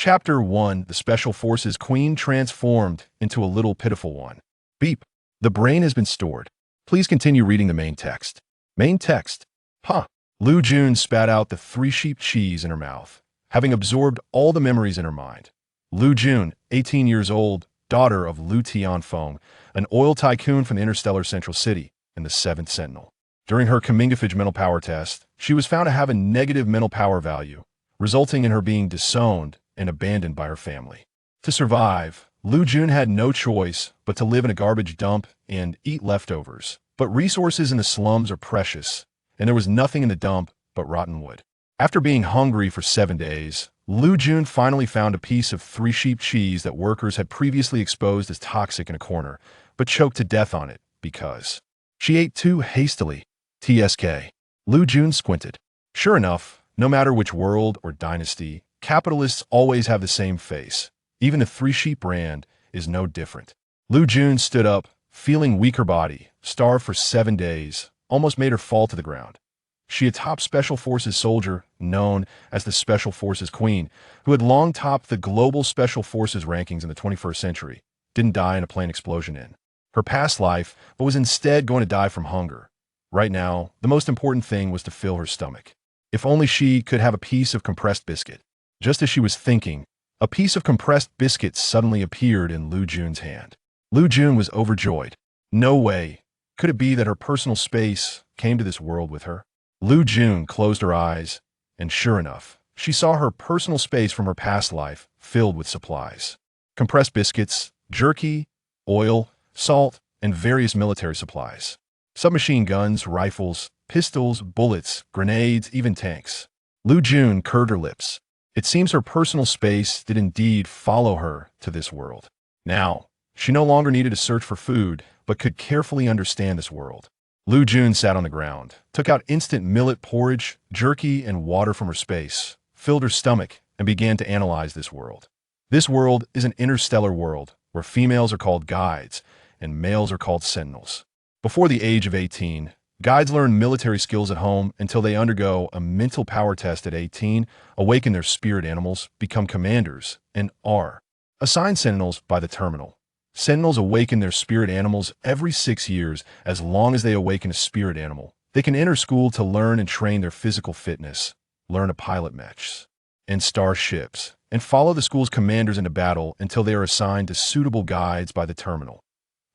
Chapter 1. The Special Forces Queen transformed into a little pitiful one. Beep. The brain has been stored. Please continue reading the main text. Main text. Huh. Liu Jun spat out the 3-sheep cheese in her mouth, having absorbed all the memories in her mind. Liu Jun, 18 years old, daughter of Liu Tianfeng, an oil tycoon from the interstellar central city, and the 7th Sentinel. During her cunningly mental power test, she was found to have a negative mental power value, resulting in her being disowned and abandoned by her family. To survive, Liu Jun had no choice but to live in a garbage dump and eat leftovers. But resources in the slums are precious, and there was nothing in the dump but rotten wood. After being hungry for 7 days, Liu Jun finally found a piece of 3-sheep cheese that workers had previously exposed as toxic in a corner, but choked to death on it because she ate too hastily. TSK. Liu Jun squinted. Sure enough, no matter which world or dynasty, capitalists always have the same face. Even the 3-sheep brand is no different. Liu Jun stood up, feeling weak. Her body, starved for 7 days, almost made her fall to the ground. She, a top Special Forces soldier, known as the Special Forces Queen, who had long topped the global Special Forces rankings in the 21st century, didn't die in a plane explosion in her past life, but was instead going to die from hunger. Right now, the most important thing was to fill her stomach. If only she could have a piece of compressed biscuit. Just as she was thinking, a piece of compressed biscuit suddenly appeared in Liu Jun's hand. Liu Jun was overjoyed. No way could it be that her personal space came to this world with her. Liu Jun closed her eyes, and sure enough, she saw her personal space from her past life filled with supplies. Compressed biscuits, jerky, oil, salt, and various military supplies. Submachine guns, rifles, pistols, bullets, grenades, even tanks. Liu Jun curved her lips. It seems her personal space did indeed follow her to this world. Now, she no longer needed to search for food, but could carefully understand this world. Liu Jun sat on the ground, took out instant millet porridge, jerky, and water from her space, filled her stomach, and began to analyze this world. This world is an interstellar world, where females are called guides, and males are called sentinels. Before the age of 18, guides learn military skills at home until they undergo a mental power test at 18, awaken their spirit animals, become commanders, and are assigned sentinels by the terminal. Sentinels awaken their spirit animals every 6 years. As long as they awaken a spirit animal, they can enter school to learn and train their physical fitness, learn to pilot mechs and starships, and follow the school's commanders into battle until they are assigned to suitable guides by the terminal.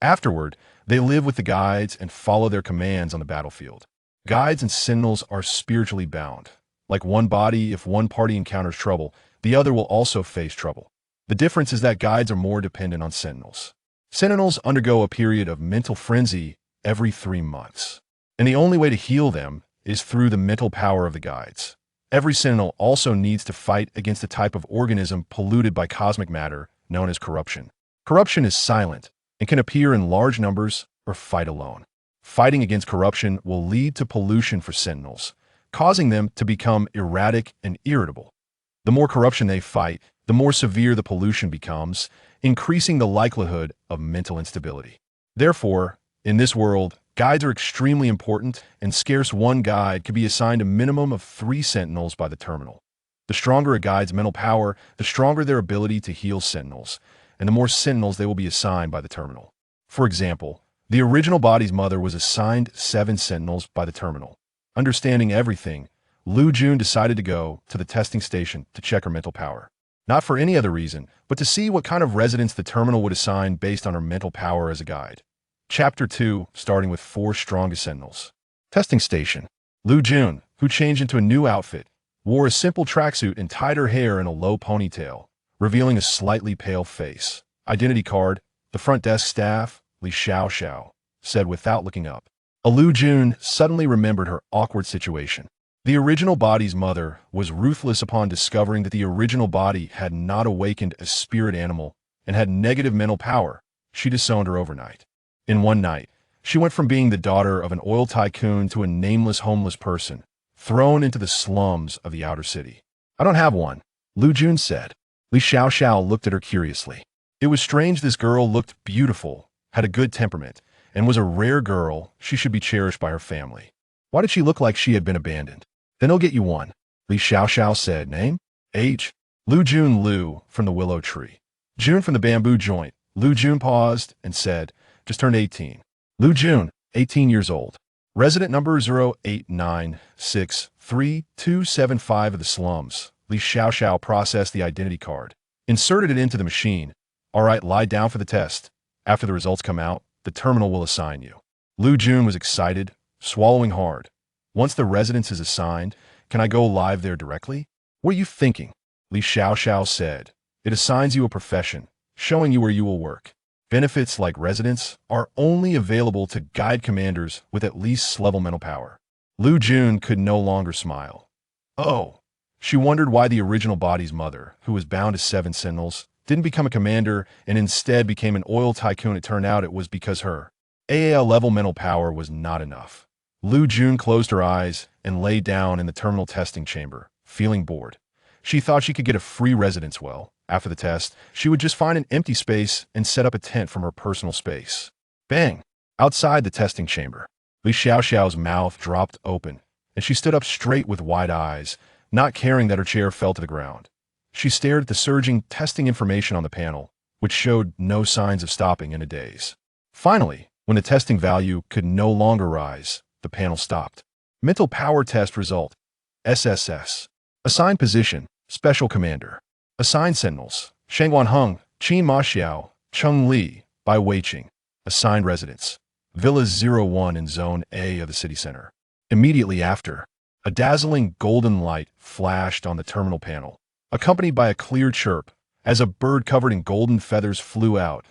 Afterward, they live with the guides and follow their commands on the battlefield. Guides and sentinels are spiritually bound. Like one body, if one party encounters trouble, the other will also face trouble. The difference is that guides are more dependent on sentinels. Sentinels undergo a period of mental frenzy every 3 months, and the only way to heal them is through the mental power of the guides. Every sentinel also needs to fight against a type of organism polluted by cosmic matter known as corruption. Corruption is silent and can appear in large numbers or fight alone. Fighting against corruption will lead to pollution for sentinels, causing them to become erratic and irritable. The more corruption they fight, the more severe the pollution becomes, increasing the likelihood of mental instability. Therefore, in this world, guides are extremely important, and scarce one guide could be assigned a minimum of 3 sentinels by the terminal. The stronger a guide's mental power, the stronger their ability to heal sentinels, and the more sentinels they will be assigned by the terminal. For example, the original body's mother was assigned 7 sentinels by the terminal. Understanding everything, Liu Jun decided to go to the testing station to check her mental power. Not for any other reason, but to see what kind of residents the terminal would assign based on her mental power as a guide. Chapter 2, starting with 4 strongest sentinels. Testing station. Liu Jun, who changed into a new outfit, wore a simple tracksuit and tied her hair in a low ponytail, revealing a slightly pale face. Identity card. The front desk staff, Li Xiao, said without looking up. Liu Jun suddenly remembered her awkward situation. The original body's mother was ruthless upon discovering that the original body had not awakened a spirit animal and had negative mental power. She disowned her overnight. In one night, she went from being the daughter of an oil tycoon to a nameless homeless person, thrown into the slums of the outer city. I don't have one, Liu Jun said. Li Xiao looked at her curiously. It was strange. This girl looked beautiful, had a good temperament, and was a rare girl. She should be cherished by her family. Why did she look like she had been abandoned? Then I'll get you one, Li Xiao said. Name? Age? Liu Jun Liu from the willow tree. Jun from the bamboo joint. Liu Jun paused and said, just turned 18. Liu Jun, 18 years old. Resident number 089633275 of the slums. Li Xiaoxiao processed the identity card. Inserted it into the machine. All right, lie down for the test. After the results come out, the terminal will assign you. Liu Jun was excited, swallowing hard. Once the residence is assigned, can I go live there directly? What are you thinking? Li Xiaoxiao said. It assigns you a profession, showing you where you will work. Benefits like residence are only available to guide commanders with at least S-level mental power. Liu Jun could no longer smile. Oh, she wondered why the original body's mother, who was bound to 7 sentinels, didn't become a commander and instead became an oil tycoon. It turned out it was because her AAL-level mental power was not enough. Liu Jun closed her eyes and lay down in the terminal testing chamber, feeling bored. She thought she could get a free residence. Well, after the test, she would just find an empty space and set up a tent from her personal space. Bang! Outside the testing chamber, Li Xiaoxiao's mouth dropped open, and she stood up straight with wide eyes, not caring that her chair fell to the ground. She stared at the surging testing information on the panel, which showed no signs of stopping in a daze. Finally, when the testing value could no longer rise, the panel stopped. Mental power test result. SSS. Assigned position, Special Commander. Assigned sentinels, Shangwan Heng, Qin Ma Xiao, Chung Li, by Wei Qing. Assigned residence, Villas 01 in Zone A of the city center. Immediately after, a dazzling golden light flashed on the terminal panel, accompanied by a clear chirp as a bird covered in golden feathers flew out.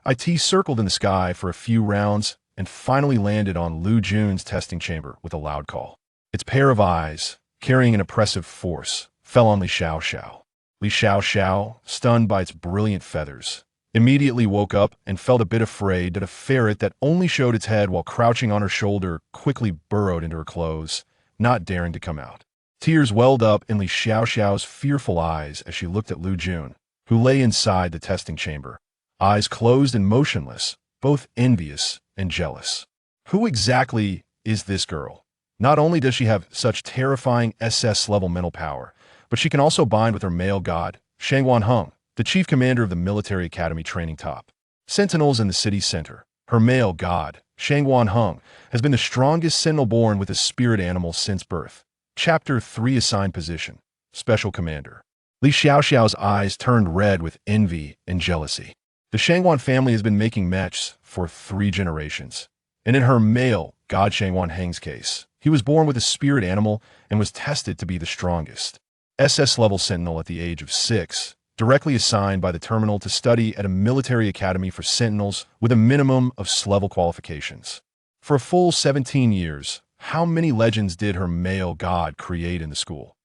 IT circled in the sky for a few rounds and finally landed on Liu Jun's testing chamber with a loud call. Its pair of eyes, carrying an oppressive force, fell on Li Xiaoxiao. Li Xiaoxiao, stunned by its brilliant feathers, immediately woke up and felt a bit afraid that a ferret that only showed its head while crouching on her shoulder quickly burrowed into her clothes, not daring to come out. Tears welled up in Li Xiaoxiao's fearful eyes as she looked at Liu Jun, who lay inside the testing chamber, eyes closed and motionless, both envious and jealous. Who exactly is this girl? Not only does she have such terrifying SS-level mental power, but she can also bind with her male god, Shangwan Heng, the chief commander of the military academy training top sentinels in the city center. Her male god, Shangwan Heng, has been the strongest sentinel born with a spirit animal since birth. Chapter 3 Assigned Position, Special Commander. Li Xiaoxiao's eyes turned red with envy and jealousy. The Shangwan family has been making matches for 3 generations, and in her male god Shangwan Heng's case, he was born with a spirit animal and was tested to be the strongest. SS-level sentinel at the age of 6, directly assigned by the terminal to study at a military academy for sentinels with a minimum of S-level qualifications. For a full 17 years, how many legends did her male god create in the school?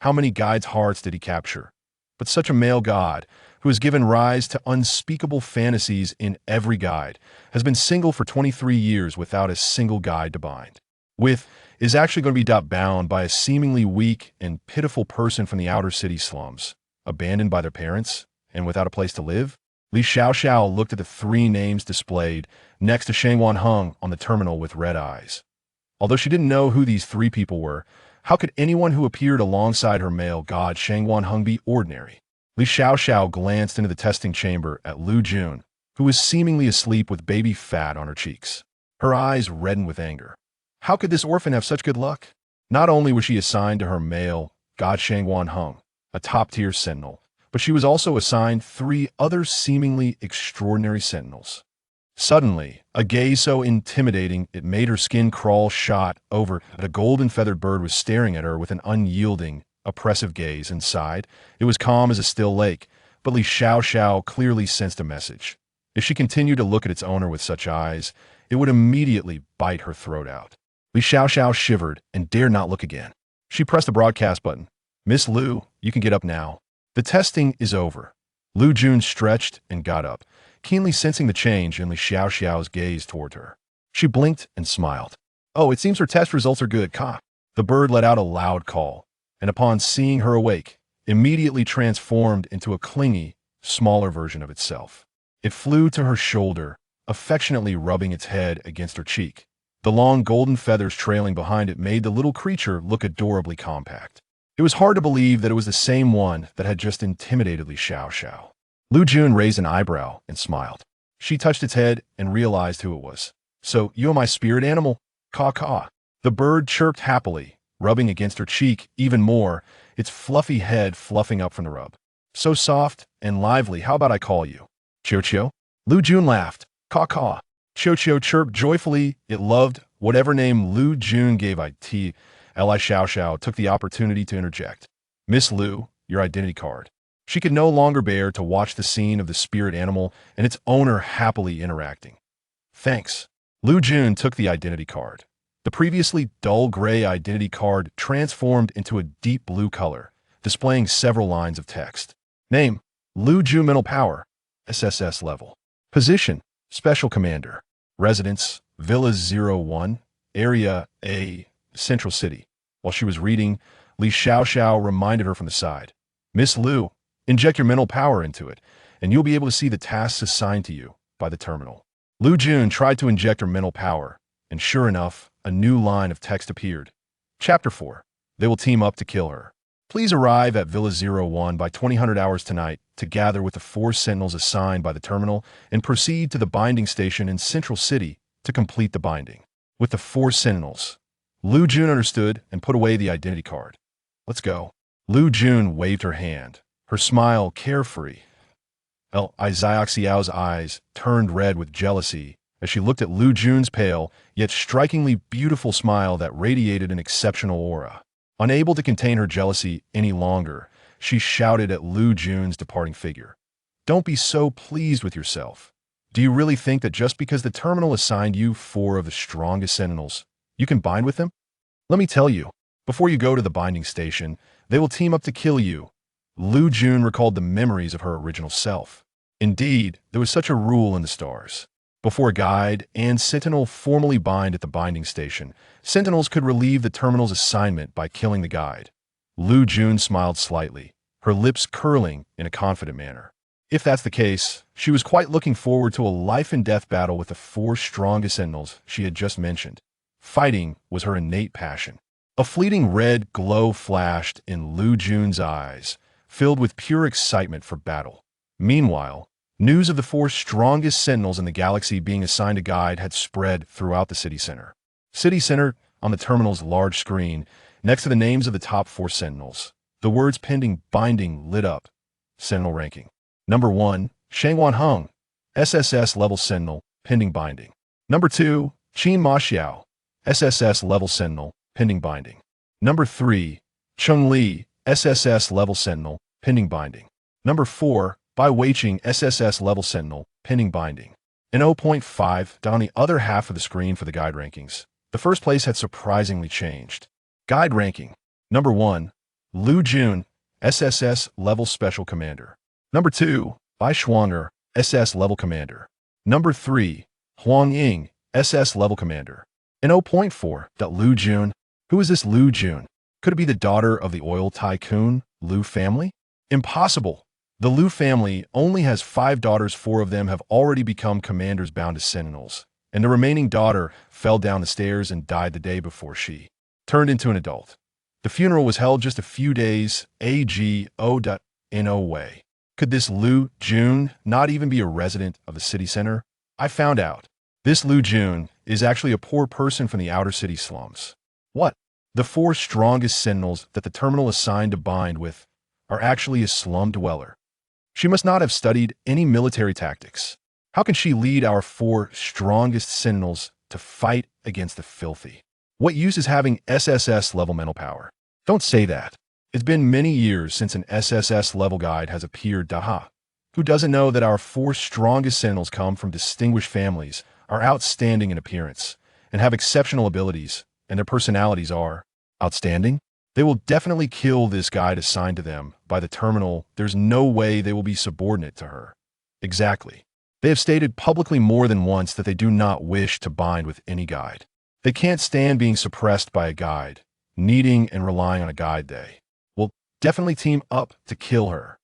How many guides' hearts did he capture? But such a male god, who has given rise to unspeakable fantasies in every guide, has been single for 23 years without a single guide to bind with, is actually going to be bound by a seemingly weak and pitiful person from the outer city slums, abandoned by their parents and without a place to live? Li Xiaoxiao looked at the 3 names displayed next to Shangwan Heng on the terminal with red eyes. Although she didn't know who these 3 people were, how could anyone who appeared alongside her male god Shangwan Heng be ordinary? Li Xiaoxiao glanced into the testing chamber at Liu Jun, who was seemingly asleep with baby fat on her cheeks. Her eyes reddened with anger. How could this orphan have such good luck? Not only was she assigned to her male god Shangwan Heng, a top-tier sentinel, but she was also assigned 3 other seemingly extraordinary sentinels. Suddenly, a gaze so intimidating it made her skin crawl shot over that a golden-feathered bird was staring at her with an unyielding, oppressive gaze. Inside, it was calm as a still lake, but Li Xiaoxiao clearly sensed a message. If she continued to look at its owner with such eyes, it would immediately bite her throat out. Li Xiaoxiao shivered and dared not look again. She pressed the broadcast button. Miss Liu, you can get up now. The testing is over. Liu Jun stretched and got up, keenly sensing the change in Li Xiaoxiao's gaze toward her. She blinked and smiled. Oh, it seems her test results are good, Ka. The bird let out a loud call, and upon seeing her awake, immediately transformed into a clingy, smaller version of itself. It flew to her shoulder, affectionately rubbing its head against her cheek. The long golden feathers trailing behind it made the little creature look adorably compact. It was hard to believe that it was the same one that had just intimidated Li Xiao Xiao. Liu Jun raised an eyebrow and smiled. She touched its head and realized who it was. "So, you are my spirit animal? Caw-caw." The bird chirped happily, rubbing against her cheek even more, its fluffy head fluffing up from the rub. "So soft and lively, how about I call you Chio-Chio?" Liu Jun laughed. "Caw-caw." Chio-Chio chirped joyfully. It loved whatever name Liu Jun gave it. Li Xiao Xiao took the opportunity to interject. "Miss Liu, your identity card." She could no longer bear to watch the scene of the spirit animal and its owner happily interacting. "Thanks." Liu Jun took the identity card. The previously dull gray identity card transformed into a deep blue color, displaying several lines of text. Name: Liu Jun. Mental power: SSS level. Position: Special Commander. Residence: Villas 01, Area A, Central City. While she was reading, Li Xiao Xiao reminded her from the side. "Miss Liu, inject your mental power into it, and you'll be able to see the tasks assigned to you by the terminal." Liu Jun tried to inject her mental power, and sure enough, a new line of text appeared. Chapter 4. They will team up to kill her. Please arrive at Villa 01 by 2000 hours tonight to gather with the 4 sentinels assigned by the terminal and proceed to the binding station in Central City to complete the binding. With the 4 sentinels. Liu Jun understood and put away the identity card. "Let's go." Liu Jun waved her hand, her smile carefree. Xiaoxiao's eyes turned red with jealousy as she looked at Liu Jun's pale, yet strikingly beautiful smile that radiated an exceptional aura. Unable to contain her jealousy any longer, she shouted at Liu Jun's departing figure. "Don't be so pleased with yourself. Do you really think that just because the terminal assigned you 4 of the strongest sentinels, you can bind with them? Let me tell you, before you go to the binding station, they will team up to kill you." Liu Jun recalled the memories of her original self. Indeed, there was such a rule in the stars. Before a guide and sentinel formally bind at the binding station, sentinels could relieve the terminal's assignment by killing the guide. Liu Jun smiled slightly, her lips curling in a confident manner. If that's the case, she was quite looking forward to a life-and-death battle with the 4 strongest sentinels she had just mentioned. Fighting was her innate passion. A fleeting red glow flashed in Liu Jun's eyes, filled with pure excitement for battle. Meanwhile, news of the 4 strongest sentinels in the galaxy being assigned a guide had spread throughout the city center. City center, on the terminal's large screen, next to the names of the top 4 sentinels, the words pending binding lit up. Sentinel ranking. Number 1, Shangwan Heng, SSS-level sentinel, pending binding. Number 2, Qin Ma Xiao, SSS-level sentinel, pending binding. Number 3, Cheng Li, SSS-level sentinel, pending binding. Number 4, Bai Weiqing, SSS-level sentinel, pending binding. In 0.5, down the other half of the screen for the guide rankings, the first place had surprisingly changed. Guide ranking. Number 1, Liu Jun, SSS-level special commander. Number 2, Bai Shuanger, SS-level commander. Number 3, Huang Ying, SS-level commander. In 0.4, Liu Jun. Who is this Liu Jun? Could it be the daughter of the oil tycoon, Liu family? Impossible. The Liu family only has 5 daughters. 4 of them have already become commanders bound to sentinels, and the remaining daughter fell down the stairs and died the day before she turned into an adult. The funeral was held just a few days ago. Way. Could this Liu Jun not even be a resident of the city center? I found out. This Liu Jun is actually a poor person from the outer city slums. What? The 4 strongest sentinels that the terminal assigned to bind with are actually a slum dweller. She must not have studied any military tactics. How can she lead our 4 strongest sentinels to fight against the filthy? What use is having SSS-level mental power? Don't say that. It's been many years since an SSS-level guide has appeared. Who doesn't know that our 4 strongest sentinels come from distinguished families, are outstanding in appearance, and have exceptional abilities, and their personalities are outstanding? They will definitely kill this guide assigned to them by the terminal. There's no way they will be subordinate to her. Exactly. They have stated publicly more than once that they do not wish to bind with any guide. They can't stand being suppressed by a guide, needing and relying on a guide. They will definitely team up to kill her.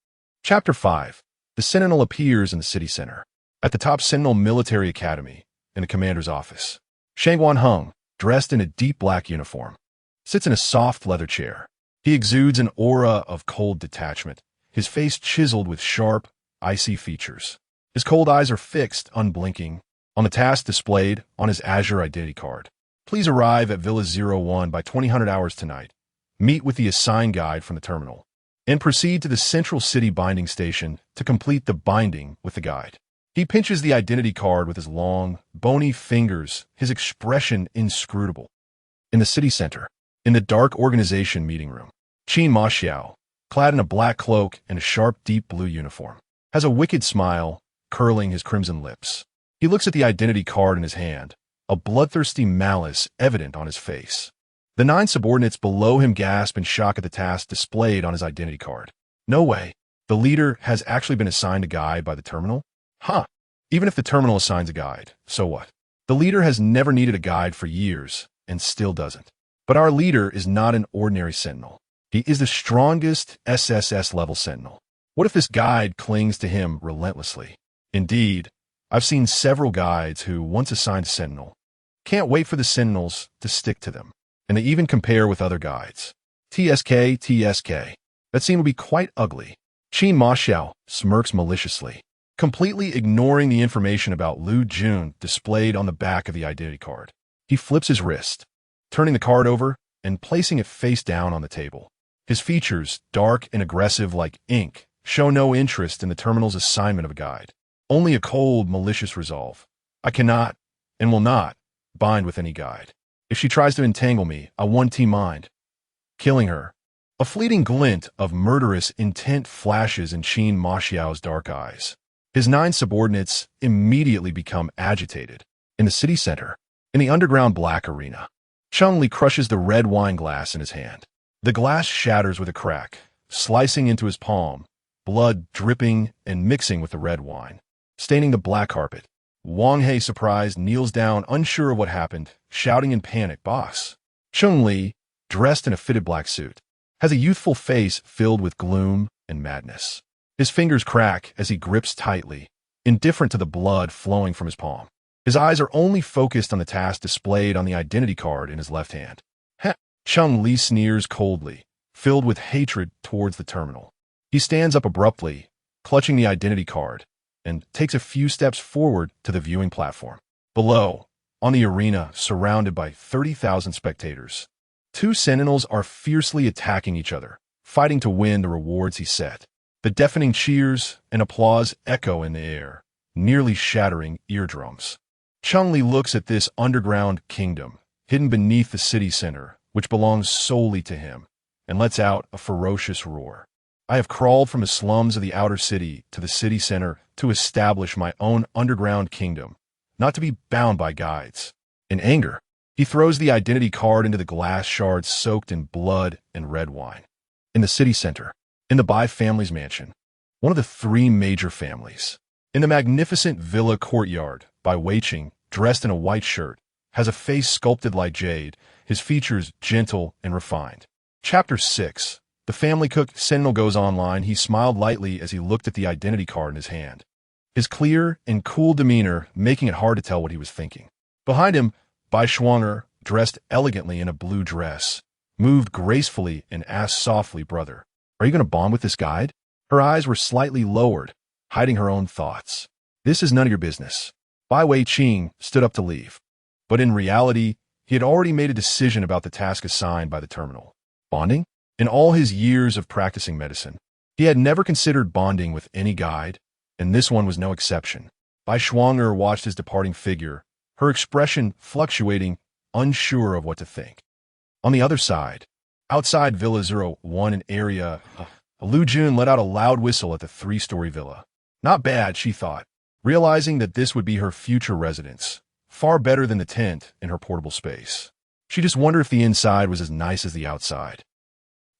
Chapter 5. The Sentinel appears in the city center. At the top Sentinel Military Academy, in the commander's office. Shangwan Heng, dressed in a deep black uniform, sits in a soft leather chair. He exudes an aura of cold detachment, his face chiseled with sharp, icy features. His cold eyes are fixed, unblinking, on the task displayed on his Azure identity card. Please arrive at Villa 01 by 2000 hours tonight. Meet with the assigned guide from the terminal, and proceed to the central city binding station to complete the binding with the guide. He pinches the identity card with his long, bony fingers, his expression inscrutable. In the city center, in the dark organization meeting room, Qin Ma Xiao, clad in a black cloak and a sharp, deep blue uniform, has a wicked smile curling his crimson lips. He looks at the identity card in his hand, a bloodthirsty malice evident on his face. The 9 subordinates below him gasp in shock at the task displayed on his identity card. No way. The leader has actually been assigned a guide by the terminal? Huh. Even if the terminal assigns a guide, so what? The leader has never needed a guide for years, and still doesn't. But our leader is not an ordinary sentinel. He is the strongest SSS-level sentinel. What if this guide clings to him relentlessly? Indeed, I've seen several guides who, once assigned a sentinel, can't wait for the sentinels to stick to them, and they even compare with other guides. TSK. That seemed to be quite ugly. Qin Ma Xiao smirks maliciously, completely ignoring the information about Liu Jun displayed on the back of the identity card. He flips his wrist, turning the card over and placing it face down on the table. His features, dark and aggressive like ink, show no interest in the terminal's assignment of a guide. Only a cold, malicious resolve. I cannot, and will not, bind with any guide. If she tries to entangle me, I one-team mind, killing her. A fleeting glint of murderous intent flashes in Qin Ma Xiao's dark eyes. His 9 subordinates immediately become agitated. In the city center, in the underground black arena, Cunningly crushes the red wine glass in his hand. The glass shatters with a crack, slicing into his palm, blood dripping and mixing with the red wine, staining the black carpet. Wang He, surprised, kneels down, unsure of what happened, shouting in panic, "Boss!" Cunningly, dressed in a fitted black suit, has a youthful face filled with gloom and madness. His fingers crack as he grips tightly, indifferent to the blood flowing from his palm. His eyes are only focused on the task displayed on the identity card in his left hand. Ha! Cunningly sneers coldly, filled with hatred towards the terminal. He stands up abruptly, clutching the identity card, and takes a few steps forward to the viewing platform. Below, on the arena, surrounded by 30,000 spectators, 2 sentinels are fiercely attacking each other, fighting to win the rewards he set. The deafening cheers and applause echo in the air, nearly shattering eardrums. Cunningly looks at this underground kingdom, hidden beneath the city center, which belongs solely to him, and lets out a ferocious roar. I have crawled from the slums of the outer city to the city center to establish my own underground kingdom, not to be bound by guides. In anger, he throws the identity card into the glass shards soaked in blood and red wine. In the city center, in the Bai family's mansion, one of the 3 major families, in the magnificent villa courtyard, Bai Weiqing, dressed in a white shirt, has a face sculpted like jade, his features gentle and refined. Chapter 6. The family cook sentinel goes online. He smiled lightly as he looked at the identity card in his hand, his clear and cool demeanor making it hard to tell what he was thinking. Behind him, Bai Schwanger, dressed elegantly in a blue dress, moved gracefully and asked softly, "Brother, are you going to bond with this guide?" Her eyes were slightly lowered, hiding her own thoughts. "This is none of your business." Bai Weiqing stood up to leave, but in reality, he had already made a decision about the task assigned by the terminal. Bonding? In all his years of practicing medicine, he had never considered bonding with any guide, and this one was no exception. Bai Schwanger watched his departing figure, her expression fluctuating, unsure of what to think. On the other side, outside Villa 01, an area, Liu Jun let out a loud whistle at the 3-story villa. Not bad, she thought, realizing that this would be her future residence, far better than the tent in her portable space. She just wondered if the inside was as nice as the outside.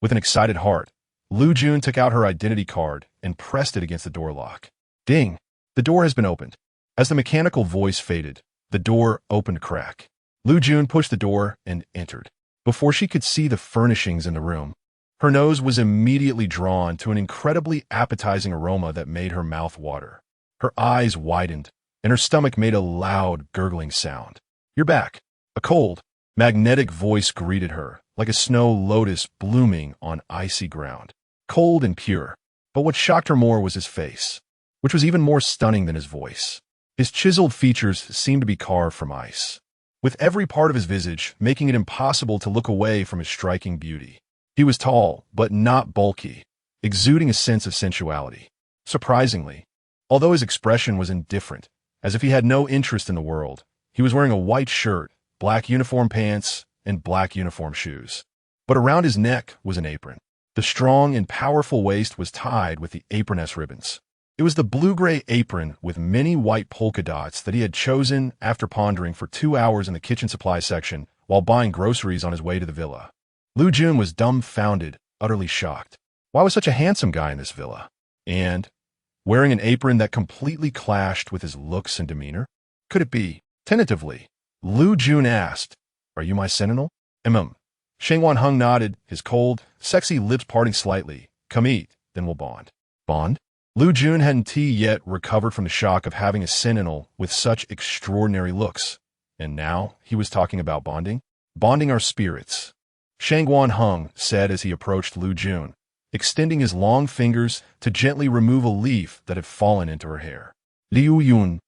With an excited heart, Liu Jun took out her identity card and pressed it against the door lock. Ding! The door has been opened. As the mechanical voice faded, the door opened a crack. Liu Jun pushed the door and entered. Before she could see the furnishings in the room, her nose was immediately drawn to an incredibly appetizing aroma that made her mouth water. Her eyes widened, and her stomach made a loud, gurgling sound. "You're back." A cold, magnetic voice greeted her, like a snow lotus blooming on icy ground, cold and pure. But what shocked her more was his face, which was even more stunning than his voice. His chiseled features seemed to be carved from ice, with every part of his visage making it impossible to look away from his striking beauty. He was tall, but not bulky, exuding a sense of sensuality. Surprisingly, although his expression was indifferent, as if he had no interest in the world, he was wearing a white shirt, black uniform pants, and black uniform shoes. But around his neck was an apron. The strong and powerful waist was tied with the apron-S ribbons. It was the blue-gray apron with many white polka dots that he had chosen after pondering for 2 hours in the kitchen supply section while buying groceries on his way to the villa. Liu Jun was dumbfounded, utterly shocked. Why was such a handsome guy in this villa? And wearing an apron that completely clashed with his looks and demeanor? Could it be? Tentatively, Liu Jun asked, "Are you my sentinel?" Shangwan Hung nodded, his cold, sexy lips parting slightly. "Come eat, then we'll bond." Bond? Liu Jun hadn't yet recovered from the shock of having a sentinel with such extraordinary looks. And now he was talking about bonding? Bonding our spirits, Shangwan Hung said as he approached Liu Jun, extending his long fingers to gently remove a leaf that had fallen into her hair. Liu Jun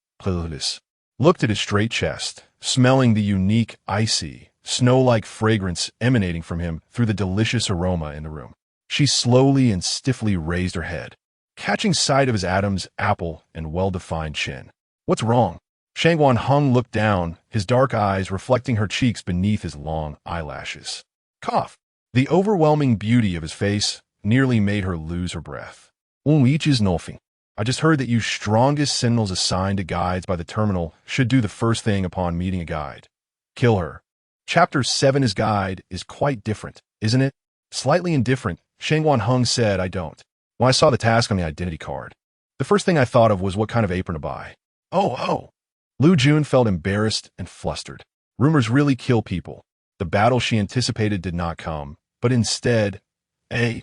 looked at his straight chest, smelling the unique, icy, snow-like fragrance emanating from him through the delicious aroma in the room. She slowly and stiffly raised her head, catching sight of his Adam's apple and well-defined chin. "What's wrong?" Shangwan Hung looked down, his dark eyes reflecting her cheeks beneath his long eyelashes. Cough. The overwhelming beauty of his face nearly made her lose her breath. "Each is nothing. I just heard that you strongest sentinels assigned to guides by the terminal should do the first thing upon meeting a guide. Kill her. Chapter 7 is guide is quite different, isn't it?" Slightly indifferent, Shangwan Hung said, "I don't. When I saw the task on the identity card, the first thing I thought of was what kind of apron to buy." Oh. Liu Jun felt embarrassed and flustered. Rumors really kill people. The battle she anticipated did not come, but instead,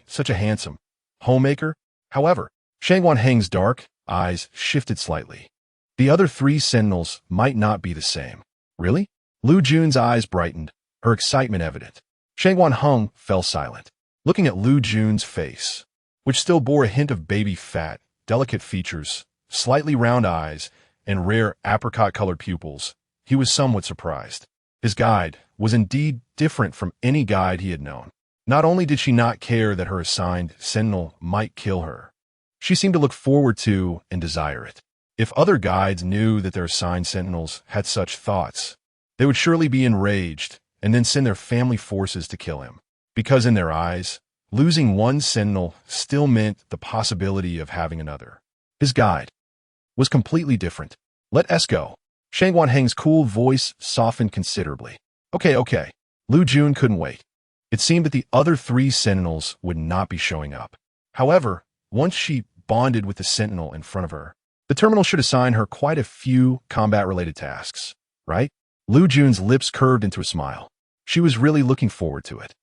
such a handsome homemaker. However, Shangwan Heng's dark eyes shifted slightly. The other 3 sentinels might not be the same. Really? Liu Jun's eyes brightened, her excitement evident. Shangwan Hung fell silent, looking at Liu Jun's face, which still bore a hint of baby fat, delicate features, slightly round eyes, and rare apricot-colored pupils. He was somewhat surprised. His guide was indeed different from any guide he had known. Not only did she not care that her assigned sentinel might kill her, she seemed to look forward to and desire it. If other guides knew that their assigned sentinels had such thoughts, they would surely be enraged and then send their family forces to kill him. Because in their eyes, losing one sentinel still meant the possibility of having another. His guide was completely different. "Let us go." Shangwan Heng's cool voice softened considerably. Okay. Liu Jun couldn't wait. It seemed that the other 3 sentinels would not be showing up. However, once she bonded with the sentinel in front of her, the terminal should assign her quite a few combat-related tasks, right? Liu Jun's lips curved into a smile. She was really looking forward to it.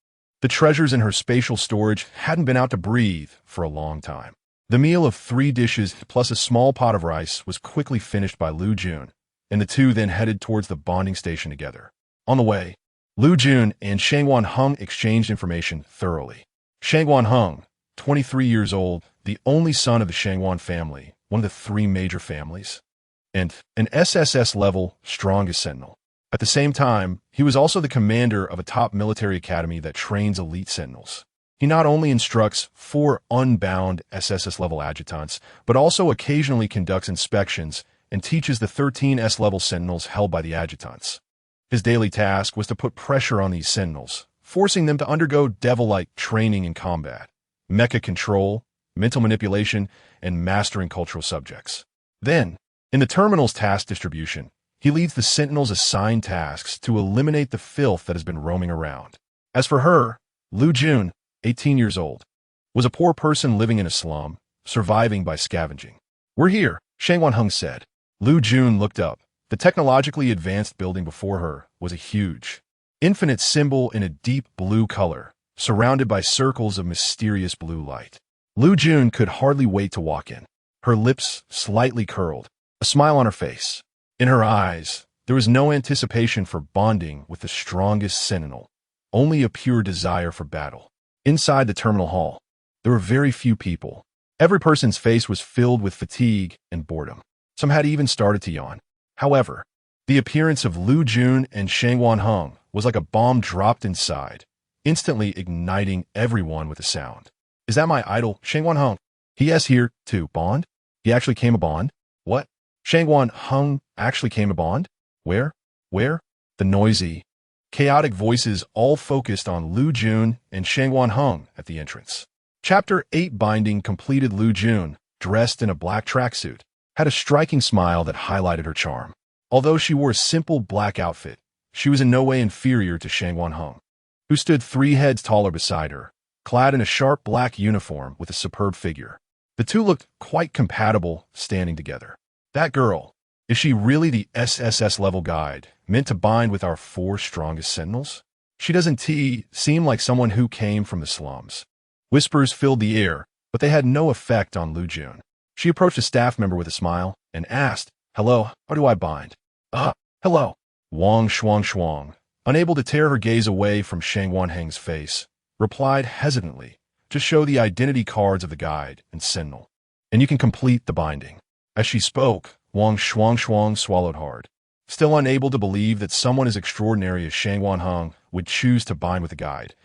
The treasures in her spatial storage hadn't been out to breathe for a long time. The meal of 3 dishes plus a small pot of rice was quickly finished by Liu Jun, and the two then headed towards the bonding station together. On the way, Liu Jun and Shangwan Hung exchanged information thoroughly. Shangwan Hung, 23 years old, the only son of the Shangwan family, one of the 3 major families, and an SSS-level strongest sentinel. At the same time, he was also the commander of a top military academy that trains elite sentinels. He not only instructs 4 unbound SSS-level adjutants, but also occasionally conducts inspections and teaches the 13 S-level sentinels held by the adjutants. His daily task was to put pressure on these sentinels, forcing them to undergo devil-like training in combat, mecha control, mental manipulation, and mastering cultural subjects. Then, in the terminal's task distribution, he leads the sentinels' assigned tasks to eliminate the filth that has been roaming around. As for her, Liu Jun, 18 years old, was a poor person living in a slum, surviving by scavenging. "We're here," Shangwan Hung said. Liu Jun looked up. The technologically advanced building before her was a huge, infinite symbol in a deep blue color, surrounded by circles of mysterious blue light. Liu Jun could hardly wait to walk in. Her lips slightly curled, a smile on her face. In her eyes, there was no anticipation for bonding with the strongest sentinel, only a pure desire for battle. Inside the terminal hall, there were very few people. Every person's face was filled with fatigue and boredom. Some had even started to yawn. However, the appearance of Liu Jun and Shangwan Heng was like a bomb dropped inside, instantly igniting everyone with a sound. Is that my idol, Shangwan Heng? He is here, too. Bond? He actually came a bond? What? Shangwan Heng actually came a bond? Where? Where? The noisy, chaotic voices all focused on Liu Jun and Shangwan Heng at the entrance. Chapter 8 Binding completed. Liu Jun, dressed in a black tracksuit, had a striking smile that highlighted her charm. Although she wore a simple black outfit, she was in no way inferior to Shangwan Heng, who stood 3 heads taller beside her, clad in a sharp black uniform with a superb figure. The two looked quite compatible standing together. That girl, is she really the SSS-level guide, meant to bind with our 4 strongest sentinels? She doesn't seem like someone who came from the slums. Whispers filled the air, but they had no effect on Liu Jun. She approached a staff member with a smile and asked, "Hello, how do I bind?" Hello." Wang Shuang, unable to tear her gaze away from Shangwan Heng's face, replied hesitantly, "Just show the identity cards of the guide and sentinel, and you can complete the binding." As she spoke, Wang Shuang swallowed hard, still unable to believe that someone as extraordinary as Shangwan Heng would choose to bind with a guide.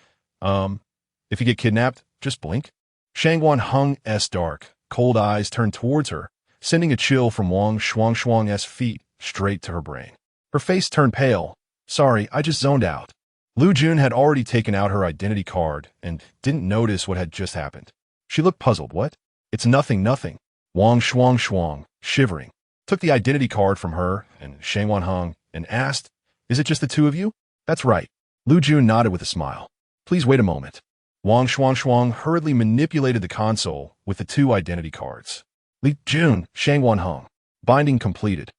If you get kidnapped, just blink. Shangwan Heng's dark, cold eyes turned towards her, sending a chill from Wang Shuang's feet straight to her brain. Her face turned pale. "Sorry, I just zoned out." Liu Jun had already taken out her identity card and didn't notice what had just happened. She looked puzzled. "What? It's nothing. Wang Shuang, shivering, took the identity card from her and Shangwan Heng and asked, "Is it just the 2 of you?" "That's right." Liu Jun nodded with a smile. "Please wait a moment." Wang Shuang hurriedly manipulated the console with the 2 identity cards. "Liu Jun, Shangwan Heng. Binding completed."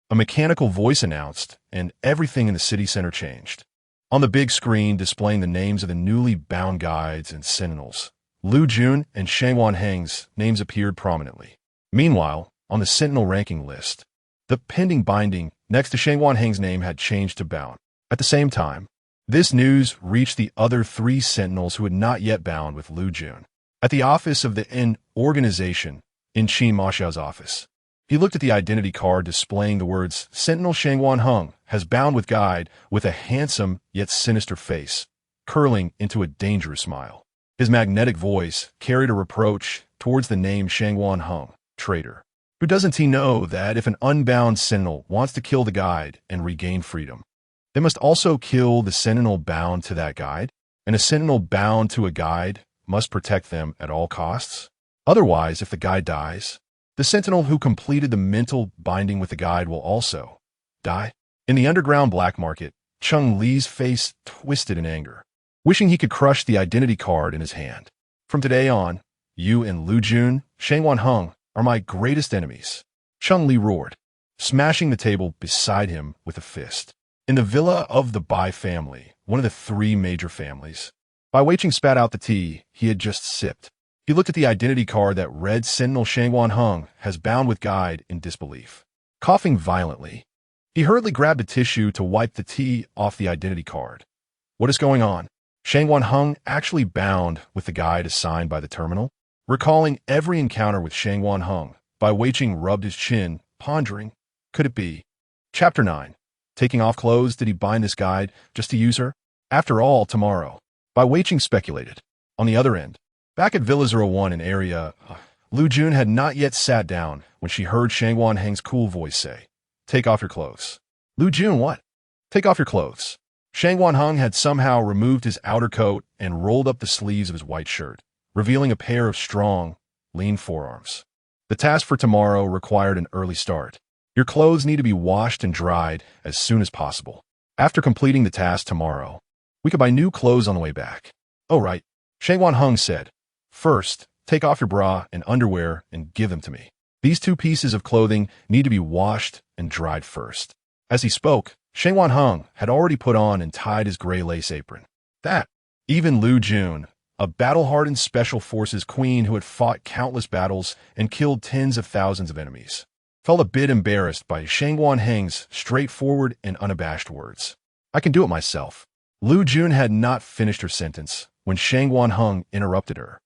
A mechanical voice announced, and everything in the city center changed. On the big screen displaying the names of the newly bound guides and sentinels, Liu Jun and Shangwan Heng's names appeared prominently. Meanwhile, on the sentinel ranking list, the pending binding next to Shangwan Heng's name had changed to bound. At the same time, this news reached the other 3 sentinels who had not yet bound with Liu Jun. At the office of the N organization, in Qin Maxiao's office, he looked at the identity card displaying the words "Sentinel Shangwan Heng has bound with guide," with a handsome yet sinister face, curling into a dangerous smile. His magnetic voice carried a reproach towards the name Shangwan Heng, traitor. Who doesn't he know that if an unbound sentinel wants to kill the guide and regain freedom, they must also kill the sentinel bound to that guide, and a sentinel bound to a guide must protect them at all costs? Otherwise, if the guide dies, the sentinel who completed the mental binding with the guide will also die. In the underground black market, Chung Li's face twisted in anger, wishing he could crush the identity card in his hand. "From today on, you and Liu Jun, Shangwan Heng, are my greatest enemies," Chung Li roared, smashing the table beside him with a fist. In the villa of the Bai family, one of the 3 major families, Bai Weiqing spat out the tea he had just sipped. He looked at the identity card that read "Sentinel Shangwan Heng has bound with guide" in disbelief. Coughing violently, he hurriedly grabbed a tissue to wipe the tea off the identity card. "What is going on? Shangwan Heng actually bound with the guide assigned by the terminal?" Recalling every encounter with Shangwan Heng, Bai Weiqing rubbed his chin, pondering, could it be? Chapter 9. Taking off clothes, did he bind this guide just to use her? After all, tomorrow. Bai Weiqing speculated. On the other end, back at Villa 01 in area, Liu Jun had not yet sat down when she heard Shangwan Heng's cool voice say, "Take off your clothes." "Liu Jun, what?" "Take off your clothes." Shangwan Heng had somehow removed his outer coat and rolled up the sleeves of his white shirt, revealing a pair of strong, lean forearms. "The task for tomorrow required an early start. Your clothes need to be washed and dried as soon as possible. After completing the task tomorrow, we could buy new clothes on the way back." "Oh, right," Shangwan Heng said. "First, take off your bra and underwear and give them to me. These 2 pieces of clothing need to be washed and dried first." As he spoke, Shangwan Heng had already put on and tied his gray lace apron. That, even Liu Jun, a battle-hardened special forces queen who had fought countless battles and killed tens of thousands of enemies, felt a bit embarrassed by Shangwan Heng's straightforward and unabashed words. "I can do it myself." Liu Jun had not finished her sentence when Shangguan Heng interrupted her.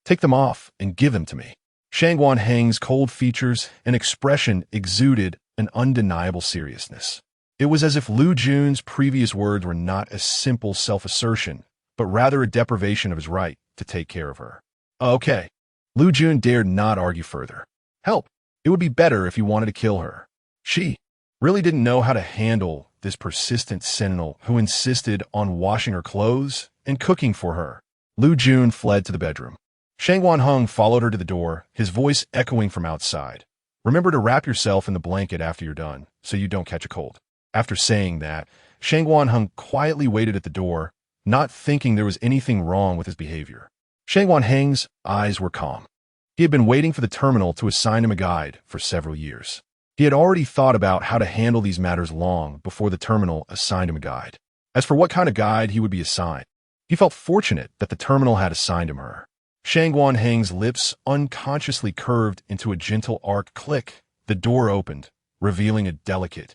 Take them off and give them to me. Shangguan Heng's cold features and expression exuded an undeniable seriousness. It was as if Liu Jun's previous words were not a simple self-assertion, but rather a deprivation of his right to take care of her. Okay. Liu Jun dared not argue further. Help. It would be better if you wanted to kill her. She really didn't know how to handle this persistent sentinel who insisted on washing her clothes and cooking for her. Liu Jun fled to the bedroom. Shangguan Heng followed her to the door, his voice echoing from outside. Remember to wrap yourself in the blanket after you're done, so you don't catch a cold. After saying that, Shangguan Heng quietly waited at the door, not thinking there was anything wrong with his behavior. Shangguan Heng's eyes were calm. He had been waiting for the terminal to assign him a guide for several years. He had already thought about how to handle these matters long before the terminal assigned him a guide. As for what kind of guide he would be assigned, he felt fortunate that the terminal had assigned him her. Shangguan Heng's lips unconsciously curved into a gentle arc. Click. The door opened, revealing a delicate,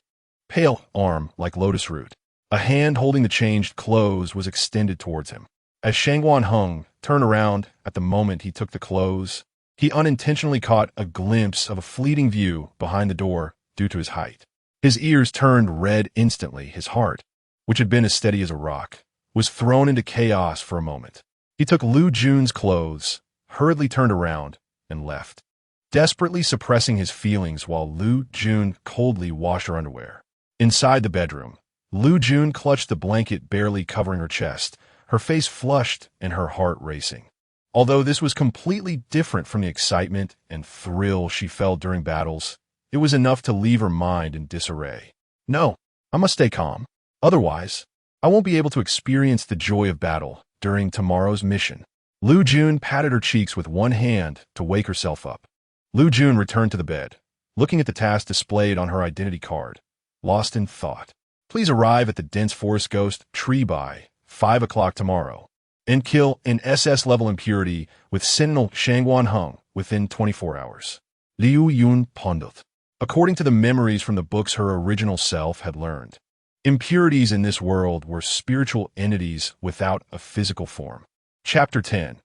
pale arm like lotus root. A hand holding the changed clothes was extended towards him. As Shangguan Heng turned around at the moment he took the clothes, he unintentionally caught a glimpse of a fleeting view behind the door due to his height. His ears turned red instantly. His heart, which had been as steady as a rock, was thrown into chaos for a moment. He took Liu Jun's clothes, hurriedly turned around, and left, desperately suppressing his feelings while Liu Jun coldly washed her underwear. Inside the bedroom, Liu Jun clutched the blanket barely covering her chest, her face flushed and her heart racing. Although this was completely different from the excitement and thrill she felt during battles, it was enough to leave her mind in disarray. No, I must stay calm. Otherwise, I won't be able to experience the joy of battle during tomorrow's mission. Liu Jun patted her cheeks with one hand to wake herself up. Liu Jun returned to the bed, looking at the task displayed on her identity card, lost in thought. Please arrive at the dense forest ghost tree by 5 o'clock tomorrow, and kill an SS-level impurity with sentinel Shangguan Heng within 24 hours. Liu Jun pondered. According to the memories from the books her original self had learned, impurities in this world were spiritual entities without a physical form. Chapter 10.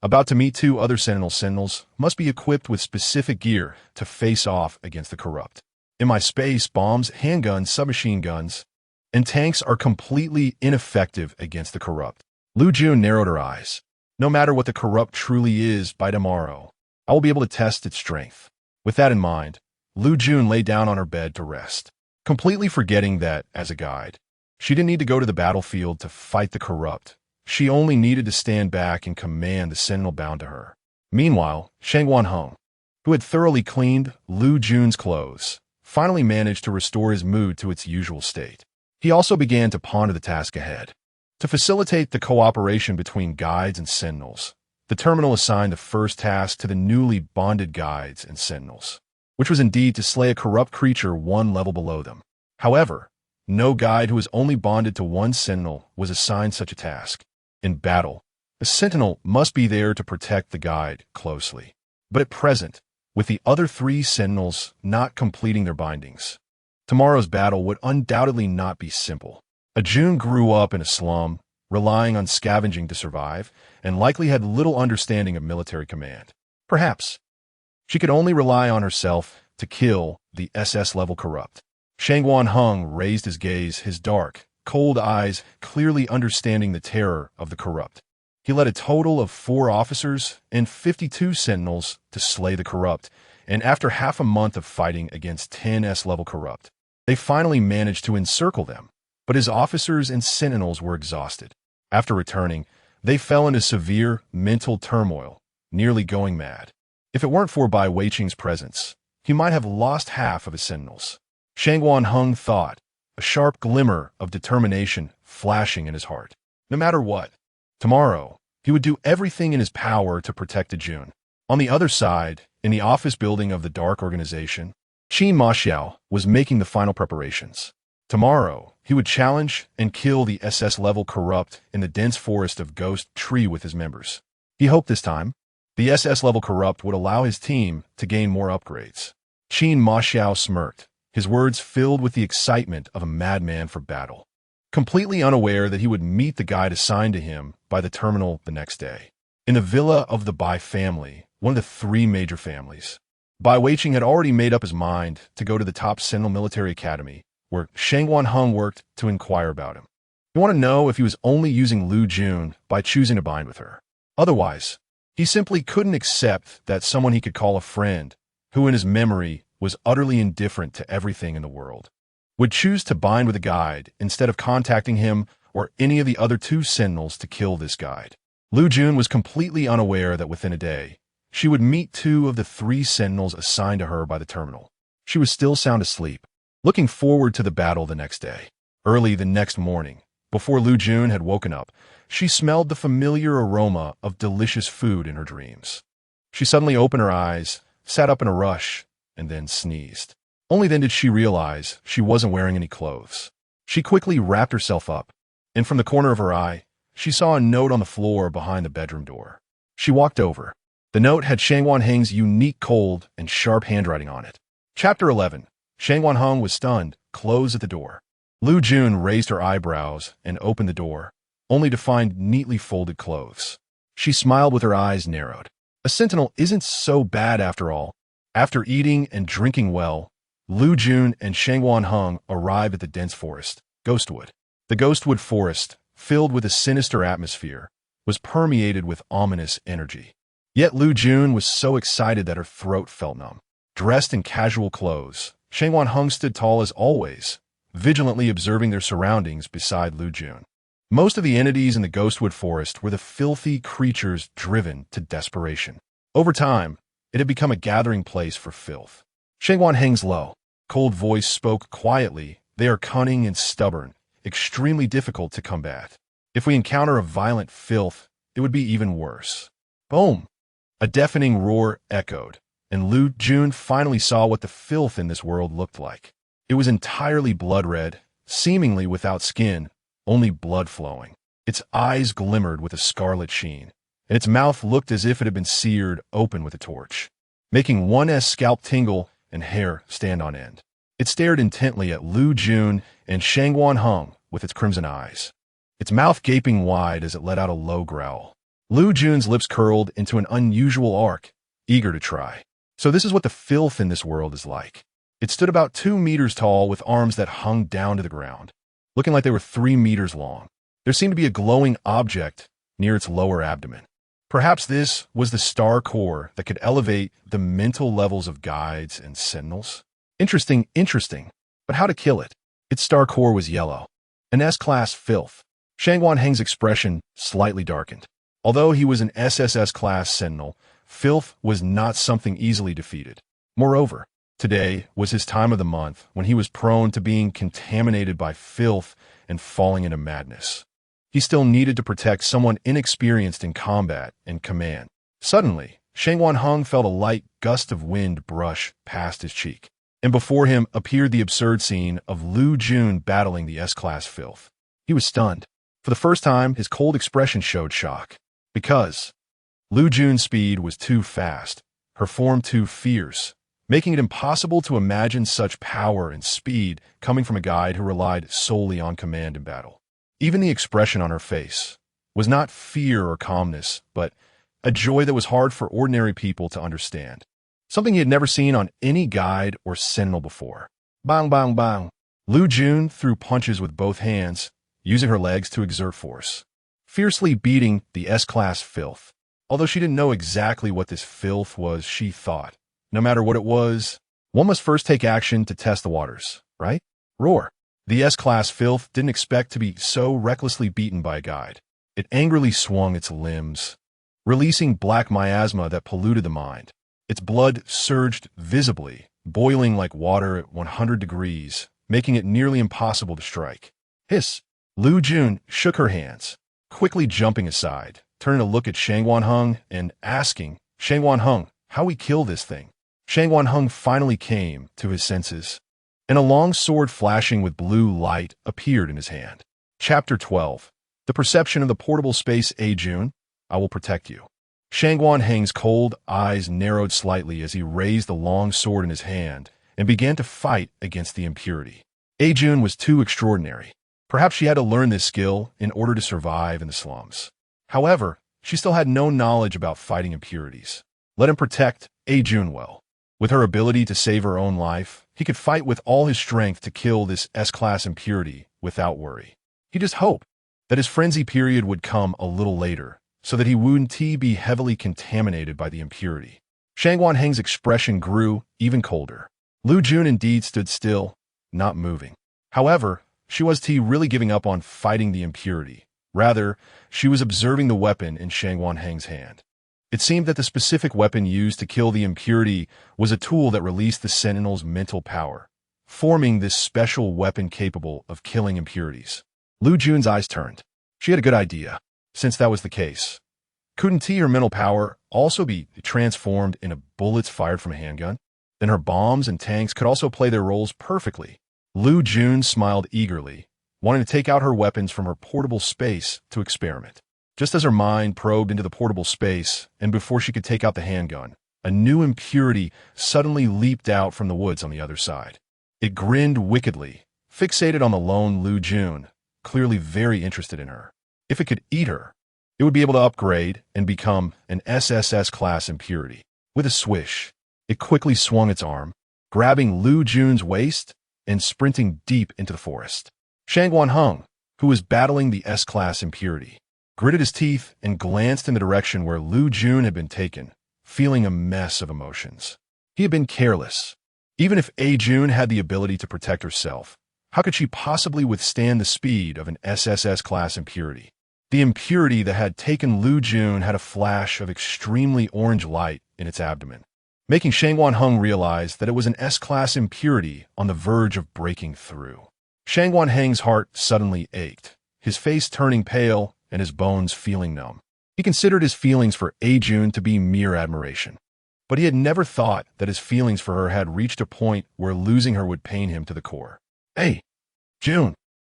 About to meet two other sentinels must be equipped with specific gear to face off against the corrupt. In my space, bombs, handguns, submachine guns, and tanks are completely ineffective against the corrupt. Liu Jun narrowed her eyes. No matter what the corrupt truly is, by tomorrow, I will be able to test its strength. With that in mind, Liu Jun lay down on her bed to rest, completely forgetting that, as a guide, she didn't need to go to the battlefield to fight the corrupt. She only needed to stand back and command the sentinel bound to her. Meanwhile, Shangguan Heng, who had thoroughly cleaned Liu Jun's clothes, finally managed to restore his mood to its usual state. He also began to ponder the task ahead. To facilitate the cooperation between guides and sentinels, the terminal assigned the first task to the newly bonded guides and sentinels, which was indeed to slay a corrupt creature one level below them. However, no guide who was only bonded to one sentinel was assigned such a task. In battle, a sentinel must be there to protect the guide closely. But at present, with the other 3 sentinels not completing their bindings, tomorrow's battle would undoubtedly not be simple. Jun grew up in a slum, relying on scavenging to survive, and likely had little understanding of military command. Perhaps she could only rely on herself to kill the SS-level corrupt. Shangguan Heng raised his gaze, his dark, cold eyes clearly understanding the terror of the corrupt. He led a total of 4 officers and 52 sentinels to slay the corrupt, and after half a month of fighting against 10 S-level corrupt, they finally managed to encircle them. But his officers and sentinels were exhausted. After returning, they fell into severe mental turmoil, nearly going mad. If it weren't for Bai Weiqing's presence, he might have lost half of his sentinels. Shangguan Heng thought, a sharp glimmer of determination flashing in his heart. No matter what, tomorrow, he would do everything in his power to protect Jun. On the other side, in the office building of the Dark Organization, Qin Maxiao was making the final preparations. Tomorrow, he would challenge and kill the SS-level corrupt in the dense forest of Ghost Tree with his members. He hoped this time, the SS-level corrupt would allow his team to gain more upgrades. Qin Maxiao smirked, his words filled with the excitement of a madman for battle. completely unaware that he would meet the guide assigned to him by the terminal the next day. In the villa of the Bai family, one of the three major families, Bai Weiqing had already made up his mind to go to the top Sentinel military academy, where Shangguan Heng worked, to inquire about him. He wanted to know if he was only using Liu Jun by choosing to bind with her. Otherwise, he simply couldn't accept that someone he could call a friend, who in his memory was utterly indifferent to everything in the world, would choose to bind with a guide instead of contacting him or any of the other two sentinels to kill this guide. Liu Jun was completely unaware that within a day, she would meet two of the three sentinels assigned to her by the terminal. She was still sound asleep, looking forward to the battle the next day. Early the next morning, before Liu Jun had woken up, she smelled the familiar aroma of delicious food in her dreams. She suddenly opened her eyes, sat up in a rush, and then sneezed. Only then did she realize she wasn't wearing any clothes. She quickly wrapped herself up, and from the corner of her eye, she saw a note on the floor behind the bedroom door. She walked over. The note had Shangguan Heng's unique cold and sharp handwriting on it. Chapter 11. Shangguan Heng was stunned, closed at the door. Liu Jun raised her eyebrows and opened the door, only to find neatly folded clothes. She smiled with her eyes narrowed. A sentinel isn't so bad after all. After eating and drinking well, Liu Jun and Shangguan Heng arrived at the dense forest, Ghostwood. The Ghostwood forest, filled with a sinister atmosphere, was permeated with ominous energy. Yet Liu Jun was so excited that her throat felt numb. Dressed in casual clothes, Shangguan Heng stood tall as always, vigilantly observing their surroundings beside Liu Jun. Most of the entities in the Ghostwood forest were the filthy creatures driven to desperation. Over time, it had become a gathering place for filth. Shangguan Heng's low, cold voice spoke quietly. They are cunning and stubborn, extremely difficult to combat. If we encounter a violent filth, it would be even worse. Boom! A deafening roar echoed, and Liu Jun finally saw what the filth in this world looked like. It was entirely blood-red, seemingly without skin, only blood flowing. Its eyes glimmered with a scarlet sheen, and its mouth looked as if it had been seared open with a torch, making one's scalp tingle and hair stand on end. It stared intently at Liu Jun and Shangguan Heng with its crimson eyes, its mouth gaping wide as it let out a low growl. Liu Jun's lips curled into an unusual arc, eager to try. So this is what the filth in this world is like. It stood about 2 meters tall with arms that hung down to the ground, looking like they were 3 meters long. There seemed to be a glowing object near its lower abdomen. Perhaps this was the star core that could elevate the mental levels of guides and sentinels. Interesting, but how to kill it? Its star core was yellow, an S-class filth. Shangguan Heng's expression slightly darkened. Although he was an SSS-class sentinel, filth was not something easily defeated. Moreover, today was his time of the month when he was prone to being contaminated by filth and falling into madness. He still needed to protect someone inexperienced in combat and command. Suddenly, Shangguan Heng felt a light gust of wind brush past his cheek, and before him appeared the absurd scene of Liu Jun battling the S-class filth. He was stunned. For the first time, his cold expression showed shock. Because Liu Jun's speed was too fast, her form too fierce, making it impossible to imagine such power and speed coming from a guide who relied solely on command in battle. Even the expression on her face was not fear or calmness, but a joy that was hard for ordinary people to understand. Something he had never seen on any guide or sentinel before. Bang, bang, bang. Liu Jun threw punches with both hands, using her legs to exert force, fiercely beating the S-class filth. Although she didn't know exactly what this filth was, she thought, no matter what it was, one must first take action to test the waters, right? Roar. The S-class filth didn't expect to be so recklessly beaten by a guide. It angrily swung its limbs, releasing black miasma that polluted the mind. Its blood surged visibly, boiling like water at 100 degrees, making it nearly impossible to strike. Hiss! Liu Jun shook her hands, quickly jumping aside, turning to look at Shangguan Heng and asking, Shangguan Heng, how we kill this thing? Shangguan Heng finally came to his senses, and a long sword flashing with blue light appeared in his hand. Chapter 12. The Perception of the Portable Space. Jun, I will protect you. Shangguan Heng's cold eyes narrowed slightly as he raised the long sword in his hand and began to fight against the impurity. Jun was too extraordinary. Perhaps she had to learn this skill in order to survive in the slums. However, she still had no knowledge about fighting impurities. Let him protect Liu Jun well. With her ability to save her own life, he could fight with all his strength to kill this S-class impurity without worry. He just hoped that his frenzy period would come a little later, so that he wouldn't be heavily contaminated by the impurity. Shangwan Heng's expression grew even colder. Liu Jun indeed stood still, not moving. However, she was really giving up on fighting the impurity. Rather, she was observing the weapon in Shangwan Heng's hand. It seemed that the specific weapon used to kill the impurity was a tool that released the sentinel's mental power, forming this special weapon capable of killing impurities. Liu Jun's eyes turned. She had a good idea. Since that was the case, couldn't her mental power also be transformed into bullets fired from a handgun? Then her bombs and tanks could also play their roles perfectly. Liu Jun smiled eagerly, wanting to take out her weapons from her portable space to experiment. Just as her mind probed into the portable space, and before she could take out the handgun, a new impurity suddenly leaped out from the woods on the other side. It grinned wickedly, fixated on the lone Liu Jun, clearly very interested in her. If it could eat her, it would be able to upgrade and become an SSS-class impurity. With a swish, it quickly swung its arm, grabbing Liu Jun's waist and sprinting deep into the forest. Shangwan Heng, who was battling the S-class impurity, gritted his teeth and glanced in the direction where Liu Jun had been taken, feeling a mess of emotions. He had been careless. Even if Liu Jun had the ability to protect herself, how could she possibly withstand the speed of an SSS-class impurity? The impurity that had taken Liu Jun had a flash of extremely orange light in its abdomen, making Shangwan Heng realize that it was an S-class impurity on the verge of breaking through. Shangwan Heng's heart suddenly ached, his face turning pale and his bones feeling numb. He considered his feelings for Liu Jun to be mere admiration, but he had never thought that his feelings for her had reached a point where losing her would pain him to the core. "Hey, Jun!"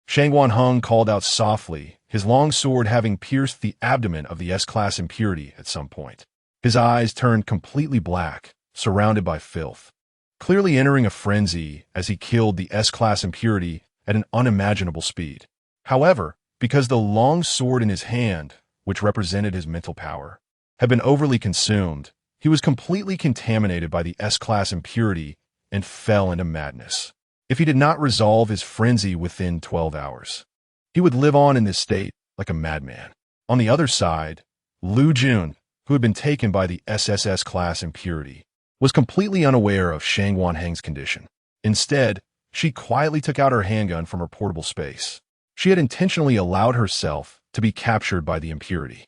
Shangwan Heng called out softly, his long sword having pierced the abdomen of the S-class impurity at some point. His eyes turned completely black, surrounded by filth, clearly entering a frenzy as he killed the S-class impurity at an unimaginable speed. However, because the long sword in his hand, which represented his mental power, had been overly consumed, he was completely contaminated by the S-class impurity and fell into madness. If he did not resolve his frenzy within 12 hours, he would live on in this state like a madman. On the other side, Liu Jun, who had been taken by the SSS-class impurity, was completely unaware of Shangwan Heng's condition. Instead, she quietly took out her handgun from her portable space. She had intentionally allowed herself to be captured by the impurity.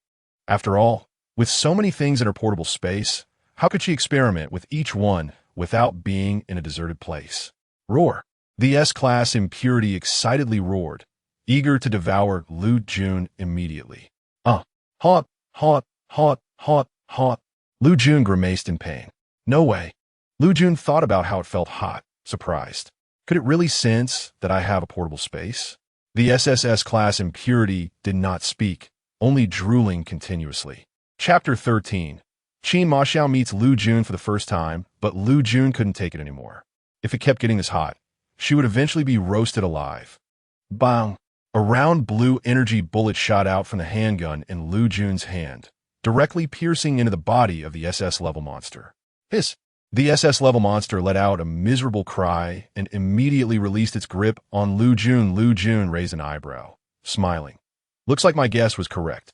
After all, with so many things in her portable space, how could she experiment with each one without being in a deserted place? Roar! The S-class impurity excitedly roared, eager to devour Liu Jun immediately. Hot, hot, hot, hot, hot. Liu Jun grimaced in pain. No way. Liu Jun thought about how it felt hot, surprised. Could it really sense that I have a portable space? The SSS-class impurity did not speak, only drooling continuously. Chapter 13. Qin Maxiao meets Liu Jun for the first time, but Liu Jun couldn't take it anymore. If it kept getting this hot, she would eventually be roasted alive. Bang! A round blue energy bullet shot out from the handgun in Liu Jun's hand, directly piercing into the body of the SS-level monster. Hiss! The SS-level monster let out a miserable cry and immediately released its grip on Liu Jun. Liu Jun raised an eyebrow, smiling. Looks like my guess was correct.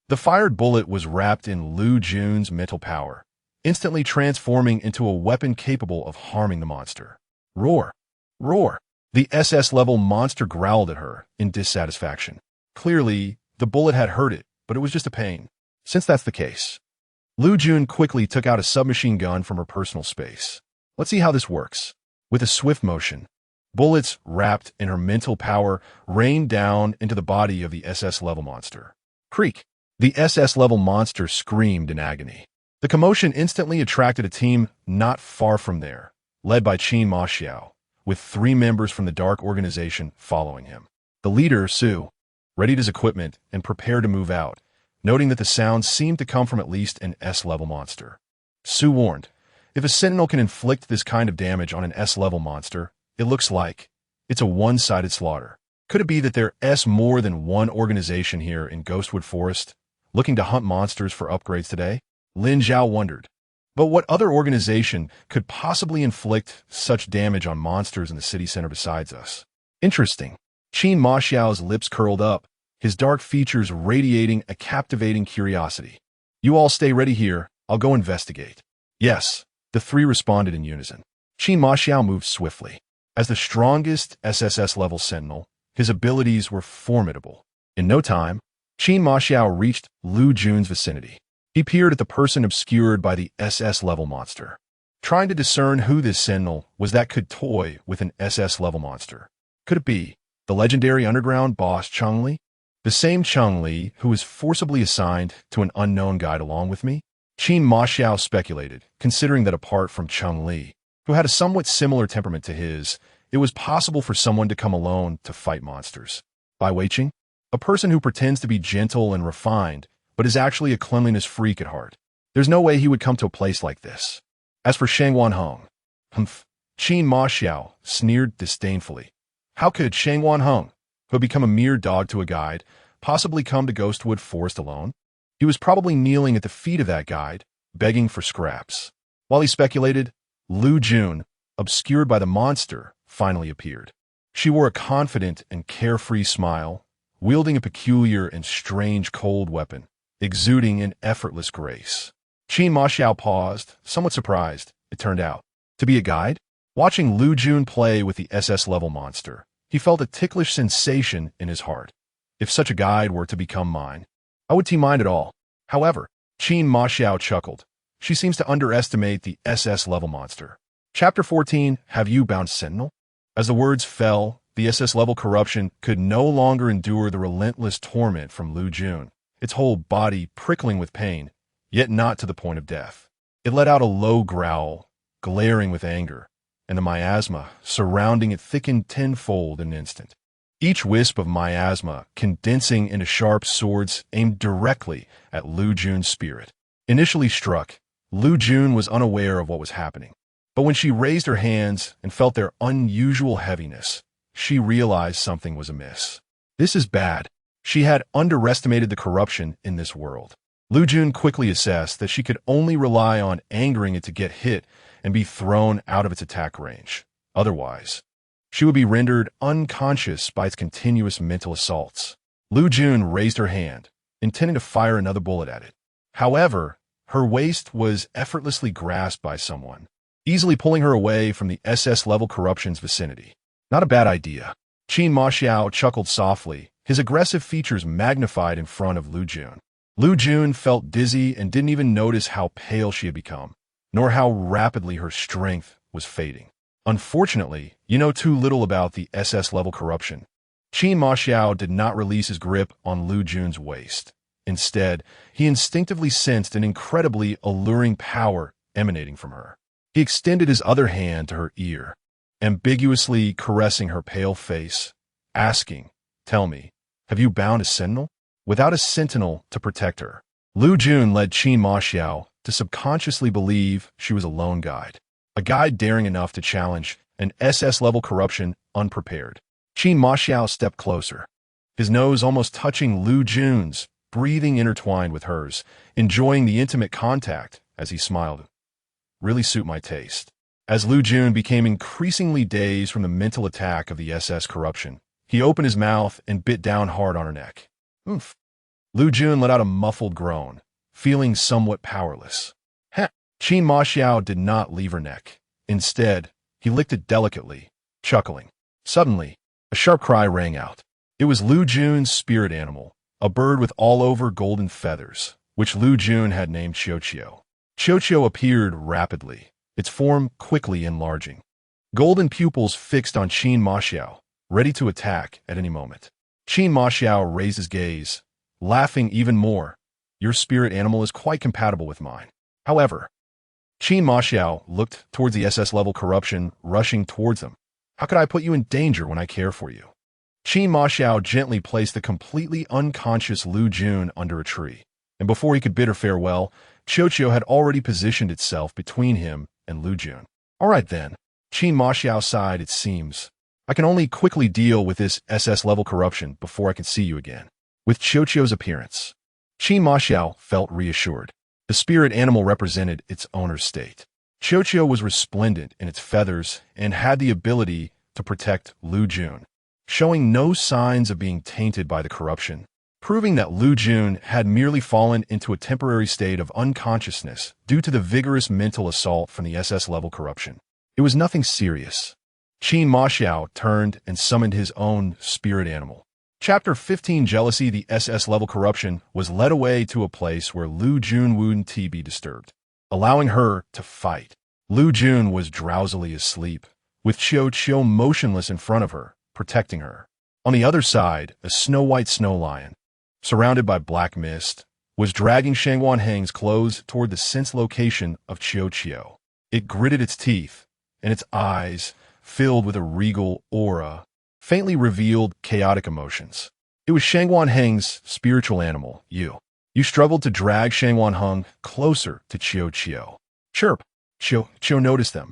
The fired bullet was wrapped in Liu Jun's mental power, instantly transforming into a weapon capable of harming the monster. Roar! Roar! The SS-level monster growled at her in dissatisfaction. Clearly, the bullet had hurt it, but it was just a pain. Since that's the case, Liu Jun quickly took out a submachine gun from her personal space. Let's see how this works. With a swift motion, bullets wrapped in her mental power rained down into the body of the SS-level monster. Creak! The SS-level monster screamed in agony. The commotion instantly attracted a team not far from there, led by Qin Maxiao, with 3 members from the Dark Organization following him. The leader, Su, readied his equipment and prepared to move out, noting that the sounds seemed to come from at least an S-level monster. Su warned, if a sentinel can inflict this kind of damage on an S-level monster, it looks like it's a one-sided slaughter. Could it be that there's more than one organization here in Ghostwood Forest, looking to hunt monsters for upgrades today? Lin Zhao wondered. But what other organization could possibly inflict such damage on monsters in the city center besides us? Interesting. Qin Ma Xiao's lips curled up, his dark features radiating a captivating curiosity. You all stay ready here, I'll go investigate. Yes, the three responded in unison. Qin Ma Xiao moved swiftly. As the strongest SSS-level sentinel, his abilities were formidable. In no time, Qin Ma Xiao reached Liu Jun's vicinity. He peered at the person obscured by the SS-level monster, trying to discern who this sentinel was that could toy with an SS-level monster. Could it be the legendary underground boss Cunningly? The same Cunningly who was forcibly assigned to an unknown guide along with me? Qin Ma Xiao speculated, considering that apart from Cunningly, who had a somewhat similar temperament to his, it was possible for someone to come alone to fight monsters. Bai Weiqing, a person who pretends to be gentle and refined, but is actually a cleanliness freak at heart. There's no way he would come to a place like this. As for Shang Wanheng, Qin Ma Xiao sneered disdainfully. How could Shang Wanheng, who had become a mere dog to a guide, possibly come to Ghostwood Forest alone? He was probably kneeling at the feet of that guide, begging for scraps. While he speculated, Liu Jun, obscured by the monster, finally appeared. She wore a confident and carefree smile, wielding a peculiar and strange cold weapon, exuding an effortless grace. Qin Ma Xiao paused, somewhat surprised, it turned out, to be a guide. Watching Liu Jun play with the SS-level monster, he felt a ticklish sensation in his heart. If such a guide were to become mine, I would mind at all. However, Qin Ma Xiao chuckled. She seems to underestimate the SS-level monster. Chapter 14, Have You Bound Sentinel? As the words fell, the SS-level corruption could no longer endure the relentless torment from Liu Jun, its whole body prickling with pain, yet not to the point of death. It let out a low growl, glaring with anger, and the miasma surrounding it thickened tenfold in an instant. Each wisp of miasma condensing into sharp swords aimed directly at Liu Jun's spirit. Initially struck, Liu Jun was unaware of what was happening. But when she raised her hands and felt their unusual heaviness, she realized something was amiss. This is bad. She had underestimated the corruption in this world. Liu Jun quickly assessed that she could only rely on angering it to get hit and be thrown out of its attack range. Otherwise, she would be rendered unconscious by its continuous mental assaults. Liu Jun raised her hand, intending to fire another bullet at it. However, her waist was effortlessly grasped by someone, easily pulling her away from the SS-level corruption's vicinity. Not a bad idea. Qin Ma Xiao chuckled softly, his aggressive features magnified in front of Liu Jun. Liu Jun felt dizzy and didn't even notice how pale she had become, nor how rapidly her strength was fading. Unfortunately, you know too little about the SS-level corruption. Qin Ma Xiao did not release his grip on Liu Jun's waist. Instead, he instinctively sensed an incredibly alluring power emanating from her. He extended his other hand to her ear, ambiguously caressing her pale face, asking, "Tell me, have you bound a sentinel?" Without a sentinel to protect her, Liu Jun led Qin Ma Xiao to subconsciously believe she was a lone guide, a guide daring enough to challenge an SS-level corruption unprepared. Qin Ma Xiao stepped closer, his nose almost touching Liu Jun's, breathing intertwined with hers, enjoying the intimate contact as he smiled. Really suit my taste. As Liu Jun became increasingly dazed from the mental attack of the SS corruption, he opened his mouth and bit down hard on her neck. Oof. Liu Jun let out a muffled groan, feeling somewhat powerless. Qin Ma Xiao did not leave her neck. Instead, he licked it delicately, chuckling. Suddenly, a sharp cry rang out. It was Liu Jun's spirit animal, a bird with all-over golden feathers, which Liu Jun had named Qiuqiu. Qiuqiu appeared rapidly, its form quickly enlarging. Golden pupils fixed on Qin Ma Xiao, ready to attack at any moment. Qin Ma Xiao raised his gaze, laughing even more. Your spirit animal is quite compatible with mine. However, Qin Ma Xiao looked towards the SS-level corruption rushing towards them. How could I put you in danger when I care for you? Qin Ma Xiao gently placed the completely unconscious Liu Jun under a tree, and before he could bid her farewell, Qiuqiu had already positioned itself between him and Liu Jun. All right then, Qin Ma Xiao sighed, it seems. I can only quickly deal with this SS-level corruption before I can see you again. With Qiuqiu's appearance, Qin Maxiao felt reassured. The spirit animal represented its owner's state. Qiuqiu was resplendent in its feathers and had the ability to protect Liu Jun, showing no signs of being tainted by the corruption, proving that Liu Jun had merely fallen into a temporary state of unconsciousness due to the vigorous mental assault from the SS-level corruption. It was nothing serious. Qin Maxiao turned and summoned his own spirit animal. Chapter 15 Jealousy. The SS-level corruption was led away to a place where Liu Jun wouldn't be disturbed, allowing her to fight. Liu Jun was drowsily asleep, with Qiuqiu motionless in front of her, protecting her. On the other side, a snow-white snow lion, surrounded by black mist, was dragging Shangguan Heng's clothes toward the sense location of Qiuqiu. It gritted its teeth, and its eyes, filled with a regal aura, faintly revealed chaotic emotions. It was Shangguan Heng's spiritual animal, Yu. You struggled to drag Shangguan Heng closer to Qiuqiu. Chirp! Qiuqiu noticed them,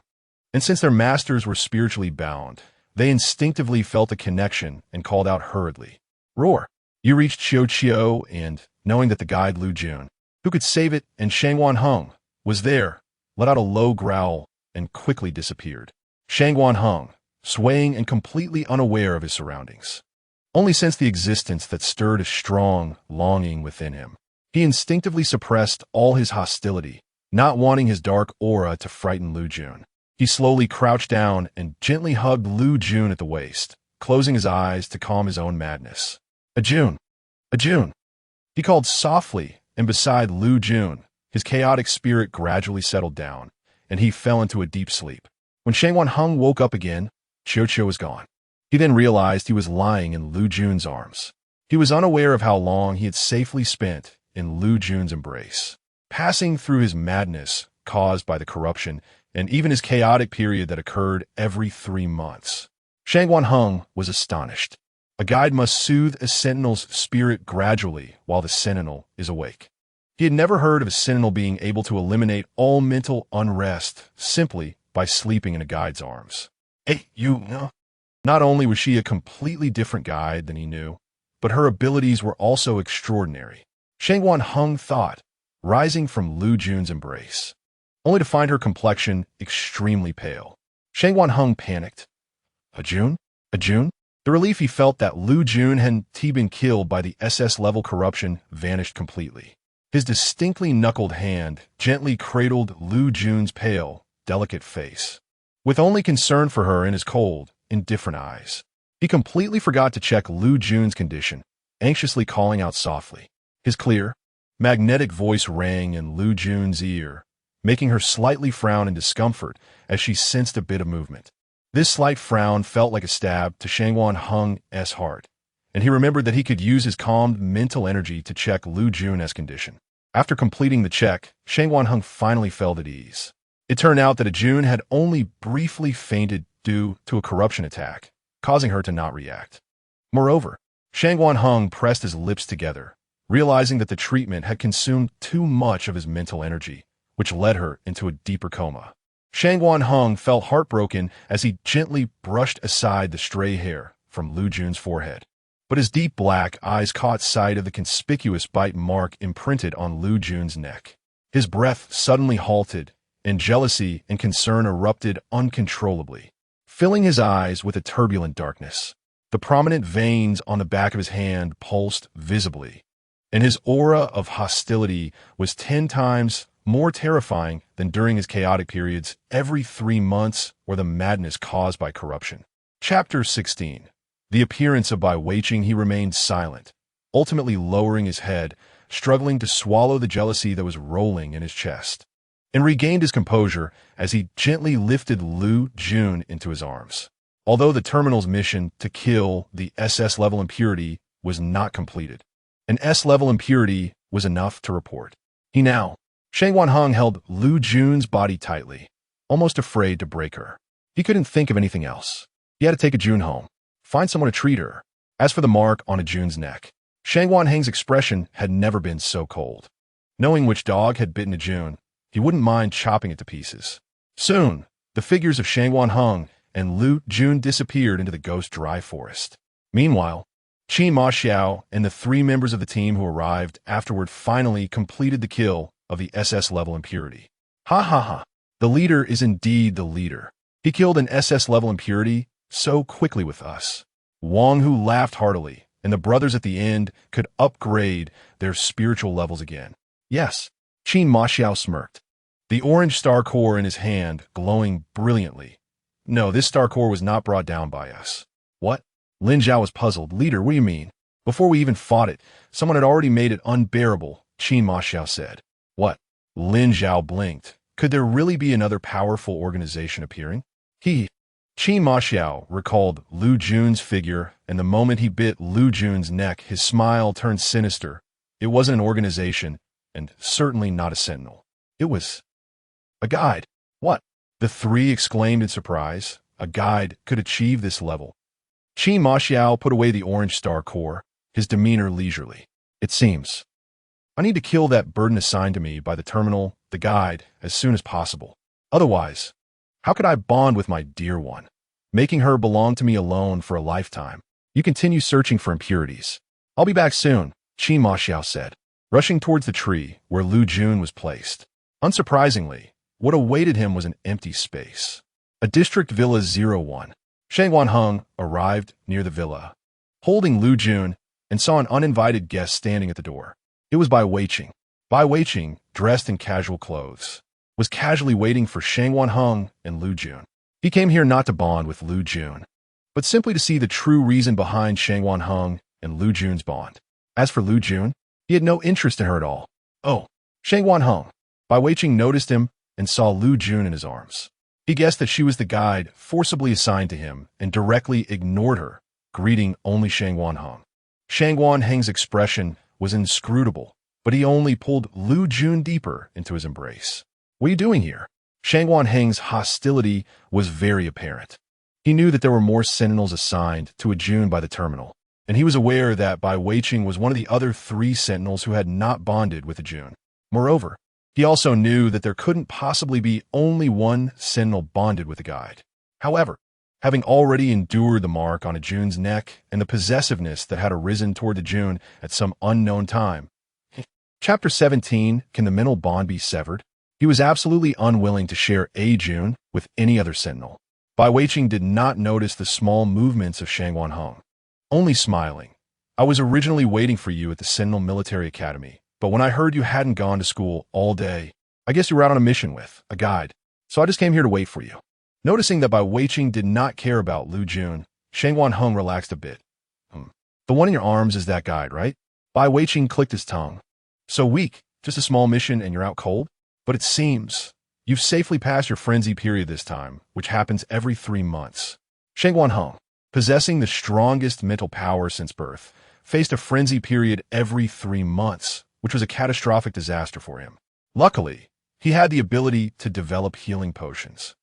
and since their masters were spiritually bound, they instinctively felt a connection and called out hurriedly. Roar! You reached Qiuqiu and, knowing that the guide Liu Jun, who could save it, and Shangguan Heng, was there, let out a low growl and quickly disappeared. Shangguan Heng, swaying and completely unaware of his surroundings, only sensed the existence that stirred a strong longing within him. He instinctively suppressed all his hostility, not wanting his dark aura to frighten Liu Jun. He slowly crouched down and gently hugged Liu Jun at the waist, closing his eyes to calm his own madness. Ajun! Ajun! He called softly, and beside Liu Jun, his chaotic spirit gradually settled down, and he fell into a deep sleep. When Shangguan Heng woke up again, Qiuqiu was gone. He then realized he was lying in Liu Jun's arms. He was unaware of how long he had safely spent in Liu Jun's embrace, passing through his madness caused by the corruption and even his chaotic period that occurred every 3 months. Shangguan Heng was astonished. A guide must soothe a sentinel's spirit gradually while the sentinel is awake. He had never heard of a sentinel being able to eliminate all mental unrest simply by sleeping in a guide's arms. Hey, you know? Not only was she a completely different guide than he knew, but her abilities were also extraordinary. Shangguan Heng thought, rising from Liu Jun's embrace, only to find her complexion extremely pale. Shangguan Heng panicked. Ajun? Ajun? The relief he felt that Liu Jun hadn't been killed by the SS-level corruption vanished completely. His distinctly knuckled hand gently cradled Liu Jun's pale, delicate face. With only concern for her in his cold, indifferent eyes, he completely forgot to check Liu Jun's condition, anxiously calling out softly. His clear, magnetic voice rang in Liu Jun's ear, making her slightly frown in discomfort as she sensed a bit of movement. This slight frown felt like a stab to Shangguan Heng's heart, and he remembered that he could use his calmed mental energy to check Liu Jun's condition. After completing the check, Shangguan Heng finally felt at ease. It turned out that Ajun had only briefly fainted due to a corruption attack, causing her to not react. Moreover, Shangguan Heng pressed his lips together, realizing that the treatment had consumed too much of his mental energy, which led her into a deeper coma. Shangguan Heng felt heartbroken as he gently brushed aside the stray hair from Liu Jun's forehead. But his deep black eyes caught sight of the conspicuous bite mark imprinted on Liu Jun's neck. His breath suddenly halted, and jealousy and concern erupted uncontrollably, filling his eyes with a turbulent darkness. The prominent veins on the back of his hand pulsed visibly, and his aura of hostility was 10 times more terrifying than during his chaotic periods every 3 months or the madness caused by corruption. Chapter 16. The appearance of Bai Weiqing. He remained silent, ultimately lowering his head, struggling to swallow the jealousy that was rolling in his chest, and regained his composure as he gently lifted Liu Jun into his arms. Although the terminal's mission to kill the SS-level impurity was not completed, an S-level impurity was enough to report. Shangguan Heng held Liu Jun's body tightly, almost afraid to break her. He couldn't think of anything else. He had to take Ajun home, find someone to treat her. As for the mark on Ajun's neck, Shangguan Heng's expression had never been so cold. Knowing which dog had bitten Ajun, he wouldn't mind chopping it to pieces. Soon, the figures of Shangguan Heng and Liu Jun disappeared into the ghost dry forest. Meanwhile, Qin Ma Xiao and the 3 members of the team who arrived afterward finally completed the kill of the SS-level impurity. Ha ha ha. The leader is indeed the leader. He killed an SS-level impurity so quickly with us. Wang Hu laughed heartily, and the brothers at the end could upgrade their spiritual levels again. Yes, Qin Ma Xiao smirked, the orange star core in his hand glowing brilliantly. No, this star core was not brought down by us. What? Lin Zhao was puzzled. Leader, what do you mean? Before we even fought it, someone had already made it unbearable, Qin Ma Xiao said. What? Lin Zhao blinked. Could there really be another powerful organization appearing? Qin Ma Xiao recalled Liu Jun's figure, and the moment he bit Liu Jun's neck, his smile turned sinister. It wasn't an organization, and certainly not a sentinel. It was a guide. What? The 3 exclaimed in surprise. A guide could achieve this level. Qin Ma Xiao put away the orange star core, his demeanor leisurely. It seems. I need to kill that burden assigned to me by the terminal, the guide, as soon as possible. Otherwise, how could I bond with my dear one, making her belong to me alone for a lifetime? You continue searching for impurities. I'll be back soon, Qin Ma Xiao said, rushing towards the tree where Liu Jun was placed. Unsurprisingly, what awaited him was an empty space. A district villa 01. Shang Wanheng arrived near the villa, holding Liu Jun, and saw an uninvited guest standing at the door. It was Bai Weiqing. Bai Weiqing, dressed in casual clothes, was casually waiting for Shang Wanheng and Liu Jun. He came here not to bond with Liu Jun, but simply to see the true reason behind Shang Wanheng and Liu Jun's bond. As for Liu Jun, he had no interest in her at all. Oh, Shang Wanheng. Bai Weiqing noticed him and saw Liu Jun in his arms. He guessed that she was the guide forcibly assigned to him and directly ignored her, greeting only Shang Wanheng. Shang Wanheng's expression was inscrutable, but he only pulled Liu Jun deeper into his embrace. What are you doing here? Shang Wanheng's hostility was very apparent. He knew that there were more sentinels assigned to a Jun by the terminal, and he was aware that Bai Weiqing was one of the other 3 sentinels who had not bonded with a Jun. Moreover, he also knew that there couldn't possibly be only one sentinel bonded with a guide. However, having already endured the mark on a Jun's neck and the possessiveness that had arisen toward the Jun at some unknown time. Chapter 17, Can the Mental Bond Be Severed? He was absolutely unwilling to share a Jun with any other sentinel. Bai Weiqing did not notice the small movements of Shang Wanheng, only smiling. I was originally waiting for you at the Sentinel Military Academy, but when I heard you hadn't gone to school all day, I guess you were out on a mission with a guide, so I just came here to wait for you. Noticing that Bai Weiqing did not care about Liu Jun, Shang Wanheng relaxed a bit. The one in your arms is that guide, right? Bai Weiqing clicked his tongue. So weak, just a small mission and you're out cold? But it seems you've safely passed your frenzy period this time, which happens every 3 months. Shang Wanheng, possessing the strongest mental power since birth, faced a frenzy period every 3 months, which was a catastrophic disaster for him. Luckily, he had the ability to develop healing potions.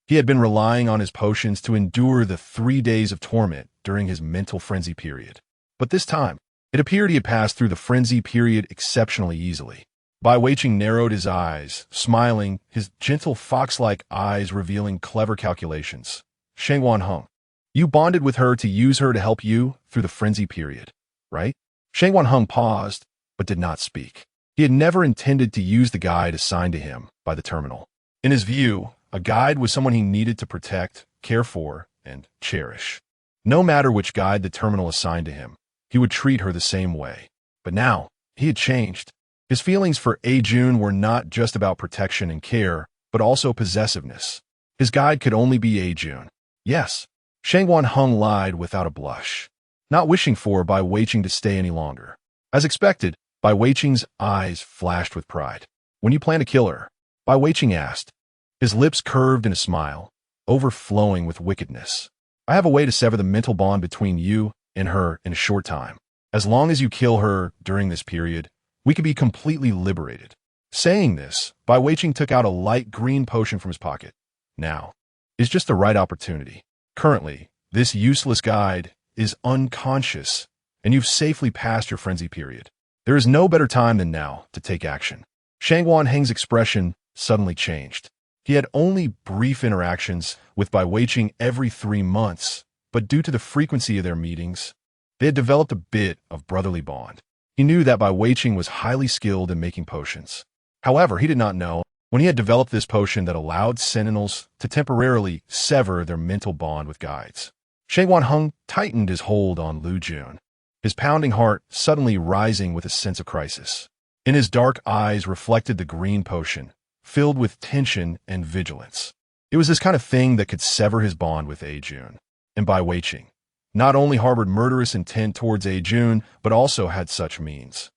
He had been relying on his potions to endure the 3 days of torment during his mental frenzy period. But this time, it appeared he had passed through the frenzy period exceptionally easily. Bai Weiqing narrowed his eyes, smiling, his gentle fox-like eyes revealing clever calculations. Shang Wanheng, you bonded with her to use her to help you through the frenzy period, right? Shang Wanheng paused, but did not speak. He had never intended to use the guide assigned to him by the terminal. In his view, a guide was someone he needed to protect, care for, and cherish. No matter which guide the terminal assigned to him, he would treat her the same way. But now, he had changed. His feelings for A Jun were not just about protection and care, but also possessiveness. His guide could only be A Jun. Yes, Shang Wanheng lied without a blush, not wishing for Bai Weiqing to stay any longer. As expected, Bai Weiqing's eyes flashed with pride. When you plan to kill her? Bai Weiqing asked. His lips curved in a smile, overflowing with wickedness. I have a way to sever the mental bond between you and her in a short time. As long as you kill her during this period, we could be completely liberated. Saying this, Bai Weiqing took out a light green potion from his pocket. Now is just the right opportunity. Currently, this useless guide is unconscious, and you've safely passed your frenzy period. There is no better time than now to take action. Shang Wanheng's expression suddenly changed. He had only brief interactions with Bai Weiqing every 3 months, but due to the frequency of their meetings, they had developed a bit of brotherly bond. He knew that Bai Weiqing was highly skilled in making potions. However, he did not know when he had developed this potion that allowed sentinels to temporarily sever their mental bond with guides. Shang Wanheng tightened his hold on Liu Jun, his pounding heart suddenly rising with a sense of crisis. In his dark eyes reflected the green potion, filled with tension and vigilance. It was this kind of thing that could sever his bond with A Jun. And Bai Weiqing not only harbored murderous intent towards A Jun, but also had such means.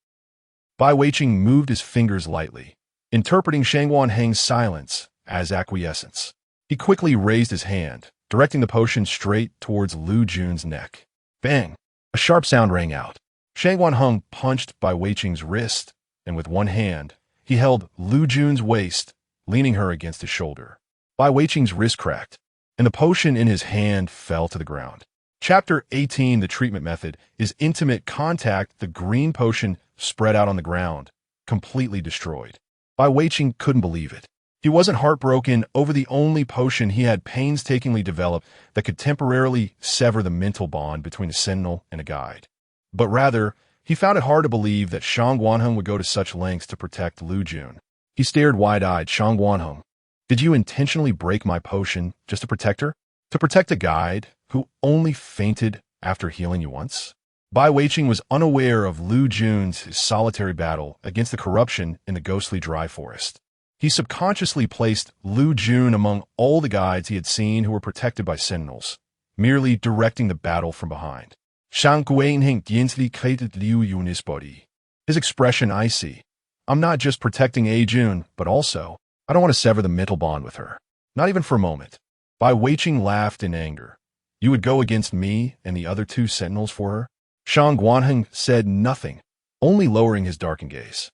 Bai Weiqing moved his fingers lightly, interpreting Shang Wanheng's silence as acquiescence. He quickly raised his hand, directing the potion straight towards Liu Jun's neck. Bang! A sharp sound rang out. Shang Wanheng punched Bai Weiqing's wrist, and with one hand, he held Liu Jun's waist, leaning her against his shoulder. Bai Weiqing's wrist cracked, and the potion in his hand fell to the ground. Chapter 18, the treatment method, is intimate contact. The green potion spread out on the ground, completely destroyed. Bai Weiqing couldn't believe it. He wasn't heartbroken over the only potion he had painstakingly developed that could temporarily sever the mental bond between a sentinel and a guide. But rather, he found it hard to believe that Shang Wanheng would go to such lengths to protect Liu Jun. He stared wide-eyed. Shang Wanheng, did you intentionally break my potion just to protect her? To protect a guide who only fainted after healing you once? Bai Weiqing was unaware of Liu Jun's solitary battle against the corruption in the ghostly dry forest. He subconsciously placed Liu Jun among all the guides he had seen who were protected by sentinels, merely directing the battle from behind. Shang Wanheng gently created Liu Jun's body. His expression icy. I'm not just protecting A Jun, but also, I don't want to sever the mental bond with her. Not even for a moment. Bai Weiqing laughed in anger. You would go against me and the other 2 sentinels for her? Shang Wanheng said nothing, only lowering his darkened gaze.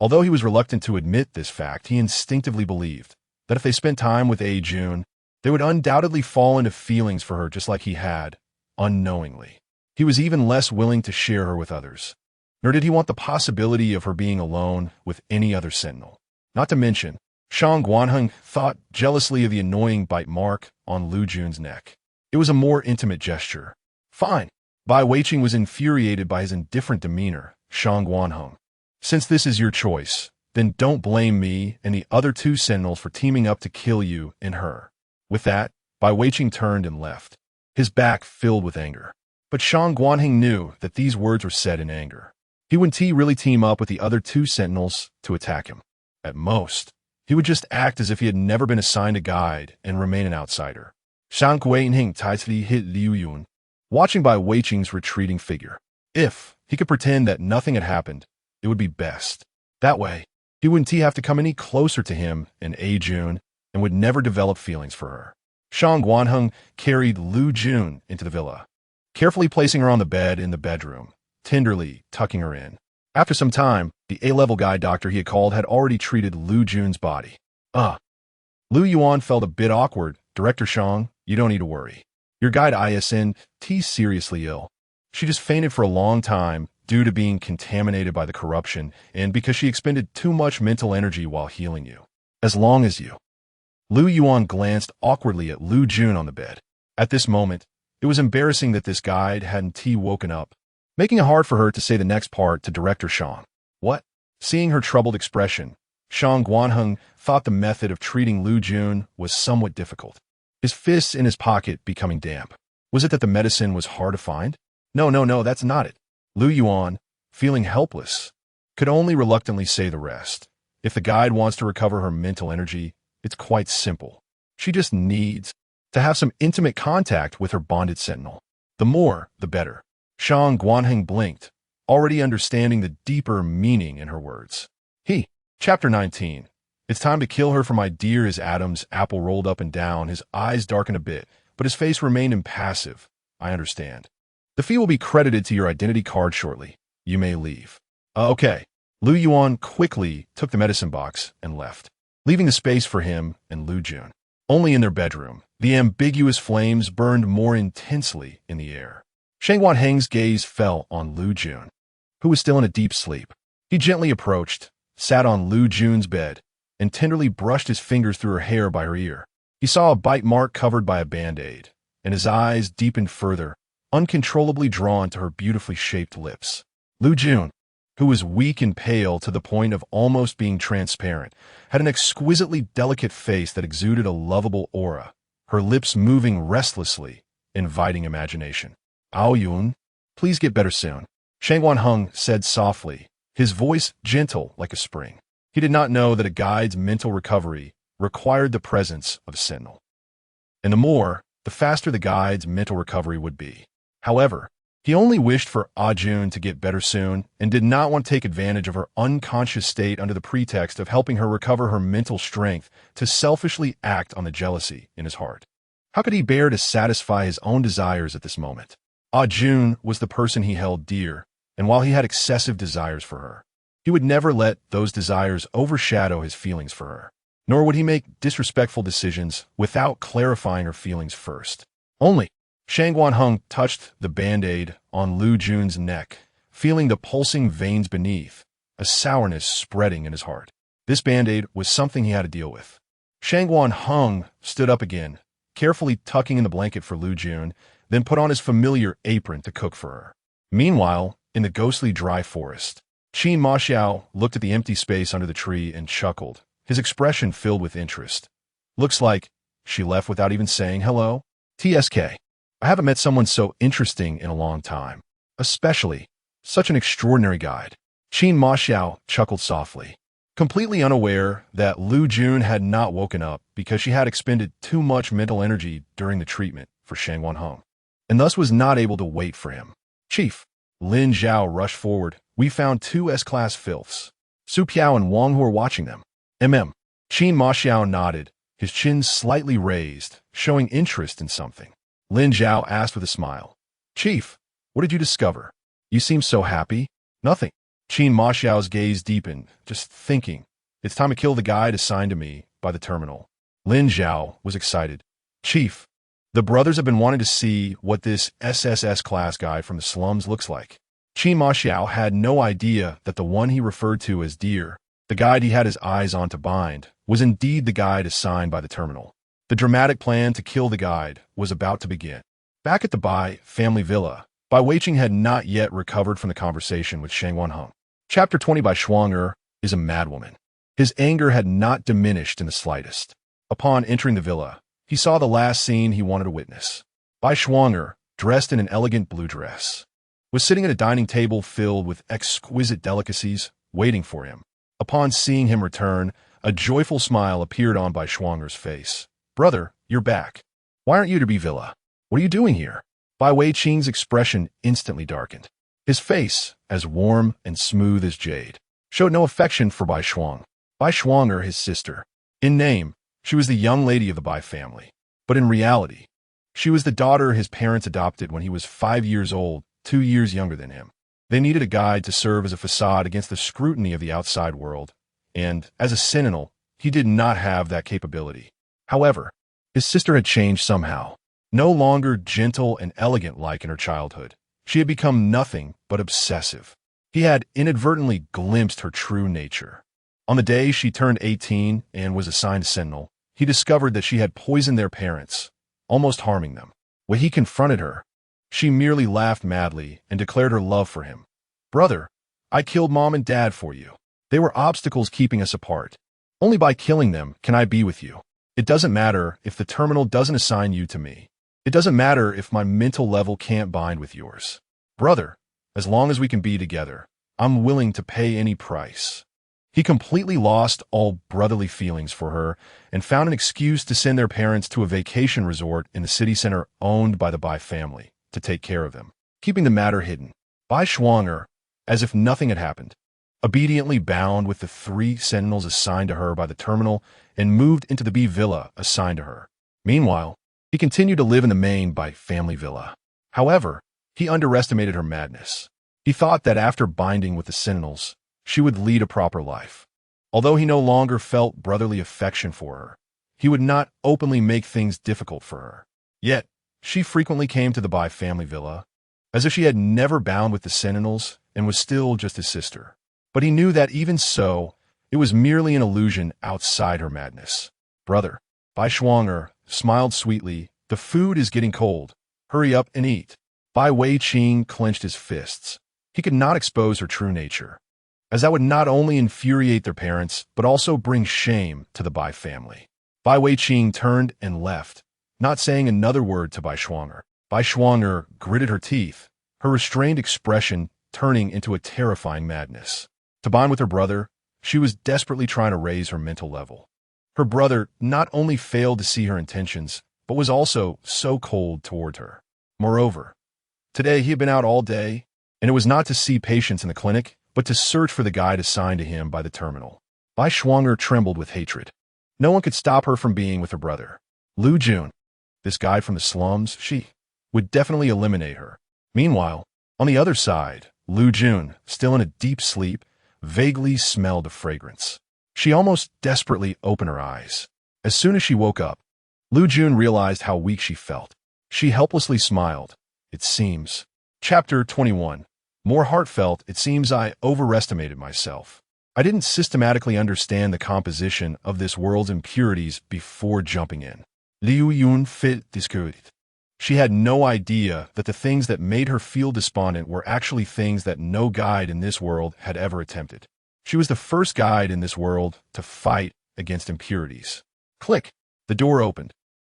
Although he was reluctant to admit this fact, he instinctively believed that if they spent time with A Jun, they would undoubtedly fall into feelings for her just like he had, unknowingly. He was even less willing to share her with others. Nor did he want the possibility of her being alone with any other sentinel. Not to mention, Shang Wanheng thought jealously of the annoying bite mark on Liu Jun's neck. It was a more intimate gesture. Fine. Bai Weiqing was infuriated by his indifferent demeanor. Shang Wanheng, since this is your choice, then don't blame me and the other 2 sentinels for teaming up to kill you and her. With that, Bai Weiqing turned and left, his back filled with anger. But Shang Wanheng knew that these words were said in anger. He wouldn't really team up with the other 2 sentinels to attack him. At most, he would just act as if he had never been assigned a guide and remain an outsider. Shang Wanheng tightly hit Liu Jun, watching Bai Weiqing's retreating figure. If he could pretend that nothing had happened, it would be best. That way, he wouldn't have to come any closer to him and A Jun and would never develop feelings for her. Shang Wanheng carried Liu Jun into the villa, carefully placing her on the bed in the bedroom, tenderly tucking her in. After some time, the A-level guide doctor he had called had already treated Liu Jun's body. Liu Yuan felt a bit awkward. Director Shang, you don't need to worry. Your guide ISNT's seriously ill. She just fainted for a long time due to being contaminated by the corruption and because she expended too much mental energy while healing you. As long as you. Liu Yuan glanced awkwardly at Liu Jun on the bed. At this moment, it was embarrassing that this guide hadn't woken up, making it hard for her to say the next part to Director Shang. What? Seeing her troubled expression, Shang Wanheng thought the method of treating Liu Jun was somewhat difficult. His fists in his pocket becoming damp. Was it that the medicine was hard to find? No, that's not it. Liu Yuan, feeling helpless, could only reluctantly say the rest. If the guide wants to recover her mental energy, it's quite simple. She just needs to have some intimate contact with her bonded sentinel. The more, the better. Shang Wanheng blinked, already understanding the deeper meaning in her words. Chapter 19. It's time to kill her for my dear. His Adam's apple rolled up and down, his eyes darkened a bit, but his face remained impassive. I understand. The fee will be credited to your identity card shortly. You may leave. Okay. Liu Yuan quickly took the medicine box and left, leaving the space for him and Liu Jun. Only in their bedroom, the ambiguous flames burned more intensely in the air. Shang Wanheng's gaze fell on Liu Jun, who was still in a deep sleep. He gently approached, sat on Liu Jun's bed, and tenderly brushed his fingers through her hair by her ear. He saw a bite mark covered by a band-aid, and his eyes deepened further, uncontrollably drawn to her beautifully shaped lips. Liu Jun, who was weak and pale to the point of almost being transparent, had an exquisitely delicate face that exuded a lovable aura, her lips moving restlessly, inviting imagination. "Ao Yun, please get better soon," Shang Wanheng said softly, his voice gentle like a spring. He did not know that a guide's mental recovery required the presence of a sentinel. And the faster the guide's mental recovery would be. However, he only wished for Ah Jun to get better soon and did not want to take advantage of her unconscious state under the pretext of helping her recover her mental strength to selfishly act on the jealousy in his heart. How could he bear to satisfy his own desires at this moment? Ah Jun was the person he held dear, and while he had excessive desires for her, he would never let those desires overshadow his feelings for her, nor would he make disrespectful decisions without clarifying her feelings first. Only Shang Wanheng touched the band-aid on Liu Jun's neck, feeling the pulsing veins beneath, a sourness spreading in his heart. This band-aid was something he had to deal with. Shang Wanheng stood up again, carefully tucking in the blanket for Liu Jun, then put on his familiar apron to cook for her. Meanwhile, in the ghostly dry forest, Qin Ma Xiao looked at the empty space under the tree and chuckled, his expression filled with interest. "Looks like she left without even saying hello? TSK. I haven't met someone so interesting in a long time. Especially, such an extraordinary guide." Qin Ma Xiao chuckled softly, completely unaware that Liu Jun had not woken up because she had expended too much mental energy during the treatment for Shang Wanheng, and thus was not able to wait for him. "Chief," Lin Zhao rushed forward, "we found two S-class filths. Su Piao and Wang Hu are watching them." Qin Ma Xiao nodded, his chin slightly raised, showing interest in something. Lin Zhao asked with a smile, "Chief, what did you discover? You seem so happy." "Nothing." Qin Ma Xiao's gaze deepened, just thinking, "It's time to kill the guide assigned to me by the terminal." Lin Zhao was excited. "Chief, the brothers have been wanting to see what this SSS-class guy from the slums looks like." Qin Ma Xiao had no idea that the one he referred to as Deer, the guide he had his eyes on to bind, was indeed the guide assigned by the terminal. The dramatic plan to kill the guide was about to begin. Back at the Bai family villa, Bai Weiqing had not yet recovered from the conversation with Shang Wanheng. Chapter 20 Bai Shuang'er is a madwoman. His anger had not diminished in the slightest. Upon entering the villa, he saw the last scene he wanted to witness. Bai Shuang'er, dressed in an elegant blue dress, was sitting at a dining table filled with exquisite delicacies, waiting for him. Upon seeing him return, a joyful smile appeared on Bai Shuang'er's face. "Brother, you're back. Why aren't you to be villa? What are you doing here?" Bai Weiqing's expression instantly darkened. His face, as warm and smooth as jade, showed no affection for Bai Shuang. Bai Shuang'er, his sister. In name, she was the young lady of the Bai family. But in reality, she was the daughter his parents adopted when he was 5 years old, 2 years younger than him. They needed a guide to serve as a facade against the scrutiny of the outside world, and, as a sentinel, he did not have that capability. However, his sister had changed somehow. No longer gentle and elegant like in her childhood, she had become nothing but obsessive. He had inadvertently glimpsed her true nature. On the day she turned 18 and was assigned sentinel, he discovered that she had poisoned their parents, almost harming them. When he confronted her, she merely laughed madly and declared her love for him. "Brother, I killed Mom and Dad for you. They were obstacles keeping us apart. Only by killing them can I be with you. It doesn't matter if the terminal doesn't assign you to me. It doesn't matter if my mental level can't bind with yours. Brother, as long as we can be together, I'm willing to pay any price." He completely lost all brotherly feelings for her and found an excuse to send their parents to a vacation resort in the city center owned by the Bai family to take care of them, keeping the matter hidden. Bai Shuang'er, as if nothing had happened, obediently bound with the 3 sentinels assigned to her by the terminal and moved into the B villa assigned to her. Meanwhile, he continued to live in the main Bai family villa. However, he underestimated her madness. He thought that after binding with the sentinels, she would lead a proper life. Although he no longer felt brotherly affection for her, he would not openly make things difficult for her. Yet, she frequently came to the Bai family villa, as if she had never bound with the sentinels and was still just his sister. But he knew that even so, It was merely an illusion outside her madness. Brother, Bai Shuang'er smiled sweetly. The food is getting cold. Hurry up and eat. Bai Weiqing clenched his fists. He could not expose her true nature, as that would not only infuriate their parents, but also bring shame to the Bai family. Bai Weiqing turned and left, not saying another word to Bai Shuang'er. Bai Shuang'er gritted her teeth, her restrained expression turning into a terrifying madness. To bond with her brother, she was desperately trying to raise her mental level. Her brother not only failed to see her intentions, but was also so cold toward her. Moreover, today he had been out all day, and it was not to see patients in the clinic, but to search for the guide assigned to him by the terminal. Bai Shuang'er trembled with hatred. No one could stop her from being with her brother. Liu Jun, this guy from the slums, she would definitely eliminate her. Meanwhile, on the other side, Liu Jun, still in a deep sleep, vaguely smelled a fragrance. She almost desperately opened her eyes. As soon as she woke up, Liu Jun realized how weak she felt. She helplessly smiled. It seems. Chapter 21. More heartfelt, it seems I overestimated myself. I didn't systematically understand the composition of this world's impurities before jumping in. Liu Jun fit discouraged. She had no idea that the things that made her feel despondent were actually things that no guide in this world had ever attempted. She was the first guide in this world to fight against impurities. Click! The door opened,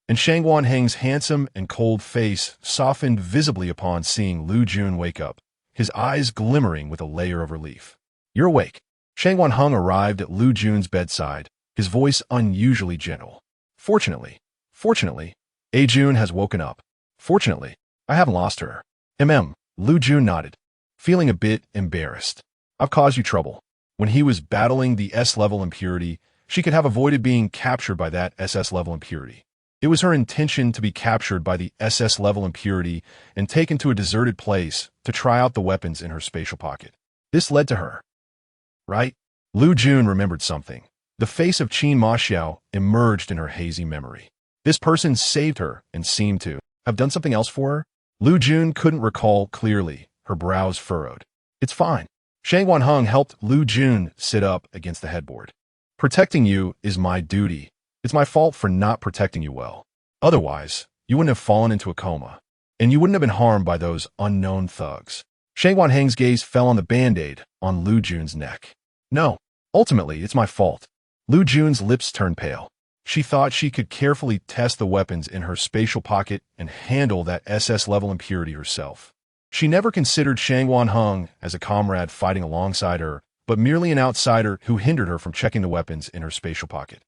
and Shang Wanheng's handsome and cold face softened visibly upon seeing Liu Jun wake up, his eyes glimmering with a layer of relief. You're awake. Shang Wanheng arrived at Liu Jun's bedside, his voice unusually gentle. Fortunately, A Jun has woken up. Fortunately, I haven't lost her. Liu Jun nodded, feeling a bit embarrassed. I've caused you trouble. When he was battling the S-level impurity, she could have avoided being captured by that SS-level impurity. It was her intention to be captured by the SS-level impurity and taken to a deserted place to try out the weapons in her spatial pocket. This led to her. Right? Liu Jun remembered something. The face of Qin Ma Xiao emerged in her hazy memory. This person saved her and seemed to have done something else for her. Liu Jun couldn't recall clearly, her brows furrowed. It's fine. Shang Wanheng helped Liu Jun sit up against the headboard. Protecting you is my duty. It's my fault for not protecting you well. Otherwise, you wouldn't have fallen into a coma, and you wouldn't have been harmed by those unknown thugs. Shang Wanheng's gaze fell on the band-aid on Liu Jun's neck. No, ultimately, it's my fault. Liu Jun's lips turned pale. She thought she could carefully test the weapons in her spatial pocket and handle that SS-level impurity herself. She never considered Shang Wanheng as a comrade fighting alongside her, but merely an outsider who hindered her from checking the weapons in her spatial pocket.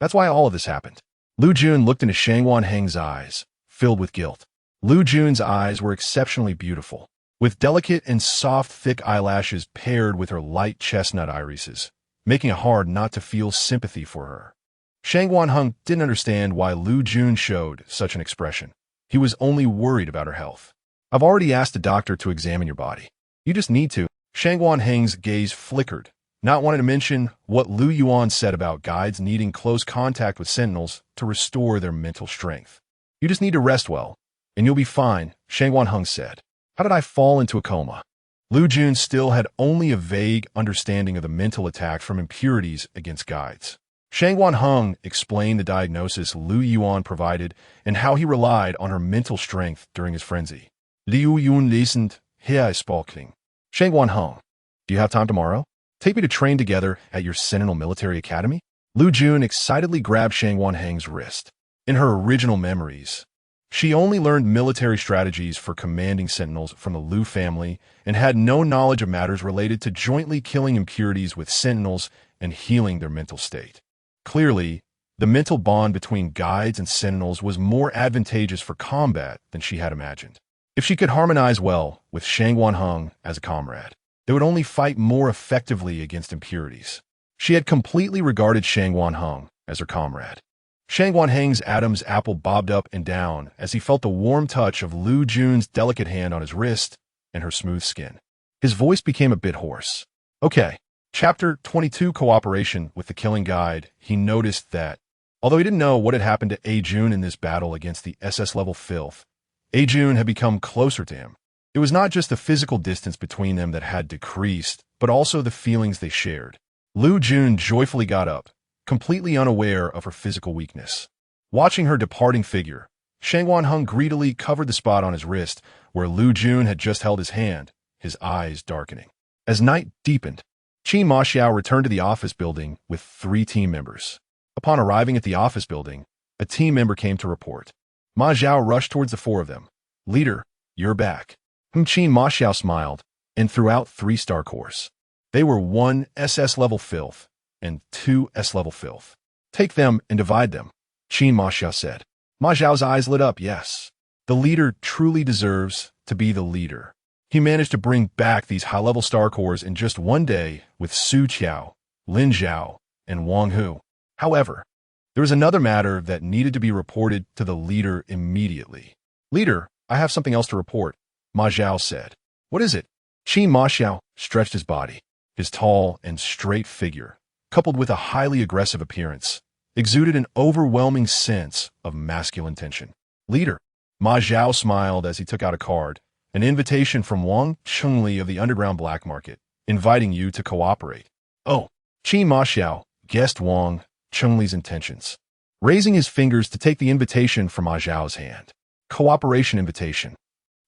That's why all of this happened. Liu Jun looked into Shang Wanheng's eyes, filled with guilt. Liu Jun's eyes were exceptionally beautiful, with delicate and soft thick eyelashes paired with her light chestnut irises, making it hard not to feel sympathy for her. Shang Wanheng didn't understand why Liu Jun showed such an expression. He was only worried about her health. I've already asked the doctor to examine your body. You just need to. Shang Wanheng's gaze flickered, not wanting to mention what Liu Yuan said about guides needing close contact with sentinels to restore their mental strength. You just need to rest well, and you'll be fine, Shang Wanheng said. How did I fall into a coma? Liu Jun still had only a vague understanding of the mental attack from impurities against guides. Shang Wanheng explained the diagnosis Liu Yuan provided and how he relied on her mental strength during his frenzy. Liu Yun listened, here is speaking. Shang Wanheng, do you have time tomorrow? Take me to train together at your Sentinel Military Academy? Liu Jun excitedly grabbed Shang Wanheng's wrist. In her original memories, she only learned military strategies for commanding sentinels from the Liu family and had no knowledge of matters related to jointly killing impurities with sentinels and healing their mental state. Clearly, the mental bond between guides and sentinels was more advantageous for combat than she had imagined. If she could harmonize well with Shang Wanheng as a comrade, they would only fight more effectively against impurities. She had completely regarded Shang Wanheng as her comrade. Shang Wanheng's Adam's apple bobbed up and down as he felt the warm touch of Liu Jun's delicate hand on his wrist and her smooth skin. His voice became a bit hoarse. Okay. Chapter 22 Cooperation with the Killing Guide. He noticed that, although he didn't know what had happened to A Jun in this battle against the SS-level filth, A Jun had become closer to him. It was not just the physical distance between them that had decreased, but also the feelings they shared. Liu Jun joyfully got up, completely unaware of her physical weakness. Watching her departing figure, Shangwan Heng greedily covered the spot on his wrist where Liu Jun had just held his hand, his eyes darkening. As night deepened, Qin Ma Xiao returned to the office building with 3 team members. Upon arriving at the office building, a team member came to report. Ma Xiao rushed towards the 4 of them. "Leader, you're back." Qin Ma Xiao smiled and threw out 3 star cores. They were 1 SS-level filth and 2 S-level filth. "Take them and divide them," Qin Ma Xiao said. Ma Xiao's eyes lit up. Yes, the leader truly deserves to be the leader. He managed to bring back these high-level star cores in just 1 day with Su Qiao, Lin Zhao, and Wang Hu. However, there was another matter that needed to be reported to the leader immediately. "Leader, I have something else to report," Ma Xiao said. "What is it?" Qin Ma Xiao stretched his body. His tall and straight figure, coupled with a highly aggressive appearance, exuded an overwhelming sense of masculine tension. "Leader," Ma Xiao smiled as he took out a card, an invitation from Wang Chengli of the underground black market, inviting you to cooperate. "Oh," Qin Ma Xiao guessed Wang Chengli's intentions, raising his fingers to take the invitation from Ma Xiao's hand. "Cooperation invitation."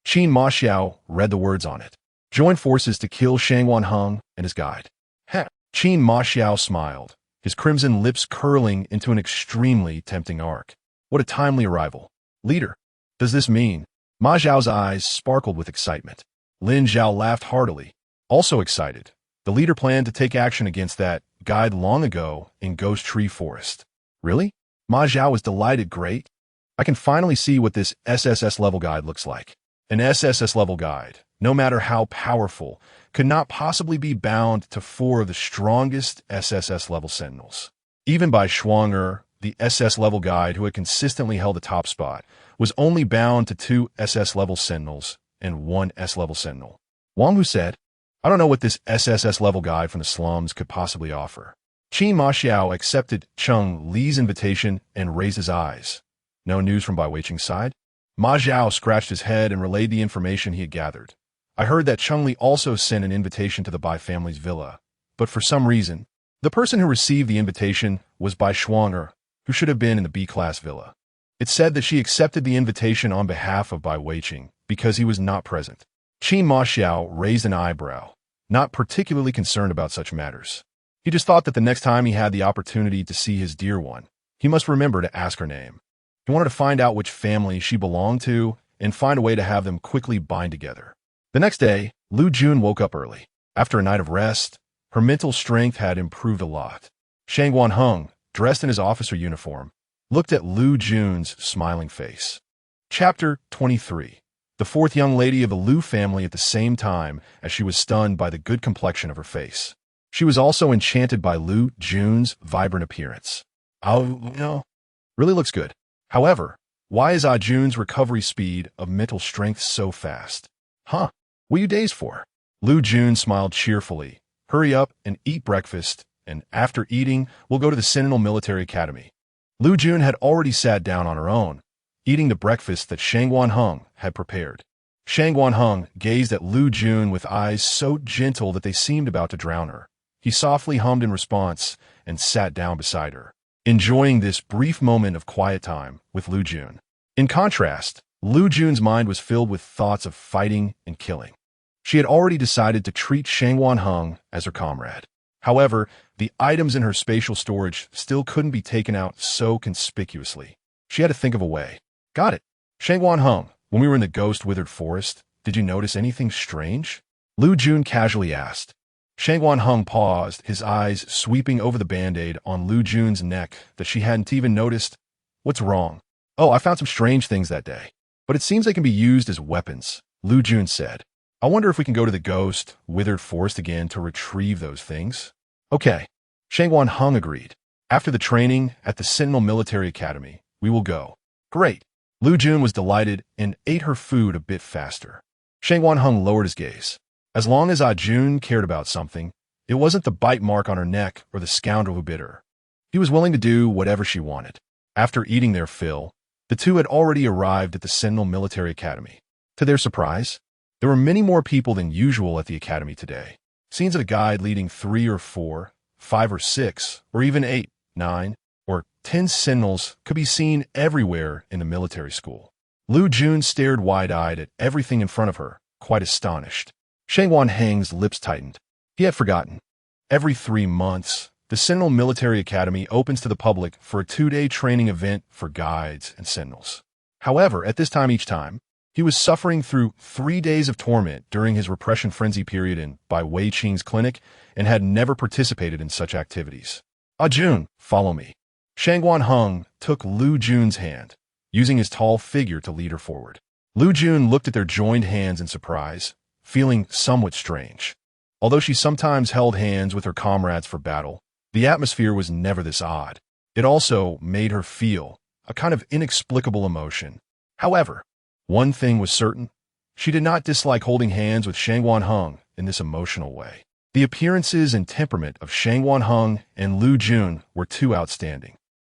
Qin Ma Xiao read the words on it. "Join forces to kill Shangwan Heng and his guide." "Heh." Qin Ma Xiao smiled, his crimson lips curling into an extremely tempting arc. "What a timely arrival. Leader, does this mean?" Ma Xiao's eyes sparkled with excitement. Lin Zhao laughed heartily, also excited. The leader planned to take action against that guide long ago in Ghost Tree Forest. "Really?" Ma Xiao was delighted. "Great. I can finally see what this SSS-level guide looks like." An SSS-level guide, no matter how powerful, could not possibly be bound to 4 of the strongest SSS-level sentinels. Even Bai Shuang, the SS-level guide who had consistently held the top spot, was only bound to 2 SS-level sentinels and 1 S-level sentinel. Wang Hu said, "I don't know what this SSS-level guide from the slums could possibly offer." Qin Ma Xiao accepted Cheng Li's invitation and raised his eyes. "No news from Bai Weiqing's side?" Ma Xiao scratched his head and relayed the information he had gathered. "I heard that Cheng Li also sent an invitation to the Bai family's villa, but for some reason, the person who received the invitation was Bai Shuang, who should have been in the B-class villa. It said that she accepted the invitation on behalf of Bai Weiqing because he was not present." Qin Ma Xiao raised an eyebrow, not particularly concerned about such matters. He just thought that the next time he had the opportunity to see his dear one, he must remember to ask her name. He wanted to find out which family she belonged to and find a way to have them quickly bind together. The next day, Liu Jun woke up early. After a night of rest, her mental strength had improved a lot. Shangwan Heng, dressed in his officer uniform, looked at Liu Jun's smiling face. Chapter 23. The 4th young lady of the Liu family at the same time as she was stunned by the good complexion of her face. She was also enchanted by Liu Jun's vibrant appearance. "Oh, really looks good. However, why is Jun's recovery speed of mental strength so fast?" "Huh, what are you dazed for?" Liu Jun smiled cheerfully. "Hurry up and eat breakfast, and after eating, we'll go to the Sentinel Military Academy." Liu Jun had already sat down on her own, eating the breakfast that Shangwan Heng had prepared. Shangwan Heng gazed at Liu Jun with eyes so gentle that they seemed about to drown her. He softly hummed in response and sat down beside her, enjoying this brief moment of quiet time with Liu Jun. In contrast, Liu Jun's mind was filled with thoughts of fighting and killing. She had already decided to treat Shangwan Heng as her comrade. However, the items in her spatial storage still couldn't be taken out so conspicuously. She had to think of a way. "Got it. Shangwan Heng, when we were in the ghost-withered forest, did you notice anything strange?" Liu Jun casually asked. Shangwan Heng paused, his eyes sweeping over the band-aid on Liu Jun's neck that she hadn't even noticed. "What's wrong?" "Oh, I found some strange things that day, but it seems they can be used as weapons," Liu Jun said. "I wonder if we can go to the ghost-withered forest again to retrieve those things." "Okay," Shangwan Heng agreed. "After the training at the Sentinel Military Academy, we will go." "Great." Liu Jun was delighted and ate her food a bit faster. Shangwan Heng lowered his gaze. As long as Jun cared about something, it wasn't the bite mark on her neck or the scoundrel who bit her. He was willing to do whatever she wanted. After eating their fill, the two had already arrived at the Sentinel Military Academy. To their surprise, there were many more people than usual at the academy today. Scenes of a guide leading 3 or 4 5 or 6, or even 8, 9, or 10 sentinels could be seen everywhere in the military school. Liu Jun stared wide-eyed at everything in front of her, quite astonished. Shangwan Heng's lips tightened. He had forgotten. Every 3 months, the Sentinel Military Academy opens to the public for a 2-day training event for guides and sentinels. However, at this time each time, he was suffering through 3 days of torment during his repression frenzy period in Bai Wei Qing's clinic and had never participated in such activities. Jun, follow me. Shangwan Heng took Liu Jun's hand, using his tall figure to lead her forward. Liu Jun looked at their joined hands in surprise, feeling somewhat strange. Although she sometimes held hands with her comrades for battle, the atmosphere was never this odd. It also made her feel a kind of inexplicable emotion. However, one thing was certain. She did not dislike holding hands with Shangwan Heng in this emotional way. The appearances and temperament of Shangwan Heng and Liu Jun were too outstanding,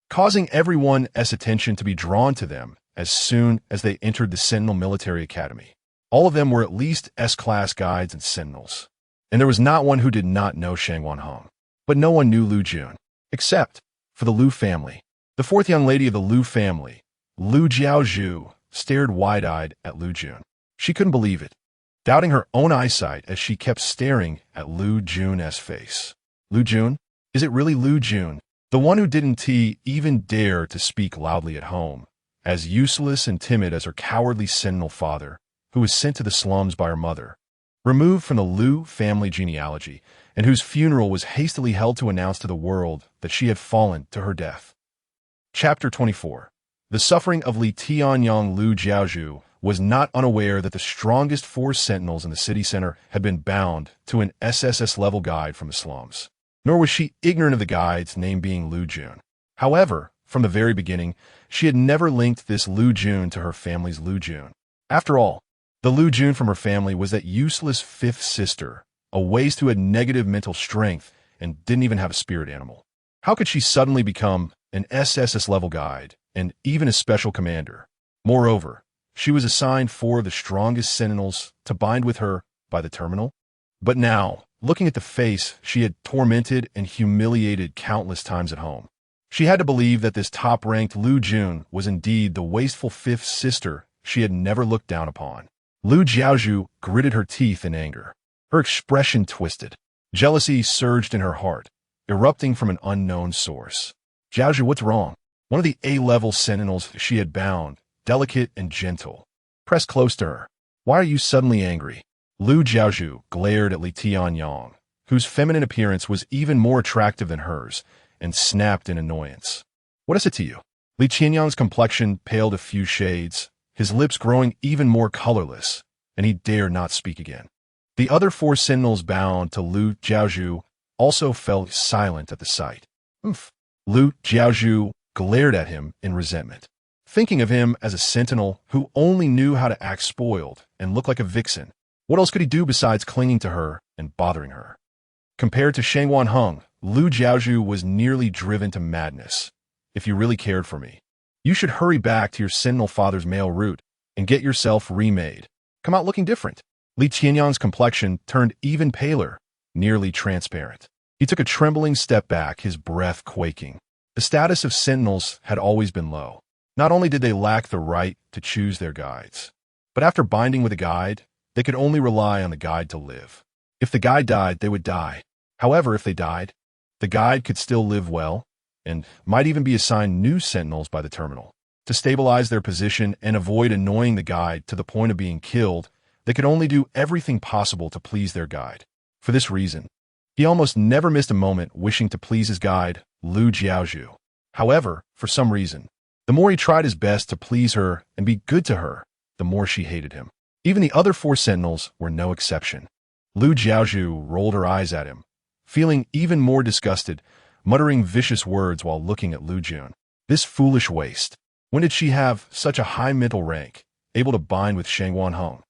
causing everyone's attention to be drawn to them as soon as they entered the Sentinel Military Academy. All of them were at least S-class guides and sentinels, and there was not one who did not know Shangwan Heng. But no one knew Liu Jun, except for the Liu family. The fourth young lady of the Liu family, Liu Jiaozhu, stared wide-eyed at Liu Jun. She couldn't believe it, doubting her own eyesight as she kept staring at Liu Jun's face. Liu Jun? Is it really Liu Jun? The one who didn't even dare to speak loudly at home, as useless and timid as her cowardly sentinel father, who was sent to the slums by her mother, removed from the Liu family genealogy, and whose funeral was hastily held to announce to the world that she had fallen to her death. Chapter 24. The suffering of Li Tianyang. Liu Jiaozhu was not unaware that the strongest 4 sentinels in the city center had been bound to an SSS-level guide from the slums. Nor was she ignorant of the guide's name being Liu Jun. However, from the very beginning, she had never linked this Liu Jun to her family's Liu Jun. After all, the Liu Jun from her family was that useless 5th sister, a waste who had negative mental strength and didn't even have a spirit animal. How could she suddenly become an SSS-level guide and even a special commander? Moreover, she was assigned 4 of the strongest sentinels to bind with her by the terminal. But now, looking at the face she had tormented and humiliated countless times at home, she had to believe that this top-ranked Liu Jun was indeed the wasteful 5th sister she had never looked down upon. Liu Jiaozhu gritted her teeth in anger. Her expression twisted. Jealousy surged in her heart, erupting from an unknown source. Jiaozhu, what's wrong? One of the A-level sentinels she had bound, delicate and gentle, pressed close to her. Why are you suddenly angry? Liu Jiaozhu glared at Li Tianyang, whose feminine appearance was even more attractive than hers, and snapped in annoyance. What is it to you? Li Tianyang's complexion paled a few shades, his lips growing even more colorless, and he dared not speak again. The other 4 sentinels bound to Liu Jiaozhu also fell silent at the sight. Liu Jiaozhu glared at him in resentment, thinking of him as a sentinel who only knew how to act spoiled and look like a vixen. What else could he do besides clinging to her and bothering her? Compared to Shangwan Heng, Liu Jiaozhu was nearly driven to madness. If you really cared for me, you should hurry back to your sentinel father's male root and get yourself remade. Come out looking different. Li Tianyang's complexion turned even paler, nearly transparent. He took a trembling step back, his breath quaking. The status of sentinels had always been low. Not only did they lack the right to choose their guides, but after binding with a guide, they could only rely on the guide to live. If the guide died, they would die. However, if they died, the guide could still live well, and might even be assigned new sentinels by the terminal. To stabilize their position and avoid annoying the guide to the point of being killed, they could only do everything possible to please their guide. For this reason, he almost never missed a moment wishing to please his guide, Liu Jiaozhu. However, for some reason, the more he tried his best to please her and be good to her, the more she hated him. Even the other 4 sentinels were no exception. Liu Jiaozhu rolled her eyes at him, feeling even more disgusted, muttering vicious words while looking at Liu Jun. This foolish waste. When did she have such a high mental rank, able to bind with Shangwan Heng,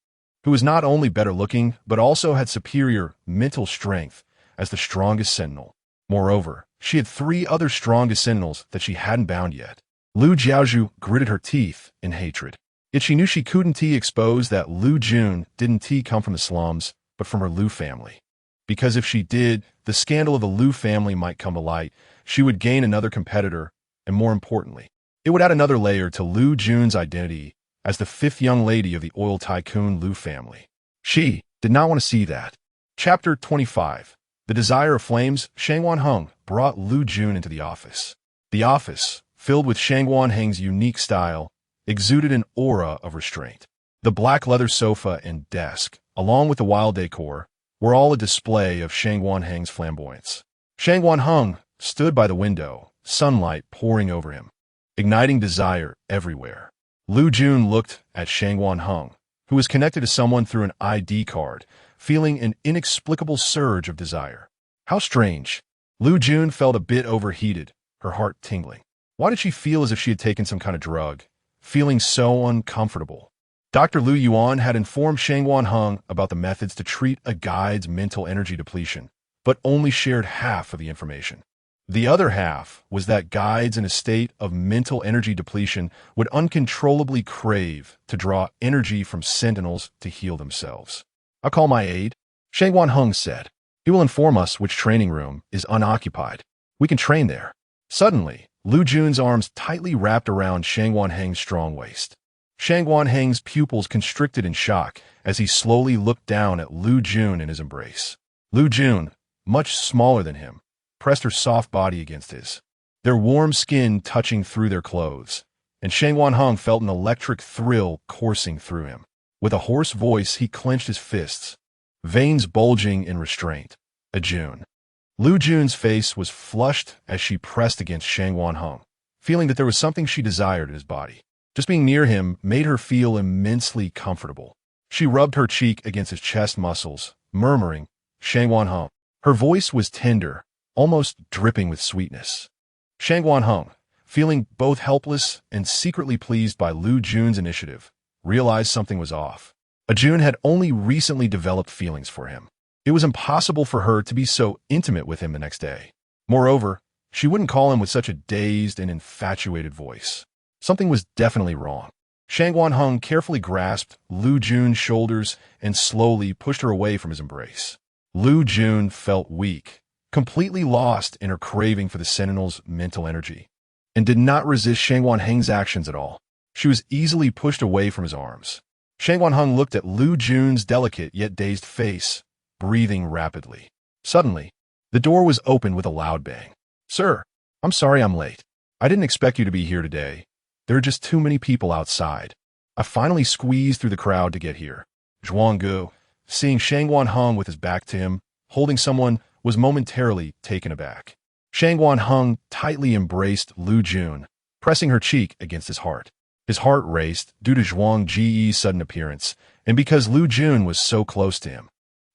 who was not only better looking, but also had superior mental strength as the strongest sentinel? Moreover, she had 3 other strongest sentinels that she hadn't bound yet. Liu Jiaozhu gritted her teeth in hatred. Yet she knew she couldn't expose that Liu Jun didn't come from the slums, but from her Liu family. because if she did, the scandal of the Liu family might come to light. She would gain another competitor, and more importantly, it would add another layer to Liu Jun's identity as the fifth young lady of the oil tycoon Liu family. She did not want to see that. Chapter 25. The Desire of Flames. Shangguan Heng brought Liu Jun into the office. The office, filled with Shangguan Heng's unique style, exuded an aura of restraint. The black leather sofa and desk, along with the wild decor, were all a display of Shangguan Heng's flamboyance. Shangguan Heng stood by the window, sunlight pouring over him, igniting desire everywhere. Liu Jun looked at Shangguan Heng, who was connected to someone through an ID card, feeling an inexplicable surge of desire. How strange. Liu Jun felt a bit overheated, her heart tingling. Why did she feel as if she had taken some kind of drug, feeling so uncomfortable? Dr. Liu Yuan had informed Shangguan Heng about the methods to treat a guide's mental energy depletion, but only shared half of the information. The other half was that guides in a state of mental energy depletion would uncontrollably crave to draw energy from sentinels to heal themselves. "I'll call my aide," Shangguan Heng said. "He will inform us which training room is unoccupied. We can train there." Suddenly, Liu Jun's arms tightly wrapped around Shangguan Heng's strong waist. Shangguan Heng's pupils constricted in shock as he slowly looked down at Liu Jun in his embrace. Liu Jun, much smaller than him, pressed her soft body against his, their warm skin touching through their clothes, and Shangguan Heng felt an electric thrill coursing through him. With a hoarse voice, he clenched his fists, veins bulging in restraint. Jun. Liu Jun's face was flushed as she pressed against Shangguan Heng, feeling that there was something she desired in his body. Just being near him made her feel immensely comfortable. She rubbed her cheek against his chest muscles, murmuring, "Shangguan Heng." Her voice was tender, almost dripping with sweetness. Shangguan Heng, feeling both helpless and secretly pleased by Liu Jun's initiative, realized something was off. Jun had only recently developed feelings for him. It was impossible for her to be so intimate with him the next day. Moreover, she wouldn't call him with such a dazed and infatuated voice. Something was definitely wrong. Shangguan Heng carefully grasped Liu Jun's shoulders and slowly pushed her away from his embrace. Liu Jun felt weak, completely lost in her craving for the sentinel's mental energy, and did not resist Shangguan Heng's actions at all. She was easily pushed away from his arms. Shangguan Heng looked at Liu Jun's delicate yet dazed face, breathing rapidly. Suddenly, the door was opened with a loud bang. "Sir, I'm sorry I'm late. I didn't expect you to be here today. There are just too many people outside. I finally squeezed through the crowd to get here." Zhuanggu, seeing Shangguan Heng with his back to him, holding someone, was momentarily taken aback. Shangguan Heng tightly embraced Liu Jun, pressing her cheek against his heart. His heart raced due to Zhuang Ji's sudden appearance, and because Liu Jun was so close to him.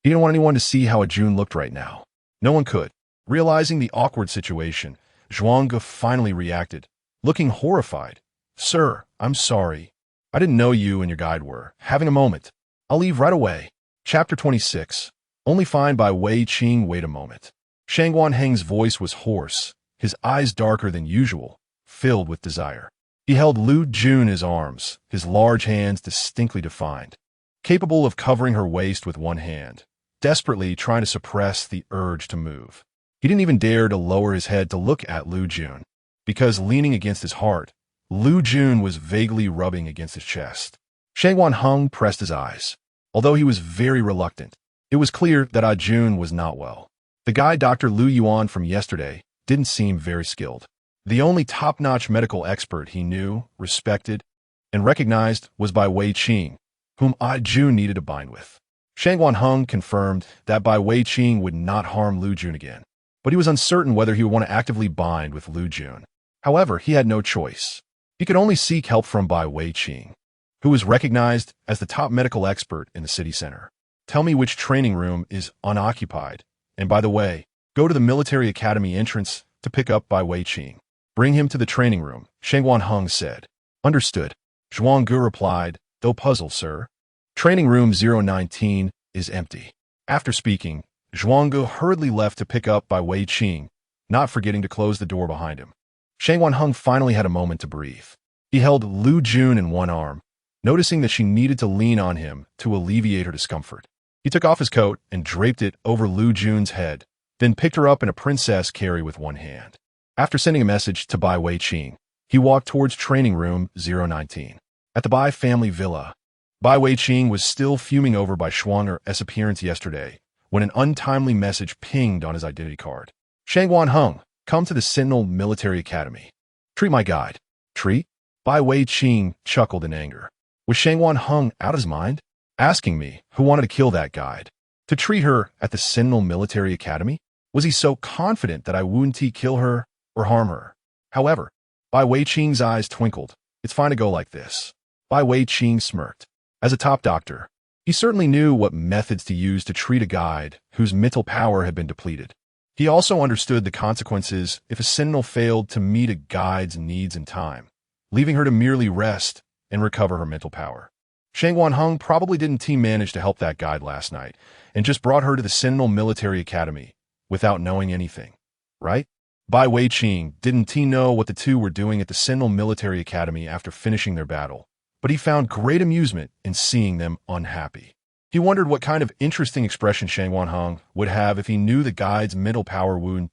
He didn't want anyone to see how Jun looked right now. No one could. Realizing the awkward situation, Zhuanggu finally reacted, looking horrified. "Sir, I'm sorry. I didn't know you and your guide were having a moment. I'll leave right away." Chapter 26. Only fine by Wei Qing. Wait a moment. Shangguan Heng's voice was hoarse, his eyes darker than usual, filled with desire. He held Liu Jun in his arms, his large hands distinctly defined, capable of covering her waist with one hand, desperately trying to suppress the urge to move. He didn't even dare to lower his head to look at Liu Jun, because leaning against his heart, Liu Jun was vaguely rubbing against his chest. Shangguan Heng pressed his eyes. Although he was very reluctant, it was clear that Jun was not well. The guy Dr. Liu Yuan from yesterday didn't seem very skilled. The only top-notch medical expert he knew, respected, and recognized was by Wei Qing, whom Jun needed to bind with. Shangguan Heng confirmed that Bai Wei Qing would not harm Liu Jun again, but he was uncertain whether he would want to actively bind with Liu Jun. However, he had no choice. He could only seek help from Bai Wei Qing, who was recognized as the top medical expert in the city center. "Tell me which training room is unoccupied, and by the way, go to the military academy entrance to pick up Bai Wei Qing. Bring him to the training room," Shangguan Heng said. "Understood," Zhuanggu replied, though puzzled, "Sir, training room 019 is empty." After speaking, Zhuanggu hurriedly left to pick up Bai Wei Qing, not forgetting to close the door behind him. Shangguan Heng finally had a moment to breathe. He held Liu Jun in one arm, noticing that she needed to lean on him to alleviate her discomfort. He took off his coat and draped it over Liu Jun's head, then picked her up in a princess carry with one hand. After sending a message to Bai Weiqing, he walked towards training room 019. At the Bai family villa, Bai Weiqing was still fuming over Bai Shuang'er's appearance yesterday when an untimely message pinged on his identity card. Shangwan Heng, come to the Sentinel Military Academy. Treat my guide. Treat? Bai Weiqing chuckled in anger. Was Shangwan Heng out of his mind? Asking me who wanted to kill that guide. To treat her at the Sentinel Military Academy? Was he so confident that I wouldn't kill her or harm her? However, Bai Weiqing's eyes twinkled. It's fine to go like this. Bai Weiqing smirked. As a top doctor, he certainly knew what methods to use to treat a guide whose mental power had been depleted. He also understood the consequences if a sentinel failed to meet a guide's needs in time, leaving her to merely rest and recover her mental power. Shangwan Heng probably didn't manage to help that guide last night and just brought her to the Sentinel Military Academy without knowing anything, right? Bai Weiqing didn't know what the two were doing at the Sentinel Military Academy after finishing their battle, but he found great amusement in seeing them unhappy. He wondered what kind of interesting expression Shangwan Heng would have if he knew the guide's mental power would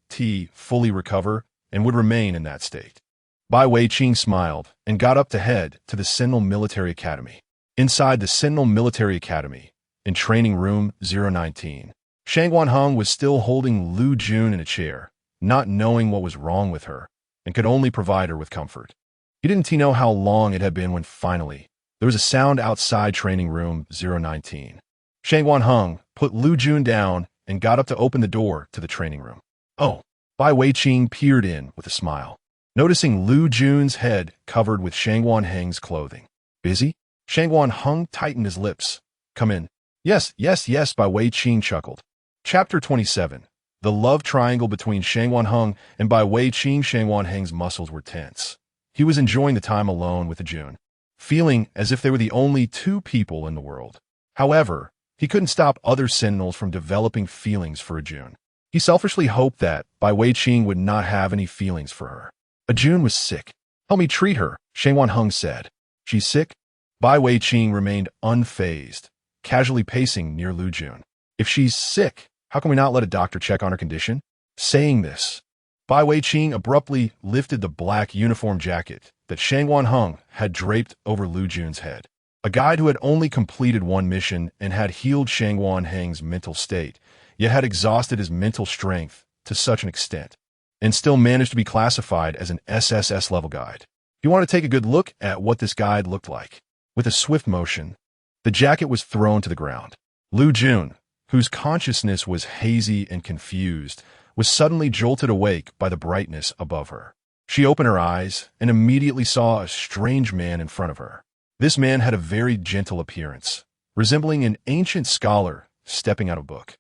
fully recover and would remain in that state. Bai Weiqing smiled and got up to head to the Sentinel Military Academy. Inside the Sentinel Military Academy, in training room 019, Shangwan Heng was still holding Liu Jun in a chair, not knowing what was wrong with her, and could only provide her with comfort. He didn't know how long it had been when finally there was a sound outside training room 019. Shangwan Heng put Liu Jun down and got up to open the door to the training room. Oh, Bai Weiqing peered in with a smile, noticing Liu Jun's head covered with Shangwan Heng's clothing. Busy? Shangwan Heng tightened his lips. Come in. Yes, Bai Weiqing chuckled. Chapter 27. The love triangle between Shangwan Heng and Bai Weiqing. Shangwan Heng's muscles were tense. He was enjoying the time alone with the Jun, feeling as if they were the only two people in the world. However, he couldn't stop other sentinels from developing feelings for a Jun. He selfishly hoped that Bai Weiqing would not have any feelings for her. A Jun was sick. Help me treat her, Shangwan Heng said. She's sick? Bai Weiqing remained unfazed, casually pacing near Liu Jun. If she's sick, how can we not let a doctor check on her condition? Saying this, Bai Weiqing abruptly lifted the black uniform jacket that Shangwan Heng had draped over Liu Jun's head. A guide who had only completed one mission and had healed Shangwan Heng's mental state, yet had exhausted his mental strength to such an extent, and still managed to be classified as an SSS-level guide. If you want to take a good look at what this guide looked like, with a swift motion, the jacket was thrown to the ground. Liu Jun, whose consciousness was hazy and confused, was suddenly jolted awake by the brightness above her. She opened her eyes and immediately saw a strange man in front of her. This man had a very gentle appearance, resembling an ancient scholar stepping out of a book.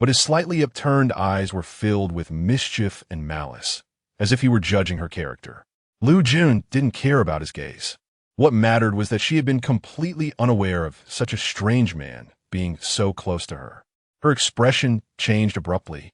But his slightly upturned eyes were filled with mischief and malice, as if he were judging her character. Liu Jun didn't care about his gaze. What mattered was that she had been completely unaware of such a strange man being so close to her. Her expression changed abruptly.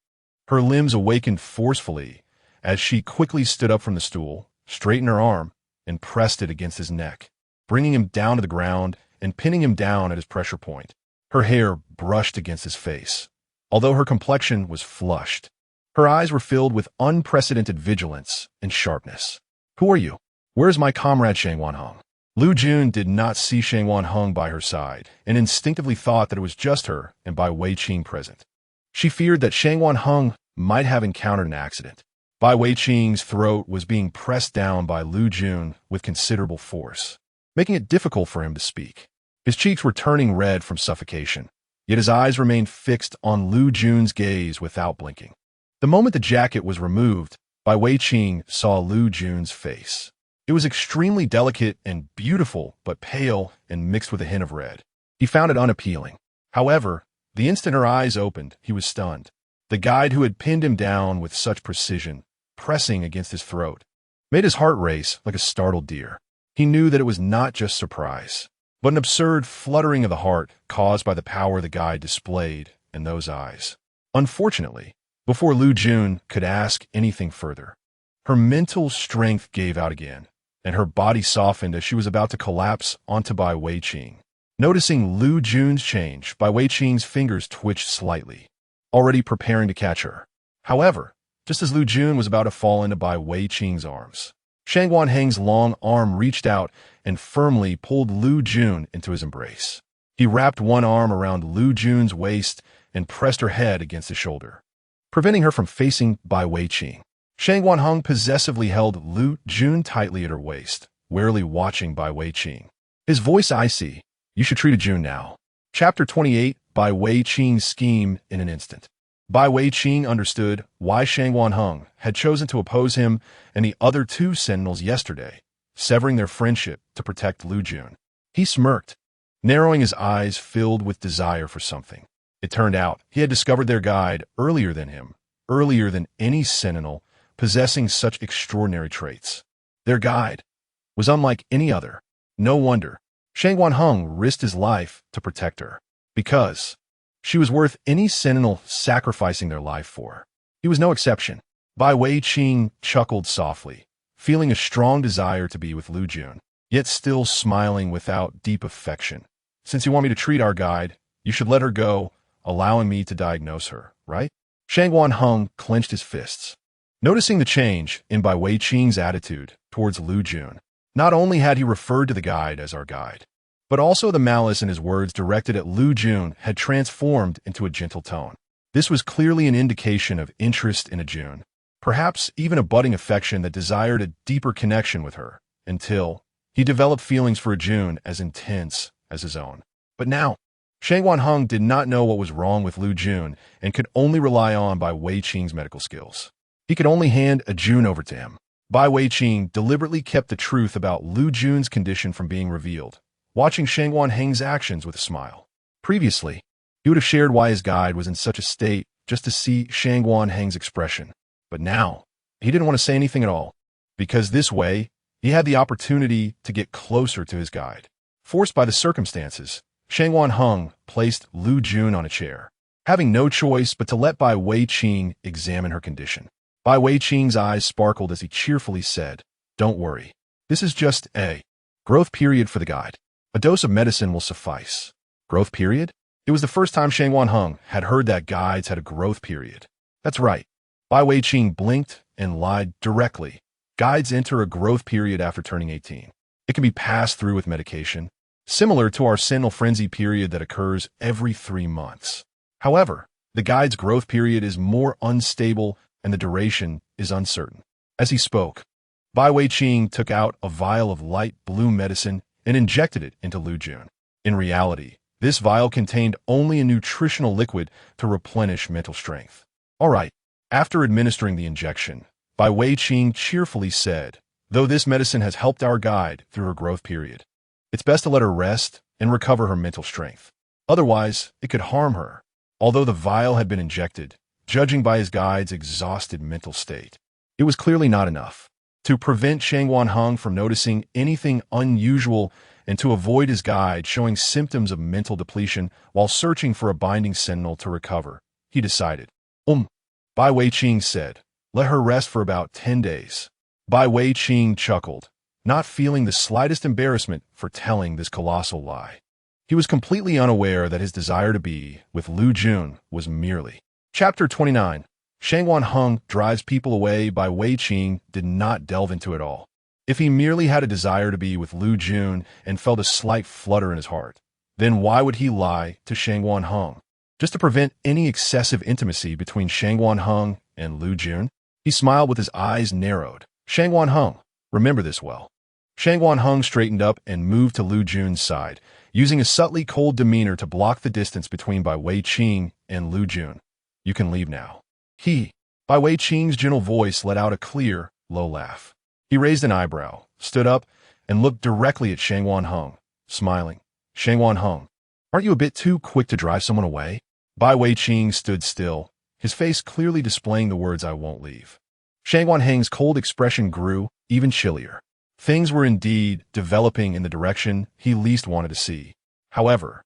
Her limbs awakened forcefully as she quickly stood up from the stool, straightened her arm, and pressed it against his neck, bringing him down to the ground and pinning him down at his pressure point. Her hair brushed against his face, although her complexion was flushed. Her eyes were filled with unprecedented vigilance and sharpness. Who are you? Where is my comrade Shangwan Heng? Liu Jun did not see Shangwan Heng by her side and instinctively thought that it was just her and Bai Weiqing present. She feared that Shangwan Heng might have encountered an accident. Bai Weiqing's throat was being pressed down by Liu Jun with considerable force, making it difficult for him to speak. His cheeks were turning red from suffocation, yet his eyes remained fixed on Liu Jun's gaze without blinking. The moment the jacket was removed, Bai Weiqing saw Liu Jun's face. It was extremely delicate and beautiful, but pale and mixed with a hint of red. He found it unappealing. However, the instant her eyes opened, he was stunned. The guide who had pinned him down with such precision, pressing against his throat, made his heart race like a startled deer. He knew that it was not just surprise, but an absurd fluttering of the heart caused by the power the guide displayed in those eyes. Unfortunately, before Liu Jun could ask anything further, her mental strength gave out again, and her body softened as she was about to collapse onto Bai Weiqing. Noticing Liu Jun's change, Bai Weiqing's fingers twitched slightly, already preparing to catch her. However, just as Liu Jun was about to fall into Bai Weiqing's arms, Shang Wanheng's long arm reached out and firmly pulled Liu Jun into his embrace. He wrapped one arm around Liu Jun's waist and pressed her head against his shoulder, preventing her from facing Bai Weiqing. Shang Wanheng possessively held Liu Jun tightly at her waist, warily watching Bai Weiqing. His voice icy. You should treat a Jun now. Chapter 28, Bai Weiqing's scheme in an instant. Bai Weiqing understood why Shang Wanheng had chosen to oppose him and the other two sentinels yesterday, severing their friendship to protect Liu Jun. He smirked, narrowing his eyes filled with desire for something. It turned out he had discovered their guide earlier than him, earlier than any sentinel possessing such extraordinary traits. Their guide was unlike any other. No wonder Shang Wanheng risked his life to protect her, because she was worth any sentinel sacrificing their life for. He was no exception. Bai Weiqing chuckled softly, feeling a strong desire to be with Liu Jun, yet still smiling without deep affection. Since you want me to treat our guide, you should let her go, allowing me to diagnose her, right? Shang Wanheng clenched his fists, noticing the change in Bai Weiqing's attitude towards Liu Jun. Not only had he referred to the guide as our guide, but also the malice in his words directed at Liu Jun had transformed into a gentle tone. This was clearly an indication of interest in a Jun, perhaps even a budding affection that desired a deeper connection with her, until he developed feelings for a Jun as intense as his own. But now, Shang Wanheng did not know what was wrong with Liu Jun and could only rely on Bai Weiqing's medical skills. He could only hand a Jun over to him. Bai Weiqing deliberately kept the truth about Liu Jun's condition from being revealed, watching Shang Wanheng's actions with a smile. Previously, he would have shared why his guide was in such a state just to see Shang Wanheng's expression. But now, he didn't want to say anything at all, because this way, he had the opportunity to get closer to his guide. Forced by the circumstances, Shang Wanheng placed Liu Jun on a chair, having no choice but to let Bai Weiqing examine her condition. Bai Weiqing's eyes sparkled as he cheerfully said, "Don't worry. This is just a growth period for the guide. A dose of medicine will suffice." Growth period? It was the first time Shang Wanheng had heard that guides had a growth period. That's right. Bai Weiqing blinked and lied directly. Guides enter a growth period after turning 18. It can be passed through with medication, similar to our sentinel frenzy period that occurs every 3 months. However, the guide's growth period is more unstable and the duration is uncertain. As he spoke, Bai Weiqing took out a vial of light blue medicine and injected it into Liu Jun. In reality, this vial contained only a nutritional liquid to replenish mental strength. All right. After administering the injection, Bai Weiqing cheerfully said, "Though this medicine has helped our guide through her growth period, it's best to let her rest and recover her mental strength. Otherwise, it could harm her." Although the vial had been injected, judging by his guide's exhausted mental state, it was clearly not enough. To prevent Shang Wanheng from noticing anything unusual and to avoid his guide showing symptoms of mental depletion while searching for a binding sentinel to recover, he decided. Bai Weiqing said, "Let her rest for about 10 days. Bai Weiqing chuckled, not feeling the slightest embarrassment for telling this colossal lie. He was completely unaware that his desire to be with Liu Jun was merely. Chapter 29. Shang Wanheng drives people away. Bai Weiqing did not delve into it all. If he merely had a desire to be with Liu Jun and felt a slight flutter in his heart, then why would he lie to Shang Wanheng? Just to prevent any excessive intimacy between Shang Wanheng and Liu Jun? He smiled with his eyes narrowed. Shang Wanheng, remember this well. Shang Wanheng straightened up and moved to Liu Jun's side, using a subtly cold demeanor to block the distance between Bai Weiqing and Liu Jun. You can leave now. Bai Weiqing's gentle voice let out a clear, low laugh. He raised an eyebrow, stood up, and looked directly at Shang Wanheng, smiling. Shang Wanheng, aren't you a bit too quick to drive someone away? Bai Weiqing stood still, his face clearly displaying the words, "I won't leave." Shang Wanheng's cold expression grew even chillier. Things were indeed developing in the direction he least wanted to see. However,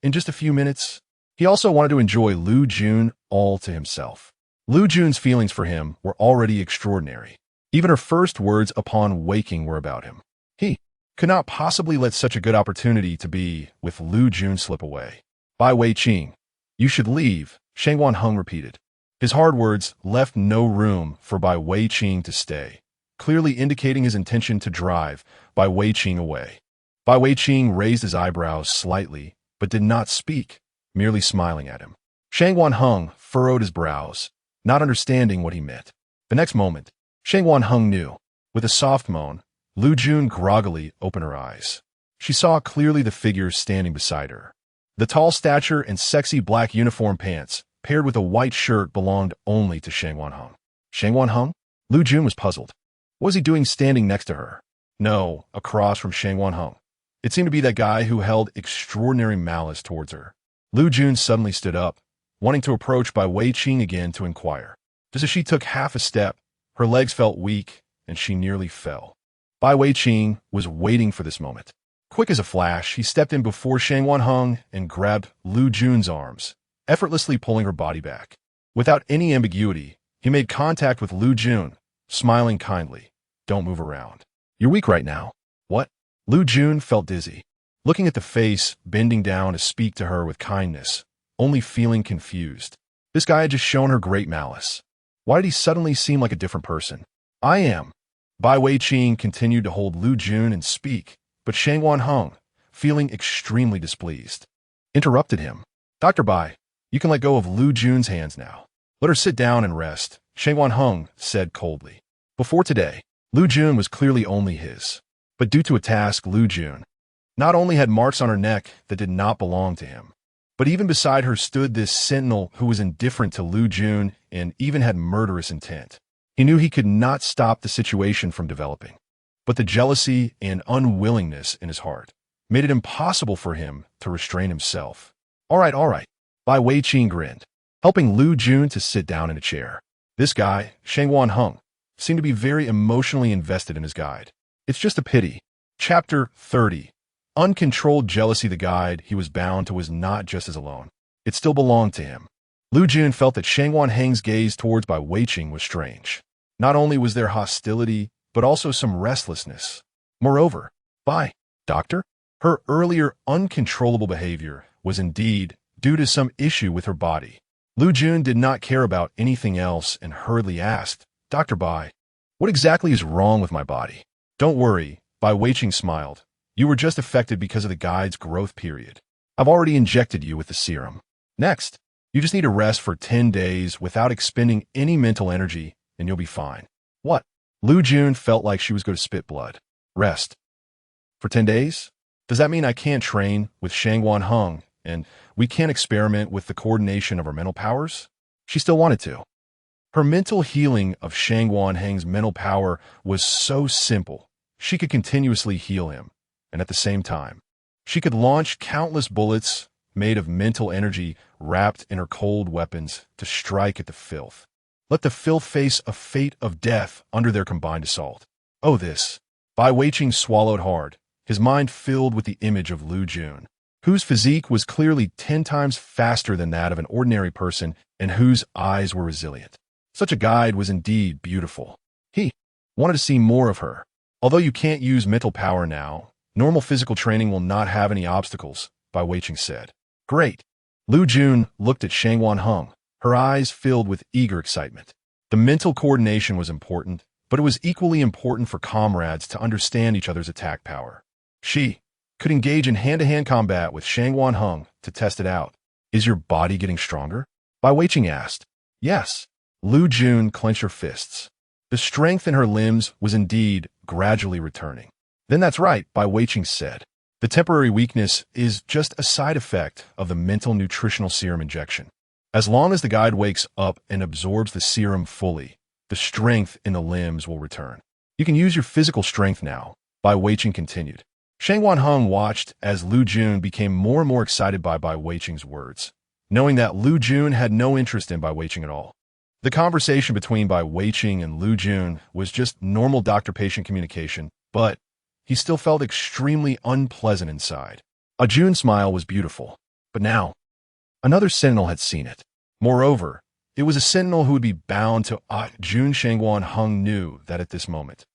in just a few minutes, he also wanted to enjoy Liu Jun all to himself. Liu Jun's feelings for him were already extraordinary. Even her first words upon waking were about him. could not possibly let such a good opportunity to be with Liu Jun slip away. Bai Weiqing, you should leave, Shangwan Heng repeated. His hard words left no room for Bai Weiqing to stay, clearly indicating his intention to drive Bai Weiqing away. Bai Weiqing raised his eyebrows slightly, but did not speak, merely smiling at him. Shangwan Heng furrowed his brows, not understanding what he meant. The next moment, Shangwan Heng knew. With a soft moan, Liu Jun groggily opened her eyes. She saw clearly the figure standing beside her. The tall stature and sexy black uniform pants, paired with a white shirt, belonged only to Shangwan Heng. Shangwan Heng? Liu Jun was puzzled. What was he doing standing next to her? No, across from Shangwan Heng. It seemed to be that guy who held extraordinary malice towards her. Liu Jun suddenly stood up, wanting to approach Bai Weiqing again to inquire. Just as she took half a step, her legs felt weak, and she nearly fell. Bai Weiqing was waiting for this moment. Quick as a flash, he stepped in before Shangwan Heng and grabbed Liu Jun's arms, effortlessly pulling her body back. Without any ambiguity, he made contact with Liu Jun, smiling kindly. Don't move around. You're weak right now. What? Liu Jun felt dizzy, looking at the face bending down to speak to her with kindness, only feeling confused. This guy had just shown her great malice. Why did he suddenly seem like a different person? I am. Bai Weiqing continued to hold Liu Jun and speak, but Shangwan Heng, feeling extremely displeased, interrupted him. Dr. Bai, you can let go of Liu Jun's hands now. Let her sit down and rest, Shangwan Heng said coldly. Before today, Liu Jun was clearly only his. But due to a task, Liu Jun not only had marks on her neck that did not belong to him, but even beside her stood this sentinel who was indifferent to Liu Jun and even had murderous intent. He knew he could not stop the situation from developing, but the jealousy and unwillingness in his heart made it impossible for him to restrain himself. All right, Bai Weiqing grinned, helping Liu Jun to sit down in a chair. This guy, Shangwan Heng, seemed to be very emotionally invested in his guide. It's just a pity. Chapter 30. Uncontrolled jealousy. The guide he was bound to was not just his alone. It still belonged to him. Liu Jun felt that Shangwan Heng's gaze towards Bai Weiqing was strange. Not only was there hostility, but also some restlessness. Moreover, Doctor? Her earlier uncontrollable behavior was indeed due to some issue with her body. Liu Jun did not care about anything else and hurriedly asked, Dr. Bai, what exactly is wrong with my body? Don't worry, Bai Weiqing smiled. You were just affected because of the guide's growth period. I've already injected you with the serum. Next, you just need to rest for 10 days without expending any mental energy, and you'll be fine. What? Liu Jun felt like she was going to spit blood. Rest. For 10 days? Does that mean I can't train with Shangwan Heng, and we can't experiment with the coordination of our mental powers? She still wanted to. Her mental healing of Shangwan Heng's mental power was so simple. She could continuously heal him, and at the same time, she could launch countless bullets made of mental energy wrapped in her cold weapons to strike at the filth. Let the filth face a fate of death under their combined assault. Oh, this. Bai Weiqing swallowed hard, his mind filled with the image of Liu Jun, whose physique was clearly 10 times faster than that of an ordinary person and whose eyes were resilient. Such a guide was indeed beautiful. He wanted to see more of her. Although you can't use mental power now, normal physical training will not have any obstacles, Bai Weiqing said. Great. Liu Jun looked at Shangwan Heng, her eyes filled with eager excitement. The mental coordination was important, but it was equally important for comrades to understand each other's attack power. She could engage in hand-to-hand combat with Shangwan Heng to test it out. Is your body getting stronger? Bai Weiqing asked. Yes. Liu Jun clenched her fists. The strength in her limbs was indeed gradually returning. Then that's right, Bai Weiqing said. The temporary weakness is just a side effect of the mental nutritional serum injection. As long as the guide wakes up and absorbs the serum fully, the strength in the limbs will return. You can use your physical strength now, Bai Weiqing continued. Shangwan Heng watched as Liu Jun became more and more excited by Bai Weiqing's words, knowing that Liu Jun had no interest in Bai Weiqing at all. The conversation between Bai Weiqing and Liu Jun was just normal doctor-patient communication, but he still felt extremely unpleasant inside. A Jun smile was beautiful, but now, another sentinel had seen it. Moreover, it was a sentinel who would be bound to Jun. Shangwan Heng knew that at this moment.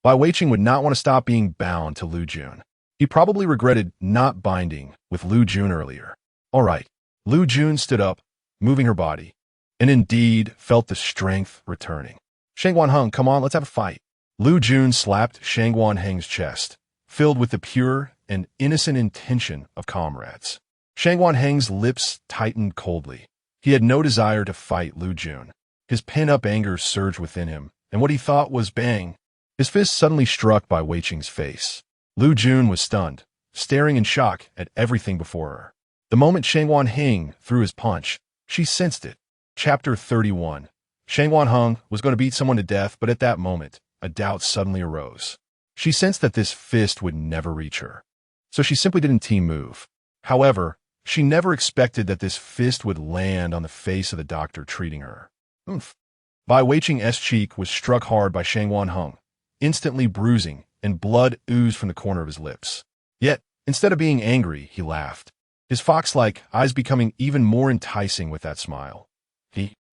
Bai Weiqing would not want to stop being bound to Liu Jun. He probably regretted not binding with Liu Jun earlier. All right. Liu Jun stood up, moving her body, and indeed felt the strength returning. Shang Wanheng, come on, let's have a fight. Liu Jun slapped Shang Wanheng's chest, filled with the pure and innocent intention of comrades. Shang Wanheng's lips tightened coldly. He had no desire to fight Liu Jun. His pent-up anger surged within him, and what he thought was bang. His fist suddenly struck Bai Weiqing's face. Liu Jun was stunned, staring in shock at everything before her. The moment Shang Wanheng threw his punch, she sensed it. Chapter 31. Shang Wanheng was going to beat someone to death, but at that moment, a doubt suddenly arose. She sensed that this fist would never reach her. So she simply didn't team move. However, she never expected that this fist would land on the face of the doctor treating her. Oomph. Bai Weiqing's cheek was struck hard by Shang Wanheng, instantly bruising, and blood oozed from the corner of his lips. Yet, instead of being angry, he laughed, his fox-like eyes becoming even more enticing with that smile.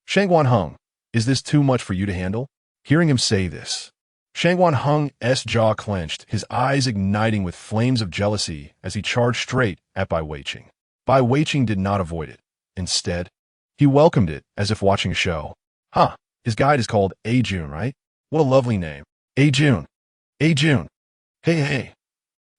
Shang Wanheng, is this too much for you to handle? Hearing him say this, Shang Wanheng's jaw clenched, his eyes igniting with flames of jealousy as he charged straight at Bai Weiqing. Bai Weiqing did not avoid it. Instead, he welcomed it as if watching a show. Huh, his guide is called Jun, right? What a lovely name. Jun. Jun. Hey.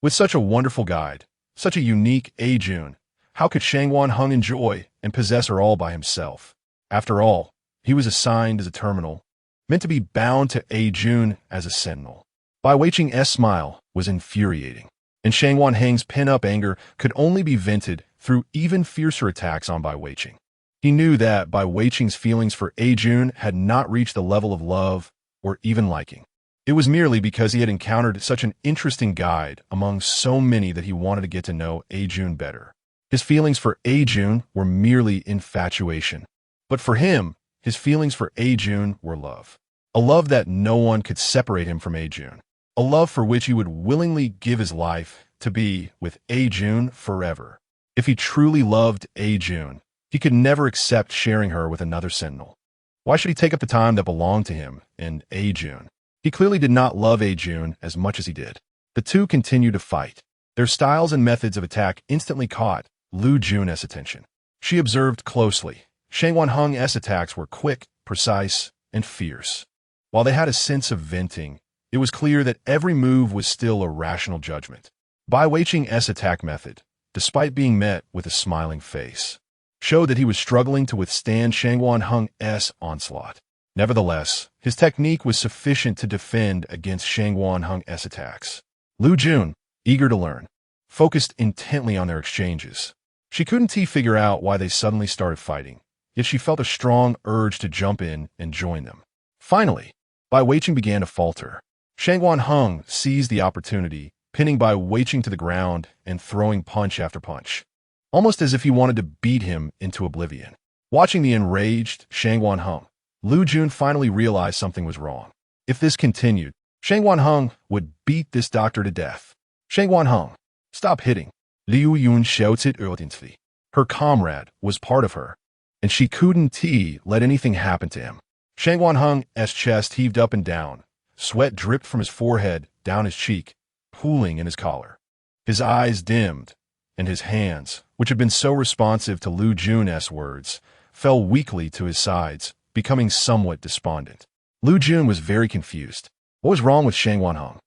With such a wonderful guide, such a unique Jun, how could Shang Wanheng enjoy and possess her all by himself? After all, he was assigned as a terminal, meant to be bound to Jun as a sentinel. Bai Weiqing's smile was infuriating, and Shang Wanheng's pent-up anger could only be vented through even fiercer attacks on Bai Weiqing. He knew that Bai Weiqing's feelings for Jun had not reached the level of love or even liking. It was merely because he had encountered such an interesting guide among so many that he wanted to get to know Jun better. His feelings for Jun were merely infatuation. But for him, his feelings for Jun were love. A love that no one could separate him from Jun. A love for which he would willingly give his life to be with Jun forever. If he truly loved Jun, he could never accept sharing her with another sentinel. Why should he take up the time that belonged to him and Jun? He clearly did not love Jun as much as he did. The two continued to fight. Their styles and methods of attack instantly caught Liu Jun's attention. She observed closely. Shang Wanheng's attacks were quick, precise, and fierce. While they had a sense of venting, it was clear that every move was still a rational judgment. Bai Weiqing's attack method, despite being met with a smiling face, showed that he was struggling to withstand Shang Wanheng's onslaught. Nevertheless, his technique was sufficient to defend against Shang Wanheng's attacks. Liu Jun, eager to learn, focused intently on their exchanges. She couldn't figure out why they suddenly started fighting, yet she felt a strong urge to jump in and join them. Finally, Bai Weiqing began to falter. Shang Wanheng seized the opportunity, pinning Bai Weiqing to the ground and throwing punch after punch, almost as if he wanted to beat him into oblivion. Watching the enraged Shang Wanheng, Liu Jun finally realized something was wrong. If this continued, Shang Wanheng would beat this doctor to death. Shang Wanheng, stop hitting. Liu Jun shouted urgently. Her comrade was part of her, and she couldn't let anything happen to him. Shang Wanheng's chest heaved up and down. Sweat dripped from his forehead down his cheek, pooling in his collar. His eyes dimmed, and his hands, which had been so responsive to Liu Jun's words, fell weakly to his sides, becoming somewhat despondent. Liu Jun was very confused. What was wrong with Shang Wanheng?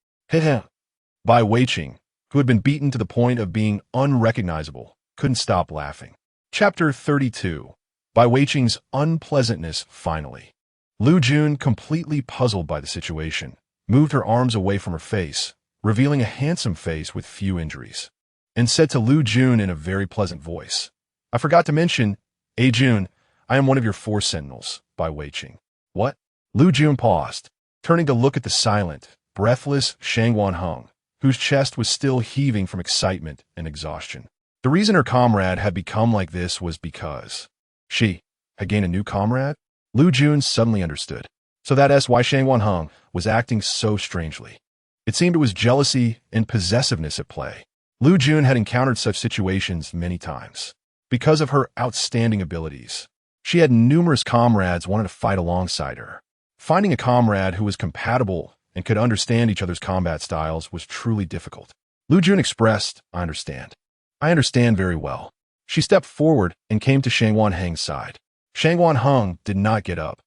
Bai Weiqing, who had been beaten to the point of being unrecognizable, couldn't stop laughing. Chapter 32. Bai Weiqing's unpleasantness finally. Liu Jun, completely puzzled by the situation, moved her arms away from her face, revealing a handsome face with few injuries, and said to Liu Jun in a very pleasant voice, I forgot to mention, Jun, I am one of your 4 sentinels, Bai Weiqing. What? Liu Jun paused, turning to look at the silent, breathless Shang Wanheng, whose chest was still heaving from excitement and exhaustion. The reason her comrade had become like this was because she had gained a new comrade? Liu Jun suddenly understood. So that's why Shang Wanheng was acting so strangely. It seemed it was jealousy and possessiveness at play. Liu Jun had encountered such situations many times. Because of her outstanding abilities, she had numerous comrades wanting to fight alongside her. Finding a comrade who was compatible and could understand each other's combat styles was truly difficult. Liu Jun expressed, "I understand. I understand very well." She stepped forward and came to Shangwan Heng's side. Shangwan Heng did not get up,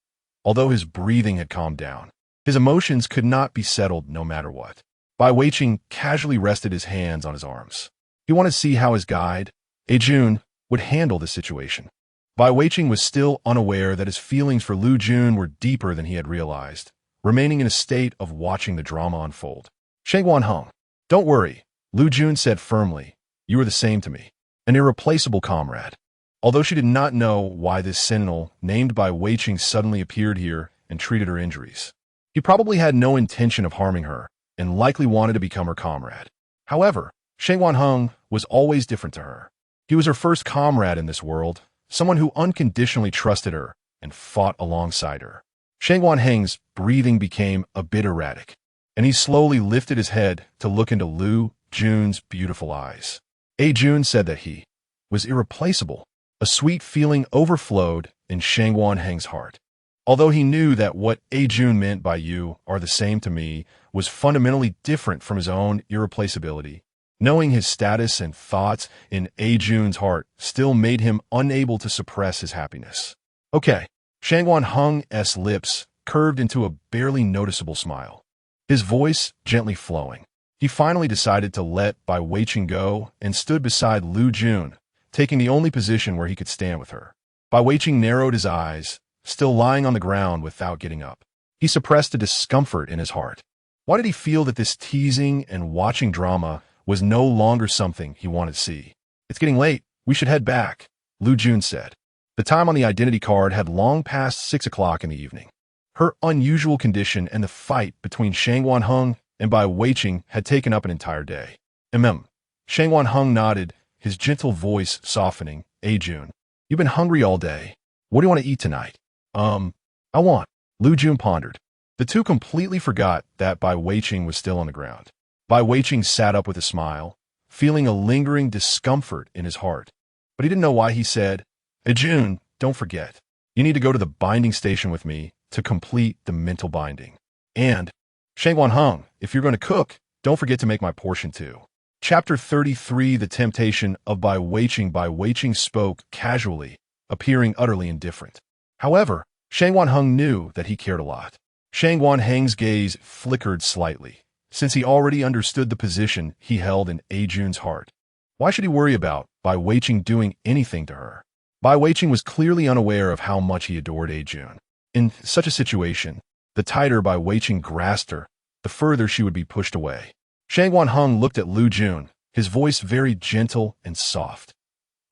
although his breathing had calmed down. His emotions could not be settled no matter what. Bai Weiqing casually rested his hands on his arms. He wanted to see how his guide, Jun, would handle the situation. Bai Weiqing was still unaware that his feelings for Liu Jun were deeper than he had realized, remaining in a state of watching the drama unfold. "Shangwan Heng, don't worry," Liu Jun said firmly. "You are the same to me. An irreplaceable comrade." Although she did not know why this sentinel, named Bai Weiqing, suddenly appeared here and treated her injuries. He probably had no intention of harming her, and likely wanted to become her comrade. However, Shangwan Heng was always different to her. He was her first comrade in this world, someone who unconditionally trusted her and fought alongside her. Shangwan Heng's breathing became a bit erratic, and he slowly lifted his head to look into Liu Jun's beautiful eyes. Jun said that he was irreplaceable. A sweet feeling overflowed in Shangwan Heng's heart. Although he knew that what Jun meant by "you are the same to me" was fundamentally different from his own irreplaceability, knowing his status and thoughts in Jun's heart still made him unable to suppress his happiness. "Okay." Shangwan Heng's lips curved into a barely noticeable smile, his voice gently flowing. He finally decided to let Bai Weiqing go and stood beside Liu Jun, taking the only position where he could stand with her. Bai Weiqing narrowed his eyes, still lying on the ground without getting up. He suppressed a discomfort in his heart. Why did he feel that this teasing and watching drama was no longer something he wanted to see? "It's getting late. We should head back," Liu Jun said. The time on the identity card had long passed 6 o'clock in the evening. Her unusual condition and the fight between Shangwan Heng and Bai Weiqing had taken up an entire day. Shangwan Heng nodded, his gentle voice softening. "Jun, you've been hungry all day. What do you want to eat tonight?" I want," Liu Jun pondered. The two completely forgot that Bai Weiqing was still on the ground. Bai Weiqing sat up with a smile, feeling a lingering discomfort in his heart. But he didn't know why. He said, "Jun, don't forget. You need to go to the binding station with me to complete the mental binding. And, Shangwan Heng, if you're going to cook, don't forget to make my portion too." Chapter 33, The Temptation of Bai Weiqing. Bai Weiqing spoke casually, appearing utterly indifferent. However, Shangwan Heng knew that he cared a lot. Shangwan Heng's gaze flickered slightly, since he already understood the position he held in Jun's heart. Why should he worry about Bai Weiqing doing anything to her? Bai Weiqing was clearly unaware of how much he adored Jun. In such a situation, the tighter Bai Weiqing grasped her, the further she would be pushed away. Shangwan Heng looked at Liu Jun, his voice very gentle and soft.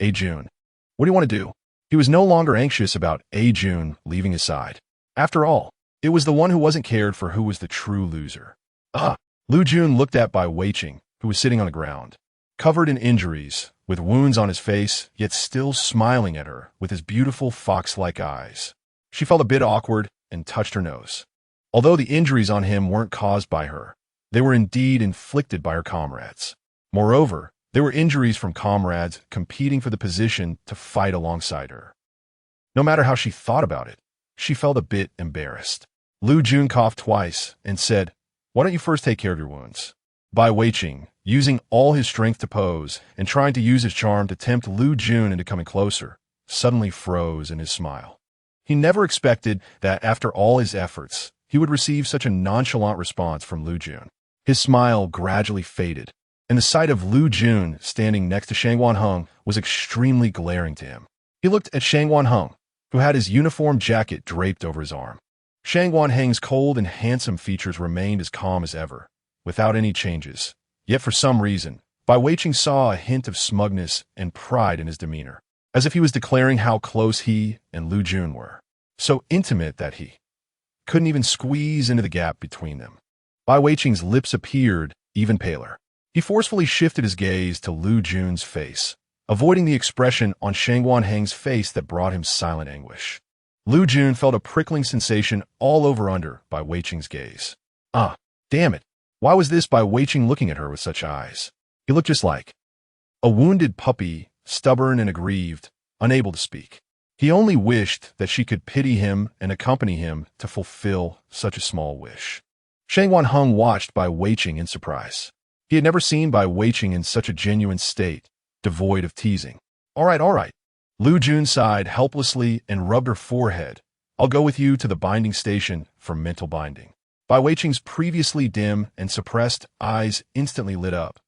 "Jun, what do you want to do?" He was no longer anxious about Jun leaving his side. After all, it was the one who wasn't cared for who was the true loser. Liu Jun looked at Bai Weiqing, who was sitting on the ground, covered in injuries, with wounds on his face, yet still smiling at her with his beautiful fox-like eyes. She felt a bit awkward and touched her nose. Although the injuries on him weren't caused by her, they were indeed inflicted by her comrades. Moreover, there were injuries from comrades competing for the position to fight alongside her. No matter how she thought about it, she felt a bit embarrassed. Liu Jun coughed twice and said, "Why don't you first take care of your wounds?" Bai Weiqing, using all his strength to pose and trying to use his charm to tempt Liu Jun into coming closer, suddenly froze in his smile. He never expected that after all his efforts, he would receive such a nonchalant response from Liu Jun. His smile gradually faded, and the sight of Liu Jun standing next to Shangwan Heng was extremely glaring to him. He looked at Shangwan Heng, who had his uniform jacket draped over his arm. Shangwan Heng's cold and handsome features remained as calm as ever, without any changes. Yet for some reason, Bai Weiqing saw a hint of smugness and pride in his demeanor, as if he was declaring how close he and Liu Jun were. So intimate that he couldn't even squeeze into the gap between them. Bai Weiqing's lips appeared even paler. He forcefully shifted his gaze to Liu Jun's face, avoiding the expression on Shangwan Heng's face that brought him silent anguish. Liu Jun felt a prickling sensation all over under Bai Weiqing's gaze. Damn it. Why was this Bai Weiqing looking at her with such eyes? He looked just like a wounded puppy, stubborn and aggrieved, unable to speak. He only wished that she could pity him and accompany him to fulfill such a small wish. Shang Wanheng watched Bai Weiqing in surprise. He had never seen Bai Weiqing in such a genuine state, devoid of teasing. All right. Liu Jun sighed helplessly and rubbed her forehead. I'll go with you to the binding station for mental binding. Bai Weiqing's previously dim and suppressed eyes instantly lit up.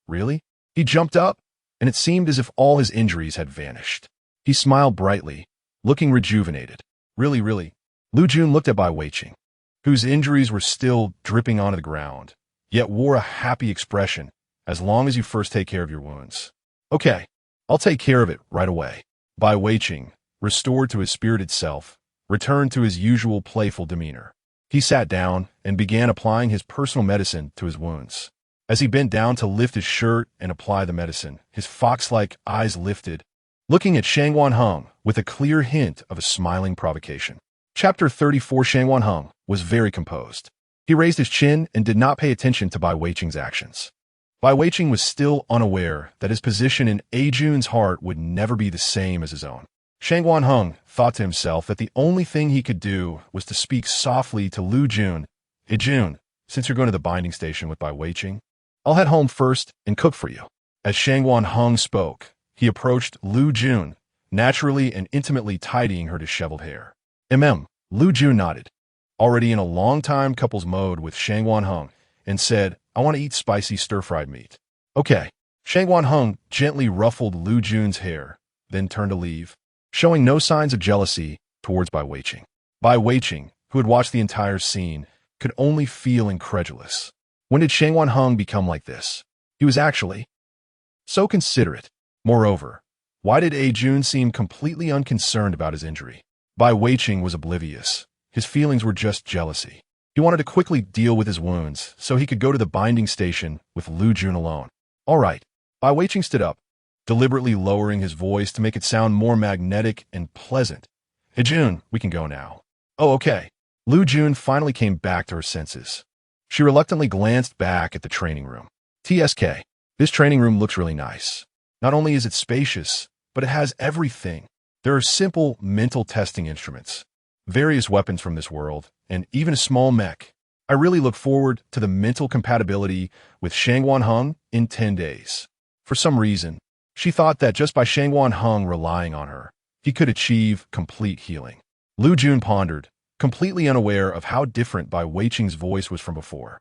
Really? He jumped up, and it seemed as if all his injuries had vanished. He smiled brightly, looking rejuvenated. Really? Liu Jun looked at Bai Weiqing, whose injuries were still dripping onto the ground, yet wore a happy expression, as long as you first take care of your wounds. Okay, I'll take care of it right away. Bai Weiqing, restored to his spirited self, returned to his usual playful demeanor. He sat down and began applying his personal medicine to his wounds. As he bent down to lift his shirt and apply the medicine, his fox-like eyes lifted, looking at Shang Wanheng with a clear hint of a smiling provocation. Chapter 34. Shang Wanheng was very composed. He raised his chin and did not pay attention to Bai Weiqing's actions. Bai Weiqing was still unaware that his position in A Jun's heart would never be the same as his own. Shang Wanheng thought to himself that the only thing he could do was to speak softly to Liu Jun. Hey Jun, since you're going to the binding station with Bai Weiqing, I'll head home first and cook for you. As Shang Wanheng spoke, he approached Liu Jun, naturally and intimately tidying her disheveled hair. Liu Jun nodded, already in a long-time couples mode with Shang Wanheng, and said, I want to eat spicy stir-fried meat. Okay. Shang Wanheng gently ruffled Liu Jun's hair, then turned to leave, showing no signs of jealousy towards Bai Weiqing. Bai Weiqing, who had watched the entire scene, could only feel incredulous. When did Shang Wanheng become like this? He was actually so considerate. Moreover, why did A Jun seem completely unconcerned about his injury? Bai Weiqing was oblivious. His feelings were just jealousy. He wanted to quickly deal with his wounds so he could go to the binding station with Liu Jun alone. All right. Bai Weiqing stood up, deliberately lowering his voice to make it sound more magnetic and pleasant. Hey Jun, we can go now. Oh, okay. Liu Jun finally came back to her senses. She reluctantly glanced back at the training room. TSK. This training room looks really nice. Not only is it spacious, but it has everything. There are simple mental testing instruments, various weapons from this world, and even a small mech. I really look forward to the mental compatibility with Shang Wanheng in 10 days. For some reason, she thought that just by Shang Wanheng relying on her, he could achieve complete healing. Liu Jun pondered, completely unaware of how different Bai Weiqing's voice was from before.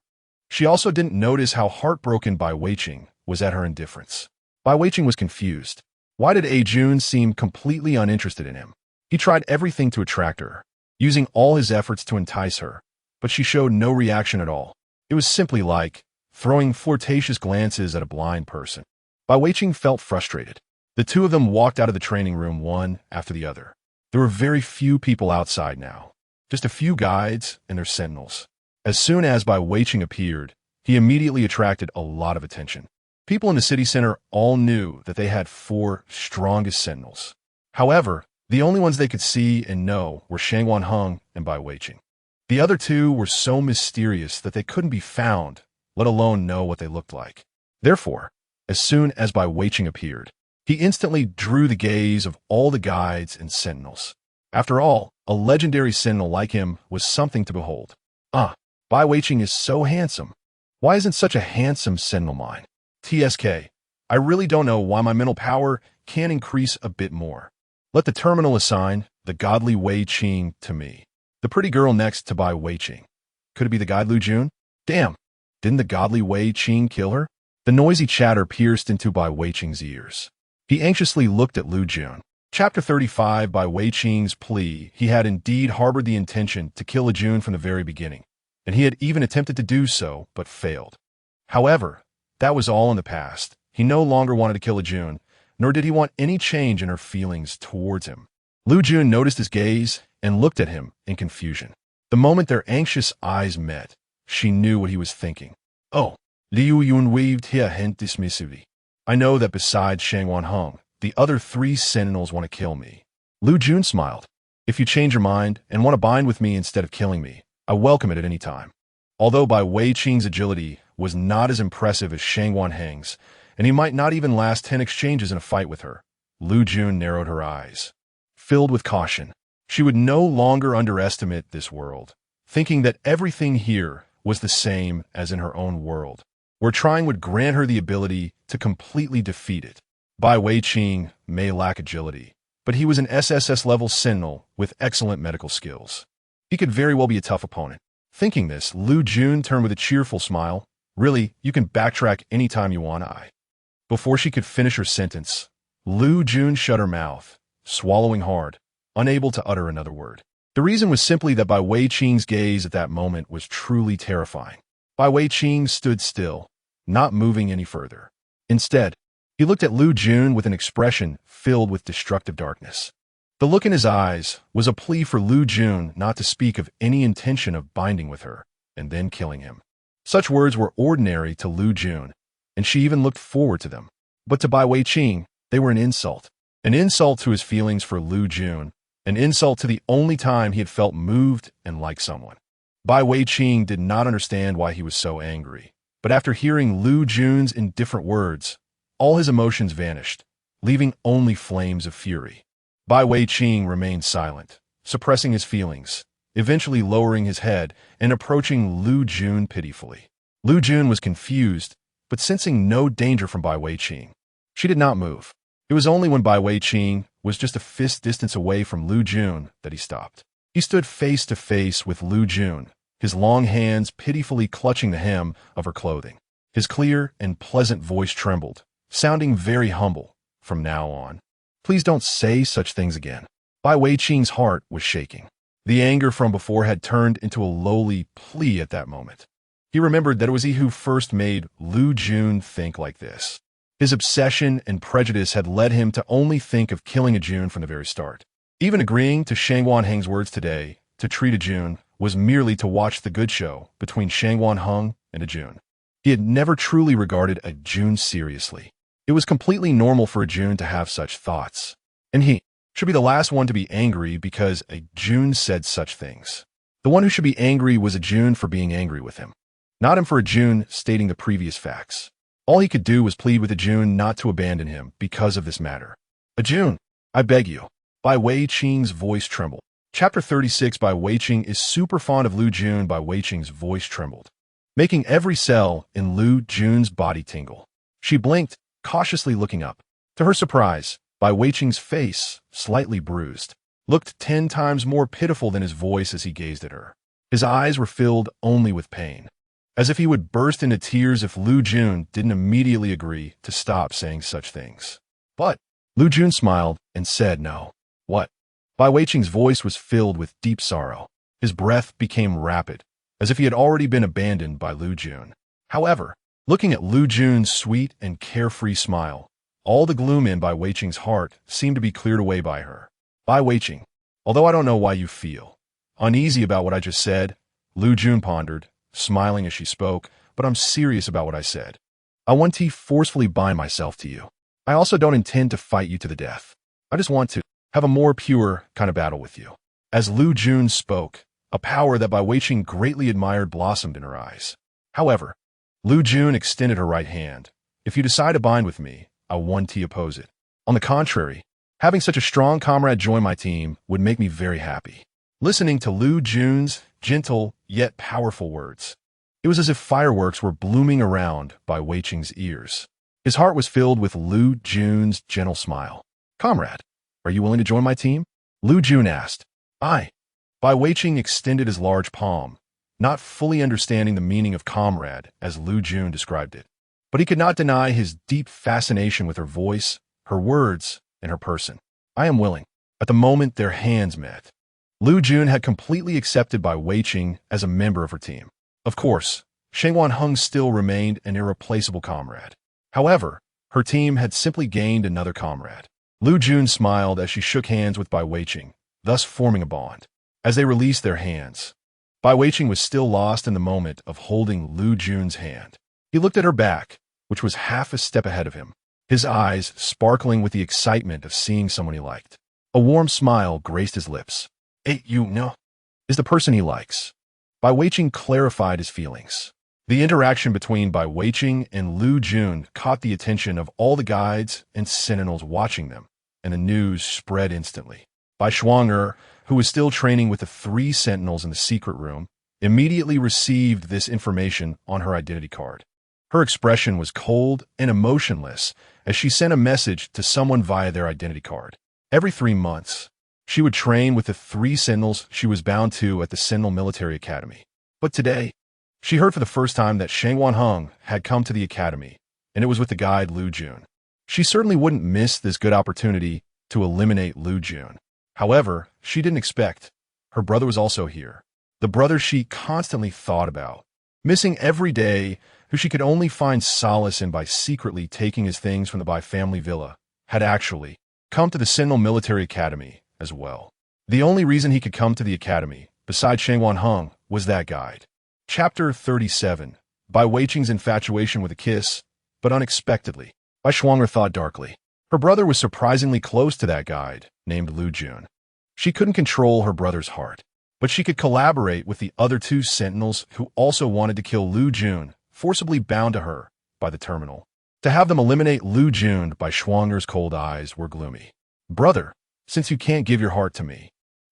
She also didn't notice how heartbroken Bai Weiqing was at her indifference. Bai Weiqing was confused. Why did A Jun seem completely uninterested in him? He tried everything to attract her, using all his efforts to entice her, but she showed no reaction at all. It was simply like throwing flirtatious glances at a blind person. Bai Weiqing felt frustrated. The two of them walked out of the training room one after the other. There were very few people outside now, just a few guides and their sentinels. As soon as Bai Weiqing appeared, he immediately attracted a lot of attention. People in the city center all knew that they had 4 strongest sentinels. However, the only ones they could see and know were Shang Wanheng and Bai Weiqing. The other 2 were so mysterious that they couldn't be found, let alone know what they looked like. Therefore, as soon as Bai Weiqing appeared, he instantly drew the gaze of all the guides and sentinels. After all, a legendary sentinel like him was something to behold. Bai Weiqing is so handsome. Why isn't such a handsome sentinel mine? TSK, I really don't know why my mental power can't increase a bit more. Let the terminal assign the godly Wei Qing to me. The pretty girl next to Bai Weiqing. Could it be the guide Liu Jun? Damn, didn't the godly Wei Qing kill her? The noisy chatter pierced into Bai Weiqing's ears. He anxiously looked at Liu Jun. Chapter 35. Bai Weiqing's plea. He had indeed harbored the intention to kill Liu Jun from the very beginning, and he had even attempted to do so, but failed. However, that was all in the past. He no longer wanted to kill Liu Jun, nor did he want any change in her feelings towards him. Liu Jun noticed his gaze and looked at him in confusion. The moment their anxious eyes met, she knew what he was thinking. Oh, Liu Jun waved her hand dismissively. I know that besides Shang Wanheng, the other 3 sentinels want to kill me. Liu Jun smiled. If you change your mind and want to bind with me instead of killing me, I welcome it at any time. Although Bai Weiqing's agility was not as impressive as Shang Wanheng's, and he might not even last 10 exchanges in a fight with her, Liu Jun narrowed her eyes. Filled with caution, she would no longer underestimate this world, thinking that everything here was the same as in her own world, where trying would grant her the ability to completely defeat it. Bai Weiqing may lack agility, but he was an SSS-level sentinel with excellent medical skills. He could very well be a tough opponent. Thinking this, Liu Jun turned with a cheerful smile. Really, you can backtrack anytime you want. Before she could finish her sentence, Liu Jun shut her mouth, swallowing hard, unable to utter another word. The reason was simply that Bai Weiqing's gaze at that moment was truly terrifying. Bai Weiqing stood still, not moving any further. Instead, he looked at Liu Jun with an expression filled with destructive darkness. The look in his eyes was a plea for Liu Jun not to speak of any intention of binding with her and then killing him. Such words were ordinary to Liu Jun, and she even looked forward to them. But to Bai Weiqing, they were an insult to his feelings for Liu Jun, an insult to the only time he had felt moved and like someone. Bai Weiqing did not understand why he was so angry, but after hearing Liu Jun's indifferent words, all his emotions vanished, leaving only flames of fury. Bai Weiqing remained silent, suppressing his feelings, eventually lowering his head and approaching Liu Jun pitifully. Liu Jun was confused, but sensing no danger from Bai Weiqing, she did not move. It was only when Bai Weiqing was just a fist distance away from Liu Jun that he stopped. He stood face to face with Liu Jun, his long hands pitifully clutching the hem of her clothing. His clear and pleasant voice trembled, sounding very humble. From now on, please don't say such things again. Bai Weiqing's heart was shaking. The anger from before had turned into a lowly plea at that moment. He remembered that it was he who first made Liu Jun think like this. His obsession and prejudice had led him to only think of killing a Jun from the very start. Even agreeing to Shangwan Heng's words today, to treat a Jun, was merely to watch the good show between Shangwan Heng and a Jun. He had never truly regarded a Jun seriously. It was completely normal for a Jun to have such thoughts, and he should be the last one to be angry because a Jun said such things. The one who should be angry was a Jun for being angry with him, not him for a Jun stating the previous facts. All he could do was plead with a Jun not to abandon him because of this matter. A Jun, I beg you. Bai Weiqing's voice trembled. Chapter 36. Bai Weiqing is super fond of Liu Jun. Bai Weiqing's voice trembled, making every cell in Liu Jun's body tingle. She blinked, cautiously looking up. To her surprise, Bai Weiqing's face, slightly bruised, looked 10 times more pitiful than his voice as he gazed at her. His eyes were filled only with pain, as if he would burst into tears if Liu Jun didn't immediately agree to stop saying such things. But Liu Jun smiled and said no. What? Bai Weiqing's voice was filled with deep sorrow. His breath became rapid, as if he had already been abandoned by Liu Jun. However, looking at Liu Jun's sweet and carefree smile, all the gloom in Bai Weiqing's heart seemed to be cleared away by her. Bai Weiqing, although I don't know why you feel uneasy about what I just said, Liu Jun pondered, smiling as she spoke, but I'm serious about what I said. I want to forcefully bind myself to you. I also don't intend to fight you to the death. I just want to have a more pure kind of battle with you. As Liu Jun spoke, a power that Bai Weiqing greatly admired blossomed in her eyes. However, Liu Jun extended her right hand. If you decide to bind with me, I want to oppose it. On the contrary, having such a strong comrade join my team would make me very happy. Listening to Liu Jun's gentle yet powerful words, it was as if fireworks were blooming around Bai Weiqing's ears. His heart was filled with Liu Jun's gentle smile. Comrade, are you willing to join my team? Liu Jun asked. Aye. Bai Weiqing extended his large palm, not fully understanding the meaning of comrade as Liu Jun described it. But he could not deny his deep fascination with her voice, her words, and her person. I am willing. At the moment their hands met, Liu Jun had completely accepted Bai Weiqing as a member of her team. Of course, Shangwan Heng still remained an irreplaceable comrade. However, her team had simply gained another comrade. Liu Jun smiled as she shook hands with Bai Weiqing, thus forming a bond. As they released their hands, Bai Weiqing was still lost in the moment of holding Liu Jun's hand. He looked at her back, which was half a step ahead of him, his eyes sparkling with the excitement of seeing someone he liked. A warm smile graced his lips. You know, is the person he likes. Bai Weiqing clarified his feelings. The interaction between Bai Weiqing and Liu Jun caught the attention of all the guides and sentinels watching them, and the news spread instantly. Bai Shuang'er, who was still training with the 3 sentinels in the secret room, immediately received this information on her identity card. Her expression was cold and emotionless as she sent a message to someone via their identity card. Every 3 months, she would train with the 3 sentinels she was bound to at the Sentinel Military Academy. But today, she heard for the first time that Shangwan Heng had come to the academy, and it was with the guide Liu Jun. She certainly wouldn't miss this good opportunity to eliminate Liu Jun. However, she didn't expect her brother was also here. The brother she constantly thought about, missing every day, who she could only find solace in by secretly taking his things from the Bai family villa, had actually come to the Sentinel Military Academy as well. The only reason he could come to the academy, besides Shangwan Heng, was that guide. Chapter 37. Bai Weiqing's infatuation with a kiss, but unexpectedly. Bai Shuang'er thought darkly. Her brother was surprisingly close to that guide, named Liu Jun. She couldn't control her brother's heart, but she could collaborate with the other 2 sentinels who also wanted to kill Liu Jun, forcibly bound to her by the terminal. To have them eliminate Liu Jun, Bai Shuang'er's cold eyes were gloomy. Brother, since you can't give your heart to me,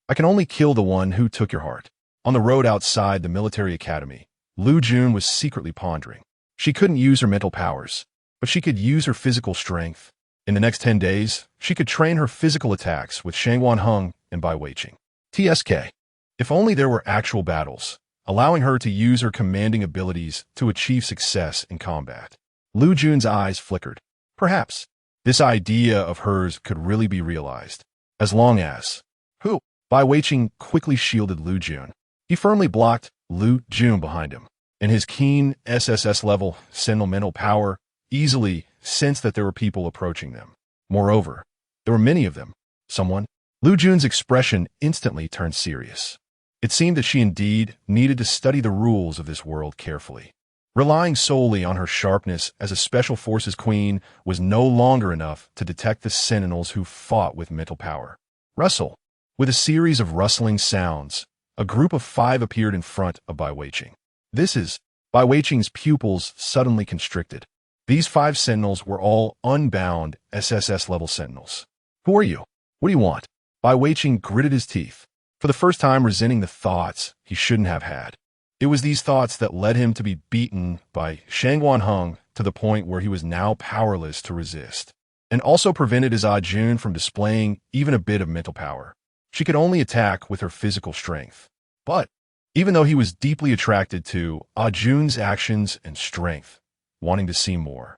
I can only kill the one who took your heart. On the road outside the military academy, Liu Jun was secretly pondering. She couldn't use her mental powers, but she could use her physical strength. In the next 10 days, she could train her physical attacks with Shangwan Heng and Bai Weiqing. TSK. If only there were actual battles, allowing her to use her commanding abilities to achieve success in combat. Liu Jun's eyes flickered. Perhaps this idea of hers could really be realized, as long as... Who? Bai Weiqing quickly shielded Liu Jun. He firmly blocked Liu Jun behind him, and his keen SSS-level sentinel mental power easily sensed that there were people approaching them. Moreover, there were many of them. Someone. Liu Jun's expression instantly turned serious. It seemed that she indeed needed to study the rules of this world carefully. Relying solely on her sharpness as a special forces queen was no longer enough to detect the sentinels who fought with mental power. Rustle. With a series of rustling sounds, a group of 5 appeared in front of Bai Weiqing. Bai Weiqing's pupils suddenly constricted. These 5 sentinels were all unbound SSS-level sentinels. Who are you? What do you want? Bai Weiqing gritted his teeth, for the first time resenting the thoughts he shouldn't have had. It was these thoughts that led him to be beaten by Shangwan Heng to the point where he was now powerless to resist, and also prevented his Jun from displaying even a bit of mental power. She could only attack with her physical strength. But, even though he was deeply attracted to Jun's actions and strength, wanting to see more,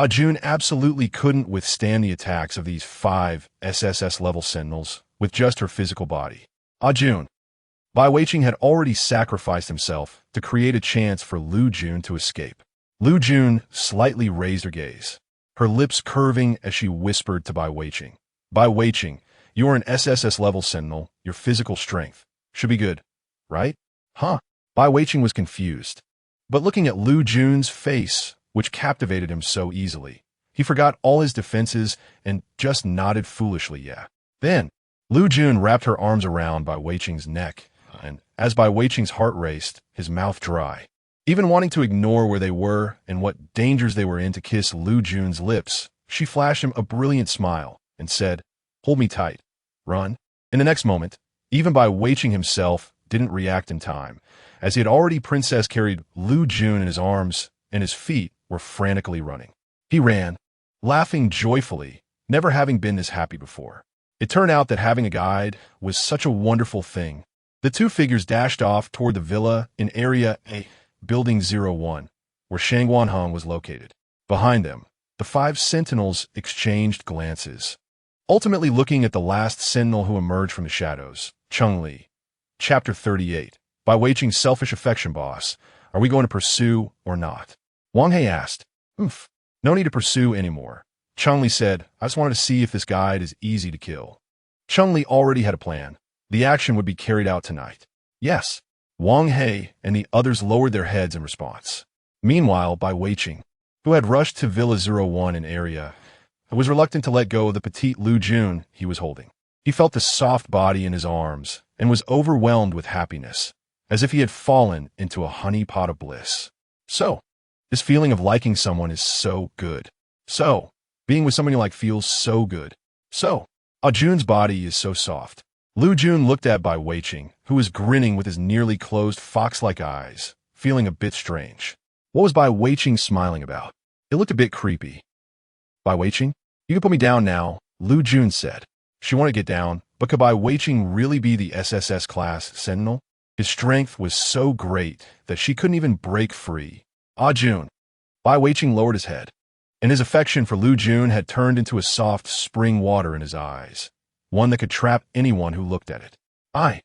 Jun absolutely couldn't withstand the attacks of these 5 SSS-level sentinels with just her physical body. Jun. Bai Weiqing had already sacrificed himself to create a chance for Liu Jun to escape. Liu Jun slightly raised her gaze, her lips curving as she whispered to Bai Weiqing. Bai Weiqing, you are an SSS-level sentinel. Your physical strength should be good, right? Huh? Bai Weiqing was confused. But looking at Liu Jun's face, which captivated him so easily, he forgot all his defenses and just nodded foolishly, yeah. Then, Liu Jun wrapped her arms around Bai Weiqing's neck, and as Bai Weiqing's heart raced, his mouth dry. Even wanting to ignore where they were and what dangers they were in to kiss Liu Jun's lips, she flashed him a brilliant smile and said, "Hold me tight. Run." In the next moment, even Bai Weiqing himself didn't react in time, as he had already princess carried Liu Jun in his arms and his feet were frantically running. He ran, laughing joyfully, never having been this happy before. It turned out that having a guide was such a wonderful thing. The 2 figures dashed off toward the villa in Area A, Building 01, where Shangwan Heng was located. Behind them, the 5 sentinels exchanged glances, ultimately looking at the last sentinel who emerged from the shadows, Cunningly. Chapter 38. Bai Weiqing's selfish affection boss. Are we going to pursue or not? Wang He asked. No need to pursue anymore. Cunningly said, I just wanted to see if this guide is easy to kill. Cunningly already had a plan. The action would be carried out tonight. Yes. Wang He and the others lowered their heads in response. Meanwhile, Bai Weiqing, who had rushed to Villa 01 in area, was reluctant to let go of the petite Liu Jun he was holding. He felt the soft body in his arms and was overwhelmed with happiness, as if he had fallen into a honey pot of bliss. So, this feeling of liking someone is so good. So, being with someone you like feels so good. So, Jun's body is so soft. Liu Jun looked at Bai Weiqing, who was grinning with his nearly closed fox-like eyes, feeling a bit strange. What was Bai Weiqing smiling about? It looked a bit creepy. Bai Weiqing, you can put me down now, Liu Jun said. She wanted to get down, but could Bai Weiqing really be the SSS class sentinel? His strength was so great that she couldn't even break free. Ah Jun. Bai Weiqing lowered his head, and his affection for Liu Jun had turned into a soft spring water in his eyes, one that could trap anyone who looked at it. Bai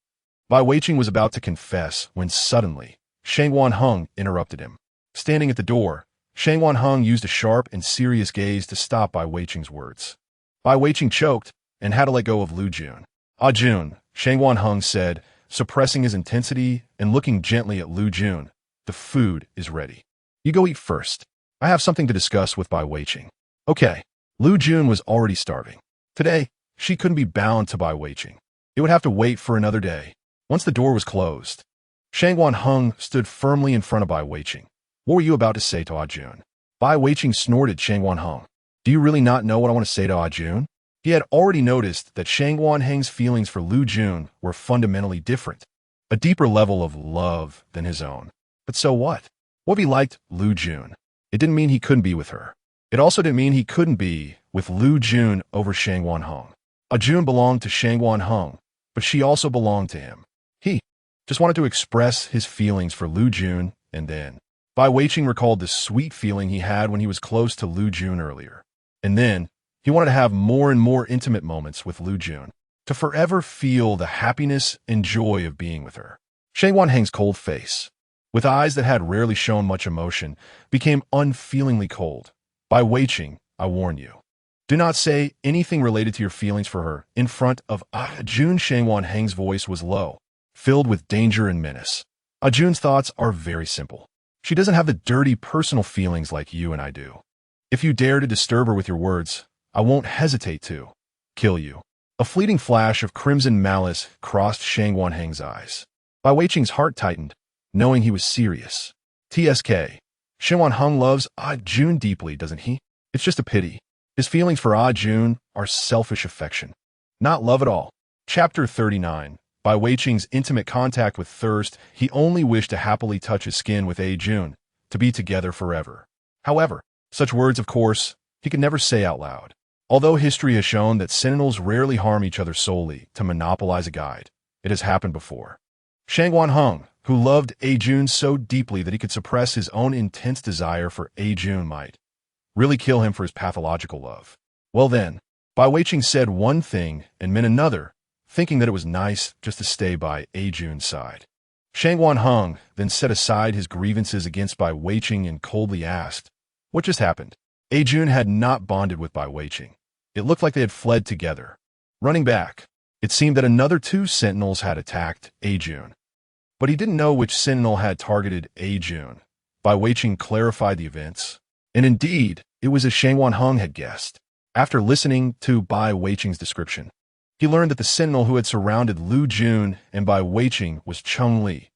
Weiqing was about to confess when suddenly, Shang Wanheng interrupted him. Standing at the door, Shang Wanheng used a sharp and serious gaze to stop Bai Weiqing's words. Bai Weiqing choked and had to let go of Liu Jun. Ah Jun, Shang Wanheng said, suppressing his intensity and looking gently at Liu Jun. The food is ready. You go eat first. I have something to discuss with Bai Weiqing. Okay. Liu Jun was already starving. Today, she couldn't be bound to Bai Weiqing. It would have to wait for another day. Once the door was closed, Shang Wanheng stood firmly in front of Bai Weiqing. What were you about to say to Ah Jun? Bai Weiqing snorted Shang Wanheng. Do you really not know what I want to say to Ah Jun? He had already noticed that Shang Wanheng's feelings for Liu Jun were fundamentally different, a deeper level of love than his own. But so what? What if he liked Liu Jun? It didn't mean he couldn't be with her. It also didn't mean he couldn't be with Liu Jun over Shang Wanheng. Ah Jun belonged to Shang Wanheng, but she also belonged to him. He just wanted to express his feelings for Liu Jun, and then Bai Weiqing recalled the sweet feeling he had when he was close to Liu Jun earlier. And then he wanted to have more and more intimate moments with Liu Jun, to forever feel the happiness and joy of being with her. Shang Wanheng's cold face, with eyes that had rarely shown much emotion, became unfeelingly cold. Bai Weiqing, I warn you. Do not say anything related to your feelings for her in front of Ah Jun. Shang Wanheng's voice was low, filled with danger and menace. Ah Jun's thoughts are very simple. She doesn't have the dirty personal feelings like you and I do. If you dare to disturb her with your words, I won't hesitate to kill you. A fleeting flash of crimson malice crossed Shang Wanheng's eyes. Bai Weiqing's heart tightened, knowing he was serious. TSK. Shang Wanheng loves Ah Jun deeply, doesn't he? It's just a pity. His feelings for Ah Jun are selfish affection, not love at all. Chapter 39. Bai Weiqing's intimate contact with thirst. He only wished to happily touch his skin with Ah Jun, to be together forever. However, such words, of course, he could never say out loud. Although history has shown that sentinels rarely harm each other solely to monopolize a guide, it has happened before. Shang Wanheng, who loved Ah Jun so deeply that he could suppress his own intense desire for Ah Jun, might really kill him for his pathological love. Well then, Bai Weiqing said one thing and meant another, thinking that it was nice just to stay by Ah Jun's side. Shang Wanheng then set aside his grievances against Bai Weiqing and coldly asked, what just happened? Ah Jun had not bonded with Bai Weiqing. It looked like they had fled together. Running back, it seemed that another two sentinels had attacked Ah Jun. But he didn't know which sentinel had targeted Ah Jun. Bai Weiqing clarified the events, and indeed, it was as Shang Wanheng had guessed. After listening to Bai Weiqing's description, he learned that the sentinel who had surrounded Liu Jun and Bai Weiqing was Cunningly.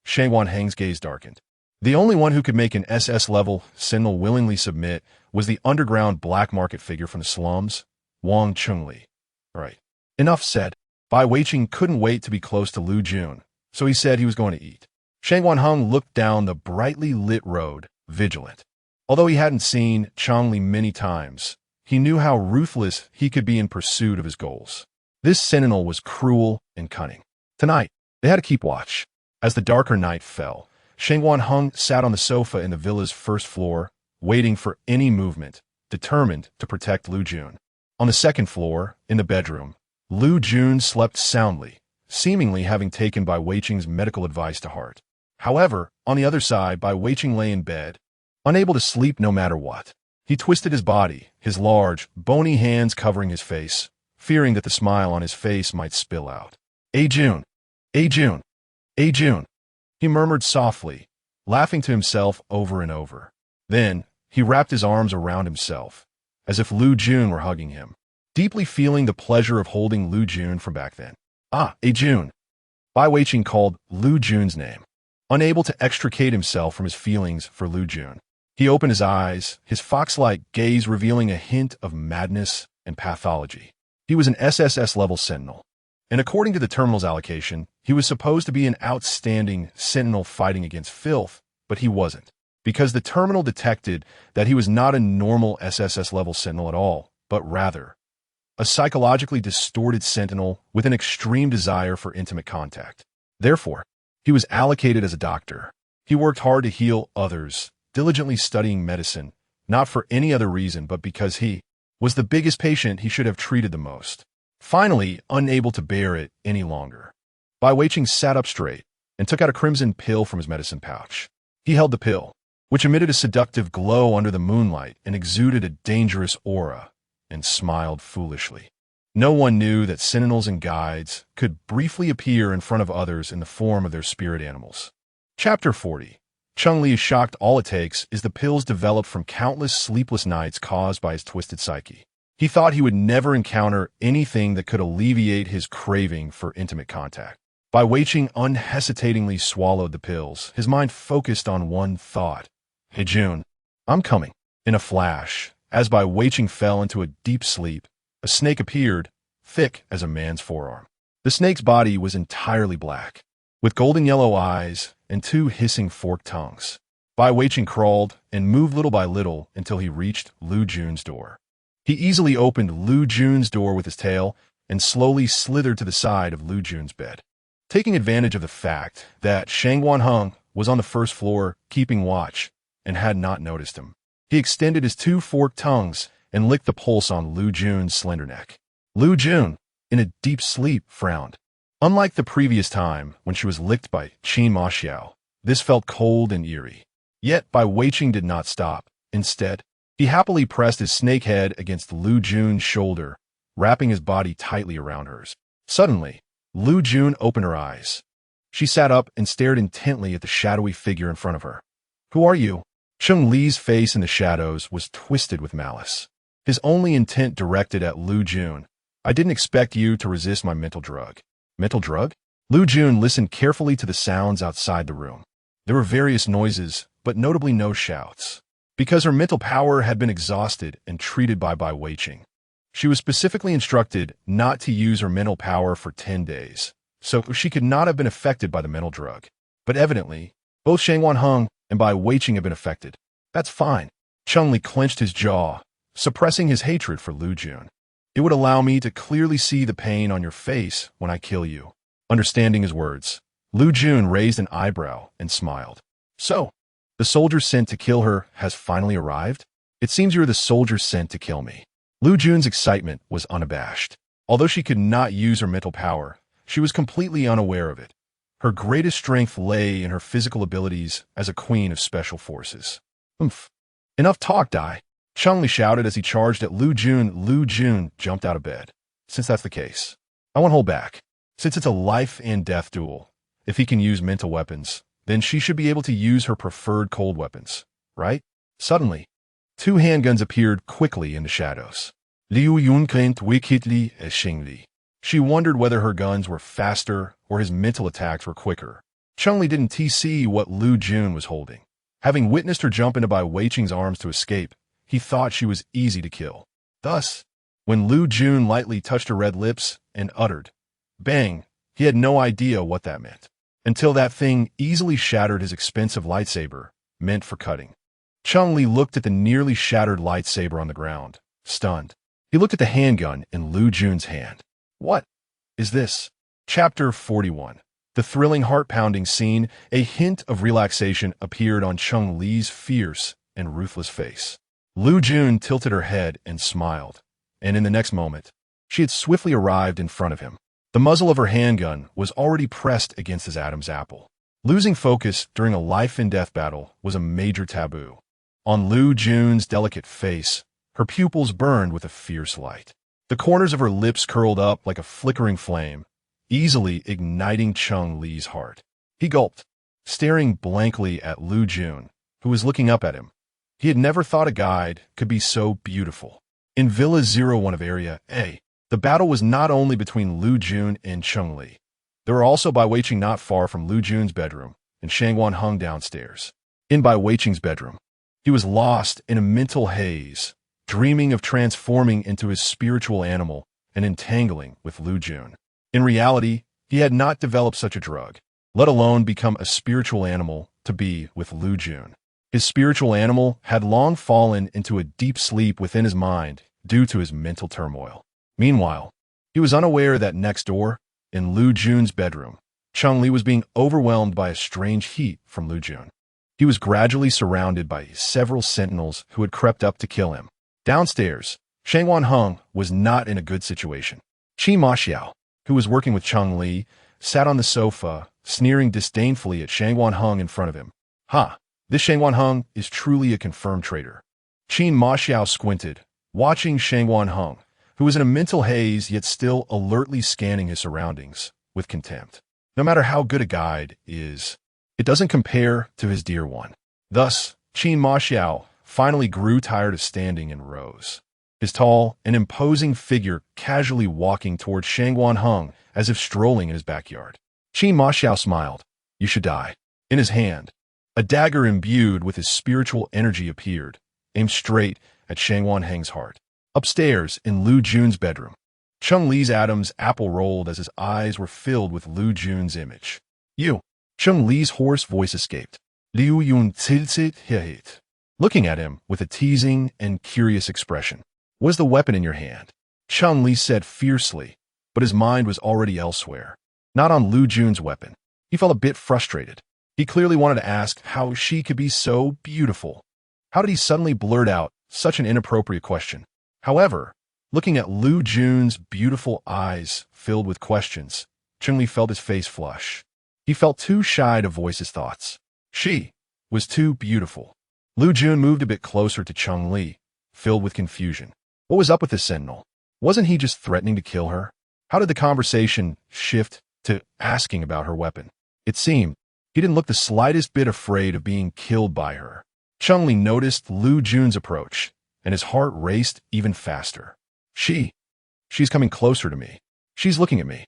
Shang Wanheng's gaze darkened. The only one who could make an SS-level sentinel willingly submit was the underground black market figure from the slums, Cunningly. Right. Enough said. Bai Weiqing couldn't wait to be close to Liu Jun, so he said he was going to eat. Shang Wanheng looked down the brightly lit road, vigilant. Although he hadn't seen Cunningly many times, he knew how ruthless he could be in pursuit of his goals. This sentinel was cruel and cunning. Tonight, they had to keep watch. As the darker night fell, Shang Wanheng sat on the sofa in the villa's first floor, waiting for any movement, determined to protect Liu Jun. On the second floor, in the bedroom, Liu Jun slept soundly, seemingly having taken Bai Weiqing's medical advice to heart. However, on the other side, Bai Weiqing lay in bed, unable to sleep no matter what. He twisted his body, his large, bony hands covering his face, fearing that the smile on his face might spill out. Ah Jun! Ah Jun! Ah Jun! He murmured softly, laughing to himself over and over. Then, he wrapped his arms around himself, as if Liu Jun were hugging him, deeply feeling the pleasure of holding Liu Jun from back then. Ah Jun! Bai Weiqing called Liu Jun's name, unable to extricate himself from his feelings for Liu Jun. He opened his eyes, his fox-like gaze revealing a hint of madness and pathology. He was an SSS-level sentinel, and according to the terminal's allocation, he was supposed to be an outstanding sentinel fighting against filth, but he wasn't, because the terminal detected that he was not a normal SSS-level sentinel at all, but rather a psychologically distorted sentinel with an extreme desire for intimate contact. Therefore, he was allocated as a doctor. He worked hard to heal others, diligently studying medicine, not for any other reason but because he was the biggest patient he should have treated the most. Finally, unable to bear it any longer, Bai Weiqing sat up straight and took out a crimson pill from his medicine pouch. He held the pill, which emitted a seductive glow under the moonlight and exuded a dangerous aura, and smiled foolishly. No one knew that sentinels and guides could briefly appear in front of others in the form of their spirit animals. Chapter 40. Cheng-Li is shocked. All it takes is the pills developed from countless sleepless nights caused by his twisted psyche. He thought he would never encounter anything that could alleviate his craving for intimate contact. Bai Weiqing unhesitatingly swallowed the pills, his mind focused on one thought. "Hey Jun, I'm coming." In a flash, as Bai Weiqing fell into a deep sleep, a snake appeared, thick as a man's forearm. The snake's body was entirely black, with golden yellow eyes and two hissing forked tongues. Bai Weiqing crawled and moved little by little until he reached Liu Jun's door. He easily opened Liu Jun's door with his tail and slowly slithered to the side of Liu Jun's bed. Taking advantage of the fact that Shang Wanheng was on the first floor keeping watch and had not noticed him, he extended his two forked tongues and licked the pulse on Liu Jun's slender neck. Liu Jun, in a deep sleep, frowned. Unlike the previous time when she was licked by Qin Ma Xiao, this felt cold and eerie. Yet Bai Weiqing did not stop. Instead, he happily pressed his snake head against Liu Jun's shoulder, wrapping his body tightly around hers. Suddenly, Liu Jun opened her eyes. She sat up and stared intently at the shadowy figure in front of her. "Who are you?" Cheng-Li's face in the shadows was twisted with malice, his only intent directed at Liu Jun. "I didn't expect you to resist my mental drug." "Mental drug?" Liu Jun listened carefully to the sounds outside the room. There were various noises, but notably no shouts, because her mental power had been exhausted and treated by Bai Weiqing. She was specifically instructed not to use her mental power for 10 days, so she could not have been affected by the mental drug. But evidently, both Shang Wanheng and Bai Weiqing had been affected. "That's fine." Cheng-Li clenched his jaw, suppressing his hatred for Liu Jun. "It would allow me to clearly see the pain on your face when I kill you." Understanding his words, Liu Jun raised an eyebrow and smiled. "So, the soldier sent to kill her has finally arrived? It seems you're the soldier sent to kill me." Liu Jun's excitement was unabashed. Although she could not use her mental power, she was completely unaware of it. Her greatest strength lay in her physical abilities as a queen of special forces. "Oomph. Enough talk, Dai," Cheng-Li shouted as he charged at Liu Jun. Liu Jun jumped out of bed. "Since that's the case, I won't hold back. Since it's a life and death duel, if he can use mental weapons, then she should be able to use her preferred cold weapons, right?" Suddenly, two handguns appeared quickly in the shadows. Liu Yun clinked wickedly as Cheng-Li. She wondered whether her guns were faster or his mental attacks were quicker. Cheng-Li didn't see what Liu Jun was holding. Having witnessed her jump into Bai Weiqing's arms to escape, he thought she was easy to kill. Thus, when Liu Jun lightly touched her red lips and uttered, "Bang," he had no idea what that meant, until that thing easily shattered his expensive lightsaber, meant for cutting. Cheng-Li looked at the nearly shattered lightsaber on the ground, stunned. He looked at the handgun in Liu Jun's hand. "What is this?" Chapter 41. The thrilling heart-pounding scene, a hint of relaxation appeared on Cheng-Li's fierce and ruthless face. Liu Jun tilted her head and smiled, and in the next moment, she had swiftly arrived in front of him. The muzzle of her handgun was already pressed against his Adam's apple. Losing focus during a life-and-death battle was a major taboo. On Liu Jun's delicate face, her pupils burned with a fierce light. The corners of her lips curled up like a flickering flame, easily igniting Cheng-Li's heart. He gulped, staring blankly at Liu Jun, who was looking up at him. He had never thought a guide could be so beautiful. In Villa 01 of Area A, the battle was not only between Liu Jun and Cheng-Li. There were also Bai Weiqing not far from Liu Jun's bedroom, and Shang Wanheng downstairs. In Bai Weiqing's bedroom, he was lost in a mental haze, dreaming of transforming into his spiritual animal and entangling with Liu Jun. In reality, he had not developed such a drug, let alone become a spiritual animal to be with Liu Jun. His spiritual animal had long fallen into a deep sleep within his mind due to his mental turmoil. Meanwhile, he was unaware that next door, in Liu Jun's bedroom, Chun-Li was being overwhelmed by a strange heat from Liu Jun. He was gradually surrounded by several sentinels who had crept up to kill him. Downstairs, Shang Wanheng was not in a good situation. Qi Maxiao, who was working with Chun-Li, sat on the sofa, sneering disdainfully at Shang Wanheng in front of him. Ha! This Shang Wanheng is truly a confirmed traitor. Qi Maxiao squinted, watching Shang Wanheng, who was in a mental haze yet still alertly scanning his surroundings, with contempt. No matter how good a guide is, it doesn't compare to his dear one. Thus, Qi Maxiao finally grew tired of standing and rose, his tall and imposing figure casually walking toward Shang Wanheng as if strolling in his backyard. Qi Maxiao smiled. You should die. In his hand, a dagger imbued with his spiritual energy appeared, aimed straight at Shang Wanheng's heart. Upstairs, in Liu Jun's bedroom, Chun-Li's Adam's apple rolled as his eyes were filled with Liu Jun's image. You! Chun-Li's hoarse voice escaped. Liu Jun hit, looking at him with a teasing and curious expression. What is the weapon in your hand? Chun-Li said fiercely, but his mind was already elsewhere. Not on Liu Jun's weapon. He felt a bit frustrated. He clearly wanted to ask how she could be so beautiful. How did he suddenly blurt out such an inappropriate question? However, looking at Liu Jun's beautiful eyes filled with questions, Chun-Li felt his face flush. He felt too shy to voice his thoughts. She was too beautiful. Liu Jun moved a bit closer to Chun-Li, filled with confusion. What was up with this sentinel? Wasn't he just threatening to kill her? How did the conversation shift to asking about her weapon? It seemed he didn't look the slightest bit afraid of being killed by her. Chun-Li noticed Liu Jun's approach, and his heart raced even faster. She's coming closer to me. She's looking at me.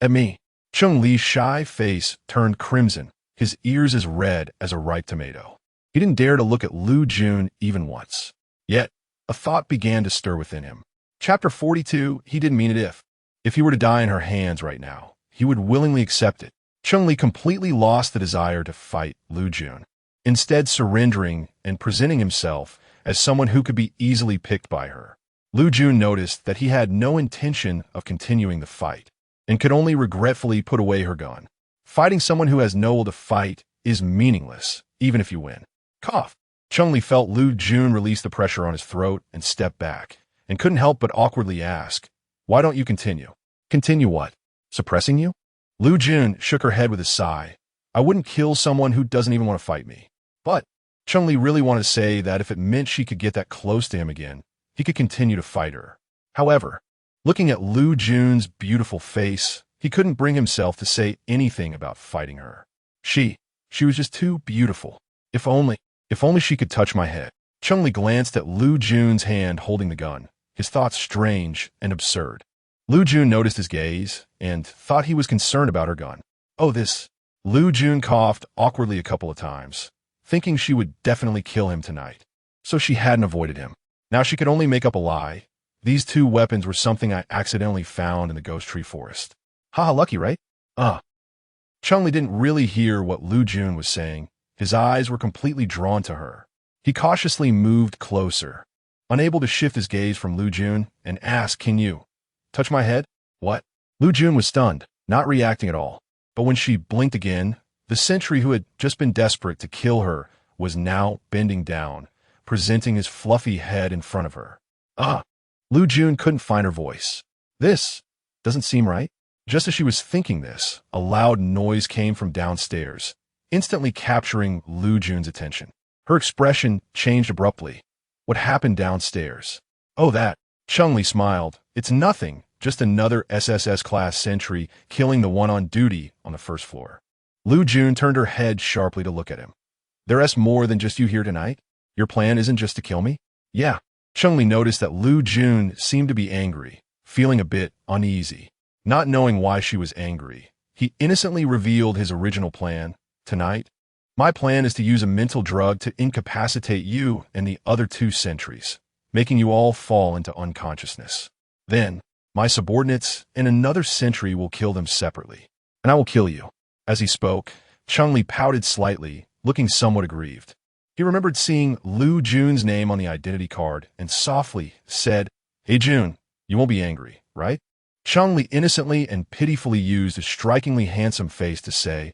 At me. Chun-Li's shy face turned crimson, his ears as red as a ripe tomato. He didn't dare to look at Liu Jun even once. Yet, a thought began to stir within him. Chapter 42, he didn't mean it if he were to die in her hands right now, he would willingly accept it. Chun-Li completely lost the desire to fight Liu Jun, instead surrendering and presenting himself as someone who could be easily picked by her. Liu Jun noticed that he had no intention of continuing the fight, and could only regretfully put away her gun. Fighting someone who has no will to fight is meaningless, even if you win. Cough. Chun-Li felt Liu Jun release the pressure on his throat and step back, and couldn't help but awkwardly ask, why don't you continue? Continue what? Suppressing you? Liu Jun shook her head with a sigh. I wouldn't kill someone who doesn't even want to fight me. But Chun-Li really wanted to say that if it meant she could get that close to him again, he could continue to fight her. However, looking at Liu Jun's beautiful face, he couldn't bring himself to say anything about fighting her. She was just too beautiful. If only she could touch my head. Chun-Li glanced at Liu Jun's hand holding the gun, his thoughts strange and absurd. Liu Jun noticed his gaze and thought he was concerned about her gun. Oh, this. Liu Jun coughed awkwardly a couple of times, thinking she would definitely kill him tonight. So she hadn't avoided him. Now she could only make up a lie. These two weapons were something I accidentally found in the Ghost Tree Forest. Haha, lucky, right? Chun-Li didn't really hear what Liu Jun was saying. His eyes were completely drawn to her. He cautiously moved closer, unable to shift his gaze from Liu Jun, and asked, can you touch my head? What? Liu Jun was stunned, not reacting at all. But when she blinked again, the sentry who had just been desperate to kill her was now bending down, presenting his fluffy head in front of her. Liu Jun couldn't find her voice. This doesn't seem right. Just as she was thinking this, a loud noise came from downstairs, instantly capturing Liu Jun's attention. Her expression changed abruptly. What happened downstairs? Oh, that. Chun-Li smiled. It's nothing, just another SSS-class sentry killing the one on duty on the first floor. Liu Jun turned her head sharply to look at him. There's more than just you here tonight? Your plan isn't just to kill me? Yeah. Chun-Li noticed that Liu Jun seemed to be angry, feeling a bit uneasy. Not knowing why she was angry, he innocently revealed his original plan. Tonight, my plan is to use a mental drug to incapacitate you and the other two sentries, making you all fall into unconsciousness. Then, My subordinates and another sentry will kill them separately, and I will kill you." As he spoke, Chun-Li pouted slightly, looking somewhat aggrieved. He remembered seeing Liu Jun's name on the identity card and softly said, "Hey Jun, you won't be angry, right?" Chun-Li innocently and pitifully used a strikingly handsome face to say,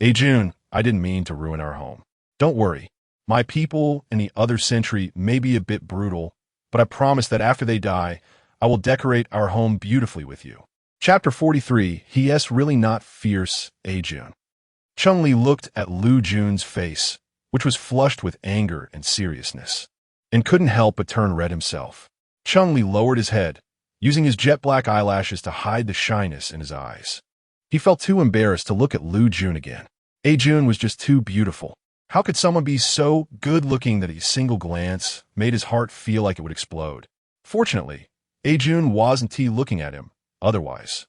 "Hey Jun, I didn't mean to ruin our home. Don't worry. My people and the other sentry may be a bit brutal, but I promise that after they die, I will decorate our home beautifully with you." Chapter 43, He really not fierce, Jun. Chun-Li looked at Liu Jun's face, which was flushed with anger and seriousness, and couldn't help but turn red himself. Chun-Li lowered his head, using his jet-black eyelashes to hide the shyness in his eyes. He felt too embarrassed to look at Liu Jun again. Jun was just too beautiful. How could someone be so good-looking that a single glance made his heart feel like it would explode? Fortunately, Jun wasn't looking at him. Otherwise,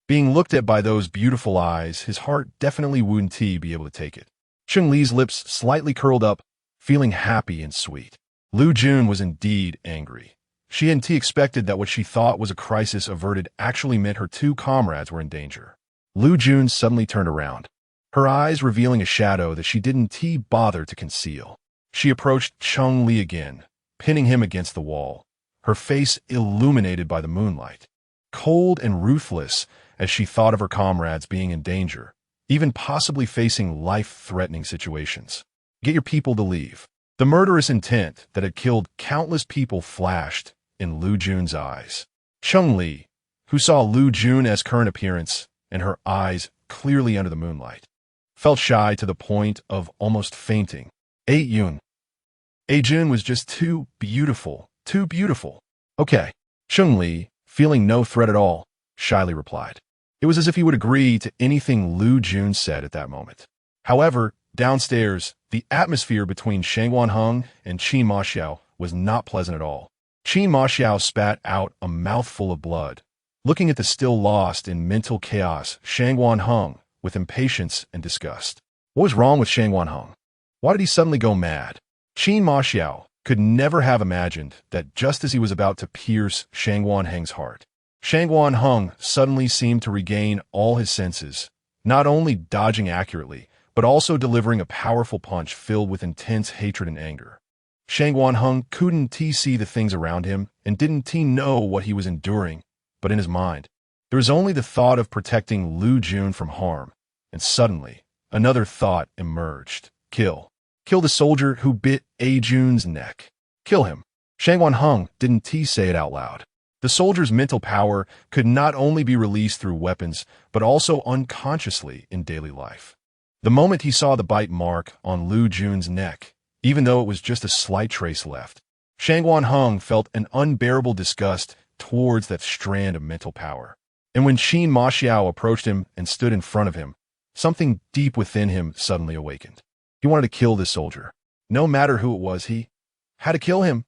being looked at by those beautiful eyes, his heart definitely wouldn't be able to take it. Chun-Li's lips slightly curled up, feeling happy and sweet. Liu Jun was indeed angry. She hadn't expected that what she thought was a crisis averted actually meant her two comrades were in danger. Liu Jun suddenly turned around, her eyes revealing a shadow that she didn't bother to conceal. She approached Chun-Li again, pinning him against the wall, her face illuminated by the moonlight. Cold and ruthless as she thought of her comrades being in danger, even possibly facing life-threatening situations. "Get your people to leave." The murderous intent that had killed countless people flashed in Liu Jun's eyes. Chun-Li, who saw Liu Jun's current appearance and her eyes clearly under the moonlight, felt shy to the point of almost fainting. Jun was just too beautiful, too beautiful. "Okay." Chun-Li, feeling no threat at all, shyly replied. It was as if he would agree to anything Liu Jun said at that moment. However, downstairs, the atmosphere between Shangwan Heng and Qin Ma Xiao was not pleasant at all. Qin Ma Xiao spat out a mouthful of blood, looking at the still lost in mental chaos Shangwan Heng with impatience and disgust. What was wrong with Shangwan Heng? Why did he suddenly go mad? Qin Ma Xiao could never have imagined that just as he was about to pierce Shangwan Heng's heart, Shangwan Heng suddenly seemed to regain all his senses, not only dodging accurately, but also delivering a powerful punch filled with intense hatred and anger. Shangwan Heng couldn't see the things around him and didn't know what he was enduring, but in his mind, there was only the thought of protecting Liu Jun from harm, and suddenly, another thought emerged. Kill. Kill the soldier who bit Jun's neck. Kill him. Shangwan Heng didn't say it out loud. The soldier's mental power could not only be released through weapons, but also unconsciously in daily life. The moment he saw the bite mark on Liu Jun's neck, even though it was just a slight trace left, Shangwan Heng felt an unbearable disgust towards that strand of mental power. And when Qin Ma Xiao approached him and stood in front of him, something deep within him suddenly awakened. He wanted to kill this soldier. No matter who it was, he had to kill him.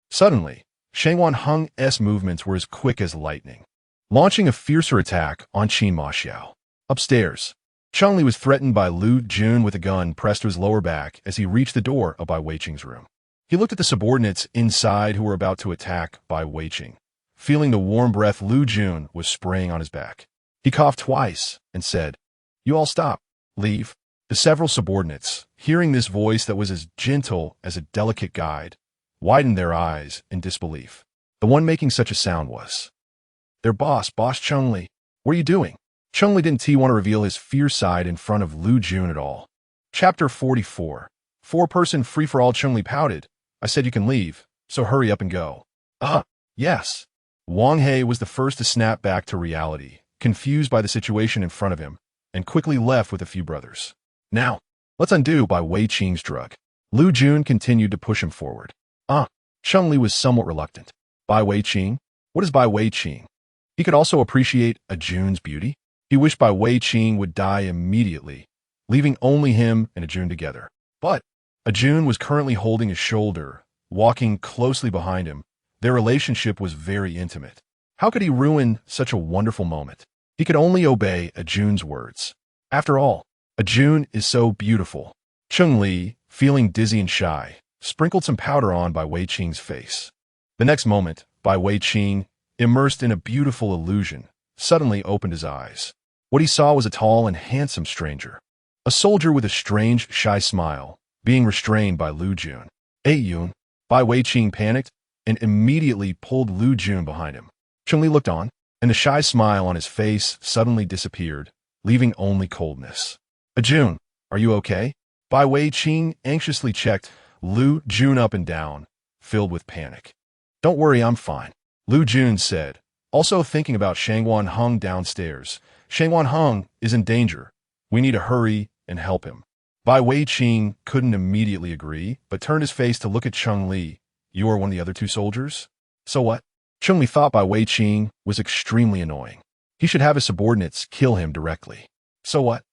Suddenly, Shangwan Heng's movements were as quick as lightning, launching a fiercer attack on Qin Ma Xiao. Upstairs, Chun-Li was threatened by Liu Jun with a gun pressed to his lower back as he reached the door of Bai Weiqing's room. He looked at the subordinates inside who were about to attack Bai Weiqing, feeling the warm breath Liu Jun was spraying on his back. He coughed twice and said, "You all stop. Leave." The several subordinates, hearing this voice that was as gentle as a delicate guide, widened their eyes in disbelief. The one making such a sound was their boss Chun-Li. "What are you doing?" Chun-Li didn't want to reveal his fierce side in front of Liu Jun at all. Chapter 44. Four-person free-for-all. Chun-Li pouted. "I said you can leave, so hurry up and go." Yes." Wang He was the first to snap back to reality, confused by the situation in front of him, and quickly left with a few brothers. "Now, let's undo Bai Weiqing's drug." Liu Jun continued to push him forward. Chun-Li was somewhat reluctant. Bai Weiqing? What is Bai Weiqing? He could also appreciate a Jun's beauty. He wished Bai Weiqing would die immediately, leaving only him and a Jun together. But a Jun was currently holding his shoulder, walking closely behind him. Their relationship was very intimate. How could he ruin such a wonderful moment? He could only obey a Jun's words. After all, a Jun is so beautiful. Chun-Li, feeling dizzy and shy, sprinkled some powder on Bai Weiqing's face. The next moment, Bai Weiqing immersed in a beautiful illusion, suddenly opened his eyes. What he saw was a tall and handsome stranger. A soldier with a strange, shy smile, being restrained by Liu Jun. Hey Yun. Bai Weiqing panicked and immediately pulled Liu Jun behind him. Chun-Li looked on, and the shy smile on his face suddenly disappeared, leaving only coldness. Jun, are you okay? Bai Weiqing anxiously checked Liu Jun up and down, filled with panic. Don't worry, I'm fine, Liu Jun said, also thinking about Shangwan Heng downstairs. Shangwan Heng is in danger. We need to hurry and help him. Bai Weiqing couldn't immediately agree, but turned his face to look at Chun-Li. You are one of the other two soldiers? So what? Chun-Li thought Bai Weiqing was extremely annoying. He should have his subordinates kill him directly. So what?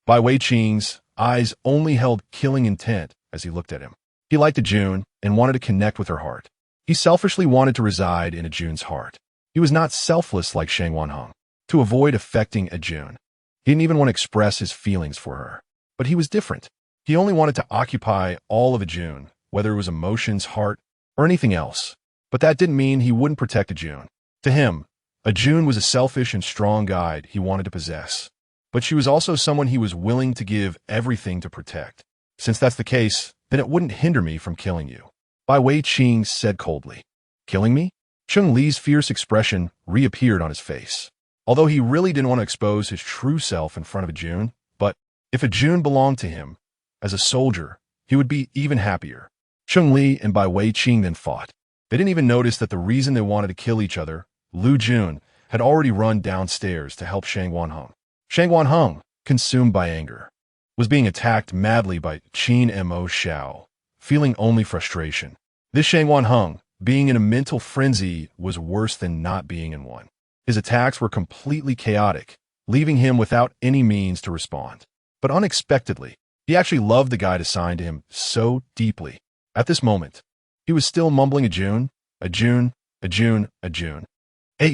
Bai Weiqing's eyes only held killing intent as he looked at him. He liked Jun and wanted to connect with her heart. He selfishly wanted to reside in Jun's heart. He was not selfless like Shangwan Heng, to avoid affecting Jun. He didn't even want to express his feelings for her. But he was different. He only wanted to occupy all of Jun, whether it was emotions, heart, or anything else. But that didn't mean he wouldn't protect Jun. To him, Jun was a selfish and strong guide he wanted to possess. But she was also someone he was willing to give everything to protect. Since that's the case, then it wouldn't hinder me from killing you. Bai Weiqing said coldly. Killing me? Chun-Li's fierce expression reappeared on his face. Although he really didn't want to expose his true self in front of Jun, but if Jun belonged to him, as a soldier, he would be even happier. Chun-Li and Bai Weiqing then fought. They didn't even notice that the reason they wanted to kill each other, Liu Jun, had already run downstairs to help Shangwan Heng. Shangwan Heng, consumed by anger, was being attacked madly by Qin Mo Xiao, feeling only frustration. This Shangwan Heng, being in a mental frenzy, was worse than not being in one. His attacks were completely chaotic, leaving him without any means to respond. But unexpectedly, he actually loved the guide assigned to him so deeply. At this moment, he was still mumbling Jun. Hey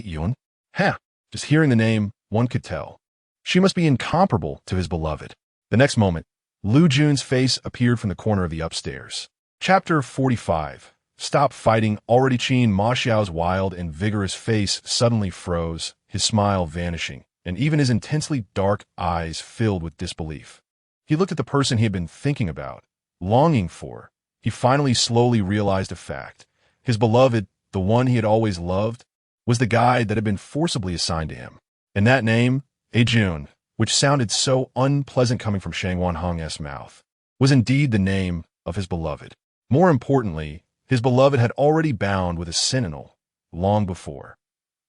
Yun. Ha! Just hearing the name, one could tell. She must be incomparable to his beloved. The next moment, Liu Jun's face appeared from the corner of the upstairs. Chapter 45. Stop fighting. Already Qin Ma Xiao's wild and vigorous face suddenly froze, his smile vanishing, and even his intensely dark eyes filled with disbelief. He looked at the person he had been thinking about, longing for. He finally slowly realized a fact. His beloved, the one he had always loved, was the guide that had been forcibly assigned to him. And that name, Jun, which sounded so unpleasant coming from Shangwan Heng's mouth, was indeed the name of his beloved. More importantly, his beloved had already bound with a sentinel long before.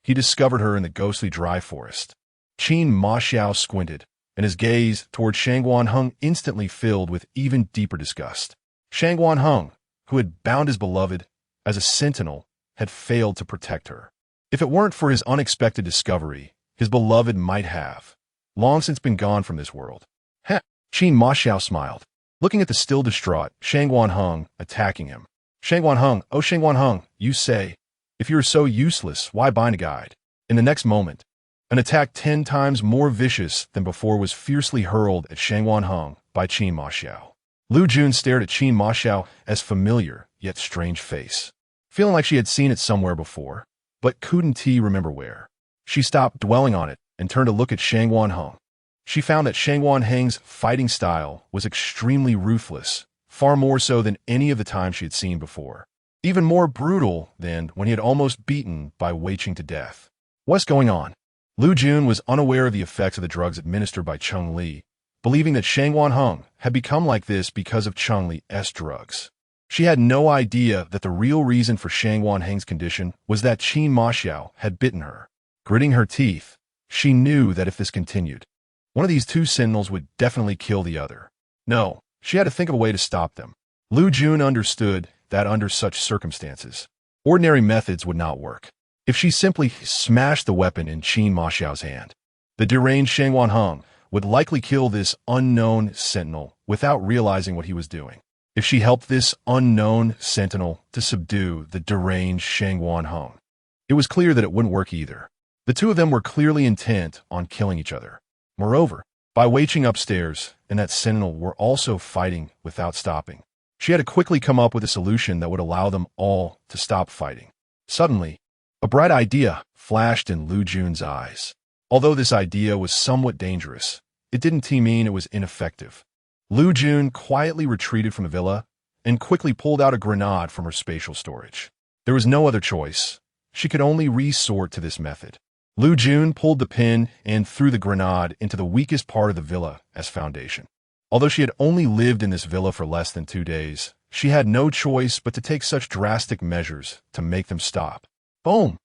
He discovered her in the ghostly dry forest. Qin Ma Xiao squinted, and his gaze toward Shangwan Heng instantly filled with even deeper disgust. Shangwan Heng, who had bound his beloved as a sentinel, had failed to protect her. If it weren't for his unexpected discovery, his beloved might have long since been gone from this world. Ha! Qin Ma Xiao smiled, looking at the still distraught Shangwan Heng attacking him. Shangwan Heng, oh Shangwan Heng, you say, if you are so useless, why bind a guide? In the next moment, an attack 10 times more vicious than before was fiercely hurled at Shangwan Heng by Qin Ma Xiao. Liu Jun stared at Qin Ma Xiao as familiar yet strange face, feeling like she had seen it somewhere before, but couldn't remember where. She stopped dwelling on it and turned to look at Shangwan Heng. She found that Shangwan Heng's fighting style was extremely ruthless, far more so than any of the times she had seen before. Even more brutal than when he had almost beaten Bai Weiqing to death. What's going on? Liu Jun was unaware of the effects of the drugs administered by Chun-Li, believing that Shangwan Heng had become like this because of Chun-Li's drugs. She had no idea that the real reason for Shangwan Heng's condition was that Qin Ma Xiao had bitten her. Gritting her teeth, she knew that if this continued, one of these two sentinels would definitely kill the other. No, she had to think of a way to stop them. Liu Jun understood that under such circumstances, ordinary methods would not work. If she simply smashed the weapon in Qin Ma Xiao's hand, the deranged Shangwan Heng would likely kill this unknown sentinel without realizing what he was doing. If she helped this unknown sentinel to subdue the deranged Shangwan Heng, it was clear that it wouldn't work either. The two of them were clearly intent on killing each other. Moreover, Bai Weiqing upstairs and that sentinel were also fighting without stopping. She had to quickly come up with a solution that would allow them all to stop fighting. Suddenly, A bright idea flashed in Liu Jun's eyes. Although this idea was somewhat dangerous, it didn't mean it was ineffective. Liu Jun quietly retreated from the villa and quickly pulled out a grenade from her spatial storage. There was no other choice. She could only resort to this method. Liu Jun pulled the pin and threw the grenade into the weakest part of the villa as foundation. Although she had only lived in this villa for less than 2 days, she had no choice but to take such drastic measures to make them stop. Boom!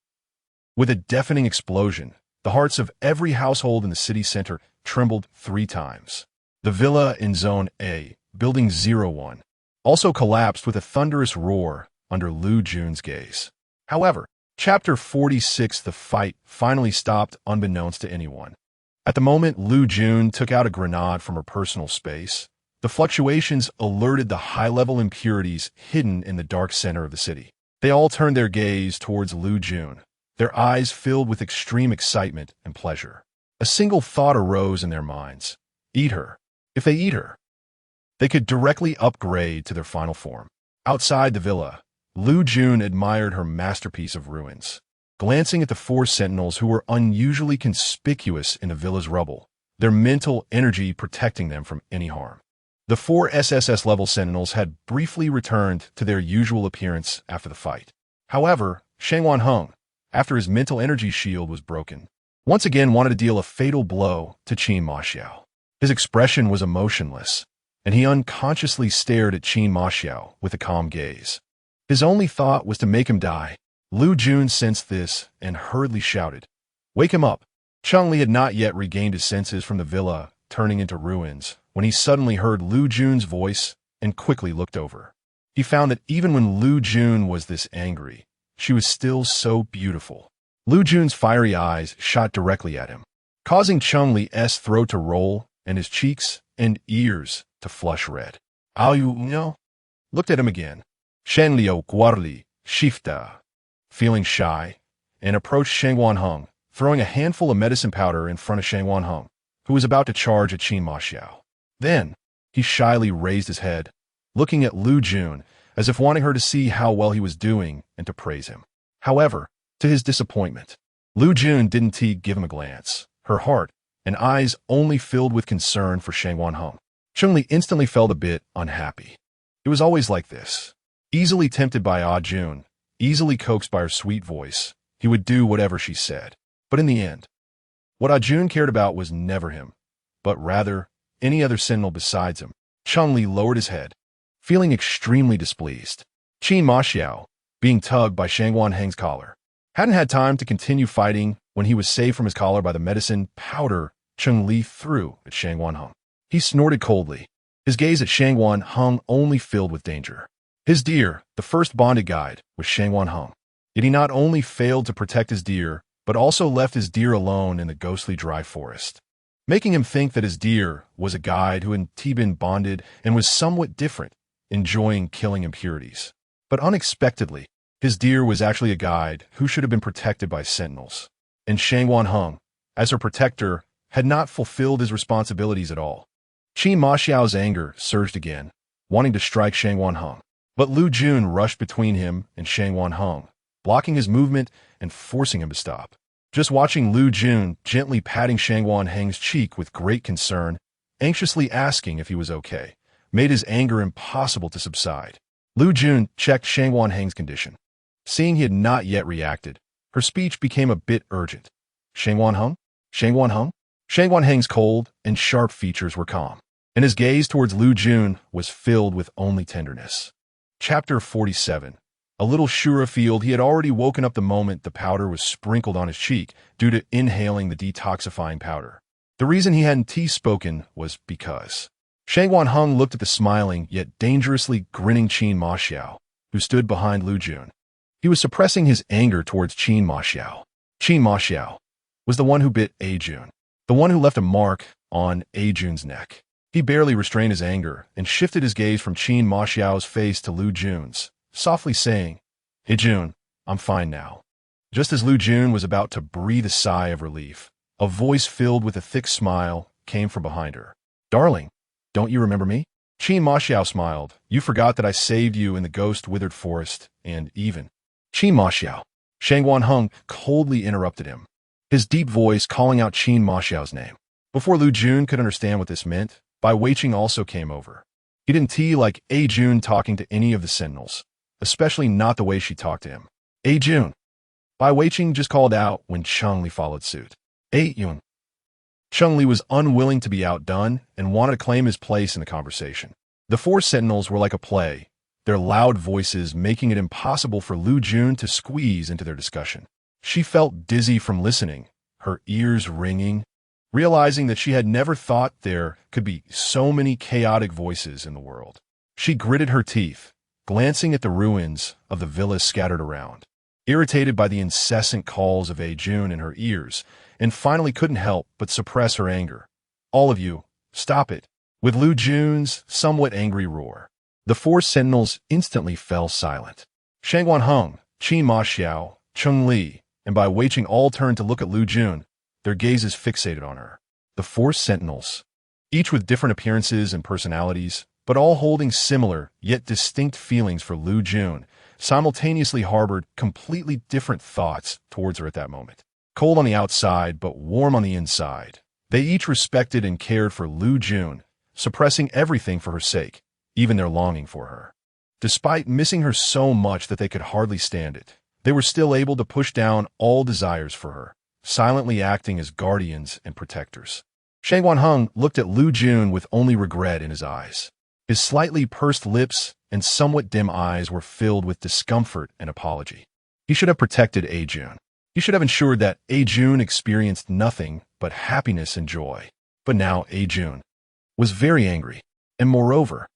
With a deafening explosion, the hearts of every household in the city center trembled 3 times. The villa in Zone A, Building 01, also collapsed with a thunderous roar under Liu Jun's gaze. However, Chapter 46, the fight, finally stopped unbeknownst to anyone. At the moment Liu Jun took out a grenade from her personal space, the fluctuations alerted the high-level impurities hidden in the dark center of the city. They all turned their gaze towards Liu Jun, their eyes filled with extreme excitement and pleasure. A single thought arose in their minds: eat her. If they eat her, they could directly upgrade to their final form. Outside the villa, Liu Jun admired her masterpiece of ruins. Glancing at the 4 sentinels who were unusually conspicuous in the villa's rubble, their mental energy protecting them from any harm. The 4 SSS-level sentinels had briefly returned to their usual appearance after the fight. However, Shangwan Heng, after his mental energy shield was broken, once again wanted to deal a fatal blow to Qin Ma Xiao. His expression was emotionless, and he unconsciously stared at Qin Ma Xiao with a calm gaze. His only thought was to make him die. Liu Jun sensed this and hurriedly shouted, "Wake him up!" Cunningly had not yet regained his senses from the villa turning into ruins when he suddenly heard Liu Jun's voice and quickly looked over. He found that even when Liu Jun was this angry, she was still so beautiful. Liu Jun's fiery eyes shot directly at him, causing Cunningly's throat to roll and his cheeks and ears to flush red. You know? Looked at him again. Shenliu Guarli, Shifta, feeling shy, and approached Shangwan Heng, throwing a handful of medicine powder in front of Shangwan Heng, who was about to charge at Qin Ma Xiao. Then, he shyly raised his head, looking at Liu Jun as if wanting her to see how well he was doing and to praise him. However, to his disappointment, Liu Jun didn't give him a glance. Her heart and eyes only filled with concern for Shangwan Heng. Cunningly instantly felt a bit unhappy. It was always like this. Easily tempted by Jun, easily coaxed by her sweet voice, he would do whatever she said. But in the end, what Jun cared about was never him, but rather any other sentinel besides him. Cunningly lowered his head, feeling extremely displeased. Qin Ma Xiao, being tugged by Shangwan Heng's collar, hadn't had time to continue fighting when he was saved from his collar by the medicine powder Cunningly threw at Shangwan Heng. He snorted coldly, his gaze at Shangwan Heng only filled with danger. His deer, the first bonded guide, was Shangwan Heng. Yet he not only failed to protect his deer, but also left his deer alone in the ghostly dry forest, making him think that his deer was a guide who had been bonded and was somewhat different, enjoying killing impurities. But unexpectedly, his deer was actually a guide who should have been protected by sentinels. And Shangwan Heng, as her protector, had not fulfilled his responsibilities at all. Qin Ma Xiao's anger surged again, wanting to strike Shangwan Heng. But Liu Jun rushed between him and Shangwan Heng, blocking his movement and forcing him to stop. Just watching Liu Jun gently patting Shangwan Heng's cheek with great concern, anxiously asking if he was okay, made his anger impossible to subside. Liu Jun checked Shangwan Heng's condition. Seeing he had not yet reacted, her speech became a bit urgent. Shangwan Heng? Shangwan Heng? Shangwan Heng's cold and sharp features were calm, and his gaze towards Liu Jun was filled with only tenderness. Chapter 47. A little surer field, he had already woken up the moment the powder was sprinkled on his cheek due to inhaling the detoxifying powder. The reason he hadn't spoken was because Shangwan Heng looked at the smiling yet dangerously grinning Qin Ma Xiao, who stood behind Liu Jun. He was suppressing his anger towards Qin Ma Xiao. Qin Ma Xiao was the one who bit Jun, the one who left a mark on Jun's neck. He barely restrained his anger and shifted his gaze from Qin Ma Xiao's face to Liu Jun's, softly saying, "Hey Jun, I'm fine now." Just as Liu Jun was about to breathe a sigh of relief, a voice filled with a thick smile came from behind her. "Darling, don't you remember me?" Qin Ma Xiao smiled. "You forgot that I saved you in the ghost-withered forest, and even..." Qin Ma Xiao. Shangguan Heng coldly interrupted him, his deep voice calling out Qin Maxiao's name. Before Liu Jun could understand what this meant, Bai Weiqing also came over. He didn't like A Jun talking to any of the sentinels, especially not the way she talked to him. A Jun. Bai Weiqing just called out when Cheng Li followed suit. A Yun. Cheng Li was unwilling to be outdone and wanted to claim his place in the conversation. The four sentinels were like a play, their loud voices making it impossible for Liu Jun to squeeze into their discussion. She felt dizzy from listening, her ears ringing, realizing that she had never thought there could be so many chaotic voices in the world. She gritted her teeth, glancing at the ruins of the villas scattered around, irritated by the incessant calls of A Jun in her ears, and finally couldn't help but suppress her anger. All of you, stop it. With Liu Jun's somewhat angry roar, the four sentinels instantly fell silent. Shangguan Heng, Qin Maxiao, Cheng Li, and Bai Weiqing all turned to look at Liu Jun, their gazes fixated on her. The four sentinels, each with different appearances and personalities, but all holding similar yet distinct feelings for Liu Jun, simultaneously harbored completely different thoughts towards her at that moment. Cold on the outside, but warm on the inside, they each respected and cared for Liu Jun, suppressing everything for her sake, even their longing for her. Despite missing her so much that they could hardly stand it, they were still able to push down all desires for her, silently acting as guardians and protectors. Shangguan Heng looked at Liu Jun with only regret in his eyes. His slightly pursed lips and somewhat dim eyes were filled with discomfort and apology. He should have protected A Jun. He should have ensured that A Jun experienced nothing but happiness and joy. But now A Jun was very angry, and moreover,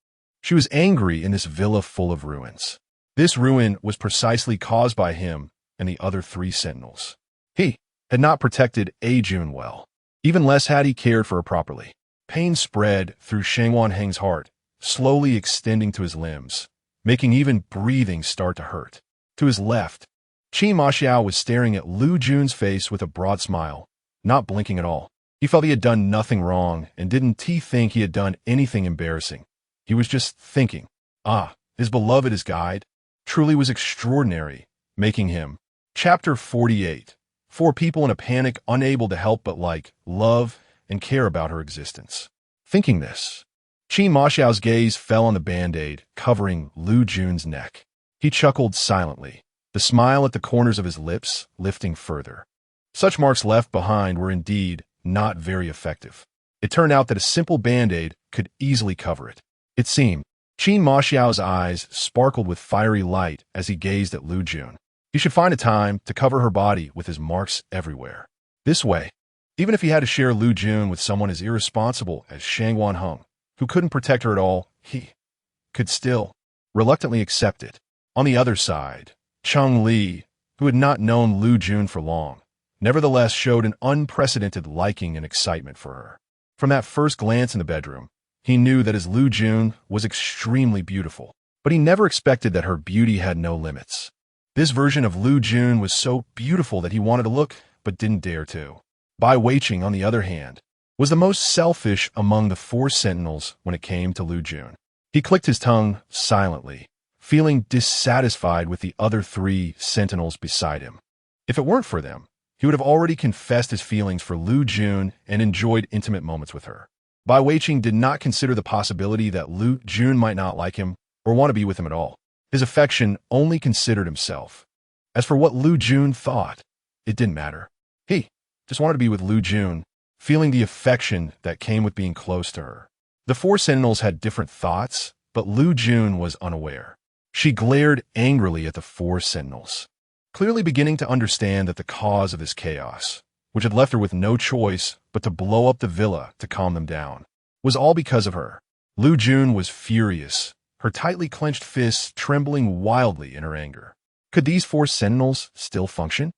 she was angry in this villa full of ruins. This ruin was precisely caused by him and the other three sentinels. He had not protected A Jun well. Even less had he cared for her properly. Pain spread through Shangguan Heng's heart, slowly extending to his limbs, making even breathing start to hurt. To his left, Qin Maxiao was staring at Liu Jun's face with a broad smile, not blinking at all. He felt he had done nothing wrong and didn't think he had done anything embarrassing. He was just thinking, his beloved as guide truly was extraordinary, making him. Chapter 48. Four people in a panic unable to help but love, and care about her existence. Thinking this, Qin Maxiao's gaze fell on the band-aid covering Liu Jun's neck. He chuckled silently, the smile at the corners of his lips lifting further. Such marks left behind were indeed not very effective. It turned out that a simple band-aid could easily cover it. It seemed. Qin Maxiao's eyes sparkled with fiery light as he gazed at Liu Jun. He should find a time to cover her body with his marks everywhere. This way, even if he had to share Liu Jun with someone as irresponsible as Shangguan Heng, who couldn't protect her at all, he could still reluctantly accept it. On the other side, Cheng Li, who had not known Liu Jun for long, nevertheless showed an unprecedented liking and excitement for her. From that first glance in the bedroom, he knew that his Liu Jun was extremely beautiful, but he never expected that her beauty had no limits. This version of Liu Jun was so beautiful that he wanted to look, but didn't dare to. Bai Weiqing, on the other hand, was the most selfish among the four sentinels when it came to Liu Jun. He clicked his tongue silently, feeling dissatisfied with the other three sentinels beside him. If it weren't for them, he would have already confessed his feelings for Liu Jun and enjoyed intimate moments with her. Bai Weiqing did not consider the possibility that Liu Jun might not like him or want to be with him at all. His affection only considered himself. As for what Liu Jun thought, it didn't matter. He just wanted to be with Liu Jun, feeling the affection that came with being close to her. The four sentinels had different thoughts, but Liu Jun was unaware. She glared angrily at the four sentinels, clearly beginning to understand that the cause of this chaos, which had left her with no choice but to blow up the villa to calm them down, was all because of her. Liu Jun was furious, her tightly clenched fists trembling wildly in her anger. Could these four sentinels still function?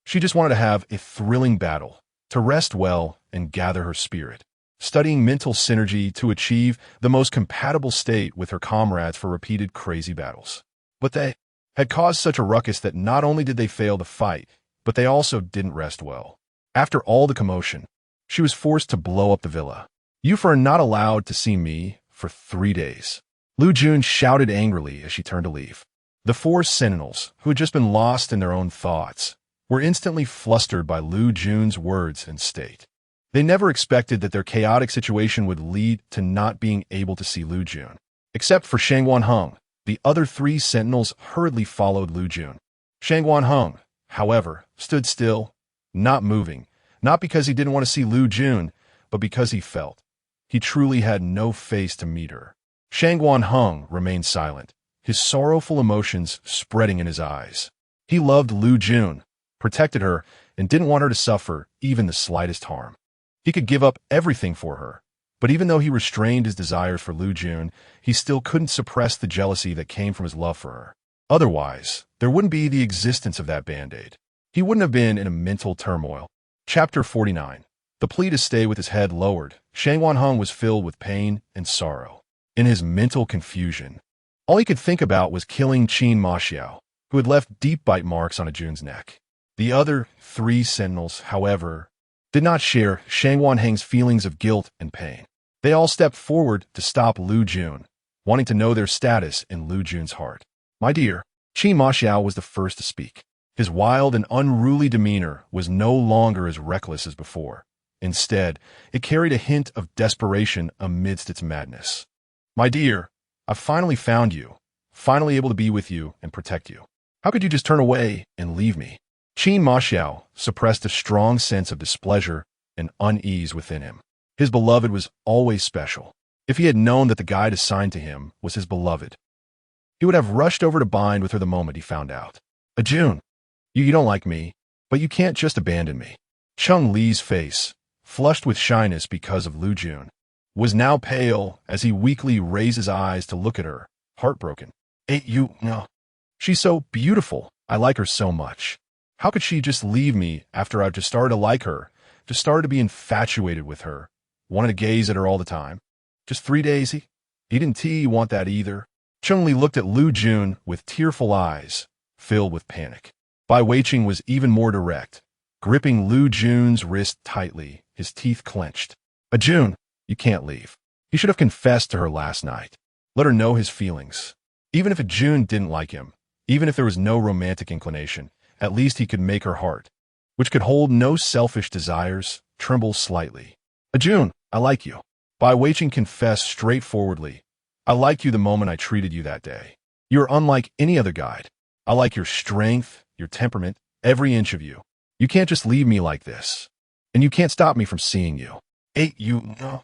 She just wanted to have a thrilling battle, to rest well and gather her spirit, studying mental synergy to achieve the most compatible state with her comrades for repeated crazy battles. But they had caused such a ruckus that not only did they fail to fight, but they also didn't rest well. After all the commotion, she was forced to blow up the villa. You are not allowed to see me for 3 days. Liu Jun shouted angrily as she turned to leave. The four sentinels, who had just been lost in their own thoughts, were instantly flustered by Liu Jun's words and state. They never expected that their chaotic situation would lead to not being able to see Liu Jun. Except for Shangguan Heng, the other three sentinels hurriedly followed Liu Jun. Shangguan Heng, however, stood still, not moving, not because he didn't want to see Liu Jun, but because he felt he truly had no face to meet her. Shangguan Heng remained silent, his sorrowful emotions spreading in his eyes. He loved Liu Jun, protected her, and didn't want her to suffer even the slightest harm. He could give up everything for her, but even though he restrained his desires for Liu Jun, he still couldn't suppress the jealousy that came from his love for her. Otherwise, there wouldn't be the existence of that band-aid. He wouldn't have been in a mental turmoil. Chapter 49. The plea to stay with his head lowered, Shangguan Heng was filled with pain and sorrow. In his mental confusion, all he could think about was killing Qin Maxiao, who had left deep bite marks on Jun's neck. The other three sentinels, however, did not share Shangguan Heng's feelings of guilt and pain. They all stepped forward to stop Liu Jun, wanting to know their status in Liu Jun's heart. "My dear," Qin Maxiao was the first to speak. His wild and unruly demeanor was no longer as reckless as before. Instead, it carried a hint of desperation amidst its madness. "My dear, I've finally found you, finally able to be with you and protect you. How could you just turn away and leave me?" Qin Maxiao suppressed a strong sense of displeasure and unease within him. His beloved was always special. If he had known that the guide assigned to him was his beloved, he would have rushed over to bind with her the moment he found out. "Jun, you don't like me, but you can't just abandon me." Cheng Li's face, flushed with shyness because of Liu Jun, was now pale as he weakly raised his eyes to look at her, heartbroken. No. She's so beautiful. I like her so much. How could she just leave me after I've just started to like her, just started to be infatuated with her, wanted to gaze at her all the time? Just 3 days, he didn't want that either." Cheng Li looked at Liu Jun with tearful eyes, filled with panic. Bai Weiqing was even more direct, gripping Liu Jun's wrist tightly, his teeth clenched. "Jun, you can't leave. He should have confessed to her last night. Let her know his feelings. Even if Jun didn't like him, even if there was no romantic inclination, at least he could make her heart, which could hold no selfish desires, tremble slightly. Jun, I like you." Bai Weiqing confessed straightforwardly. "I liked you the moment I treated you that day. You're unlike any other guide. I like your strength, your temperament, every inch of you. You can't just leave me like this. And you can't stop me from seeing you." No.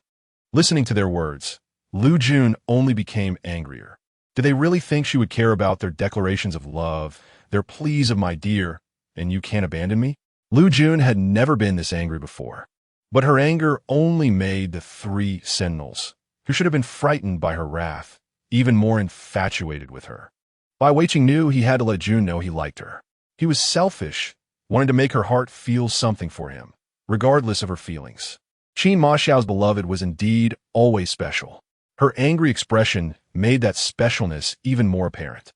Listening to their words, Liu Jun only became angrier. Did they really think she would care about their declarations of love, their pleas of "my dear, and you can't abandon me"? Liu Jun had never been this angry before. But her anger only made the three sentinels, who should have been frightened by her wrath, even more infatuated with her. Bai Weiqing knew he had to let Jun know he liked her. He was selfish, wanted to make her heart feel something for him, regardless of her feelings. Qin Maxiao's beloved was indeed always special. Her angry expression made that specialness even more apparent.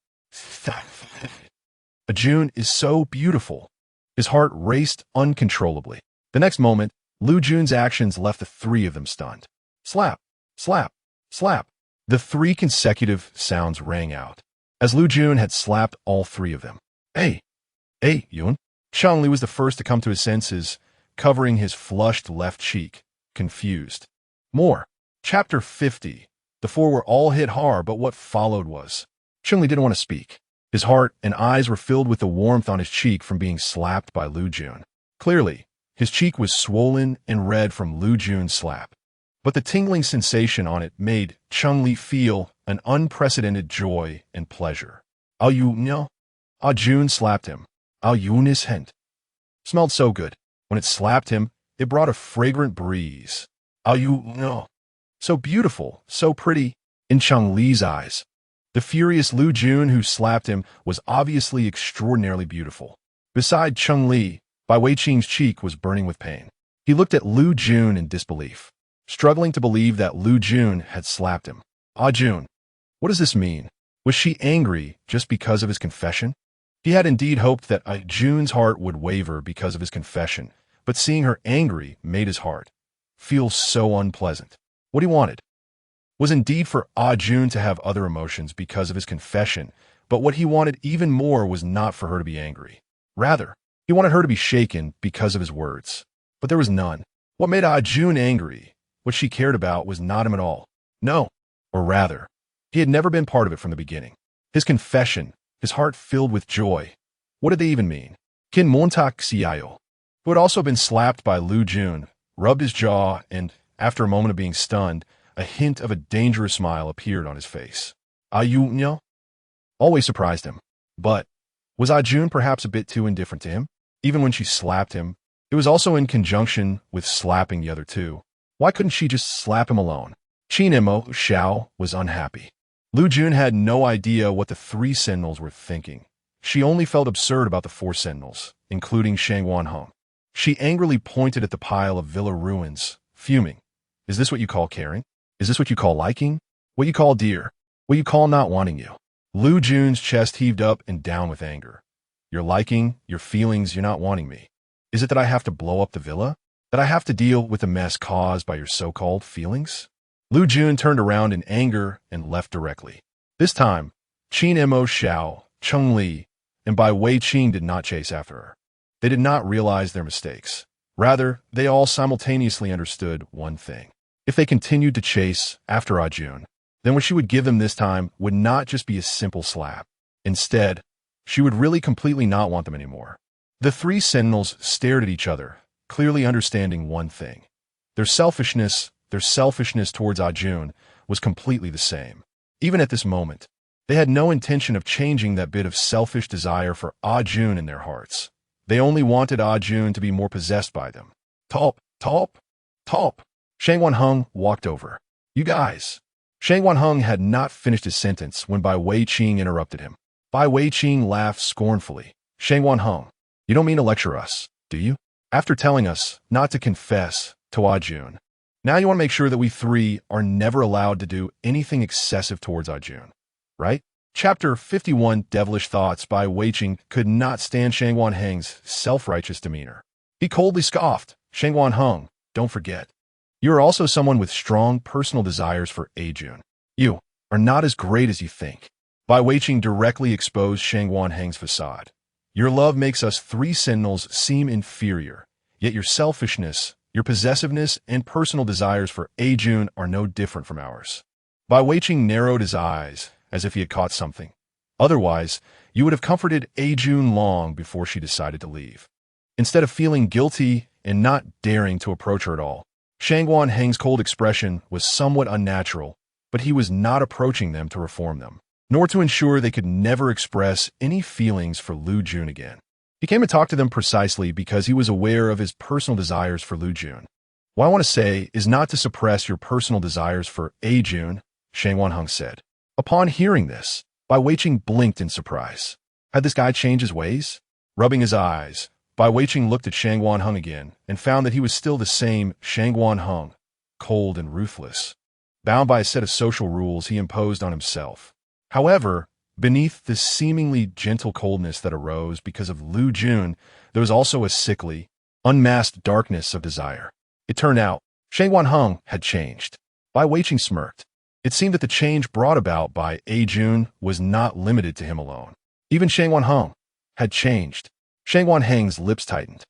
Jun is so beautiful. His heart raced uncontrollably. The next moment, Liu Jun's actions left the three of them stunned. Slap, slap, slap. The three consecutive sounds rang out, as Liu Jun had slapped all three of them. Hey, Yun. Cheng Li was the first to come to his senses, covering his flushed left cheek, confused. More. Chapter 50. The four were all hit hard, but what followed was... Cheng Li didn't want to speak. His heart and eyes were filled with the warmth on his cheek from being slapped by Liu Jun. Clearly, his cheek was swollen and red from Liu Jun's slap. But the tingling sensation on it made Cheng Li feel an unprecedented joy and pleasure. Jun slapped him. Yunis Hent. Smelled so good. When it slapped him, it brought a fragrant breeze. So beautiful, so pretty. In Cheng Li's eyes, the furious Liu Jun who slapped him was obviously extraordinarily beautiful. Beside Cheng Li, Bai Weiqing's cheek was burning with pain. He looked at Liu Jun in disbelief, struggling to believe that Liu Jun had slapped him. Jun, what does this mean? Was she angry just because of his confession? He had indeed hoped that Jun's heart would waver because of his confession, but seeing her angry made his heart feel so unpleasant. What he wanted was indeed for Jun to have other emotions because of his confession, But what he wanted even more was not for her to be angry. Rather, he wanted her to be shaken because of his words. But there was none. What made Jun angry, what she cared about, was not him at all. No. Or rather, he had never been part of it from the beginning. His confession, his heart filled with joy. What did they even mean? Kin Montak Xiao, who had also been slapped by Liu Jun, rubbed his jaw, and, after a moment of being stunned, a hint of a dangerous smile appeared on his face. Ayunyo always surprised him. But was Jun perhaps a bit too indifferent to him? Even when she slapped him, it was also in conjunction with slapping the other two. Why couldn't she just slap him alone? Qin Xiao was unhappy. Liu Jun had no idea what the three sentinels were thinking. She only felt absurd about the four sentinels, including Shangwan Heng. She angrily pointed at the pile of villa ruins, fuming. Is this what you call caring? Is this what you call liking? What you call dear? What you call not wanting you? Liu Jun's chest heaved up and down with anger. Your liking, your feelings, you're not wanting me. Is it that I have to blow up the villa? That I have to deal with the mess caused by your so-called feelings? Liu Jun turned around in anger and left directly. This time, Qin Xiao, Cunningly, and Bai Weiqing did not chase after her. They did not realize their mistakes. Rather, they all simultaneously understood one thing. If they continued to chase after Jun, then what she would give them this time would not just be a simple slap. Instead, she would really completely not want them anymore. The three sentinels stared at each other, clearly understanding one thing. Their selfishness towards Jun was completely the same. Even at this moment, they had no intention of changing that bit of selfish desire for Jun in their hearts. They only wanted Jun to be more possessed by them. Talp. Shangwan Heng walked over. You guys. Shangwan Heng had not finished his sentence when Bai Weiqing interrupted him. Bai Weiqing laughed scornfully. Shangwan Heng, you don't mean to lecture us, do you? After telling us not to confess to Jun, now you want to make sure that we three are never allowed to do anything excessive towards Jun, right? Chapter 51 Devilish Thoughts. Bai Weiqing could not stand Shangwan Heng's self-righteous demeanor. He coldly scoffed. Shangwan Heng, don't forget. You are also someone with strong personal desires for Jun. You are not as great as you think. Bai Weiqing directly exposed Shangwan Heng's facade. Your love makes us three sentinels seem inferior, yet your selfishness, your possessiveness, and personal desires for Jun are no different from ours. Bai Weiqing narrowed his eyes, as if he had caught something. Otherwise, you would have comforted Jun long before she decided to leave. Instead of feeling guilty and not daring to approach her at all, Shangwan Heng's cold expression was somewhat unnatural, but he was not approaching them to reform them, nor to ensure they could never express any feelings for Liu Jun again. He came to talk to them precisely because he was aware of his personal desires for Liu Jun. What I want to say is not to suppress your personal desires for Jun, Shangwan Heng said. Upon hearing this, Bai Weiqing blinked in surprise. Had this guy changed his ways? Rubbing his eyes, Bai Weiqing looked at Shangwan Heng again and found that he was still the same Shangwan Heng, cold and ruthless, bound by a set of social rules he imposed on himself. However, beneath this seemingly gentle coldness that arose because of Liu Jun, there was also a sickly, unmasked darkness of desire. It turned out, Shangwan Heng had changed. Bai Weiqing smirked. It seemed that the change brought about by Jun was not limited to him alone. Even Shangwan Heng had changed. Shangwan Heng's lips tightened.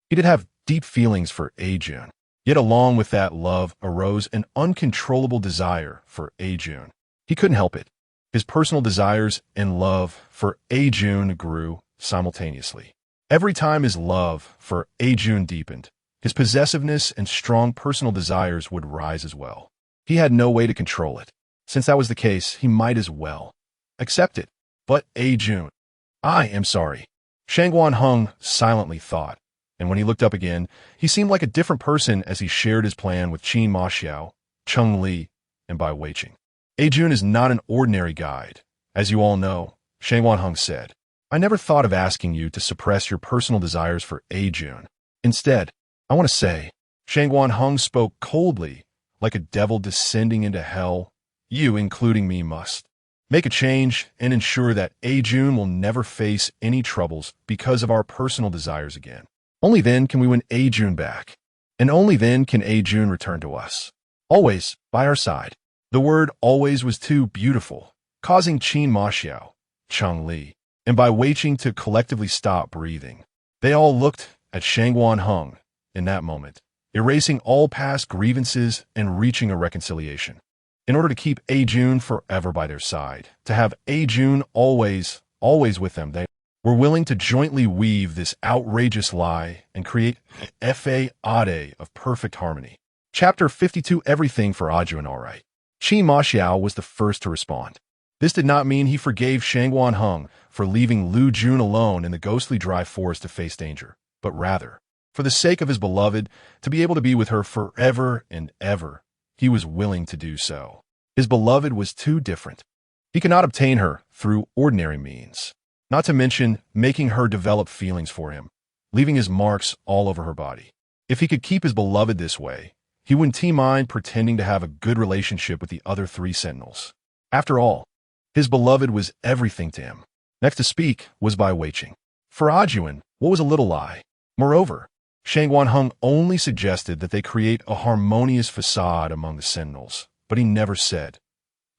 He did have deep feelings for Jun. Yet along with that love arose an uncontrollable desire for Jun. He couldn't help it. His personal desires and love for Jun grew simultaneously. Every time his love for Jun deepened, his possessiveness and strong personal desires would rise as well. He had no way to control it. Since that was the case, he might as well accept it. But Jun, I am sorry. Shangwan Heng silently thought, and when he looked up again, he seemed like a different person as he shared his plan with Qin Xiao, Cunningly, and Bai Weiqing. Jun is not an ordinary guide. As you all know, Shangwan Heng said, I never thought of asking you to suppress your personal desires for Jun. Instead, I want to say, Shangwan Heng spoke coldly, like a devil descending into hell. You, including me, must make a change and ensure that Jun will never face any troubles because of our personal desires again. Only then can we win Jun back, and only then can Jun return to us, always by our side. The word always was too beautiful, causing Qin Xiao, Cunningly, and by waiting to collectively stop breathing. They all looked at Shangguan Heng in that moment, erasing all past grievances and reaching a reconciliation. In order to keep A-Jun forever by their side, to have A-Jun always with them, they were willing to jointly weave this outrageous lie and create a of perfect harmony. Chapter 52. Everything for A-Jun alright. Qi Ma Xiao was the first to respond. This did not mean he forgave Shangguan Heng for leaving Liu Jun alone in the ghostly dry forest to face danger, but rather, for the sake of his beloved, to be able to be with her forever and ever, he was willing to do so. His beloved was too different. He could not obtain her through ordinary means, not to mention making her develop feelings for him, leaving his marks all over her body. If he could keep his beloved this way, he wouldn't mind pretending to have a good relationship with the other 3 sentinels. After all, his beloved was everything to him. Next to speak was Bai Weiqing. For A-Jun, what was a little lie? Moreover, Shangguan Heng only suggested that they create a harmonious facade among the sentinels, but he never said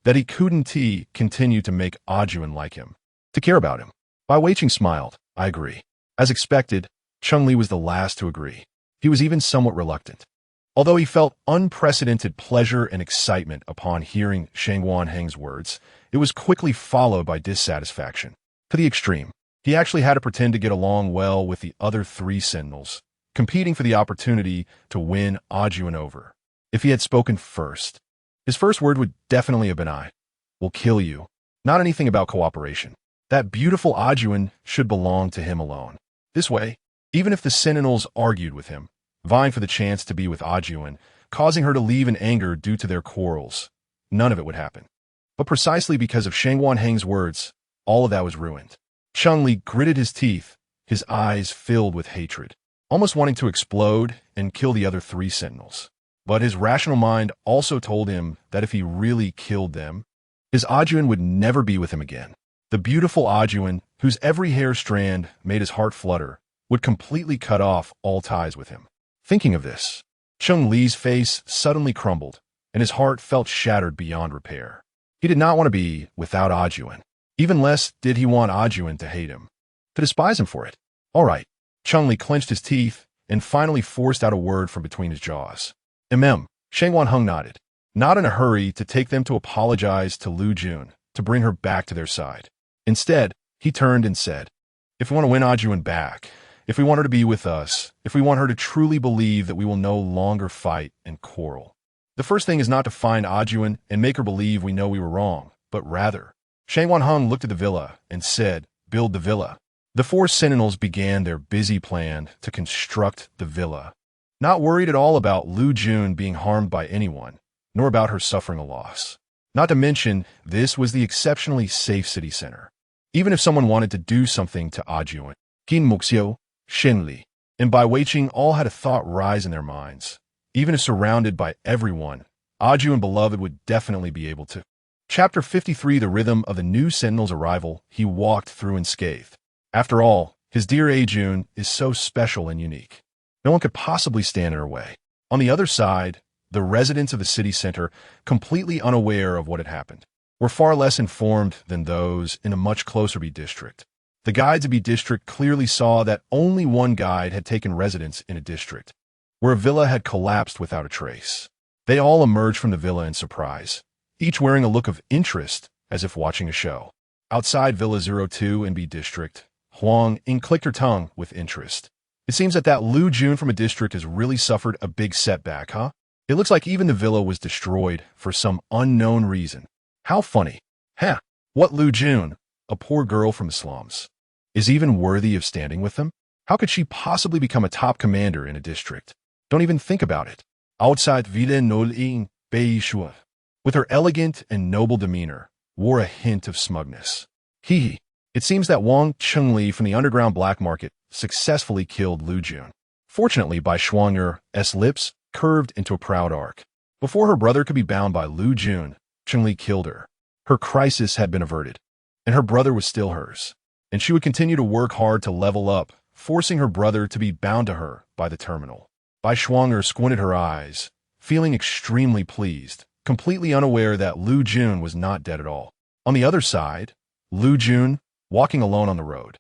that he couldn't continue to make A-Jun like him, to care about him. Bai Weiqing smiled. I agree. As expected, Cunningly was the last to agree. He was even somewhat reluctant. Although he felt unprecedented pleasure and excitement upon hearing Shangguan Heng's words, it was quickly followed by dissatisfaction. To the extreme, he actually had to pretend to get along well with the other 3 sentinels, competing for the opportunity to win A-Jun over. If he had spoken first, his first word would definitely have been I will kill you, not anything about cooperation. That beautiful A-Jun should belong to him alone. This way, even if the sentinels argued with him, vying for the chance to be with A-Jun, causing her to leave in anger due to their quarrels, none of it would happen. But precisely because of Shangguan Heng's words, all of that was ruined. Cunningly gritted his teeth, his eyes filled with hatred, almost wanting to explode and kill the other 3 sentinels. But his rational mind also told him that if he really killed them, his A-Jun would never be with him again. The beautiful A-Jun, whose every hair strand made his heart flutter, would completely cut off all ties with him. Thinking of this, Cunningly's face suddenly crumbled, and his heart felt shattered beyond repair. He did not want to be without A-Jun. Even less did he want A-Jun to hate him, to despise him for it. All right. Cunningly clenched his teeth and finally forced out a word from between his jaws. Shangguan Heng nodded, not in a hurry to take them to apologize to Liu Jun, to bring her back to their side. Instead, he turned and said, if we want to win A-Jun back, if we want her to be with us, if we want her to truly believe that we will no longer fight and quarrel, the first thing is not to find A-Jun and make her believe we know we were wrong, but rather, Shangguan Heng looked at the villa and said, build the villa. The 4 sentinels began their busy plan to construct the villa, not worried at all about Liu Jun being harmed by anyone, nor about her suffering a loss. Not to mention, this was the exceptionally safe city center. Even if someone wanted to do something to A-Jun, Qin Muxiu, Shenli, and Bai Weiqing all had a thought rise in their minds. Even if surrounded by everyone, A-Jun beloved would definitely be able to. Chapter 53. The rhythm of the new sentinel's arrival he walked through unscathed. After all, his dear A-Jun is so special and unique. No one could possibly stand in her way. On the other side, the residents of the city center, completely unaware of what had happened, were far less informed than those in a much closer B district. The guides of B district clearly saw that only one guide had taken residence in a district, where a villa had collapsed without a trace. They all emerged from the villa in surprise, each wearing a look of interest as if watching a show. Outside Villa 02 in B district, Huang clicked her tongue with interest. It seems that Liu Jun from a district has really suffered a big setback, huh? It looks like even the villa was destroyed for some unknown reason. How funny. Huh? What Liu Jun, a poor girl from the slums, is even worthy of standing with them? How could she possibly become a top commander in a district? Don't even think about it. Outside Villa 01, Bei Shua, with her elegant and noble demeanor, wore a hint of smugness. Hee. It seems that Wang Cunningly from the underground black market successfully killed Liu Jun. Fortunately, Bai Shuang'er's lips curved into a proud arc. Before her brother could be bound by Liu Jun, Cunningly killed her. Her crisis had been averted, and her brother was still hers. And she would continue to work hard to level up, forcing her brother to be bound to her by the terminal. Bai Shuang'er squinted her eyes, feeling extremely pleased, completely unaware that Liu Jun was not dead at all. On the other side, Liu Jun, walking alone on the road,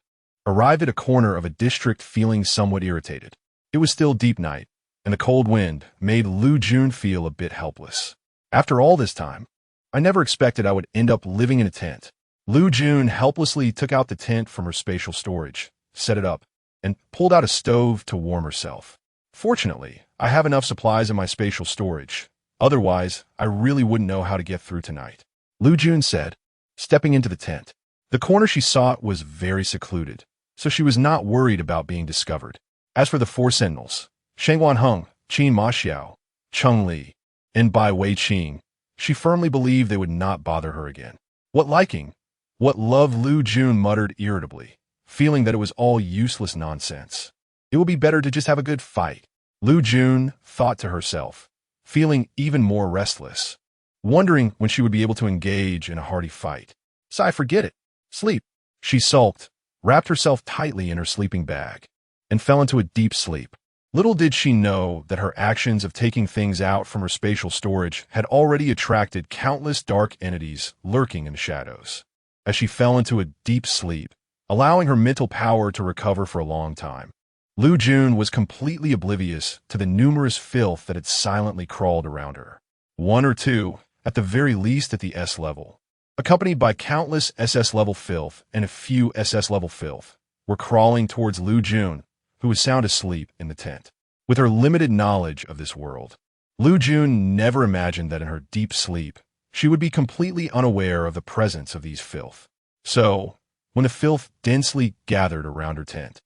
arrived at a corner of a district feeling somewhat irritated. It was still deep night, and the cold wind made Liu Jun feel a bit helpless. After all this time, I never expected I would end up living in a tent. Liu Jun helplessly took out the tent from her spatial storage, set it up, and pulled out a stove to warm herself. Fortunately, I have enough supplies in my spatial storage. Otherwise, I really wouldn't know how to get through tonight, Liu Jun said, stepping into the tent. The corner she sought was very secluded, so she was not worried about being discovered. As for the four sentinels, Shengwan Heng, Qin Ma Xiao, Cheng Li, and Bai Wei Qing, she firmly believed they would not bother her again. What liking, what love, Liu Jun muttered irritably, feeling that it was all useless nonsense. It would be better to just have a good fight, Liu Jun thought to herself, feeling even more restless, wondering when she would be able to engage in a hearty fight. So forget it. Sleep. She sulked, wrapped herself tightly in her sleeping bag, and fell into a deep sleep. Little did she know that her actions of taking things out from her spatial storage had already attracted countless dark entities lurking in the shadows. As she fell into a deep sleep, allowing her mental power to recover for a long time, Liu Jun was completely oblivious to the numerous filth that had silently crawled around her. One or two, at the very least at the S level, accompanied by countless SS-level filth and a few SS-level filth, were crawling towards Liu Jun, who was sound asleep in the tent. With her limited knowledge of this world, Liu Jun never imagined that in her deep sleep, she would be completely unaware of the presence of these filth. So, when the filth densely gathered around her tent,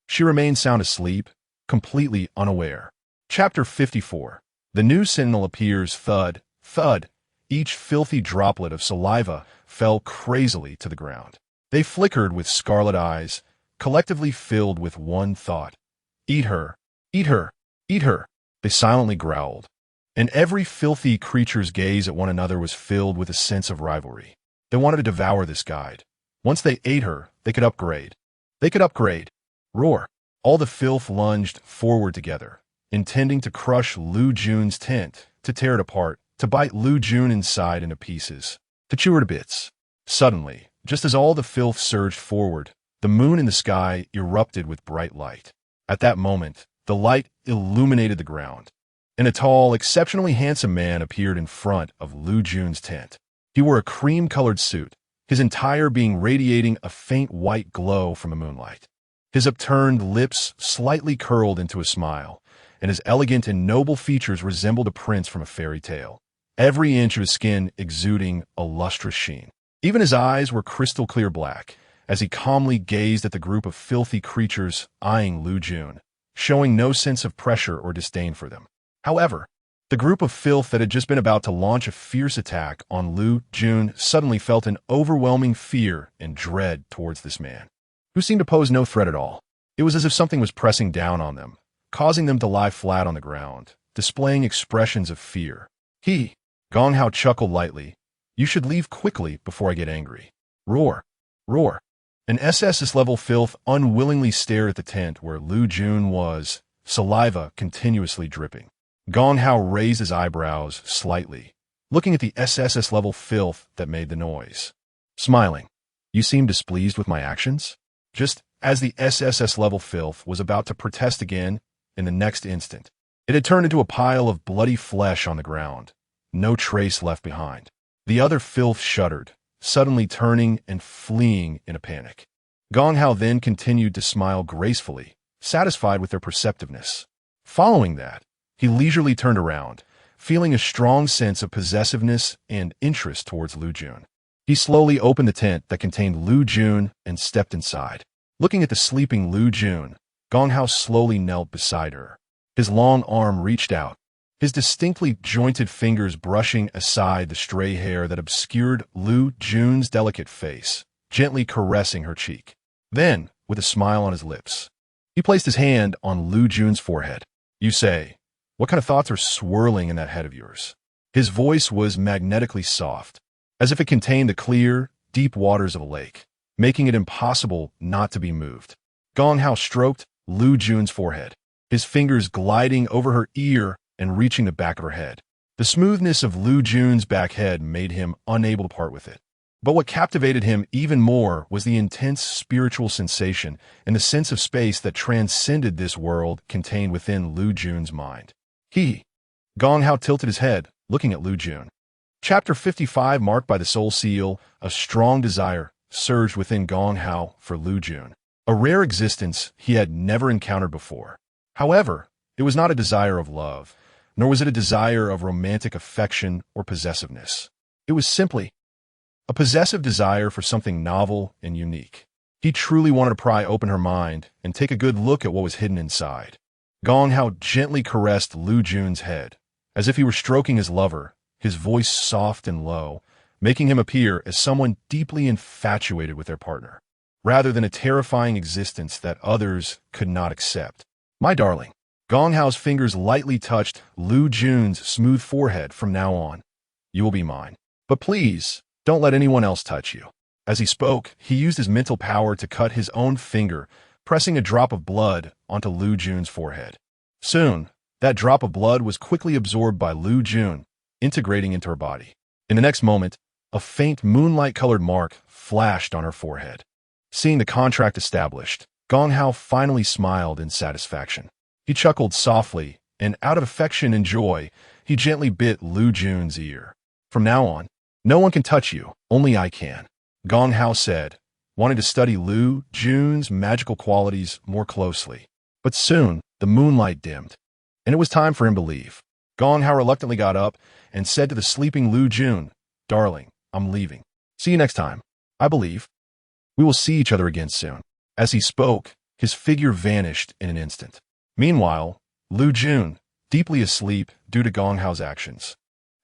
she remained sound asleep, completely unaware. Chapter 54. The new sentinel appears. Thud, thud. Each filthy droplet of saliva fell crazily to the ground. They flickered with scarlet eyes, collectively filled with one thought. Eat her, eat her, eat her. They silently growled, and every filthy creature's gaze at one another was filled with a sense of rivalry. They wanted to devour this guide. Once they ate her, they could upgrade. They could upgrade. Roar. All the filth lunged forward together, intending to crush Liu Jun's tent, to tear it apart, to bite Liu Jun inside into pieces, to chew her to bits. Suddenly, just as all the filth surged forward, the moon in the sky erupted with bright light. At that moment, the light illuminated the ground, and a tall, exceptionally handsome man appeared in front of Liu Jun's tent. He wore a cream-colored suit, his entire being radiating a faint white glow from the moonlight. His upturned lips slightly curled into a smile, and his elegant and noble features resembled a prince from a fairy tale, every inch of his skin exuding a lustrous sheen. Even his eyes were crystal-clear black, as he calmly gazed at the group of filthy creatures eyeing Liu Jun, showing no sense of pressure or disdain for them. However, the group of filth that had just been about to launch a fierce attack on Liu Jun suddenly felt an overwhelming fear and dread towards this man, who seemed to pose no threat at all. It was as if something was pressing down on them, causing them to lie flat on the ground, displaying expressions of fear. Gong Hao chuckled lightly. You should leave quickly before I get angry. Roar. Roar. An SSS-level filth unwillingly stared at the tent where Liu Jun was, saliva continuously dripping. Gong Hao raised his eyebrows slightly, looking at the SSS-level filth that made the noise. Smiling. You seem displeased with my actions? Just as the SSS-level filth was about to protest again, in the next instant, it had turned into a pile of bloody flesh on the ground, no trace left behind. The other filth shuddered, suddenly turning and fleeing in a panic. Gong Hao then continued to smile gracefully, satisfied with their perceptiveness. Following that, he leisurely turned around, feeling a strong sense of possessiveness and interest towards Liu Jun. He slowly opened the tent that contained Liu Jun and stepped inside. Looking at the sleeping Liu Jun, Gong Hao slowly knelt beside her. His long arm reached out, his distinctly jointed fingers brushing aside the stray hair that obscured Liu Jun's delicate face, gently caressing her cheek. Then, with a smile on his lips, he placed his hand on Liu Jun's forehead. You say, what kind of thoughts are swirling in that head of yours? His voice was magnetically soft, as if it contained the clear, deep waters of a lake, making it impossible not to be moved. Gong Hao stroked Liu Jun's forehead, his fingers gliding over her ear and reaching the back of her head. The smoothness of Liu Jun's back head made him unable to part with it. But what captivated him even more was the intense spiritual sensation and the sense of space that transcended this world contained within Liu Jun's mind. Gong Hao tilted his head, looking at Liu Jun. Chapter 55, marked by the soul seal, a strong desire surged within Gong Hao for Liu Jun, a rare existence he had never encountered before. However, it was not a desire of love, nor was it a desire of romantic affection or possessiveness. It was simply a possessive desire for something novel and unique. He truly wanted to pry open her mind and take a good look at what was hidden inside. Gong Hao gently caressed Liu Jun's head, as if he were stroking his lover, his voice soft and low, making him appear as someone deeply infatuated with their partner, rather than a terrifying existence that others could not accept. My darling. Gong Hao's fingers lightly touched Liu Jun's smooth forehead. From now on, you will be mine. But please, don't let anyone else touch you. As he spoke, he used his mental power to cut his own finger, pressing a drop of blood onto Liu Jun's forehead. Soon, that drop of blood was quickly absorbed by Liu Jun, integrating into her body. In the next moment, a faint moonlight-colored mark flashed on her forehead. Seeing the contract established, Gong Hao finally smiled in satisfaction. He chuckled softly, and out of affection and joy, he gently bit Liu Jun's ear. From now on, no one can touch you, only I can, Gong Hao said, wanting to study Liu Jun's magical qualities more closely. But soon, the moonlight dimmed, and it was time for him to leave. Gong Hao reluctantly got up and said to the sleeping Liu Jun, "Darling, I'm leaving. See you next time. I believe we will see each other again soon." As he spoke, his figure vanished in an instant. Meanwhile, Liu Jun, deeply asleep due to Gong Hao's actions,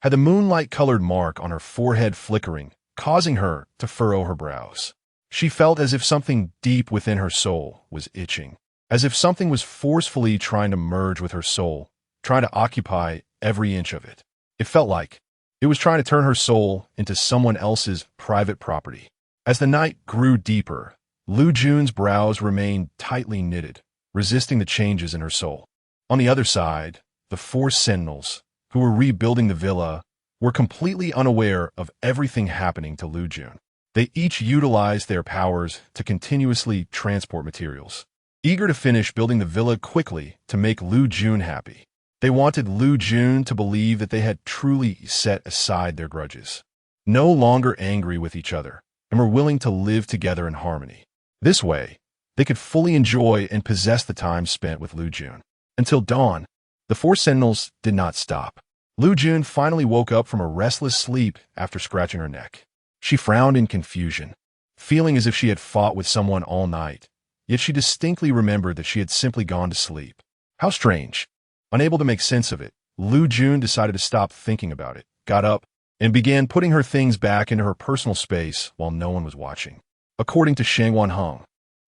had the moonlight-colored mark on her forehead flickering, causing her to furrow her brows. She felt as if something deep within her soul was itching, as if something was forcefully trying to merge with her soul, trying to occupy every inch of it. It felt like it was trying to turn her soul into someone else's private property. As the night grew deeper, Liu Jun's brows remained tightly knitted, resisting the changes in her soul. On the other side, the 4 sentinels, who were rebuilding the villa, were completely unaware of everything happening to Liu Jun. They each utilized their powers to continuously transport materials, eager to finish building the villa quickly to make Liu Jun happy. They wanted Liu Jun to believe that they had truly set aside their grudges, no longer angry with each other, and were willing to live together in harmony. This way, they could fully enjoy and possess the time spent with Liu Jun. Until dawn, the 4 sentinels did not stop. Liu Jun finally woke up from a restless sleep after scratching her neck. She frowned in confusion, feeling as if she had fought with someone all night, yet she distinctly remembered that she had simply gone to sleep. How strange. Unable to make sense of it, Liu Jun decided to stop thinking about it, got up, and began putting her things back into her personal space while no one was watching. According to Shangwan Heng,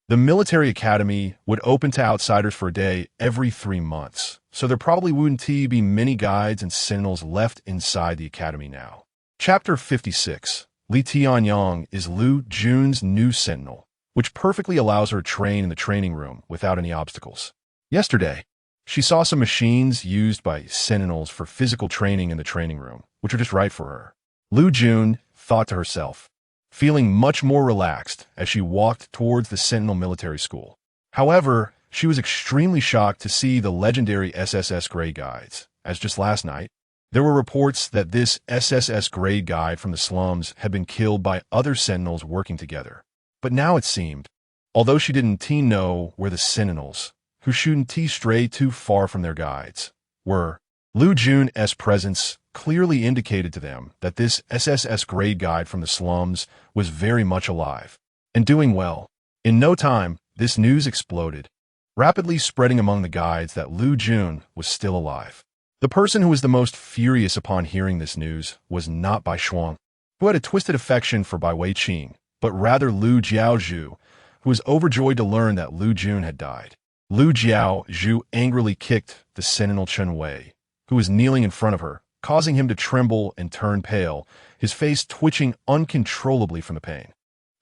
the military academy would open to outsiders for a day every 3 months, so there probably wouldn't be many guides and sentinels left inside the academy now. Chapter 56. Li Tianyang is Liu Jun's new sentinel, which perfectly allows her to train in the training room without any obstacles. Yesterday, she saw some machines used by sentinels for physical training in the training room, which are just right for her. Liu Jun thought to herself, feeling much more relaxed as she walked towards the Sentinel military school. However, she was extremely shocked to see the legendary SSS grade guides, as just last night, there were reports that this SSS grade guide from the slums had been killed by other sentinels working together. But now it seemed, although she didn't know where the sentinels, who shouldn't stray too far from their guides, were, Liu Jun's presence clearly indicated to them that this SSS grade guide from the slums was very much alive and doing well. In no time, this news exploded, rapidly spreading among the guides that Liu Jun was still alive. The person who was the most furious upon hearing this news was not Bai Shuang, who had a twisted affection for Bai Weiqing, but rather Liu Jiaozhu, who was overjoyed to learn that Liu Jun had died. Liu Jiaozhu angrily kicked the sentinel Chen Wei, who was kneeling in front of her, causing him to tremble and turn pale, his face twitching uncontrollably from the pain.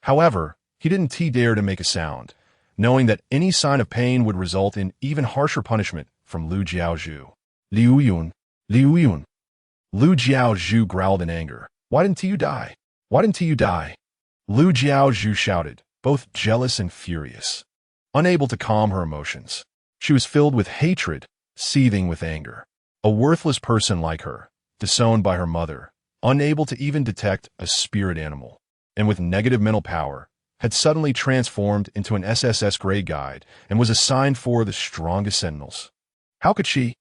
However, he didn't dare to make a sound, knowing that any sign of pain would result in even harsher punishment from Liu Jiaozhu. Liu Jun. Liu Jiaozhu growled in anger. Why didn't you die? Why didn't you die? Liu Jiaozhu shouted, both jealous and furious. Unable to calm her emotions, she was filled with hatred, seething with anger. A worthless person like her, disowned by her mother, unable to even detect a spirit animal, and with negative mental power, had suddenly transformed into an SSS grade guide and was assigned for the strongest sentinels. How could she?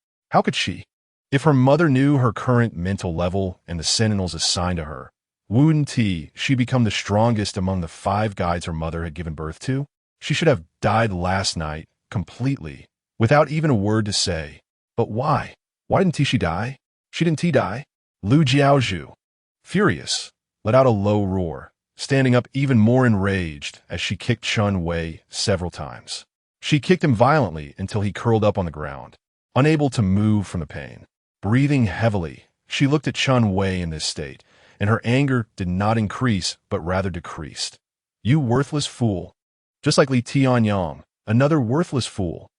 If her mother knew her current mental level and the sentinels assigned to her, wouldn't she become the strongest among the 5 guides her mother had given birth to? She should have died last night, completely, without even a word to say. But why? Why didn't she die? She didn't die? Liu Jiaozhu, furious, let out a low roar, standing up even more enraged as she kicked Chun Wei several times. She kicked him violently until he curled up on the ground, unable to move from the pain. Breathing heavily, she looked at Chun Wei in this state, and her anger did not increase but rather decreased. You worthless fool. Just like Li Tianyang, another worthless fool.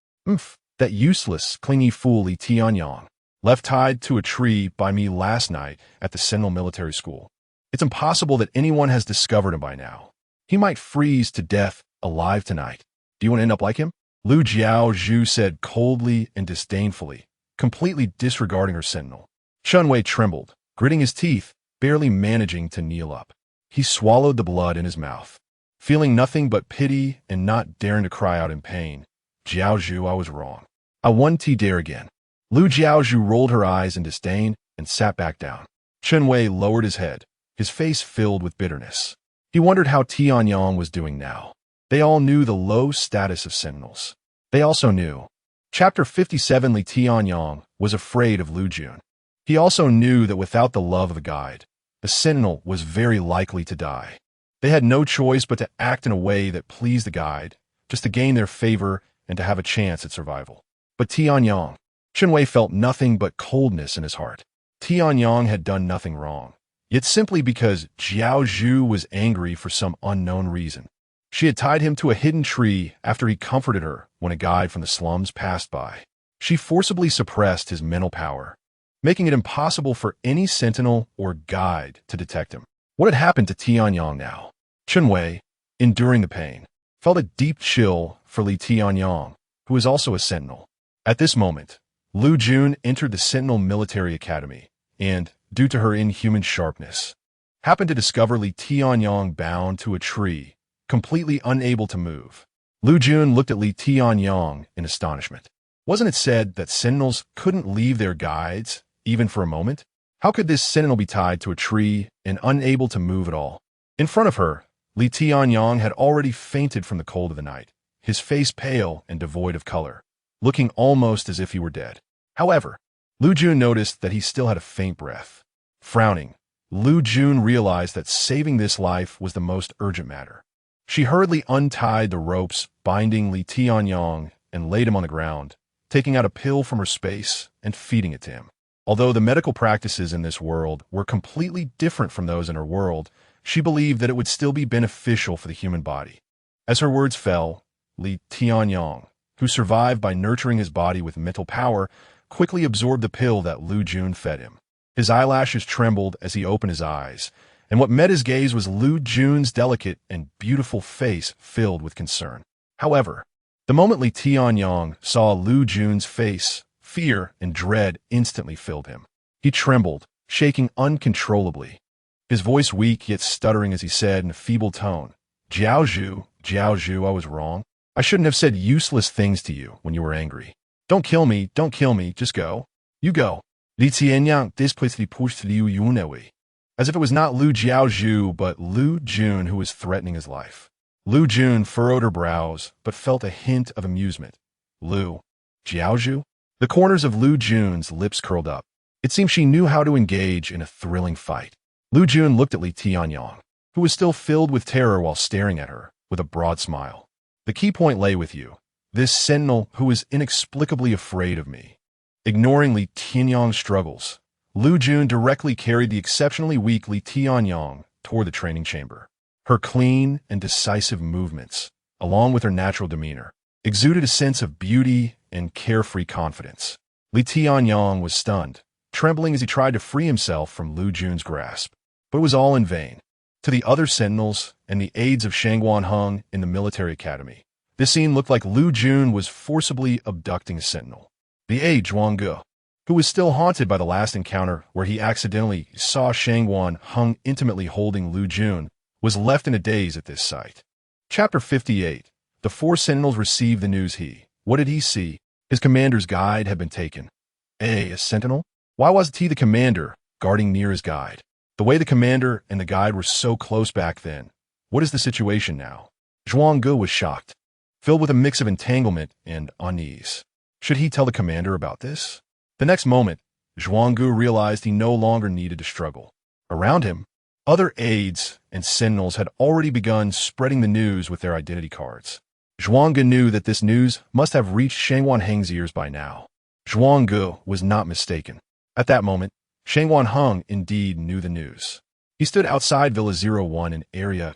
That useless, clingy fool Li Tianyang, left tied to a tree by me last night at the Sentinel Military School. It's impossible that anyone has discovered him by now. He might freeze to death alive tonight. Do you want to end up like him? Liu Jiaozhu said coldly and disdainfully, completely disregarding her sentinel. Chun Wei trembled, gritting his teeth, barely managing to kneel up. He swallowed the blood in his mouth, feeling nothing but pity and not daring to cry out in pain. Jiaozhu, I was wrong. I won't dare again. Liu Jiaozhu rolled her eyes in disdain and sat back down. Chun Wei lowered his head, his face filled with bitterness. He wondered how Tianyang was doing now. They all knew the low status of sentinels. They also knew. Chapter 57 Li Tianyang was afraid of Liu Jun. He also knew that without the love of a guide, the sentinel was very likely to die. They had no choice but to act in a way that pleased the guide, just to gain their favor and to have a chance at survival. But Tianyang, Chun Wei felt nothing but coldness in his heart. Tianyang had done nothing wrong, yet simply because Jiaozhu was angry for some unknown reason. She had tied him to a hidden tree after he comforted her when a guide from the slums passed by. She forcibly suppressed his mental power, making it impossible for any sentinel or guide to detect him. What had happened to Tianyang now? Chun Wei, enduring the pain, felt a deep chill for Li Tianyang, who was also a sentinel. At this moment, Liu Jun entered the Sentinel Military Academy and, due to her inhuman sharpness, happened to discover Li Tianyang bound to a tree, completely unable to move. Liu Jun looked at Li Tianyang in astonishment. Wasn't it said that sentinels couldn't leave their guides, even for a moment? How could this sentinel be tied to a tree and unable to move at all? In front of her, Li Tianyang had already fainted from the cold of the night, his face pale and devoid of color, looking almost as if he were dead. However, Liu Jun noticed that he still had a faint breath. Frowning, Liu Jun realized that saving this life was the most urgent matter. She hurriedly untied the ropes binding Li Tianyang and laid him on the ground, taking out a pill from her space and feeding it to him. Although the medical practices in this world were completely different from those in her world, she believed that it would still be beneficial for the human body. As her words fell, Li Tianyang, who survived by nurturing his body with mental power, quickly absorbed the pill that Liu Jun fed him. His eyelashes trembled as he opened his eyes, and what met his gaze was Liu Jun's delicate and beautiful face filled with concern. However, the moment Li Tianyang saw Liu Jun's face, fear and dread instantly filled him. He trembled, shaking uncontrollably, his voice weak yet stuttering as he said in a feeble tone, Jiaozhu, I was wrong. I shouldn't have said useless things to you when you were angry. Don't kill me, just go. You go. Li Tianyang displaced pushed Liu Jun, as if it was not Liu Jiaozhu but Liu Jun who was threatening his life. Liu Jun furrowed her brows but felt a hint of amusement. Liu Jiaozhu? The corners of Liu Jun's lips curled up. It seemed she knew how to engage in a thrilling fight. Liu Jun looked at Li Tianyang, who was still filled with terror while staring at her, with a broad smile. The key point lay with you, this sentinel who is inexplicably afraid of me. Ignoring Li Tianyang's struggles, Liu Jun directly carried the exceptionally weak Li Tianyang toward the training chamber. Her clean and decisive movements, along with her natural demeanor, exuded a sense of beauty and carefree confidence. Li Tianyang was stunned, trembling as he tried to free himself from Liu Jun's grasp. But it was all in vain. to the other sentinels and the aides of Shangguan Hung in the military academy. This scene looked like Liu Jun was forcibly abducting a sentinel. The aide Zhuangge, who was still haunted by the last encounter where he accidentally saw Shangguan Hung intimately holding Liu Jun, was left in a daze at this sight. Chapter 58. The four sentinels received the news What did he see? His commander's guide had been taken. A sentinel? Why wasn't he the commander, guarding near his guide? The way the commander and the guide were so close back then. What is the situation now? Zhuangge was shocked, filled with a mix of entanglement and unease. Should he tell the commander about this? The next moment, Zhuangge realized he no longer needed to struggle. Around him, other aides and sentinels had already begun spreading the news with their identity cards. Zhuangge knew that this news must have reached Shangguan Heng's ears by now. Zhuangge was not mistaken. At that moment, Shangguan Hung indeed knew the news. He stood outside Villa 01 in area,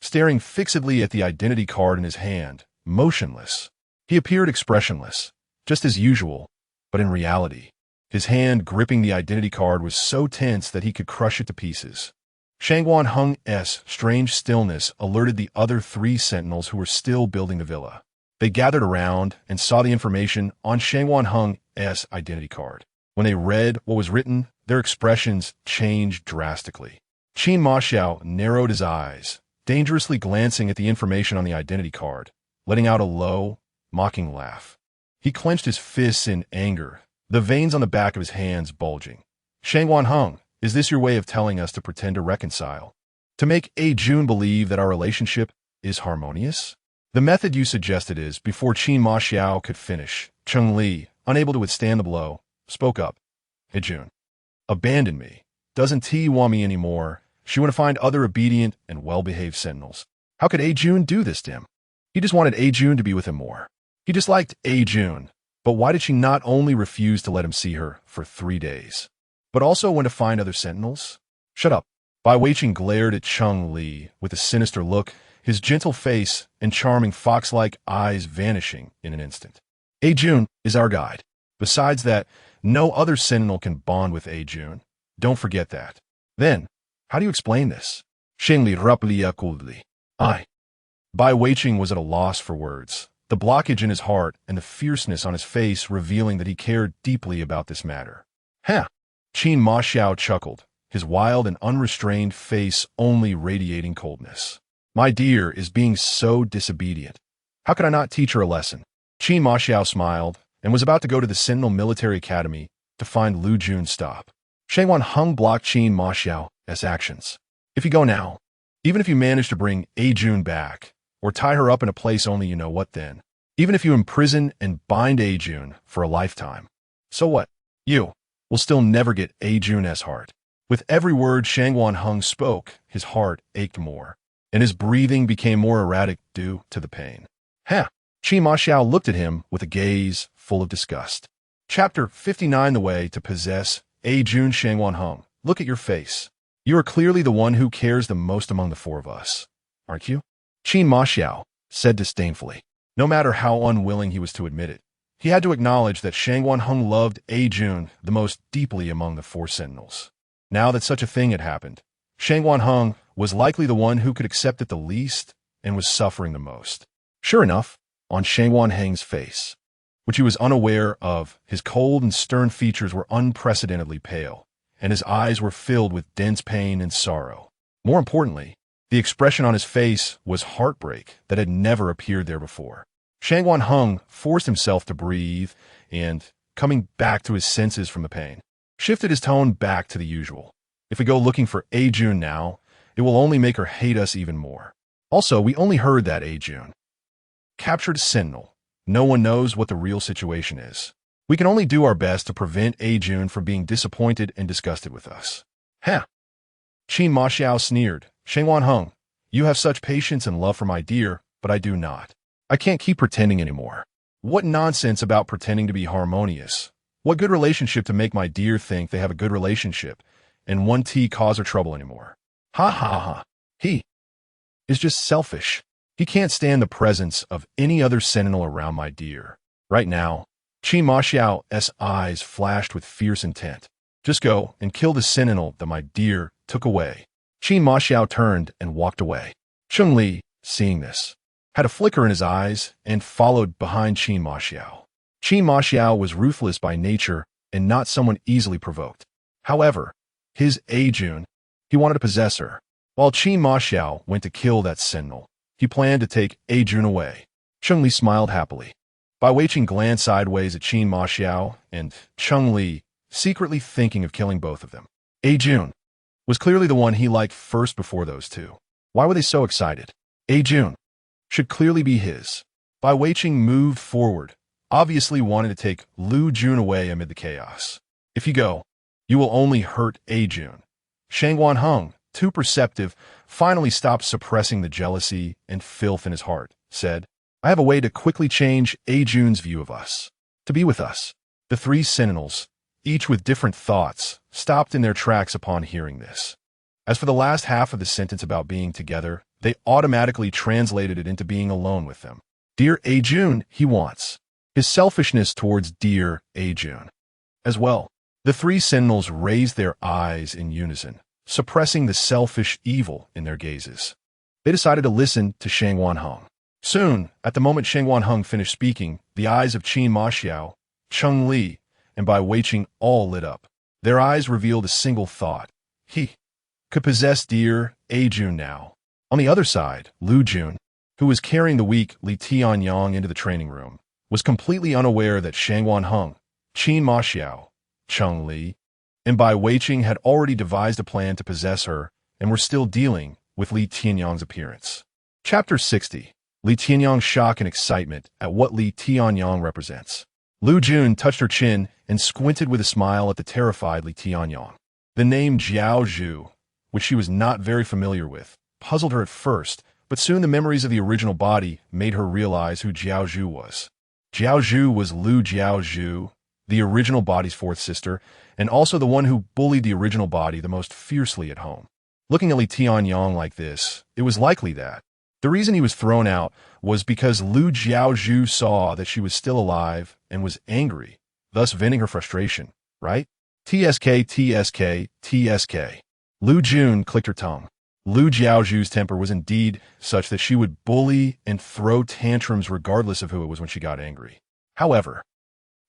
staring fixedly at the identity card in his hand, motionless. He appeared expressionless, just as usual, but in reality, his hand gripping the identity card was so tense that he could crush it to pieces. Shangguan Hung's strange stillness alerted the other three sentinels who were still building the villa. They gathered around and saw the information on Shangguan Hung's identity card. When they read what was written, their expressions changed drastically. Qin Maxiao narrowed his eyes, dangerously glancing at the information on the identity card, letting out a low, mocking laugh. He clenched his fists in anger, the veins on the back of his hands bulging. Shangguan Hung, is this your way of telling us to pretend to reconcile? To make A Jun believe that our relationship is harmonious? The method you suggested is, before Qin Maxiao could finish, Cheng Li, unable to withstand the blow, spoke up. A Jun, abandon me. Doesn't T want me anymore? She want to find other obedient and well-behaved sentinels. How could A Jun do this to him? He just wanted A Jun to be with him more. He disliked A Jun, but why did she not only refuse to let him see her for 3 days, but also want to find other sentinels? Shut up. Bai Weiqing glared at Cheng Li with a sinister look, his gentle face and charming fox-like eyes vanishing in an instant. A Jun is our guide. Besides that, no other sentinel can bond with A Jun. Don't forget that. Then, how do you explain this? Sheng Li raplia coldly. Bai Weiqing was at a loss for words, the blockage in his heart and the fierceness on his face revealing that he cared deeply about this matter. Huh. Qin Maxiao chuckled, his wild and unrestrained face only radiating coldness. My dear is being so disobedient. How could I not teach her a lesson? Qin Maxiao smiled and was about to go to the Sentinel Military Academy to find Liu Jun's stop. Shangguan Hung blocked Qin Maxiao's actions. If you go now, even if you manage to bring A Jun back, or tie her up in a place only you know what then, even if you imprison and bind A Jun for a lifetime, so what? You will still never get A Jun's heart. With every word Shangguan Hung spoke, his heart ached more, and his breathing became more erratic due to the pain. Huh. Qin Maxiao looked at him with a gaze full of disgust. Chapter 59. The way to possess A Jun. Shangguan Hung, look at your face. You are clearly the one who cares the most among the four of us, aren't you? Qin Maxiao said disdainfully. No matter how unwilling he was to admit it, he had to acknowledge that Shangguan Hung loved A Jun the most deeply among the four sentinels. Now that such a thing had happened, Shangguan Hung was likely the one who could accept it the least and was suffering the most. Sure enough, on Shangguan Heng's face, which he was unaware of, his cold and stern features were unprecedentedly pale, and his eyes were filled with dense pain and sorrow. More importantly, the expression on his face was heartbreak that had never appeared there before. Shangguan Hung forced himself to breathe and, coming back to his senses from the pain, shifted his tone back to the usual. If we go looking for A Jun now, it will only make her hate us even more. Also, we only heard that A Jun captured a sentinel. No one knows what the real situation is. We can only do our best to prevent A Jun from being disappointed and disgusted with us. Huh. Qin Maxiao sneered. Shangguan Hung, you have such patience and love for my dear, but I do not. I can't keep pretending anymore. What nonsense about pretending to be harmonious. What good relationship to make my dear think they have a good relationship, and one T cause her trouble anymore. Ha ha ha. He is just selfish. He can't stand the presence of any other sentinel around my dear. Right now, Qin Maxiao's eyes flashed with fierce intent. Just go and kill the sentinel that my dear took away. Qin Ma Xiao turned and walked away. Chengli, seeing this, had a flicker in his eyes and followed behind Qin Ma Xiao. Qin Ma Xiao was ruthless by nature and not someone easily provoked. However, his Jun, he wanted to possess her. While Qin Ma Xiao went to kill that sentinel, he planned to take Jun away. Chengli smiled happily. Bai Weiqing glanced sideways at Qin Ma Xiao and Chengli, secretly thinking of killing both of them. Jun was clearly the one he liked first before those two. Why were they so excited? Jun should clearly be his. Bai Weiqing moved forward, obviously wanting to take Liu Jun away amid the chaos. If you go, you will only hurt Jun. Shang Wanheng, too perceptive, finally stopped suppressing the jealousy and filth in his heart, said, I have a way to quickly change Jun's view of us. To be with us. The three sentinels, each with different thoughts, stopped in their tracks upon hearing this. As for the last half of the sentence about being together, they automatically translated it into being alone with them. Dear Jun, he wants. His selfishness towards dear Jun. As well, the three sentinels raised their eyes in unison, suppressing the selfish evil in their gazes. They decided to listen to Shang Wanheng. Soon, at the moment Shang Wanheng finished speaking, the eyes of Qin Ma Xiao, Chengli, and Bai Weiqing all lit up. Their eyes revealed a single thought. He could possess dear Jun now. On the other side, Liu Jun, who was carrying the weak Li Tianyang into the training room, was completely unaware that Shang Wanheng, Qin Ma Xiao, Chengli, and Bai Weiqing had already devised a plan to possess her and were still dealing with Li Tianyang's appearance. Chapter 60. Li Tianyang's shock and excitement at what Li Tianyang represents. Liu Jun touched her chin and squinted with a smile at the terrified Li Tianyang. The name Jiao Zhu, which she was not very familiar with, puzzled her at first, but soon the memories of the original body made her realize who Jiao Zhu was. Jiao Zhu was Liu Jiao Zhu, the original body's fourth sister, and also the one who bullied the original body the most fiercely at home. Looking at Li Tianyang like this, it was likely that the reason he was thrown out was because Liu Jiao Zhu saw that she was still alive and was angry, thus venting her frustration, right? TSK, TSK, TSK. Liu Jun clicked her tongue. Liu Jiao Zhu's temper was indeed such that she would bully and throw tantrums regardless of who it was when she got angry. However,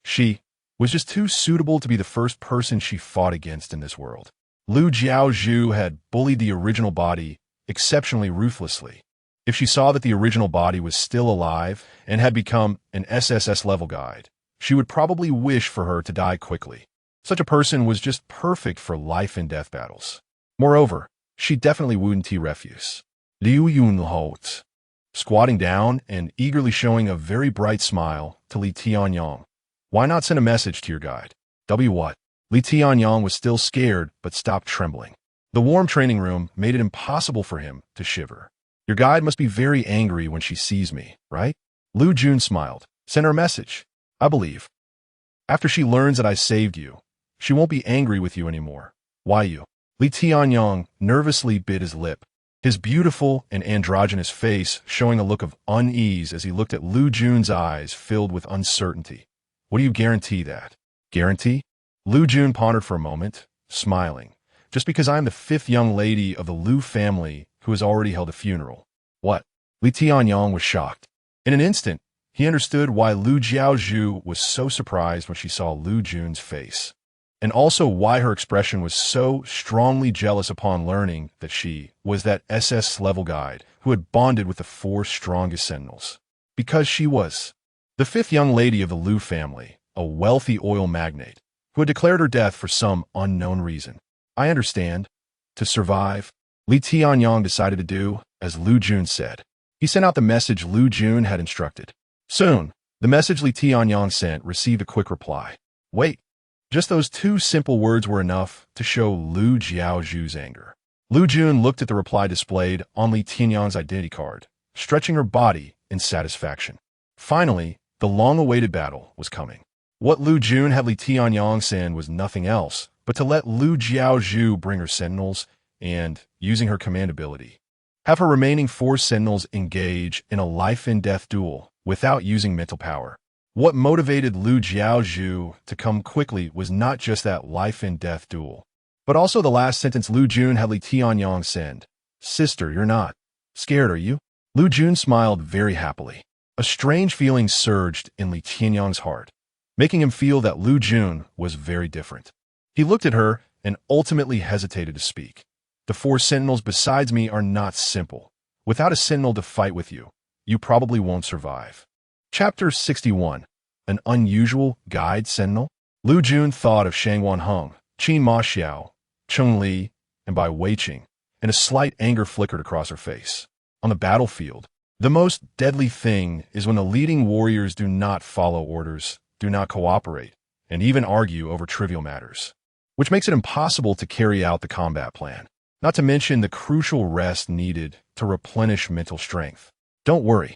she was just too suitable to be the first person she fought against in this world. Liu Jiao Zhu had bullied the original body exceptionally ruthlessly. If she saw that the original body was still alive and had become an SSS-level guide, she would probably wish for her to die quickly. Such a person was just perfect for life and death battles. Moreover, she definitely wouldn't refuse. Liu Yunhot, squatting down and eagerly showing a very bright smile to Li Tianyang. Why not send a message to your guide? What? Li Tianyang was still scared but stopped trembling. The warm training room made it impossible for him to shiver. Your guide must be very angry when she sees me, right? Liu Jun smiled. Send her a message. I believe. After she learns that I saved you, she won't be angry with you anymore. Why you? Li Tianyang nervously bit his lip, his beautiful and androgynous face showing a look of unease as he looked at Liu Jun's eyes filled with uncertainty. What do you guarantee that? Guarantee? Liu Jun pondered for a moment, smiling. Just because I am the fifth young lady of the Liu family who has already held a funeral. What? Li Tianyang was shocked. In an instant, he understood why Liu Jiao Zhu was so surprised when she saw Liu Jun's face, and also why her expression was so strongly jealous upon learning that she was that SS-level guide who had bonded with the four strongest sentinels. Because she was the fifth young lady of the Liu family, a wealthy oil magnate, who had declared her death for some unknown reason. I understand. To survive, Li Tianyang decided to do as Liu Jun said. He sent out the message Liu Jun had instructed. Soon, the message Li Tianyang sent received a quick reply. Wait. Just those two simple words were enough to show Liu Jiao Zhu's anger. Liu Jun looked at the reply displayed on Li Tianyang's identity card, stretching her body in satisfaction. Finally, the long-awaited battle was coming. What Liu Jun had Li Tianyang send was nothing else but to let Liu Jiao Zhu bring her sentinels and, using her command ability, have her remaining four sentinels engage in a life-and-death duel without using mental power. What motivated Liu Jiao Zhu to come quickly was not just that life-and-death duel. But also the last sentence Liu Jun had Li Tianyang send. Sister, you're not scared, are you? Liu Jun smiled very happily. A strange feeling surged in Li Tianyang's heart, making him feel that Liu Jun was very different. He looked at her and ultimately hesitated to speak. The 4 sentinels besides me are not simple. Without a sentinel to fight with you, you probably won't survive. Chapter 61. An Unusual Guide Sentinel? Liu Jun thought of Shang Wanheng, Qin Ma Xiao, Cheng Li, and Bai Weiqing, and a slight anger flickered across her face. On the battlefield, the most deadly thing is when the leading warriors do not follow orders, do not cooperate, and even argue over trivial matters, which makes it impossible to carry out the combat plan, not to mention the crucial rest needed to replenish mental strength. Don't worry.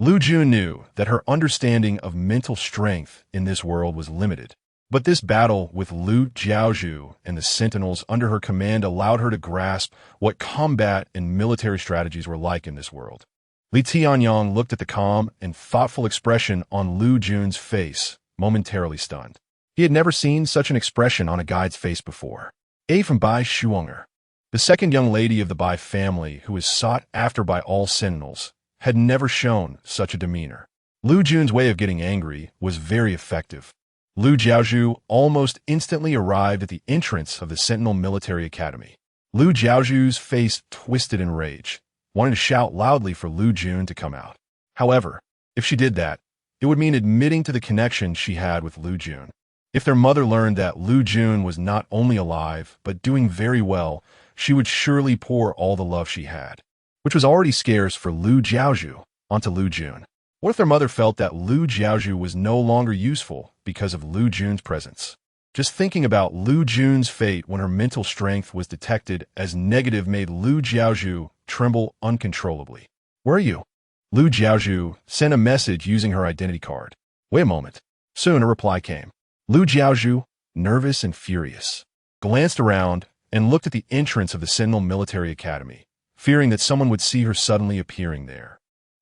Liu Jun knew that her understanding of mental strength in this world was limited, but this battle with Liu Jiaozhu and the sentinels under her command allowed her to grasp what combat and military strategies were like in this world. Li Tianyang looked at the calm and thoughtful expression on Liu Jun's face, momentarily stunned. He had never seen such an expression on a guide's face before. A from Bai Shuonger, the second young lady of the Bai family who was sought after by all sentinels, had never shown such a demeanor. Liu Jun's way of getting angry was very effective. Liu Jiaozhu almost instantly arrived at the entrance of the Sentinel Military Academy. Liu Jiaozhu's face twisted in rage, wanting to shout loudly for Liu Jun to come out. However, if she did that, it would mean admitting to the connection she had with Liu Jun. If their mother learned that Liu Jun was not only alive, but doing very well, she would surely pour all the love she had, which was already scarce for Liu Jiaozhu, onto Liu Jun. What if their mother felt that Liu Jiaozhu was no longer useful because of Liu Jun's presence? Just thinking about Liu Jun's fate when her mental strength was detected as negative made Liu Jiaozhu tremble uncontrollably. Where are you? Liu Jiaozhu sent a message using her identity card. Wait a moment. Soon a reply came. Liu Jiaozhu, nervous and furious, glanced around and looked at the entrance of the Sentinel Military Academy, fearing that someone would see her suddenly appearing there.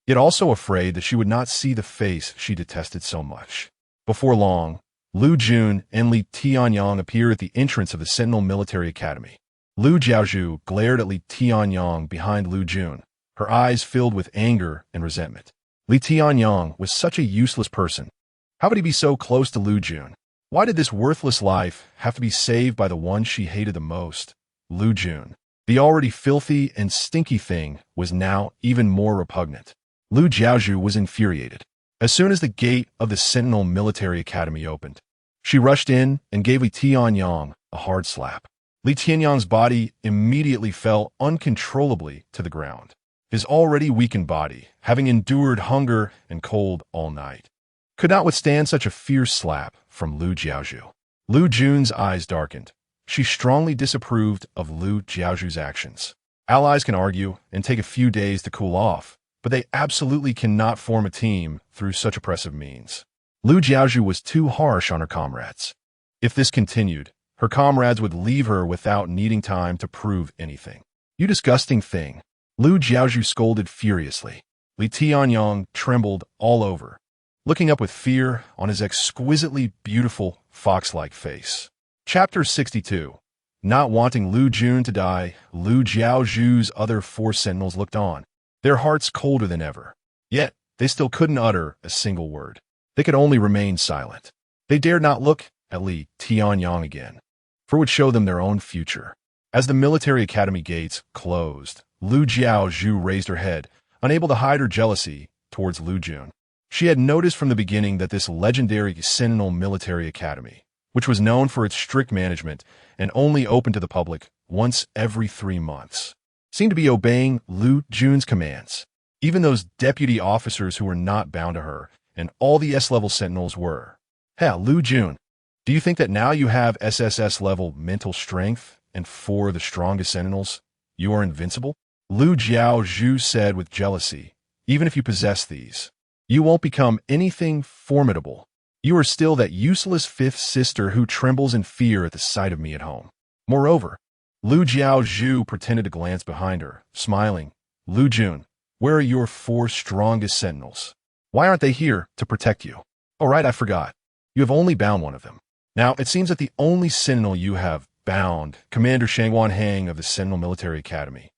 Yet also afraid that she would not see the face she detested so much. Before long, Liu Jun and Li Tianyang appeared at the entrance of the Sentinel Military Academy. Liu Jiaozhu glared at Li Tianyang behind Liu Jun, her eyes filled with anger and resentment. Li Tianyang was such a useless person. How could he be so close to Liu Jun? Why did this worthless life have to be saved by the one she hated the most, Liu Jun? The already filthy and stinky thing was now even more repugnant. Liu Jiaozhu was infuriated. As soon as the gate of the Sentinel Military Academy opened, she rushed in and gave Li Tianyang a hard slap. Li Tianyang's body immediately fell uncontrollably to the ground, his already weakened body, having endured hunger and cold all night, could not withstand such a fierce slap from Liu Jiaozhu. Liu Jun's eyes darkened. She strongly disapproved of Liu Jiaozhu's actions. Allies can argue and take a few days to cool off, but they absolutely cannot form a team through such oppressive means. Liu Jiaozhu was too harsh on her comrades. If this continued, her comrades would leave her without needing time to prove anything. You disgusting thing. Liu Jiaozhu scolded furiously. Li Tianyang trembled all over, looking up with fear on his exquisitely beautiful fox-like face. Chapter 62. Not wanting Liu Jun to die, Liu Jiaozhu's other 4 sentinels looked on, their hearts colder than ever. Yet, they still couldn't utter a single word. They could only remain silent. They dared not look at Li Tianyang again, for it would show them their own future. As the military academy gates closed, Liu Jiaozhu raised her head, unable to hide her jealousy towards Liu Jun. She had noticed from the beginning that this legendary Sentinel Military Academy, which was known for its strict management and only open to the public once every 3 months, seemed to be obeying Liu Jun's commands. Even those deputy officers who were not bound to her, and all the S-level sentinels were. Hey, Liu Jun, do you think that now you have SSS-level mental strength and 4 of the strongest sentinels, you are invincible? Liu Jiaozhu said with jealousy, even if you possess these, you won't become anything formidable. You are still that useless 5th sister who trembles in fear at the sight of me at home. Moreover, Liu Jiaozhu pretended to glance behind her, smiling. Liu Jun, where are your 4 strongest sentinels? Why aren't they here to protect you? Oh right, I forgot. You have only bound one of them. Now, it seems that the only sentinel you have bound, Commander Shangwan Hang of the Sentinel Military Academy,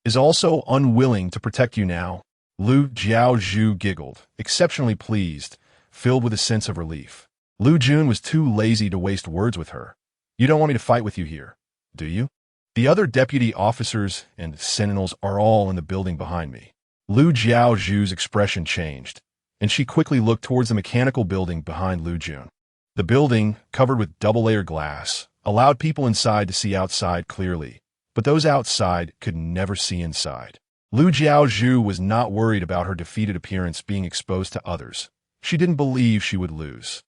is also unwilling to protect you now. Liu Jiaozhu giggled, exceptionally pleased, filled with a sense of relief. Liu Jun was too lazy to waste words with her. You don't want me to fight with you here, do you? The other deputy officers and sentinels are all in the building behind me. Liu Jiaozhu's expression changed, and she quickly looked towards the mechanical building behind Liu Jun. The building, covered with double-layered glass, allowed people inside to see outside clearly, but those outside could never see inside. Liu Jiaozhu was not worried about her defeated appearance being exposed to others. She didn't believe she would lose.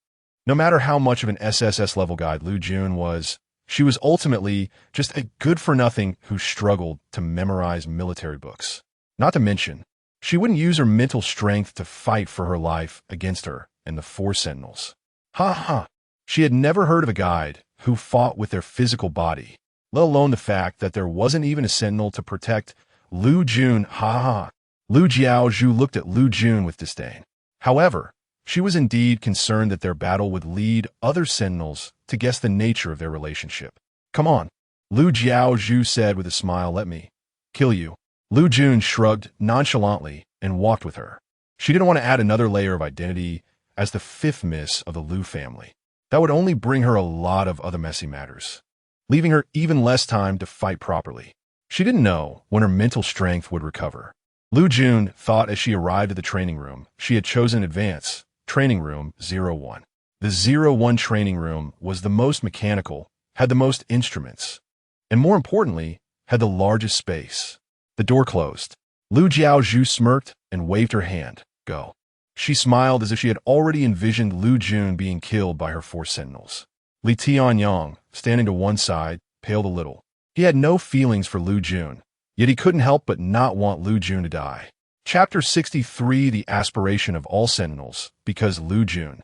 No matter how much of an SSS-level guide Liu Jun was, she was ultimately just a good-for-nothing who struggled to memorize military books. Not to mention, she wouldn't use her mental strength to fight for her life against her and the four sentinels. Ha ha! She had never heard of a guide who fought with their physical body, let alone the fact that there wasn't even a sentinel to protect Liu Jun. Ha ha! Liu Jiaozhu looked at Liu Jun with disdain. However, she was indeed concerned that their battle would lead other sentinels to guess the nature of their relationship. Come on, Liu Jiaozhu said with a smile, let me kill you. Liu Jun shrugged nonchalantly and walked with her. She didn't want to add another layer of identity as the fifth miss of the Liu family. That would only bring her a lot of other messy matters, leaving her even less time to fight properly. She didn't know when her mental strength would recover. Liu Jun thought as she arrived at the training room she had chosen advance. Training Room 01. The 01 training room was the most mechanical, had the most instruments, and more importantly, had the largest space. The door closed. Liu Jiaozhu smirked and waved her hand. Go. She smiled as if she had already envisioned Liu Jun being killed by her four sentinels. Li Tianyang, standing to one side, paled a little. He had no feelings for Liu Jun, yet he couldn't help but not want Liu Jun to die. Chapter 63, The Aspiration of All Sentinels, because Liu Jun,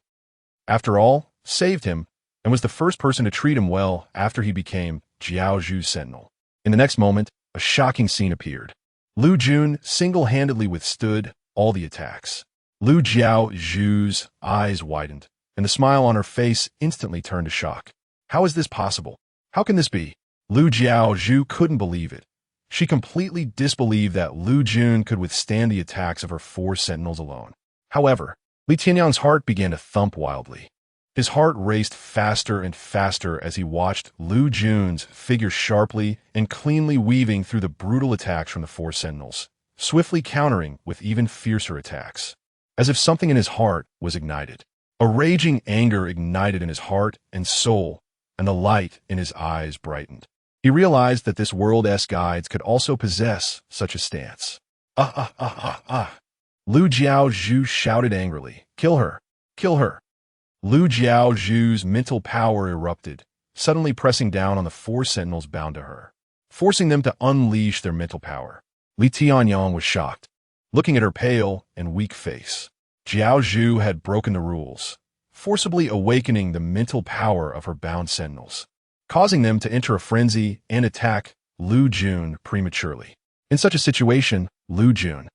after all, saved him and was the first person to treat him well after he became Jiaozhu's sentinel. In the next moment, a shocking scene appeared. Liu Jun single-handedly withstood all the attacks. Liu Jiaozhu's eyes widened, and the smile on her face instantly turned to shock. How is this possible? How can this be? Liu Jiaozhu couldn't believe it. She completely disbelieved that Liu Jun could withstand the attacks of her four sentinels alone. However, Li Tianyang's heart began to thump wildly. His heart raced faster and faster as he watched Liu Jun's figure sharply and cleanly weaving through the brutal attacks from the four sentinels, swiftly countering with even fiercer attacks. As if something in his heart was ignited. A raging anger ignited in his heart and soul, and the light in his eyes brightened. He realized that this world-S guides could also possess such a stance. Liu Jiaozhu shouted angrily, Kill her! Kill her! Liu Jiaozhu's mental power erupted, suddenly pressing down on the four sentinels bound to her, forcing them to unleash their mental power. Li Tianyang was shocked, looking at her pale and weak face. Jiaozhu had broken the rules, forcibly awakening the mental power of her bound sentinels, causing them to enter a frenzy and attack Liu Jun prematurely. In such a situation, Liu Jun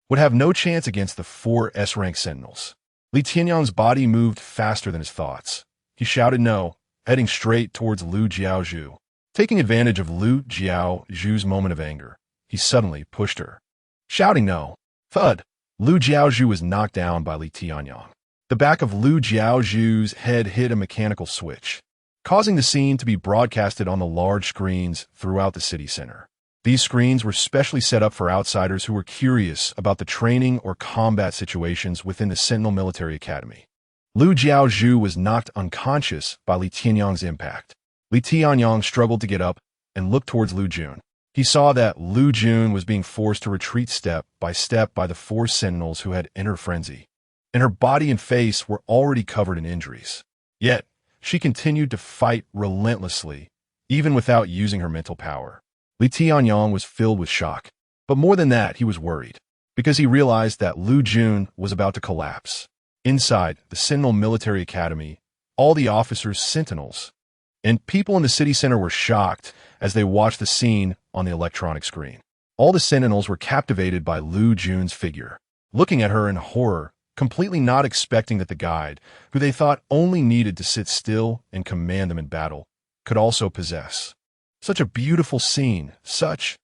would have no chance against the four S-rank sentinels. Li Tianyang's body moved faster than his thoughts. He shouted no, heading straight towards Liu Jiaozhu. Taking advantage of Liu Jiaozhu's moment of anger, he suddenly pushed her. Shouting no, thud, Liu Jiaozhu was knocked down by Li Tianyang. The back of Liu Jiaozhu's head hit a mechanical switch, causing the scene to be broadcasted on the large screens throughout the city center. These screens were specially set up for outsiders who were curious about the training or combat situations within the Sentinel Military Academy. Liu Jiaozhu was knocked unconscious by Li Tianyang's impact. Li Tianyang struggled to get up and looked towards Liu Jun. He saw that Liu Jun was being forced to retreat step by the four sentinels who had entered frenzy, and her body and face were already covered in injuries. Yet, she continued to fight relentlessly, even without using her mental power. Li Tianyang was filled with shock, but more than that, he was worried, because he realized that Liu Jun was about to collapse. Inside the Sentinel Military Academy, all the officers, sentinels, and people in the city center were shocked as they watched the scene on the electronic screen. All the sentinels were captivated by Liu Jun's figure, looking at her in horror, completely not expecting that the guide, who they thought only needed to sit still and command them in battle, could also possess. Such a beautiful scene, such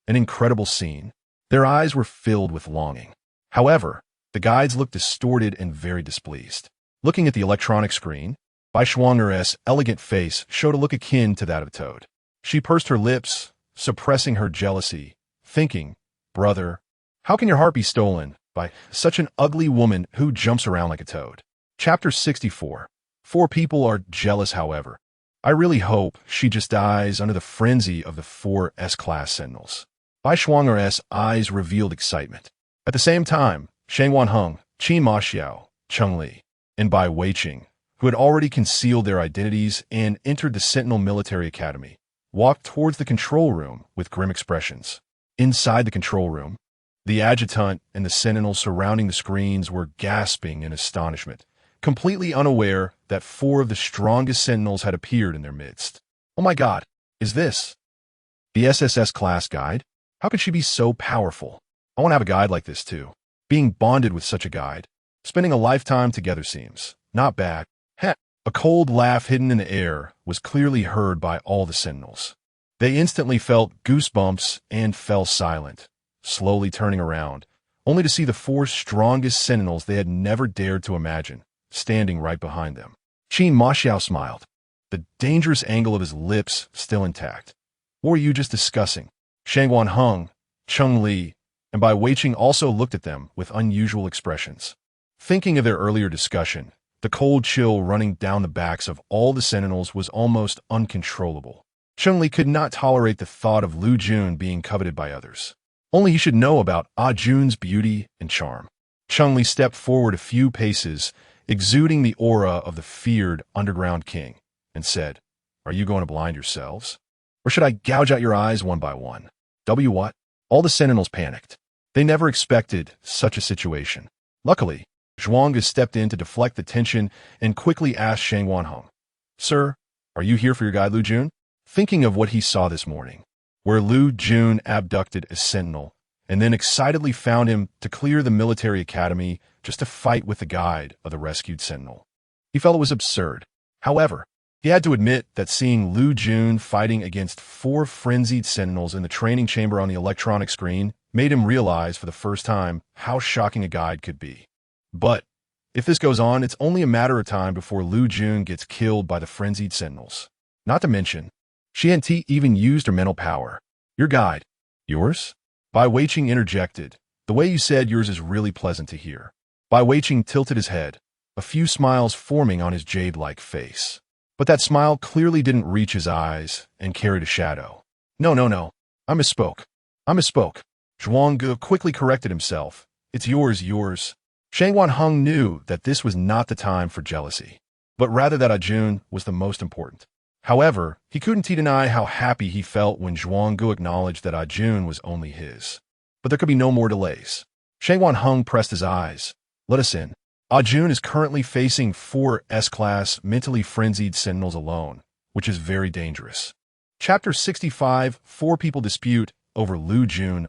an incredible scene. Their eyes were filled with longing. However, the guides looked distorted and very displeased. Looking at the electronic screen, Bai Shuang'er's elegant face showed a look akin to that of a toad. She pursed her lips, suppressing her jealousy, thinking, "Brother, how can your heart be stolen by such an ugly woman who jumps around like a toad?" Chapter 64. 4 people are jealous, however. I really hope she just dies under the frenzy of the 4 S-class sentinels. Bai Shuang'er's eyes revealed excitement. At the same time, Shang Wanheng, Qin Maxiao, Cheng Li, and Bai Weiqing, who had already concealed their identities and entered the Sentinel Military Academy, walked towards the control room with grim expressions. Inside the control room, the adjutant and the sentinels surrounding the screens were gasping in astonishment, completely unaware that 4 of the strongest sentinels had appeared in their midst. "Oh my God, is this the SSS class guide? How could she be so powerful? I want to have a guide like this too. Being bonded with such a guide. Spending a lifetime together seems not bad." Heh. A cold laugh hidden in the air was clearly heard by all the sentinels. They instantly felt goosebumps and fell silent, slowly turning around, only to see the 4 strongest sentinels they had never dared to imagine, standing right behind them. Qin Maxiao smiled, the dangerous angle of his lips still intact. "What were you just discussing?" Shang Wanheng, Cheng Li, and Bai Weiqing also looked at them with unusual expressions. Thinking of their earlier discussion, the cold chill running down the backs of all the sentinels was almost uncontrollable. Cheng Li could not tolerate the thought of Liu Jun being coveted by others. Only he should know about Jun's beauty and charm. Cheng Li stepped forward a few paces, exuding the aura of the feared underground king, and said, "Are you going to blind yourselves? Or should I gouge out your eyes one by one?" What? All the sentinels panicked. They never expected such a situation. Luckily, Zhuangge stepped in to deflect the tension and quickly asked Shang Wanheng, "Sir, are you here for your guide Liu Jun?" Thinking of what he saw this morning, where Liu Jun abducted a sentinel and then excitedly found him to clear the military academy just to fight with the guide of the rescued sentinel. He felt it was absurd. However, he had to admit that seeing Liu Jun fighting against 4 frenzied sentinels in the training chamber on the electronic screen made him realize for the first time how shocking a guide could be. But if this goes on, it's only a matter of time before Liu Jun gets killed by the frenzied sentinels. Not to mention, she and T even used her mental power. "Your guide. Yours?" Bai Weiqing interjected. "The way you said yours is really pleasant to hear." Bai Weiqing tilted his head, a few smiles forming on his jade-like face. But that smile clearly didn't reach his eyes and carried a shadow. No. I misspoke. Zhuangge quickly corrected himself. "It's yours. Shang Wanheng knew that this was not the time for jealousy, but rather that Jun was the most important. However, he couldn't deny how happy he felt when Zhuangge acknowledged that Jun was only his. But there could be no more delays. Shang Wanheng pressed his eyes. "Let us in." Jun is currently facing 4 S-class mentally frenzied sentinels alone, which is very dangerous. Chapter 65. 4 people dispute over Liu Jun.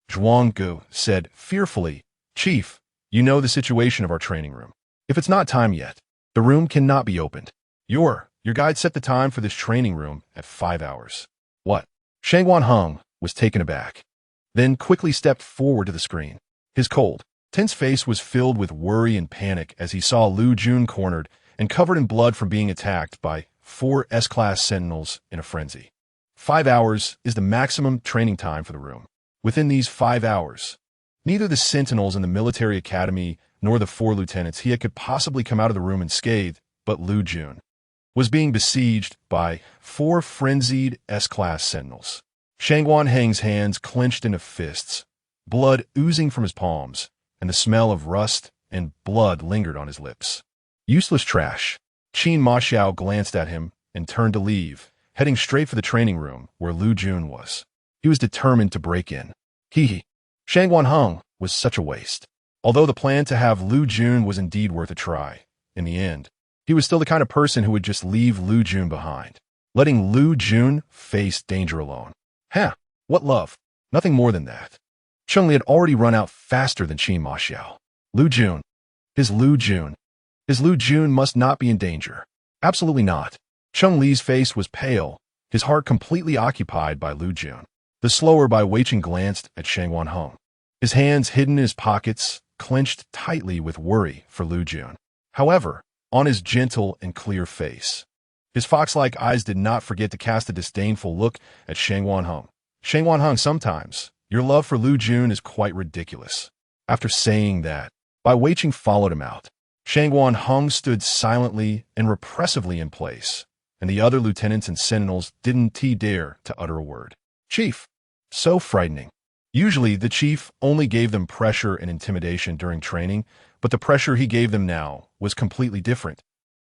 Zhuangge said fearfully, "Chief, you know the situation of our training room. If it's not time yet, the room cannot be opened. Your guide set the time for this training room at 5 hours. What?" Shang Wanheng was taken aback, then quickly stepped forward to the screen. His cold, tense face was filled with worry and panic as he saw Liu Jun cornered and covered in blood from being attacked by 4 S-class sentinels in a frenzy. 5 hours is the maximum training time for the room. Within these 5 hours, neither the sentinels in the military academy nor the 4 lieutenants he could possibly come out of the room unscathed, but Liu Jun was being besieged by 4 frenzied S-class sentinels. Shang Wanheng's hands clenched into fists, blood oozing from his palms, and the smell of rust and blood lingered on his lips. "Useless trash." Qin Maxiao glanced at him and turned to leave, heading straight for the training room where Liu Jun was. He was determined to break in. Shang Wanheng was such a waste. Although the plan to have Liu Jun was indeed worth a try, in the end, he was still the kind of person who would just leave Liu Jun behind, letting Liu Jun face danger alone. What love? Nothing more than that. Cheng Li had already run out faster than Qin Maxiao. Liu Jun. His Liu Jun must not be in danger. Absolutely not. Chun-Li's face was pale, his heart completely occupied by Liu Jun. The slower Bai Weiqing glanced at Shangwan Heng, his hands hidden in his pockets, clenched tightly with worry for Liu Jun. However, on his gentle and clear face, his fox-like eyes did not forget to cast a disdainful look at Shangwan Heng. Shangwan Heng, sometimes your love for Liu Jun is quite ridiculous. After saying that, Bai Weiqing followed him out. Shangwan Heng stood silently and repressively in place, and the other lieutenants and sentinels didn't dare to utter a word. Chief. So frightening. Usually, the chief only gave them pressure and intimidation during training, but the pressure he gave them now was completely different.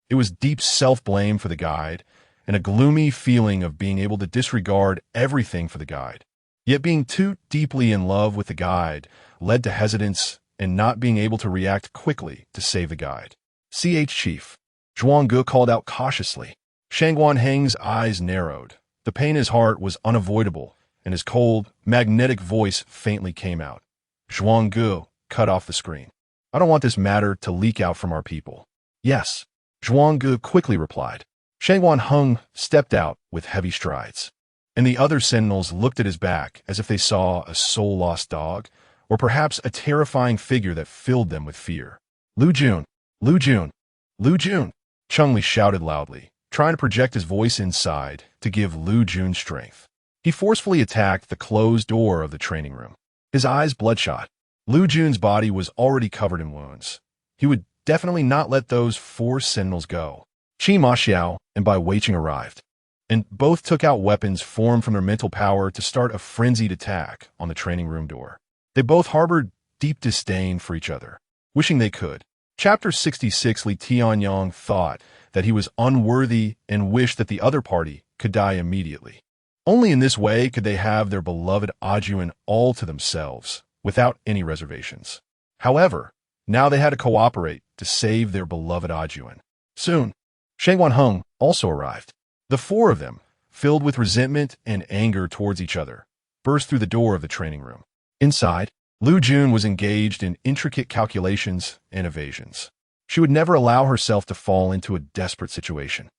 It was deep self-blame for the guide, and a gloomy feeling of being able to disregard everything for the guide. Yet being too deeply in love with the guide led to hesitance and not being able to react quickly to save the guide. Chief. Zhuangge called out cautiously. Shangwan Heng's eyes narrowed. The pain in his heart was unavoidable, and his cold, magnetic voice faintly came out. Zhuangge cut off the screen. I don't want this matter to leak out from our people. Yes, Zhuangge quickly replied. Shangwan Heng stepped out with heavy strides, and the other sentinels looked at his back as if they saw a soul-lost dog, or perhaps a terrifying figure that filled them with fear. Liu Jun! Liu Jun! Liu Jun! Chun-Li shouted loudly, trying to project his voice inside to give Liu Jun strength. He forcefully attacked the closed door of the training room, his eyes bloodshot. Liu Jun's body was already covered in wounds. He would definitely not let those 4 sentinels go. Qi Ma Xiao and Bai Weiqing arrived, and both took out weapons formed from their mental power to start a frenzied attack on the training room door. They both harbored deep disdain for each other, wishing they could. Chapter 66. Li Tianyang thought that he was unworthy and wished that the other party could die immediately. Only in this way could they have their beloved Ajuan all to themselves, without any reservations. However, now they had to cooperate to save their beloved Ajuan. Soon, Shangwan Heng also arrived. The 4 of them, filled with resentment and anger towards each other, burst through the door of the training room. Inside, Liu Jun was engaged in intricate calculations and evasions. She would never allow herself to fall into a desperate situation.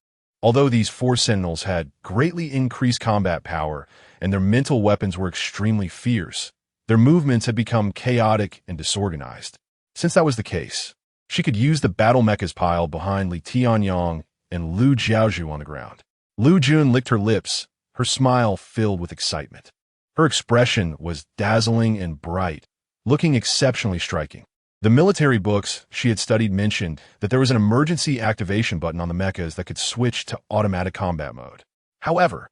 Although these 4 sentinels had greatly increased combat power and their mental weapons were extremely fierce, their movements had become chaotic and disorganized. Since that was the case, she could use the battle mechas piled behind Li Tianyang and Liu Jiaozhu on the ground. Liu Jun licked her lips, her smile filled with excitement. Her expression was dazzling and bright, looking exceptionally striking. The military books she had studied mentioned that there was an emergency activation button on the mechas that could switch to automatic combat mode. However,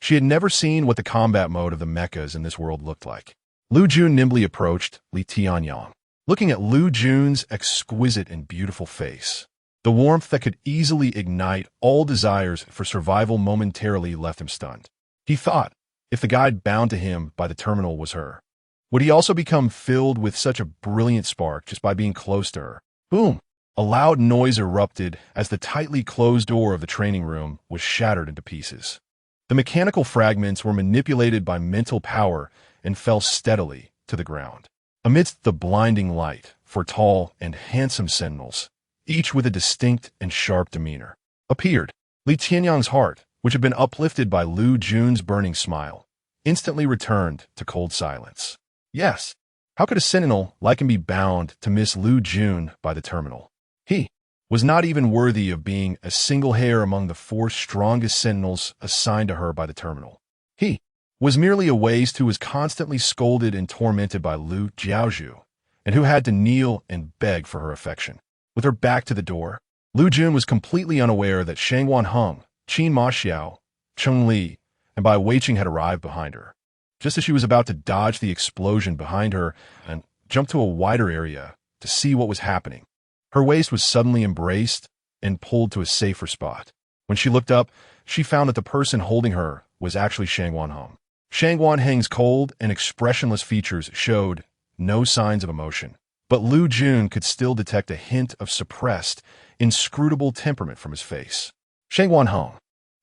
she had never seen what the combat mode of the mechas in this world looked like. Liu Jun nimbly approached Li Tianyang, looking at Liu Jun's exquisite and beautiful face. The warmth that could easily ignite all desires for survival momentarily left him stunned. He thought, if the guide bound to him by the terminal was her, would he also become filled with such a brilliant spark just by being close to her? Boom! A loud noise erupted as the tightly closed door of the training room was shattered into pieces. The mechanical fragments were manipulated by mental power and fell steadily to the ground. Amidst the blinding light, 4 tall and handsome sentinels, each with a distinct and sharp demeanor, appeared. Li Tianyang's heart, which had been uplifted by Liu Jun's burning smile, instantly returned to cold silence. Yes, how could a sentinel like him be bound to miss Liu Jun by the terminal? He was not even worthy of being a single hair among the 4 strongest sentinels assigned to her by the terminal. He was merely a waste who was constantly scolded and tormented by Liu Jiaozhu, and who had to kneel and beg for her affection. With her back to the door, Liu Jun was completely unaware that Shangwan Heng, Qin Ma Xiao, Chun-Li, and Bai Weiqing had arrived behind her. Just as she was about to dodge the explosion behind her and jump to a wider area to see what was happening, her waist was suddenly embraced and pulled to a safer spot. When she looked up, she found that the person holding her was actually Shangwan Heng. Shangwan Heng's cold and expressionless features showed no signs of emotion, but Liu Jun could still detect a hint of suppressed, inscrutable temperament from his face. Shangwan Heng,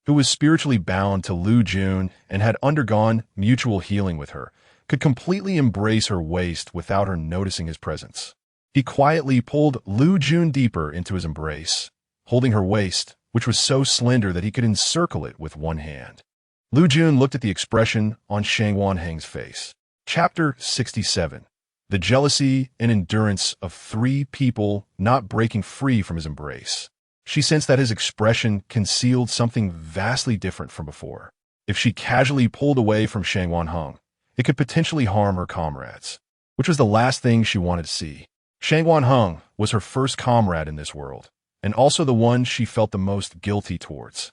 who was spiritually bound to Liu Jun and had undergone mutual healing with her, could completely embrace her waist without her noticing his presence. He quietly pulled Liu Jun deeper into his embrace, holding her waist which was so slender that he could encircle it with one hand. Liu Jun looked at the expression on Shang Wanheng's face. Chapter 67. The jealousy and endurance of three people not breaking free from his embrace. She sensed that his expression concealed something vastly different from before. If she casually pulled away from Shang Wanheng, it could potentially harm her comrades, which was the last thing she wanted to see. Shang Wanheng was her first comrade in this world, and also the one she felt the most guilty towards.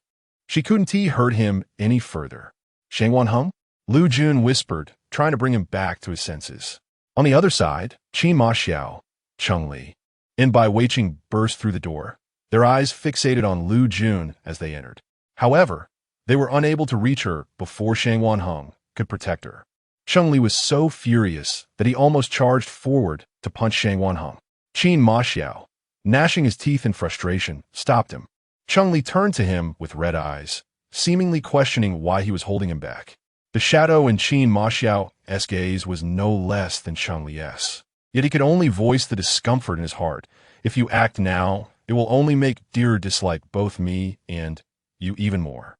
She couldn't hurt him any further. Shang Wanheng? Liu Jun whispered, trying to bring him back to his senses. On the other side, Qin Ma Xiao, Chengli, and Bai Weiqing burst through the door, their eyes fixated on Liu Jun as they entered. However, they were unable to reach her before Shang Wanheng could protect her. Chengli was so furious that he almost charged forward to punch Shang Wanheng. Qin Ma Xiao, gnashing his teeth in frustration, stopped him. Chengli turned to him with red eyes, seemingly questioning why he was holding him back. The shadow in Qin Ma Xiao's gaze was no less than Cheng-Li's. Yet he could only voice the discomfort in his heart. If you act now, it will only make Deer dislike both me and you even more.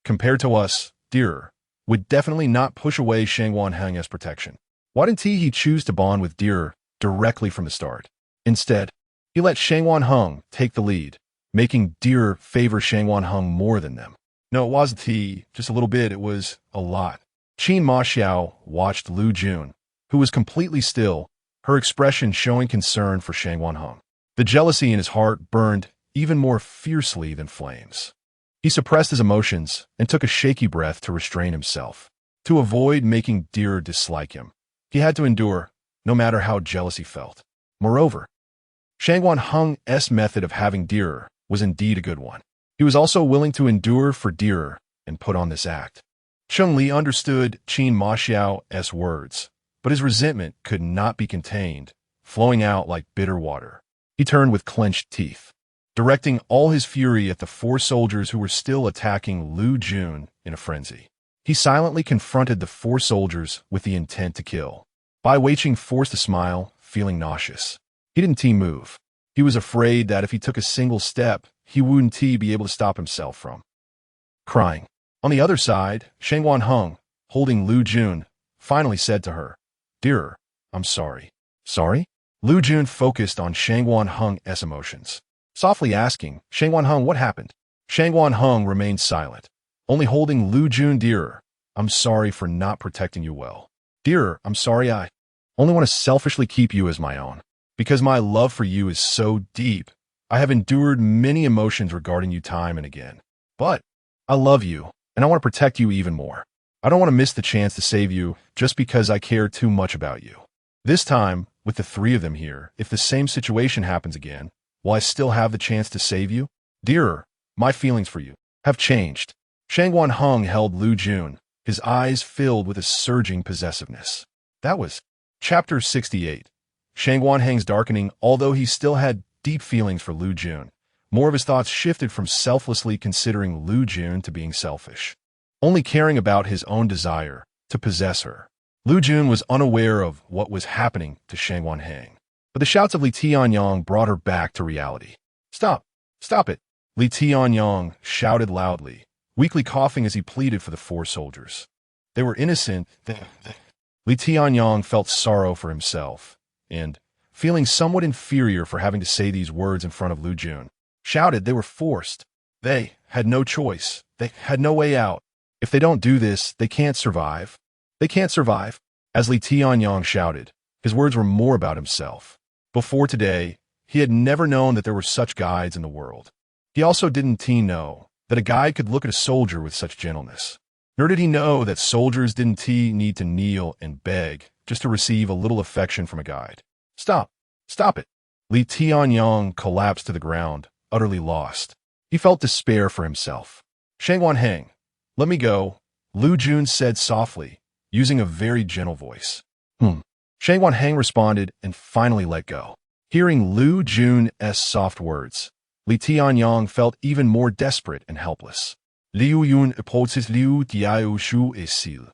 Compared to us, Deer would definitely not push away Shang Wanheng's protection. Why didn't he choose to bond with Deer directly from the start? Instead, he let Shang Wanheng take the lead, making Deer favor Shang Wanheng more than them. No, it wasn't just a little bit, it was a lot. Qin Ma Xiao watched Liu Jun, who was completely still, her expression showing concern for Shang Wanheng. The jealousy in his heart burned even more fiercely than flames. He suppressed his emotions and took a shaky breath to restrain himself. To avoid making Deer dislike him, he had to endure, no matter how jealous he felt. Moreover, Shang Wanheng's method of having Deer was indeed a good one. He was also willing to endure for Deer and put on this act. Cheng-Li understood Qin Ma Xiao's words, but his resentment could not be contained, flowing out like bitter water. He turned with clenched teeth, directing all his fury at the four soldiers who were still attacking Liu Jun in a frenzy. He silently confronted the four soldiers with the intent to kill. Bai Weiqing forced a smile, feeling nauseous. He didn't move. He was afraid that if he took a single step, he wouldn't be able to stop himself from crying. On the other side, Shang Wanheng, holding Liu Jun, finally said to her, "Dear, I'm sorry." Sorry? Liu Jun focused on Shang Wanheng's emotions, softly asking, "Shang Wanheng, what happened?" Shang Wanheng remained silent, only holding Liu Jun. "Dear, I'm sorry for not protecting you well. Dear, I'm sorry I only want to selfishly keep you as my own. Because my love for you is so deep, I have endured many emotions regarding you time and again. But I love you, and I want to protect you even more. I don't want to miss the chance to save you just because I care too much about you. This time, with the three of them here, if the same situation happens again, will I still have the chance to save you? Dearer, my feelings for you have changed." Shang Wanheng held Liu Jun, his eyes filled with a surging possessiveness. That was Chapter 68. Shang Wanheng's darkening. Although he still had deep feelings for Liu Jun, more of his thoughts shifted from selflessly considering Liu Jun to being selfish, only caring about his own desire to possess her. Liu Jun was unaware of what was happening to Shang Wanheng, but the shouts of Li Tianyong brought her back to reality. "Stop! Stop it!" Li Tianyong shouted loudly, weakly coughing as he pleaded for the four soldiers. They were innocent. Li Tianyong felt sorrow for himself, and, feeling somewhat inferior for having to say these words in front of Liu Jun, shouted they were forced. They had no choice. They had no way out. If they don't do this, they can't survive. They can't survive. As Li Tianyong shouted, his words were more about himself. Before today, he had never known that there were such guides in the world. He also didn't know that a guide could look at a soldier with such gentleness. Nor did he know that soldiers didn't need to kneel and beg just to receive a little affection from a guide. "Stop! Stop it!" Li Tianyong collapsed to the ground, utterly lost. He felt despair for himself. "Shang Wanheng, let me go," Liu Jun said softly, using a very gentle voice. Shang Wanheng responded and finally let go. Hearing Liu Jun's soft words, Li Tianyong felt even more desperate and helpless. Liu Yun opposes Liu Jiaozhu esil.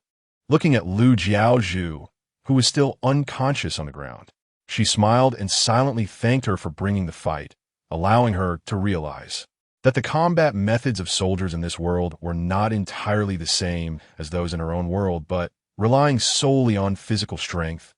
Looking at Liu Jiaozhu, who was still unconscious on the ground, she smiled and silently thanked her for bringing the fight, allowing her to realize that the combat methods of soldiers in this world were not entirely the same as those in her own world, but relying solely on physical strength,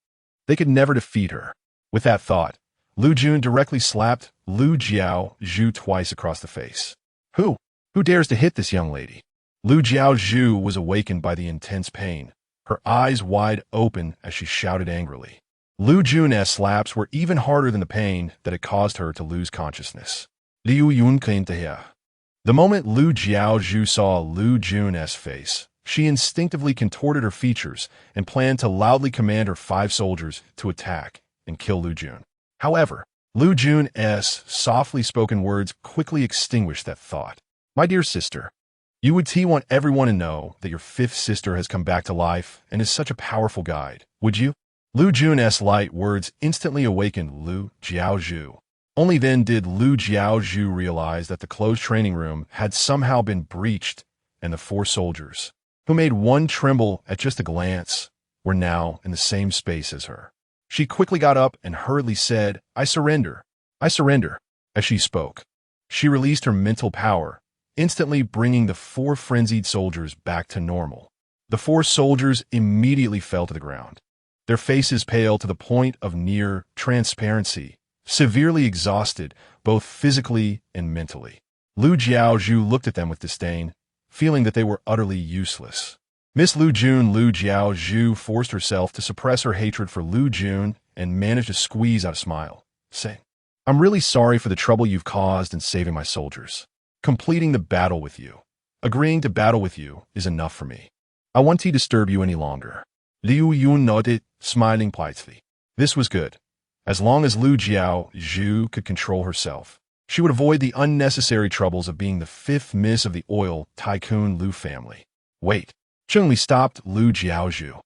they could never defeat her. With that thought, Liu Jun directly slapped Liu Jiao twice across the face. Who? Who dares to hit this young lady? Liu Jiao was awakened by the intense pain, her eyes wide open as she shouted angrily. Liu Jun's slaps were even harder than the pain that had caused her to lose consciousness. Liu Yun came to her. The moment Liu Jiao saw Liu Jun's face, she instinctively contorted her features and planned to loudly command her 5 soldiers to attack and kill Liu Jun. However, Liu Jun's softly spoken words quickly extinguished that thought. My dear sister, you would want everyone to know that your 5th sister has come back to life and is such a powerful guide, would you? Liu Jun's light words instantly awakened Liu Jiao. Only then did Liu Jiao realize that the closed training room had somehow been breached, and the 4 soldiers, who made one tremble at just a glance, were now in the same space as her. She quickly got up and hurriedly said, I surrender. I surrender. As she spoke, she released her mental power, instantly bringing the 4 frenzied soldiers back to normal. The 4 soldiers immediately fell to the ground, their faces pale to the point of near transparency, severely exhausted both physically and mentally. Liu Jiao looked at them with disdain, feeling that they were utterly useless. Miss Liu Jiao forced herself to suppress her hatred for Liu Jun and managed to squeeze out a smile, saying, I'm really sorry for the trouble you've caused in saving my soldiers. Completing the battle with you, agreeing to battle with you, is enough for me. I won't disturb you any longer. Liu Yun nodded, smiling politely. This was good. As long as Liu Jiao could control herself, she would avoid the unnecessary troubles of being the 5th miss of the oil tycoon Liu family. Wait. Cunningly stopped Liu Jiao,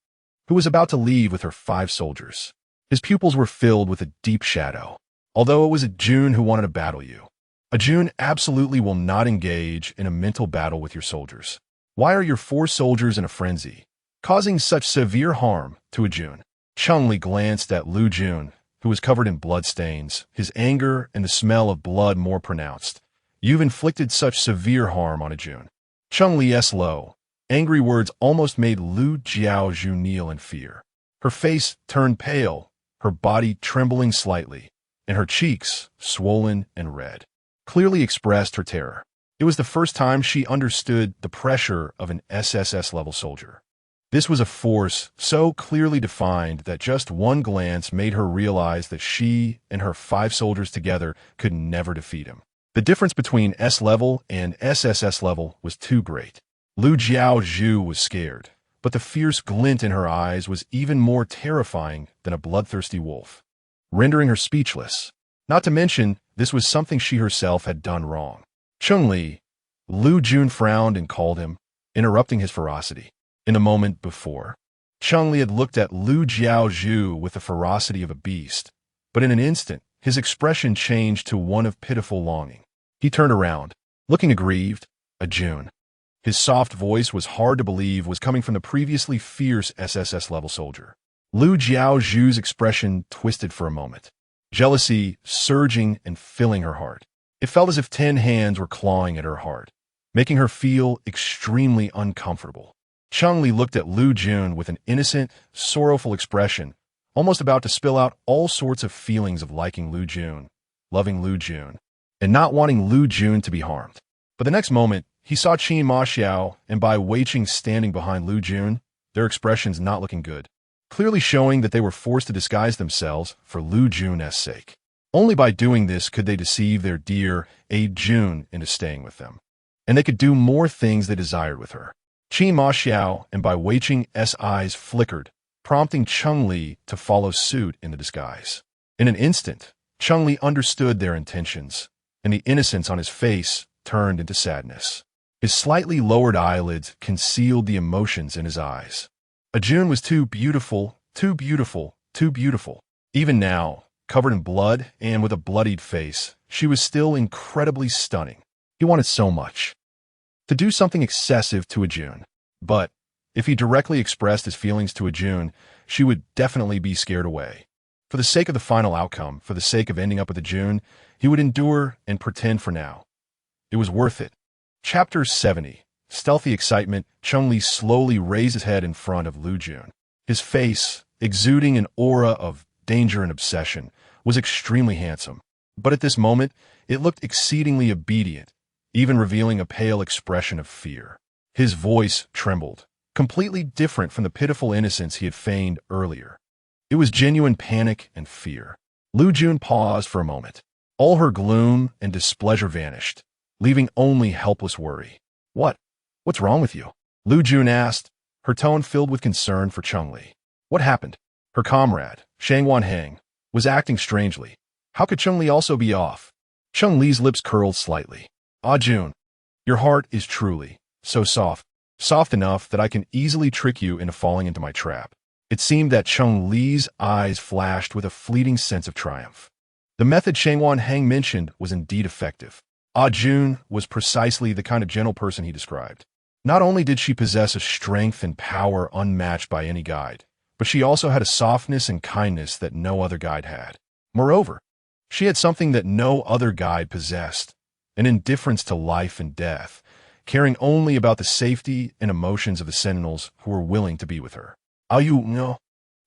who was about to leave with her 5 soldiers. His pupils were filled with a deep shadow. Although it was a Jun who wanted to battle you, a Jun absolutely will not engage in a mental battle with your soldiers. Why are your 4 soldiers in a frenzy, causing such severe harm to a Jun? Cunningly glanced at Liu Jun, who was covered in bloodstains, his anger and the smell of blood more pronounced. You've inflicted such severe harm on a Jun. Cunningly's low, angry words almost made Liu Jiao kneel in fear. Her face turned pale, her body trembling slightly, and her cheeks, swollen and red, clearly expressed her terror. It was the first time she understood the pressure of an SSS-level soldier. This was a force so clearly defined that just one glance made her realize that she and her 5 soldiers together could never defeat him. The difference between S-level and SSS-level was too great. Liu Jiao was scared, but the fierce glint in her eyes was even more terrifying than a bloodthirsty wolf, rendering her speechless. Not to mention, this was something she herself had done wrong. Cunningly, Liu Jun frowned and called him, interrupting his ferocity. In the moment before, Cunningly had looked at Liu Jiao with the ferocity of a beast, but in an instant, his expression changed to one of pitiful longing. He turned around, looking aggrieved, a Jun. His soft voice was hard to believe was coming from the previously fierce SSS-level soldier. Liu Jiao's expression twisted for a moment, jealousy surging and filling her heart. It felt as if 10 hands were clawing at her heart, making her feel extremely uncomfortable. Cunningly looked at Liu Jun with an innocent, sorrowful expression, almost about to spill out all sorts of feelings of liking Liu Jun, loving Liu Jun, and not wanting Liu Jun to be harmed. But the next moment, he saw Qin Ma Xiao and Bai Weiqing standing behind Liu Jun, their expressions not looking good, clearly showing that they were forced to disguise themselves for Liu Jun's sake. Only by doing this could they deceive their dear Jun into staying with them. And they could do more things they desired with her. Qin Ma Xiao and Bai Weiqing's eyes flickered, prompting Cunningly to follow suit in the disguise. In an instant, Cunningly understood their intentions, and the innocence on his face turned into sadness. His slightly lowered eyelids concealed the emotions in his eyes. Jun was too beautiful, too beautiful, too beautiful. Even now, covered in blood and with a bloodied face, she was still incredibly stunning. He wanted so much to do something excessive to Jun. But if he directly expressed his feelings to Jun, she would definitely be scared away. For the sake of the final outcome, for the sake of ending up with Jun, he would endure and pretend for now. It was worth it. Chapter 70. Stealthy excitement. Chun-Li slowly raised his head in front of Liu Jun. His face, exuding an aura of danger and obsession, was extremely handsome. But at this moment, it looked exceedingly obedient, even revealing a pale expression of fear. His voice trembled, completely different from the pitiful innocence he had feigned earlier. It was genuine panic and fear. Liu Jun paused for a moment. All her gloom and displeasure vanished, leaving only helpless worry. What's wrong with you? Liu Jun asked, her tone filled with concern for Chun-Li. What happened? Her comrade, Shangwan Heng, was acting strangely. How could Chun-Li also be off? Chun-Li's lips curled slightly. Ah Jun, your heart is truly so soft enough that I can easily trick you into falling into my trap. It seemed that Chun-Li's eyes flashed with a fleeting sense of triumph. The method Shangwan Heng mentioned was indeed effective. Ah Jun was precisely the kind of gentle person he described. Not only did she possess a strength and power unmatched by any guide, but she also had a softness and kindness that no other guide had. Moreover, she had something that no other guide possessed, an indifference to life and death, caring only about the safety and emotions of the sentinels who were willing to be with her. "Ah, you know."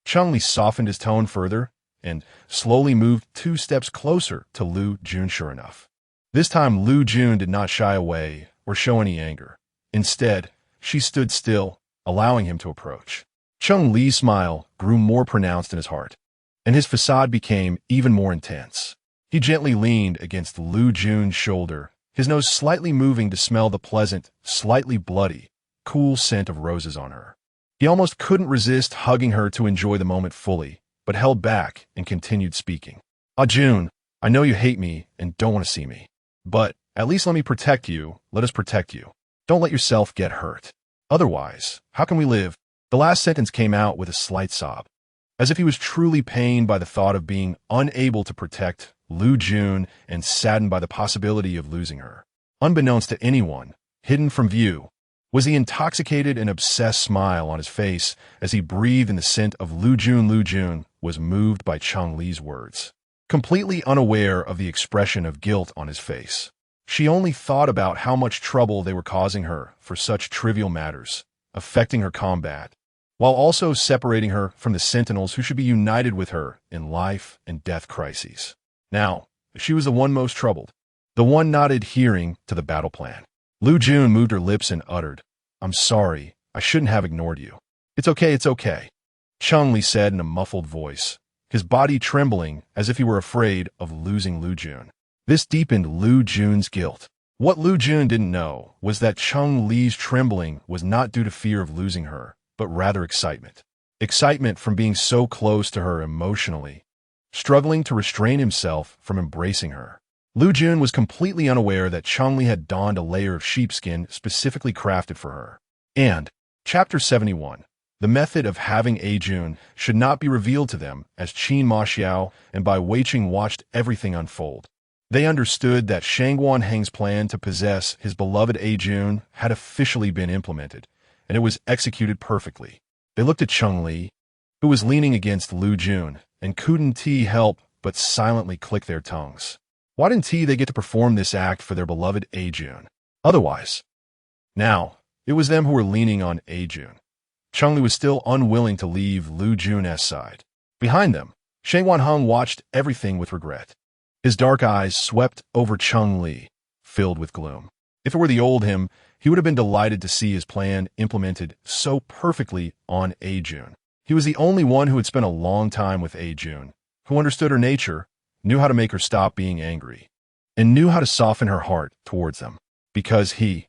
Chun-Li softened his tone further and slowly moved 2 steps closer to Liu Jun. Sure enough, this time Liu Jun did not shy away or show any anger. Instead, she stood still, allowing him to approach. Chun-Li's smile grew more pronounced in his heart, and his facade became even more intense. He gently leaned against Liu Jun's shoulder, his nose slightly moving to smell the pleasant, slightly bloody, cool scent of roses on her. He almost couldn't resist hugging her to enjoy the moment fully, but held back and continued speaking. "Ah Jun, I know you hate me and don't want to see me. But at least let me protect you. Let us protect you. Don't let yourself get hurt. Otherwise, how can we live?" The last sentence came out with a slight sob, as if he was truly pained by the thought of being unable to protect Liu Jun and saddened by the possibility of losing her. Unbeknownst to anyone, hidden from view, was the intoxicated and obsessed smile on his face as he breathed in the scent of Liu Jun. Liu Jun was moved by Chun-Li's words, completely unaware of the expression of guilt on his face. She only thought about how much trouble they were causing her for such trivial matters, affecting her combat, while also separating her from the sentinels who should be united with her in life and death crises. Now, she was the one most troubled, the one not adhering to the battle plan. Liu Jun moved her lips and uttered, "I'm sorry, I shouldn't have ignored you." It's okay," Chun-Li said in a muffled voice, his body trembling as if he were afraid of losing Liu Jun. This deepened Liu Jun's guilt. What Liu Jun didn't know was that Chun-Li's trembling was not due to fear of losing her, but rather excitement. Excitement from being so close to her emotionally, struggling to restrain himself from embracing her. Liu Jun was completely unaware that Chun-Li had donned a layer of sheepskin specifically crafted for her. And, Chapter 71, the method of having A Jun should not be revealed to them as Qin Ma Xiao and Bai Weiqing watched everything unfold. They understood that Shangwan Heng's plan to possess his beloved A Jun had officially been implemented, and it was executed perfectly. They looked at Chun-Li, who was leaning against Liu Jun, and couldn't help but silently click their tongues. Why didn't they get to perform this act for their beloved A Jun? Otherwise, now, it was them who were leaning on A Jun. Chun-Li was still unwilling to leave Liu Jun's side. Behind them, Shangwan Heng watched everything with regret. His dark eyes swept over Chun-Li, filled with gloom. If it were the old him, he would have been delighted to see his plan implemented so perfectly on A Jun. He was the only one who had spent a long time with A Jun, who understood her nature, knew how to make her stop being angry, and knew how to soften her heart towards them, because he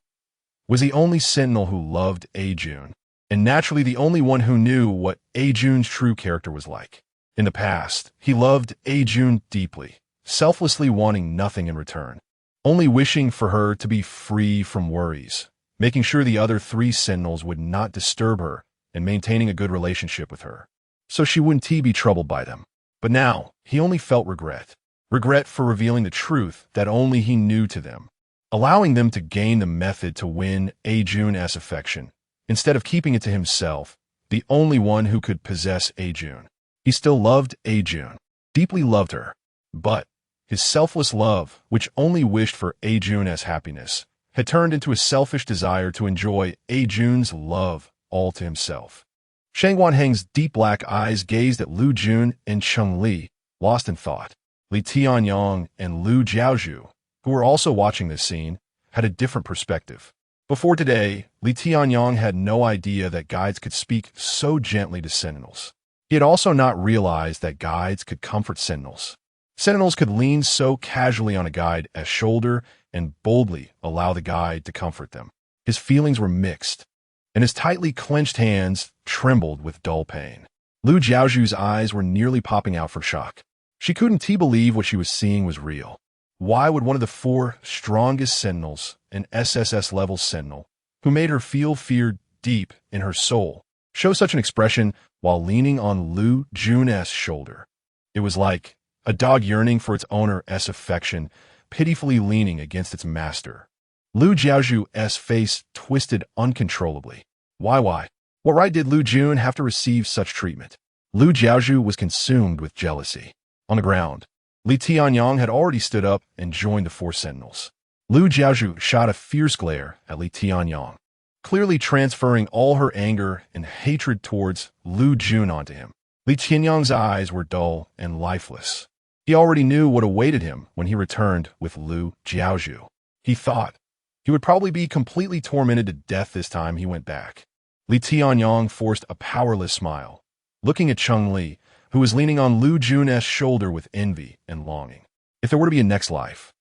was the only sentinel who loved A Jun, and naturally the only one who knew what A Jun's true character was like. In the past, he loved A Jun deeply, selflessly wanting nothing in return, only wishing for her to be free from worries, making sure the other 3 sentinels would not disturb her, and maintaining a good relationship with her, so she wouldn't be troubled by them. But now, he only felt regret. Regret for revealing the truth that only he knew to them, allowing them to gain the method to win A Jun's affection, instead of keeping it to himself, the only one who could possess A Jun. He still loved A Jun, deeply loved her, but His selfless love, which only wished for Jun's happiness, had turned into a selfish desire to enjoy Jun's love all to himself. Shang Wanheng's deep black eyes gazed at Liu Jun and Cunningly, lost in thought. Li Tianyong and Liu Jiaozhu, who were also watching this scene, had a different perspective. Before today, Li Tianyong had no idea that guides could speak so gently to sentinels. He had also not realized that guides could comfort sentinels. Sentinels could lean so casually on a guide as shoulder and boldly allow the guide to comfort them. His feelings were mixed, and his tightly clenched hands trembled with dull pain. Liu Jiaozhu's eyes were nearly popping out from shock. She couldn't believe what she was seeing was real. Why would one of the 4 strongest sentinels, an SSS-level sentinel, who made her feel fear deep in her soul, show such an expression while leaning on Liu Jun's shoulder? It was like a dog yearning for its owner's affection, pitifully leaning against its master. Liu Jiaozhu's face twisted uncontrollably. Why? What right did Liu Jun have to receive such treatment? Liu Jiaozhu was consumed with jealousy. On the ground, Li Tianyong had already stood up and joined the 4 sentinels. Liu Jiaozhu shot a fierce glare at Li Tianyong, clearly transferring all her anger and hatred towards Liu Jun onto him. Li Tianyong's eyes were dull and lifeless. He already knew what awaited him when he returned with Liu Jiaozhu. He thought he would probably be completely tormented to death this time he went back. Li Tianyong forced a powerless smile, looking at Cunningly, who was leaning on Liu Jun's shoulder with envy and longing. If there were to be a next life.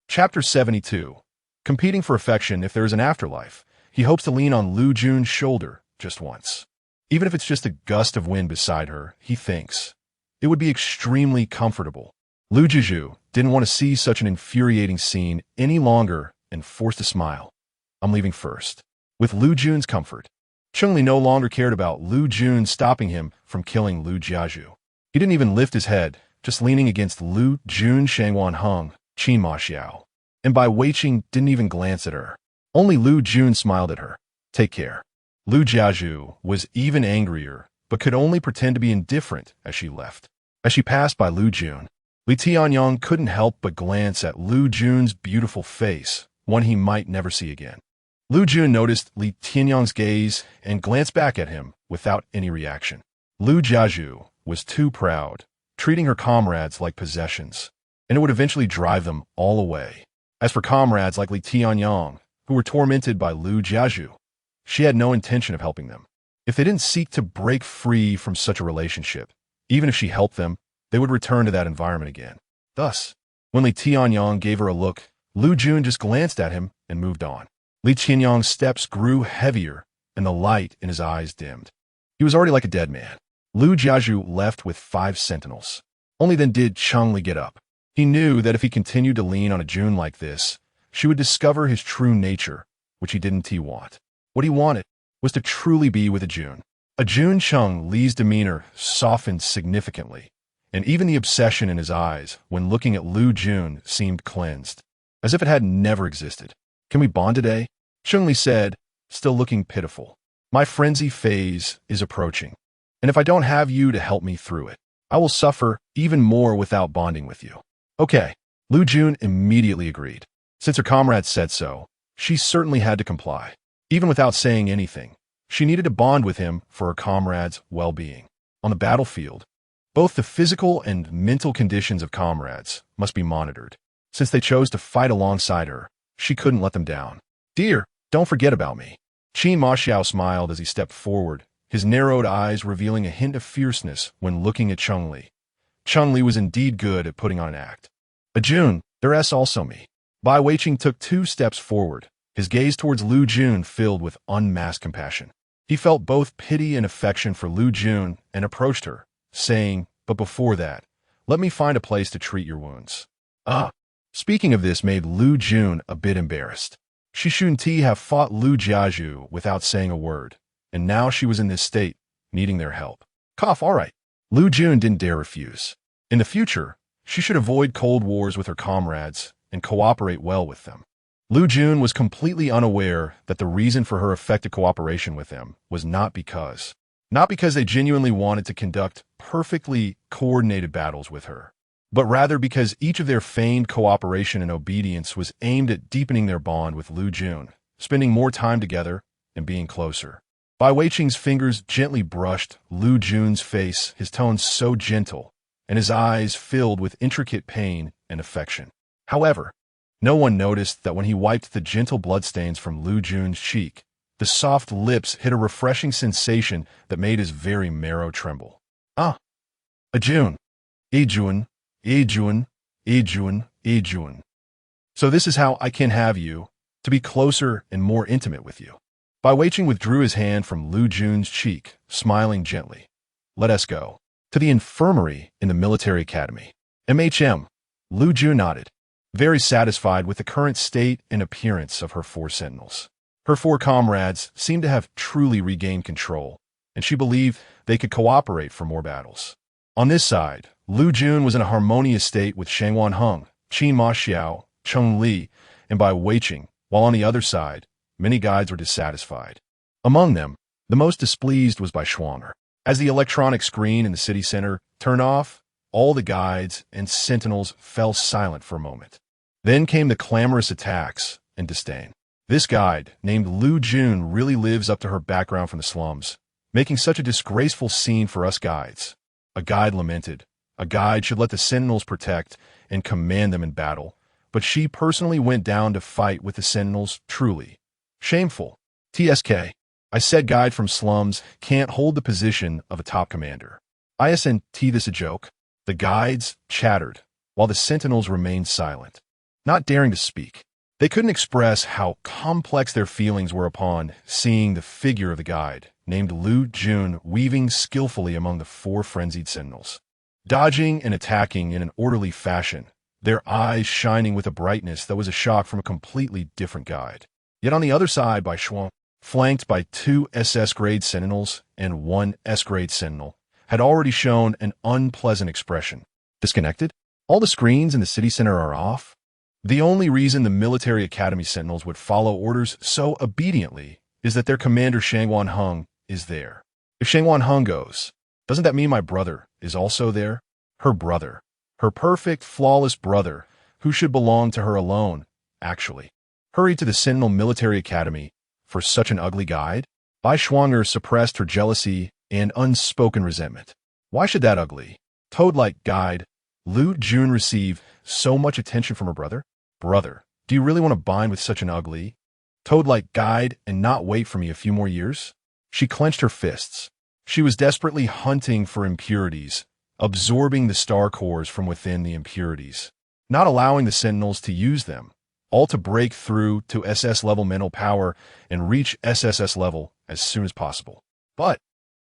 Chapter 72. Competing for affection if there is an afterlife. He hopes to lean on Liu Jun's shoulder just once. Even if it's just a gust of wind beside her, he thinks it would be extremely comfortable. Liu Jiaozhu didn't want to see such an infuriating scene any longer and forced a smile. I'm leaving first. With Liu Jun's comfort, Cunningly no longer cared about Liu Jun stopping him from killing Liu Jiaozhu. He didn't even lift his head, just leaning against Liu Jun. Shang Wanheng, Qin Ma Xiao, and Bai Weiqing didn't even glance at her. Only Liu Jun smiled at her. Take care. Liu Jiaozhu was even angrier, but could only pretend to be indifferent as she left. As she passed by Liu Jun, Li Tianyong couldn't help but glance at Liu Jun's beautiful face, one he might never see again. Liu Jun noticed Li Tianyong's gaze and glanced back at him without any reaction. Liu Jiaozhu was too proud, treating her comrades like possessions, and it would eventually drive them all away. As for comrades like Li Tianyong, who were tormented by Liu Jiaozhu, she had no intention of helping them. If they didn't seek to break free from such a relationship, even if she helped them, they would return to that environment again. Thus, when Li Tianyong gave her a look, Liu Jun just glanced at him and moved on. Li Tianyong's steps grew heavier, and the light in his eyes dimmed. He was already like a dead man. Liu Jiaozhu left with 5 sentinels. Only then did Cunningly get up. He knew that if he continued to lean on a Jun like this, she would discover his true nature, which he didn't want. What he wanted was to truly be with a Jun. A Jun. Cunningly's demeanor softened significantly, and even the obsession in his eyes when looking at Liu Jun seemed cleansed, as if it had never existed. Can we bond today? Cunningly said, still looking pitiful. My frenzy phase is approaching, and if I don't have you to help me through it, I will suffer even more without bonding with you. Okay. Liu Jun immediately agreed. Since her comrades said so, she certainly had to comply. Even without saying anything, she needed to bond with him for her comrades' well-being. On the battlefield, both the physical and mental conditions of comrades must be monitored. Since they chose to fight alongside her, she couldn't let them down. Dear, don't forget about me. Qin Ma Xiao smiled as he stepped forward, his narrowed eyes revealing a hint of fierceness when looking at Cunningly. Cunningly was indeed good at putting on an act. A Jun, there's also me. Bai Weiqing took 2 steps forward, his gaze towards Liu Jun filled with unmasked compassion. He felt both pity and affection for Liu Jun and approached her, saying, but before that, let me find a place to treat your wounds. Speaking of this made Liu Jun a bit embarrassed. She shouldn't have fought Liu Jiaozhu without saying a word, and now she was in this state, needing their help. All right. Liu Jun didn't dare refuse. In the future, she should avoid cold wars with her comrades and cooperate well with them. Liu Jun was completely unaware that the reason for her effective cooperation with them was not because they genuinely wanted to conduct perfectly coordinated battles with her, but rather because each of their feigned cooperation and obedience was aimed at deepening their bond with Liu Jun, spending more time together and being closer. Bai Weiqing's fingers gently brushed Liu Jun's face, his tone so gentle, and his eyes filled with intricate pain and affection. However, no one noticed that when he wiped the gentle bloodstains from Liu Jun's cheek, the soft lips hit a refreshing sensation that made his very marrow tremble. Ah, Ajun, Ajun, Ajun, Ajun, Ajun. So this is how I can have you, to be closer and more intimate with you. Bai Weiqing withdrew his hand from Liu Jun's cheek, smiling gently. Let us go. To the infirmary in the military academy. MHM. Liu Jun nodded, very satisfied with the current state and appearance of her 4 sentinels. Her 4 comrades seemed to have truly regained control, and she believed they could cooperate for more battles. On this side, Liu Jun was in a harmonious state with Shangwan Heng, Qin Ma Xiao, Cheng Li, and Bai Weiqing, while on the other side, many guides were dissatisfied. Among them, the most displeased was Bai Shuanger. As the electronic screen in the city center turned off, all the guides and sentinels fell silent for a moment. Then came the clamorous attacks and disdain. This guide, named Liu Jun, really lives up to her background from the slums, making such a disgraceful scene for us guides. A guide lamented. A guide should let the sentinels protect and command them in battle, but she personally went down to fight with the sentinels. Truly shameful. TSK. I said guide from slums can't hold the position of a top commander. ISNT, this a joke? The guides chattered, while the sentinels remained silent, not daring to speak. They couldn't express how complex their feelings were upon seeing the figure of the guide, named Liu Jun, weaving skillfully among the 4 frenzied sentinels, dodging and attacking in an orderly fashion, their eyes shining with a brightness that was a shock from a completely different guide. Yet on the other side, Bai Shuang, flanked by 2 SS-grade sentinels and 1 S-grade sentinel, had already shown an unpleasant expression. Disconnected? All the screens in the city center are off? The only reason the military academy sentinels would follow orders so obediently is that their commander Shangwan Heng is there. If Shangwan Heng goes, doesn't that mean my brother is also there? Her brother. Her perfect, flawless brother, who should belong to her alone, actually. Hurried to the Sentinel Military Academy for such an ugly guide? Bai Shuanger suppressed her jealousy and unspoken resentment. Why should that ugly, toad-like guide, Liu Jun, receive so much attention from her brother? Brother, do you really want to bind with such an ugly, toad-like guide and not wait for me a few more years? She clenched her fists. She was desperately hunting for impurities, absorbing the star cores from within the impurities, not allowing the sentinels to use them, all to break through to SS-level mental power and reach SSS-level as soon as possible. But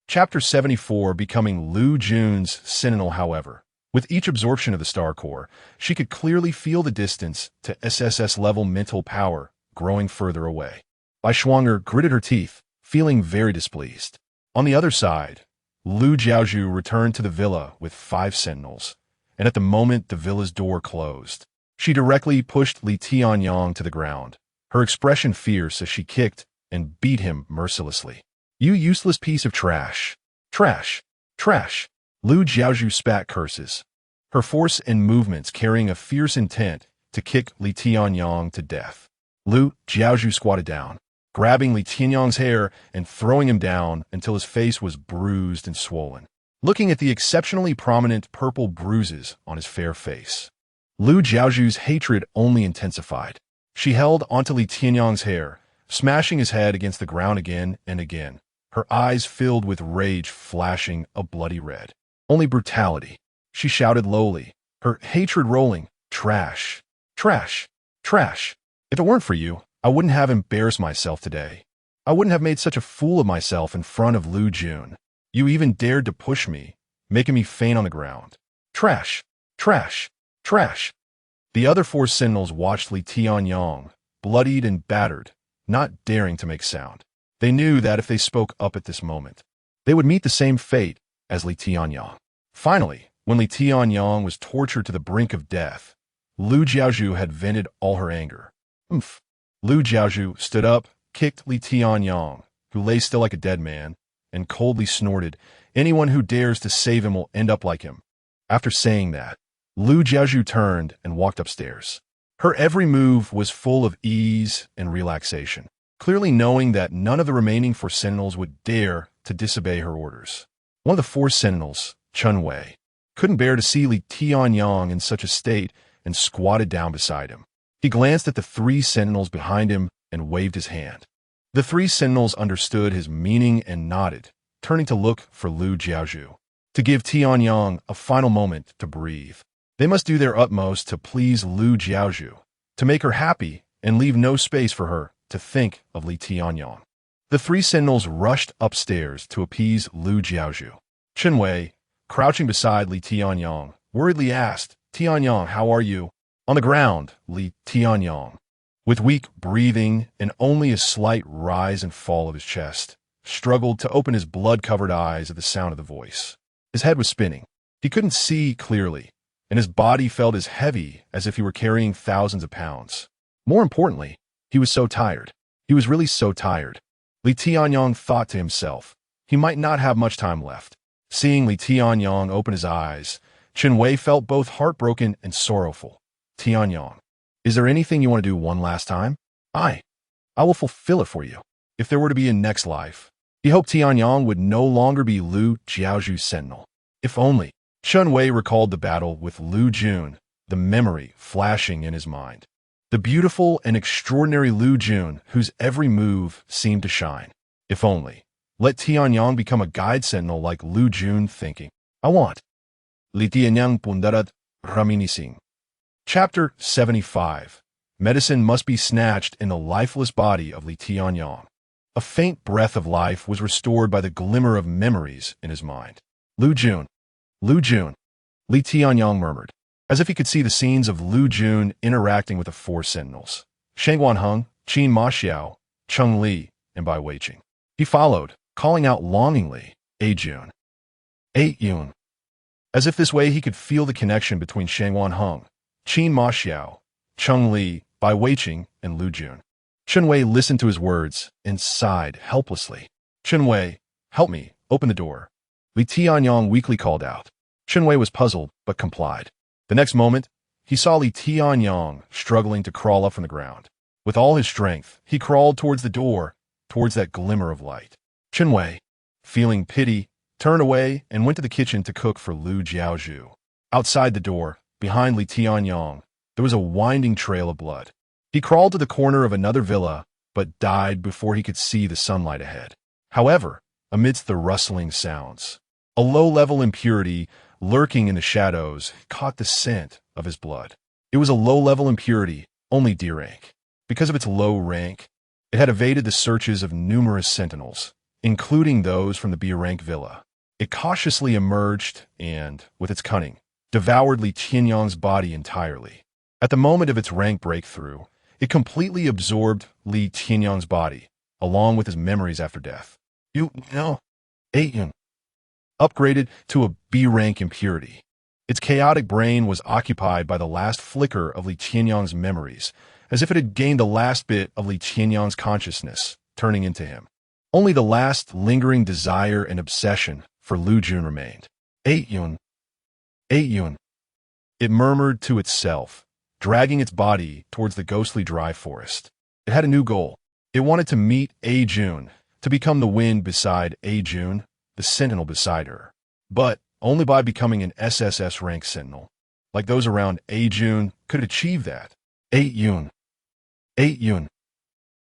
Chapter 74, becoming Liu Jun's sentinel, however, with each absorption of the star core, she could clearly feel the distance to SSS-level mental power growing further away. Bai Shuanger gritted her teeth, feeling very displeased. On the other side, Liu Jiaozhu returned to the villa with 5 sentinels, and at the moment the villa's door closed, she directly pushed Li Tianyang to the ground, her expression fierce as she kicked and beat him mercilessly. You useless piece of trash. Trash. Trash. Liu Jiaozhu spat curses, her force and movements carrying a fierce intent to kick Li Tianyang to death. Liu Jiaozhu squatted down, grabbing Li Tianyang's hair and throwing him down until his face was bruised and swollen, looking at the exceptionally prominent purple bruises on his fair face. Liu Jiaozhu's hatred only intensified. She held onto Li Tianyang's hair, smashing his head against the ground again and again, her eyes filled with rage flashing a bloody red. Only brutality. She shouted lowly, her hatred rolling, trash, trash, trash. If it weren't for you, I wouldn't have embarrassed myself today. I wouldn't have made such a fool of myself in front of Liu Jun. You even dared to push me, making me faint on the ground. Trash, trash, trash. The other 4 sentinels watched Li Tianyang, bloodied and battered, not daring to make sound. They knew that if they spoke up at this moment, they would meet the same fate as Li Tianyang. Finally, when Li Tianyang was tortured to the brink of death, Liu Jiaozhu had vented all her anger. Oomph. Liu Jiaozhu stood up, kicked Li Tianyang, who lay still like a dead man, and coldly snorted, anyone who dares to save him will end up like him. After saying that, Liu Jiaozhu turned and walked upstairs. Her every move was full of ease and relaxation, clearly knowing that none of the remaining 4 sentinels would dare to disobey her orders. One of the 4 sentinels, Chun Wei, couldn't bear to see Li Tianyang in such a state and squatted down beside him. He glanced at the 3 sentinels behind him and waved his hand. The 3 sentinels understood his meaning and nodded, turning to look for Liu Jiaozhu, to give Tianyang a final moment to breathe. They must do their utmost to please Liu Jiaozhu, to make her happy and leave no space for her to think of Li Tianyang. The 3 sentinels rushed upstairs to appease Liu Jiaozhu. Chun Wei, crouching beside Li Tianyang, worriedly asked, "Tianyang, how are you?" On the ground, Li Tianyang, with weak breathing and only a slight rise and fall of his chest, struggled to open his blood-covered eyes at the sound of the voice. His head was spinning. He couldn't see clearly, and his body felt as heavy as if he were carrying thousands of pounds. More importantly, he was so tired. He was really so tired. Li Tianyang thought to himself, he might not have much time left. Seeing Li Tianyang open his eyes, Chun Wei felt both heartbroken and sorrowful. "Tianyang, is there anything you want to do one last time? I will fulfill it for you. If there were to be a next life." He hoped Tianyang would no longer be Liu Jiaozhu's sentinel. If only. Chun Wei recalled the battle with Liu Jun, the memory flashing in his mind. The beautiful and extraordinary Liu Jun, whose every move seemed to shine. If only. Let Tianyang become a guide sentinel like Liu Jun, thinking, "I want." Li Tianyang pundarat raminising. Chapter 75. Medicine must be snatched in the lifeless body of Li Tianyang. A faint breath of life was restored by the glimmer of memories in his mind. "Liu Jun. Liu Jun," Li Tianyang murmured, as if he could see the scenes of Liu Jun interacting with the 4 sentinels. Shang Guanheng, Qin Ma Xiao, Cheng Li, and Bai Weiqing. He followed, calling out longingly, "A Jun. A Yun." As if this way he could feel the connection between Shang Guanheng, Qin Ma Xiao, Cheng Li, Bai Weiqing, and Liu Jun. Chun Wei listened to his words and sighed helplessly. "Chun Wei, help me, open the door," Li Tianyang weakly called out. Chun Wei was puzzled, but complied. The next moment, he saw Li Tianyang struggling to crawl up from the ground. With all his strength, he crawled towards the door, towards that glimmer of light. Chun Wei, feeling pity, turned away and went to the kitchen to cook for Liu Jiaozhu. Outside the door, behind Li Tianyang, there was a winding trail of blood. He crawled to the corner of another villa, but died before he could see the sunlight ahead. However, amidst the rustling sounds, a low-level impurity lurking in the shadows caught the scent of his blood. It was a low-level impurity, only D rank. Because of its low rank, it had evaded the searches of numerous sentinels, including those from the B rank villa. It cautiously emerged and, with its cunning, devoured Li Tianyang's body entirely. At the moment of its rank breakthrough, it completely absorbed Li Tianyang's body, along with his memories after death. You know, Aiyun, upgraded to a B-rank impurity. Its chaotic brain was occupied by the last flicker of Li Tianyang's memories, as if it had gained the last bit of Li Tianyang's consciousness, turning into him. Only the last lingering desire and obsession for Liu Jun remained. Aiyun. Aiyun. It murmured to itself, dragging its body towards the ghostly dry forest. It had a new goal. It wanted to meet A Jun, to become the wind beside A Jun, the sentinel beside her. But only by becoming an SSS rank sentinel, like those around A Jun, could it achieve that. Aiyun. Aiyun.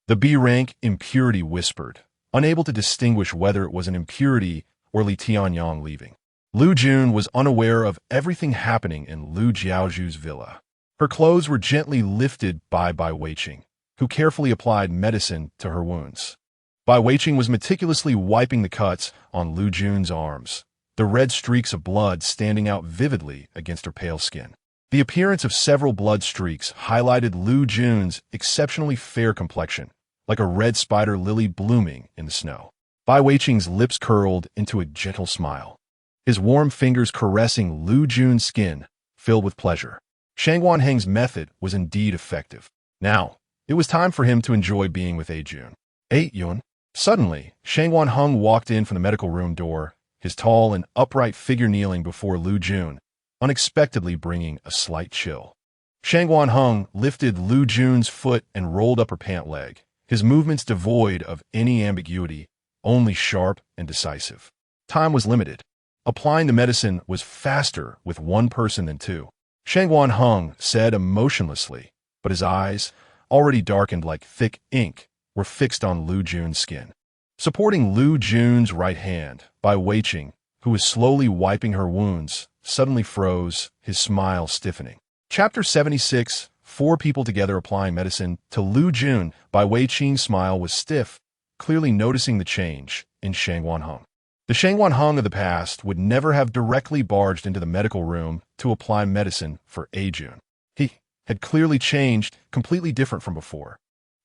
The B rank impurity whispered, unable to distinguish whether it was an impurity or Li Tianyang leaving. Liu Jun was unaware of everything happening in Liu Jiaozhu's villa. Her clothes were gently lifted by Bai Weiqing, who carefully applied medicine to her wounds. Bai Weiqing was meticulously wiping the cuts on Liu Jun's arms, the red streaks of blood standing out vividly against her pale skin. The appearance of several blood streaks highlighted Liu Jun's exceptionally fair complexion, like a red spider lily blooming in the snow. Bai Weiqing's lips curled into a gentle smile, his warm fingers caressing Liu Jun's skin, filled with pleasure. Shang Guanheng's method was indeed effective. Now, it was time for him to enjoy being with A Jun. Aiyun. Suddenly, Shang Guanheng walked in from the medical room door, his tall and upright figure kneeling before Liu Jun, unexpectedly bringing a slight chill. Shangguan Heng lifted Liu Jun's foot and rolled up her pant leg, his movements devoid of any ambiguity, only sharp and decisive. Time was limited. Applying the medicine was faster with one person than two. Shangguan Heng said emotionlessly, but his eyes, already darkened like thick ink, were fixed on Liu Jun's skin. Supporting Liu Jun's right hand, Bai Weiqing, who was slowly wiping her wounds, suddenly froze, his smile stiffening. Chapter 76, 4 people together applying medicine to Liu Jun. Bai Weiqing's smile was stiff, clearly noticing the change in Shangguan Heng. The Shangguan Heng of the past would never have directly barged into the medical room to apply medicine for A Jun. He had clearly changed, completely different from before.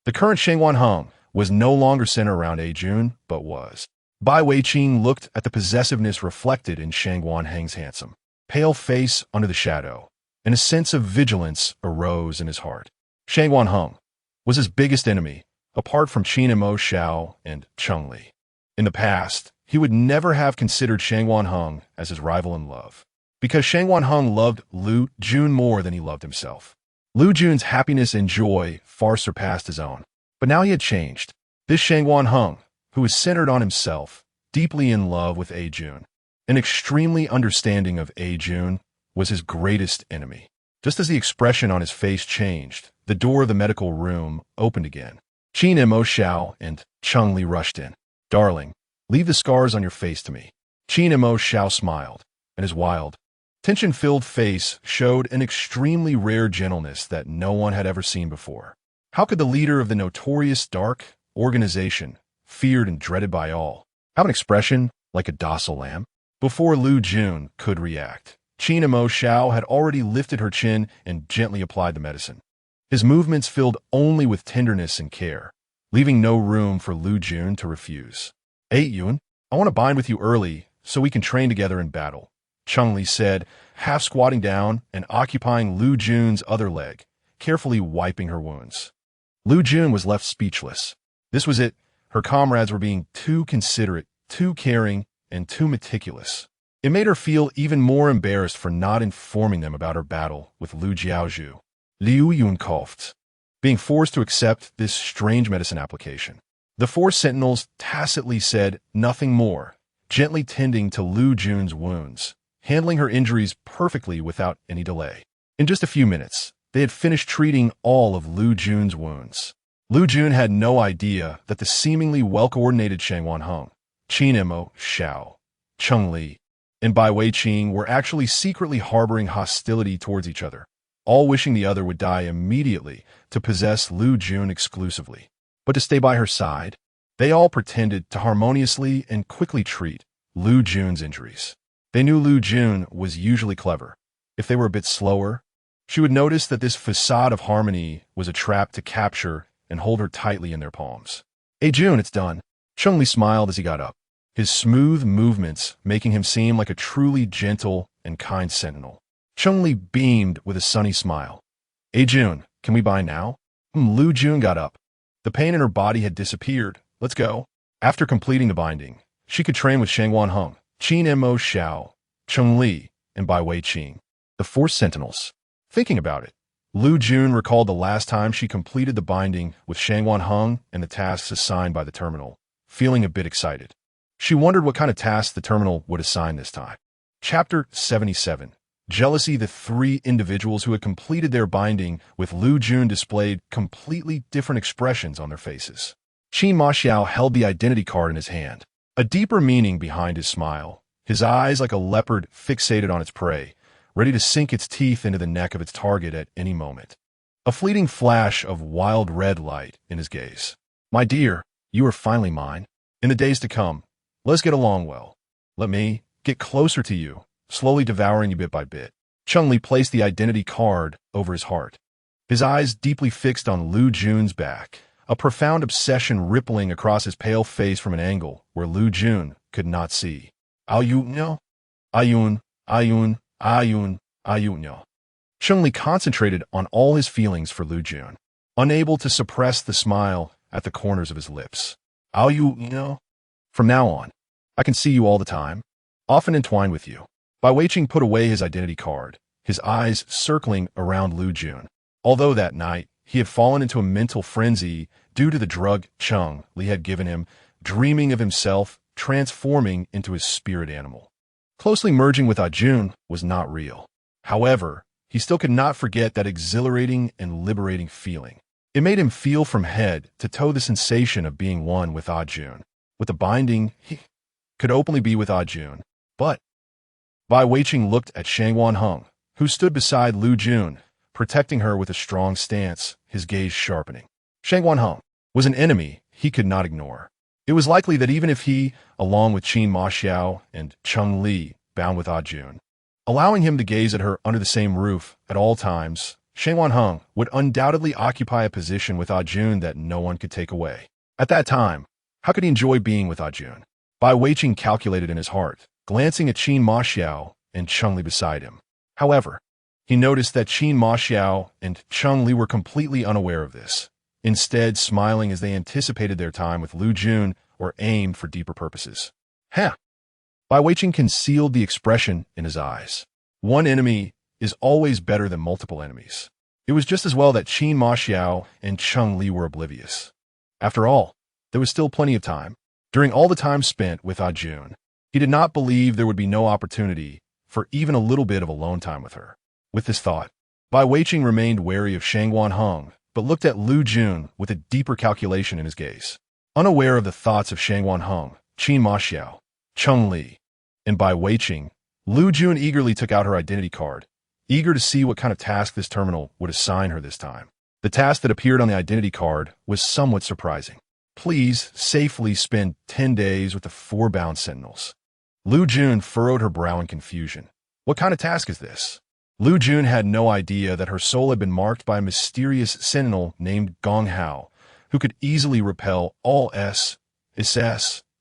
The current Shangguan Heng was no longer centered around A Jun, but was. Bai Weiqing looked at the possessiveness reflected in Shangguan Heng's handsome, pale face under the shadow, and a sense of vigilance arose in his heart. Shangguan Heng was his biggest enemy, apart from Qin and Mo Xiao and Cheng Li. In the past, he would never have considered Shangguan Heng as his rival in love, because Shangguan Heng loved Liu Jun more than he loved himself. Liu Jun's happiness and joy far surpassed his own. But now he had changed. This Shangguan Heng, who was centered on himself, deeply in love with A Jun, and extremely understanding of A Jun, was his greatest enemy. Just as the expression on his face changed, the door of the medical room opened again. Qin and Mo Xiao and Cheng Li rushed in. "Darling, leave the scars on your face to me." Qin and Mo Xiao smiled, and his wild, tension-filled face showed an extremely rare gentleness that no one had ever seen before. How could the leader of the notorious dark organization, feared and dreaded by all, have an expression like a docile lamb? Before Liu Jun could react, Qin and Mo Xiao had already lifted her chin and gently applied the medicine. His movements filled only with tenderness and care, leaving no room for Liu Jun to refuse. "Hey, Yun, I want to bind with you early so we can train together in battle," Cheng Li said, half squatting down and occupying Liu Jun's other leg, carefully wiping her wounds. Liu Jun was left speechless. This was it. Her comrades were being too considerate, too caring, and too meticulous. It made her feel even more embarrassed for not informing them about her battle with Liu Jiaozhu. Liu Yun coughed, being forced to accept this strange medicine application. The 4 sentinels tacitly said nothing more, gently tending to Liu Jun's wounds, handling her injuries perfectly without any delay. In just a few minutes, they had finished treating all of Liu Jun's wounds. Liu Jun had no idea that the seemingly well-coordinated Shangguan Heng, Qin and Mo Xiao, Cheng Li, and Bai Weiqing were actually secretly harboring hostility towards each other, all wishing the other would die immediately to possess Liu Jun exclusively. But to stay by her side, they all pretended to harmoniously and quickly treat Liu Jun's injuries. They knew Liu Jun was usually clever. If they were a bit slower, she would notice that this facade of harmony was a trap to capture and hold her tightly in their palms. "Hey Jun, it's done." Cheng Li smiled as he got up, his smooth movements making him seem like a truly gentle and kind sentinel. Cheng Li beamed with a sunny smile. "Hey Jun, can we bind now?" Liu Jun got up. The pain in her body had disappeared. "Let's go." After completing the binding, she could train with Shangguan Heng, Qin and Mo Xiao, Cheng Li, and Bai Weiqing, the 4 sentinels. Thinking about it, Liu Jun recalled the last time she completed the binding with Shangguan Heng and the tasks assigned by the terminal, feeling a bit excited. She wondered what kind of tasks the terminal would assign this time. Chapter 77. Jealousy. The 3 individuals who had completed their binding with Liu Jun displayed completely different expressions on their faces. Qin Ma Xiao held the identity card in his hand, a deeper meaning behind his smile, his eyes like a leopard fixated on its prey, ready to sink its teeth into the neck of its target at any moment. A fleeting flash of wild red light in his gaze. "My dear, you are finally mine. In the days to come, let's get along well. Let me get closer to you, slowly devouring you bit by bit." Cheng Li placed the identity card over his heart, his eyes deeply fixed on Liu Jun's back, a profound obsession rippling across his pale face from an angle where Liu Jun could not see. "Ayun, Ayun, Ayun, Ayun, Ayun." Cheng Li concentrated on all his feelings for Liu Jun, unable to suppress the smile at the corners of his lips. "Ayun, from now on, I can see you all the time, often entwined with you." Bai Weiqing put away his identity card, his eyes circling around Liu Jun. Although that night, he had fallen into a mental frenzy due to the drug Li had given him, dreaming of himself transforming into his spirit animal. Closely merging with Jun was not real. However, he still could not forget that exhilarating and liberating feeling. It made him feel from head to toe the sensation of being one with Jun. With the binding, he could openly be with Jun. But Bai Weiqing looked at Shangwan Heng, who stood beside Liu Jun, protecting her with a strong stance, his gaze sharpening. Shangwan Heng was an enemy he could not ignore. It was likely that even if he, along with Qin Ma Xiao and Cheng Li, bound with Jun, allowing him to gaze at her under the same roof at all times, Shangwan Heng would undoubtedly occupy a position with Jun that no one could take away. At that time, how could he enjoy being with Jun? Bai Weiqing calculated in his heart, glancing at Qin Ma Xiao and Cheng Li beside him. However, he noticed that Qin Ma Xiao and Cheng Li were completely unaware of this, instead smiling as they anticipated their time with Liu Jun or aimed for deeper purposes. Bai Weiqing concealed the expression in his eyes. One enemy is always better than multiple enemies. It was just as well that Qin Ma Xiao and Cheng Li were oblivious. After all, there was still plenty of time. During all the time spent with Jun, he did not believe there would be no opportunity for even a little bit of alone time with her. With this thought, Bai Weiqing remained wary of Shangwan Heng, but looked at Liu Jun with a deeper calculation in his gaze. Unaware of the thoughts of Shangwan Heng, Qin Ma Xiao, Cheng Li, and Bai Weiqing, Liu Jun eagerly took out her identity card, eager to see what kind of task this terminal would assign her this time. The task that appeared on the identity card was somewhat surprising. Please safely spend 10 days with the 4 bound sentinels. Liu Jun furrowed her brow in confusion. What kind of task is this? Liu Jun had no idea that her soul had been marked by a mysterious sentinel named Gong Hao, who could easily repel all SS,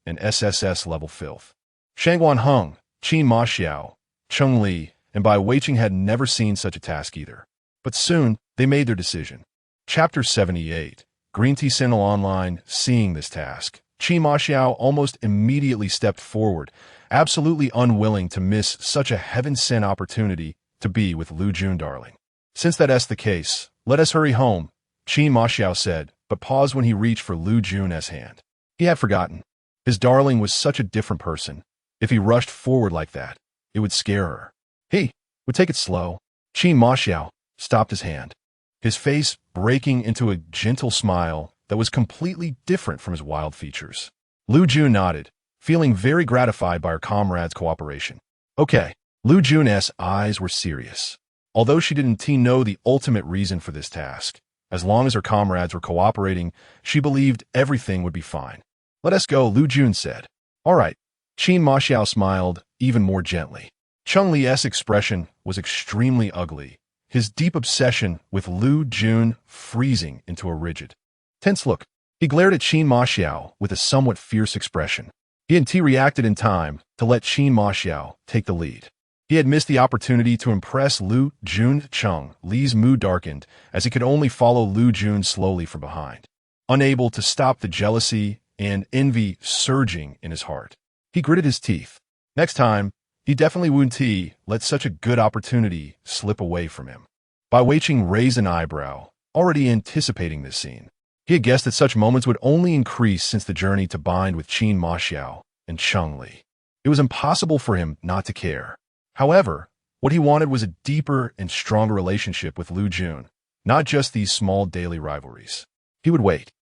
and SSS-level filth. Shangwan Heng, Qin Ma Xiao, Cheng Li, and Bai Weiqing had never seen such a task either. But soon, they made their decision. Chapter 78. Green Tea Sentinel Online. Seeing this task, Qin Ma Xiao almost immediately stepped forward, absolutely unwilling to miss such a heaven-sent opportunity to be with Liu Jun darling. Since that's the case, let us hurry home, Qin Ma Xiao said, but paused when he reached for Liu Jun's hand. He had forgotten. His darling was such a different person. If he rushed forward like that, it would scare her. He would take it slow. Qin Ma Xiao stopped his hand, his face breaking into a gentle smile that was completely different from his wild features. Liu Jun nodded, feeling very gratified by her comrade's cooperation. Okay. Liu Jun's eyes were serious. Although she didn't know the ultimate reason for this task, as long as her comrades were cooperating, she believed everything would be fine. Let us go, Liu Jun said. All right. Qin Ma Xiao smiled even more gently. Cheng Li's expression was extremely ugly, his deep obsession with Liu Jun freezing into a rigid, tense look. He glared at Qin Ma Xiao with a somewhat fierce expression. He and T reacted in time to let Qin Ma Xiao take the lead. He had missed the opportunity to impress Liu Jun. Cheng Li's mood darkened as he could only follow Liu Jun slowly from behind, unable to stop the jealousy and envy surging in his heart. He gritted his teeth. Next time, he definitely wouldn't let such a good opportunity slip away from him. Bai Weiqing raised an eyebrow, already anticipating this scene. He had guessed that such moments would only increase since the journey to bind with Qin Ma Xiao and Cheng Li. It was impossible for him not to care. However, what he wanted was a deeper and stronger relationship with Liu Jun, not just these small daily rivalries. He would wait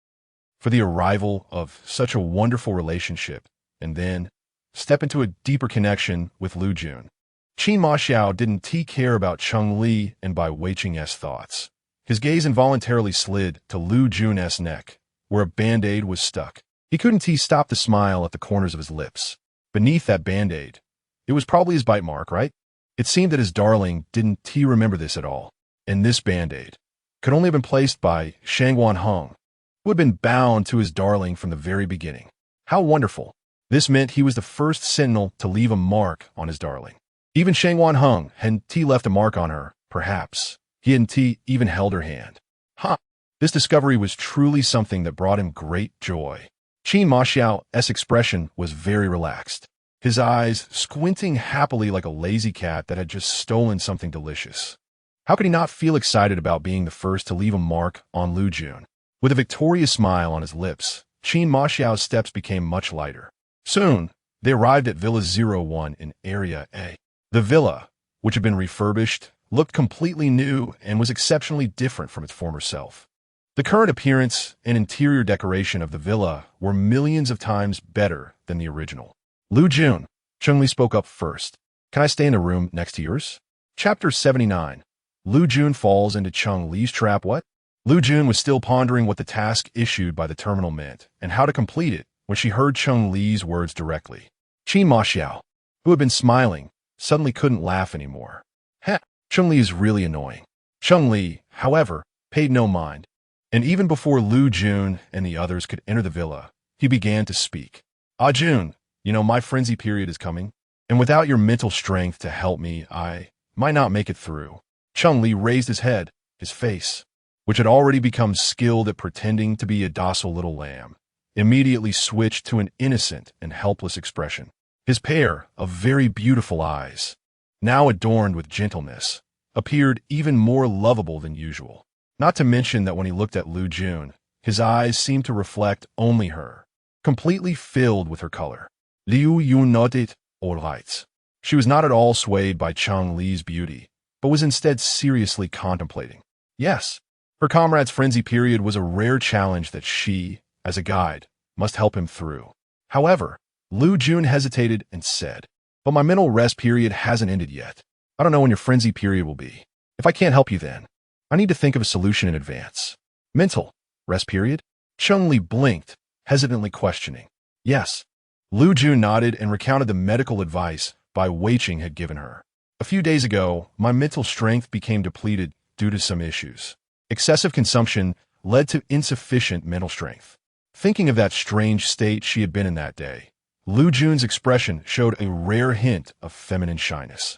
for the arrival of such a wonderful relationship and then step into a deeper connection with Liu Jun. Qin Ma Xiao didn't care about Cheng Li and Bai Weiqing's thoughts. His gaze involuntarily slid to Liu Jun's neck, where a band-aid was stuck. He couldn't stop the smile at the corners of his lips. Beneath that band-aid, it was probably his bite mark, right? It seemed that his darling didn't remember this at all. And this band-aid could only have been placed by Shangwan Heng, who had been bound to his darling from the very beginning. How wonderful. This meant he was the first sentinel to leave a mark on his darling. Even Shangwan Heng hadn't left a mark on her, perhaps. He hadn't even held her hand. This discovery was truly something that brought him great joy. Qin Ma Xiao's expression was very relaxed. his eyes squinting happily like a lazy cat that had just stolen something delicious. How could he not feel excited about being the first to leave a mark on Liu Jun? With a victorious smile on his lips, Qin Ma Xiao's steps became much lighter. Soon, they arrived at Villa 01 in Area A. The villa, which had been refurbished, looked completely new and was exceptionally different from its former self. The current appearance and interior decoration of the villa were millions of times better than the original. Liu Jun, Chun-Li spoke up first. Can I stay in the room next to yours? Chapter 79. Liu Jun falls into Chun-Li's trap. What? Liu Jun was still pondering what the task issued by the terminal meant and how to complete it when she heard Chun-Li's words directly. Qin Ma Xiao, who had been smiling, suddenly couldn't laugh anymore. Heh, Chun-Li is really annoying. Chun-Li, however, paid no mind, and even before Liu Jun and the others could enter the villa, he began to speak. Ah Jun, you know my frenzy period is coming, and without your mental strength to help me, I might not make it through. Chun-Li raised his head, his face, which had already become skilled at pretending to be a docile little lamb, immediately switched to an innocent and helpless expression. His pair of very beautiful eyes, now adorned with gentleness, appeared even more lovable than usual. Not to mention that when he looked at Liu Jun, his eyes seemed to reflect only her, completely filled with her color. Liu Jun nodded, all right. She was not at all swayed by Chun-Li's beauty, but was instead seriously contemplating. Yes, her comrade's frenzy period was a rare challenge that she, as a guide, must help him through. However, Liu Jun hesitated and said, but my mental rest period hasn't ended yet. I don't know when your frenzy period will be. If I can't help you then, I need to think of a solution in advance. Mental rest period? Chun-Li blinked, hesitantly questioning. Yes. Liu Jun nodded and recounted the medical advice Bai Weiqing had given her. A few days ago, my mental strength became depleted due to some issues. Excessive consumption led to insufficient mental strength. Thinking of that strange state she had been in that day, Liu Jun's expression showed a rare hint of feminine shyness.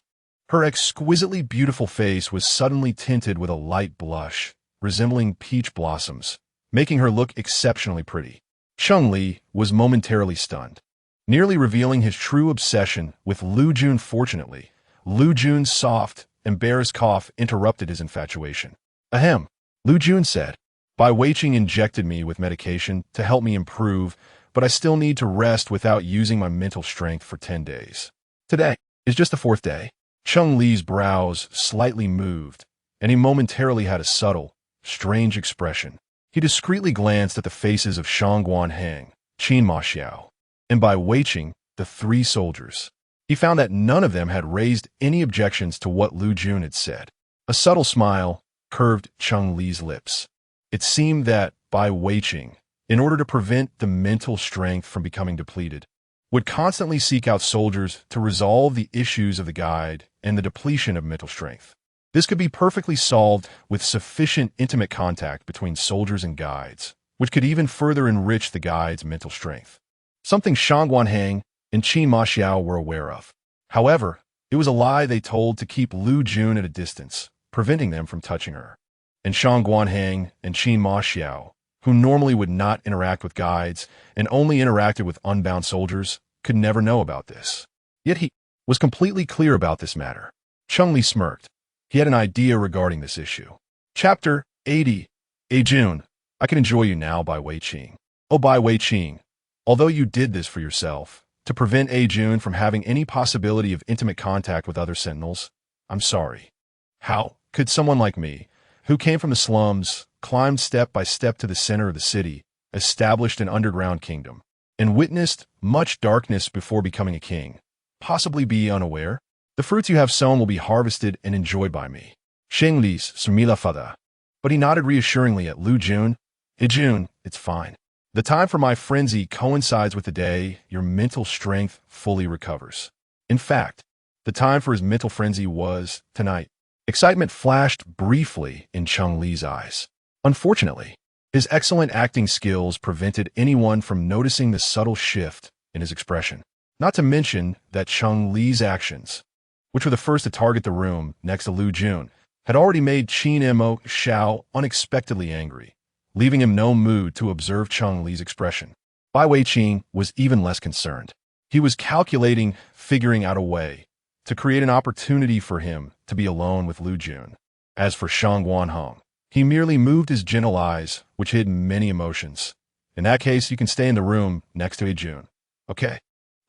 Her exquisitely beautiful face was suddenly tinted with a light blush, resembling peach blossoms, making her look exceptionally pretty. Chun-Li was momentarily stunned, nearly revealing his true obsession with Liu Jun. Fortunately, Liu Jun's soft, embarrassed cough interrupted his infatuation. Ahem, Liu Jun said. Bai Weiqing injected me with medication to help me improve, but I still need to rest without using my mental strength for 10 days. Today is just the 4th day. Chun-Li's brows slightly moved, and he momentarily had a subtle, strange expression. He discreetly glanced at the faces of Shangguan Heng, Qin Ma Xiao, and Bai Weiqing, the 3 soldiers. He found that none of them had raised any objections to what Liu Jun had said. A subtle smile curved Chun-Li's lips. It seemed that Bai Weiqing, in order to prevent the mental strength from becoming depleted, would constantly seek out soldiers to resolve the issues of the guide and the depletion of mental strength. This could be perfectly solved with sufficient intimate contact between soldiers and guides, which could even further enrich the guide's mental strength. Something Shangguan Heng and Qin Ma Xiao were aware of. However, it was a lie they told to keep Liu Jun at a distance, preventing them from touching her. And Shangguan Heng and Qin Ma Xiao, who normally would not interact with guides and only interacted with unbound soldiers, could never know about this. Yet he was completely clear about this matter. Chun-Li smirked. He had an idea regarding this issue. Chapter 80. Hey Jun, I can enjoy you now, Bai Weiqing. Oh, Bai Weiqing, although you did this for yourself, to prevent A Jun from having any possibility of intimate contact with other sentinels, I'm sorry. How could someone like me, who came from the slums, climbed step by step to the center of the city, established an underground kingdom, and witnessed much darkness before becoming a king, possibly be unaware? The fruits you have sown will be harvested and enjoyed by me. Shenglis Sumila Fada. But he nodded reassuringly at Liu Jun. Hey Jun, it's fine. The time for my frenzy coincides with the day your mental strength fully recovers. In fact, the time for his mental frenzy was tonight. Excitement flashed briefly in Chun-Li's eyes. Unfortunately, his excellent acting skills prevented anyone from noticing the subtle shift in his expression. Not to mention that Chun-Li's actions, which were the first to target the room next to Liu Jun, had already made Qin Ma Xiao unexpectedly angry, leaving him no mood to observe Chun-Li's expression. Bai Weiqing was even less concerned. He was calculating, figuring out a way to create an opportunity for him to be alone with Liu Jun. As for Shang Guanhong, he merely moved his gentle eyes, which hid many emotions. In that case, you can stay in the room next to Jun. Okay.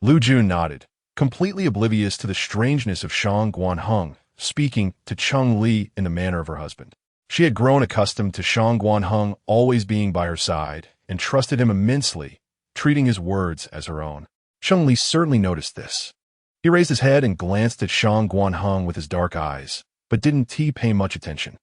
Liu Jun nodded, completely oblivious to the strangeness of Shang Guanhong speaking to Cheng Li in the manner of her husband. She had grown accustomed to Shang Guanhong always being by her side and trusted him immensely, treating his words as her own. Cheng Li certainly noticed this. He raised his head and glanced at Shang Guanhong with his dark eyes, but didn't pay much attention.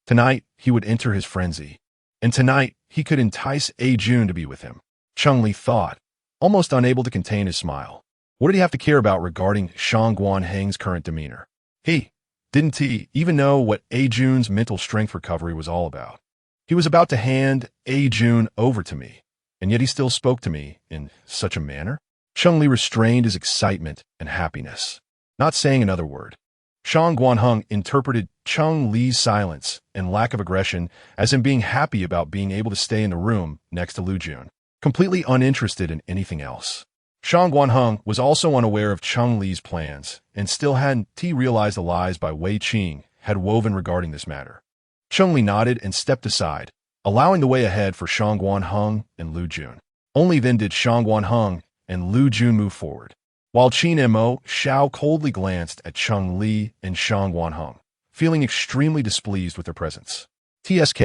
Tonight, he would enter his frenzy. And tonight, he could entice Jun to be with him. Cheng Li thought, almost unable to contain his smile. What did he have to care about regarding Shang Guanhong's current demeanor? He didn't even know what Jun's mental strength recovery was all about. He was about to hand Jun over to me, and yet he still spoke to me in such a manner. Cheng Li restrained his excitement and happiness, not saying another word. Shang Guanhong interpreted Cheng Li's silence and lack of aggression as him being happy about being able to stay in the room next to Liu Jun, completely uninterested in anything else. Shang Guanhong was also unaware of Cheng Li's plans and still hadn't realized the lies by Wei Qing had woven regarding this matter. Cheng Li nodded and stepped aside, allowing the way ahead for Shang Guanhong and Liu Jun. Only then did Shang Guanhong and Liu Jun move forward, while Qin Mo Xiao coldly glanced at Cheng Li and Shang Guanhong, feeling extremely displeased with their presence. TSK.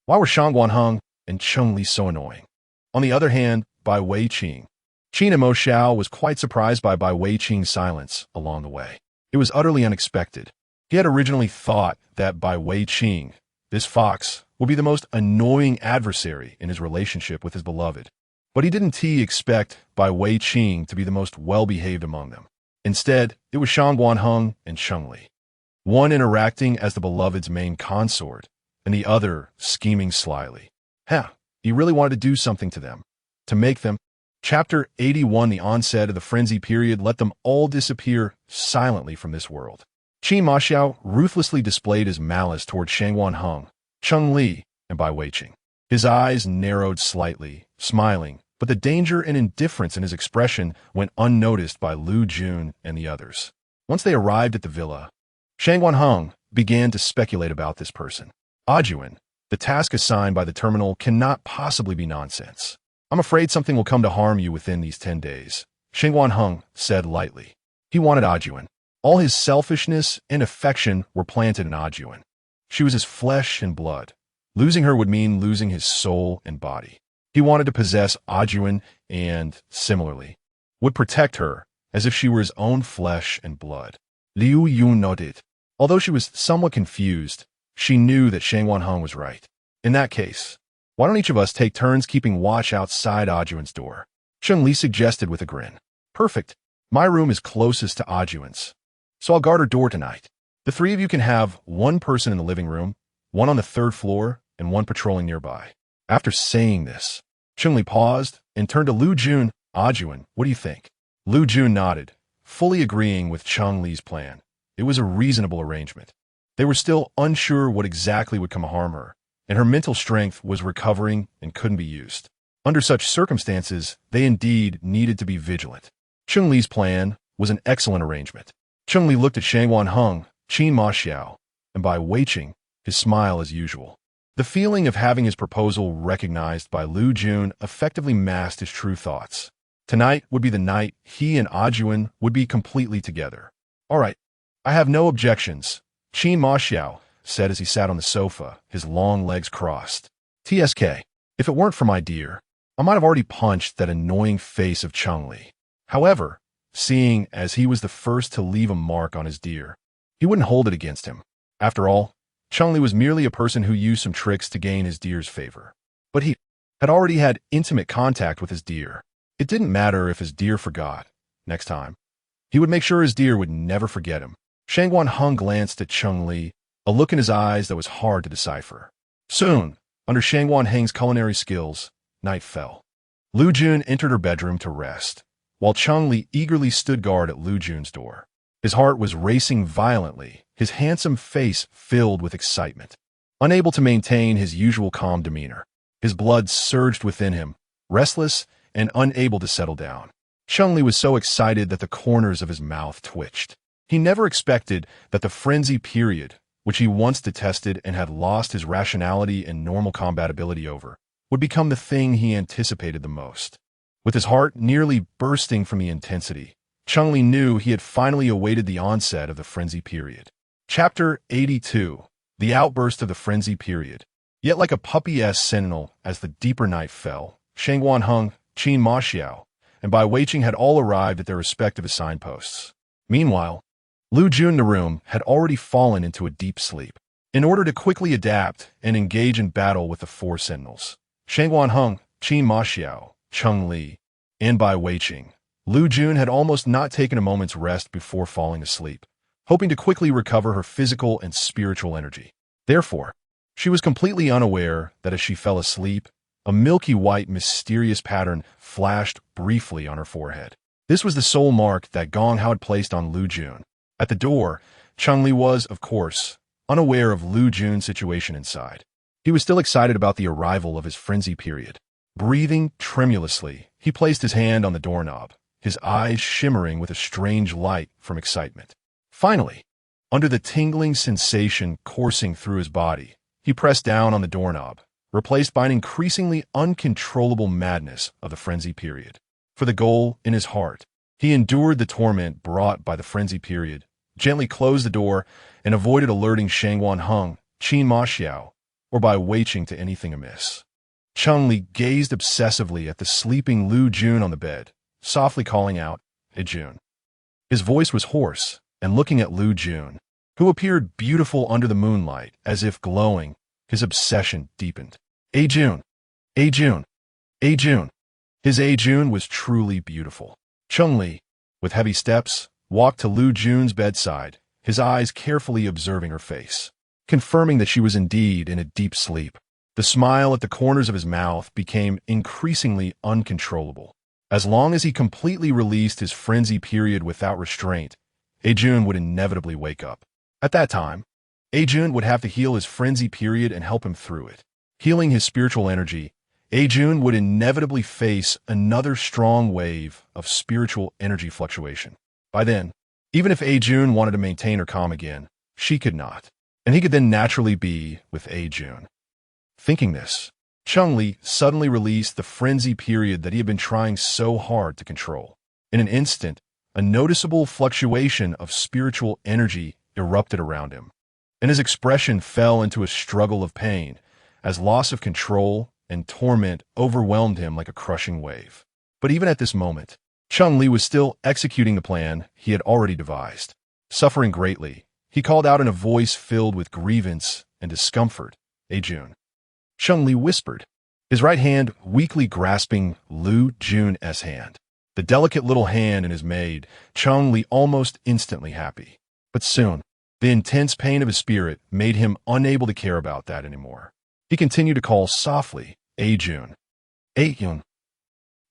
Why were Shang Guanhong and Cheng Li so annoying? On the other hand, by Wei Qing, Qin Mo Xiao was quite surprised by Wei Qing's silence along the way. It was utterly unexpected. He had originally thought that by Wei Qing, this fox would be the most annoying adversary in his relationship with his beloved. But he didn't expect by Wei Qing to be the most well-behaved among them. Instead, it was Shang Guanhong and Cheng Li, one interacting as the beloved's main consort, and the other scheming slyly. He really wanted to do something to them, to make them. Chapter 81, the onset of the frenzy period, let them all disappear silently from this world. Qin Ma Xiao ruthlessly displayed his malice toward Shang Guanhong, Cheng Li, and Bai Weiqing. His eyes narrowed slightly, smiling, but the danger and indifference in his expression went unnoticed by Liu Jun and the others. Once they arrived at the villa, Shang Guanhong began to speculate about this person. Juan, the task assigned by the terminal cannot possibly be nonsense. I'm afraid something will come to harm you within these 10 days, Shang Guanhong said lightly. He wanted Juan. All his selfishness and affection were planted in Juan. She was his flesh and blood. Losing her would mean losing his soul and body. He wanted to possess Juan and, similarly, would protect her as if she were his own flesh and blood. Liu Jun nodded. Although she was somewhat confused, she knew that Shang Guanhong was right. In that case, why don't each of us take turns keeping watch outside Juan's door? Cheng Li suggested with a grin. Perfect. My room is closest to Juan's, so I'll guard her door tonight. The three of you can have one person in the living room, one on the 3rd floor, and one patrolling nearby. After saying this, Cheng Li paused and turned to Liu Jun. Juan, what do you think? Liu Jun nodded, fully agreeing with Cheng Li's plan. It was a reasonable arrangement. They were still unsure what exactly would come to harm her, and her mental strength was recovering and couldn't be used. Under such circumstances, they indeed needed to be vigilant. Cheng Li's plan was an excellent arrangement. Cheng Li looked at Shang Guanhong, Qin Ma Xiao, and Bai Weiqing, his smile as usual. The feeling of having his proposal recognized by Liu Jun effectively masked his true thoughts. Tonight would be the night he and Juan would be completely together. All right, I have no objections, Qin Ma Xiao said as he sat on the sofa, his long legs crossed. TSK, if it weren't for my dear, I might have already punched that annoying face of Cheng Li. However, seeing as he was the first to leave a mark on his dear, he wouldn't hold it against him. After all, Cheng Li was merely a person who used some tricks to gain his dear's favor. But he had already had intimate contact with his dear. It didn't matter if his dear forgot. Next time, he would make sure his dear would never forget him. Shang Guanhong glanced at Cheng Li, a look in his eyes that was hard to decipher. Soon, under Shang Guanhong's culinary skills, night fell. Liu Jun entered her bedroom to rest, while Cheng Li eagerly stood guard at Liu Jun's door. His heart was racing violently, his handsome face filled with excitement. Unable to maintain his usual calm demeanor, his blood surged within him, restless and unable to settle down. Chun-Li was so excited that the corners of his mouth twitched. He never expected that the frenzy period, which he once detested and had lost his rationality and normal combatability over, would become the thing he anticipated the most. With his heart nearly bursting from the intensity, Chun-Li knew he had finally awaited the onset of the frenzy period. Chapter 82. The Outburst of the Frenzy Period. Yet like a puppy-esque sentinel, as the deeper night fell, Shangguan Heng, Qin Ma Xiao, and Bai Weiqing had all arrived at their respective signposts. Meanwhile, Liu Jun in the room had already fallen into a deep sleep. In order to quickly adapt and engage in battle with the four sentinels, Shangguan Heng, Qin Ma Xiao, Chun-Li, and Bai Weiqing, Liu Jun had almost not taken a moment's rest before falling asleep, hoping to quickly recover her physical and spiritual energy. Therefore, she was completely unaware that as she fell asleep, a milky white mysterious pattern flashed briefly on her forehead. This was the soul mark that Gong Hao had placed on Liu Jun. At the door, Chun-Li was, of course, unaware of Liu Jun's situation inside. He was still excited about the arrival of his frenzy period. Breathing tremulously, he placed his hand on the doorknob, his eyes shimmering with a strange light from excitement. Finally, under the tingling sensation coursing through his body, he pressed down on the doorknob, replaced by an increasingly uncontrollable madness of the frenzy period. For the goal in his heart, he endured the torment brought by the frenzy period, gently closed the door, and avoided alerting Shangguan Heng, Qin Ma Xiao, or Bai Weiqing to anything amiss. Chun-Li gazed obsessively at the sleeping Liu Jun on the bed, softly calling out, "Hey Jun." His voice was hoarse, and looking at Liu Jun, who appeared beautiful under the moonlight, as if glowing, his obsession deepened. "Hey Jun! Hey Jun! Hey Jun!" His "Hey Jun" was truly beautiful. Chun-Li, with heavy steps, walked to Liu Jun's bedside, his eyes carefully observing her face. Confirming that she was indeed in a deep sleep, the smile at the corners of his mouth became increasingly uncontrollable. As long as he completely released his frenzy period without restraint, Hey Jun would inevitably wake up. At that time, Hey Jun would have to heal his frenzy period and help him through it. Healing his spiritual energy, Hey Jun would inevitably face another strong wave of spiritual energy fluctuation. By then, even if Hey Jun wanted to maintain her calm again, she could not, and he could then naturally be with Hey Jun. Thinking this, Chun-Li suddenly released the frenzy period that he had been trying so hard to control. In an instant, a noticeable fluctuation of spiritual energy erupted around him, and his expression fell into a struggle of pain as loss of control and torment overwhelmed him like a crushing wave. But even at this moment, Chun-Li was still executing the plan he had already devised. Suffering greatly, he called out in a voice filled with grievance and discomfort, "Hey Jun." Chun-Li whispered, his right hand weakly grasping Liu Jun's hand. The delicate little hand in his made Chun-Li almost instantly happy. But soon, the intense pain of his spirit made him unable to care about that anymore. He continued to call softly, "Hey Jun. Hey Jun."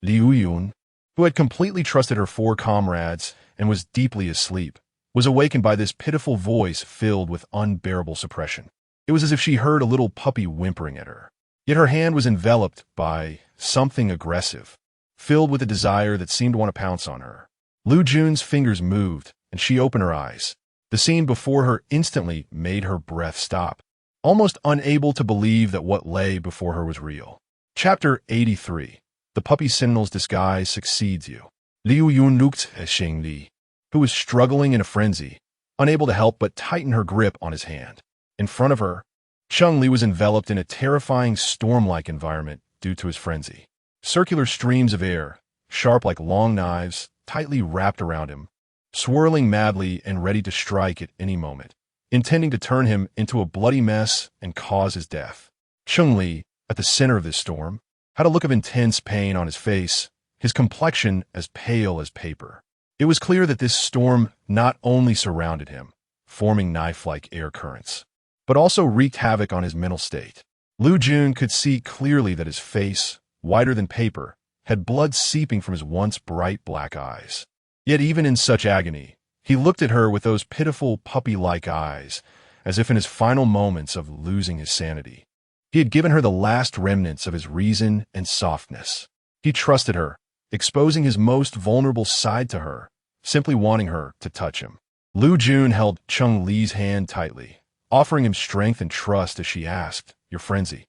Liu Jun, who had completely trusted her four comrades and was deeply asleep, was awakened by this pitiful voice filled with unbearable suppression. It was as if she heard a little puppy whimpering at her. Yet her hand was enveloped by something aggressive, filled with a desire that seemed to want to pounce on her. Liu Jun's fingers moved, and she opened her eyes. The scene before her instantly made her breath stop, almost unable to believe that what lay before her was real. Chapter 83. The puppy sentinel's disguise succeeds you. Liu Jun looked at Shang-Li, who was struggling in a frenzy, unable to help but tighten her grip on his hand. In front of her, Chun-Li was enveloped in a terrifying storm-like environment due to his frenzy. Circular streams of air, sharp like long knives, tightly wrapped around him, swirling madly and ready to strike at any moment, intending to turn him into a bloody mess and cause his death. Chun-Li, at the center of this storm, had a look of intense pain on his face, his complexion as pale as paper. It was clear that this storm not only surrounded him, forming knife-like air currents, but also wreaked havoc on his mental state. Liu Jun could see clearly that his face, whiter than paper, had blood seeping from his once bright black eyes. Yet even in such agony, he looked at her with those pitiful puppy-like eyes, as if in his final moments of losing his sanity. He had given her the last remnants of his reason and softness. He trusted her, exposing his most vulnerable side to her, simply wanting her to touch him. Liu Jun held Chun-Li's hand tightly, offering him strength and trust as she asked, "Your frenzy,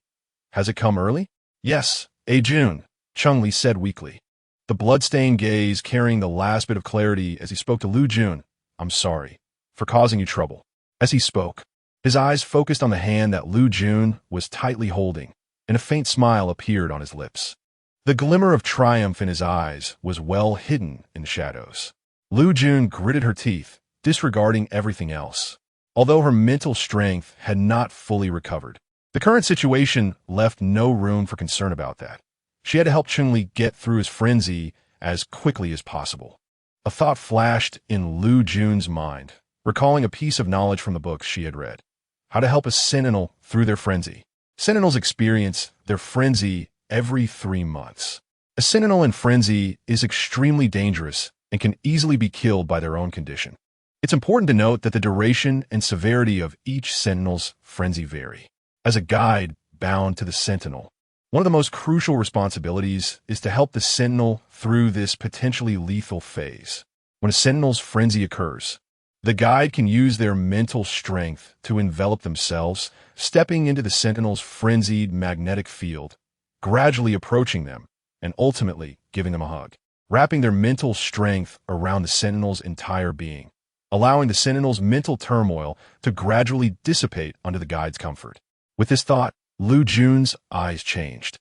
has it come early?" "Yes, Jun," Chun-Li said weakly, the blood-stained gaze carrying the last bit of clarity as he spoke to Liu Jun. "I'm sorry for causing you trouble." As he spoke, his eyes focused on the hand that Liu Jun was tightly holding, and a faint smile appeared on his lips. The glimmer of triumph in his eyes was well hidden in the shadows. Liu Jun gritted her teeth, disregarding everything else. Although her mental strength had not fully recovered, the current situation left no room for concern about that. She had to help Chun-Li get through his frenzy as quickly as possible. A thought flashed in Liu Jun's mind, recalling a piece of knowledge from the books she had read. How to help a sentinel through their frenzy. Sentinels experience their frenzy every 3 months. A sentinel in frenzy is extremely dangerous and can easily be killed by their own condition. It's important to note that the duration and severity of each sentinel's frenzy vary. As a guide bound to the sentinel, one of the most crucial responsibilities is to help the sentinel through this potentially lethal phase. When a sentinel's frenzy occurs, the guide can use their mental strength to envelop themselves, stepping into the sentinel's frenzied magnetic field, gradually approaching them, and ultimately giving them a hug, wrapping their mental strength around the sentinel's entire being, allowing the sentinel's mental turmoil to gradually dissipate under the guide's comfort. With this thought, Liu Jun's eyes changed,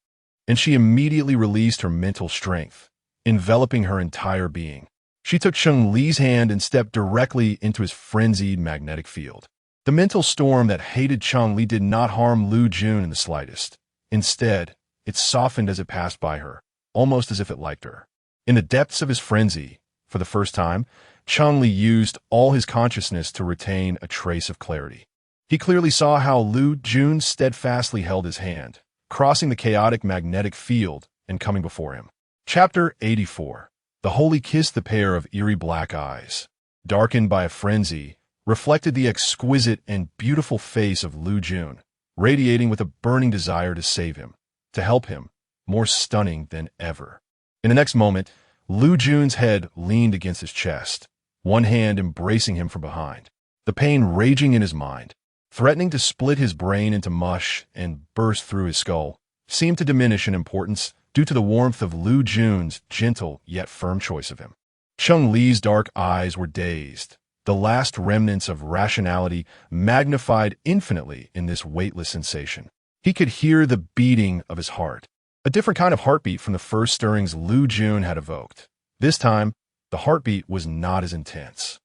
and she immediately released her mental strength, enveloping her entire being. She took Chun-Li's hand and stepped directly into his frenzied magnetic field. The mental storm that hated Chun-Li did not harm Liu Jun in the slightest. Instead, it softened as it passed by her, almost as if it liked her. In the depths of his frenzy, for the first time, Chun-Li used all his consciousness to retain a trace of clarity. He clearly saw how Liu Jun steadfastly held his hand, crossing the chaotic magnetic field and coming before him. Chapter 84. The holy kiss. The pair of eerie black eyes, darkened by a frenzy, reflected the exquisite and beautiful face of Liu Jun, radiating with a burning desire to save him, to help him, more stunning than ever. In the next moment, Liu Jun's head leaned against his chest, one hand embracing him from behind, the pain raging in his mind, threatening to split his brain into mush and burst through his skull, seemed to diminish in importance due to the warmth of Liu Jun's gentle yet firm choice of him. Chun-Li's dark eyes were dazed, the last remnants of rationality magnified infinitely in this weightless sensation. He could hear the beating of his heart, a different kind of heartbeat from the first stirrings Liu Jun had evoked. This time, the heartbeat was not as intense.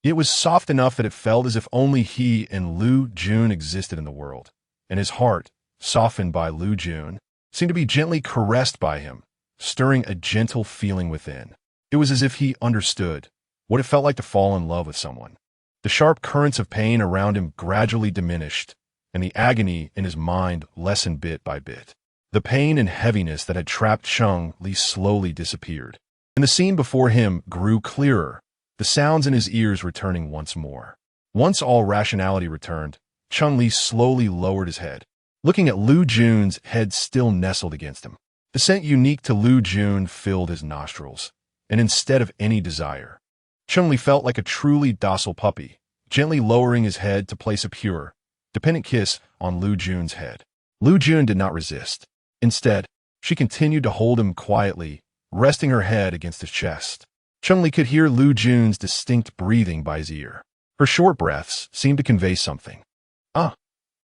It was soft enough that it felt as if only he and Liu Jun existed in the world, and his heart, softened by Liu Jun, seemed to be gently caressed by him, stirring a gentle feeling within. It was as if he understood what it felt like to fall in love with someone. The sharp currents of pain around him gradually diminished, and the agony in his mind lessened bit by bit. The pain and heaviness that had trapped Chun-Li slowly disappeared, and the scene before him grew clearer, the sounds in his ears returning once more. Once all rationality returned, Chun-Li slowly lowered his head, looking at Liu Jun's head still nestled against him. The scent unique to Liu Jun filled his nostrils, and instead of any desire, Chun-Li felt like a truly docile puppy, gently lowering his head to place a pure, dependent kiss on Liu Jun's head. Liu Jun did not resist. Instead, she continued to hold him quietly, resting her head against his chest. Chun-Li could hear Liu Jun's distinct breathing by his ear. Her short breaths seemed to convey something. "Ah,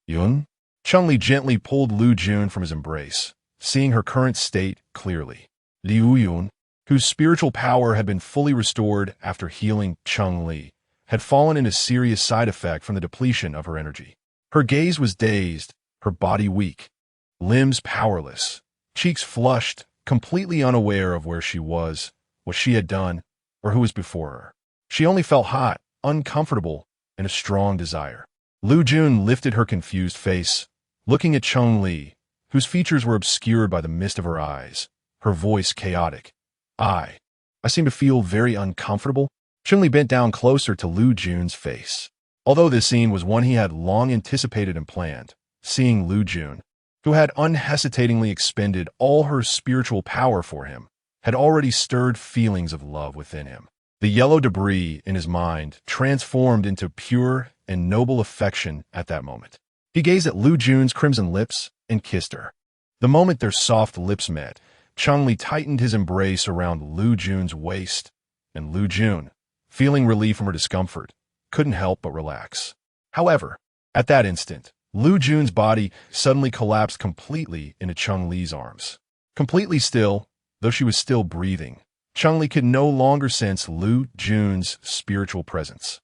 Yun?" Chun-Li gently pulled Liu Jun from his embrace, seeing her current state clearly. Liu Yun, whose spiritual power had been fully restored after healing Chun-Li, had fallen into serious side effect from the depletion of her energy. Her gaze was dazed, her body weak, limbs powerless, cheeks flushed, completely unaware of where she was, what she had done, or who was before her. She only felt hot, uncomfortable, and a strong desire. Liu Jun lifted her confused face, looking at Chun-Li, whose features were obscured by the mist of her eyes, her voice chaotic. I seem to feel very uncomfortable." Chun-Li bent down closer to Liu Jun's face. Although this scene was one he had long anticipated and planned, seeing Liu Jun, who had unhesitatingly expended all her spiritual power for him, had already stirred feelings of love within him. The yellow debris in his mind transformed into pure and noble affection at that moment. He gazed at Liu Jun's crimson lips and kissed her. The moment their soft lips met, Cunningly tightened his embrace around Liu Jun's waist, and Liu Jun, feeling relief from her discomfort, couldn't help but relax. However, at that instant, Liu Jun's body suddenly collapsed completely into Cunningly's arms. Completely still, though she was still breathing, Cunningly could no longer sense Liu Jun's spiritual presence.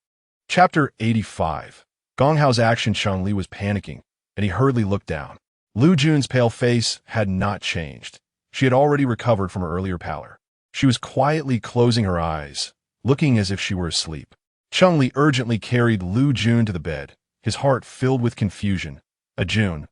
Chapter 85. Gong Hao's action. Cunningly was panicking, and he hurriedly looked down. Liu Jun's pale face had not changed. She had already recovered from her earlier pallor. She was quietly closing her eyes, looking as if she were asleep. Cunningly urgently carried Liu Jun to the bed, his heart filled with confusion. Jun.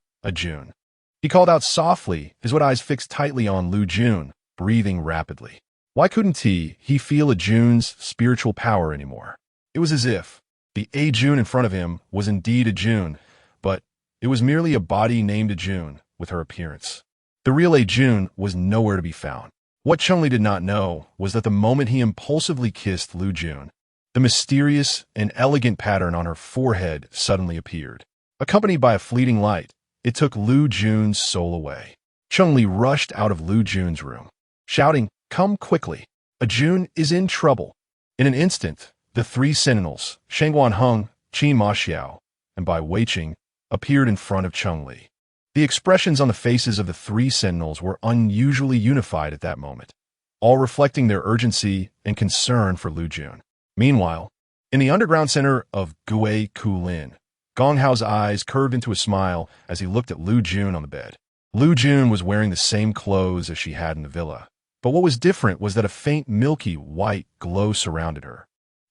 He called out softly, his wet eyes fixed tightly on Liu Jun, breathing rapidly. Why couldn't he feel Jun's spiritual power anymore? It was as if the Jun in front of him was indeed Jun, but it was merely a body named Jun with her appearance. The real Jun was nowhere to be found. What Cunningly did not know was that the moment he impulsively kissed Liu Jun, the mysterious and elegant pattern on her forehead suddenly appeared. Accompanied by a fleeting light, it took Liu Jun's soul away. Cunningly rushed out of Liu Jun's room, shouting, "Come quickly! Jun is in trouble!" In an instant, the three sentinels, Shangguan Heng, Qin Ma Xiao, and Bai Weiqing, appeared in front of Cunningly. The expressions on the faces of the three sentinels were unusually unified at that moment, all reflecting their urgency and concern for Liu Jun. Meanwhile, in the underground center of Gui Kulin, Gong Hao's eyes curved into a smile as he looked at Liu Jun on the bed. Liu Jun was wearing the same clothes as she had in the villa, but what was different was that a faint milky white glow surrounded her,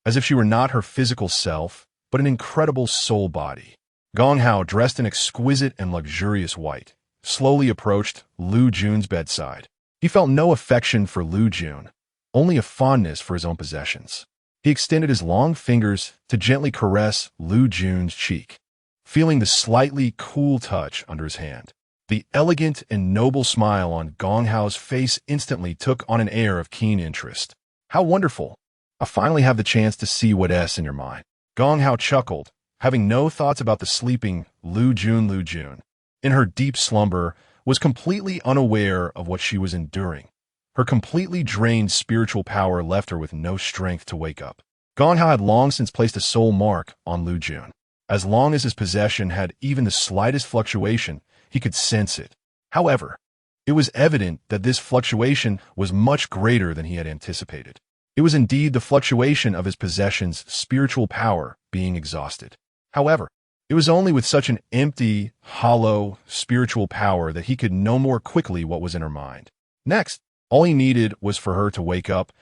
as if she were not her physical self, but an incredible soul body. Gong Hao, dressed in exquisite and luxurious white, slowly approached Liu Jun's bedside. He felt no affection for Liu Jun, only a fondness for his own possessions. He extended his long fingers to gently caress Liu Jun's cheek, feeling the slightly cool touch under his hand. The elegant and noble smile on Gong Hao's face instantly took on an air of keen interest. "How wonderful! I finally have the chance to see what's in your mind." Gong Hao chuckled, having no thoughts about the sleeping Liu Jun. Liu Jun, in her deep slumber, was completely unaware of what she was enduring. Her completely drained spiritual power left her with no strength to wake up. Gong Hao had long since placed a soul mark on Liu Jun. As long as his possession had even the slightest fluctuation, he could sense it. However, it was evident that this fluctuation was much greater than he had anticipated. It was indeed the fluctuation of his possession's spiritual power being exhausted. However, it was only with such an empty, hollow, spiritual power that he could know more quickly what was in her mind. Next, all he needed was for her to wake up,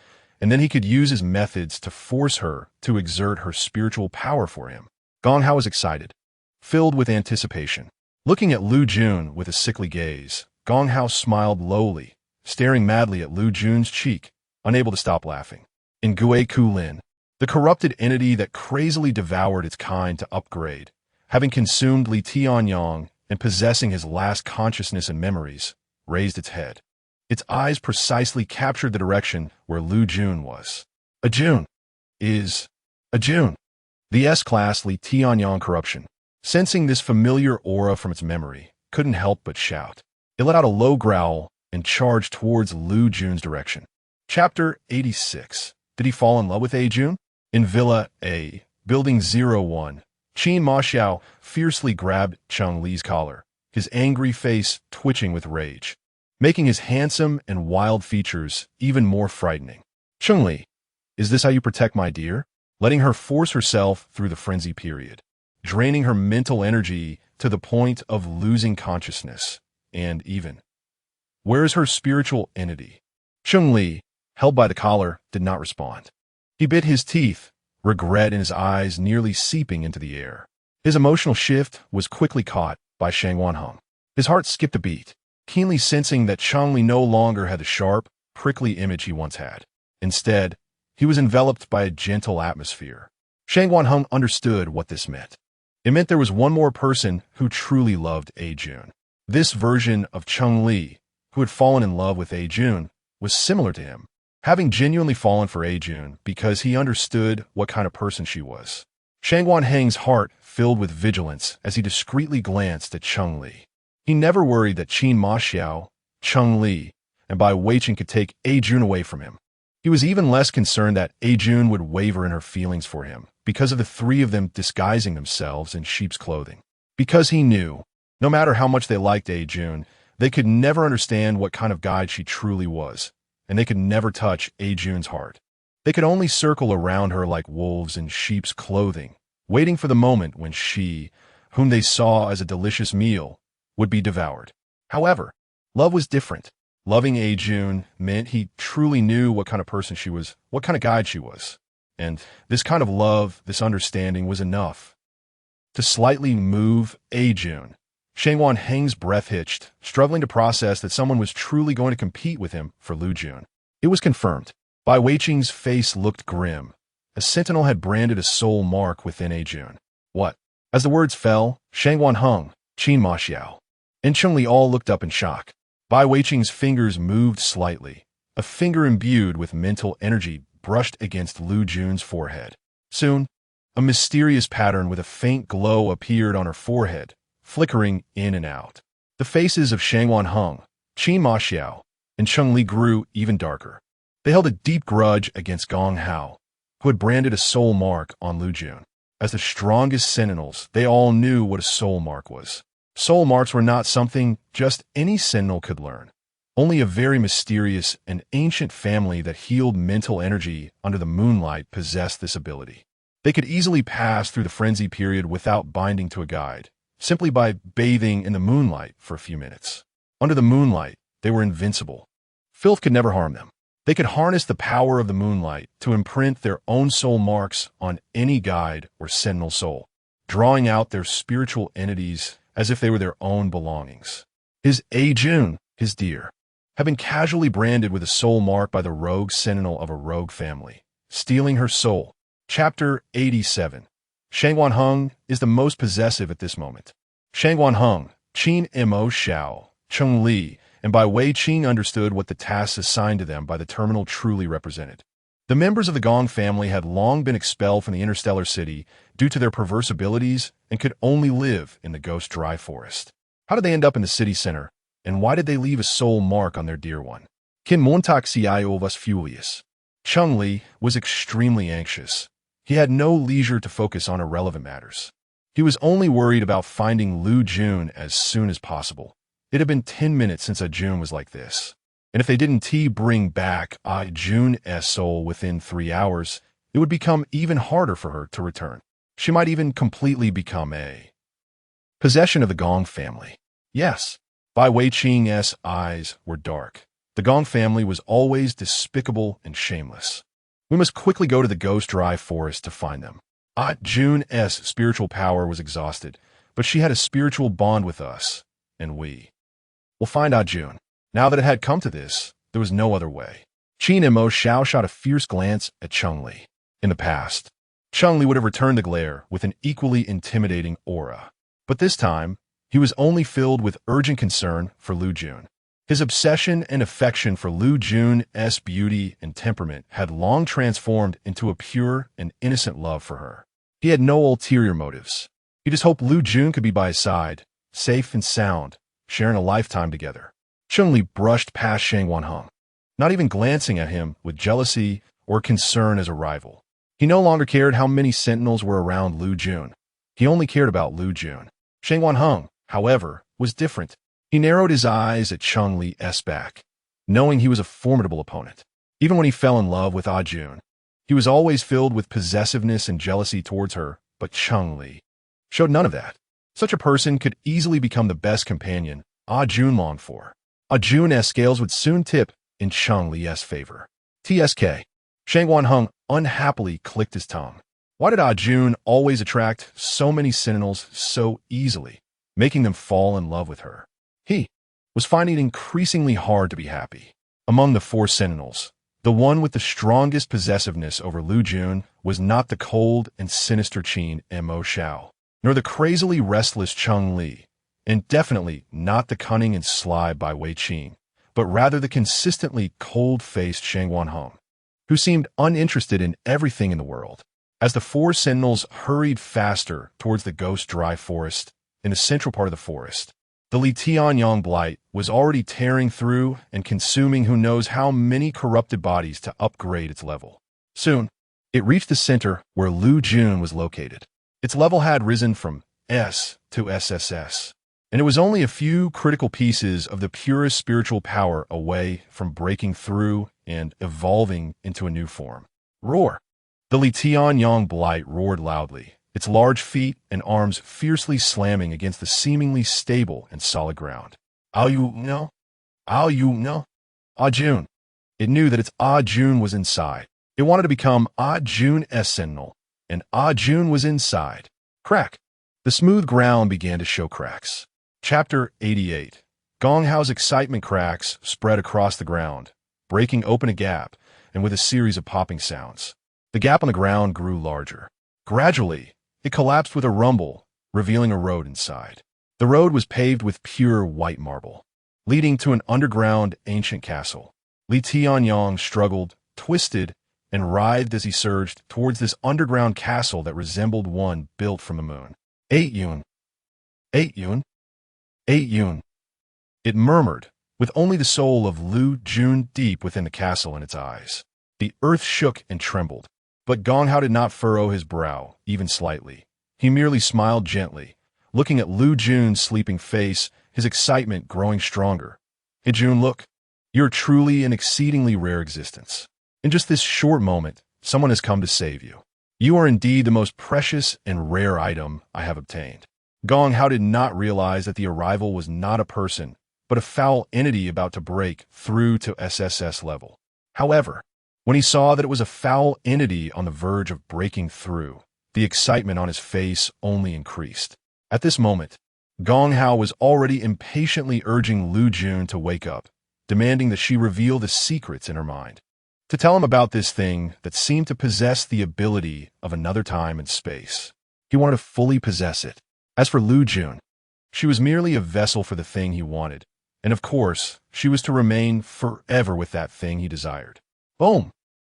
and then he could use his methods to force her to exert her spiritual power for him. Gong Hao was excited, filled with anticipation. Looking at Liu Jun with a sickly gaze, Gong Hao smiled lowly, staring madly at Liu Jun's cheek, unable to stop laughing. In Gui Kulin, the corrupted entity that crazily devoured its kind to upgrade, having consumed Li Tianyang and possessing his last consciousness and memories, raised its head. Its eyes precisely captured the direction where Liu Jun was. Jun is Jun. The S-class Li Tianyang corruption, sensing this familiar aura from its memory, couldn't help but shout. It let out a low growl and charged towards Liu Jun's direction. Chapter 86. Did he fall in love with Jun? In Villa A, Building 01, Qin Ma Xiao fiercely grabbed Cunningly's collar, his angry face twitching with rage, making his handsome and wild features even more frightening. "Cunningly, is this how you protect my dear?" Letting her force herself through the frenzy period, draining her mental energy to the point of losing consciousness, and even. Where is her spiritual entity? Cunningly, held by the collar, did not respond. He bit his teeth, regret in his eyes nearly seeping into the air. His emotional shift was quickly caught by Shangguan Heng. His heart skipped a beat, keenly sensing that Cunningly no longer had the sharp, prickly image he once had. Instead, he was enveloped by a gentle atmosphere. Shangguan Heng understood what this meant. It meant there was one more person who truly loved Jun. This version of Cunningly, who had fallen in love with Jun, was similar to him, having genuinely fallen for Jun because he understood what kind of person she was. Shangwan Heng's heart filled with vigilance as he discreetly glanced at Chun-Li. He never worried that Qin Ma Xiao, Chun-Li, and Bai Weiqing could take Jun away from him. He was even less concerned that Jun would waver in her feelings for him because of the three of them disguising themselves in sheep's clothing. Because he knew, no matter how much they liked Jun, they could never understand what kind of guide she truly was, and they could never touch Jun's heart. They could only circle around her like wolves in sheep's clothing, waiting for the moment when she, whom they saw as a delicious meal, would be devoured. However, love was different. Loving Jun meant he truly knew what kind of person she was, what kind of guide she was. And this kind of love, this understanding was enough to slightly move Jun. Shangwan Heng's breath hitched, struggling to process that someone was truly going to compete with him for Liu Jun. It was confirmed. Bai Weiqing's face looked grim. A sentinel had branded a soul mark within Jun. What? As the words fell, Shangwan Heng, Qin Ma Xiao, and Chun-Li all looked up in shock. Bai Weiqing's fingers moved slightly. A finger imbued with mental energy brushed against Liu Jun's forehead. Soon, a mysterious pattern with a faint glow appeared on her forehead, flickering in and out. The faces of Shangwan Heng, Qin Ma Xiao, and Chun-Li grew even darker. They held a deep grudge against Gong Hao, who had branded a soul mark on Liu Jun. As the strongest sentinels, they all knew what a soul mark was. Soul marks were not something just any sentinel could learn. Only a very mysterious and ancient family that healed mental energy under the moonlight possessed this ability. They could easily pass through the frenzy period without binding to a guide, simply by bathing in the moonlight for a few minutes. Under the moonlight, they were invincible. Filth could never harm them. They could harness the power of the moonlight to imprint their own soul marks on any guide or sentinel soul, drawing out their spiritual entities as if they were their own belongings. His Jun, his dear, had been casually branded with a soul mark by the rogue sentinel of a rogue family, stealing her soul. Chapter 87. Shangwan Heng is the most possessive at this moment. Shangwan Heng, Qin Mo Xiao, Chun-Li, and Bai Weiqing understood what the tasks assigned to them by the terminal truly represented. The members of the Gong family had long been expelled from the interstellar city due to their perverse abilities and could only live in the ghost dry forest. How did they end up in the city center, and why did they leave a soul mark on their dear one? Kin Montak Cio was furious. Chun-Li was extremely anxious. He had no leisure to focus on irrelevant matters. He was only worried about finding Liu Jun as soon as possible. It had been 10 minutes since Jun was like this. And if they didn't bring back Jun's soul within 3 hours, it would become even harder for her to return. She might even completely become a possession of the Gong family. Yes, Bai Weiqing's eyes were dark. The Gong family was always despicable and shameless. We must quickly go to the ghost dry forest to find them. Jun's spiritual power was exhausted, but she had a spiritual bond with us, and we will find Jun. Now that it had come to this, there was no other way. Qin Mo Xiao shot a fierce glance at Chun-Li. In the past, Chun-Li would have returned the glare with an equally intimidating aura. But this time, he was only filled with urgent concern for Liu Jun. His obsession and affection for Liu Jun's beauty and temperament had long transformed into a pure and innocent love for her. He had no ulterior motives. He just hoped Liu Jun could be by his side, safe and sound, sharing a lifetime together. Chun-Li brushed past Shangwan Heng, not even glancing at him with jealousy or concern as a rival. He no longer cared how many sentinels were around Liu Jun. He only cared about Liu Jun. Shangwan Heng, however, was different. He narrowed his eyes at Chun-Li's back, knowing he was a formidable opponent. Even when he fell in love with Jun, he was always filled with possessiveness and jealousy towards her, but Chun-Li showed none of that. Such a person could easily become the best companion Jun longed for. Jun's scales would soon tip in Chun-Li's favor. TSK. Shangwan Heng unhappily clicked his tongue. Why did Jun always attract so many sentinels so easily, making them fall in love with her? He was finding it increasingly hard to be happy. Among the 4 sentinels, the one with the strongest possessiveness over Liu Jun was not the cold and sinister Qin Mo Xiao, nor the crazily restless Chun-Li, and definitely not the cunning and sly Bai Weiqing, but rather the consistently cold-faced Shangwan Hong, who seemed uninterested in everything in the world. As the four sentinels hurried faster towards the ghost dry forest in the central part of the forest, the Li Tianyang blight was already tearing through and consuming who knows how many corrupted bodies to upgrade its level. Soon, it reached the center where Liu Jun was located. Its level had risen from S to SSS, and it was only a few critical pieces of the purest spiritual power away from breaking through and evolving into a new form. Roar! The Li Tianyang blight roared loudly, its large feet and arms fiercely slamming against the seemingly stable and solid ground. Ah Jun. It knew that its Ah Jun was inside. It wanted to become Ah Jun S Sentinel, and Ah Jun was inside. Crack! The smooth ground began to show cracks. Chapter 88. Gong Hao's excitement cracks spread across the ground, breaking open a gap, and with a series of popping sounds. The gap on the ground grew larger. Gradually, it collapsed with a rumble, revealing a road inside. The road was paved with pure white marble, leading to an underground ancient castle. Li Tianyang struggled, twisted, and writhed as he surged towards this underground castle that resembled one built from the moon. 8 Yun. 8 Yun. 8 Yun. It murmured, with only the soul of Liu Jun deep within the castle in its eyes. The earth shook and trembled, but Gong Hao did not furrow his brow, even slightly. He merely smiled gently, looking at Liu Jun's sleeping face, his excitement growing stronger. Hey Jun, look. You're truly an exceedingly rare existence. In just this short moment, someone has come to save you. You are indeed the most precious and rare item I have obtained. Gong Hao did not realize that the arrival was not a person, but a foul entity about to break through to SSS level. However, when he saw that it was a foul entity on the verge of breaking through, the excitement on his face only increased. At this moment, Gong Hao was already impatiently urging Liu Jun to wake up, demanding that she reveal the secrets in her mind. To tell him about this thing that seemed to possess the ability of another time and space. He wanted to fully possess it. As for Liu Jun, she was merely a vessel for the thing he wanted, and of course, she was to remain forever with that thing he desired. Boom!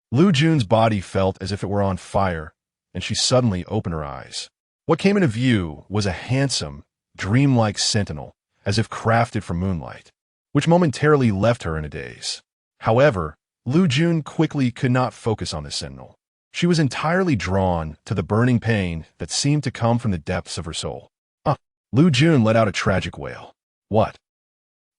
Liu Jun's body felt as if it were on fire, and she suddenly opened her eyes. What came into view was a handsome, dreamlike sentinel, as if crafted from moonlight, which momentarily left her in a daze. However, Liu Jun quickly could not focus on the sentinel. She was entirely drawn to the burning pain that seemed to come from the depths of her soul. Liu Jun let out a tragic wail. What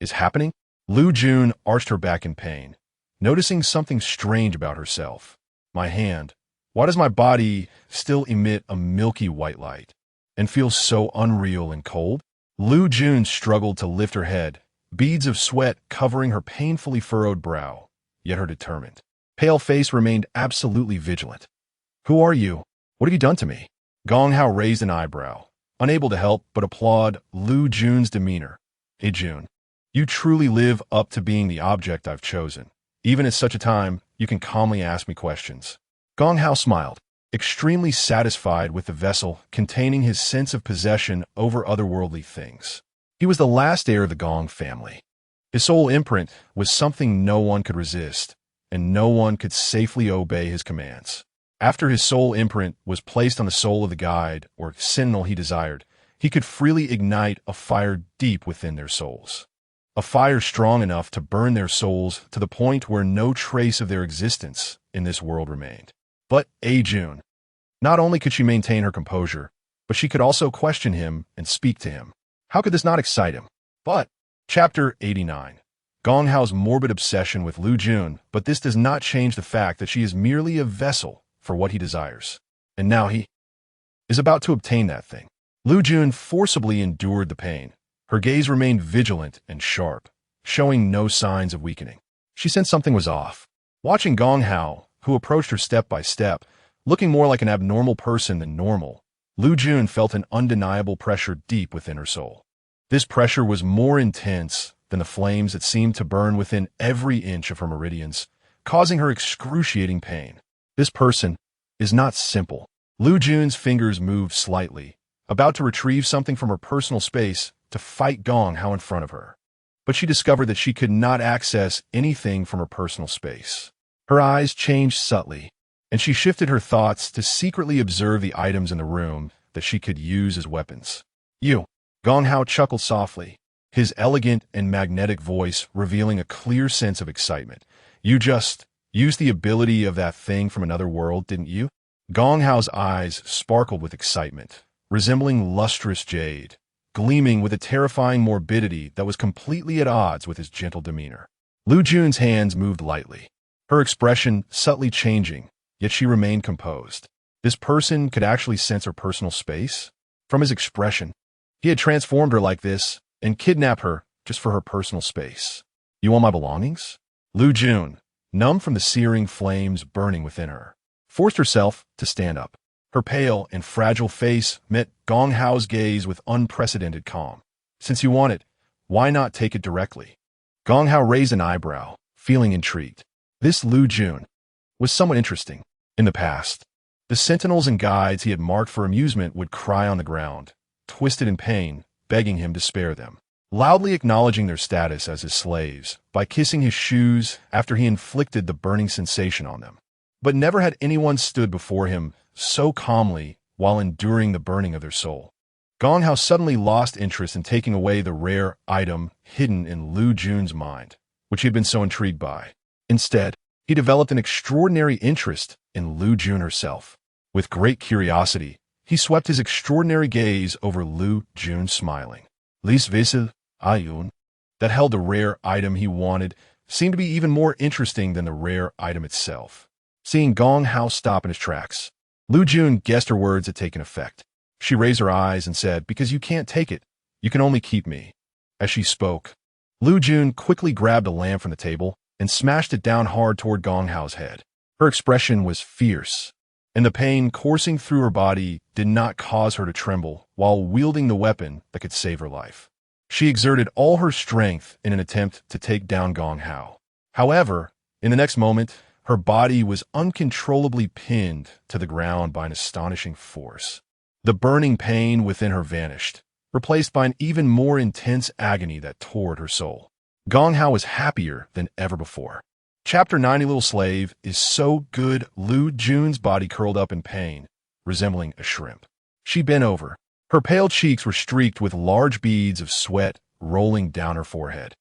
is happening? Liu Jun arched her back in pain, noticing something strange about herself. My hand. Why does my body still emit a milky white light and feel so unreal and cold? Liu Jun struggled to lift her head, beads of sweat covering her painfully furrowed brow, yet her determined, pale face remained absolutely vigilant. Who are you? What have you done to me? Gong Hao raised an eyebrow, unable to help but applaud Liu Jun's demeanor. Hey Jun, you truly live up to being the object I've chosen. Even at such a time, you can calmly ask me questions. Gong Hao smiled, extremely satisfied with the vessel containing his sense of possession over otherworldly things. He was the last heir of the Gong family. His soul imprint was something no one could resist, and no one could safely obey his commands. After his soul imprint was placed on the soul of the guide or sentinel he desired, he could freely ignite a fire deep within their souls. A fire strong enough to burn their souls to the point where no trace of their existence in this world remained. But Jun, not only could she maintain her composure, but she could also question him and speak to him. How could this not excite him? But, Chapter 89. Gong Hao's morbid obsession with Liu Jun, but this does not change the fact that she is merely a vessel for what he desires. And now he is about to obtain that thing. Liu Jun forcibly endured the pain. Her gaze remained vigilant and sharp, showing no signs of weakening. She sensed something was off. Watching Gong Hao, who approached her step by step, looking more like an abnormal person than normal, Liu Jun felt an undeniable pressure deep within her soul. This pressure was more intense than the flames that seemed to burn within every inch of her meridians, causing her excruciating pain. This person is not simple. Liu Jun's fingers moved slightly, about to retrieve something from her personal space to fight Gong Hao in front of her. but she discovered that she could not access anything from her personal space. Her eyes changed subtly, and she shifted her thoughts to secretly observe the items in the room that she could use as weapons. You. Gong Hao chuckled softly, his elegant and magnetic voice revealing a clear sense of excitement. You just used the ability of that thing from another world, didn't you? Gong Hao's eyes sparkled with excitement, resembling lustrous jade, gleaming with a terrifying morbidity that was completely at odds with his gentle demeanor. Liu Jun's hands moved lightly, her expression subtly changing, yet she remained composed. This person could actually sense her personal space? From his expression, he had transformed her like this and kidnapped her just for her personal space. You want my belongings? Liu Jun, numb from the searing flames burning within her, forced herself to stand up. Her pale and fragile face met Gong Hao's gaze with unprecedented calm. Since you want it, why not take it directly? Gong Hao raised an eyebrow, feeling intrigued. This Liu Jun was somewhat interesting. In the past, the sentinels and guides he had marked for amusement would cry on the ground, twisted in pain, begging him to spare them, loudly acknowledging their status as his slaves by kissing his shoes after he inflicted the burning sensation on them. But never had anyone stood before him so calmly while enduring the burning of their soul. Gong Hao suddenly lost interest in taking away the rare item hidden in Liu Jun's mind, which he had been so intrigued by. Instead, he developed an extraordinary interest in Liu Jun herself. With great curiosity, he swept his extraordinary gaze over Liu Jun, smiling. Lis Vissel, Ayun, that held the rare item he wanted, seemed to be even more interesting than the rare item itself. Seeing Gong Hao stop in his tracks, Liu Jun guessed her words had taken effect. She raised her eyes and said, "Because you can't take it, you can only keep me." As she spoke, Liu Jun quickly grabbed a lamp from the table and smashed it down hard toward Gong Hao's head. Her expression was fierce, and the pain coursing through her body did not cause her to tremble while wielding the weapon that could save her life. She exerted all her strength in an attempt to take down Gong Hao. However, in the next moment, her body was uncontrollably pinned to the ground by an astonishing force. The burning pain within her vanished, replaced by an even more intense agony that tore at her soul. Gong Hao was happier than ever before. Chapter 90 Little Slave is so good. Liu Jun's body curled up in pain, resembling a shrimp. She bent over. Her pale cheeks were streaked with large beads of sweat rolling down her forehead,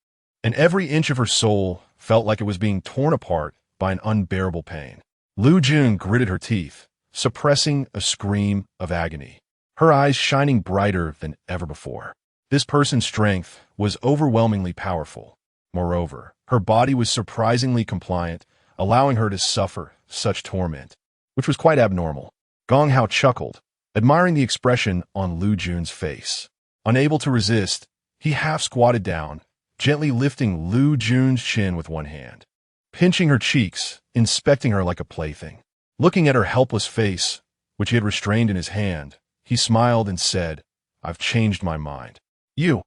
and every inch of her soul felt like it was being torn apart by an unbearable pain. Liu Jun gritted her teeth, suppressing a scream of agony, her eyes shining brighter than ever before. This person's strength was overwhelmingly powerful. Moreover, her body was surprisingly compliant, allowing her to suffer such torment, which was quite abnormal. Gong Hao chuckled, admiring the expression on Liu Jun's face. Unable to resist, he half squatted down, gently lifting Liu Jun's chin with one hand, pinching her cheeks, inspecting her like a plaything. Looking at her helpless face, which he had restrained in his hand, he smiled and said, "I've changed my mind. You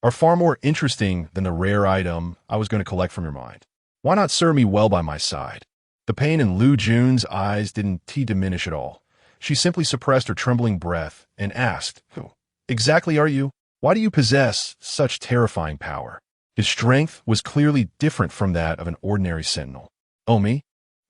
are far more interesting than the rare item I was going to collect from your mind. Why not serve me well by my side?" The pain in Liu Jun's eyes didn't diminish at all. She simply suppressed her trembling breath and asked, "Who exactly are you? Why do you possess such terrifying power?" His strength was clearly different from that of an ordinary sentinel. "Oh, me?"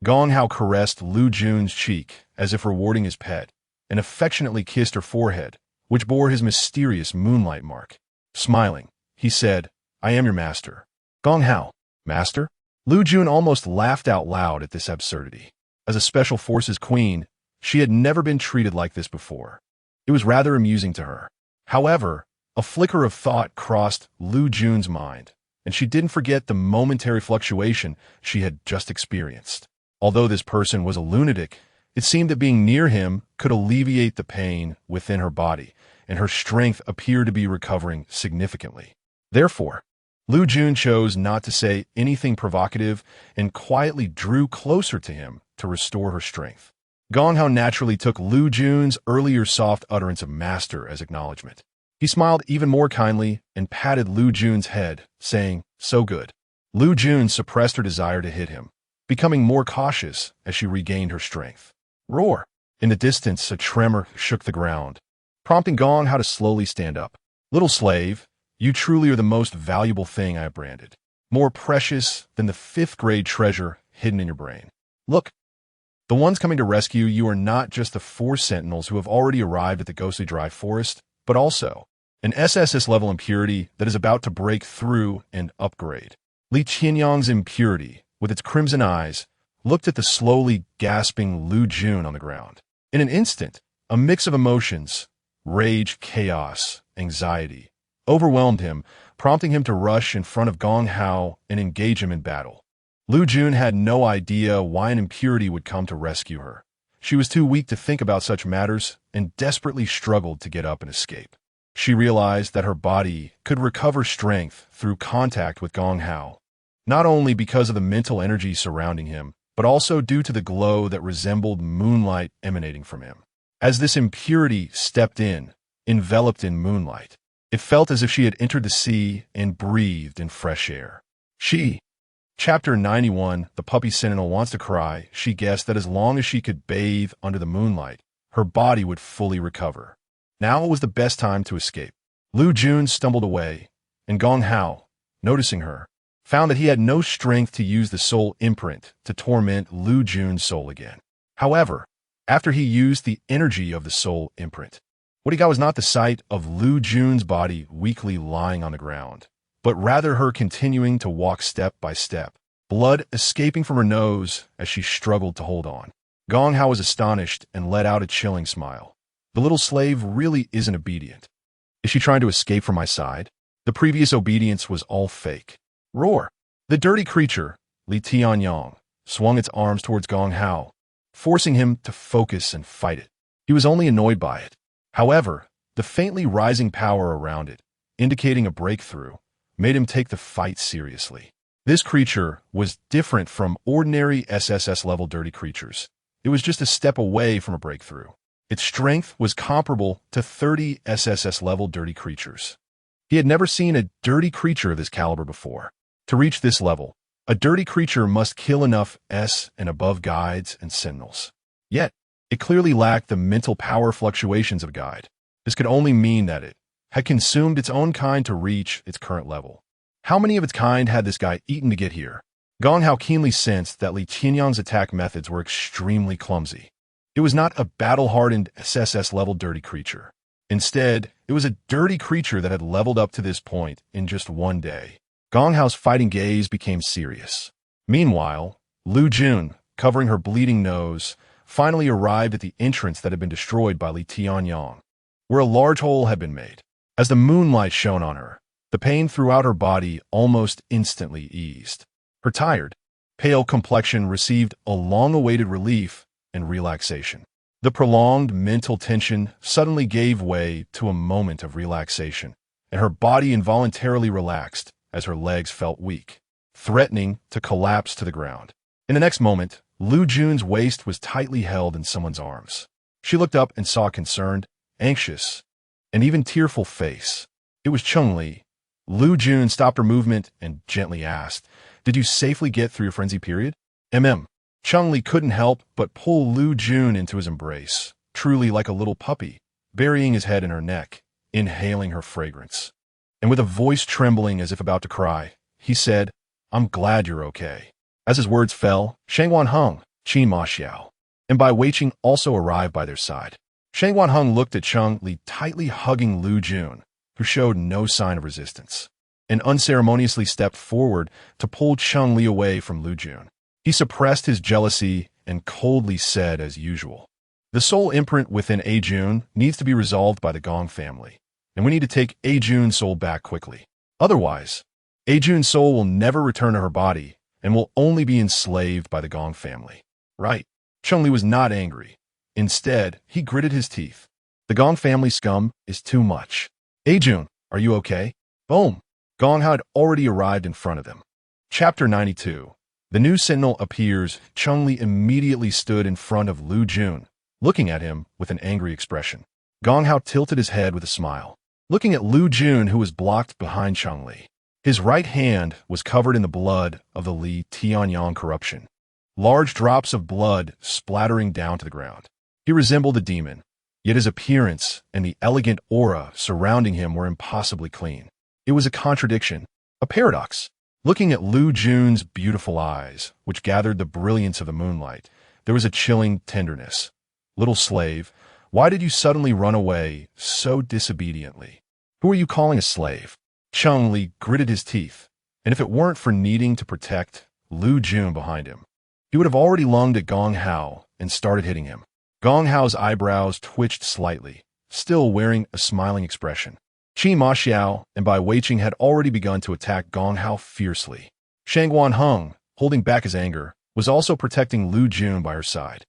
Gong Hao caressed Liu Jun's cheek as if rewarding his pet, and affectionately kissed her forehead, which bore his mysterious moonlight mark. Smiling, he said, "I am your master." Gong Hao, master? Liu Jun almost laughed out loud at this absurdity. As a special forces queen, she had never been treated like this before. It was rather amusing to her. However, a flicker of thought crossed Liu Jun's mind, and she didn't forget the momentary fluctuation she had just experienced. Although this person was a lunatic, it seemed that being near him could alleviate the pain within her body, and her strength appeared to be recovering significantly. Therefore, Liu Jun chose not to say anything provocative and quietly drew closer to him to restore her strength. Gong Hao naturally took Liu Jun's earlier soft utterance of master as acknowledgement. He smiled even more kindly and patted Liu Jun's head, saying, "So good." Liu Jun suppressed her desire to hit him, becoming more cautious as she regained her strength. Roar! In the distance, a tremor shook the ground, prompting Gong Hao to slowly stand up. "Little slave, You truly are the most valuable thing I have branded. More precious than the fifth-grade treasure hidden in your brain. Look, the ones coming to rescue you are not just the 4 sentinels who have already arrived at the ghostly dry forest, but also an SSS-level impurity that is about to break through and upgrade. Li Qianyang's impurity, with its crimson eyes, looked at the slowly gasping Liu Jun on the ground. In an instant, a mix of emotions, rage, chaos, anxiety, overwhelmed him, prompting him to rush in front of Gong Hao and engage him in battle. Liu Jun had no idea why an impurity would come to rescue her. She was too weak to think about such matters and desperately struggled to get up and escape. She realized that her body could recover strength through contact with Gong Hao, not only because of the mental energy surrounding him, but also due to the glow that resembled moonlight emanating from him. As this impurity stepped in, enveloped in moonlight, it felt as if she had entered the sea and breathed in fresh air. Chapter 91, the puppy sentinel wants to cry. She guessed that as long as she could bathe under the moonlight, her body would fully recover. Now was the best time to escape. Liu Jun stumbled away, and Gong Hao, noticing her, found that he had no strength to use the soul imprint to torment Liu Jun's soul again. However, after he used the energy of the soul imprint, what he got was not the sight of Liu Jun's body weakly lying on the ground, but rather her continuing to walk step by step, blood escaping from her nose as she struggled to hold on. Gong Hao was astonished and let out a chilling smile. The little slave really isn't obedient. Is she trying to escape from my side? The previous obedience was all fake. Roar! The dirty creature, Li Tianyang, swung its arms towards Gong Hao, forcing him to focus and fight it. He was only annoyed by it. However, the faintly rising power around it, indicating a breakthrough, made him take the fight seriously. This creature was different from ordinary SSS-level dirty creatures. It was just a step away from a breakthrough. Its strength was comparable to 30 SSS-level dirty creatures. He had never seen a dirty creature of this caliber before. To reach this level, a dirty creature must kill enough S and above guides and sentinels. Yet, it clearly lacked the mental power fluctuations of a guide. This could only mean that it had consumed its own kind to reach its current level. How many of its kind had this guy eaten to get here? Gong Hao keenly sensed that Li Qianyang's attack methods were extremely clumsy. It was not a battle-hardened SSS-level dirty creature. Instead, it was a dirty creature that had leveled up to this point in just one day. Gong Hao's fighting gaze became serious. Meanwhile, Liu Jun, covering her bleeding nose, finally arrived at the entrance that had been destroyed by Li Tianyang, where a large hole had been made. As the moonlight shone on her, the pain throughout her body almost instantly eased. Her tired, pale complexion received a long-awaited relief and relaxation. The prolonged mental tension suddenly gave way to a moment of relaxation, and her body involuntarily relaxed as her legs felt weak, threatening to collapse to the ground. In the next moment, Liu Jun's waist was tightly held in someone's arms. She looked up and saw a concerned, anxious, and even tearful face. It was Cunningly. Liu Jun stopped her movement and gently asked, "Did you safely get through your frenzy period?" Cunningly couldn't help but pull Liu Jun into his embrace, truly like a little puppy, burying his head in her neck, inhaling her fragrance. And with a voice trembling as if about to cry, he said, "I'm glad you're okay." As his words fell, Shangwan Heng, Qin Ma Xiao, and Bai Weiqing also arrived by their side. Shangwan Heng looked at Cunningly tightly hugging Liu Jun, who showed no sign of resistance, and unceremoniously stepped forward to pull Cunningly away from Liu Jun. He suppressed his jealousy and coldly said as usual, "The soul imprint within A Jun needs to be resolved by the Gong family, and we need to take A Jun's soul back quickly. Otherwise, A Jun's soul will never return to her body and will only be enslaved by the Gong family." Right. Cunningly was not angry. Instead, he gritted his teeth. The Gong family scum is too much. "A Jun, are you okay?" Boom. Gong Hao had already arrived in front of them. Chapter 92. The new sentinel appears. Cunningly immediately stood in front of Liu Jun, looking at him with an angry expression. Gong Hao tilted his head with a smile, looking at Liu Jun, who was blocked behind Cunningly. His right hand was covered in the blood of the Li Tianyang corruption, large drops of blood splattering down to the ground. He resembled a demon, yet his appearance and the elegant aura surrounding him were impossibly clean. It was a contradiction, a paradox. Looking at Liu Jun's beautiful eyes, which gathered the brilliance of the moonlight, there was a chilling tenderness. Little slave, why did you suddenly run away so disobediently? Who are you calling a slave? Cunningly gritted his teeth, and if it weren't for needing to protect Liu Jun behind him, he would have already lunged at Gong Hao and started hitting him. Gong Hao's eyebrows twitched slightly, still wearing a smiling expression. Qi Ma Xiao and Bai Weiqing had already begun to attack Gong Hao fiercely. Shangguan Heng, holding back his anger, was also protecting Liu Jun by her side.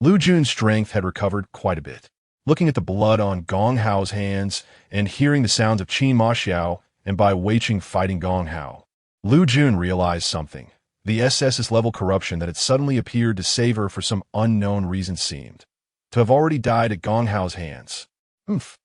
Liu Jun's strength had recovered quite a bit. Looking at the blood on Gong Hao's hands and hearing the sounds of Qi Ma Xiao and Bai Weiqing fighting Gong Hao, Liu Jun realized something. The SSS-level corruption that had suddenly appeared to save her for some unknown reason seemed to have already died at Gong Hao's hands. Oomph.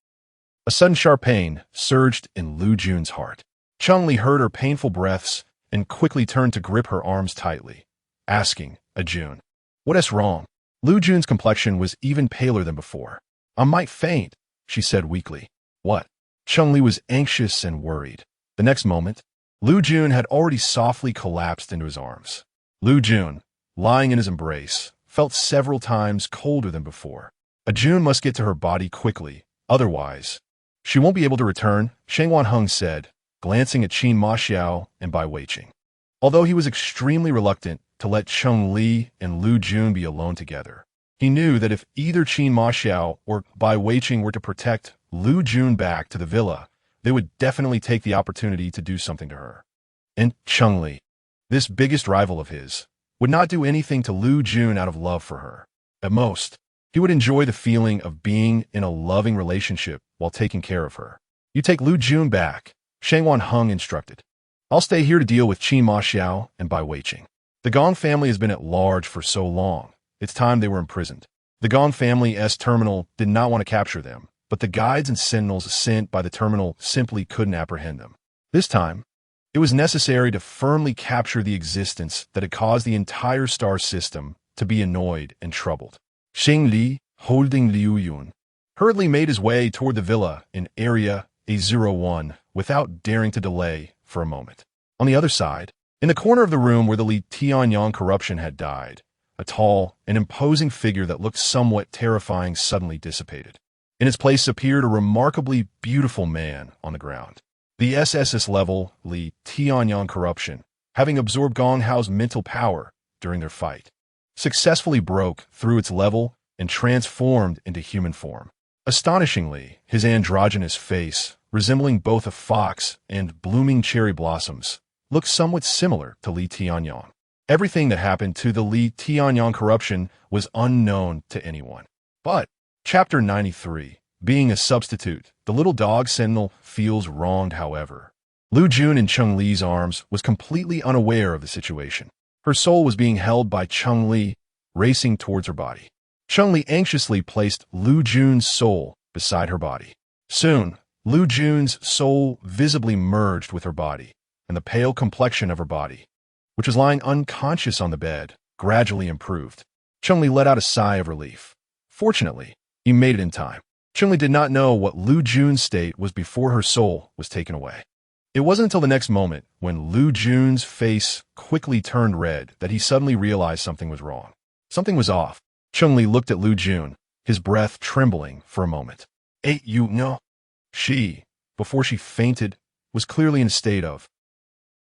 A sudden sharp pain surged in Liu Jun's heart. Cunningly heard her painful breaths and quickly turned to grip her arms tightly, asking, Jun, what is wrong? Liu Jun's complexion was even paler than before. I might faint, she said weakly. What? Cunningly was anxious and worried. The next moment, Liu Jun had already softly collapsed into his arms. Liu Jun, lying in his embrace, felt several times colder than before. Jun must get to her body quickly, otherwise, she won't be able to return, Shangguan Heng said, glancing at Qin Ma Xiao and Bai Weiqing. Although he was extremely reluctant to let Cunningly and Liu Jun be alone together, he knew that if either Qin Ma Xiao or Bai Weiqing were to protect Liu Jun back to the villa, they would definitely take the opportunity to do something to her. And Cunningly, this biggest rival of his, would not do anything to Liu Jun out of love for her. At most, he would enjoy the feeling of being in a loving relationship while taking care of her. You take Liu Jun back, Shangguan Heng instructed. I'll stay here to deal with Qin Ma Xiao and Bai Weiqing. The Gong family has been at large for so long. It's time they were imprisoned. The Gong family's terminal did not want to capture them, but the guides and sentinels sent by the terminal simply couldn't apprehend them. This time, it was necessary to firmly capture the existence that had caused the entire star system to be annoyed and troubled. Xing Li, holding Liu Jun, hurriedly made his way toward the villa in Area A01 without daring to delay for a moment. On the other side, in the corner of the room where the Li Tianyang corruption had died, a tall and imposing figure that looked somewhat terrifying suddenly dissipated. In its place appeared a remarkably beautiful man on the ground. The SSS-level Li Tianyang corruption, having absorbed Gong Hao's mental power during their fight, successfully broke through its level and transformed into human form. Astonishingly, his androgynous face, resembling both a fox and blooming cherry blossoms, looked somewhat similar to Li Tianyang. Everything that happened to the Li Tianyang corruption was unknown to anyone. But, Chapter 93, being a substitute, the little dog sentinel feels wronged, however. Liu Jun in Cunningly's arms was completely unaware of the situation. Her soul was being held by Cunningly, racing towards her body. Cunningly anxiously placed Liu Jun's soul beside her body. Soon, Liu Jun's soul visibly merged with her body, and the pale complexion of her body, which was lying unconscious on the bed, gradually improved. Cunningly let out a sigh of relief. Fortunately, he made it in time. Cunningly did not know what Liu Jun's state was before her soul was taken away. It wasn't until the next moment, when Liu Jun's face quickly turned red, that he suddenly realized something was wrong. Something was off. Cunningly looked at Liu Jun, his breath trembling for a moment. You know? She, before she fainted, was clearly in a state of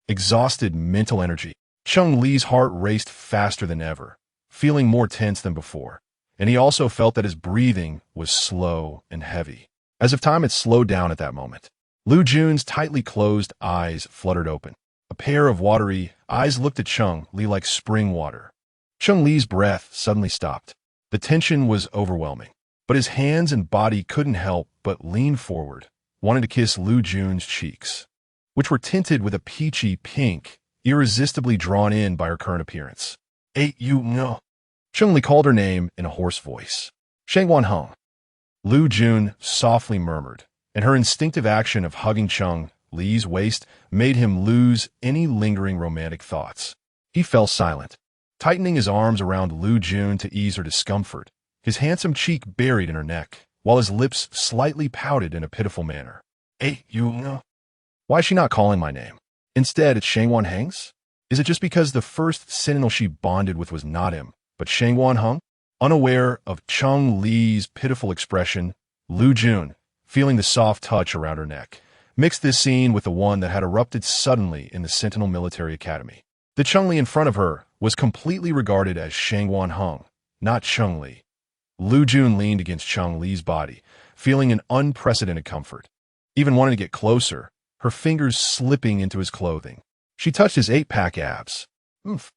exhausted mental energy. Cunningly's heart raced faster than ever, feeling more tense than before, and he also felt that his breathing was slow and heavy, as if time had slowed down at that moment. Liu Jun's tightly closed eyes fluttered open. A pair of watery eyes looked at Cunningly like spring water. Cunningly's breath suddenly stopped. The tension was overwhelming, but his hands and body couldn't help but lean forward, wanting to kiss Liu Jun's cheeks, which were tinted with a peachy pink, irresistibly drawn in by her current appearance. You know? Cunningly called her name in a hoarse voice. Shangguan Heng. Liu Jun softly murmured, and her instinctive action of hugging Cunningly's waist made him lose any lingering romantic thoughts. He fell silent, tightening his arms around Liu Jun to ease her discomfort, his handsome cheek buried in her neck, while his lips slightly pouted in a pitiful manner. You know? Why is she not calling my name? Instead, it's Shangwan Heng's? Is it just because the first sentinel she bonded with was not him, but Shangwan Heng? Unaware of Cheng Li's pitiful expression, Liu Jun, feeling the soft touch around her neck, mixed this scene with the one that had erupted suddenly in the Sentinel Military Academy. The Cheng Li in front of her was completely regarded as Shangwan Heng, not Cheng Li. Liu Jun leaned against Cheng Li's body, feeling an unprecedented comfort. Even wanting to get closer, her fingers slipping into his clothing. She touched his 8-pack abs. Oomph.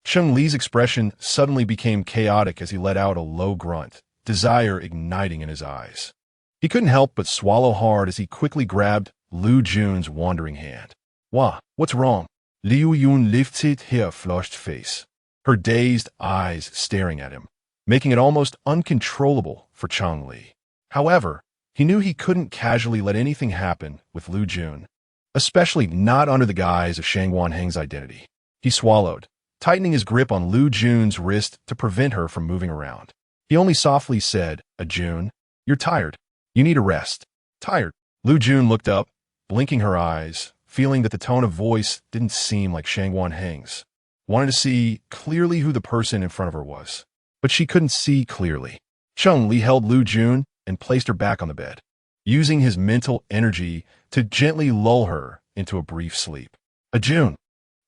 Cheng Li's expression suddenly became chaotic as he let out a low grunt, desire igniting in his eyes. He couldn't help but swallow hard as he quickly grabbed Liu Jun's wandering hand. What's wrong? Liu Jun lifted her flushed face, her dazed eyes staring at him, making it almost uncontrollable for Cheng Li. However, he knew he couldn't casually let anything happen with Liu Jun, especially not under the guise of Shangwan Heng's identity. He swallowed, tightening his grip on Liu Jun's wrist to prevent her from moving around. He only softly said, Jun, you're tired. You need a rest. Tired. Liu Jun looked up, blinking her eyes, feeling that the tone of voice didn't seem like Shangwan Heng's. Wanted to see clearly who the person in front of her was. But she couldn't see clearly. Cheng Li held Liu Jun and placed her back on the bed, using his mental energy to gently lull her into a brief sleep. Jun.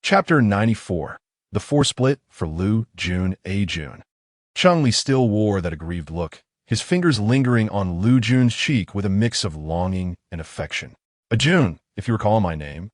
Chapter 94. The Foresplit for Liu Jun. Jun. Cheng Li still wore that aggrieved look, his fingers lingering on Liu Jun's cheek with a mix of longing and affection. Jun, if you were calling my name,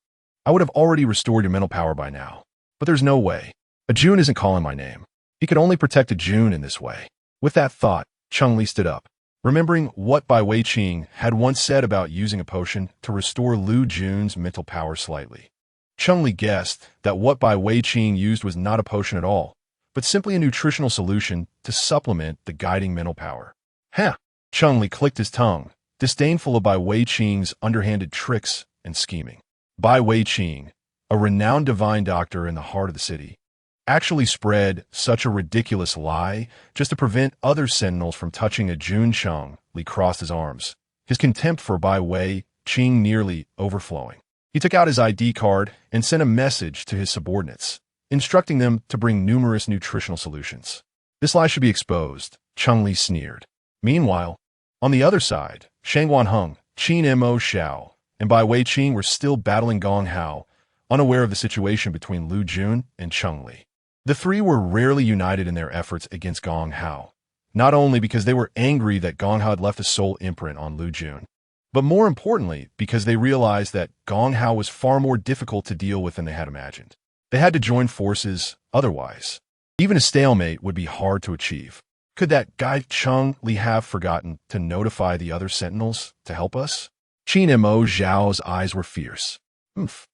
I would have already restored your mental power by now. But there's no way. Jun isn't calling my name. He could only protect Jun in this way. With that thought, Cheng Li stood up, remembering what Bai Weiqing had once said about using a potion to restore Liu Jun's mental power slightly. Cheng Li guessed that what Bai Weiqing used was not a potion at all, but simply a nutritional solution to supplement the guiding mental power. Cheng Li clicked his tongue, disdainful of Bai Weiqing's underhanded tricks and scheming. Bai Weiqing, a renowned divine doctor in the heart of the city, actually spread such a ridiculous lie just to prevent other sentinels from touching Jun. Cheng Li crossed his arms, his contempt for Bai Weiqing nearly overflowing. He took out his ID card and sent a message to his subordinates, instructing them to bring numerous nutritional solutions. This lie should be exposed, Cheng Li sneered. Meanwhile, on the other side, Shangwan Heng, Qin Mo Xiao, and Bai Weiqing were still battling Gong Hao, unaware of the situation between Liu Jun and Cheng Li. The three were rarely united in their efforts against Gong Hao, not only because they were angry that Gong Hao had left a soul imprint on Liu Jun, but more importantly because they realized that Gong Hao was far more difficult to deal with than they had imagined. They had to join forces, otherwise, even a stalemate would be hard to achieve. Could that guy Cheng Li have forgotten to notify the other sentinels to help us? Qin Mo Xiao's eyes were fierce. Oomph.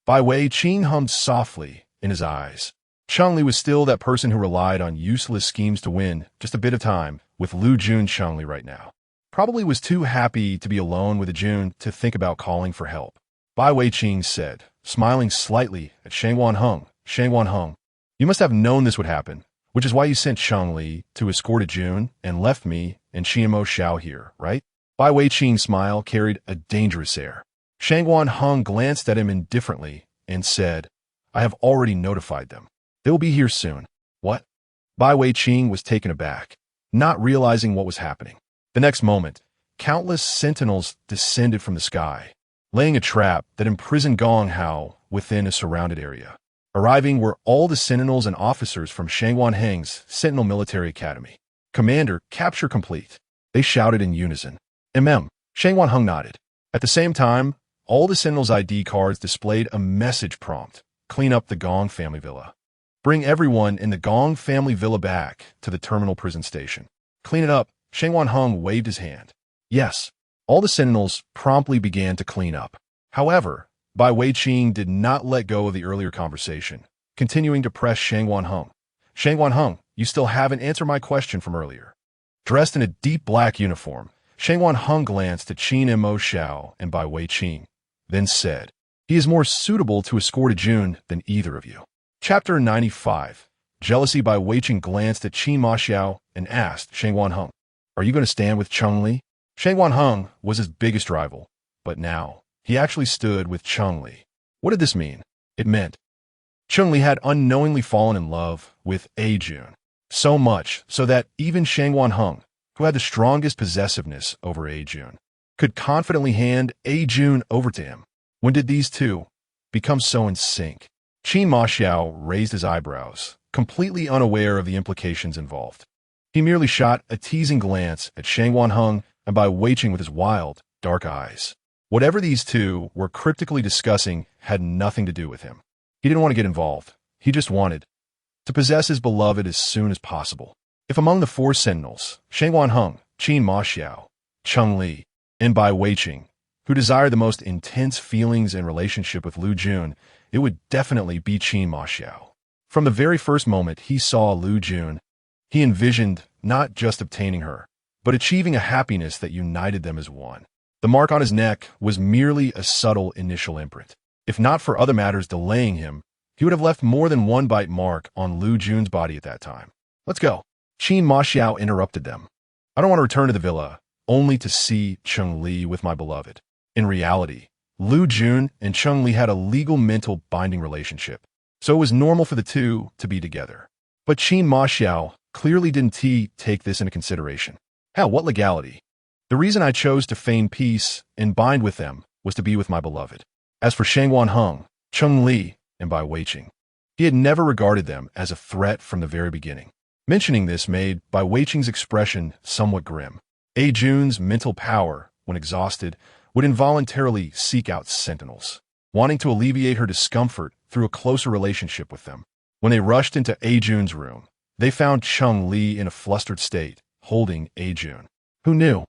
Bai Weiqing hummed softly in his eyes. Cheng Li was still that person who relied on useless schemes to win just a bit of time with Liu Jun. Cheng Li right now probably was too happy to be alone with Jun to think about calling for help. Bai Weiqing said, smiling slightly at Shangwan Heng. Shangwan Heng, you must have known this would happen, which is why you sent Cheng Li to escort Jun and left me and Qin Mo Xiao here, right? Bai Weiqing's smile carried a dangerous air. Shangwan Heng glanced at him indifferently and said, I have already notified them. They will be here soon. What? Bai Weiqing was taken aback, not realizing what was happening. The next moment, countless sentinels descended from the sky, laying a trap that imprisoned Gong Hao within a surrounded area. Arriving were all the sentinels and officers from Shangwan Heng's Sentinel Military Academy. Commander, capture complete. They shouted in unison. Shangwan Heng nodded. At the same time, all the sentinels' ID cards displayed a message prompt. Clean up the Gong family villa. Bring everyone in the Gong family villa back to the terminal prison station. Clean it up. Shangwan Heng waved his hand. Yes. All the sentinels promptly began to clean up. However, Bai Weiqing did not let go of the earlier conversation, continuing to press Shangwan Heng. Shangwan Heng, you still haven't answered my question from earlier. Dressed in a deep black uniform, Shangwan Heng glanced at Qin Mo Xiao and Bai Weiqing, then said, he is more suitable to escort Jun than either of you. Chapter 95. Jealousy. Bai Weiqing glanced at Qin Mo Xiao and asked Shangwan Heng, are you going to stand with Cheng Li? Shangwan Heng was his biggest rival, but now he actually stood with Chun-Li. What did this mean? It meant Chun-Li had unknowingly fallen in love with Jun. So much so that even Shangwan Heng, who had the strongest possessiveness over Jun, could confidently hand Jun over to him. When did these two become so in sync? Qin Ma Xiao raised his eyebrows, completely unaware of the implications involved. He merely shot a teasing glance at Shangwan Heng and by Weiqing with his wild, dark eyes. Whatever these two were cryptically discussing had nothing to do with him. He didn't want to get involved. He just wanted to possess his beloved as soon as possible. If among the four sentinels, Shangwan Heng, Qin Ma Xiao, Chun-Li, and Bai Weiqing, who desired the most intense feelings and relationship with Liu Jun, it would definitely be Qin Ma Xiao. From the very first moment he saw Liu Jun, he envisioned not just obtaining her, but achieving a happiness that united them as one. The mark on his neck was merely a subtle initial imprint. If not for other matters delaying him, he would have left more than one bite mark on Liu Jun's body at that time. Let's go. Qin Ma Xiao interrupted them. I don't want to return to the villa, only to see Chun-Li with my beloved. In reality, Liu Jun and Chun-Li had a legal mental binding relationship, so it was normal for the two to be together. But Qin Ma Xiao clearly didn't take this into consideration. Hell, what legality? The reason I chose to feign peace and bind with them was to be with my beloved. As for Shangwan Heng, Chun-Li, and Bai Weiqing, he had never regarded them as a threat from the very beginning. Mentioning this made Bai Weiqing's expression somewhat grim. Jun's mental power, when exhausted, would involuntarily seek out sentinels, wanting to alleviate her discomfort through a closer relationship with them. When they rushed into Jun's room, they found Chun-Li in a flustered state, holding Jun. Who knew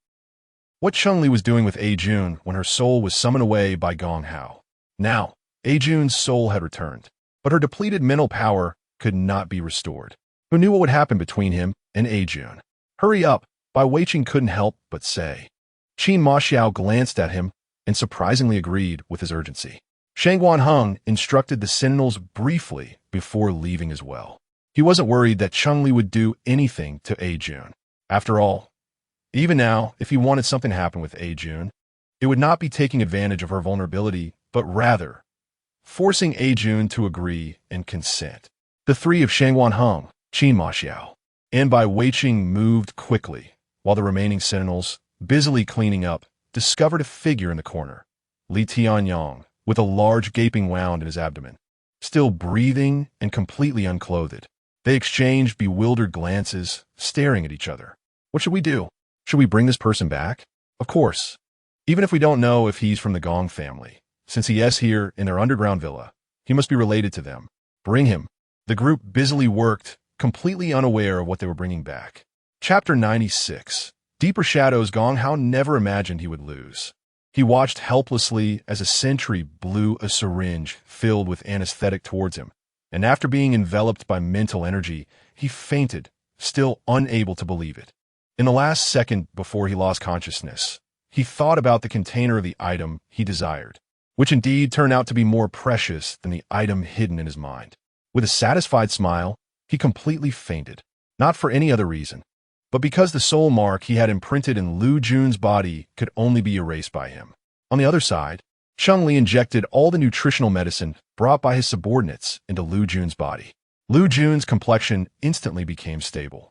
what Chun-Li was doing with Jun when her soul was summoned away by Gong Hao? Now, Jun's soul had returned, but her depleted mental power could not be restored. Who knew what would happen between him and Jun? Hurry up, Bai Weiqing couldn't help but say. Qin Ma Xiao glanced at him and surprisingly agreed with his urgency. Shangwan Heng instructed the sentinels briefly before leaving as well. He wasn't worried that Chun-Li would do anything to Jun. After all, even now, if he wanted something to happen with Jun, it would not be taking advantage of her vulnerability, but rather forcing Jun to agree and consent. The three of Shangwan Heng, Qin Ma Xiao, and Bai Weiqing moved quickly, while the remaining sentinels, busily cleaning up, discovered a figure in the corner, Li Tianyang, with a large gaping wound in his abdomen, still breathing and completely unclothed. They exchanged bewildered glances, staring at each other. What should we do? Should we bring this person back? Of course. Even if we don't know if he's from the Gong family, since he is here in their underground villa, he must be related to them. Bring him. The group busily worked, completely unaware of what they were bringing back. Chapter 96. Deeper shadows. Gong Hao never imagined he would lose. He watched helplessly as a sentry blew a syringe filled with anesthetic towards him, and after being enveloped by mental energy, he fainted, still unable to believe it. In the last second before he lost consciousness, he thought about the container of the item he desired, which indeed turned out to be more precious than the item hidden in his mind. With a satisfied smile, he completely fainted, not for any other reason, but because the soul mark he had imprinted in Liu Jun's body could only be erased by him. On the other side, Chun-Li injected all the nutritional medicine brought by his subordinates into Liu Jun's body. Liu Jun's complexion instantly became stable,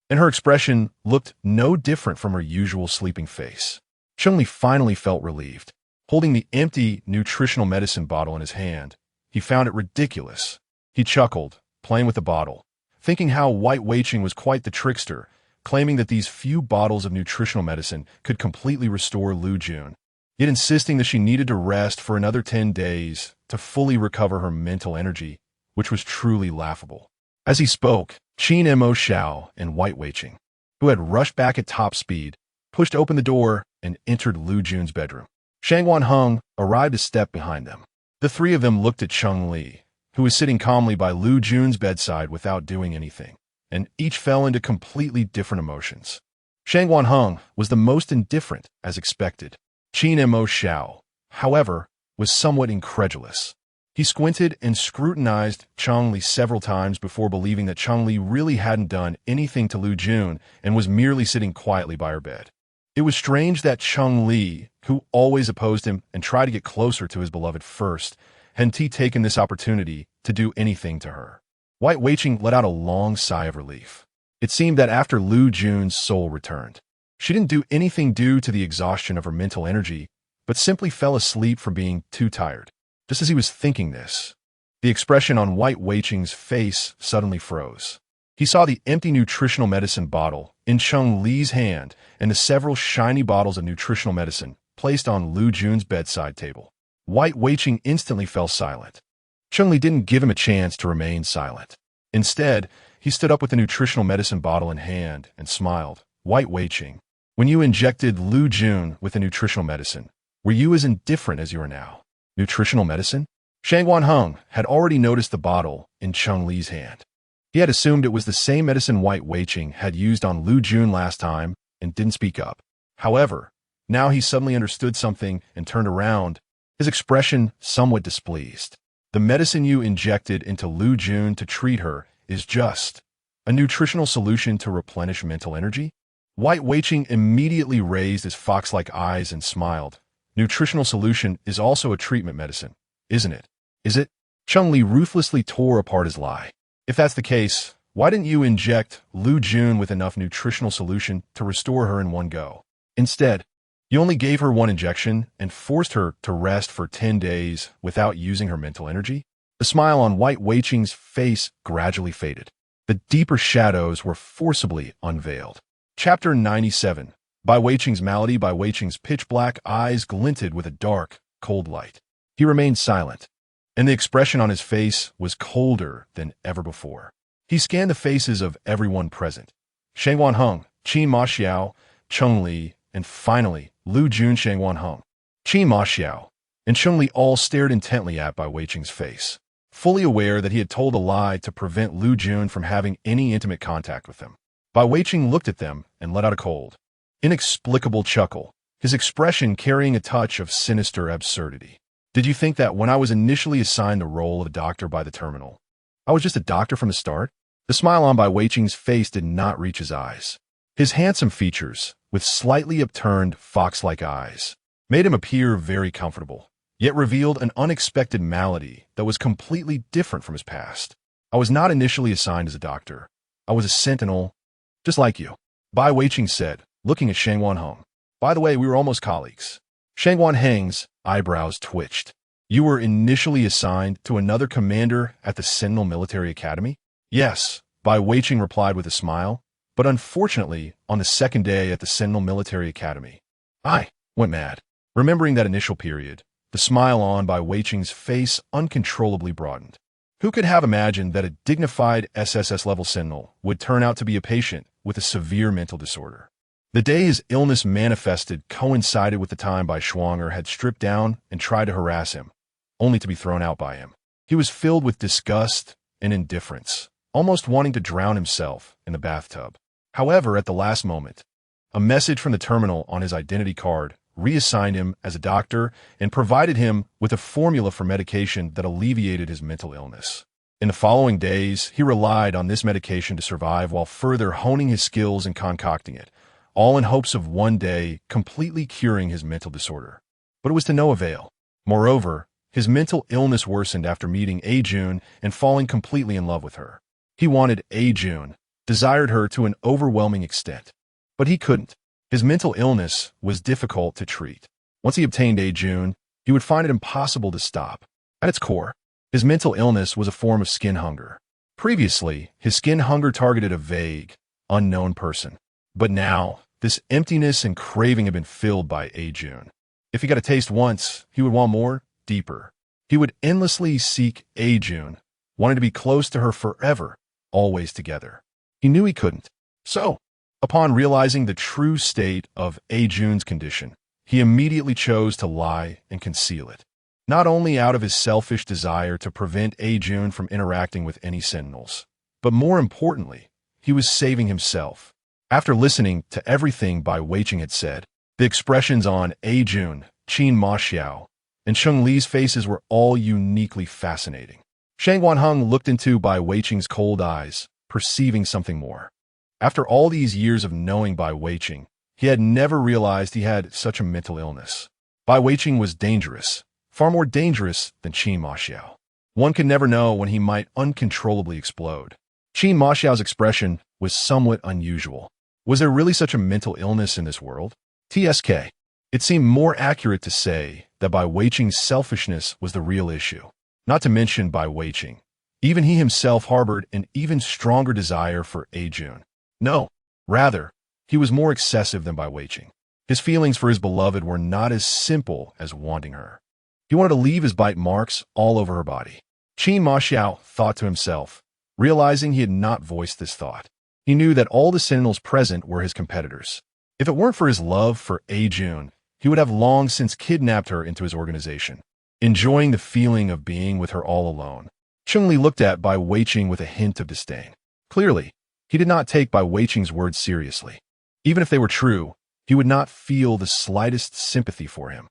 and her expression looked no different from her usual sleeping face. Chun-Li finally felt relieved. Holding the empty nutritional medicine bottle in his hand, he found it ridiculous. He chuckled, playing with the bottle, thinking how Bai Weiqing was quite the trickster, claiming that these few bottles of nutritional medicine could completely restore Liu Jun, yet insisting that she needed to rest for another 10 days to fully recover her mental energy, which was truly laughable. As he spoke, Qin Ma Xiao and Bai Weiqing, who had rushed back at top speed, pushed open the door and entered Liu Jun's bedroom. Shangwan Heng arrived a step behind them. The three of them looked at Chun-Li, who was sitting calmly by Liu Jun's bedside without doing anything, and each fell into completely different emotions. Shangwan Heng was the most indifferent, as expected. Qin Ma Xiao, however, was somewhat incredulous. He squinted and scrutinized Chun-Li several times before believing that Chun-Li really hadn't done anything to Liu Jun and was merely sitting quietly by her bed. It was strange that Cunningly, who always opposed him and tried to get closer to his beloved first, hadn't he taken this opportunity to do anything to her. White Weiqing let out a long sigh of relief. It seemed that after Liu Jun's soul returned, she didn't do anything due to the exhaustion of her mental energy, but simply fell asleep from being too tired. Just as he was thinking this, the expression on White Weiqing's face suddenly froze. He saw the empty nutritional medicine bottle in Cunningly's hand and the several shiny bottles of nutritional medicine placed on Liu Jun's bedside table. White Weiqing instantly fell silent. Cunningly didn't give him a chance to remain silent. Instead, he stood up with the nutritional medicine bottle in hand and smiled. White Weiqing, when you injected Liu Jun with the nutritional medicine, were you as indifferent as you are now? Nutritional medicine? Shang Wanheng had already noticed the bottle in Cunningly's hand. He had assumed it was the same medicine White Weiqing had used on Liu Jun last time and didn't speak up. However, now he suddenly understood something and turned around, his expression somewhat displeased. The medicine you injected into Liu Jun to treat her is just a nutritional solution to replenish mental energy? White Weiqing immediately raised his fox-like eyes and smiled. Nutritional solution is also a treatment medicine, isn't it? Is it? Cunningly ruthlessly tore apart his lie. If that's the case, why didn't you inject Liu Jun with enough nutritional solution to restore her in one go? Instead, you only gave her one injection and forced her to rest for 10 days without using her mental energy? The smile on White Weiqing's face gradually faded. The deeper shadows were forcibly unveiled. Chapter 97. By Weiqing's malady. By Weiqing's pitch-black eyes glinted with a dark, cold light. He remained silent, and the expression on his face was colder than ever before. He scanned the faces of everyone present. Shang Wanheng, Qin Ma Xiao, Cunningly, and finally, Liu Jun. Shang Wanheng, Qin Ma Xiao, and Cunningly all stared intently at Bai Weiqing's face, fully aware that he had told a lie to prevent Liu Jun from having any intimate contact with him. Bai Weiqing looked at them and let out a cold, inexplicable chuckle, his expression carrying a touch of sinister absurdity. Did you think that when I was initially assigned the role of a doctor by the terminal, I was just a doctor from the start? The smile on Bai Weiqing's face did not reach his eyes. His handsome features, with slightly upturned fox-like eyes, made him appear very comfortable, yet revealed an unexpected malady that was completely different from his past. I was not initially assigned as a doctor. I was a sentinel, just like you, Bai Weiqing said, looking at Shang Wanheng. By the way, we were almost colleagues. Shang Wanheng's eyebrows twitched. You were initially assigned to another commander at the Sentinel Military Academy? Yes, Bai Weiqing replied with a smile, but unfortunately, on the second day at the Sentinel Military Academy, I went mad. Remembering that initial period, the smile on Bai Weiqing's face uncontrollably broadened. Who could have imagined that a dignified SSS-level sentinel would turn out to be a patient with a severe mental disorder? The day his illness manifested coincided with the time Bai Shuanger had stripped down and tried to harass him, only to be thrown out by him. He was filled with disgust and indifference, almost wanting to drown himself in the bathtub. However, at the last moment, a message from the terminal on his identity card reassigned him as a doctor and provided him with a formula for medication that alleviated his mental illness. In the following days, he relied on this medication to survive while further honing his skills and concocting it, all in hopes of one day completely curing his mental disorder. But it was to no avail. Moreover, his mental illness worsened after meeting A Jun and falling completely in love with her. He wanted A Jun, desired her to an overwhelming extent. But he couldn't. His mental illness was difficult to treat. Once he obtained A Jun, he would find it impossible to stop. At its core, his mental illness was a form of skin hunger. Previously, his skin hunger targeted a vague, unknown person. But now, this emptiness and craving had been filled by A Jun. If he got a taste once, he would want more, deeper. He would endlessly seek A Jun, wanting to be close to her forever, always together. He knew he couldn't. So, upon realizing the true state of A Jun's condition, he immediately chose to lie and conceal it. Not only out of his selfish desire to prevent A Jun from interacting with any sentinels, but more importantly, he was saving himself. After listening to everything Bai Weiqing had said, the expressions on A Jun, Qin Ma Xiao, and Cunningly's faces were all uniquely fascinating. Shang Wanheng looked into Bai Weiqing's cold eyes, perceiving something more. After all these years of knowing Bai Weiqing, He had never realized he had such a mental illness. Bai Weiqing was dangerous, far more dangerous than Qin Maxiao. One could never know when he might uncontrollably explode. Qin Maxiao's expression was somewhat unusual. Was there really such a mental illness in this world? TSK. It seemed more accurate to say that Bai Weiqing's selfishness was the real issue. Not to mention Bai Weiqing. Even he himself harbored an even stronger desire for Liu Jun. No, rather, he was more excessive than Bai Weiqing. His feelings for his beloved were not as simple as wanting her. He wanted to leave his bite marks all over her body. Qin Maxiao thought to himself, realizing he had not voiced this thought. He knew that all the sentinels present were his competitors. If it weren't for his love for Liu Jun, he would have long since kidnapped her into his organization, enjoying the feeling of being with her all alone. Cunningly looked at Bai Weiqing with a hint of disdain. Clearly, he did not take Bai Weiqing's words seriously. Even if they were true, he would not feel the slightest sympathy for him.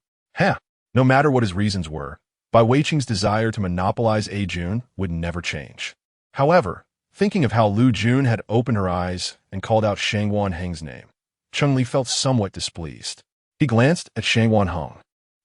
No matter what his reasons were, Bai Weiqing's desire to monopolize Liu Jun would never change. However, thinking of how Liu Jun had opened her eyes and called out Shangwan Heng's name, Cunningly felt somewhat displeased. He glanced at Shangwan Heng,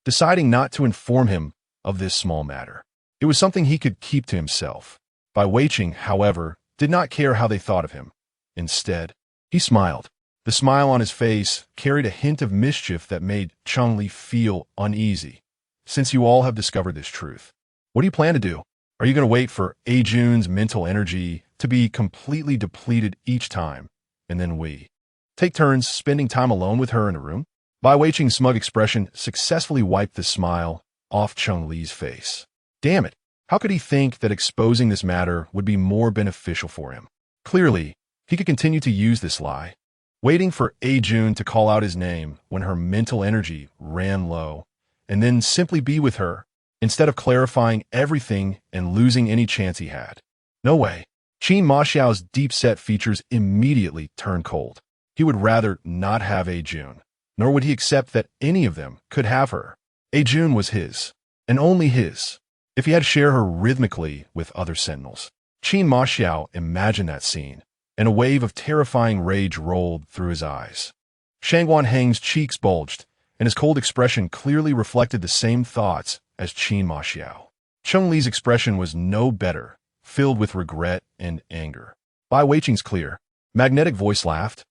deciding not to inform him of this small matter. It was something he could keep to himself. Bai Weiqing, however, did not care how they thought of him. Instead, he smiled. The smile on his face carried a hint of mischief that made Cunningly feel uneasy. Since you all have discovered this truth, what do you plan to do? Are you going to wait for Liu Jun's mental energy to be completely depleted each time, and then we take turns spending time alone with her in a room? Bai Weiqing's smug expression successfully wiped the smile off Cunningly's face. Damn it, how could he think that exposing this matter would be more beneficial for him? Clearly, he could continue to use this lie, waiting for Liu Jun to call out his name when her mental energy ran low, and then simply be with her, instead of clarifying everything and losing any chance he had. No way. Qin Maxiao's deep-set features immediately turned cold. He would rather not have Liu Jun, nor would he accept that any of them could have her. Liu Jun was his, and only his, if he had to share her rhythmically with other sentinels. Qin Maxiao imagined that scene, and a wave of terrifying rage rolled through his eyes. Shangwan Heng's cheeks bulged, and his cold expression clearly reflected the same thoughts as Qin Maxiao. Cunningly's expression was no better, filled with regret and anger. Bai Weiqing's clear, magnetic voice laughed.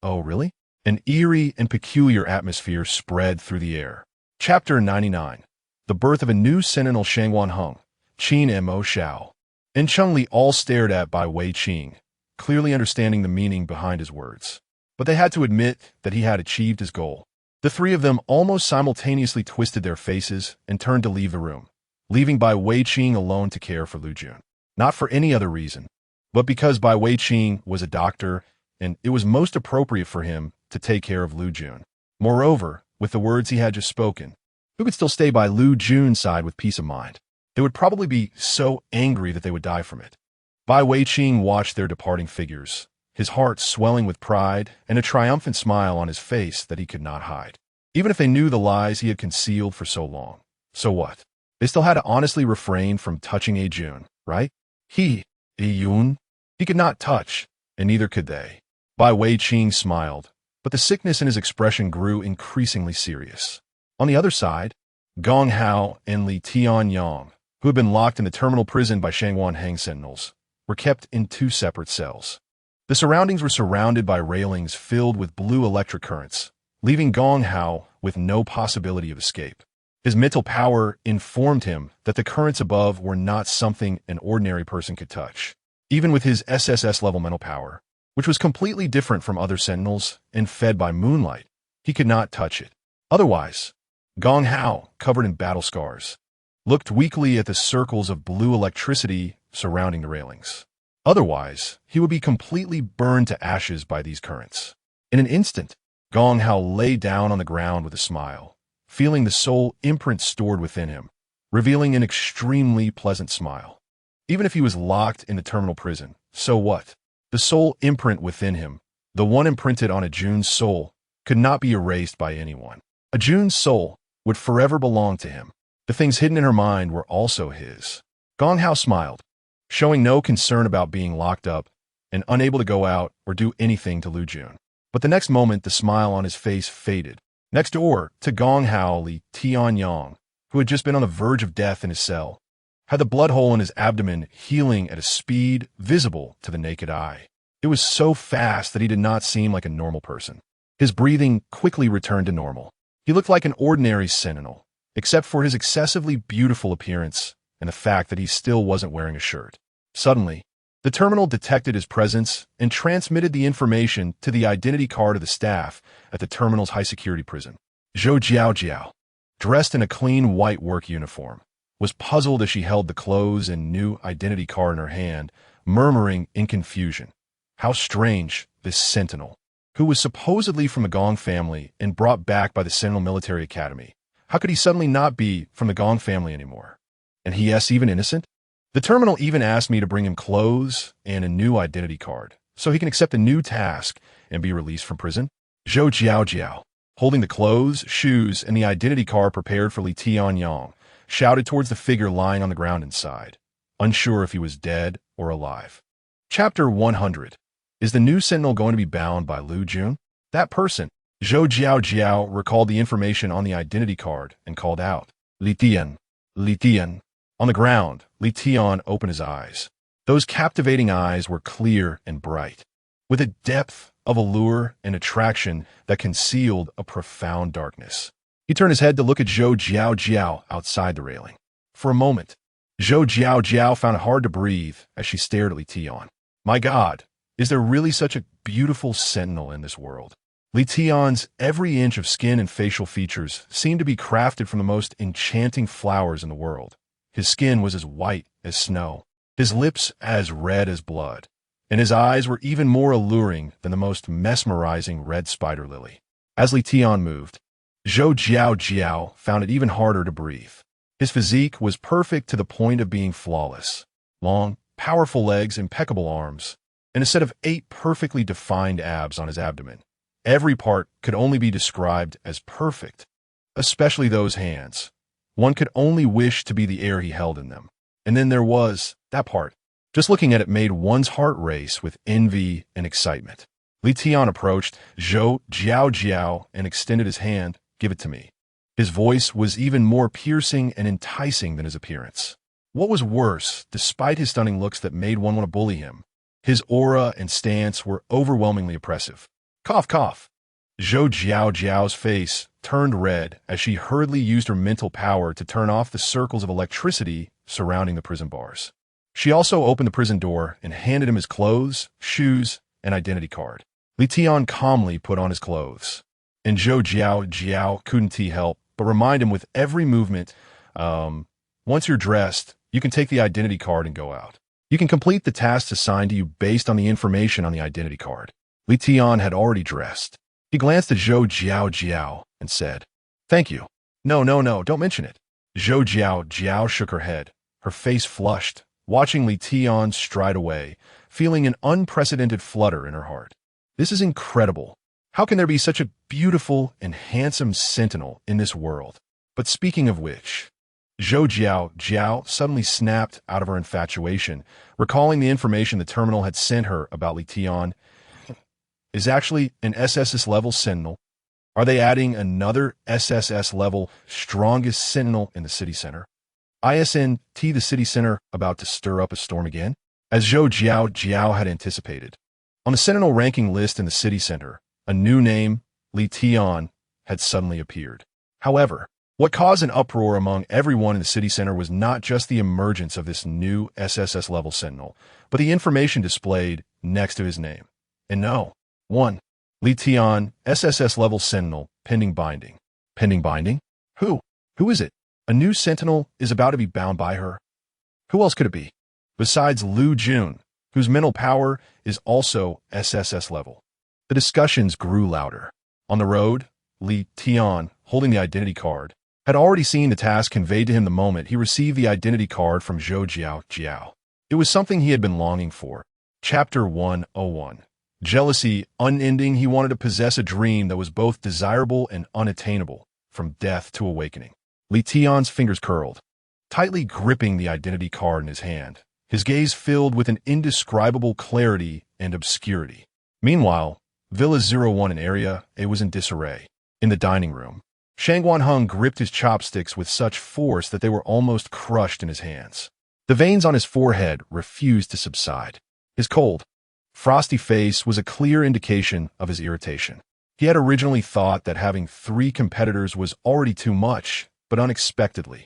Oh, really? An eerie and peculiar atmosphere spread through the air. Chapter 99. The birth of a new sentinel. Shangwan Heng, Qin Mo Xiao, and Cunningly all stared at Bai Weiqing, clearly understanding the meaning behind his words. But they had to admit that he had achieved his goal. The three of them almost simultaneously twisted their faces and turned to leave the room, leaving Bai Weiqing alone to care for Liu Jun. Not for any other reason, but because Bai Weiqing was a doctor and it was most appropriate for him to take care of Liu Jun. Moreover, with the words he had just spoken, who could still stay by Liu Jun's side with peace of mind? They would probably be so angry that they would die from it. Bai Weiqing watched their departing figures, his heart swelling with pride and a triumphant smile on his face that he could not hide. Even if they knew the lies he had concealed for so long. So what? They still had to honestly refrain from touching Liu Jun, right? Liu Jun, he could not touch, and neither could they. Bai Weiqing smiled, but the sickness in his expression grew increasingly serious. On the other side, Gong Hao and Li Tianyang, who had been locked in the terminal prison by Shangwan Heng sentinels, were kept in two separate cells. The surroundings were surrounded by railings filled with blue electric currents, leaving Gong Hao with no possibility of escape. His mental power informed him that the currents above were not something an ordinary person could touch. Even with his SSS-level mental power, which was completely different from other sentinels and fed by moonlight, he could not touch it. Otherwise, Gong Hao, covered in battle scars, looked weakly at the circles of blue electricity surrounding the railings. Otherwise, he would be completely burned to ashes by these currents. In an instant, Gong Hao lay down on the ground with a smile, feeling the soul imprint stored within him, revealing an extremely pleasant smile. Even if he was locked in the terminal prison, so what? The soul imprint within him, the one imprinted on a Jun's soul, could not be erased by anyone. A Jun's soul would forever belong to him. The things hidden in her mind were also his. Gong Hao smiled, showing no concern about being locked up and unable to go out or do anything to Liu Jun. But the next moment, the smile on his face faded. Next door, to Gong Hao Li Tianyang, who had just been on the verge of death in his cell, had the blood hole in his abdomen healing at a speed visible to the naked eye. It was so fast that he did not seem like a normal person. His breathing quickly returned to normal. He looked like an ordinary sentinel, except for his excessively beautiful appearance and the fact that he still wasn't wearing a shirt. Suddenly, the terminal detected his presence and transmitted the information to the identity card of the staff at the terminal's high-security prison. Zhou Jiao, dressed in a clean white work uniform, was puzzled as she held the clothes and new identity card in her hand, murmuring in confusion, "How strange, this sentinel, who was supposedly from the Gong family and brought back by the Sentinel Military Academy. How could he suddenly not be from the Gong family anymore? And he even innocent? The terminal even asked me to bring him clothes and a new identity card, so he can accept a new task and be released from prison." Zhou Jiao, holding the clothes, shoes, and the identity card prepared for Li Tianyang, shouted towards the figure lying on the ground inside, unsure if he was dead or alive. Chapter 100. Is the new sentinel going to be bound by Liu Jun? That person. Zhou Jiao recalled the information on the identity card and called out, "Li Tian, Li Tian." On the ground, Li Tian opened his eyes. Those captivating eyes were clear and bright, with a depth of allure and attraction that concealed a profound darkness. He turned his head to look at Zhou Jiao outside the railing. For a moment, Zhou Jiao found it hard to breathe as she stared at Li Tian. My God, is there really such a beautiful sentinel in this world? Li Tian's every inch of skin and facial features seemed to be crafted from the most enchanting flowers in the world. His skin was as white as snow, his lips as red as blood, and his eyes were even more alluring than the most mesmerizing red spider lily. As Li Tian moved, Zhou Jiao found it even harder to breathe. His physique was perfect to the point of being flawless. Long, powerful legs, impeccable arms, and a set of 8 perfectly defined abs on his abdomen. Every part could only be described as perfect, especially those hands. One could only wish to be the air he held in them. And then there was that part. Just looking at it made one's heart race with envy and excitement. Li Tian approached Zhou Jiao and extended his hand. "Give it to me." His voice was even more piercing and enticing than his appearance. What was worse, despite his stunning looks that made one want to bully him, his aura and stance were overwhelmingly oppressive. Cough, cough. Zhou Jiao's face turned red as she hurriedly used her mental power to turn off the circles of electricity surrounding the prison bars. She also opened the prison door and handed him his clothes, shoes, and identity card. Li Tian calmly put on his clothes, and Zhou Jiao couldn't help but remind him with every movement, once you're dressed, you can take the identity card and go out. You can complete the tasks assigned to you based on the information on the identity card. Li Tian had already dressed. He glanced at Zhou Jiao and said, "Thank you." No, don't mention it." Zhou Jiao shook her head. Her face flushed, watching Li Tian stride away, feeling an unprecedented flutter in her heart. This is incredible. How can there be such a beautiful and handsome sentinel in this world? But speaking of which, Zhou Jiao suddenly snapped out of her infatuation, recalling the information the terminal had sent her about Li Tian is actually an SSS-level sentinel. Are they adding another SSS-level strongest sentinel in the city center? ISNT the city center about to stir up a storm again? As Zhou Jiao had anticipated. On the sentinel ranking list in the city center, a new name, Li Tian, had suddenly appeared. However, what caused an uproar among everyone in the city center was not just the emergence of this new SSS-level sentinel, but the information displayed next to his name. And no, 1. Li Tian, SSS-level sentinel, pending binding. Pending binding? Who? Who is it? A new sentinel is about to be bound by her. Who else could it be? Besides Liu Jun, whose mental power is also SSS-level. The discussions grew louder. On the road, Li Tian, holding the identity card, had already seen the task conveyed to him the moment he received the identity card from Zhou Jiao. It was something he had been longing for. Chapter 101. Jealousy unending, he wanted to possess a dream that was both desirable and unattainable, from death to awakening. Li Tian's fingers curled, tightly gripping the identity card in his hand, his gaze filled with an indescribable clarity and obscurity. Meanwhile, Villa 01 in Area A was in disarray. In the dining room, Shang Wanheng gripped his chopsticks with such force that they were almost crushed in his hands. The veins on his forehead refused to subside. His cold, frosty face was a clear indication of his irritation. He had originally thought that having 3 competitors was already too much, but unexpectedly,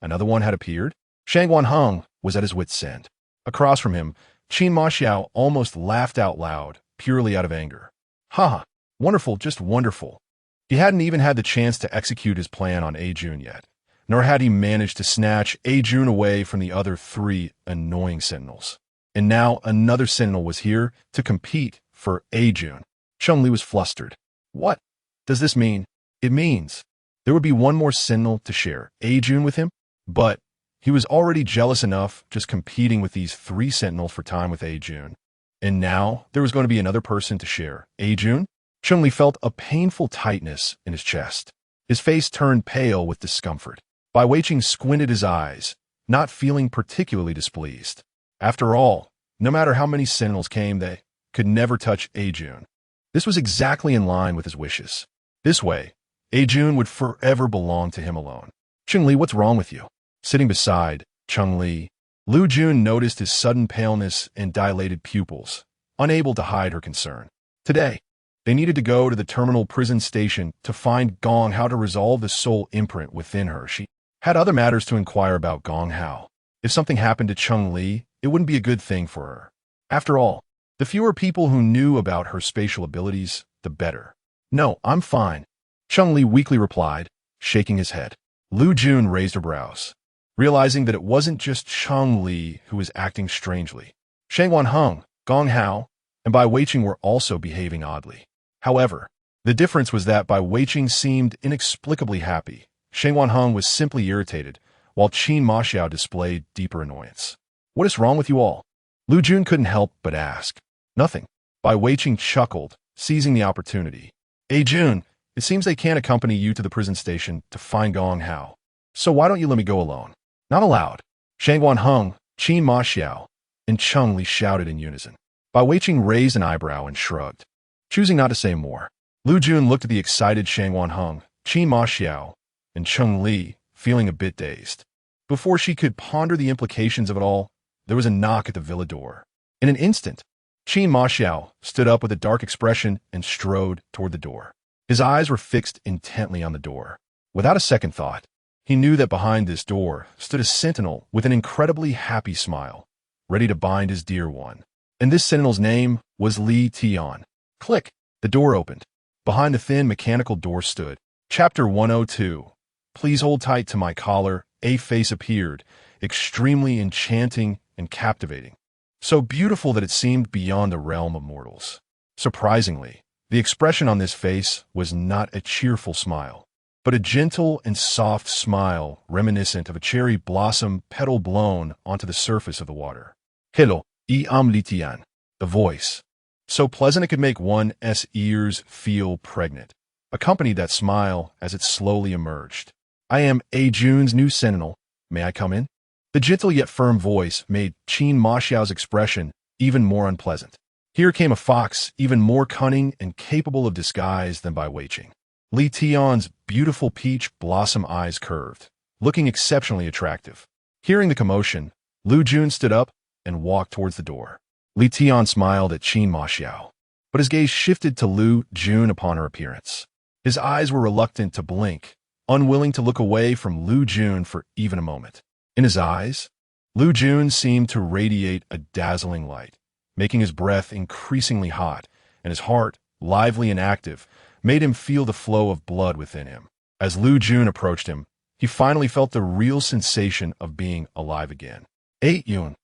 another one had appeared. Shang Wanheng was at his wit's end. Across from him, Qin Ma Xiao almost laughed out loud, purely out of anger. Haha, wonderful, just wonderful. He hadn't even had the chance to execute his plan on A Jun yet, nor had he managed to snatch A Jun away from the other 3 annoying sentinels. And now another sentinel was here to compete for A Jun. Chun-Li was flustered. What does this mean? It means there would be one more sentinel to share A Jun with him, but he was already jealous enough just competing with these 3 sentinels for time with A Jun. And now there was going to be another person to share A Jun? Chun-Li felt a painful tightness in his chest. His face turned pale with discomfort. Bai Weiqing squinted his eyes, not feeling particularly displeased. After all, no matter how many sentinels came, they could never touch A Jun. This was exactly in line with his wishes. This way, A Jun would forever belong to him alone. Chun-Li, what's wrong with you? Sitting beside Chun-Li, Liu Jun noticed his sudden paleness and dilated pupils, unable to hide her concern. Today, they needed to go to the terminal prison station to find Gong Hao to resolve the soul imprint within her. She had other matters to inquire about Gong Hao. If something happened to Chun-Li, it wouldn't be a good thing for her. After all, the fewer people who knew about her spatial abilities, the better. No, I'm fine, Chun-Li weakly replied, shaking his head. Liu Jun raised her brows, realizing that it wasn't just Chun-Li who was acting strangely. Shang Wanheng, Gong Hao, and Bai Weiqing were also behaving oddly. However, the difference was that Bai Weiqing seemed inexplicably happy. Shang Wanheng was simply irritated, while Qin Ma Xiao displayed deeper annoyance. What is wrong with you all? Liu Jun couldn't help but ask. Nothing. Bai Weiqing chuckled, seizing the opportunity. A Jun, it seems they can't accompany you to the prison station to find Gong Hao. So why don't you let me go alone? Not allowed. Shang Wanheng, Qin Ma Xiao, and Chun-Li shouted in unison. Bai Weiqing raised an eyebrow and shrugged, choosing not to say more. Liu Jun looked at the excited Shang Wanheng, Qin Ma Xiao, and Chun-Li, feeling a bit dazed. Before she could ponder the implications of it all, there was a knock at the villa door. In an instant, Qin Ma Xiao stood up with a dark expression and strode toward the door. His eyes were fixed intently on the door. Without a second thought, he knew that behind this door stood a sentinel with an incredibly happy smile, ready to bind his dear one. And this sentinel's name was Li Tian. Click! The door opened. Behind the thin mechanical door stood. Chapter 102. Please hold tight to my collar. A face appeared, extremely enchanting and captivating. So beautiful that it seemed beyond the realm of mortals. Surprisingly, the expression on this face was not a cheerful smile, but a gentle and soft smile reminiscent of a cherry blossom petal blown onto the surface of the water. Hello, I am Li Tian. The voice, so pleasant it could make one's ears feel pregnant, accompanied that smile as it slowly emerged. I am A Jun's new sentinel. May I come in? The gentle yet firm voice made Qin Ma Xiao's expression even more unpleasant. Here came a fox even more cunning and capable of disguise than Bai Weiqing. Li Tian's beautiful peach blossom eyes curved, looking exceptionally attractive. Hearing the commotion, Liu Jun stood up and walked towards the door. Li Tian smiled at Qin Ma Xiao, but his gaze shifted to Liu Jun upon her appearance. His eyes were reluctant to blink, unwilling to look away from Liu Jun for even a moment. In his eyes, Liu Jun seemed to radiate a dazzling light, making his breath increasingly hot, and his heart, lively and active, made him feel the flow of blood within him. As Liu Jun approached him, he finally felt the real sensation of being alive again. A Jun.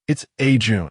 It's A Jun.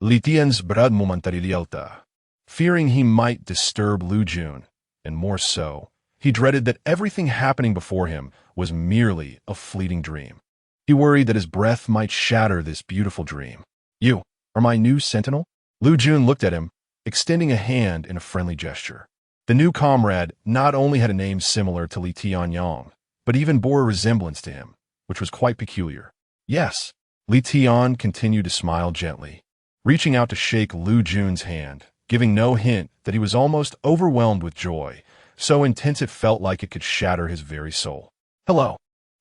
Li Tian's brad momentary lealta. Fearing he might disturb Liu Jun, and more so, he dreaded that everything happening before him was merely a fleeting dream. He worried that his breath might shatter this beautiful dream. You are my new sentinel? Liu Jun looked at him, extending a hand in a friendly gesture. The new comrade not only had a name similar to Li Tianyang, but even bore a resemblance to him, which was quite peculiar. Yes, Li Tian continued to smile gently, reaching out to shake Liu Jun's hand, giving no hint that he was almost overwhelmed with joy, so intense it felt like it could shatter his very soul. "Hello."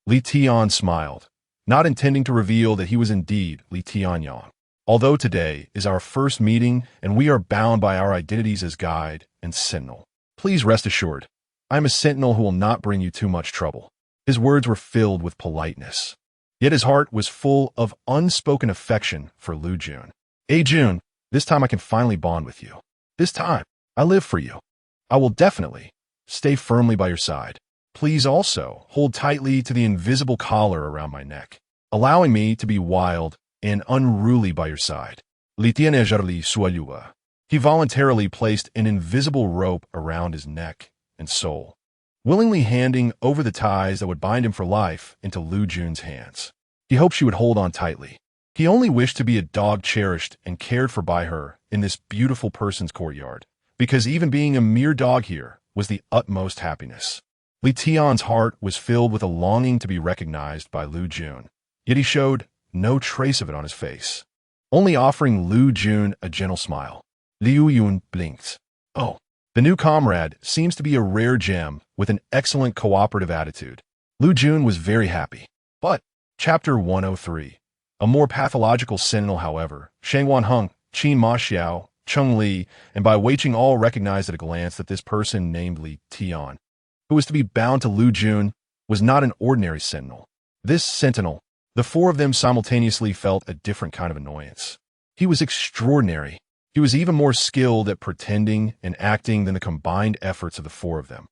Li Tian smiled, not intending to reveal that he was indeed Li Tianyang. "Although today is our first meeting and we are bound by our identities as guide and sentinel, please rest assured, I am a sentinel who will not bring you too much trouble." His words were filled with politeness, yet his heart was full of unspoken affection for Liu Jun. "Hey Jun, this time I can finally bond with you. This time, I live for you. I will definitely stay firmly by your side. Please also hold tightly to the invisible collar around my neck, allowing me to be wild and unruly by your side." Li Tianezharli Sualua. He voluntarily placed an invisible rope around his neck and soul, willingly handing over the ties that would bind him for life into Liu Jun's hands. He hoped she would hold on tightly. He only wished to be a dog cherished and cared for by her in this beautiful person's courtyard, because even being a mere dog here was the utmost happiness. Li Tian's heart was filled with a longing to be recognized by Liu Jun, yet he showed no trace of it on his face, only offering Liu Jun a gentle smile. Liu Jun blinked. "Oh, the new comrade seems to be a rare gem with an excellent cooperative attitude." Liu Jun was very happy. But, Chapter 103. A more pathological sentinel, however, Shangwan Heng, Qin Ma Xiao, Cheng Li, and Bai Weiqing all recognized at a glance that this person named Li Tian, who was to be bound to Liu Jun, was not an ordinary sentinel. This sentinel, the four of them simultaneously felt a different kind of annoyance. He was extraordinary. He was even more skilled at pretending and acting than the combined efforts of the four of them.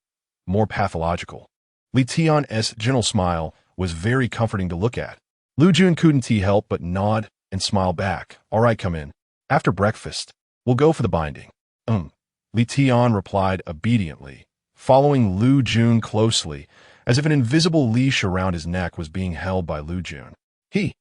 More pathological. Li Tian's gentle smile was very comforting to look at. Liu Jun couldn't help but nod and smile back. "All right, come in. After breakfast, we'll go for the binding." Li Tian replied obediently, following Liu Jun closely, as if an invisible leash around his neck was being held by Liu Jun. He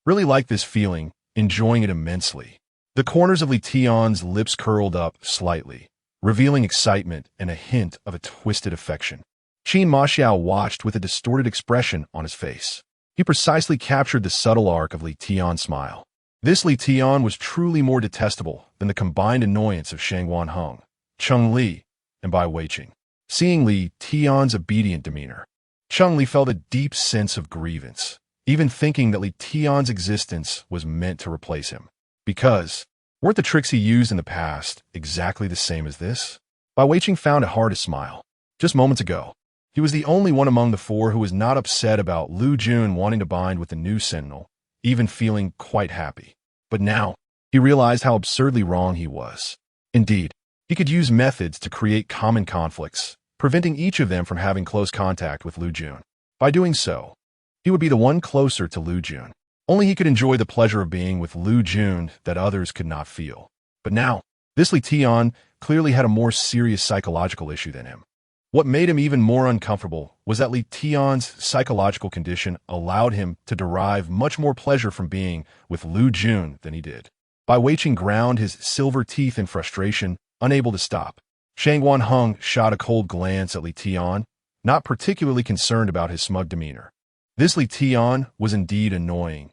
really liked this feeling, enjoying it immensely. The corners of Li Tian's lips curled up slightly, revealing excitement and a hint of a twisted affection. Qin Ma Xiao watched with a distorted expression on his face. He precisely captured the subtle arc of Li Tian's smile. This Li Tian was truly more detestable than the combined annoyance of Shangwan Heng, Cheng Li, and Bai Weiqing. Seeing Li Tian's obedient demeanor, Cheng Li felt a deep sense of grievance, even thinking that Li Tian's existence was meant to replace him. Because, weren't the tricks he used in the past exactly the same as this? Bai Weiqing found it hard to smile. Just moments ago, he was the only one among the four who was not upset about Liu Jun wanting to bind with the new sentinel, even feeling quite happy. But now, he realized how absurdly wrong he was. Indeed, he could use methods to create common conflicts, preventing each of them from having close contact with Liu Jun. By doing so, he would be the one closer to Liu Jun. Only he could enjoy the pleasure of being with Liu Jun that others could not feel. But now, this Li Tian clearly had a more serious psychological issue than him. What made him even more uncomfortable was that Li Tian's psychological condition allowed him to derive much more pleasure from being with Liu Jun than he did. Bai Weiqing ground his silver teeth in frustration, unable to stop. Shangwan Heng shot a cold glance at Li Tian, not particularly concerned about his smug demeanor. This Li Tian was indeed annoying,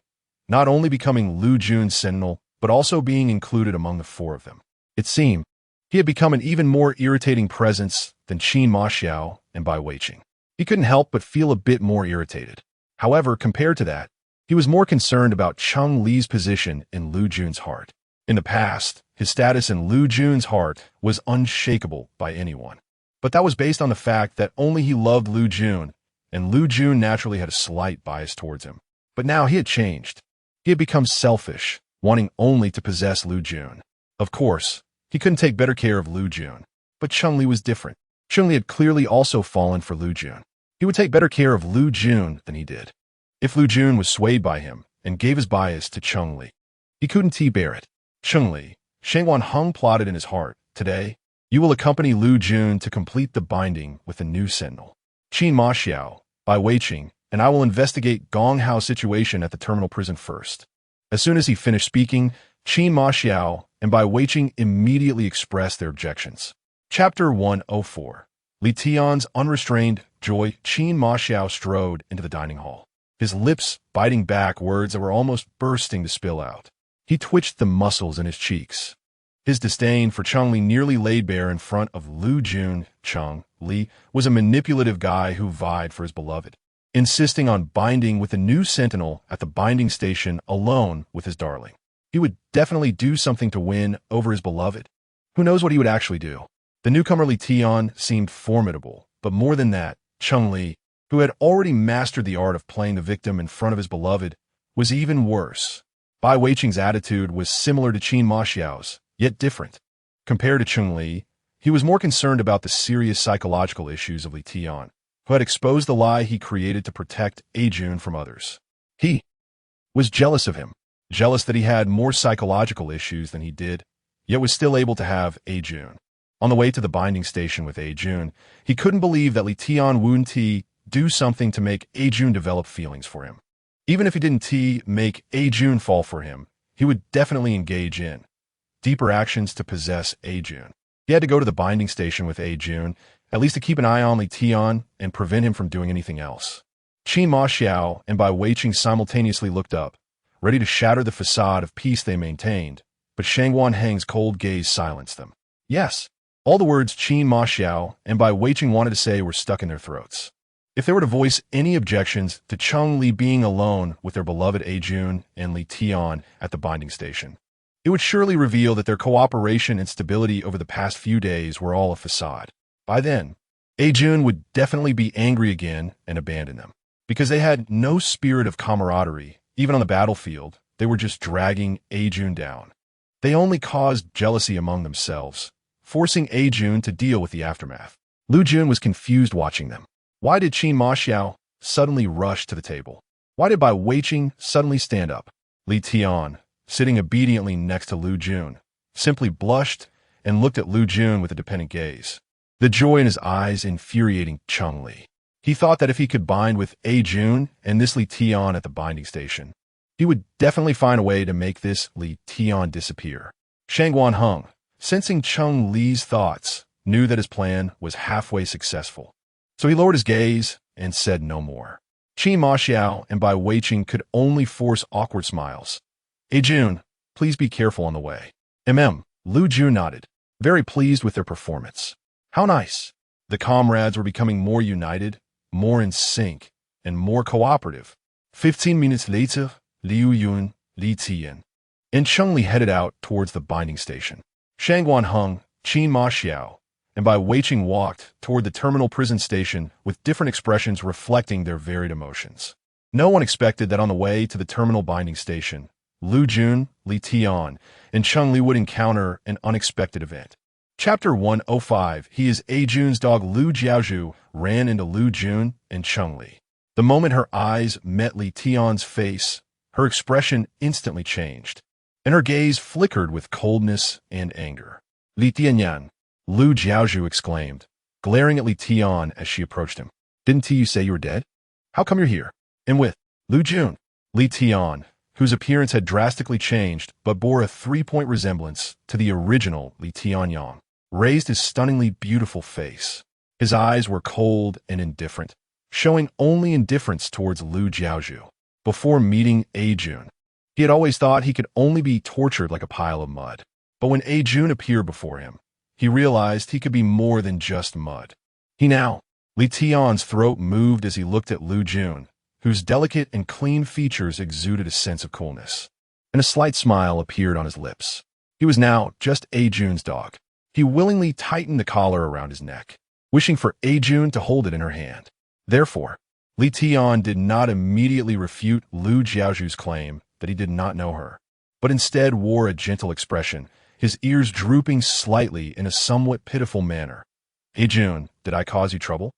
not only becoming Liu Jun's sentinel, but also being included among the four of them. It seemed he had become an even more irritating presence than Qin Ma Xiao and Bai Weiqing. He couldn't help but feel a bit more irritated. However, compared to that, he was more concerned about Cheng Li's position in Liu Jun's heart. In the past, his status in Liu Jun's heart was unshakable by anyone. But that was based on the fact that only he loved Liu Jun, and Liu Jun naturally had a slight bias towards him. But now he had changed. He had become selfish, wanting only to possess Liu Jun. Of course, he couldn't take better care of Liu Jun. But Cheng Li was different. Cheng Li had clearly also fallen for Liu Jun. He would take better care of Liu Jun than he did. If Liu Jun was swayed by him and gave his bias to Cheng Li, he couldn't bear it. Cheng Li, Shangwan Heng plotted in his heart, "Today, you will accompany Liu Jun to complete the binding with the new sentinel. Qin Ma Xiao, Bai Weiqing, and I will investigate Gong Hao's situation at the terminal prison first." As soon as he finished speaking, Qin Ma Xiao and Bai Weiqing immediately expressed their objections. Chapter 104. Li Tian's unrestrained joy. Qin Ma Xiao strode into the dining hall, his lips biting back words that were almost bursting to spill out. He twitched the muscles in his cheeks, His disdain for Cunningly nearly laid bare in front of Liu Jun. Cunningly was a manipulative guy who vied for his beloved, insisting on binding with a new sentinel at the binding station alone with his darling. He would definitely do something to win over his beloved. Who knows what he would actually do? The newcomer Li Tian seemed formidable, but more than that, Cunningly, who had already mastered the art of playing the victim in front of his beloved, was even worse. Bai Weiqing's attitude was similar to Qin Ma Xiao's, yet different. Compared to Cunningly, he was more concerned about the serious psychological issues of Li Tian, who had exposed the lie he created to protect Liu Jun from others. He was jealous of him, jealous that he had more psychological issues than he did, yet was still able to have Liu Jun. On the way to the binding station with Liu Jun, he couldn't believe that Li Tian wouldn't do something to make Liu Jun develop feelings for him. Even if he didn't make Liu Jun fall for him, he would definitely engage in deeper actions to possess Liu Jun. He had to go to the binding station with Liu Jun, at least to keep an eye on Li Tian and prevent him from doing anything else. Qin Ma Xiao and Bai Weiqing simultaneously looked up, ready to shatter the facade of peace they maintained, but Shangguan Heng's cold gaze silenced them. Yes, all the words Qin Ma Xiao and Bai Weiqing wanted to say were stuck in their throats. If they were to voice any objections to Cunningly being alone with their beloved Liu Jun and Li Tian at the binding station, it would surely reveal that their cooperation and stability over the past few days were all a facade. By then, Liu Jun would definitely be angry again and abandon them. Because they had no spirit of camaraderie, even on the battlefield, they were just dragging Liu Jun down. They only caused jealousy among themselves, forcing Liu Jun to deal with the aftermath. Liu Jun was confused watching them. Why did Qin Ma Xiao suddenly rush to the table? Why did Bai Weiqing suddenly stand up? Li Tian, sitting obediently next to Liu Jun, simply blushed and looked at Liu Jun with a dependent gaze. The joy in his eyes infuriating Cunningly. He thought that if he could bind with Liu Jun and this Li Tian at the binding station, he would definitely find a way to make this Li Tian disappear. Shangguan Heng, sensing Cunningly's thoughts, knew that his plan was halfway successful. So he lowered his gaze and said no more. Qin Ma Xiao and Bai Weiqing could only force awkward smiles. Liu Jun, please be careful on the way. Liu Jun nodded, very pleased with their performance. How nice. The comrades were becoming more united, more in sync, and more cooperative. 15 minutes later, Liu Jun, Li Tian, and Cunningly headed out towards the binding station. Shangguan Heng, Qin Ma Xiao, and Bai Weiqing walked toward the terminal prison station with different expressions reflecting their varied emotions. No one expected that on the way to the terminal binding station, Liu Jun, Li Tian, and Cunningly would encounter an unexpected event. Chapter 105, he is Liu Jun's dog Liu Jiaozhu ran into Liu Jun and Cunningly. The moment her eyes met Li Tian's face, her expression instantly changed, and her gaze flickered with coldness and anger. Li Tianyan, Liu Jiaozhu exclaimed, glaring at Li Tian as she approached him. Didn't you say you were dead? How come you're here? And with Liu Jun, Li Tian, whose appearance had drastically changed but bore a 3-point resemblance to the original Li Tianyang, raised his stunningly beautiful face. His eyes were cold and indifferent, showing only indifference towards Liu Jiaozhu. Before meeting Liu Jun, he had always thought he could only be tortured like a pile of mud. But when Liu Jun appeared before him, he realized he could be more than just mud. Li Tian's throat moved as he looked at Liu Jun, whose delicate and clean features exuded a sense of coolness, and a slight smile appeared on his lips. He was now just Liu Jun's dog. He willingly tightened the collar around his neck, wishing for Liu Jun to hold it in her hand. Therefore, Li Tian did not immediately refute Liu Jiaozhu's claim that he did not know her, but instead wore a gentle expression, his ears drooping slightly in a somewhat pitiful manner. Liu Jun, did I cause you trouble?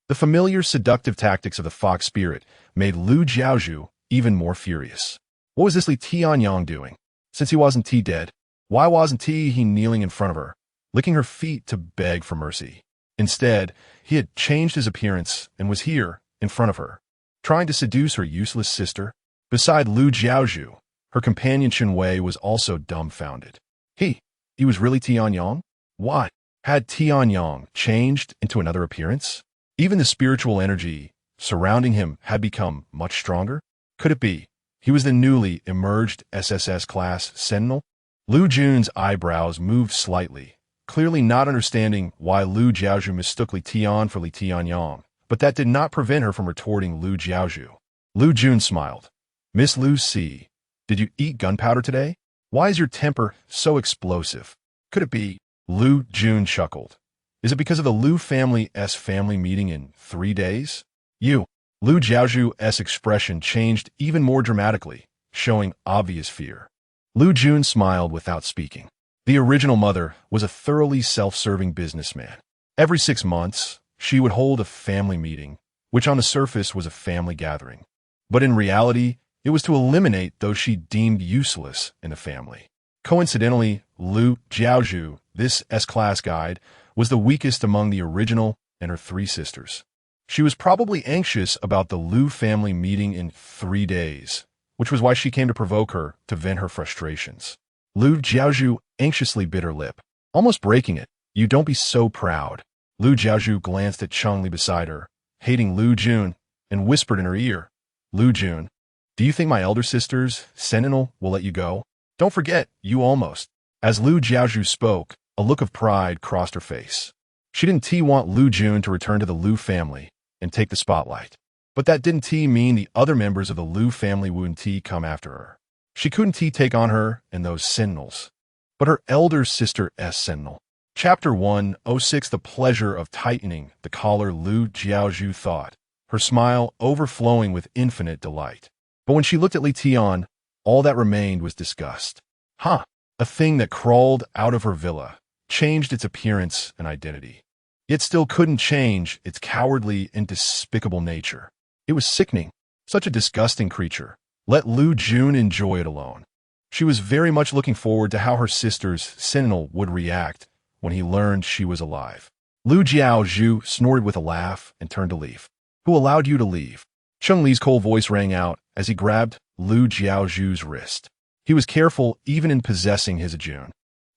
The familiar seductive tactics of the fox spirit made Liu Jiaozhu even more furious. What was this Li Tianyang doing? Since he wasn't dead, why wasn't he kneeling in front of her, licking her feet to beg for mercy? Instead, he had changed his appearance and was here, in front of her, trying to seduce her useless sister. Beside Liu Jiaozhu, her companion Chen Wei was also dumbfounded. He was really Tianyang? Why? Had Tianyang changed into another appearance? Even the spiritual energy surrounding him had become much stronger? Could it be he was the newly emerged SSS class sentinel? Liu Jun's eyebrows moved slightly, clearly not understanding why Liu Jiaozhu mistook Li Tian for Li Tianyang, but that did not prevent her from retorting Liu Jiaozhu. Liu Jun smiled. Miss Liu C, did you eat gunpowder today? Why is your temper so explosive? Could it be? Liu Jun chuckled. Is it because of the Liu family's family meeting in 3 days? You. Liu Jiaozhu's expression changed even more dramatically, showing obvious fear. Liu Jun smiled without speaking. The original mother was a thoroughly self-serving businessman. Every 6 months, she would hold a family meeting, which on the surface was a family gathering. But in reality, it was to eliminate those she deemed useless in the family. Coincidentally, Liu Jiaozhu, this S-class guide, was the weakest among the original and her 3 sisters. She was probably anxious about the Liu family meeting in 3 days, which was why she came to provoke her to vent her frustrations. Liu Jiaozhu anxiously bit her lip, almost breaking it. You don't be so proud. Liu Jiaozhu glanced at Chengli beside her, hating Liu Jun, and whispered in her ear, Liu Jun, do you think my elder sister's sentinel will let you go? Don't forget, you almost. As Liu Jiaozhu spoke, a look of pride crossed her face. She didn't want Liu Jun to return to the Liu family and take the spotlight. But that didn't mean the other members of the Liu family wouldn't come after her. She couldn't take on her and those sentinels, but her elder sister's sentinel. Chapter 106 The pleasure of tightening the collar. Liu Jiaozhu thought, her smile overflowing with infinite delight. But when she looked at Li Tian, all that remained was disgust. A thing that crawled out of her villa, changed its appearance and identity. It still couldn't change its cowardly and despicable nature. It was sickening. Such a disgusting creature. Let Liu Jun enjoy it alone. She was very much looking forward to how her sister's sentinel would react when he learned she was alive. Liu Jiaozhu snorted with a laugh and turned to leave. Who allowed you to leave? Cheng Li's cold voice rang out as he grabbed Liu Jiaozhu's wrist. He was careful even in possessing his Ajun.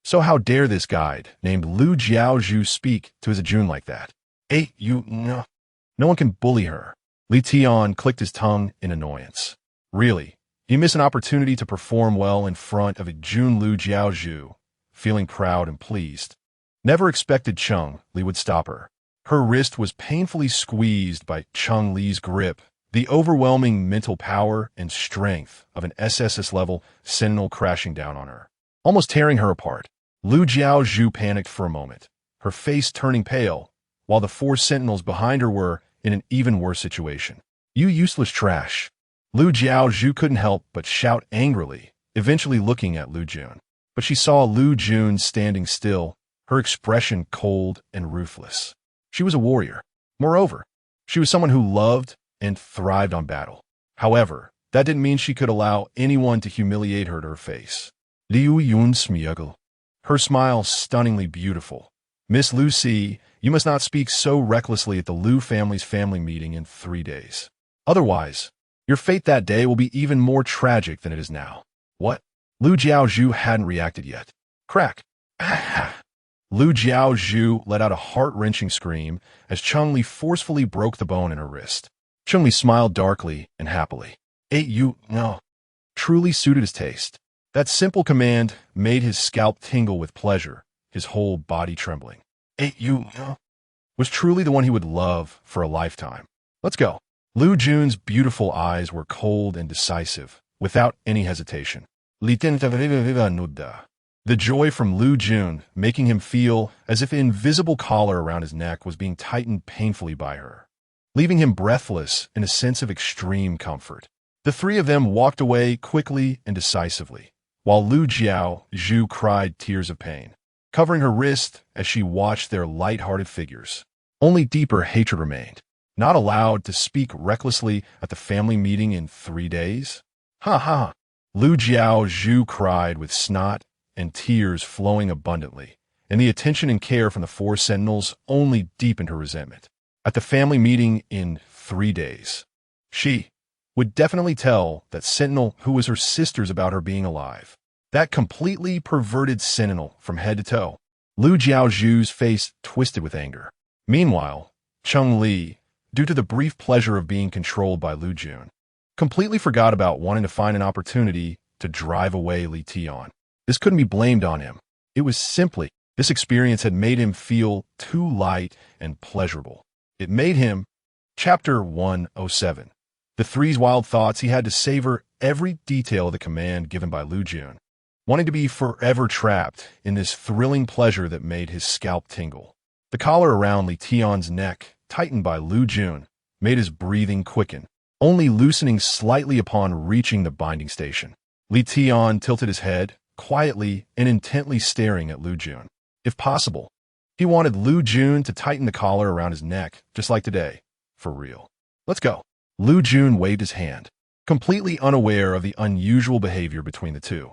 So how dare this guide, named Liu Jiaozhu, speak to his Ajun like that? No one can bully her. Li Tian clicked his tongue in annoyance. Really, you miss an opportunity to perform well in front of Ajun. Liu Jiaozhu, feeling proud and pleased. Never expected Cheng Li would stop her. Her wrist was painfully squeezed by Cheng Li's grip, the overwhelming mental power and strength of an SSS-level sentinel crashing down on her, almost tearing her apart. Liu Jiaozhu panicked for a moment, her face turning pale, while the 4 sentinels behind her were in an even worse situation. You useless trash. Liu Jiaozhu couldn't help but shout angrily, eventually looking at Liu Jun. But she saw Liu Jun standing still, her expression cold and ruthless. She was a warrior. Moreover, she was someone who loved and thrived on battle. However, that didn't mean she could allow anyone to humiliate her to her face. Liu Jun smiled, her smile stunningly beautiful. Miss Lucy, you must not speak so recklessly at the Liu family's family meeting in 3 days. Otherwise, your fate that day will be even more tragic than it is now. What? Liu Jiaozhu hadn't reacted yet. Crack. Liu Jiaozhu let out a heart-wrenching scream as Cheng Li forcefully broke the bone in her wrist. Cheng Li smiled darkly and happily. No. Truly suited his taste. That simple command made his scalp tingle with pleasure, his whole body trembling. Was truly the one he would love for a lifetime. Let's go. Liu Jun's beautiful eyes were cold and decisive, without any hesitation. The joy from Liu Jun, making him feel as if an invisible collar around his neck was being tightened painfully by her, leaving him breathless in a sense of extreme comfort. The 3 of them walked away quickly and decisively, while Liu Jiaozhu cried tears of pain, covering her wrist as she watched their light-hearted figures. Only deeper hatred remained. Not allowed to speak recklessly at the family meeting in 3 days? Liu Jiaozhu cried with snot and tears flowing abundantly, and the attention and care from the 4 sentinels only deepened her resentment. At the family meeting in 3 days, she would definitely tell that sentinel who was her sisters about her being alive. That completely perverted sentinel from head to toe. Liu Jiaozhu's face twisted with anger. Meanwhile, Cheng Li, due to the brief pleasure of being controlled by Liu Jun, completely forgot about wanting to find an opportunity to drive away Li Tian. This couldn't be blamed on him. It was simply, this experience had made him feel too light and pleasurable. It made him. Chapter 107. The three's wild thoughts. He had to savor every detail of the command given by Liu Jun, wanting to be forever trapped in this thrilling pleasure that made his scalp tingle. The collar around Li Tian's neck, tightened by Liu Jun, made his breathing quicken, only loosening slightly upon reaching the binding station. Li Tian tilted his head, quietly and intently staring at Liu Jun. If possible, he wanted Liu Jun to tighten the collar around his neck, just like today. For real. Let's go. Liu Jun waved his hand, completely unaware of the unusual behavior between the two.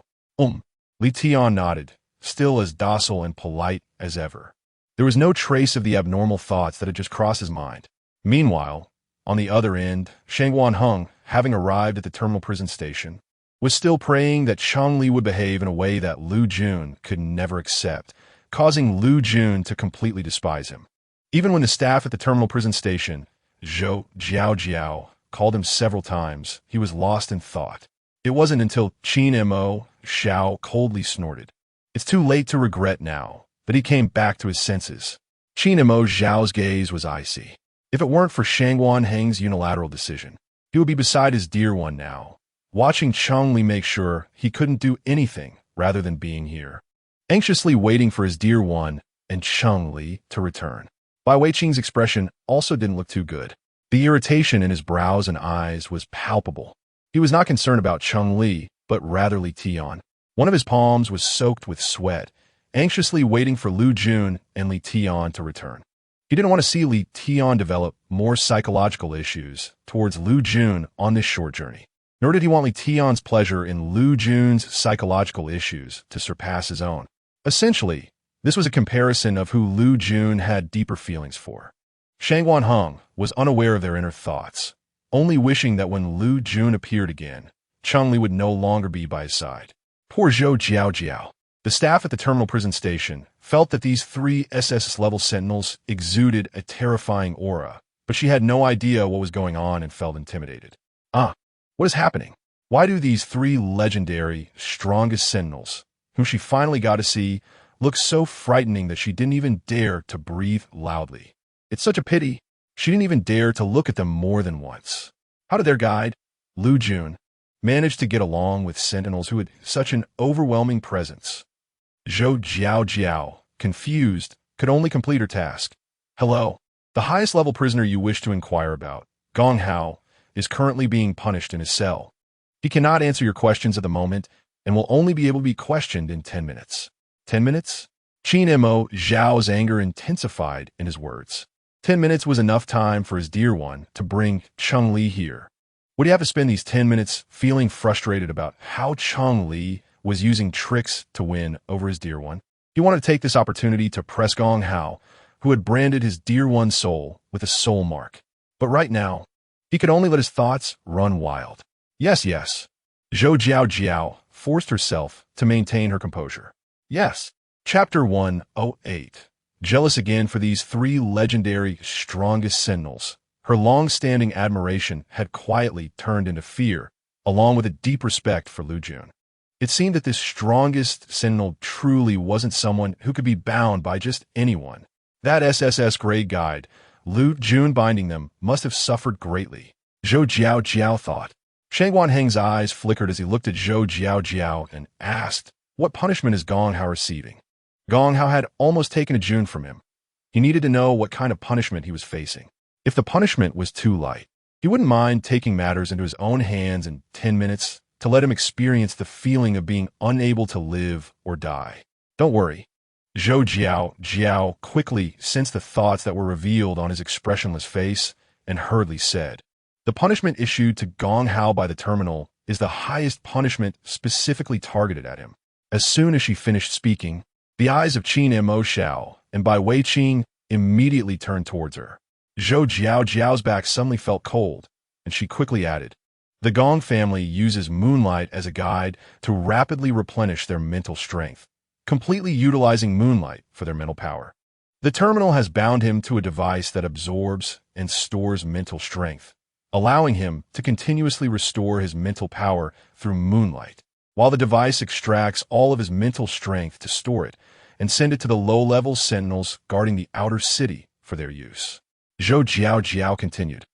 Li Tian nodded, still as docile and polite as ever. There was no trace of the abnormal thoughts that had just crossed his mind. Meanwhile, on the other end, Shangguan Heng, having arrived at the terminal prison station, was still praying that Changli would behave in a way that Liu Jun could never accept, causing Liu Jun to completely despise him. Even when the staff at the terminal prison station, Zhou Jiao, called him several times, he was lost in thought. It wasn't until Qin Mo Xiao coldly snorted, "It's too late to regret now," that he came back to his senses. Qin Mo Xiao's gaze was icy. If it weren't for Shangguan Heng's unilateral decision, he would be beside his dear one now, watching Changli make sure he couldn't do anything rather than being here, anxiously waiting for his dear one and Changli to return. Bai Weiqing's expression also didn't look too good. The irritation in his brows and eyes was palpable. He was not concerned about Changli, but rather Li Tian. One of his palms was soaked with sweat, anxiously waiting for Liu Jun and Li Tian to return. He didn't want to see Li Tian develop more psychological issues towards Liu Jun on this short journey. Nor did he want Li Tian's pleasure in Liu Jun's psychological issues to surpass his own. Essentially, this was a comparison of who Liu Jun had deeper feelings for. Shangguan Heng was unaware of their inner thoughts, only wishing that when Liu Jun appeared again, Changli would no longer be by his side. Poor Zhou Jiao. The staff at the terminal prison station felt that these three SSS-level sentinels exuded a terrifying aura, but she had no idea what was going on and felt intimidated. What is happening? Why do these three legendary, strongest sentinels, whom she finally got to see, look so frightening that she didn't even dare to breathe loudly? It's such a pity. She didn't even dare to look at them more than once. How did their guide, Liu Jun, manage to get along with sentinels who had such an overwhelming presence? Zhou Jiao, confused, could only complete her task. Hello. The highest level prisoner you wish to inquire about, Gong Hao, is currently being punished in his cell. He cannot answer your questions at the moment and will only be able to be questioned in 10 minutes. 10 minutes? Qin Mo Zhao's anger intensified in his words. 10 minutes was enough time for his dear one to bring Changli here. Would he have to spend these 10 minutes feeling frustrated about how Changli was using tricks to win over his dear one? He wanted to take this opportunity to press Gong Hao, who had branded his dear one's soul with a soul mark. But right now, he could only let his thoughts run wild. Yes. Zhou Jiao forced herself to maintain her composure. Yes. Chapter 108. Jealous again for these three legendary, strongest sentinels, her long-standing admiration had quietly turned into fear, along with a deep respect for Liu Jun. It seemed that this strongest sentinel truly wasn't someone who could be bound by just anyone. That SSS grade guide, Liu Jun binding them, must have suffered greatly. Zhou Jiao thought. Shangguan Heng's eyes flickered as he looked at Zhou Jiao and asked, what punishment is Gong Hao receiving? Gong Hao had almost taken a Jun from him. He needed to know what kind of punishment he was facing. If the punishment was too light, he wouldn't mind taking matters into his own hands in 10 minutes to let him experience the feeling of being unable to live or die. Don't worry. Zhou Jiao quickly sensed the thoughts that were revealed on his expressionless face and hurriedly said, the punishment issued to Gong Hao by the terminal is the highest punishment specifically targeted at him. As soon as she finished speaking, the eyes of Qin Mo Xiao and Bai Weiqing immediately turned towards her. Zhou Jiao's back suddenly felt cold, and she quickly added, the Gong family uses moonlight as a guide to rapidly replenish their mental strength, completely utilizing moonlight for their mental power. The terminal has bound him to a device that absorbs and stores mental strength, allowing him to continuously restore his mental power through moonlight. while the device extracts all of his mental strength to store it and send it to the low-level sentinels guarding the outer city for their use. Zhou Jiao continued.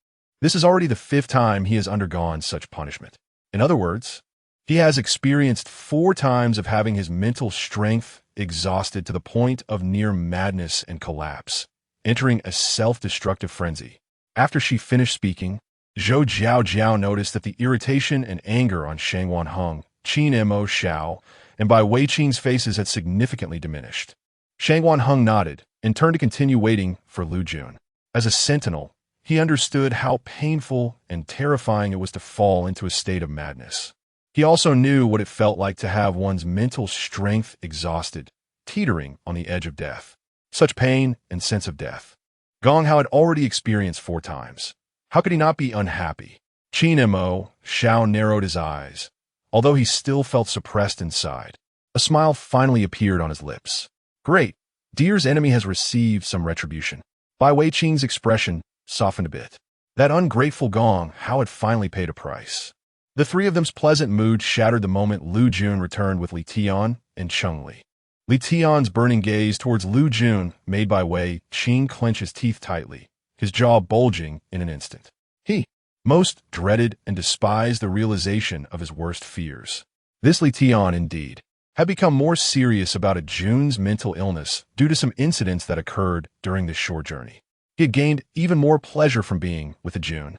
This is already the 5th time he has undergone such punishment. In other words, he has experienced 4 times of having his mental strength exhausted to the point of near madness and collapse, entering a self-destructive frenzy. After she finished speaking, Zhou Jiao noticed that the irritation and anger on Shangwan Heng, Qin Mo Xiao, and Bai Weiqing's faces had significantly diminished. Shangwan Heng nodded and turned to continue waiting for Liu Jun. As a sentinel, he understood how painful and terrifying it was to fall into a state of madness. He also knew what it felt like to have one's mental strength exhausted, teetering on the edge of death. Such pain and sense of death. Gong Hao had already experienced 4 times. How could he not be unhappy? Qin Mo Xiao narrowed his eyes, although he still felt suppressed inside. A smile finally appeared on his lips. Great, Deer's enemy has received some retribution. Bai Weiqing's expression softened a bit. That ungrateful Gong Hao had finally paid a price. The 3 of them's pleasant mood shattered the moment Liu Jun returned with Li Tian and Cheng-Li. Li Tian's burning gaze towards Liu Jun made Bai Weiqing clench his teeth tightly, his jaw bulging in an instant. He most dreaded and despised the realization of his worst fears. This Li Tian, indeed, had become more serious about Jun's mental illness due to some incidents that occurred during this short journey. He had gained even more pleasure from being with Jun.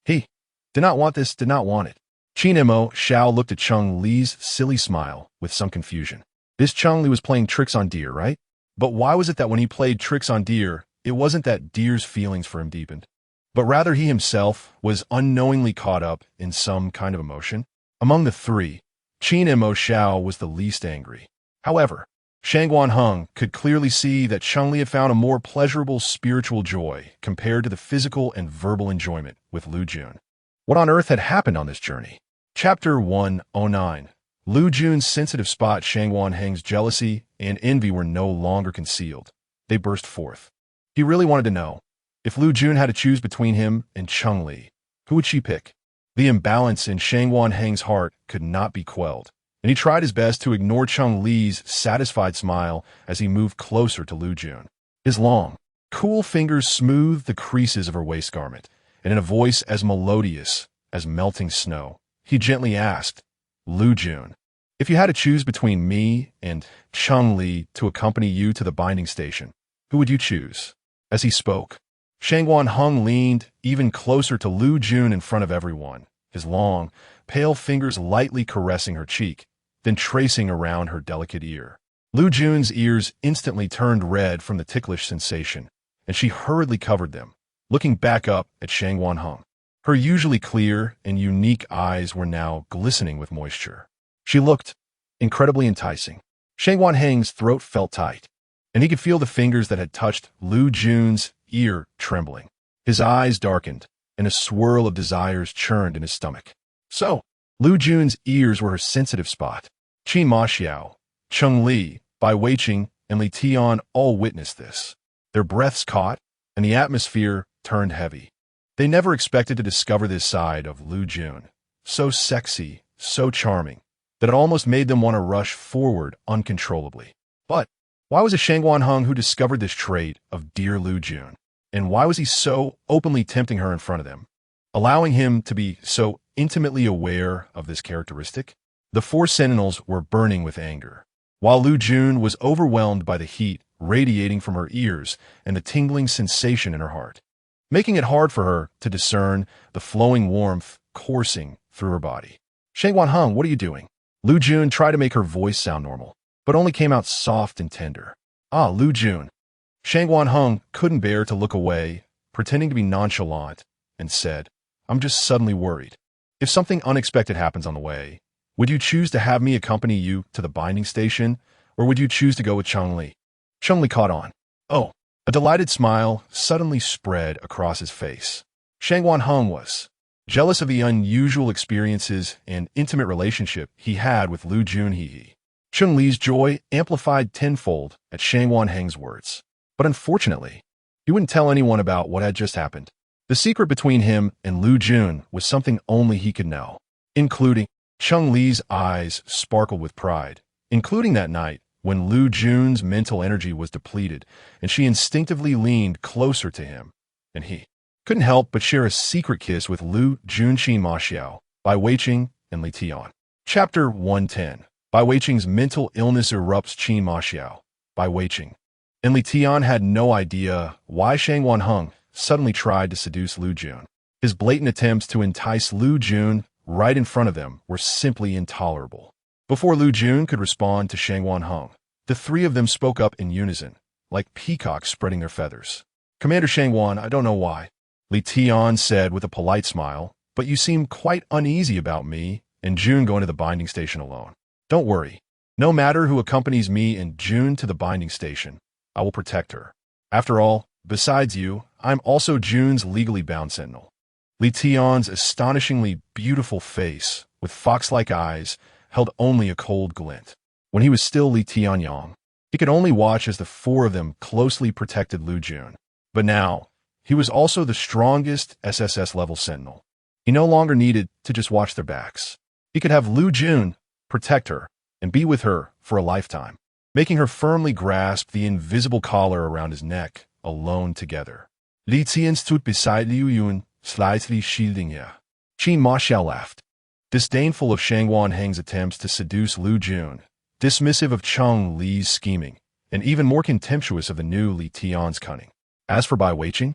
He did not want this, did not want it. Qin Mo Xiao looked at Cheng-Li's silly smile with some confusion. This Cheng-Li was playing tricks on Deer, right? But why was it that when he played tricks on Deer, it wasn't that Deer's feelings for him deepened, but rather he himself was unknowingly caught up in some kind of emotion? Among the 3, Qin Mo Xiao was the least angry. However, Shangwan Heng could clearly see that Cheng-Li had found a more pleasurable spiritual joy compared to the physical and verbal enjoyment with Liu Jun. What on earth had happened on this journey? Chapter 109. Liu Jun's sensitive spot. Shangwan Heng's jealousy and envy were no longer concealed. They burst forth. He really wanted to know, if Liu Jun had to choose between him and Cheng-Li, who would she pick? The imbalance in Shangwan Heng's heart could not be quelled, and he tried his best to ignore Cheng-Li's satisfied smile as he moved closer to Liu Jun. His long, cool fingers smoothed the creases of her waist garment, and in a voice as melodious as melting snow, he gently asked, Liu Jun, if you had to choose between me and Cheng-Li to accompany you to the binding station, who would you choose? As he spoke, Shangwan Heng leaned even closer to Liu Jun in front of everyone, his long, pale fingers lightly caressing her cheek, then tracing around her delicate ear. Liu Jun's ears instantly turned red from the ticklish sensation, and she hurriedly covered them, looking back up at Shangwan Heng. Her usually clear and unique eyes were now glistening with moisture. She looked incredibly enticing. Shangwan Heng's throat felt tight, and he could feel the fingers that had touched Liu Jun's ear trembling. His eyes darkened, and a swirl of desires churned in his stomach. So, Liu Jun's ears were her sensitive spot. Qin Ma Xiao, Cheng-Li, Bai Weiqing, and Li Tian all witnessed this. Their breaths caught, and the atmosphere turned heavy. They never expected to discover this side of Liu Jun, so sexy, so charming, that it almost made them want to rush forward uncontrollably. But why was it Shangwan Heng who discovered this trait of dear Liu Jun? And why was he so openly tempting her in front of them, allowing him to be so intimately aware of this characteristic? The 4 sentinels were burning with anger, while Liu Jun was overwhelmed by the heat radiating from her ears and the tingling sensation in her heart, making it hard for her to discern the flowing warmth coursing through her body. Shangwan Heng, what are you doing? Liu Jun tried to make her voice sound normal, but only came out soft and tender. Ah, Liu Jun. Shangwan Heng couldn't bear to look away, pretending to be nonchalant, and said, I'm just suddenly worried. If something unexpected happens on the way, would you choose to have me accompany you to the binding station, or would you choose to go with Cheng-Li? Cheng-Li caught on. Oh, a delighted smile suddenly spread across his face. Shangwan Heng was jealous of the unusual experiences and intimate relationship he had with Liu Jun. Cheng-Li's joy amplified tenfold at Shangwan Heng's words. But unfortunately, he wouldn't tell anyone about what had just happened. The secret between him and Liu Jun was something only he could know, including Li's eyes sparkled with pride, including that night when Liu Jun's mental energy was depleted and she instinctively leaned closer to him, and he couldn't help but share a secret kiss with Liu Jun Qin Ma Xiao, Bai Weiqing, and Li Tian. Chapter 110. Bai Weiqing's mental illness erupts. Qin Ma Xiao, Bai Weiqing, and Li Tian had no idea why Shangwan Heng suddenly tried to seduce Liu Jun. His blatant attempts to entice Liu Jun right in front of them were simply intolerable. Before Liu Jun could respond to Shangwan Heng, the three of them spoke up in unison, like peacocks spreading their feathers. Commander Shangwan, I don't know why, Li Tian said with a polite smile, but you seem quite uneasy about me and Jun going to the binding station alone. Don't worry. No matter who accompanies me and Jun to the binding station, I will protect her. After all, besides you, I'm also Jun's legally bound sentinel. Li Tian's astonishingly beautiful face, with fox-like eyes, held only a cold glint. When he was still Li Tianyang, he could only watch as the four of them closely protected Liu Jun. But now, he was also the strongest SSS-level sentinel. He no longer needed to just watch their backs. He could have Liu Jun protect her and be with her for a lifetime, making her firmly grasp the invisible collar around his neck, alone together. Li Tian stood beside Liu Jun, slightly shielding her. Qin Ma Xiao laughed, disdainful of Shangwan Heng's attempts to seduce Liu Jun, dismissive of Li's scheming, and even more contemptuous of the new Li Tian's cunning. As for Bai Weiqing,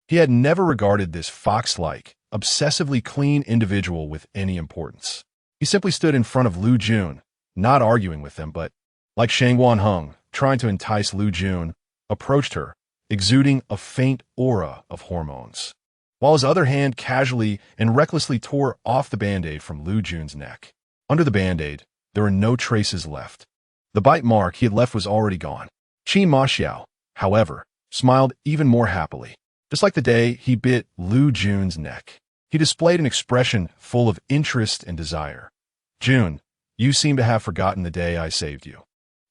he had never regarded this fox-like, obsessively clean individual with any importance. He simply stood in front of Liu Jun, not arguing with them, but, like Shangwan Heng, trying to entice Liu Jun, approached her, exuding a faint aura of hormones, while his other hand casually and recklessly tore off the band-aid from Liu Jun's neck. Under the band-aid, there were no traces left. The bite mark he had left was already gone. Qin Ma Xiao, however, smiled even more happily. Just like the day he bit Liu Jun's neck, he displayed an expression full of interest and desire. Jun, you seem to have forgotten the day I saved you.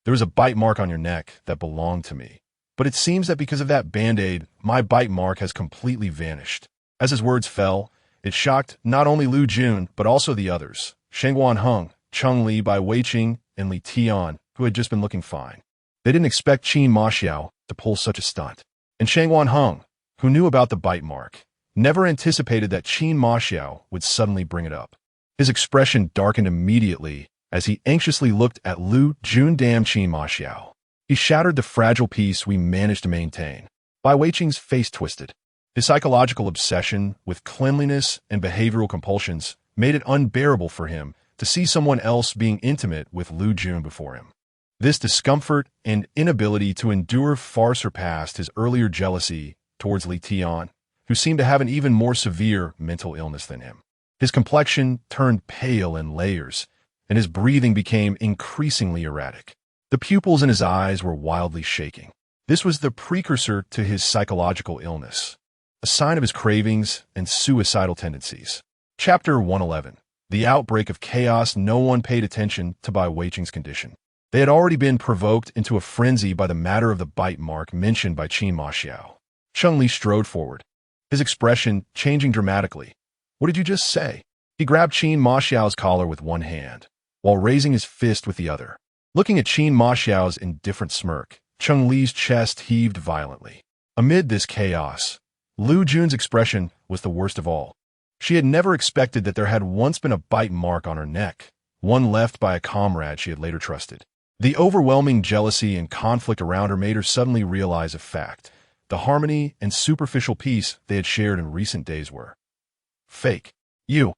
There was a bite mark on your neck that belonged to me, but it seems that because of that band-aid, my bite mark has completely vanished. As his words fell, it shocked not only Liu Jun, but also the others, Shangwan Heng, Li, Bai Weiqing, and Li Tian, who had just been looking fine. They didn't expect Qin Ma Xiao to pull such a stunt. And Shangwan Heng, who knew about the bite mark, never anticipated that Qin Ma Xiao would suddenly bring it up. His expression darkened immediately as he anxiously looked at Liu Jun. Damn Qin Ma Xiao. He shattered the fragile peace we managed to maintain. Bai Weiqing's face twisted. His psychological obsession with cleanliness and behavioral compulsions made it unbearable for him to see someone else being intimate with Liu Jun before him. This discomfort and inability to endure far surpassed his earlier jealousy towards Li Tian, who seemed to have an even more severe mental illness than him. His complexion turned pale in layers, and his breathing became increasingly erratic. The pupils in his eyes were wildly shaking. This was the precursor to his psychological illness, a sign of his cravings and suicidal tendencies. Chapter 111. The outbreak of chaos. No one paid attention to Bai Weiqing's condition. They had already been provoked into a frenzy by the matter of the bite mark mentioned by Qin Ma Xiao. Li strode forward, his expression changing dramatically. What did you just say? He grabbed Qin Ma Xiao's collar with one hand, while raising his fist with the other. Looking at Qin Ma Xiao's indifferent smirk, Li's chest heaved violently. Amid this chaos, Liu Jun's expression was the worst of all. She had never expected that there had once been a bite mark on her neck, one left by a comrade she had later trusted. The overwhelming jealousy and conflict around her made her suddenly realize a fact. The harmony and superficial peace they had shared in recent days were fake. You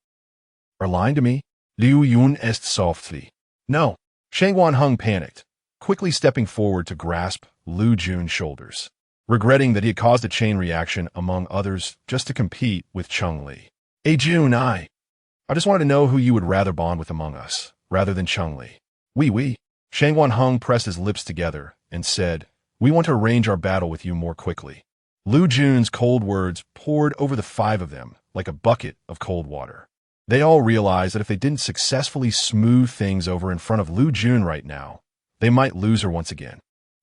are lying to me? Liu Jun asked softly. No. Shangwan Heng panicked, quickly stepping forward to grasp Liu Jun's shoulders, regretting that he had caused a chain reaction among others just to compete with Li. Hey Jun, I just wanted to know who you would rather bond with among us, rather than Li. We. Shangwan Heng pressed his lips together and said, we want to arrange our battle with you more quickly. Liu Jun's cold words poured over the five of them like a bucket of cold water. They all realized that if they didn't successfully smooth things over in front of Liu Jun right now, they might lose her once again.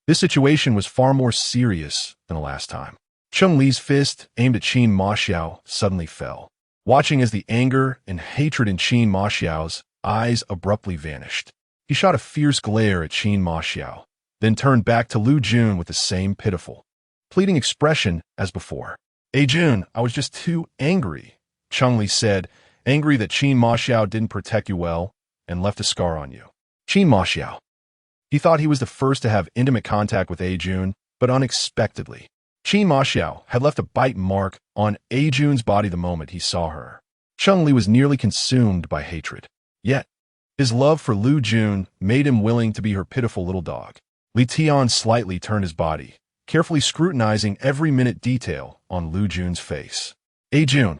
This situation was far more serious than the last time. Li's fist, aimed at Qin Ma Xiao, suddenly fell. watching as the anger and hatred in Qin Ma Xiao's eyes abruptly vanished. He shot a fierce glare at Qin Ma Xiao, then turned back to Liu Jun with the same pitiful, pleading expression as before. "Hey Jun, I was just too angry," Cunningly said, angry that Qin Ma Xiao didn't protect you well and left a scar on you. Qin Ma Xiao. He thought he was the first to have intimate contact with A Jun, but unexpectedly, Qin Ma Xiao had left a bite mark on A Jun's body the moment he saw her. Cunningly was nearly consumed by hatred. Yet, his love for Liu Jun made him willing to be her pitiful little dog. Li Tian slightly turned his body, carefully scrutinizing every minute detail on Liu Jun's face. "A Jun."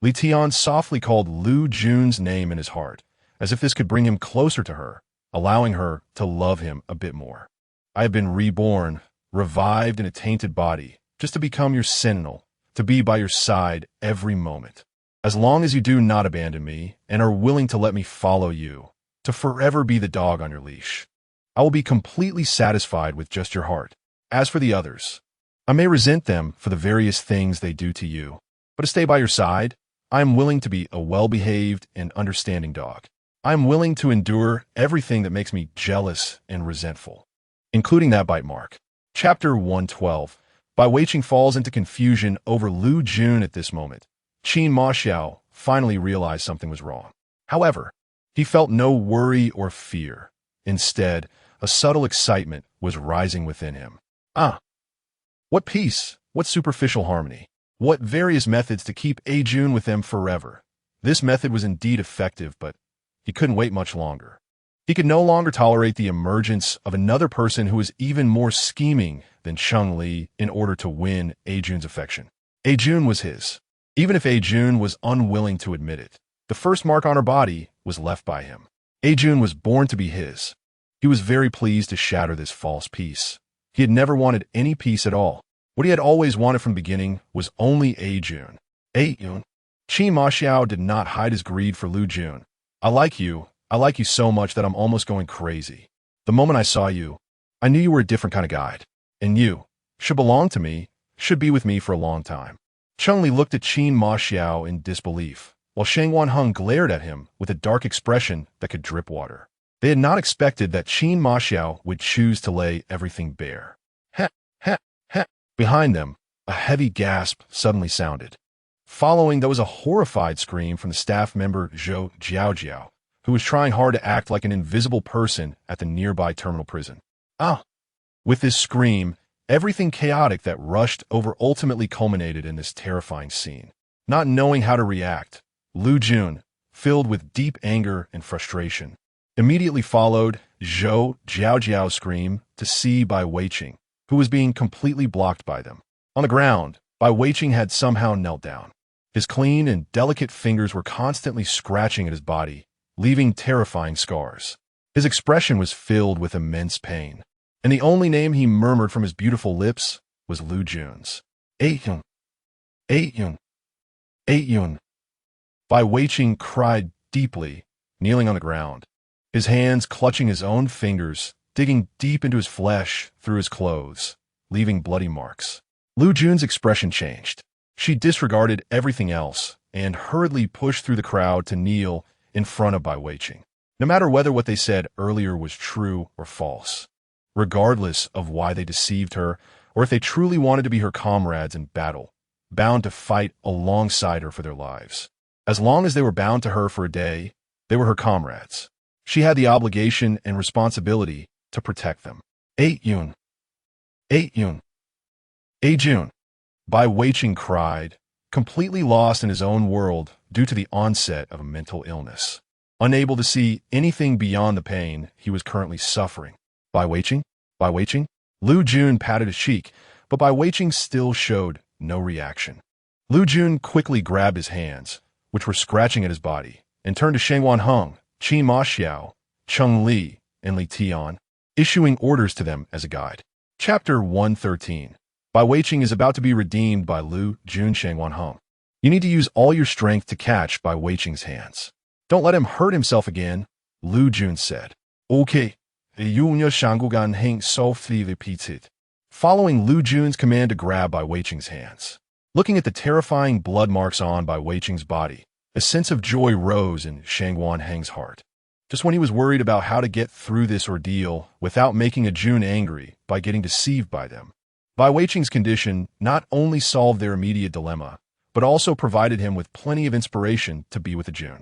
Li Tian softly called Liu Jun's name in his heart, as if this could bring him closer to her, allowing her to love him a bit more. "I have been reborn, revived in a tainted body, just to become your sentinel, to be by your side every moment. As long as you do not abandon me and are willing to let me follow you, to forever be the dog on your leash, I will be completely satisfied with just your heart. As for the others, I may resent them for the various things they do to you, but to stay by your side, I am willing to be a well-behaved and understanding dog. I am willing to endure everything that makes me jealous and resentful, including that bite mark." Chapter 112. Bai Weiqing falls into confusion over Liu Jun at this moment. Qin Ma Xiao finally realized something was wrong. However, he felt no worry or fear. Instead, a subtle excitement was rising within him. What peace, what superficial harmony, what various methods to keep A Jun with them forever. This method was indeed effective, but he couldn't wait much longer. He could no longer tolerate the emergence of another person who was even more scheming than Cunningly in order to win A Jun's affection. A Jun was his. Even if A Jun was unwilling to admit it, the first mark on her body was left by him. A Jun was born to be his. He was very pleased to shatter this false peace. He had never wanted any peace at all. What he had always wanted from the beginning was only A Jun. A Jun. Qin Ma Xiao did not hide his greed for Liu Jun. I like you so much that I'm almost going crazy. The moment I saw you, I knew you were a different kind of guy. And you should belong to me, should be with me for a long time." Cunningly looked at Qin Ma Xiao in disbelief, while Shang Wanheng glared at him with a dark expression that could drip water. They had not expected that Qin Ma Xiao would choose to lay everything bare. Ha, ha, ha. Behind them, a heavy gasp suddenly sounded. Following, there was a horrified scream from the staff member Zhou Jiaojiao, who was trying hard to act like an invisible person at the nearby terminal prison. With this scream, everything chaotic that rushed over ultimately culminated in this terrifying scene. Not knowing how to react, Liu Jun, filled with deep anger and frustration, immediately followed Zhou Jiaojiao's scream to see Bai Weiqing, who was being completely blocked by them. On the ground, Bai Weiqing had somehow knelt down. His clean and delicate fingers were constantly scratching at his body, leaving terrifying scars. His expression was filled with immense pain, and the only name he murmured from his beautiful lips was Liu Jun's. "A Jun. A Jun. A Jun." Bai Weiqing cried deeply, kneeling on the ground, his hands clutching his own fingers, digging deep into his flesh through his clothes, leaving bloody marks. Liu Jun's expression changed. She disregarded everything else and hurriedly pushed through the crowd to kneel in front of Bai Weiqing, no matter whether what they said earlier was true or false, regardless of why they deceived her or if they truly wanted to be her comrades in battle, bound to fight alongside her for their lives. As long as they were bound to her for a day, they were her comrades. She had the obligation and responsibility to protect them. "A Jun. A Jun. A Jun." Bai Weiqing cried, completely lost in his own world due to the onset of a mental illness, unable to see anything beyond the pain he was currently suffering. "Bai Weiqing? Bai Weiqing?" Liu Jun patted his cheek, but Bai Weiqing still showed no reaction. Liu Jun quickly grabbed his hands, which were scratching at his body, and turned to Shang Wanheng, Qin Ma Xiao, Cunningly, and Li Tian, issuing orders to them as a guide. Chapter 113. Bai Weiqing is about to be redeemed by Liu Jun. Shang Wanheng. You need to use all your strength to catch Bai Weiqing's hands. Don't let him hurt himself again, Liu Jun said. "Okay." Following Liu Jun's command to grab Bai Weiqing's hands, Looking at the terrifying blood marks on by Wei Qing's body, a sense of joy rose in Shangguan Heng's heart. Just when he was worried about how to get through this ordeal without making a Jun angry by getting deceived by them, Bai Weiqing's condition not only solved their immediate dilemma, but also provided him with plenty of inspiration to be with a Jun.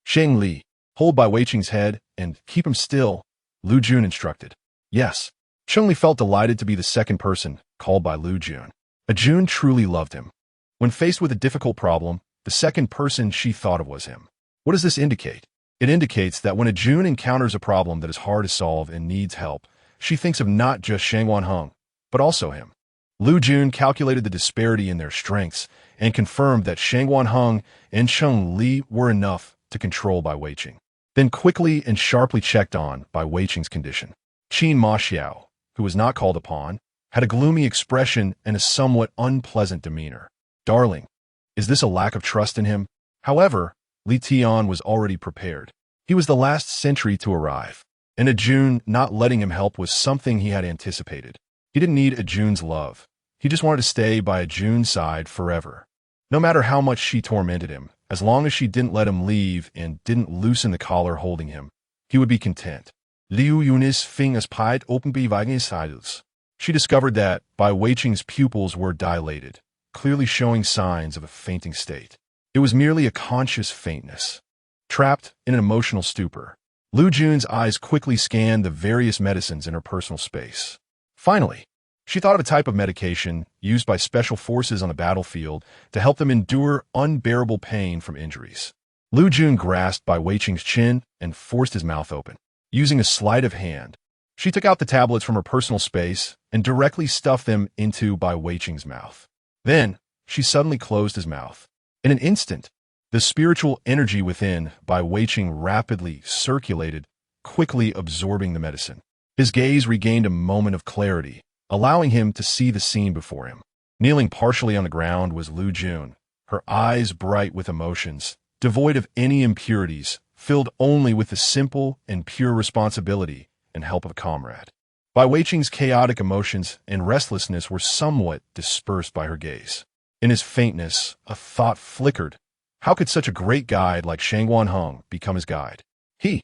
Sheng Li, hold Bai Weiqing's head and keep him still, Liu Jun instructed. Yes. Cheng Li felt delighted to be the second person called by Liu Jun. A Jun truly loved him. When faced with a difficult problem, the second person she thought of was him. What does this indicate? It indicates that when a Jun encounters a problem that is hard to solve and needs help, she thinks of not just Shangguan Heng, but also him. Liu Jun calculated the disparity in their strengths and confirmed that Shangguan Heng and Cheng Li were enough to control Bai Weiqing. Then quickly and sharply checked on Bai Weiqing's condition. Qin Ma Xiao, who was not called upon, had a gloomy expression and a somewhat unpleasant demeanor. Darling, is this a lack of trust in him? However, Li Tian was already prepared. He was the last sentry to arrive, and a Jun not letting him help was something he had anticipated. He didn't need a Jun's love. He just wanted to stay by a Jun's side forever. No matter how much she tormented him, as long as she didn't let him leave and didn't loosen the collar holding him, he would be content. Liu Jun's fingers pied open bewegung sides. She discovered that Bai Weiqing's pupils were dilated, clearly showing signs of a fainting state. It was merely a conscious faintness. Trapped in an emotional stupor, Liu Jun's eyes quickly scanned the various medicines in her personal space. Finally, she thought of a type of medication used by special forces on the battlefield to help them endure unbearable pain from injuries. Liu Jun grasped Bai Weiqing's chin and forced his mouth open. Using a sleight of hand, she took out the tablets from her personal space and directly stuffed them into Bai Weiqing's mouth. Then, she suddenly closed his mouth. In an instant, the spiritual energy within Bai Weiqing rapidly circulated, quickly absorbing the medicine. His gaze regained a moment of clarity, allowing him to see the scene before him. Kneeling partially on the ground was Liu Jun, her eyes bright with emotions, devoid of any impurities, filled only with the simple and pure responsibility and help of a comrade. Bai Weiqing's chaotic emotions and restlessness were somewhat dispersed by her gaze. In his faintness, a thought flickered. How could such a great guide like Shangguan Heng become his guide? He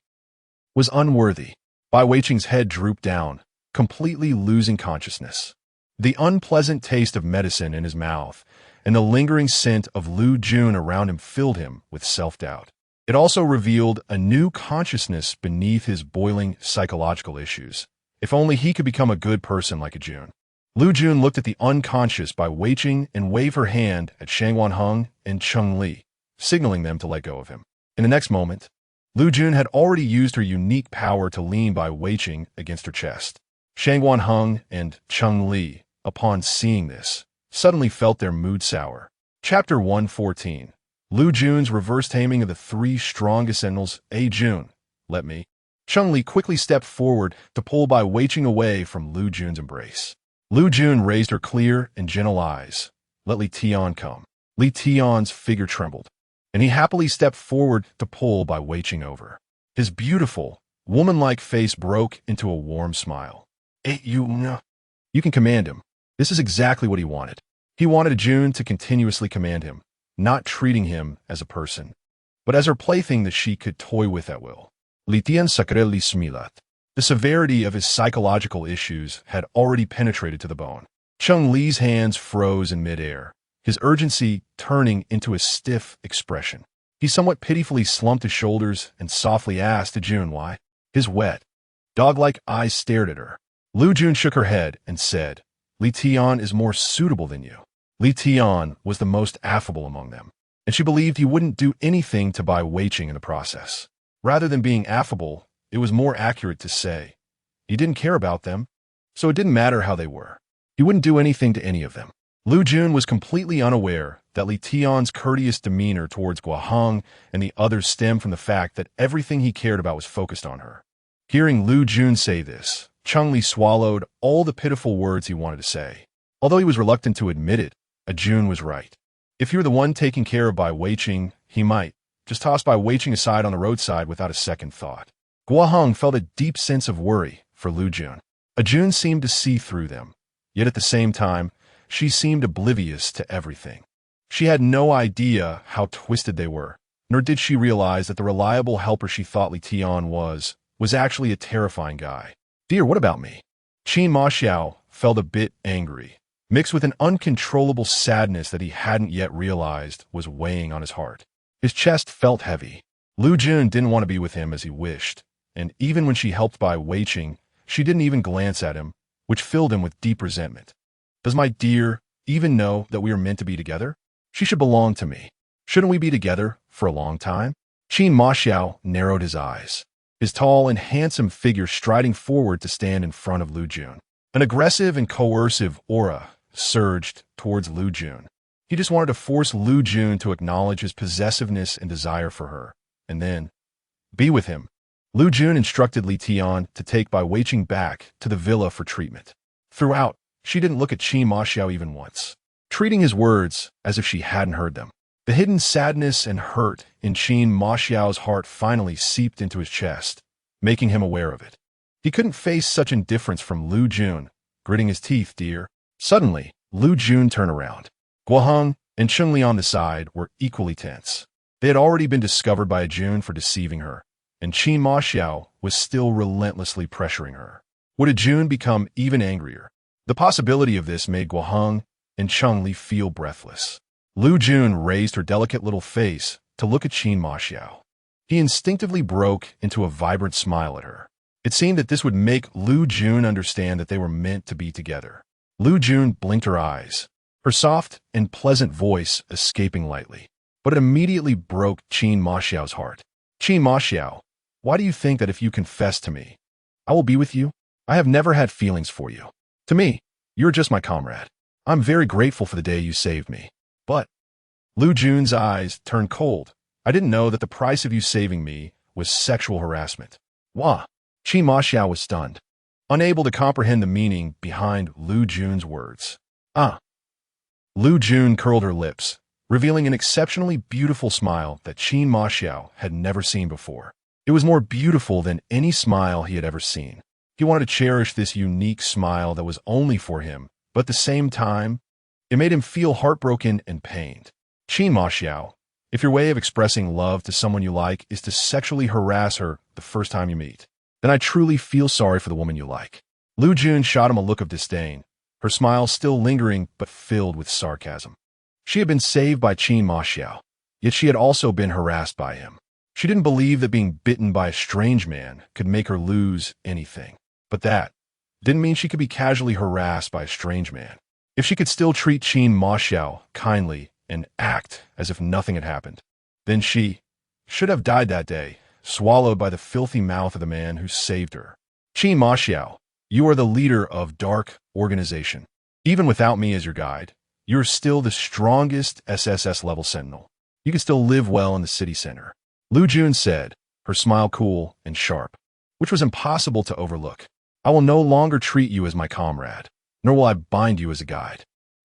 was unworthy. Bai Weiqing's head drooped down, completely losing consciousness. The unpleasant taste of medicine in his mouth and the lingering scent of Liu Jun around him filled him with self-doubt. It also revealed a new consciousness beneath his boiling psychological issues. If only he could become a good person like a Jun. Liu Jun looked at the unconscious Bai Weiqing and waved her hand at Shangguan Heng and Cheng Li, signaling them to let go of him. In the next moment, Liu Jun had already used her unique power to lean Bai Weiqing against her chest. Shangguan Heng and Cheng Li, upon seeing this, suddenly felt their mood sour. Chapter 114. Liu Jun's reverse taming of the three strongest sentinels. A Jun, let me. Cheng Li quickly stepped forward to pull Bai Weiqing away from Liu Jun's embrace. Liu Jun raised her clear and gentle eyes. Let Li Tian come. Li Tian's figure trembled, and he happily stepped forward to pull Bai Weiqing over. His beautiful, woman-like face broke into a warm smile. You can command him. This is exactly what he wanted. He wanted a Jun to continuously command him, not treating him as a person, but as her plaything that she could toy with at will. Li Tian sacré li smilat. The severity of his psychological issues had already penetrated to the bone. Cheng Li's hands froze in midair, his urgency turning into a stiff expression. He somewhat pitifully slumped his shoulders and softly asked Jun why. His wet, dog-like eyes stared at her. Liu Jun shook her head and said, Li Tian is more suitable than you. Li Tian was the most affable among them, and she believed he wouldn't do anything to Bai Weiqing in the process. Rather than being affable, it was more accurate to say he didn't care about them, so it didn't matter how they were. He wouldn't do anything to any of them. Liu Jun was completely unaware that Li Tian's courteous demeanor towards Guaheng and the others stemmed from the fact that everything he cared about was focused on her. Hearing Liu Jun say this, Cheng Li swallowed all the pitiful words he wanted to say. Although he was reluctant to admit it, Jun was right. If you were the one taking care of Bai Weiqing, he might just toss Bai Weiqing aside on the roadside without a second thought. Guaheng felt a deep sense of worry for Liu Jun. Jun seemed to see through them, yet at the same time, she seemed oblivious to everything. She had no idea how twisted they were, nor did she realize that the reliable helper she thought Li Tian was actually a terrifying guy. Dear, what about me? Qin Ma Xiao felt a bit angry, mixed with an uncontrollable sadness that he hadn't yet realized was weighing on his heart. His chest felt heavy. Liu Jun didn't want to be with him as he wished, and even when she helped by Weiqing, she didn't even glance at him, which filled him with deep resentment. Does my dear even know that we are meant to be together? She should belong to me. Shouldn't we be together for a long time? Qin Ma Xiao narrowed his eyes, his tall and handsome figure striding forward to stand in front of Liu Jun. An aggressive and coercive aura surged towards Liu Jun. He just wanted to force Liu Jun to acknowledge his possessiveness and desire for her, and then be with him. Liu Jun instructed Li Tian to take Bai Weiqing back to the villa for treatment. Throughout, she didn't look at Qin Ma Xiao even once, treating his words as if she hadn't heard them. The hidden sadness and hurt in Qin Ma Xiao's heart finally seeped into his chest, making him aware of it. He couldn't face such indifference from Liu Jun, gritting his teeth, dear. Suddenly, Liu Jun turned around. Guoheng and Chengli on the side were equally tense. They had already been discovered by Jun for deceiving her, and Qin Ma Xiao was still relentlessly pressuring her. Would Jun become even angrier? The possibility of this made Guoheng and Chengli feel breathless. Liu Jun raised her delicate little face to look at Qin Ma Xiao. He instinctively broke into a vibrant smile at her. It seemed that this would make Liu Jun understand that they were meant to be together. Liu Jun blinked her eyes, her soft and pleasant voice escaping lightly. But it immediately broke Qin Ma Xiao's heart. Qin Ma Xiao, why do you think that if you confess to me, I will be with you? I have never had feelings for you. To me, you're just my comrade. I'm very grateful for the day you saved me. But Liu Jun's eyes turned cold. I didn't know that the price of you saving me was sexual harassment. Wah! Qin Ma Xiao was stunned, unable to comprehend the meaning behind Liu Jun's words. Liu Jun curled her lips, revealing an exceptionally beautiful smile that Qin Ma Xiao had never seen before. It was more beautiful than any smile he had ever seen. He wanted to cherish this unique smile that was only for him, but at the same time, it made him feel heartbroken and pained. Qin Ma Xiao, if your way of expressing love to someone you like is to sexually harass her the first time you meet, then I truly feel sorry for the woman you like. Liu Jun shot him a look of disdain, her smile still lingering but filled with sarcasm. She had been saved by Qin Ma Xiao, yet she had also been harassed by him. She didn't believe that being bitten by a strange man could make her lose anything. But that didn't mean she could be casually harassed by a strange man. If she could still treat Qin Ma Xiao kindly and act as if nothing had happened, then she should have died that day, swallowed by the filthy mouth of the man who saved her. Qin Ma Xiao, you are the leader of Dark Organization. Even without me as your guide, you are still the strongest SSS-level sentinel. You can still live well in the city center. Liu Jun said, her smile cool and sharp, which was impossible to overlook. I will no longer treat you as my comrade, nor will I bind you as a guide.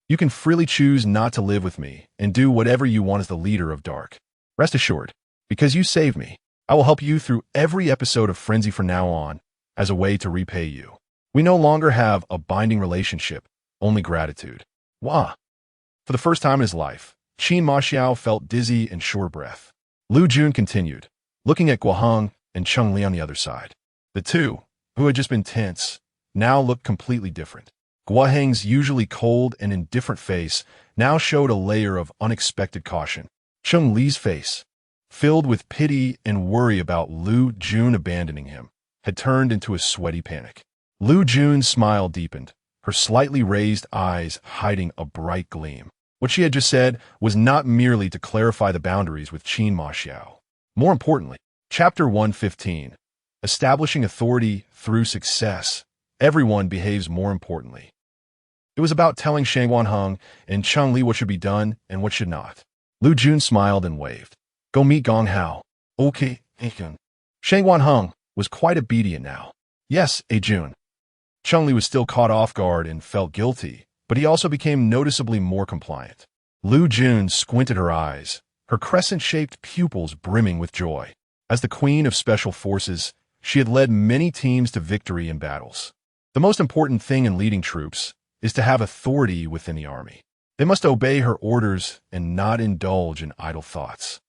You can freely choose not to live with me and do whatever you want as the leader of Dark. Rest assured, because you saved me, I will help you through every episode of Frenzy from now on as a way to repay you. We no longer have a binding relationship, only gratitude. Wah! For the first time in his life, Qin Ma Xiao felt dizzy and short breath. Liu Jun continued, looking at Guoheng and Chengli on the other side. The two, who had just been tense, now looked completely different. Guoheng's usually cold and indifferent face now showed a layer of unexpected caution. Cheng-Li's face, filled with pity and worry about Liu Jun abandoning him, had turned into a sweaty panic. Liu Jun's smile deepened, her slightly raised eyes hiding a bright gleam. What she had just said was not merely to clarify the boundaries with Qin Ma Xiao. More importantly, Chapter 115, Establishing Authority Through Success, Everyone Behaves More Importantly. It was about telling Shang Guanheng and Cheng-Li what should be done and what should not. Liu Jun smiled and waved. Go meet Gong Hao. Okay, Ajun. Shang Guanheng was quite obedient now. Yes, Ajun. Cheng-Li was still caught off guard and felt guilty, but he also became noticeably more compliant. Liu Jun squinted her eyes, her crescent-shaped pupils brimming with joy. As the Queen of Special Forces, she had led many teams to victory in battles. The most important thing in leading troops is to have authority within the army. They must obey her orders and not indulge in idle thoughts.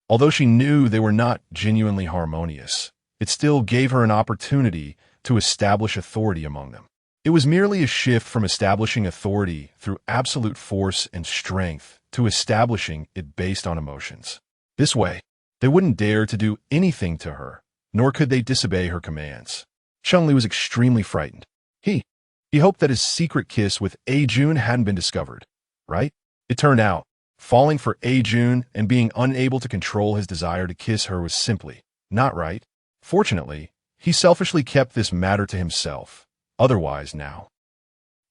Although she knew they were not genuinely harmonious, it still gave her an opportunity to establish authority among them. It was merely a shift from establishing authority through absolute force and strength to establishing it based on emotions. This way, they wouldn't dare to do anything to her, nor could they disobey her commands. Chun-Li was extremely frightened. He hoped that his secret kiss with Jun hadn't been discovered, right? It turned out, falling for Jun and being unable to control his desire to kiss her was simply not right. Fortunately, he selfishly kept this matter to himself. Otherwise, now,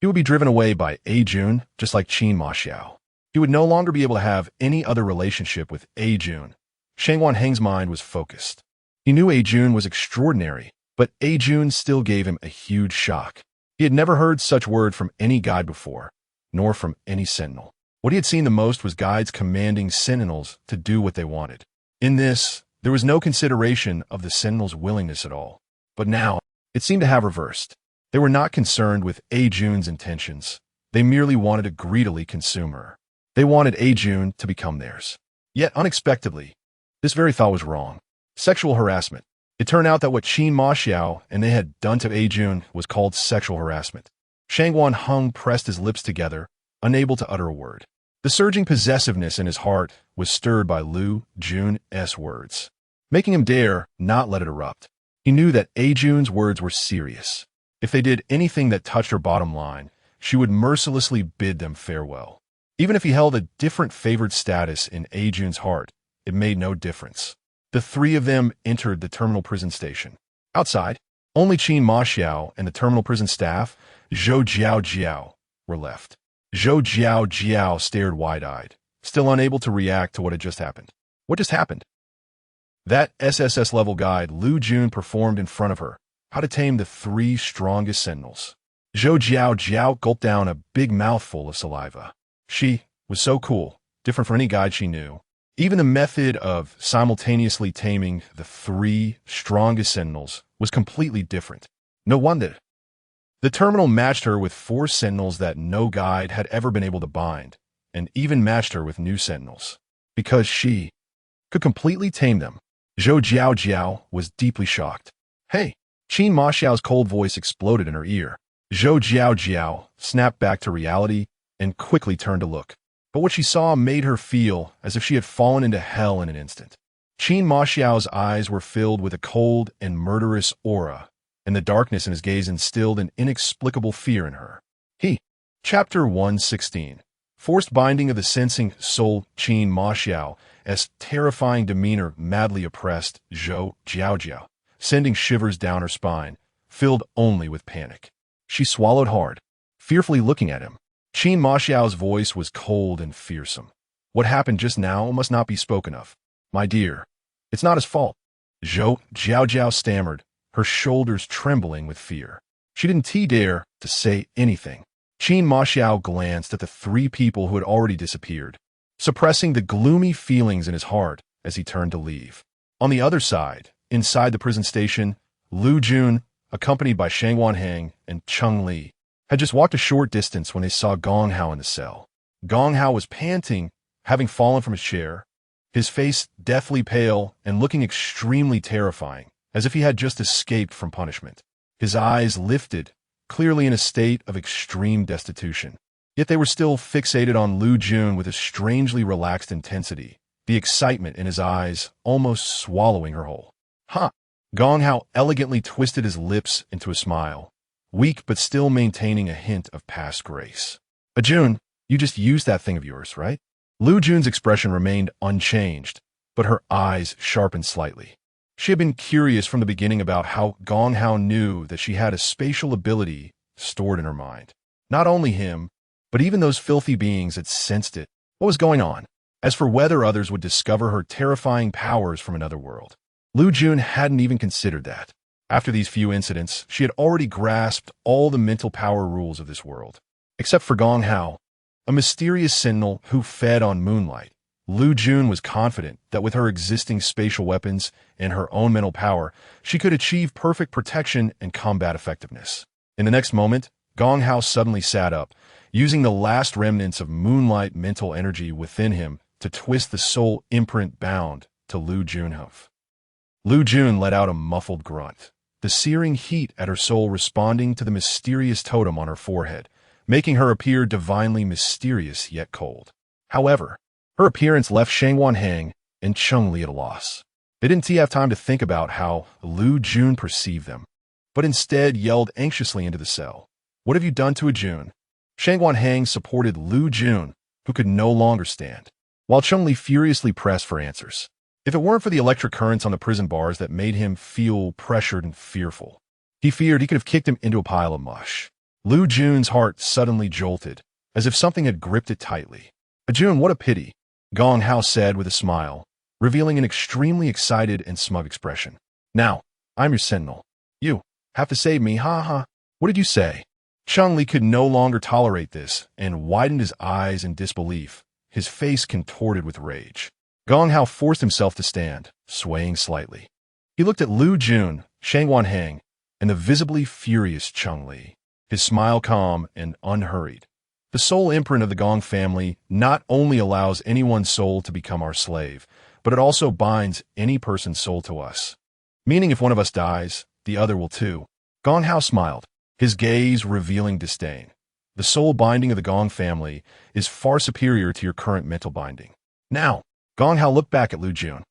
he would be driven away by Jun, just like Qin Ma Xiao. He would no longer be able to have any other relationship with Jun. Shang Wanheng's mind was focused. He knew Jun was extraordinary, but Jun still gave him a huge shock. He had never heard such word from any guide before, nor from any sentinel. What he had seen the most was guides commanding sentinels to do what they wanted. In this, there was no consideration of the sentinel's willingness at all. But now, it seemed to have reversed. They were not concerned with Jun's intentions. They merely wanted to greedily consume her. They wanted Jun to become theirs. Yet, unexpectedly, this very thought was wrong. Sexual harassment. It turned out that what Qin Ma Xiao and they had done to Jun was called sexual harassment. Shang Wanheng pressed his lips together, unable to utter a word. The surging possessiveness in his heart was stirred by Liu Jun's words, making him dare not let it erupt. He knew that Jun's words were serious. If they did anything that touched her bottom line, she would mercilessly bid them farewell. Even if he held a different favored status in Jun's heart, it made no difference. The three of them entered the terminal prison station. Outside, only Qin Ma Xiao and the terminal prison staff, Zhou Jiao, were left. Zhou Jiao stared wide-eyed, still unable to react to what had just happened. What just happened? That SSS-level guide Liu Jun performed in front of her, how to tame the three strongest sentinels. Zhou Jiao gulped down a big mouthful of saliva. She was so cool, different from any guide she knew. Even the method of simultaneously taming the three strongest sentinels was completely different. No wonder. The terminal matched her with 4 sentinels that no guide had ever been able to bind, and even matched her with new sentinels. Because she could completely tame them. Zhou Jiao was deeply shocked. Hey! Qin Ma Xiao's cold voice exploded in her ear. Zhou Jiao snapped back to reality and quickly turned to look. But what she saw made her feel as if she had fallen into hell in an instant. Qin Ma Xiao's eyes were filled with a cold and murderous aura, and the darkness in his gaze instilled an inexplicable fear in her. Chapter 116. Forced binding of the sensing soul. Qin Ma Xiao's terrifying demeanor madly oppressed Zhou Jiao, sending shivers down her spine, filled only with panic. She swallowed hard, fearfully looking at him. Qin Ma Xiao's voice was cold and fearsome. What happened just now must not be spoken of. My dear, it's not his fault. Zhou Jiao stammered, her shoulders trembling with fear. She didn't dare to say anything. Qin Ma Xiao glanced at the 3 people who had already disappeared, suppressing the gloomy feelings in his heart as he turned to leave. On the other side, inside the prison station, Liu Jun, accompanied by Shang Wanheng and Chun-Li, had just walked a short distance when they saw Gong Hao in the cell. Gong Hao was panting, having fallen from his chair, his face deathly pale and looking extremely terrifying, as if he had just escaped from punishment. His eyes lifted, clearly in a state of extreme destitution. Yet they were still fixated on Liu Jun with a strangely relaxed intensity, the excitement in his eyes almost swallowing her whole. Gong Hao elegantly twisted his lips into a smile, weak but still maintaining a hint of past grace. Jun, you just used that thing of yours, right? Liu Jun's expression remained unchanged, but her eyes sharpened slightly. She had been curious from the beginning about how Gong Hao knew that she had a spatial ability stored in her mind. Not only him, but even those filthy beings had sensed it. What was going on? As for whether others would discover her terrifying powers from another world, Liu Jun hadn't even considered that. After these few incidents, she had already grasped all the mental power rules of this world. Except for Gong Hao, a mysterious sentinel who fed on moonlight, Liu Jun was confident that with her existing spatial weapons and her own mental power, she could achieve perfect protection and combat effectiveness. In the next moment, Gong Hao suddenly sat up, using the last remnants of moonlight mental energy within him to twist the soul imprint bound to Liu Jun. Liu Jun let out a muffled grunt, the searing heat at her soul responding to the mysterious totem on her forehead, making her appear divinely mysterious yet cold. However, her appearance left Shangwan Hang and Chengli at a loss. They didn't have time to think about how Liu Jun perceived them, but instead yelled anxiously into the cell. "What have you done to a Jun?" Shangwan Hang supported Liu Jun, who could no longer stand, while Chengli furiously pressed for answers. If it weren't for the electric currents on the prison bars that made him feel pressured and fearful, he feared he could have kicked him into a pile of mush. Liu Jun's heart suddenly jolted, as if something had gripped it tightly. "A Jun, what a pity," Gong Hao said with a smile, revealing an extremely excited and smug expression. "Now, I'm your sentinel. You have to save me, ha ha." "What did you say?" Chengli could no longer tolerate this and widened his eyes in disbelief, his face contorted with rage. Gong Hao forced himself to stand, swaying slightly. He looked at Liu Jun, Shangwan Hang, and the visibly furious Chengli, his smile calm and unhurried. "The soul imprint of the Gong family not only allows anyone's soul to become our slave, but it also binds any person's soul to us. Meaning if one of us dies, the other will too." Gong Hao smiled, his gaze revealing disdain. "The soul binding of the Gong family is far superior to your current mental binding. Now," Gong Hao looked back at Liu Jun.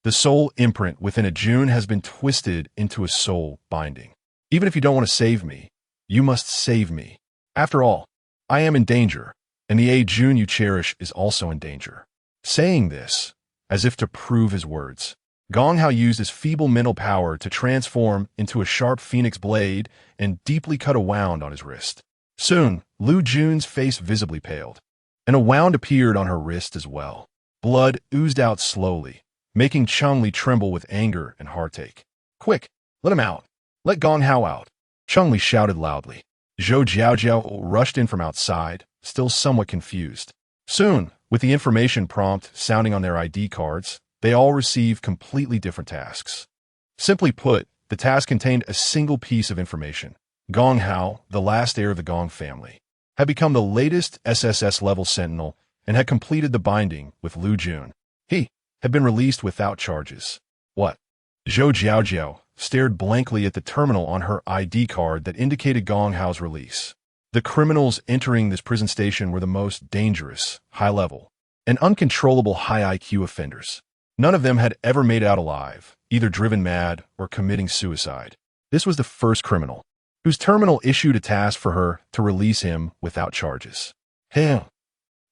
"The soul imprint within a Jun has been twisted into a soul binding. Even if you don't want to save me, you must save me. After all, I am in danger, and the A Jun you cherish is also in danger." Saying this, as if to prove his words, Gong Hao used his feeble mental power to transform into a sharp phoenix blade and deeply cut a wound on his wrist. Soon, Liu Jun's face visibly paled, and a wound appeared on her wrist as well. Blood oozed out slowly, making Chengli tremble with anger and heartache. "Quick, let him out. Let Gong Hao out," Chengli shouted loudly. Zhou Jiaojiao rushed in from outside, still somewhat confused. Soon, with the information prompt sounding on their ID cards, they all received completely different tasks. Simply put, the task contained a single piece of information. Gong Hao, the last heir of the Gong family, had become the latest SSS-level sentinel and had completed the binding with Liu Jun. He had been released without charges. "What?" Zhou Jiaojiao stared blankly at the terminal on her ID card that indicated Gong Hao's release. The criminals entering this prison station were the most dangerous, high-level, and uncontrollable high IQ offenders. None of them had ever made it out alive, either driven mad or committing suicide. This was the first criminal, whose terminal issued a task for her to release him without charges. Hell.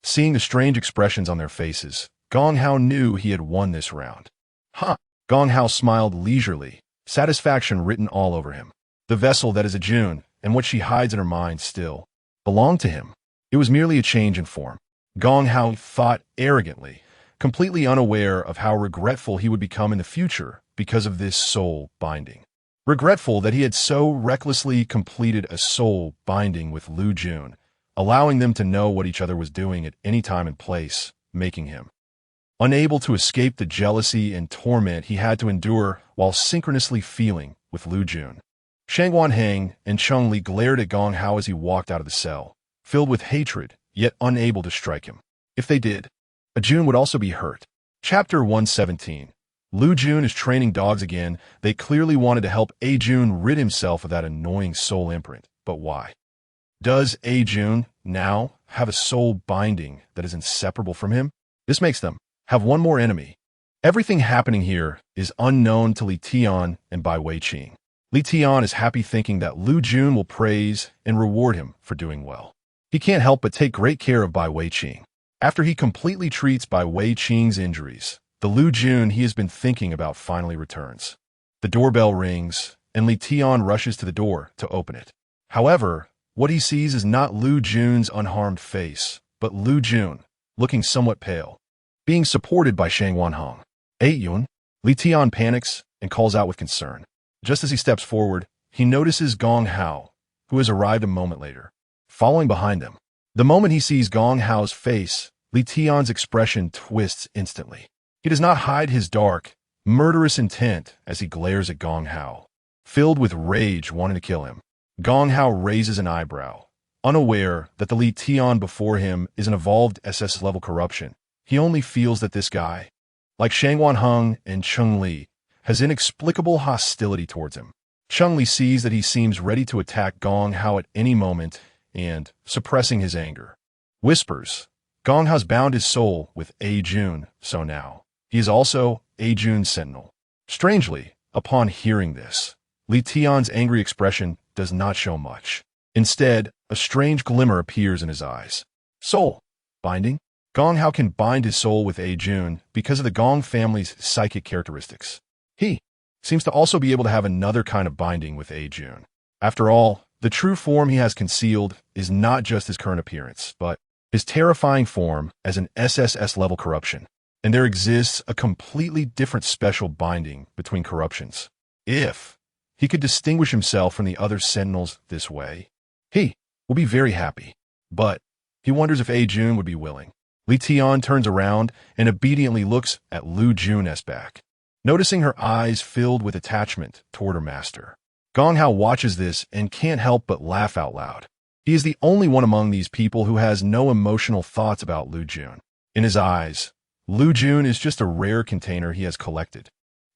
Seeing the strange expressions on their faces, Gong Hao knew he had won this round. "Huh." Gong Hao smiled leisurely, satisfaction written all over him. The vessel that is a Jun, and what she hides in her mind still, belonged to him. It was merely a change in form. Gong Hao thought arrogantly, completely unaware of how regretful he would become in the future because of this soul binding. Regretful that he had so recklessly completed a soul binding with Liu Jun, allowing them to know what each other was doing at any time and place, making him unable to escape the jealousy and torment he had to endure while synchronously feeling with Liu Jun. Shangwan Hang and Chengli glared at Gong Hao as he walked out of the cell, filled with hatred, yet unable to strike him. If they did, a Jun would also be hurt. Chapter 117. Liu Jun is training dogs again. They clearly wanted to help A Jun rid himself of that annoying soul imprint, but why? Does A Jun now have a soul binding that is inseparable from him? This makes them have one more enemy. Everything happening here is unknown to Li Tian and Bai Weiqing. Li Tian is happy thinking that Liu Jun will praise and reward him for doing well. He can't help but take great care of Bai Weiqing. After he completely treats Bai Weiqing's injuries, the Liu Jun he has been thinking about finally returns. The doorbell rings, and Li Tian rushes to the door to open it. However, what he sees is not Liu Jun's unharmed face, but Liu Jun, looking somewhat pale, being supported by Shangwan Hang. "Hey Yun." Li Tian panics and calls out with concern. Just as he steps forward, he notices Gong Hao, who has arrived a moment later, following behind them. The moment he sees Gong Hao's face, Li Tian's expression twists instantly. He does not hide his dark, murderous intent as he glares at Gong Hao, filled with rage wanting to kill him. Gong Hao raises an eyebrow, Unaware that the Li Tian before him is an evolved SS-level corruption, he only feels that this guy, like Shangwan Heng and Cheng Li, has inexplicable hostility towards him. Cheng Li sees that he seems ready to attack Gong Hao at any moment and, suppressing his anger, whispers, Gong Hao's bound his soul with A Jun, so now he is also A Jun's sentinel. Strangely, upon hearing this, Li Tian's angry expression does not show much. Instead, a strange glimmer appears in his eyes. Soul binding? Gong Hao can bind his soul with A Jun because of the Gong family's psychic characteristics. He seems to also be able to have another kind of binding with A Jun. After all, the true form he has concealed is not just his current appearance, but his terrifying form as an SSS-level corruption. And there exists a completely different special binding between corruptions. If he could distinguish himself from the other sentinels this way, he will be very happy. But he wonders if A Jun would be willing. Li Tian turns around and obediently looks at Liu Jun's back, noticing her eyes filled with attachment toward her master. Gong Hao watches this and can't help but laugh out loud. He is the only one among these people who has no emotional thoughts about Liu Jun. In his eyes, Liu Jun is just a rare container he has collected.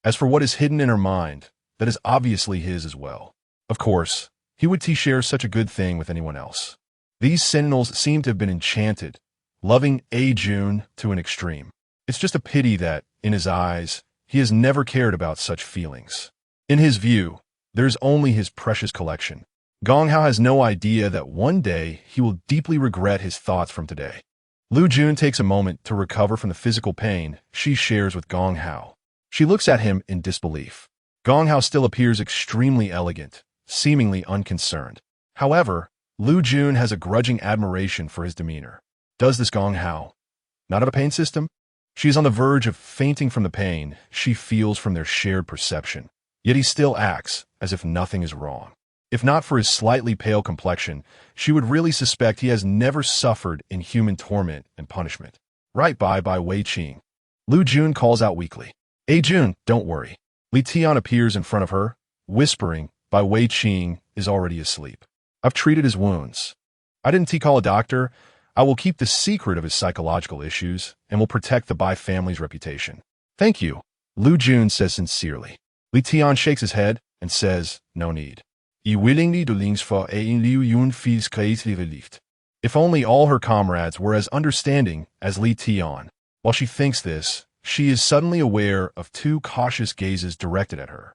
As for what is hidden in her mind, that is obviously his as well. Of course, he would share such a good thing with anyone else. These sentinels seem to have been enchanted, loving A Jun to an extreme. It's just a pity that, in his eyes, he has never cared about such feelings. In his view, there's only his precious collection. Gong Hao has no idea that one day he will deeply regret his thoughts from today. Liu Jun takes a moment to recover from the physical pain she shares with Gong Hao. She looks at him in disbelief. Gong Hao still appears extremely elegant, seemingly unconcerned. However, Liu Jun has a grudging admiration for his demeanor. Does this Gong Hao not have a pain system? She is on the verge of fainting from the pain she feels from their shared perception. Yet he still acts as if nothing is wrong. If not for his slightly pale complexion, she would really suspect he has never suffered inhuman torment and punishment. Right by Wei Qing. Liu Jun calls out weakly. A Jun, don't worry. Li Tian appears in front of her, whispering, Bai Wei Qing is already asleep. I've treated his wounds. I didn't call a doctor. I will keep the secret of his psychological issues and will protect the Bai family's reputation. Thank you, Liu Jun says sincerely. Li Tian shakes his head and says, no need. I willingly do things for a Liu Jun feels greatly relieved. If only all her comrades were as understanding as Li Tian. While she thinks this, she is suddenly aware of two cautious gazes directed at her.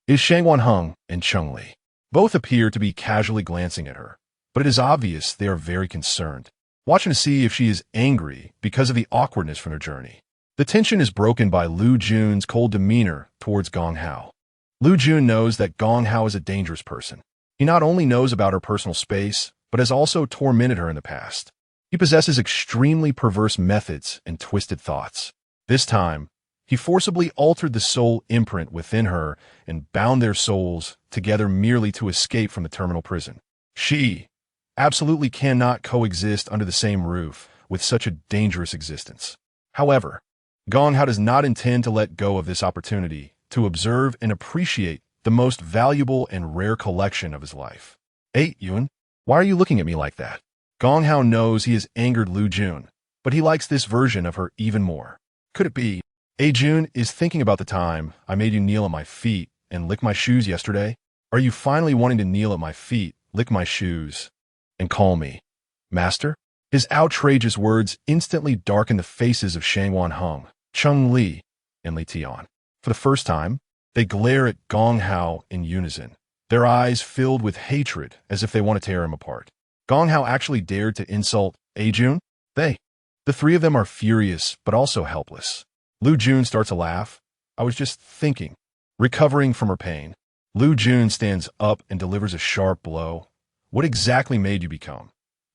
It is Shangwan Heng and Cheng Li. Both appear to be casually glancing at her, but it is obvious they are very concerned, watching to see if she is angry because of the awkwardness from their journey. The tension is broken by Liu Jun's cold demeanor towards Gong Hao. Liu Jun knows that Gong Hao is a dangerous person. He not only knows about her personal space, but has also tormented her in the past. He possesses extremely perverse methods and twisted thoughts. This time, he forcibly altered the soul imprint within her and bound their souls together merely to escape from the terminal prison. She absolutely cannot coexist under the same roof with such a dangerous existence. However, Gong Hao does not intend to let go of this opportunity to observe and appreciate the most valuable and rare collection of his life. Hey, Yun, why are you looking at me like that? Gong Hao knows he has angered Liu Jun, but he likes this version of her even more. Could it be A Jun is thinking about the time I made you kneel at my feet and lick my shoes yesterday? Are you finally wanting to kneel at my feet, lick my shoes, and call me master? His outrageous words instantly darken the faces of Shangwan Heng, Cheng Li, and Li Tian. For the first time, they glare at Gong Hao in unison, their eyes filled with hatred as if they want to tear him apart. Gong Hao actually dared to insult A Jun? The three of them are furious but also helpless. Liu Jun starts to laugh. I was just thinking. Recovering from her pain, Liu Jun stands up and delivers a sharp blow. What exactly made you become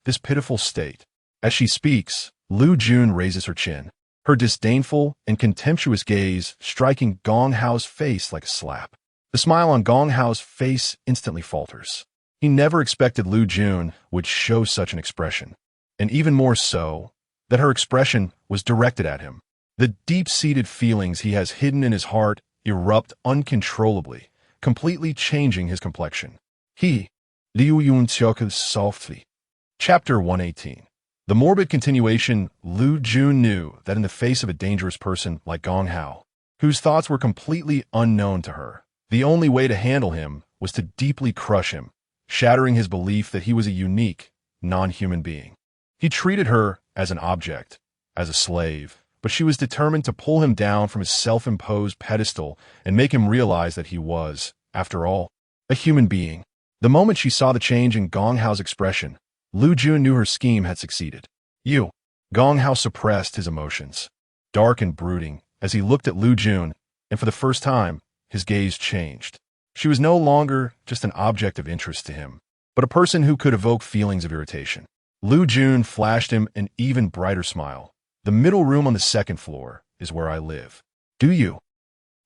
this pitiful state? As she speaks, Liu Jun raises her chin, her disdainful and contemptuous gaze striking Gong Hao's face like a slap. The smile on Gong Hao's face instantly falters. He never expected Liu Jun would show such an expression, and even more so, that her expression was directed at him. The deep-seated feelings he has hidden in his heart erupt uncontrollably, completely changing his complexion. Liu Jun chuckled softly. Chapter 118. The morbid continuation. Liu Jun knew that in the face of a dangerous person like Gong Hao, whose thoughts were completely unknown to her, the only way to handle him was to deeply crush him, shattering his belief that he was a unique, non-human being. He treated her as an object, as a slave, but she was determined to pull him down from his self-imposed pedestal and make him realize that he was, after all, a human being. The moment she saw the change in Gong Hao's expression, Liu Jun knew her scheme had succeeded. Gong Hao suppressed his emotions, dark and brooding, as he looked at Liu Jun, and for the first time, his gaze changed. She was no longer just an object of interest to him, but a person who could evoke feelings of irritation. Liu Jun flashed him an even brighter smile. The middle room on the second floor is where I live. Do you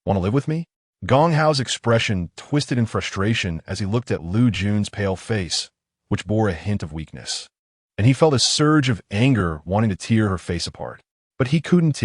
want to live with me? Gong Hao's expression twisted in frustration as he looked at Liu Jun's pale face, which bore a hint of weakness. And he felt a surge of anger wanting to tear her face apart. But he couldn't,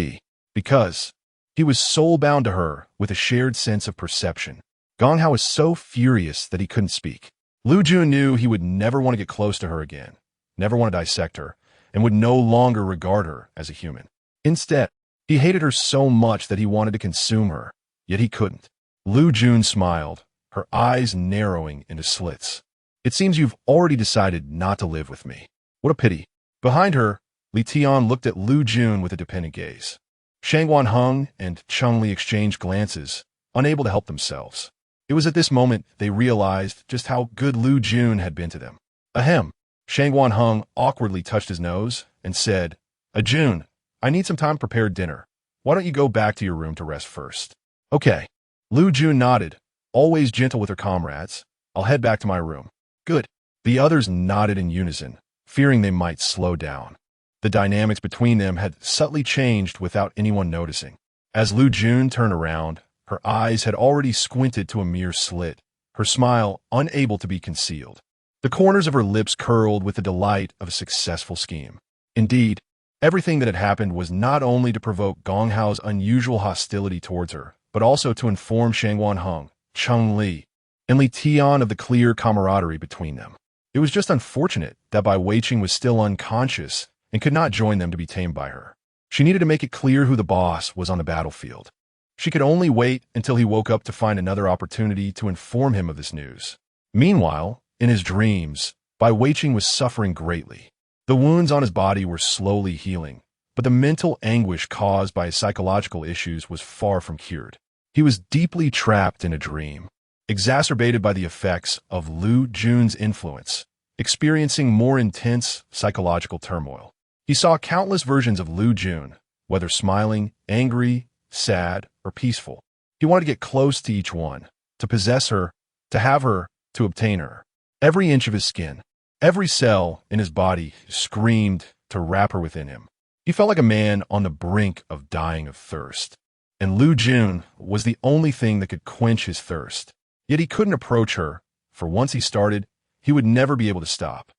because he was soul-bound to her with a shared sense of perception. Gong Hao was so furious that he couldn't speak. Liu Jun knew he would never want to get close to her again, never want to dissect her, and would no longer regard her as a human. Instead, he hated her so much that he wanted to consume her, yet he couldn't. Liu Jun smiled, her eyes narrowing into slits. It seems you've already decided not to live with me. What a pity. Behind her, Li Tian looked at Liu Jun with a dependent gaze. Shangguan Heng and Cunningly exchanged glances, unable to help themselves. It was at this moment they realized just how good Liu Jun had been to them. Ahem. Shangguan Heng awkwardly touched his nose and said, Jun, I need some time to prepare dinner. Why don't you go back to your room to rest first? Okay. Liu Jun nodded, always gentle with her comrades. I'll head back to my room. Good. The others nodded in unison, fearing they might slow down. The dynamics between them had subtly changed without anyone noticing. As Liu Jun turned around, her eyes had already squinted to a mere slit, her smile unable to be concealed. The corners of her lips curled with the delight of a successful scheme. Indeed, everything that had happened was not only to provoke Gong Hao's unusual hostility towards her, but also to inform Shangguan Heng, Cunningly, and Li Tian of the clear camaraderie between them. It was just unfortunate that Bai Weiqing was still unconscious and could not join them to be tamed by her. She needed to make it clear who the boss was on the battlefield. She could only wait until he woke up to find another opportunity to inform him of this news. Meanwhile, in his dreams, Bai Weiqing was suffering greatly. The wounds on his body were slowly healing, but the mental anguish caused by his psychological issues was far from cured. He was deeply trapped in a dream, exacerbated by the effects of Liu Jun's influence, experiencing more intense psychological turmoil. He saw countless versions of Liu Jun, whether smiling, angry, sad, or peaceful. He wanted to get close to each one, to possess her, to have her, to obtain her. Every inch of his skin, every cell in his body screamed to wrap her within him. He felt like a man on the brink of dying of thirst. And Liu Jun was the only thing that could quench his thirst. Yet he couldn't approach her, for once he started, he would never be able to stop.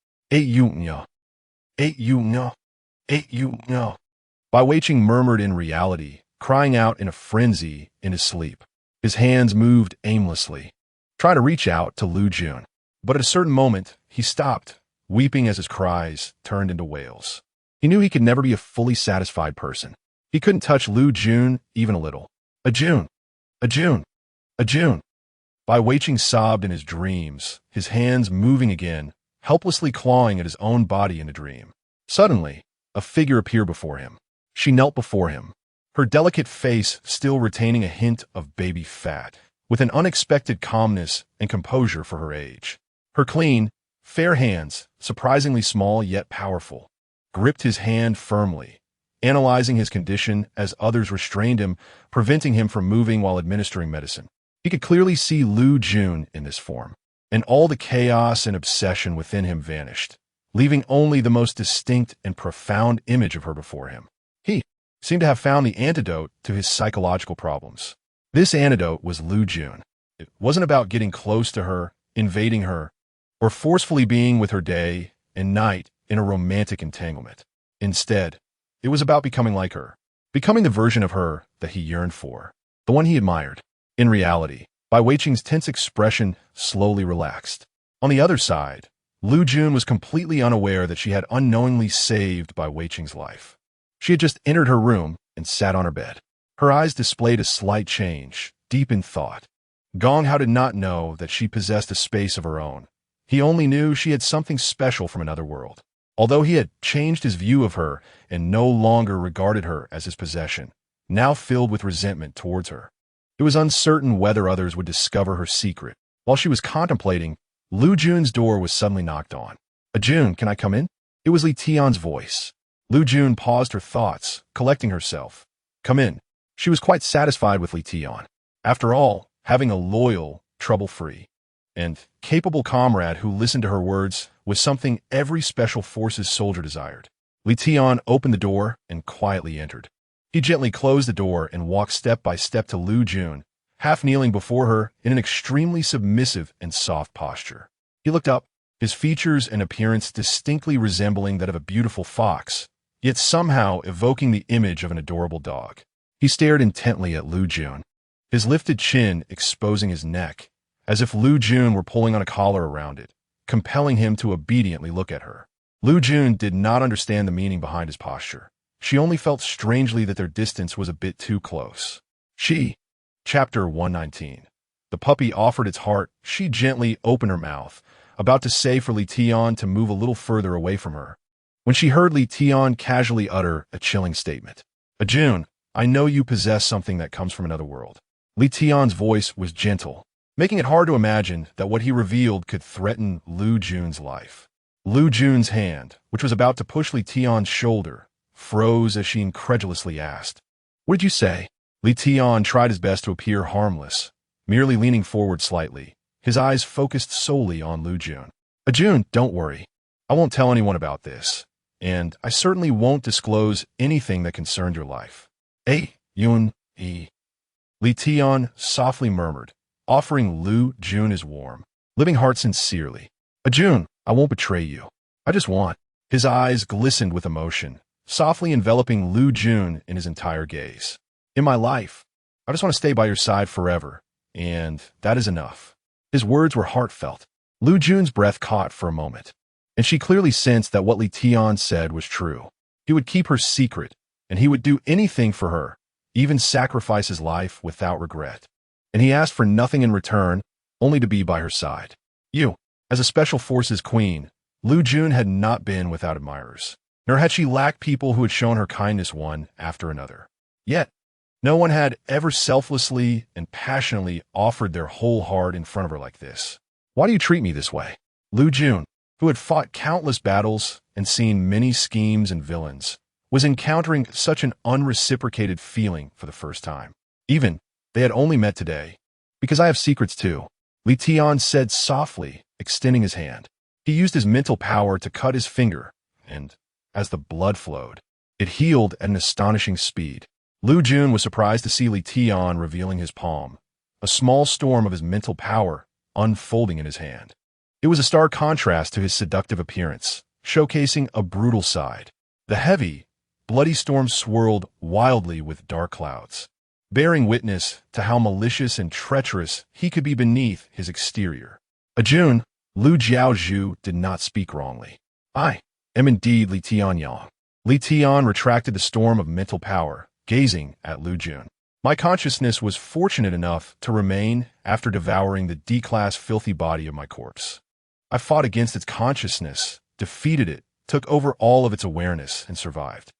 Bai Weiqing murmured in reality, crying out in a frenzy in his sleep. His hands moved aimlessly, trying to reach out to Liu Jun. But at a certain moment, he stopped, weeping as his cries turned into wails. He knew he could never be a fully satisfied person. He couldn't touch Liu Jun even a little. Jun. Bai Weiqing sobbed in his dreams, his hands moving again, helplessly clawing at his own body in a dream. Suddenly, a figure appeared before him. She knelt before him, her delicate face still retaining a hint of baby fat, with an unexpected calmness and composure for her age. Her clean, fair hands, surprisingly small yet powerful, gripped his hand firmly, analyzing his condition as others restrained him, preventing him from moving while administering medicine. He could clearly see Liu Jun in this form, and all the chaos and obsession within him vanished, leaving only the most distinct and profound image of her before him. He seemed to have found the antidote to his psychological problems. This antidote was Liu Jun. It wasn't about getting close to her, invading her, or forcefully being with her day and night in a romantic entanglement. Instead, it was about becoming like her, becoming the version of her that he yearned for, the one he admired. In reality, Bai Weiqing's tense expression slowly relaxed. On the other side, Liu Jun was completely unaware that she had unknowingly saved by Wei Qing's life. She had just entered her room and sat on her bed. Her eyes displayed a slight change, deep in thought. Gong Hao did not know that she possessed a space of her own. He only knew she had something special from another world. Although he had changed his view of her and no longer regarded her as his possession, now filled with resentment towards her. It was uncertain whether others would discover her secret. While she was contemplating, Liu Jun's door was suddenly knocked on. Jun, can I come in? It was Li Tian's voice. Liu Jun paused her thoughts, collecting herself. Come in. She was quite satisfied with Li Tian. After all, having a loyal, trouble-free, and capable comrade who listened to her words was something every Special Forces soldier desired. Li Tian opened the door and quietly entered. He gently closed the door and walked step by step to Liu Jun, half kneeling before her in an extremely submissive and soft posture. He looked up, his features and appearance distinctly resembling that of a beautiful fox, yet somehow evoking the image of an adorable dog. He stared intently at Liu Jun, his lifted chin exposing his neck, as if Liu Jun were pulling on a collar around it, compelling him to obediently look at her. Liu Jun did not understand the meaning behind his posture. She only felt strangely that their distance was a bit too close. Chapter 119. The puppy offered its heart. She gently opened her mouth, about to say for Li Tian to move a little further away from her, when she heard Li Tian casually utter a chilling statement. Jun, I know you possess something that comes from another world. Li Tian's voice was gentle, making it hard to imagine that what he revealed could threaten Liu Jun's life. Liu Jun's hand, which was about to push Li Tian's shoulder, froze as she incredulously asked, What did you say? Li Tian tried his best to appear harmless, merely leaning forward slightly, his eyes focused solely on Liu Jun. Jun, don't worry. I won't tell anyone about this, and I certainly won't disclose anything that concerned your life. Yun, Li Tian softly murmured, offering Liu Jun his warm, living heart sincerely. Jun, I won't betray you. I just want. His eyes glistened with emotion, softly enveloping Liu Jun in his entire gaze. In my life, I just want to stay by your side forever, and that is enough. His words were heartfelt. Liu Jun's breath caught for a moment, and she clearly sensed that what Li Tian said was true. He would keep her secret, and he would do anything for her, even sacrifice his life without regret. And he asked for nothing in return, only to be by her side. As a Special Forces queen, Liu Jun had not been without admirers, nor had she lacked people who had shown her kindness one after another. Yet, no one had ever selflessly and passionately offered their whole heart in front of her like this. Why do you treat me this way? Liu Jun, who had fought countless battles and seen many schemes and villains, was encountering such an unreciprocated feeling for the first time. Even, they had only met today. Because I have secrets too, Li Tian said softly, extending his hand. He used his mental power to cut his finger, and, as the blood flowed, it healed at an astonishing speed. Liu Jun was surprised to see Li Tian revealing his palm, a small storm of his mental power unfolding in his hand. It was a stark contrast to his seductive appearance, showcasing a brutal side. The heavy, bloody storm swirled wildly with dark clouds, bearing witness to how malicious and treacherous he could be beneath his exterior. Jun, Liu Jiaozhu did not speak wrongly. I am indeed Li Tian Yang. Li Tian retracted the storm of mental power, gazing at Liu Jun. My consciousness was fortunate enough to remain after devouring the D-class filthy body of my corpse. I fought against its consciousness, defeated it, took over all of its awareness, and survived.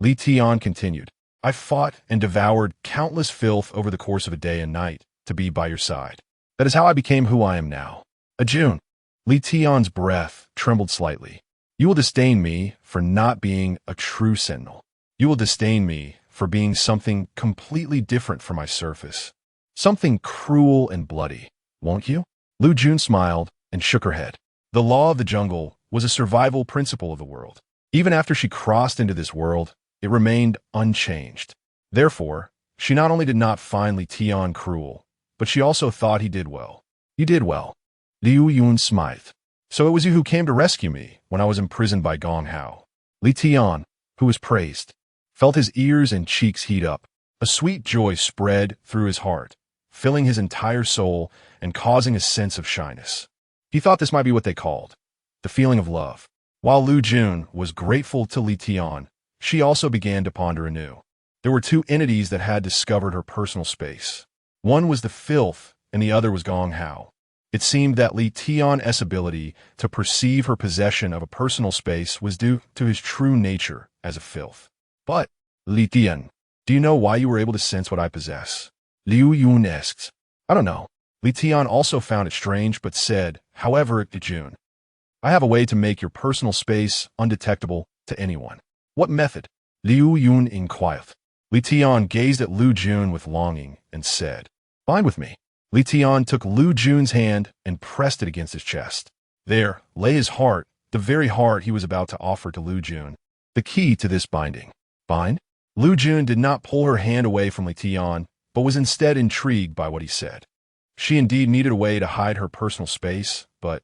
Li Tian continued, I fought and devoured countless filth over the course of a day and night to be by your side. That is how I became who I am now. Jun. Li Tian's breath trembled slightly. You will disdain me for not being a true sentinel. You will disdain me for being something completely different from my surface. Something cruel and bloody, won't you? Liu Jun smiled and shook her head. The law of the jungle was a survival principle of the world. Even after she crossed into this world, it remained unchanged. Therefore, she not only did not find Li Tian cruel, but she also thought he did well. You did well. Liu Yun smiled. So it was you who came to rescue me when I was imprisoned by Gong Hao. Li Tian, who was praised, felt his ears and cheeks heat up. A sweet joy spread through his heart, filling his entire soul and causing a sense of shyness. He thought this might be what they called the feeling of love. While Liu Jun was grateful to Li Tian, she also began to ponder anew. There were two entities that had discovered her personal space. One was the filth, and the other was Gong Hao. It seemed that Li Tian's ability to perceive her possession of a personal space was due to his true nature as a filth. But, Li Tian, do you know why you were able to sense what I possess? Liu Jun asks. I don't know. Li Tian also found it strange but said, however, Jun, I have a way to make your personal space undetectable to anyone. What method? Liu Jun inquired. Li Tian gazed at Liu Jun with longing and said, bind with me. Li Tian took Liu Jun's hand and pressed it against his chest. There lay his heart, the very heart he was about to offer to Liu Jun. The key to this binding. Bind? Liu Jun did not pull her hand away from Li Tian, but was instead intrigued by what he said. She indeed needed a way to hide her personal space, but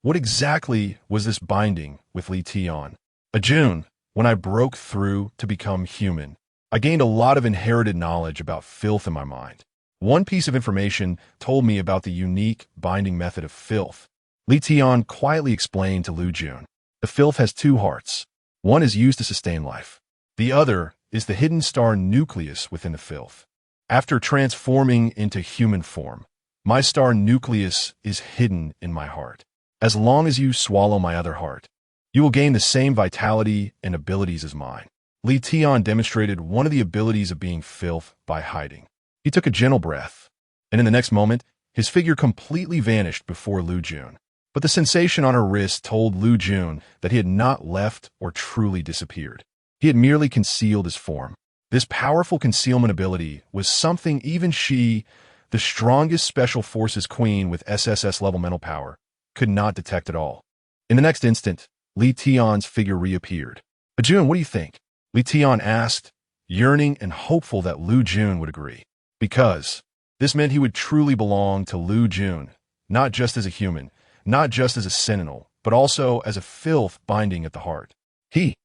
what exactly was this binding with Li Tian? Jun, when I broke through to become human, I gained a lot of inherited knowledge about filth in my mind. One piece of information told me about the unique binding method of filth. Li Tian quietly explained to Liu Jun. The filth has two hearts. One is used to sustain life. The other is the hidden star nucleus within the filth. After transforming into human form, my star nucleus is hidden in my heart. As long as you swallow my other heart, you will gain the same vitality and abilities as mine. Li Tian demonstrated one of the abilities of being filth by hiding. He took a gentle breath, and in the next moment, his figure completely vanished before Liu Jun. But the sensation on her wrist told Liu Jun that he had not left or truly disappeared. He had merely concealed his form. This powerful concealment ability was something even she, the strongest special forces queen with SSS-level mental power, could not detect at all. In the next instant, Li Tian's figure reappeared. Jun, what do you think? Li Tian asked, yearning and hopeful that Liu Jun would agree. Because this meant he would truly belong to Liu Jun, not just as a human, not just as a sentinel, but also as a filth binding at the heart. He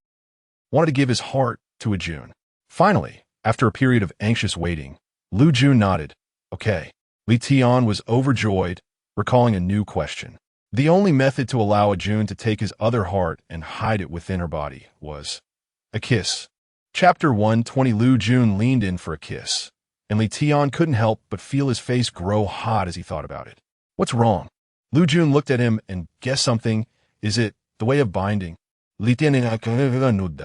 wanted to give his heart to Jun. Finally, after a period of anxious waiting, Liu Jun nodded. Okay. Li Tian was overjoyed, recalling a new question. The only method to allow Jun to take his other heart and hide it within her body was a kiss. Chapter 120. Liu Jun leaned in for a kiss, and Li Tian couldn't help but feel his face grow hot as he thought about it. What's wrong? Liu Jun looked at him and guessed something. Is it the way of binding? Li Tian,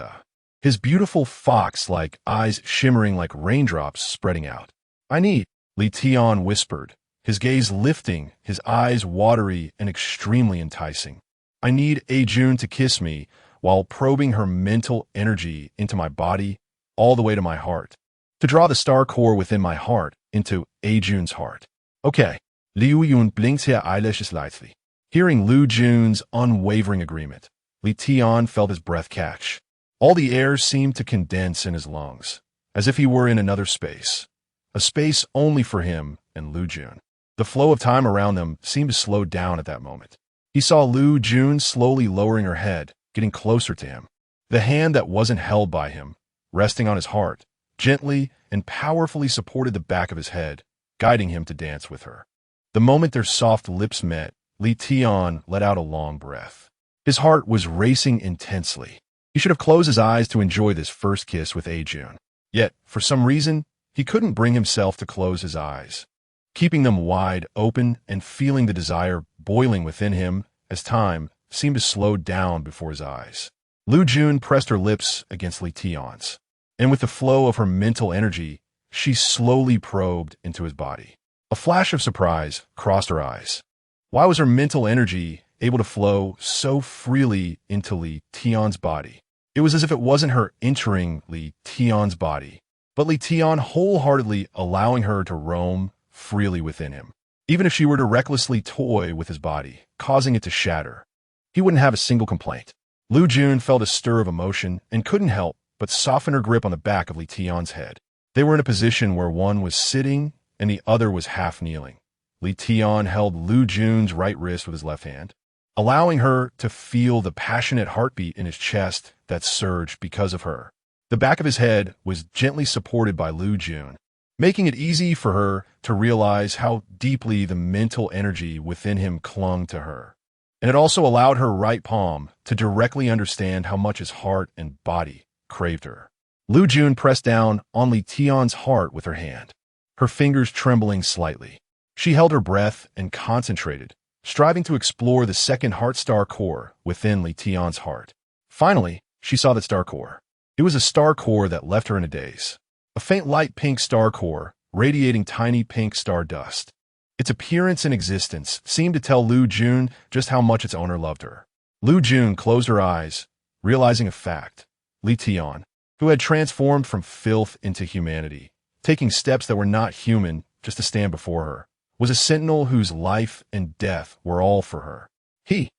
his beautiful fox-like eyes shimmering like raindrops spreading out. I need, Li Tian whispered, his gaze lifting, his eyes watery and extremely enticing. I need Jun to kiss me while probing her mental energy into my body all the way to my heart, to draw the star core within my heart into Jun's heart. Okay. Liu Jun blinked her eyelashes lightly. Hearing Liu Jun's unwavering agreement, Li Tian felt his breath catch. All the air seemed to condense in his lungs, as if he were in another space, a space only for him and Liu Jun. The flow of time around them seemed to slow down at that moment. He saw Liu Jun slowly lowering her head, getting closer to him. The hand that wasn't held by him, resting on his heart, gently and powerfully supported the back of his head, guiding him to dance with her. The moment their soft lips met, Li Tian let out a long breath. His heart was racing intensely. He should have closed his eyes to enjoy this first kiss with Jun. Yet, for some reason, he couldn't bring himself to close his eyes, keeping them wide open and feeling the desire boiling within him as time seemed to slow down before his eyes. Liu Jun pressed her lips against Li Tian's, and with the flow of her mental energy, she slowly probed into his body. A flash of surprise crossed her eyes. Why was her mental energy able to flow so freely into Li Tian's body? It was as if it wasn't her entering Li Tian's body, but Li Tian wholeheartedly allowing her to roam freely within him. Even if she were to recklessly toy with his body, causing it to shatter, he wouldn't have a single complaint. Liu Jun felt a stir of emotion and couldn't help but soften her grip on the back of Li Tian's head. They were in a position where one was sitting and the other was half kneeling. Li Tian held Liu Jun's right wrist with his left hand, allowing her to feel the passionate heartbeat in his chest that surged because of her. The back of his head was gently supported by Liu Jun, making it easy for her to realize how deeply the mental energy within him clung to her. And it also allowed her right palm to directly understand how much his heart and body craved her. Liu Jun pressed down on Li Tian's heart with her hand, her fingers trembling slightly. She held her breath and concentrated, striving to explore the second heart star core within Li Tian's heart. Finally, she saw the star core. It was a star core that left her in a daze. A faint light pink star core, radiating tiny pink star dust. Its appearance and existence seemed to tell Liu Jun just how much its owner loved her. Liu Jun closed her eyes, realizing a fact. Li Tian, who had transformed from filth into humanity, taking steps that were not human just to stand before her, was a sentinel whose life and death were all for her. He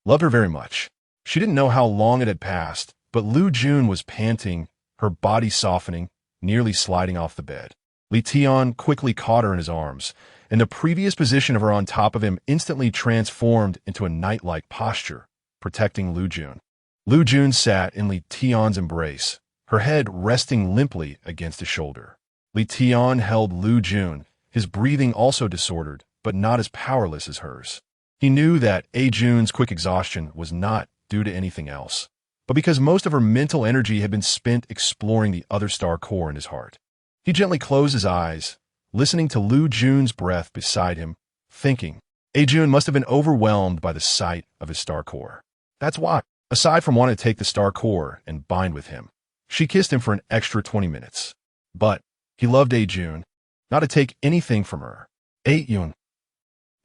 loved her very much. She didn't know how long it had passed, but Liu Jun was panting, her body softening, nearly sliding off the bed. Li Tian quickly caught her in his arms, and the previous position of her on top of him instantly transformed into a knight-like posture, protecting Liu Jun. Liu Jun sat in Li Tian's embrace, her head resting limply against his shoulder. Li Tian held Liu Jun, his breathing also disordered, but not as powerless as hers. He knew that Jun's quick exhaustion was not due to anything else, but because most of her mental energy had been spent exploring the other star core in his heart. He gently closed his eyes, listening to Liu Jun's breath beside him, thinking, Jun must have been overwhelmed by the sight of his star core. That's why, aside from wanting to take the star core and bind with him, she kissed him for an extra 20 minutes. But he loved Jun, not to take anything from her. Jun.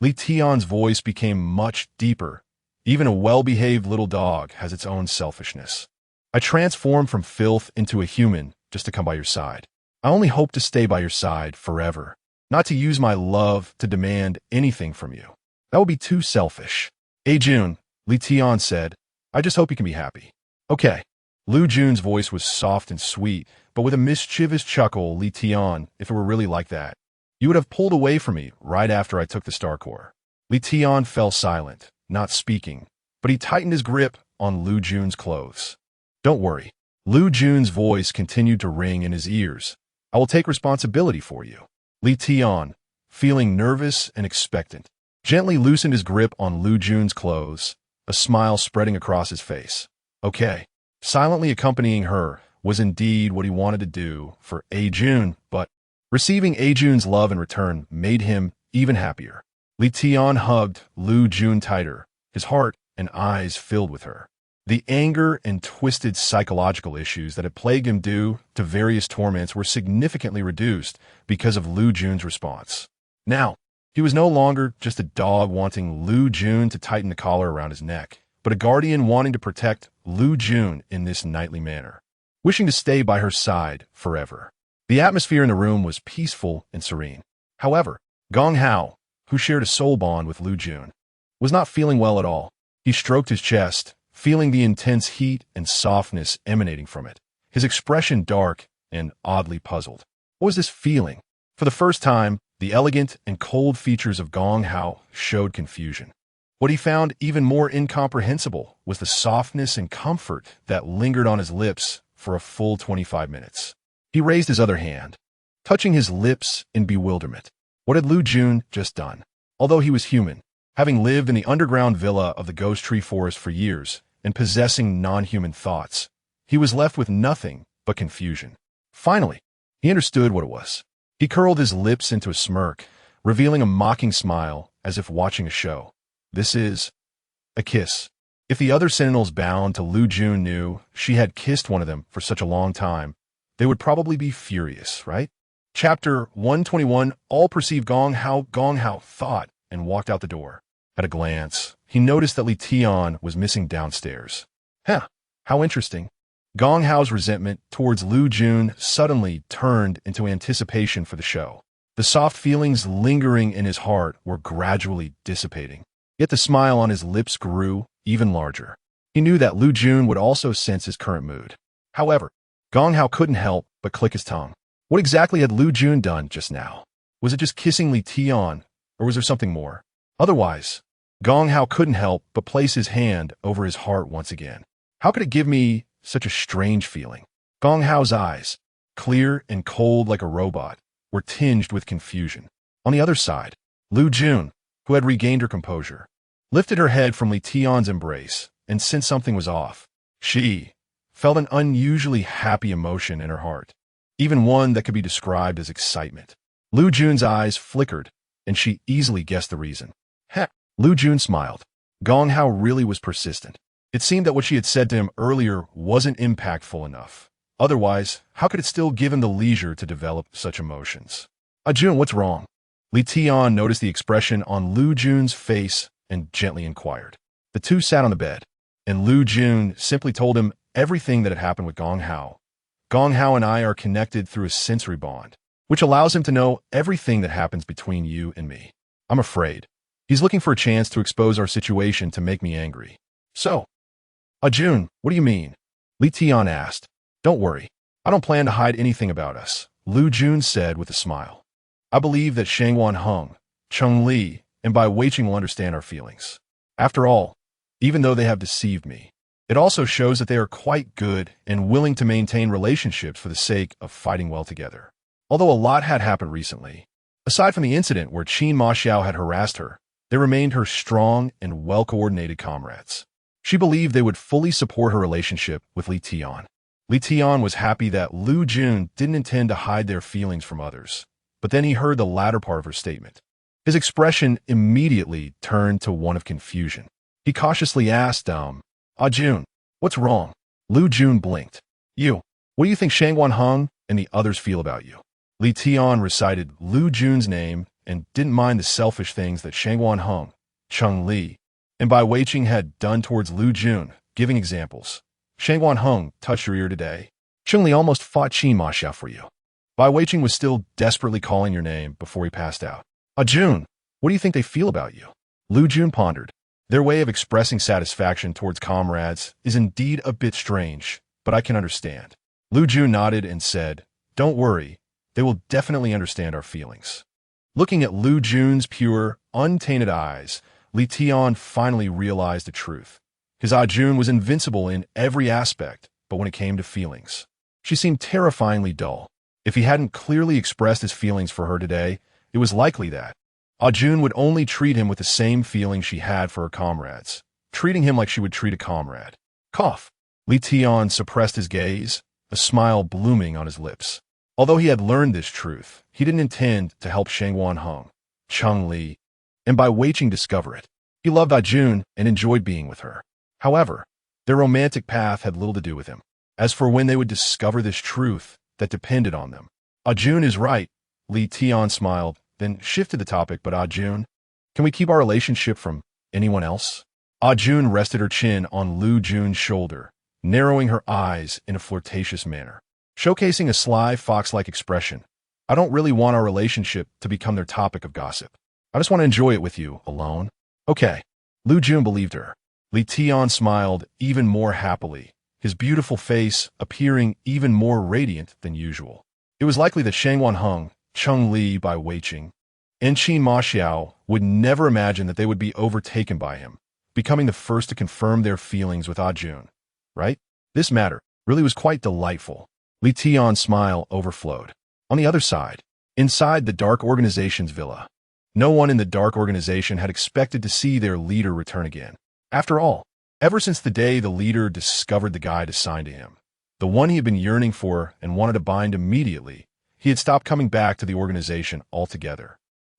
Li Tian's voice became much deeper. Even a well-behaved little dog has its own selfishness. I transformed from filth into a human just to come by your side. I only hope to stay by your side forever, not to use my love to demand anything from you. That would be too selfish. Jun, Li Tian said, I just hope you can be happy. Okay. Liu Jun's voice was soft and sweet, but with a mischievous chuckle. Li Tian, if it were really like that, you would have pulled away from me right after I took the star core. Li Tian fell silent, not speaking, but he tightened his grip on Liu Jun's clothes. Don't worry. Liu Jun's voice continued to ring in his ears. I will take responsibility for you. Li Tian, feeling nervous and expectant, gently loosened his grip on Liu Jun's clothes, a smile spreading across his face. Okay. Silently accompanying her was indeed what he wanted to do for Jun, but receiving Jun's love in return made him even happier. Li Tian hugged Liu Jun tighter, his heart and eyes filled with her. The anger and twisted psychological issues that had plagued him due to various torments were significantly reduced because of Liu Jun's response. Now, he was no longer just a dog wanting Liu Jun to tighten the collar around his neck, but a guardian wanting to protect Liu Jun in this knightly manner, wishing to stay by her side forever. The atmosphere in the room was peaceful and serene. However, Gong Hao, who shared a soul bond with Liu Jun, was not feeling well at all. He stroked his chest, feeling the intense heat and softness emanating from it, his expression dark and oddly puzzled. What was this feeling? For the first time, the elegant and cold features of Gong Hao showed confusion. What he found even more incomprehensible was the softness and comfort that lingered on his lips for a full 25 minutes. He raised his other hand, touching his lips in bewilderment. What had Liu Jun just done? Although he was human, having lived in the underground villa of the Ghost Tree Forest for years and possessing non-human thoughts, he was left with nothing but confusion. Finally, he understood what it was. He curled his lips into a smirk, revealing a mocking smile as if watching a show. This is a kiss. If the other sentinels bound to Liu Jun knew she had kissed one of them for such a long time, they would probably be furious, right? Chapter 121, all perceived Gong Hao thought and walked out the door. At a glance, he noticed that Li Tian was missing downstairs. How interesting. Gong Hao's resentment towards Liu Jun suddenly turned into anticipation for the show. The soft feelings lingering in his heart were gradually dissipating. Yet the smile on his lips grew even larger. He knew that Liu Jun would also sense his current mood. However, Gong Hao couldn't help but click his tongue. What exactly had Liu Jun done just now? Was it just kissing Li Tian, or was there something more? Otherwise, Gong Hao couldn't help but place his hand over his heart once again. How could it give me such a strange feeling? Gong Hao's eyes, clear and cold like a robot, were tinged with confusion. On the other side, Liu Jun, who had regained her composure, lifted her head from Li Tian's embrace and sensed something was off. She felt an unusually happy emotion in her heart, even one that could be described as excitement. Liu Jun's eyes flickered, and she easily guessed the reason. Heh. Liu Jun smiled. Gong Hao really was persistent. It seemed that what she had said to him earlier wasn't impactful enough. Otherwise, how could it still give him the leisure to develop such emotions? Jun, what's wrong? Li Tian noticed the expression on Liu Jun's face and gently inquired. The two sat on the bed, and Liu Jun simply told him everything that had happened with Gong Hao. Gong Hao and I are connected through a sensory bond, which allows him to know everything that happens between you and me. I'm afraid he's looking for a chance to expose our situation to make me angry. So, Jun, what do you mean? Li Tian asked. Don't worry. I don't plan to hide anything about us, Liu Jun said with a smile. I believe that Shangwan Heng, Cheng-Li, and Bai Weiqing will understand our feelings. After all, even though they have deceived me, it also shows that they are quite good and willing to maintain relationships for the sake of fighting well together. Although a lot had happened recently, aside from the incident where Qin Ma Xiao had harassed her, they remained her strong and well-coordinated comrades. She believed they would fully support her relationship with Li Tian. Li Tian was happy that Liu Jun didn't intend to hide their feelings from others, but then he heard the latter part of her statement. His expression immediately turned to one of confusion. He cautiously asked, Jun, what's wrong? Liu Jun blinked. What do you think Shangwan Heng and the others feel about you? Li Tian recited Liu Jun's name and didn't mind the selfish things that Shangwan Heng, Cheng-Li, and Bai Weiqing had done towards Liu Jun, giving examples. Shangwan Heng touched your ear today. Cheng-Li almost fought Qin Ma Xiao for you. Bai Weiqing was still desperately calling your name before he passed out. Jun, what do you think they feel about you? Liu Jun pondered. Their way of expressing satisfaction towards comrades is indeed a bit strange, but I can understand. Liu Jun nodded and said, Don't worry, they will definitely understand our feelings. Looking at Liu Jun's pure, untainted eyes, Li Tian finally realized the truth. His Jun was invincible in every aspect, but when it came to feelings, she seemed terrifyingly dull. If he hadn't clearly expressed his feelings for her today, it was likely that Jun would only treat him with the same feeling she had for her comrades, treating him like she would treat a comrade. Cough. Li Tian suppressed his gaze, a smile blooming on his lips. Although he had learned this truth, he didn't intend to help Shangwan Heng, Cheng-Li, and Bai Weiqing discover it. He loved Jun and enjoyed being with her. However, their romantic path had little to do with him. As for when they would discover this truth, that depended on them. Jun is right, Li Tian smiled, then shifted the topic, but Jun, can we keep our relationship from anyone else? Jun rested her chin on Liu Jun's shoulder, narrowing her eyes in a flirtatious manner, showcasing a sly fox-like expression. I don't really want our relationship to become their topic of gossip. I just want to enjoy it with you, alone. Okay. Liu Jun believed her. Li Tian smiled even more happily, his beautiful face appearing even more radiant than usual. It was likely that Shangwan Heng, Cheng-Li, Bai Weiqing, and Qin Ma Xiao would never imagine that they would be overtaken by him, becoming the first to confirm their feelings with Jun. Right? This matter really was quite delightful. Li Tian's smile overflowed. On the other side, inside the Dark Organization's villa, no one in the Dark Organization had expected to see their leader return again. After all, ever since the day the leader discovered the guide assigned to him, the one he had been yearning for and wanted to bind immediately, he had stopped coming back to the organization altogether.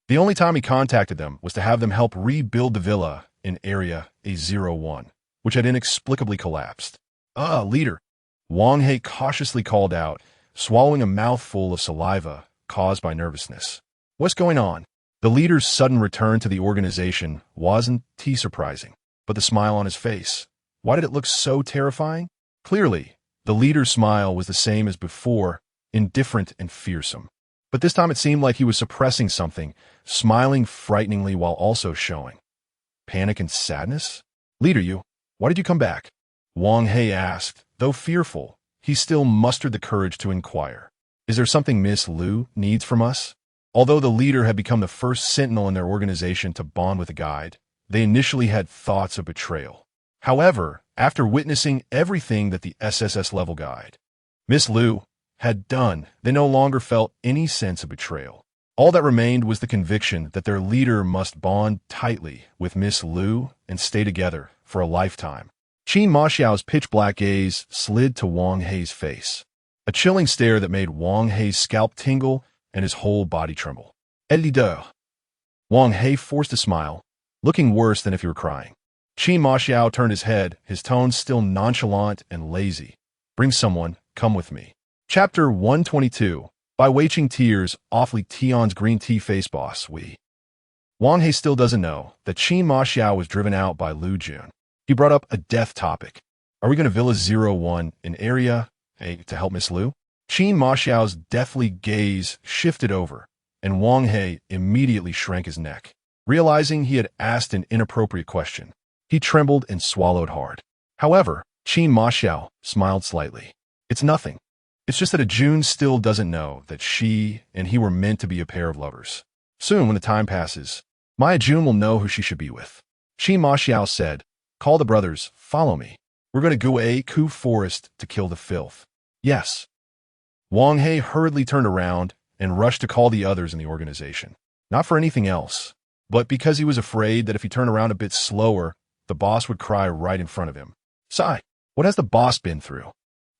The only time he contacted them was to have them help rebuild the villa in Area A01, which had inexplicably collapsed. Leader, Wang He cautiously called out, swallowing a mouthful of saliva caused by nervousness. What's going on? The leader's sudden return to the organization wasn't too surprising, but the smile on his face, why did it look so terrifying? Clearly, the leader's smile was the same as before, indifferent and fearsome. But this time it seemed like he was suppressing something, smiling frighteningly while also showing panic and sadness. Leader, why did you come back? Wang He asked. Though fearful, he still mustered the courage to inquire. Is there something Miss Liu needs from us? Although the leader had become the first sentinel in their organization to bond with a guide, they initially had thoughts of betrayal. However, after witnessing everything that the SSS-level guide, Miss Liu, had done, they no longer felt any sense of betrayal. All that remained was the conviction that their leader must bond tightly with Miss Liu and stay together for a lifetime. Qin Maxiao's pitch-black gaze slid to Wang Hei's face, a chilling stare that made Wang Hei's scalp tingle and his whole body tremble. "Elle Wang Hei forced a smile, looking worse than if he were crying. Qin Maxiao turned his head, his tone still nonchalant and lazy. "Bring someone, come with me." Chapter 122. By Weiqing tears, awfully Tion's green tea face boss, Wang Hei still doesn't know that Qin Maxiao was driven out by Liu Jun. He brought up a death topic. "Are we going to Villa 01 in Area A to help Miss Liu?" Qin Maxiao's deathly gaze shifted over, and Wang Hei immediately shrank his neck, realizing he had asked an inappropriate question. He trembled and swallowed hard. However, Qin Maxiao smiled slightly. "It's nothing. It's just that a Jun still doesn't know that she and he were meant to be a pair of lovers. Soon, when the time passes, my Jun will know who she should be with." Qin Maxiao said, "Call the brothers, follow me. We're going to go a Ku forest to kill the filth." "Yes." Wang Hei hurriedly turned around and rushed to call the others in the organization. Not for anything else, but because he was afraid that if he turned around a bit slower, the boss would cry right in front of him. Sigh, what has the boss been through?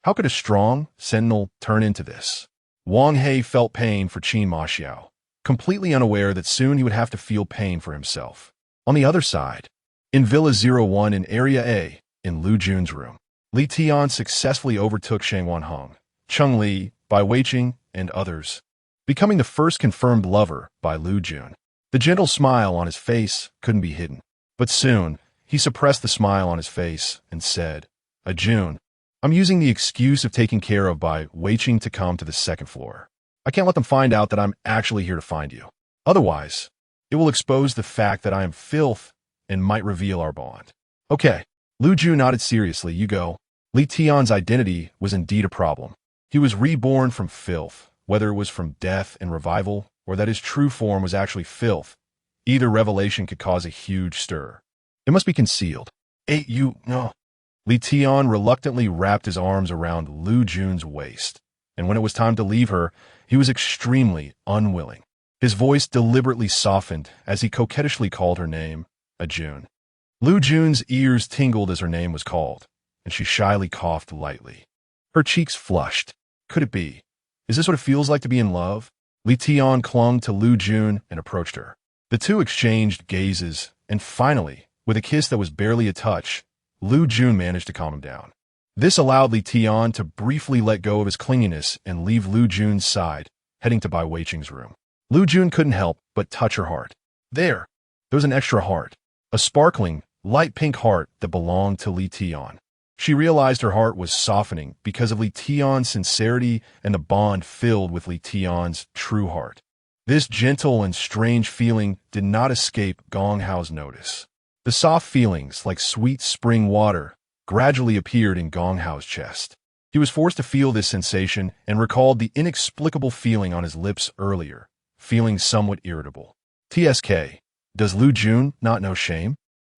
How could a strong sentinel turn into this? Wang Hei felt pain for Qin Maxiao, completely unaware that soon he would have to feel pain for himself. On the other side, in Villa 01 in Area A, in Liu Jun's room, Li Tian successfully overtook Shangwan Heng, Cunningly, Bai Weiqing, and others, becoming the first confirmed lover by Liu Jun. The gentle smile on his face couldn't be hidden. But soon, he suppressed the smile on his face and said, "Jun, I'm using the excuse of taking care of Bai Weiqing to come to the second floor. I can't let them find out that I'm actually here to find you. Otherwise, it will expose the fact that I am filth and might reveal our bond." "Okay." Liu Jun nodded seriously. "You go." Li Tian's identity was indeed a problem. He was reborn from filth, whether it was from death and revival, or that his true form was actually filth. Either revelation could cause a huge stir. It must be concealed. No. Li Tian reluctantly wrapped his arms around Liu Jun's waist, and when it was time to leave her, he was extremely unwilling. His voice deliberately softened as he coquettishly called her name, Jun. Liu Jun's ears tingled as her name was called, and she shyly coughed lightly. Her cheeks flushed. Could it be? Is this what it feels like to be in love? Li Tian clung to Liu Jun and approached her. The two exchanged gazes, and finally, with a kiss that was barely a touch, Liu Jun managed to calm him down. This allowed Li Tian to briefly let go of his clinginess and leave Liu Jun's side, heading to Bai Weiqing's room. Liu Jun couldn't help but touch her heart. There was an extra heart, a sparkling, light pink heart that belonged to Li Tian. She realized her heart was softening because of Li Tian's sincerity and the bond filled with Li Tian's true heart. This gentle and strange feeling did not escape Gong Hao's notice. The soft feelings, like sweet spring water, gradually appeared in Gong Hao's chest. He was forced to feel this sensation and recalled the inexplicable feeling on his lips earlier, feeling somewhat irritable. TSK, does Liu Jun not know shame?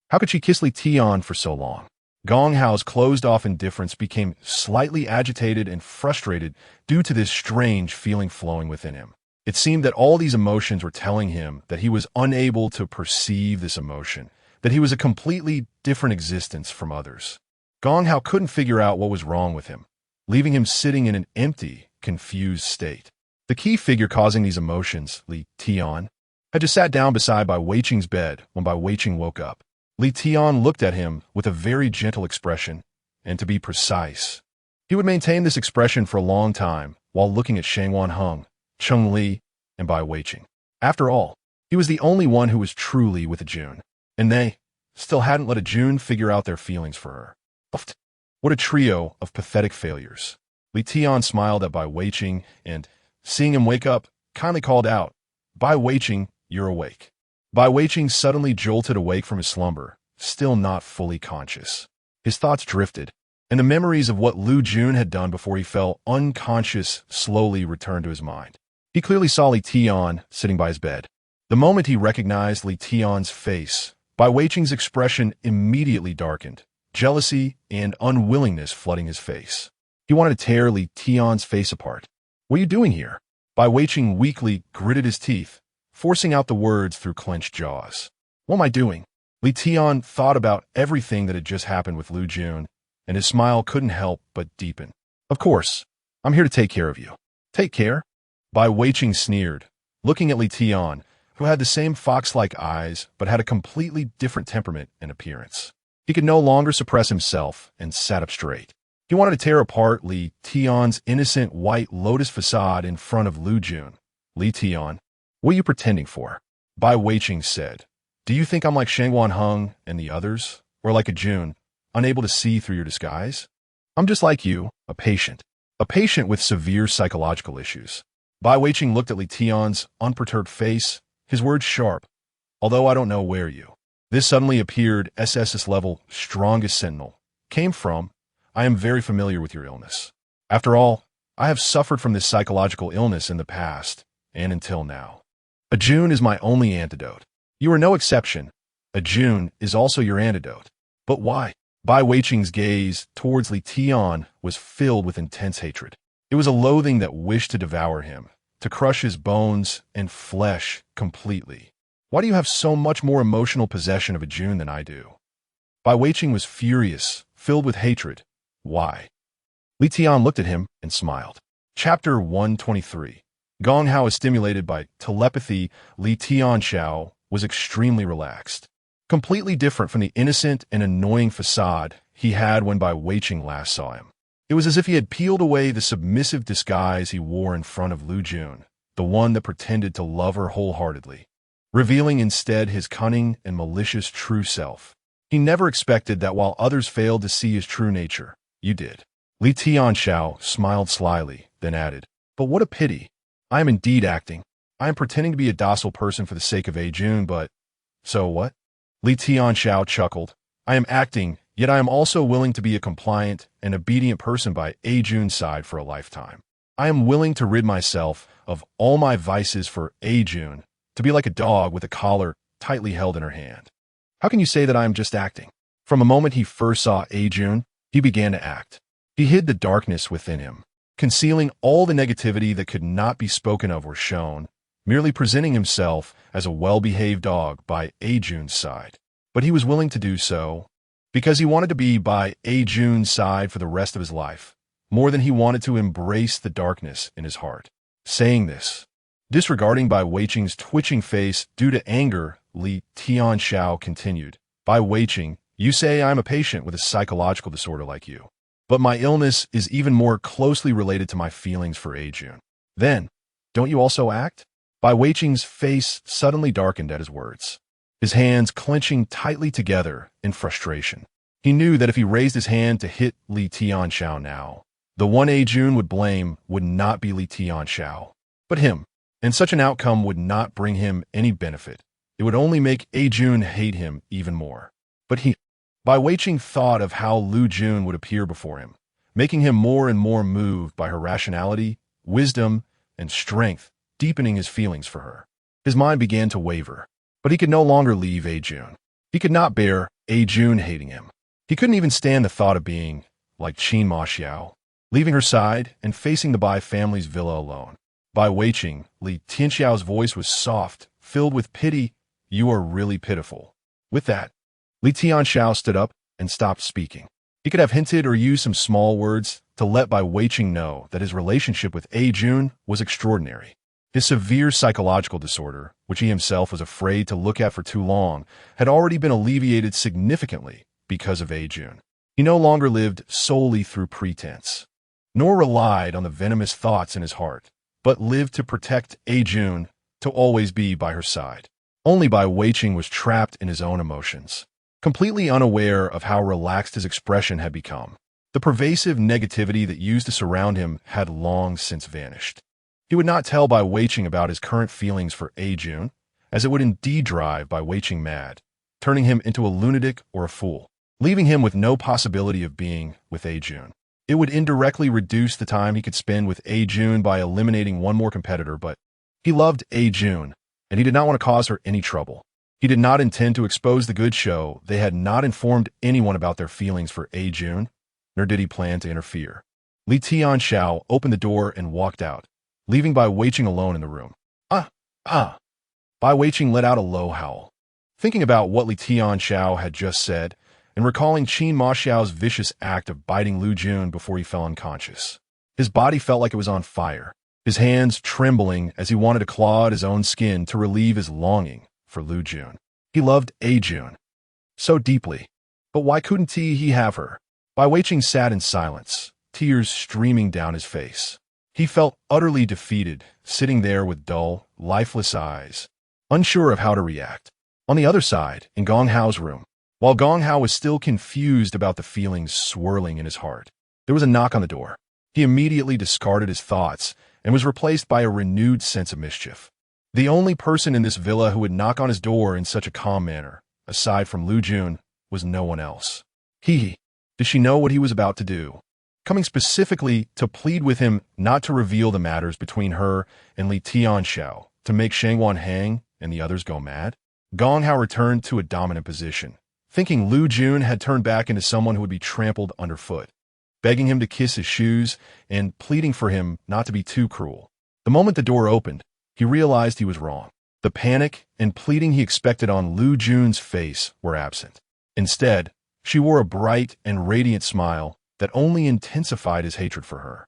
How could she kiss Li Tian for so long? Gong Hao's closed-off indifference became slightly agitated and frustrated due to this strange feeling flowing within him. It seemed that all these emotions were telling him that he was unable to perceive this emotion, that he was a completely different existence from others. Gong Hao couldn't figure out what was wrong with him, leaving him sitting in an empty, confused state. The key figure causing these emotions, Li Tian, had just sat down beside Bai Weiqing's bed when Bai Weiqing woke up. Li Tian looked at him with a very gentle expression, and to be precise, he would maintain this expression for a long time while looking at Shangwan Heng, Cunningly, and Bai Weiqing. After all, he was the only one who was truly with Jun, and they still hadn't let Jun figure out their feelings for her. What a trio of pathetic failures. Li Tian smiled at Bai Weiqing and, seeing him wake up, kindly called out, "Bai Weiqing, you're awake." Bai Weiqing suddenly jolted awake from his slumber, still not fully conscious. His thoughts drifted, and the memories of what Liu Jun had done before he fell unconscious slowly returned to his mind. He clearly saw Li Tian sitting by his bed. The moment he recognized Li Tian's face, Bai Weiqing's expression immediately darkened, jealousy and unwillingness flooding his face. He wanted to tear Li Tian's face apart. "What are you doing here?" Bai Weiqing weakly gritted his teeth, forcing out the words through clenched jaws. "What am I doing?" Li Tian thought about everything that had just happened with Liu Jun, and his smile couldn't help but deepen. "Of course, I'm here to take care of you." "Take care?" Bai Weiqing sneered, looking at Li Tian, who had the same fox-like eyes but had a completely different temperament and appearance. He could no longer suppress himself and sat up straight. He wanted to tear apart Li Tian's innocent white lotus facade in front of Liu Jun. "Li Tian, what are you pretending for?" Bai Weiqing said. "Do you think I'm like Shangguan Heng and the others? Or like a Jun, unable to see through your disguise? I'm just like you, a patient with severe psychological issues." Bai Weiqing looked at Li Tian's unperturbed face, his words sharp. "Although I don't know where you, this suddenly appeared SSS-level strongest sentinel, came from, I am very familiar with your illness. After all, I have suffered from this psychological illness in the past, and until now. A Jun is my only antidote. You are no exception. A Jun is also your antidote. But why?" Bai Weiqing's gaze towards Li Tian was filled with intense hatred. It was a loathing that wished to devour him, to crush his bones and flesh completely. "Why do you have so much more emotional possession of a Jun than I do?" Bai Weiqing was furious, filled with hatred. "Why?" Li Tian looked at him and smiled. Chapter 123. Gong Hao is stimulated by telepathy. Li Tianxiao was extremely relaxed, completely different from the innocent and annoying facade he had when Bai Weiqing last saw him. It was as if he had peeled away the submissive disguise he wore in front of Liu Jun, the one that pretended to love her wholeheartedly, revealing instead his cunning and malicious true self. He never expected that while others failed to see his true nature, you did. Li Tianxiao smiled slyly, then added, "But what a pity. I am indeed acting. I am pretending to be a docile person for the sake of A Jun, but..." "So what?" Li Tianxiao chuckled. "I am acting, yet I am also willing to be a compliant and obedient person by A Jun's side for a lifetime. I am willing to rid myself of all my vices for A Jun, to be like a dog with a collar tightly held in her hand. How can you say that I am just acting?" From the moment he first saw A Jun, he began to act. He hid the darkness within him, concealing all the negativity that could not be spoken of or shown, merely presenting himself as a well-behaved dog by A Jun's side. But he was willing to do so because he wanted to be by A Jun's side for the rest of his life, more than he wanted to embrace the darkness in his heart. Saying this, disregarding Bai Weiqing's twitching face due to anger, Li Tianxiao continued, "Bai Weiqing, you say I am a patient with a psychological disorder like you. But my illness is even more closely related to my feelings for A Jun. Then, don't you also act?" Bai Weiqing's face suddenly darkened at his words, his hands clenching tightly together in frustration. He knew that if he raised his hand to hit Li Tianxiao now, the one A Jun would blame would not be Li Tianxiao, but him, and such an outcome would not bring him any benefit. It would only make A Jun hate him even more. But Bai Weiqing thought of how Liu Jun would appear before him, making him more and more moved by her rationality, wisdom, and strength, deepening his feelings for her. His mind began to waver, but he could no longer leave A Jun. He could not bear A Jun hating him. He couldn't even stand the thought of being, like Qin Ma Xiao, leaving her side and facing the Bai family's villa alone. Bai Weiqing, Li Tianxiao's voice was soft, filled with pity. "You are really pitiful." With that, Li Tianxiao stood up and stopped speaking. He could have hinted or used some small words to let Bai Weiqing know that his relationship with A Jun was extraordinary. His severe psychological disorder, which he himself was afraid to look at for too long, had already been alleviated significantly because of A Jun. He no longer lived solely through pretense, nor relied on the venomous thoughts in his heart, but lived to protect A Jun, to always be by her side. Only Bai Weiqing was trapped in his own emotions, completely unaware of how relaxed his expression had become. The pervasive negativity that used to surround him had long since vanished. He would not tell Bai Weiqing about his current feelings for A Jun, as it would indeed drive Bai Weiqing mad, turning him into a lunatic or a fool, leaving him with no possibility of being with A Jun. It would indirectly reduce the time he could spend with A Jun by eliminating one more competitor, but he loved A Jun, and he did not want to cause her any trouble. He did not intend to expose the good show. They had not informed anyone about their feelings for A Jun, nor did he plan to interfere. Li Tianxiao opened the door and walked out, leaving Bai Weiqing alone in the room. Ah! Ah! Bai Weiqing let out a low howl. Thinking about what Li Tianxiao had just said, and recalling Qin Ma Xiao's vicious act of biting Liu Jun before he fell unconscious. His body felt like it was on fire, his hands trembling as he wanted to claw at his own skin to relieve his longing for Liu Jun. He loved A Jun so deeply, but why couldn't he have her? Bai Weiqing sat in silence, tears streaming down his face. He felt utterly defeated, sitting there with dull, lifeless eyes, unsure of how to react. On the other side, in Gong Hao's room, while Gong Hao was still confused about the feelings swirling in his heart, there was a knock on the door. He immediately discarded his thoughts and was replaced by a renewed sense of mischief. The only person in this villa who would knock on his door in such a calm manner, aside from Liu Jun, was no one else. Did she know what he was about to do? Coming specifically to plead with him not to reveal the matters between her and Li Tianxiao, to make Shangwan hang and the others go mad? Gong Hao returned to a dominant position, thinking Liu Jun had turned back into someone who would be trampled underfoot, begging him to kiss his shoes and pleading for him not to be too cruel. The moment the door opened, he realized he was wrong. The panic and pleading he expected on Liu Jun's face were absent. Instead, she wore a bright and radiant smile that only intensified his hatred for her.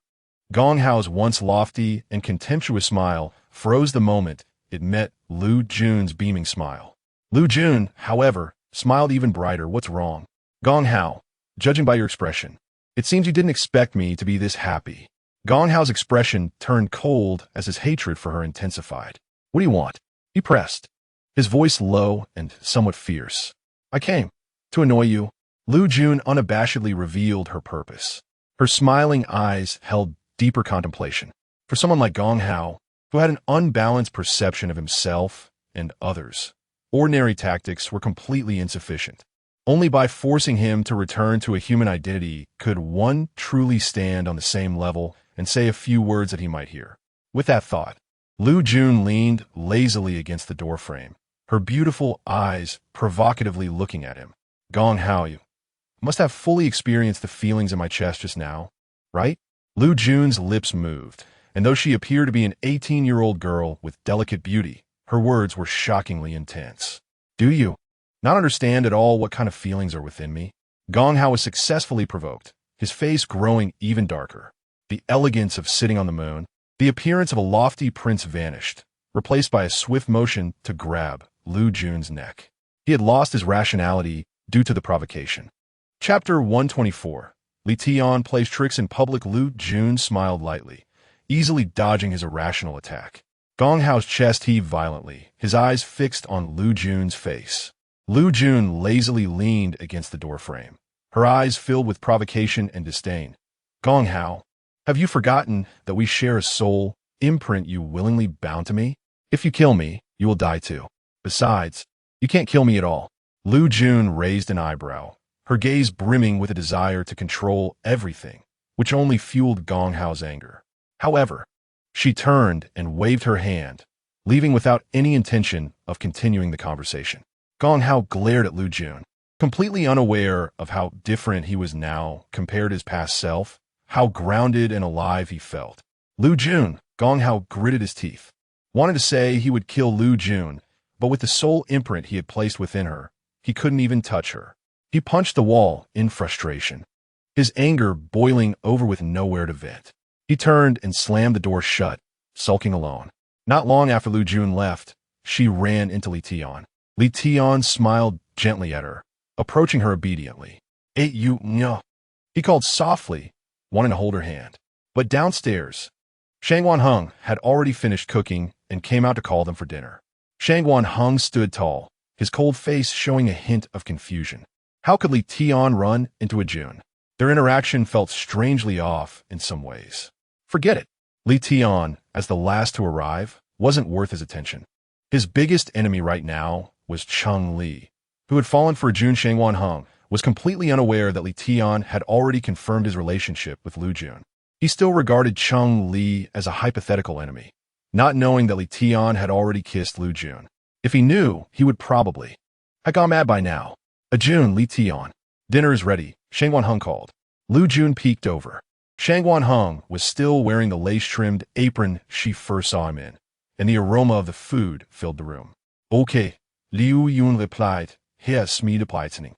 Gong Hao's once lofty and contemptuous smile froze the moment it met Liu Jun's beaming smile. Liu Jun, however, smiled even brighter. What's wrong? Gong Hao, judging by your expression, it seems you didn't expect me to be this happy. Gong Hao's expression turned cold as his hatred for her intensified. What do you want? He pressed, his voice low and somewhat fierce. I came to annoy you. Liu Jun unabashedly revealed her purpose. Her smiling eyes held deeper contemplation. For someone like Gong Hao, who had an unbalanced perception of himself and others, ordinary tactics were completely insufficient. Only by forcing him to return to a human identity could one truly stand on the same level and say a few words that he might hear. With that thought, Liu Jun leaned lazily against the doorframe, her beautiful eyes provocatively looking at him. Gong Hao, you must have fully experienced the feelings in my chest just now, right? Liu Jun's lips moved, and though she appeared to be an 18-year-old girl with delicate beauty, her words were shockingly intense. Do you not understand at all what kind of feelings are within me? Gong Hao was successfully provoked, his face growing even darker. The elegance of sitting on the moon, the appearance of a lofty prince vanished, replaced by a swift motion to grab Liu Jun's neck. He had lost his rationality due to the provocation. Chapter 124. Li Tian plays tricks in public. Liu Jun smiled lightly, easily dodging his irrational attack. Gong Hao's chest heaved violently, his eyes fixed on Liu Jun's face. Liu Jun lazily leaned against the doorframe, her eyes filled with provocation and disdain. Gong Hao, have you forgotten that we share a soul imprint you willingly bound to me? If you kill me, you will die too. Besides, you can't kill me at all. Liu Jun raised an eyebrow, her gaze brimming with a desire to control everything, which only fueled Gong Hao's anger. However, she turned and waved her hand, leaving without any intention of continuing the conversation. Gong Hao glared at Liu Jun, completely unaware of how different he was now compared to his past self, how grounded and alive he felt. Liu Jun, Gong Hao gritted his teeth. Wanted to say he would kill Liu Jun, but with the soul imprint he had placed within her, he couldn't even touch her. He punched the wall in frustration, his anger boiling over with nowhere to vent. He turned and slammed the door shut, sulking alone. Not long after Liu Jun left, she ran into Li Tian. Li Tian smiled gently at her, approaching her obediently. You, no. He called softly, wanting to hold her hand. But downstairs, Shangwan Heng had already finished cooking and came out to call them for dinner. Shangwan Heng stood tall, his cold face showing a hint of confusion. How could Li Tian run into a Jun? Their interaction felt strangely off in some ways. Forget it. Li Tian, as the last to arrive, wasn't worth his attention. His biggest enemy right now was Cunningly, who had fallen for Jun. Shangwan Heng was completely unaware that Li Tian had already confirmed his relationship with Liu Jun. He still regarded Cunningly as a hypothetical enemy, not knowing that Li Tian had already kissed Liu Jun. If he knew, he would probably have gone mad by now. A Jun, Li Tian. Dinner is ready, Shangwan Heng called. Liu Jun peeked over. Shang Wanheng was still wearing the lace-trimmed apron she first saw him in, and the aroma of the food filled the room. Okay, Liu Jun replied, here's me retesting.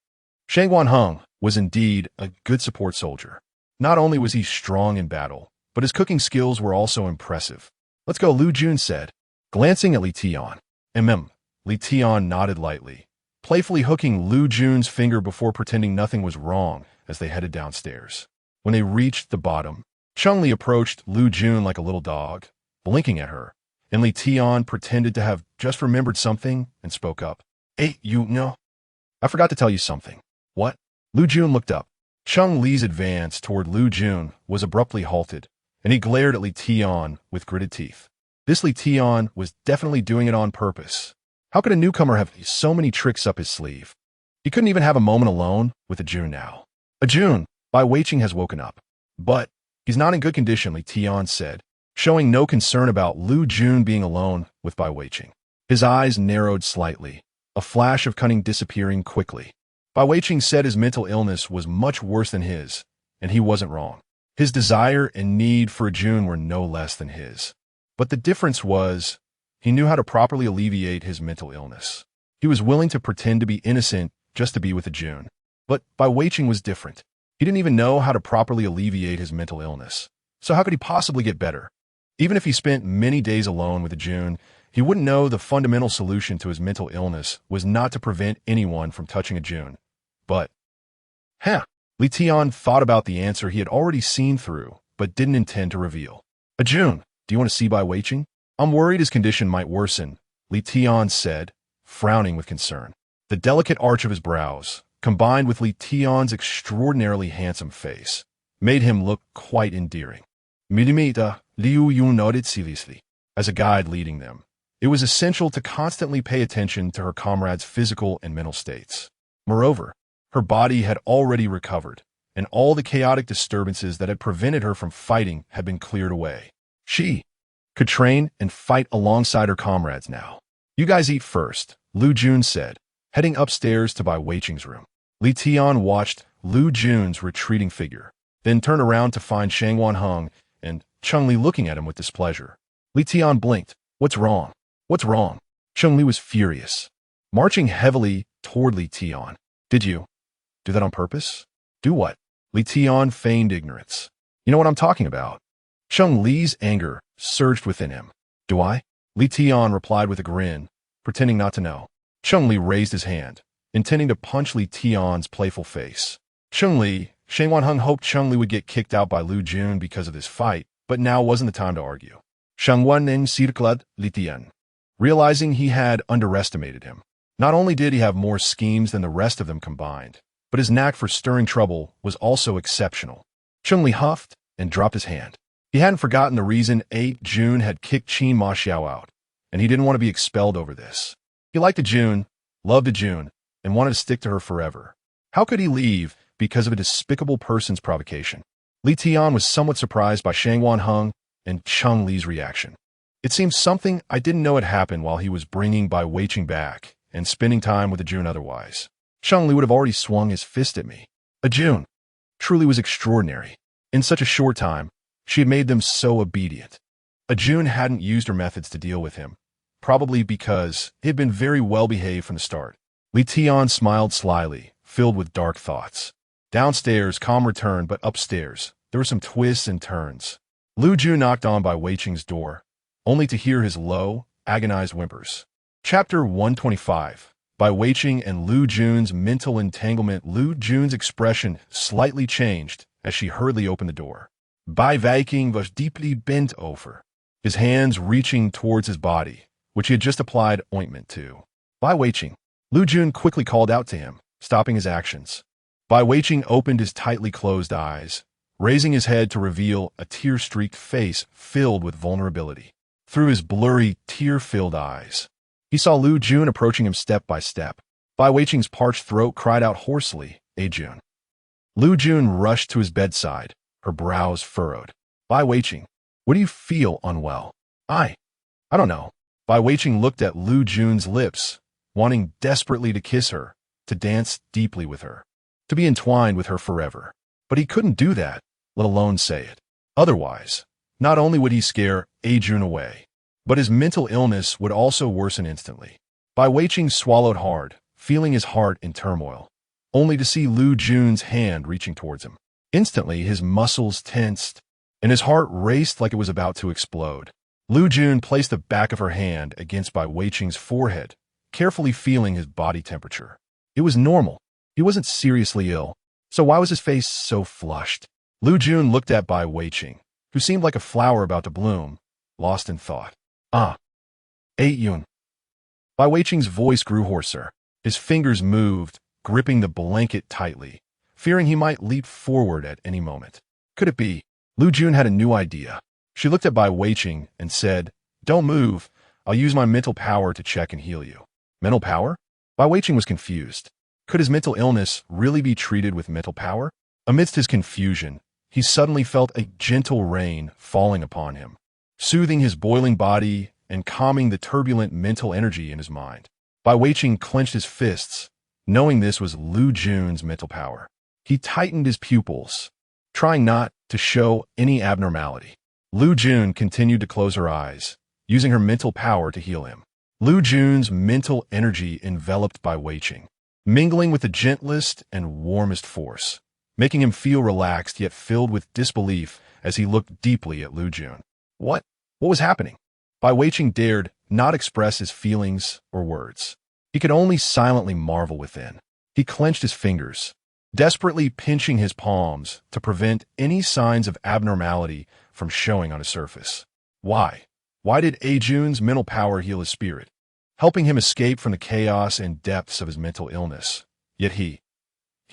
Shang Wanheng was indeed a good support soldier. Not only was he strong in battle, but his cooking skills were also impressive. Let's go, Liu Jun said, glancing at Li Tian. Li Tian nodded lightly, playfully hooking Liu Jun's finger before pretending nothing was wrong as they headed downstairs. When they reached the bottom, Chun-Li approached Liu Jun like a little dog, blinking at her, and Li Tian pretended to have just remembered something and spoke up. Hey, you know, I forgot to tell you something. What? Liu Jun looked up. Chun-Li's advance toward Liu Jun was abruptly halted, and he glared at Li Tian with gritted teeth. This Li Tian was definitely doing it on purpose. How could a newcomer have so many tricks up his sleeve? He couldn't even have a moment alone with a Jun now. A Jun, Bai Weiqing has woken up. But he's not in good condition, Li Tian said, showing no concern about Liu Jun being alone with Bai Weiqing. His eyes narrowed slightly, a flash of cunning disappearing quickly. Bai Weiqing said his mental illness was much worse than his, and he wasn't wrong. His desire and need for a Jun were no less than his. But the difference was, he knew how to properly alleviate his mental illness. He was willing to pretend to be innocent just to be with a Jun. But Bai Weiqing was different. He didn't even know how to properly alleviate his mental illness. So how could he possibly get better? Even if he spent many days alone with a Jun, he wouldn't know the fundamental solution to his mental illness was not to prevent anyone from touching a Jun. But, Li Tian thought about the answer he had already seen through, but didn't intend to reveal. A Jun, do you want to see Bai Weiqing? I'm worried his condition might worsen, Li Tian said, frowning with concern. The delicate arch of his brows, combined with Li Tian's extraordinarily handsome face, made him look quite endearing. Milimita, Liu Jun nodded seriously. As a guide leading them, it was essential to constantly pay attention to her comrades' physical and mental states. Moreover, her body had already recovered, and all the chaotic disturbances that had prevented her from fighting had been cleared away. She could train and fight alongside her comrades now. You guys eat first, Liu Jun said, heading upstairs to Bai Weiqing's room. Li Tian watched Liu Jun's retreating figure, then turned around to find Shang Wanheng and Chun-Li looking at him with displeasure. Li Tian blinked. What's wrong? What's wrong? Chun-Li was furious, marching heavily toward Li Tian. Did you do that on purpose? Do what? Li Tian feigned ignorance. You know what I'm talking about. Chun-Li's anger surged within him. Do I? Li Tian replied with a grin, pretending not to know. Chun-Li raised his hand, intending to punch Li Tian's playful face. Chun-Li, Shang Wanheng hoped Chun-Li would get kicked out by Liu Jun because of this fight, but now wasn't the time to argue. Shang Wanheng circled Li Tian, realizing he had underestimated him. Not only did he have more schemes than the rest of them combined, but his knack for stirring trouble was also exceptional. Chun-Li huffed and dropped his hand. He hadn't forgotten the reason Jun had kicked Qin Ma Xiao out, and he didn't want to be expelled over this. He liked a Jun, loved a Jun, and wanted to stick to her forever. How could he leave because of a despicable person's provocation? Li Tian was somewhat surprised by Shang Wanheng and Chun-Li's reaction. It seemed something I didn't know had happened while he was bringing Bai Weiqing back and spending time with a Jun otherwise. Chun-Li would have already swung his fist at me. A Jun truly was extraordinary. In such a short time, she had made them so obedient. A Jun hadn't used her methods to deal with him, probably because he had been very well behaved from the start. Li Tian smiled slyly, filled with dark thoughts. Downstairs, calm returned, but upstairs, there were some twists and turns. Liu Jun knocked on Bai Weiqing's door, only to hear his low, agonized whimpers. Chapter 125. Bai Weiqing and Liu Jun's mental entanglement. Liu Jun's expression slightly changed as she hurriedly opened the door. Bai Weiqing was deeply bent over, his hands reaching towards his body, which he had just applied ointment to. Bai Weiqing. Liu Jun quickly called out to him, stopping his actions. Bai Weiqing opened his tightly closed eyes, raising his head to reveal a tear-streaked face filled with vulnerability. Through his blurry, tear-filled eyes, he saw Liu Jun approaching him step by step. Bai Weiqing's parched throat cried out hoarsely, "A Jun." Liu Jun rushed to his bedside, her brows furrowed. Bai Weiqing, what do you feel unwell? I don't know. Bai Weiqing looked at Liu Jun's lips, wanting desperately to kiss her, to dance deeply with her, to be entwined with her forever. But he couldn't do that. let alone say it. Otherwise, not only would he scare A Jun away, but his mental illness would also worsen instantly. Bai Weiqing swallowed hard, feeling his heart in turmoil, only to see Liu Jun's hand reaching towards him. Instantly, his muscles tensed, and his heart raced like it was about to explode. Liu Jun placed the back of her hand against Bai Weiqing's forehead, carefully feeling his body temperature. It was normal. He wasn't seriously ill, so why was his face so flushed? Liu Jun looked at Bai Weiqing, who seemed like a flower about to bloom, lost in thought. Ah, Yun. Bai Weiqing's voice grew hoarser. His fingers moved, gripping the blanket tightly, fearing he might leap forward at any moment. Could it be? Liu Jun had a new idea. She looked at Bai Weiqing and said, "Don't move. I'll use my mental power to check and heal you." Mental power? Bai Weiqing was confused. Could his mental illness really be treated with mental power? Amidst his confusion, he suddenly felt a gentle rain falling upon him, soothing his boiling body and calming the turbulent mental energy in his mind. Bai Weiqing clenched his fists, knowing this was Liu Jun's mental power. He tightened his pupils, trying not to show any abnormality. Liu Jun continued to close her eyes, using her mental power to heal him. Liu Jun's mental energy enveloped Bai Weiqing, mingling with the gentlest and warmest force, making him feel relaxed yet filled with disbelief as he looked deeply at Liu Jun. What was happening? Bai Weiqing dared not express his feelings or words. He could only silently marvel within. He clenched his fingers, desperately pinching his palms to prevent any signs of abnormality from showing on his surface. Why? Why did A Jun's mental power heal his spirit, helping him escape from the chaos and depths of his mental illness? Yet he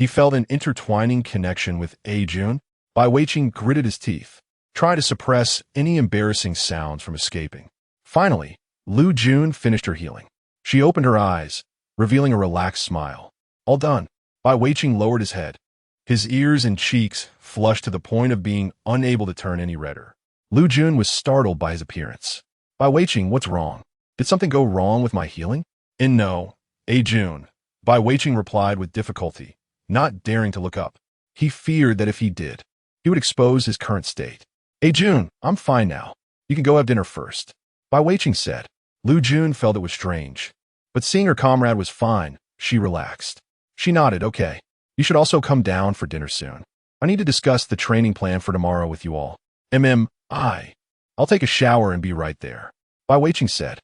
felt an intertwining connection with A Jun. Bai Weiqing gritted his teeth, trying to suppress any embarrassing sounds from escaping. Finally, Liu Jun finished her healing. She opened her eyes, revealing a relaxed smile. All done. Bai Weiqing lowered his head. His ears and cheeks flushed to the point of being unable to turn any redder. Liu Jun was startled by his appearance. Bai Weiqing, what's wrong? Did something go wrong with my healing? No, A Jun. Bai Weiqing replied with difficulty, not daring to look up. He feared that if he did, he would expose his current state. A Jun, I'm fine now. You can go have dinner first. Bai Weiqing said. Liu Jun felt it was strange, but seeing her comrade was fine, she relaxed. She nodded, okay. You should also come down for dinner soon. I need to discuss the training plan for tomorrow with you all. I'll take a shower and be right there. Bai Weiqing said.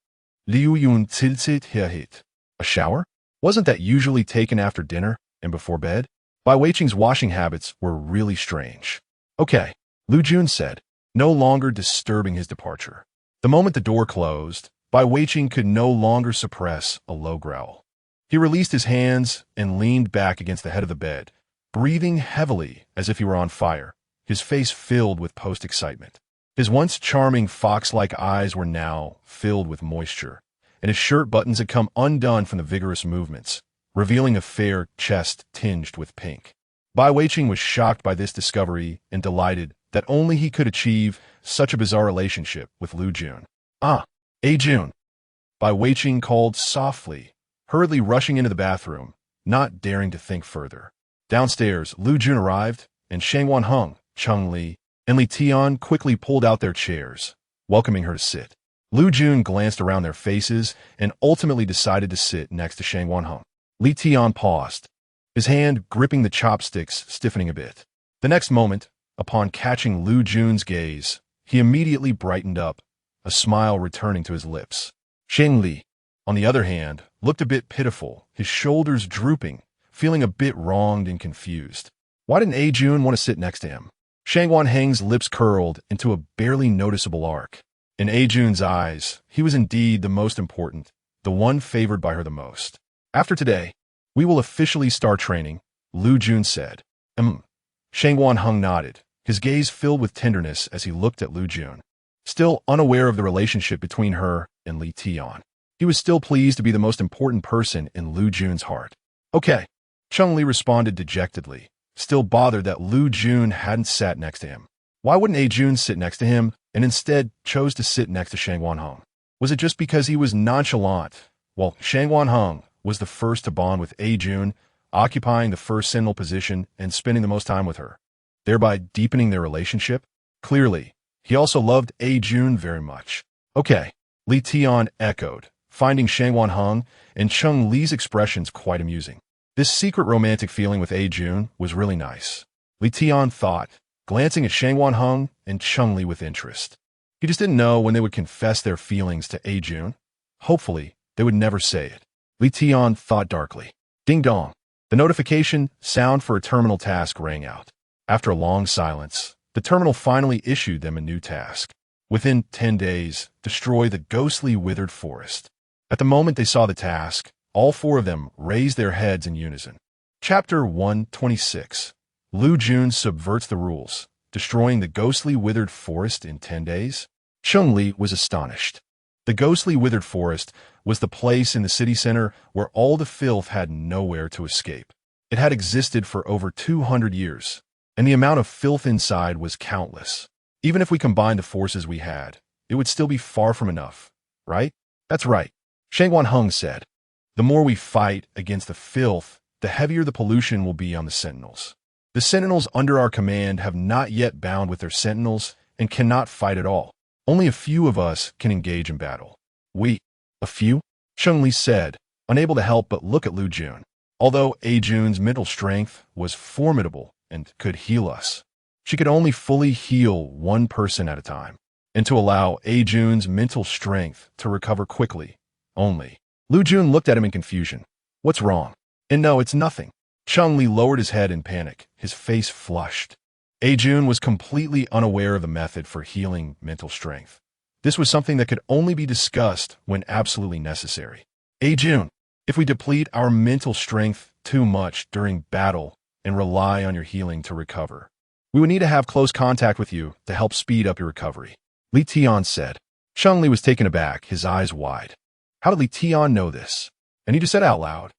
Liu Jun tilted her head. A shower? Wasn't that usually taken after dinner and before bed? Bai Weiqing's washing habits were really strange. Okay, Liu Jun said, no longer disturbing his departure. The moment the door closed, Bai Weiqing could no longer suppress a low growl. He released his hands and leaned back against the head of the bed, breathing heavily as if he were on fire, his face filled with post-excitement. His once charming fox-like eyes were now filled with moisture, and his shirt buttons had come undone from the vigorous movements, revealing a fair chest tinged with pink. Bai Weiqing was shocked by this discovery and delighted that only he could achieve such a bizarre relationship with Liu Jun. A Jun. Bai Weiqing called softly, hurriedly rushing into the bathroom, not daring to think further. Downstairs, Liu Jun arrived, and Shangwan Heng, Chun-Li, and Li Tian quickly pulled out their chairs, welcoming her to sit. Liu Jun glanced around their faces and ultimately decided to sit next to Shangwan Heng. Li Tian paused, his hand gripping the chopsticks, stiffening a bit. The next moment, upon catching Liu Jun's gaze, he immediately brightened up, a smile returning to his lips. Shang Li, on the other hand, looked a bit pitiful, his shoulders drooping, feeling a bit wronged and confused. Why didn't A Jun want to sit next to him? Shangwan Heng's lips curled into a barely noticeable arc. In A Jun's eyes, he was indeed the most important, the one favored by her the most. After today, we will officially start training, Liu Jun said. Shangwan Heng nodded, his gaze filled with tenderness as he looked at Liu Jun. Still unaware of the relationship between her and Li Tian, he was still pleased to be the most important person in Liu Jun's heart. Okay, Chun-Li responded dejectedly, still bothered that Liu Jun hadn't sat next to him. Why wouldn't A Jun sit next to him and instead chose to sit next to Shangwan Heng? Was it just because he was nonchalant, while Shangwan Heng was the first to bond with A Jun, occupying the first sentinel position and spending the most time with her? thereby deepening their relationship? Clearly, he also loved A Jun very much. Okay, Li Tian echoed, finding Shang Wanheng and Cheng Li's expressions quite amusing. This secret romantic feeling with A Jun was really nice, Li Tian thought, glancing at Shang Wanheng and Cheng Li with interest. He just didn't know when they would confess their feelings to A Jun. Hopefully, they would never say it. Li Tian thought darkly. Ding dong. The notification sound for a terminal task rang out. After a long silence, the terminal finally issued them a new task. Within 10 days, destroy the ghostly withered forest. At the moment they saw the task, all four of them raised their heads in unison. Chapter 126. Liu Jun subverts the rules, destroying the ghostly withered forest in 10 days? Cheng Li was astonished. The ghostly withered forest was the place in the city center where all the filth had nowhere to escape. It had existed for over 200 years, and the amount of filth inside was countless. Even if we combined the forces we had, it would still be far from enough, right? That's right, Shang Wanheng said. The more we fight against the filth, the heavier the pollution will be on the sentinels. The sentinels under our command have not yet bound with their sentinels and cannot fight at all. Only a few of us can engage in battle. A few? Cheng Li said, unable to help but look at Liu Jun. Although A Jun's mental strength was formidable and could heal us, she could only fully heal one person at a time, and to allow A Jun's mental strength to recover quickly, only. Liu Jun looked at him in confusion. What's wrong? And no, it's nothing. Cheng Li lowered his head in panic, his face flushed. A Jun was completely unaware of the method for healing mental strength. This was something that could only be discussed when absolutely necessary. A Jun, if we deplete our mental strength too much during battle and rely on your healing to recover, we would need to have close contact with you to help speed up your recovery, Li Tian said. Cheng Li was taken aback, his eyes wide. How did Li Tian know this? And he just said out loud,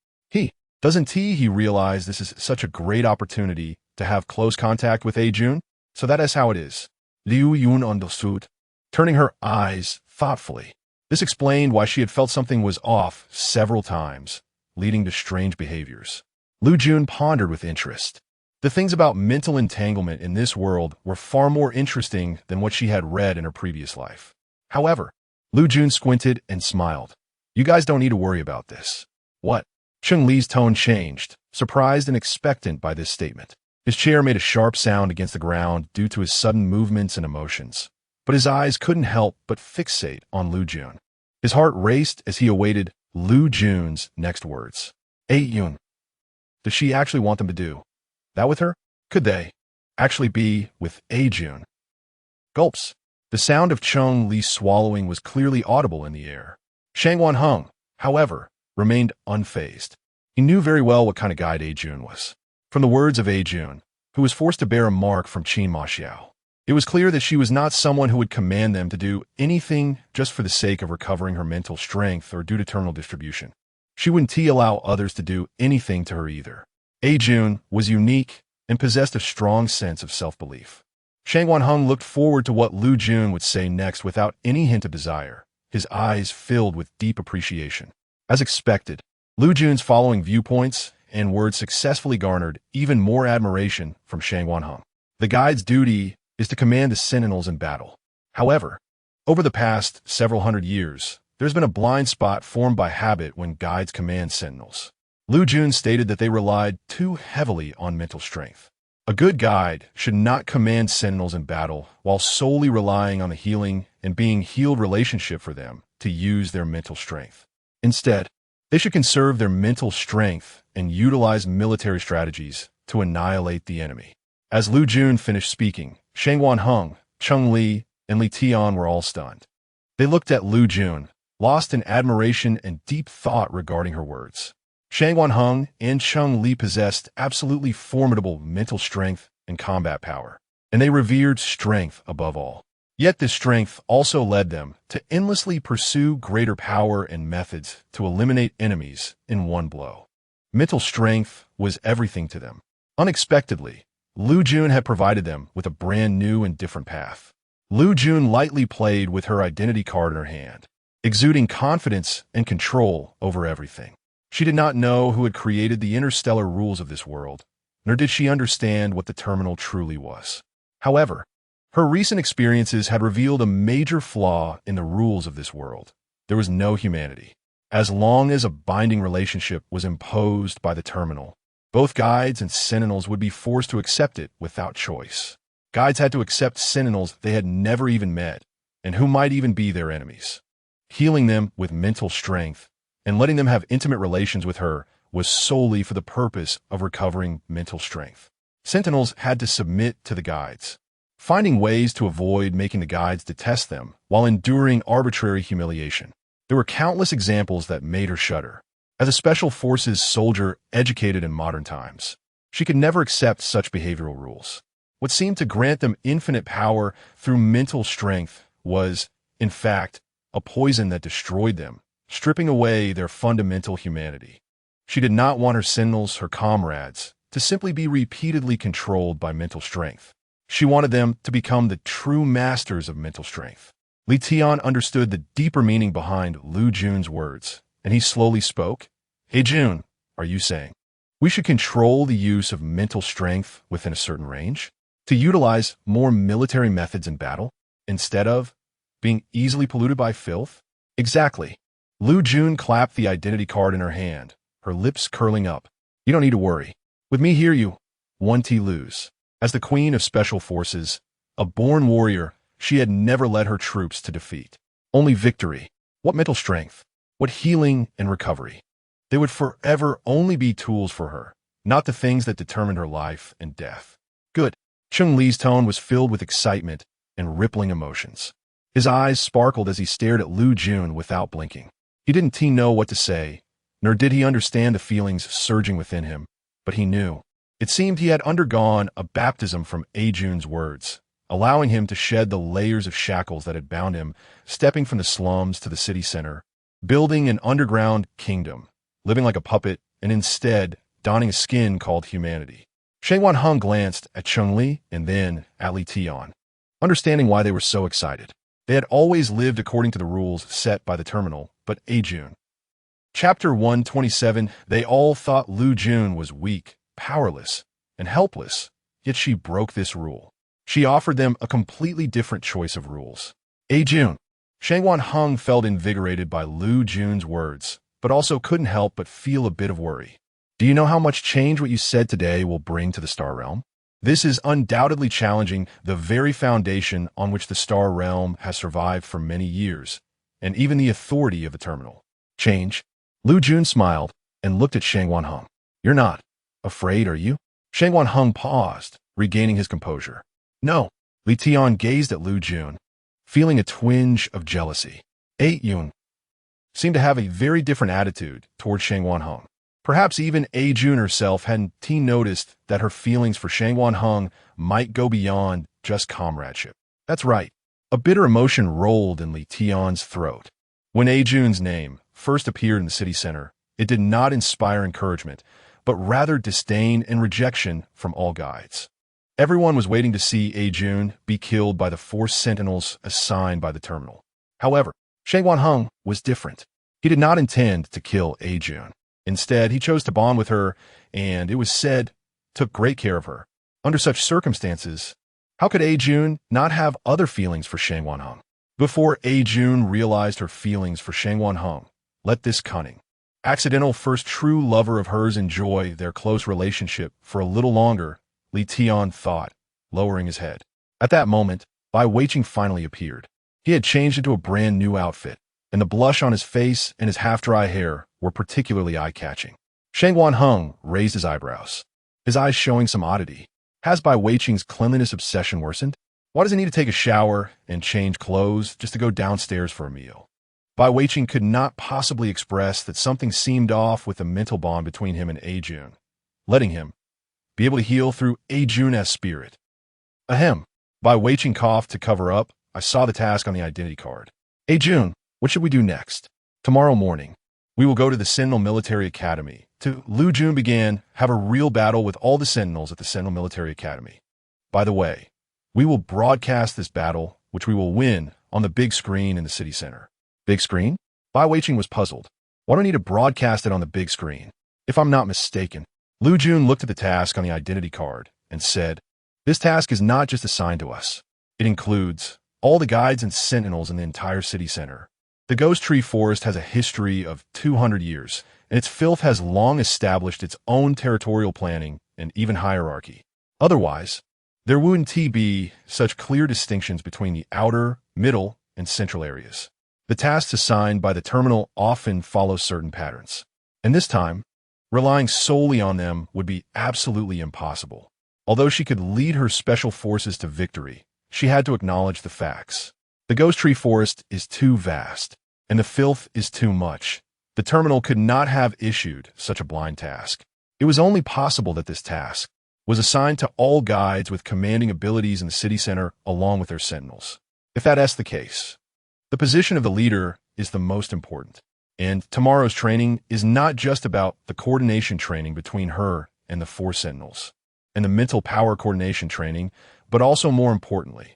Doesn't he realize this is such a great opportunity to have close contact with A Jun? So that is how it is. Liu Jun understood, turning her eyes thoughtfully. This explained why she had felt something was off several times, leading to strange behaviors. Liu Jun pondered with interest. The things about mental entanglement in this world were far more interesting than what she had read in her previous life. However, Liu Jun squinted and smiled. You guys don't need to worry about this. What? Cheng Li's tone changed, surprised and expectant by this statement. His chair made a sharp sound against the ground due to his sudden movements and emotions, but his eyes couldn't help but fixate on Liu Jun. His heart raced as he awaited Liu Jun's next words. A Jun. Does she actually want them to do that with her? Could they actually be with A Jun? Gulps. The sound of Cheng Li swallowing was clearly audible in the air. Shang Wanheng, however, remained unfazed. He knew very well what kind of guide A Jun was. From the words of A Jun, who was forced to bear a mark from Qin Ma Xiao, it was clear that she was not someone who would command them to do anything just for the sake of recovering her mental strength or due to terminal distribution. She wouldn't allow others to do anything to her either. A Jun was unique and possessed a strong sense of self-belief. Shang Wanheng looked forward to what Liu Jun would say next without any hint of desire, his eyes filled with deep appreciation. As expected, Liu Jun's following viewpoints and words successfully garnered even more admiration from Shang Wanheng. The guide's duty is to command the sentinels in battle. However, over the past several hundred years, there's been a blind spot formed by habit when guides command sentinels. Liu Jun stated that they relied too heavily on mental strength. A good guide should not command sentinels in battle while solely relying on the healing and being healed relationship for them to use their mental strength. Instead, they should conserve their mental strength and utilize military strategies to annihilate the enemy. As Liu Jun finished speaking, Shang Wanheng, Cheng Li, and Li Tian were all stunned. They looked at Liu Jun, lost in admiration and deep thought regarding her words. Shang Wanheng and Cheng Li possessed absolutely formidable mental strength and combat power, and they revered strength above all. Yet this strength also led them to endlessly pursue greater power and methods to eliminate enemies in one blow. Mental strength was everything to them. Unexpectedly, Liu Jun had provided them with a brand new and different path. Liu Jun lightly played with her identity card in her hand, exuding confidence and control over everything. She did not know who had created the interstellar rules of this world, nor did she understand what the terminal truly was. However, her recent experiences had revealed a major flaw in the rules of this world. There was no humanity. As long as a binding relationship was imposed by the terminal, both guides and sentinels would be forced to accept it without choice. Guides had to accept sentinels they had never even met, and who might even be their enemies. Healing them with mental strength and letting them have intimate relations with her was solely for the purpose of recovering mental strength. Sentinels had to submit to the guides, finding ways to avoid making the guides detest them while enduring arbitrary humiliation. There were countless examples that made her shudder. As a special forces soldier educated in modern times, she could never accept such behavioral rules. What seemed to grant them infinite power through mental strength was, in fact, a poison that destroyed them, stripping away their fundamental humanity. She did not want her sentinels, her comrades, to simply be repeatedly controlled by mental strength. She wanted them to become the true masters of mental strength. Liu understood the deeper meaning behind Liu Jun's words, and he slowly spoke. "Hey Jun, are you saying we should control the use of mental strength within a certain range? To utilize more military methods in battle, instead of being easily polluted by filth?" "Exactly." Liu Jun clapped the identity card in her hand, her lips curling up. "You don't need to worry. With me here you won't lose." As the Queen of Special Forces, a born warrior, she had never led her troops to defeat. Only victory. What mental strength? What healing and recovery? They would forever only be tools for her, not the things that determined her life and death. Good. Cheng Li's tone was filled with excitement and rippling emotions. His eyes sparkled as he stared at Liu Jun without blinking. He didn't know what to say, nor did he understand the feelings surging within him, but he knew. It seemed he had undergone a baptism from Jun's words, allowing him to shed the layers of shackles that had bound him, stepping from the slums to the city center, building an underground kingdom, living like a puppet, and instead donning a skin called humanity. Shang Wanheng glanced at Cheng Li and then at Li Tian, understanding why they were so excited. They had always lived according to the rules set by the terminal, but Jun. Chapter 127. They all thought Liu Jun was weak, powerless, and helpless, yet she broke this rule. She offered them a completely different choice of rules. Jun. Shang Wanheng felt invigorated by Liu Jun's words, but also couldn't help but feel a bit of worry. "Do you know how much change what you said today will bring to the Star Realm? This is undoubtedly challenging the very foundation on which the Star Realm has survived for many years, and even the authority of the terminal." "Change?" Liu Jun smiled and looked at Shang Wanheng. "You're not afraid, are you?" Shang Wanheng paused, regaining his composure. "No." Li Tian gazed at Liu Jun, feeling a twinge of jealousy. Yun seemed to have a very different attitude toward Shang Wanheng. Perhaps even Jun herself hadn't noticed that her feelings for Shang Wanheng might go beyond just comradeship. That's right. A bitter emotion rolled in Li Tian's throat. When Jun's name first appeared in the city center, it did not inspire encouragement, but rather disdain and rejection from all guides. Everyone was waiting to see Jun be killed by the 4 sentinels assigned by the terminal. However, Shang Wanheng was different. He did not intend to kill Jun. Instead, he chose to bond with her, and it was said, took great care of her. Under such circumstances, how could Jun not have other feelings for Shang Wanheng? Before Jun realized her feelings for Shang Wanheng, let this cunning, accidental first true lover of hers enjoy their close relationship for a little longer, Li Tian thought, lowering his head. At that moment, Bai Weiqing finally appeared. He had changed into a brand new outfit, and the blush on his face and his half-dry hair were particularly eye-catching. Shang Wanheng raised his eyebrows, his eyes showing some oddity. Has Bai Weiqing's cleanliness obsession worsened? Why does he need to take a shower and change clothes just to go downstairs for a meal? Bai Weiqing could not possibly express that something seemed off with the mental bond between him and Jun, letting him be able to heal through Jun's spirit. Ahem. Bai Weiqing coughed to cover up. I saw the task on the identity card. Jun, what should we do next? Tomorrow morning, we will go to the Sentinel Military Academy. Liu Jun began, have a real battle with all the Sentinels at the Sentinel Military Academy. By the way, we will broadcast this battle, which we will win, on the big screen in the city center. Big screen? Bai Weiqing was puzzled. Why do I need to broadcast it on the big screen? If I'm not mistaken, Liu Jun looked at the task on the identity card and said, "This task is not just assigned to us. It includes all the guides and sentinels in the entire city center. The Ghost Tree Forest has a history of 200 years, and its filth has long established its own territorial planning and even hierarchy. Otherwise, there wouldn't be such clear distinctions between the outer, middle, and central areas. The tasks assigned by the terminal often follow certain patterns, and this time, relying solely on them would be absolutely impossible. Although she could lead her special forces to victory, she had to acknowledge the facts. The Ghost Tree Forest is too vast, and the filth is too much. The terminal could not have issued such a blind task. It was only possible that this task was assigned to all guides with commanding abilities in the city center along with their sentinels. If that's the case, the position of the leader is the most important. And tomorrow's training is not just about the coordination training between her and the 4 sentinels, and the mental power coordination training, but also more importantly,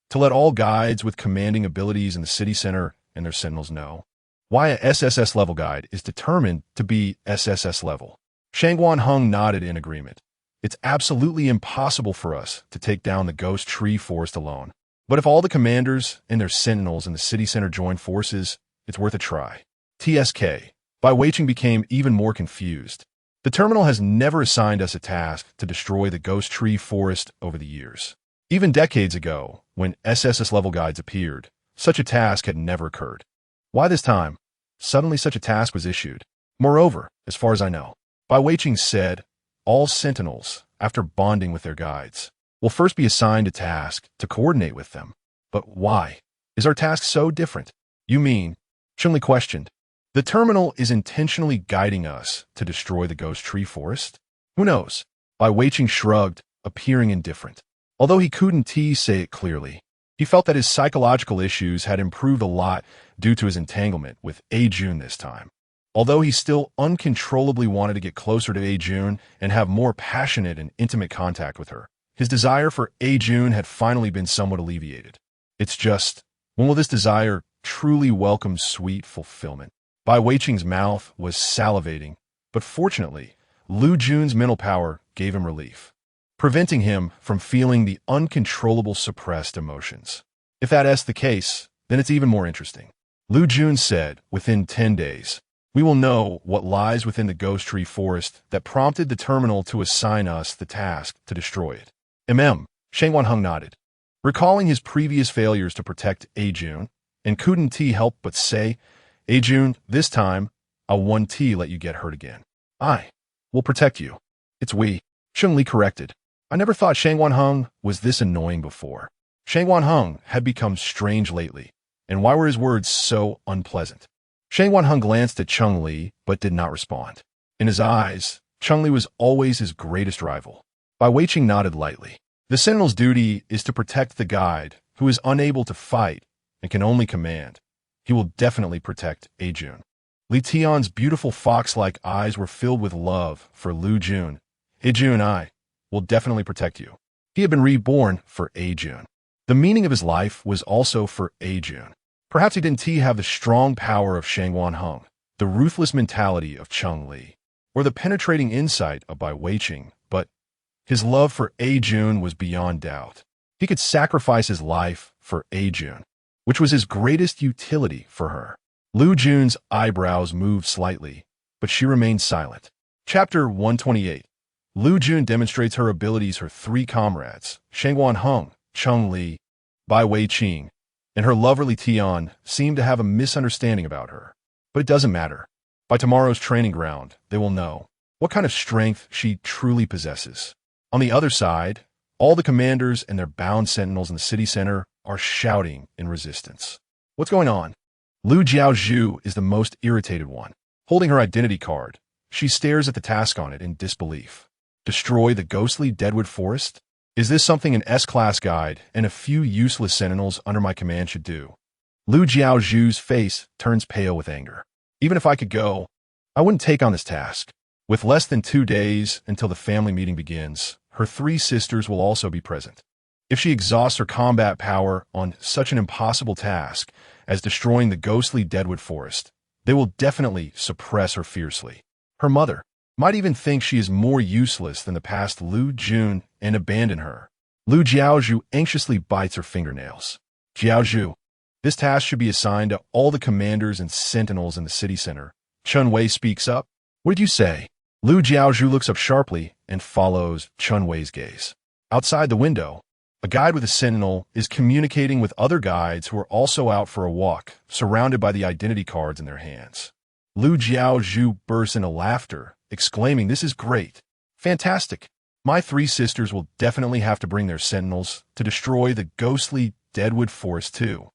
to let all guides with commanding abilities in the city center and their sentinels know why a SSS-level guide is determined to be SSS-level. Shangguan Heng nodded in agreement. It's absolutely impossible for us to take down the Ghost Tree Forest alone. But if all the commanders and their sentinels in the city center join forces, it's worth a try. TSK. Bai Weiqing became even more confused. The terminal has never assigned us a task to destroy the Ghost Tree Forest over the years. Even decades ago, when SSS-level guides appeared, such a task had never occurred. Why this time? Suddenly such a task was issued. Moreover, as far as I know, Bai Weiqing said, all sentinels, after bonding with their guides, will first be assigned a task to coordinate with them. But why? Is our task so different? You mean? Chunli questioned. The terminal is intentionally guiding us to destroy the Ghost Tree Forest? Who knows? Bai Weiqing shrugged, appearing indifferent. Although he couldn't say it clearly, he felt that his psychological issues had improved a lot due to his entanglement with A Jun this time. Although he still uncontrollably wanted to get closer to A Jun and have more passionate and intimate contact with her, his desire for A Jun had finally been somewhat alleviated. It's just, when will this desire truly welcome sweet fulfillment? Bai Weiqing's mouth was salivating, but fortunately, Liu Jun's mental power gave him relief, preventing him from feeling the uncontrollable suppressed emotions. If that's the case, then it's even more interesting. Liu Jun said, within 10 days, we will know what lies within the Ghost Tree Forest that prompted the terminal to assign us the task to destroy it. Shangguan Heng nodded. Recalling his previous failures to protect A Jun, and couldn't help but say, A Jun, this time, I won't let you get hurt again. I will protect you. It's we. Chunli corrected. I never thought Shangguan Heng was this annoying before. Shangguan Heng had become strange lately, and why were his words so unpleasant? Shangguan Heng glanced at Chunli, but did not respond. In his eyes, Chunli was always his greatest rival. Bai Weiqing nodded lightly. The sentinel's duty is to protect the guide, who is unable to fight and can only command. He will definitely protect A Jun. Li Tian's beautiful fox-like eyes were filled with love for Liu Jun. A Jun, I will definitely protect you. He had been reborn for A Jun. The meaning of his life was also for A Jun. Perhaps he didn't have the strong power of Shangguan Heng, the ruthless mentality of Chunli, or the penetrating insight of Bai Weiqing, but his love for A Jun was beyond doubt. He could sacrifice his life for A Jun, which was his greatest utility for her. Liu Jun's eyebrows moved slightly, but she remained silent. Chapter 128. Liu Jun demonstrates her abilities her 3 comrades, Shangguan Heng, Chunli, Bai Weiqing, and her lover Li Tian seemed to have a misunderstanding about her. But it doesn't matter. By tomorrow's training ground, they will know what kind of strength she truly possesses. On the other side, all the commanders and their bound sentinels in the city center are shouting in resistance. What's going on? Liu Jiaozhu is the most irritated one. Holding her identity card, she stares at the task on it in disbelief. Destroy the ghostly deadwood forest? Is this something an S-class guide and a few useless sentinels under my command should do? Liu Jiaozhu's face turns pale with anger. Even if I could go, I wouldn't take on this task. With less than 2 days until the family meeting begins, her 3 sisters will also be present. If she exhausts her combat power on such an impossible task as destroying the ghostly deadwood forest, they will definitely suppress her fiercely. Her mother, might even think she is more useless than the past Liu Jun and abandon her. Liu Jiaozhu anxiously bites her fingernails. Jiaozhu, this task should be assigned to all the commanders and sentinels in the city center. Chun Wei speaks up. What did you say? Liu Jiaozhu looks up sharply and follows Chun Wei's gaze. Outside the window, a guide with a sentinel is communicating with other guides who are also out for a walk, surrounded by the identity cards in their hands. Liu Jiaozhu bursts into laughter, exclaiming, "This is great. Fantastic. My three sisters will definitely have to bring their sentinels to destroy the ghostly deadwood forest too.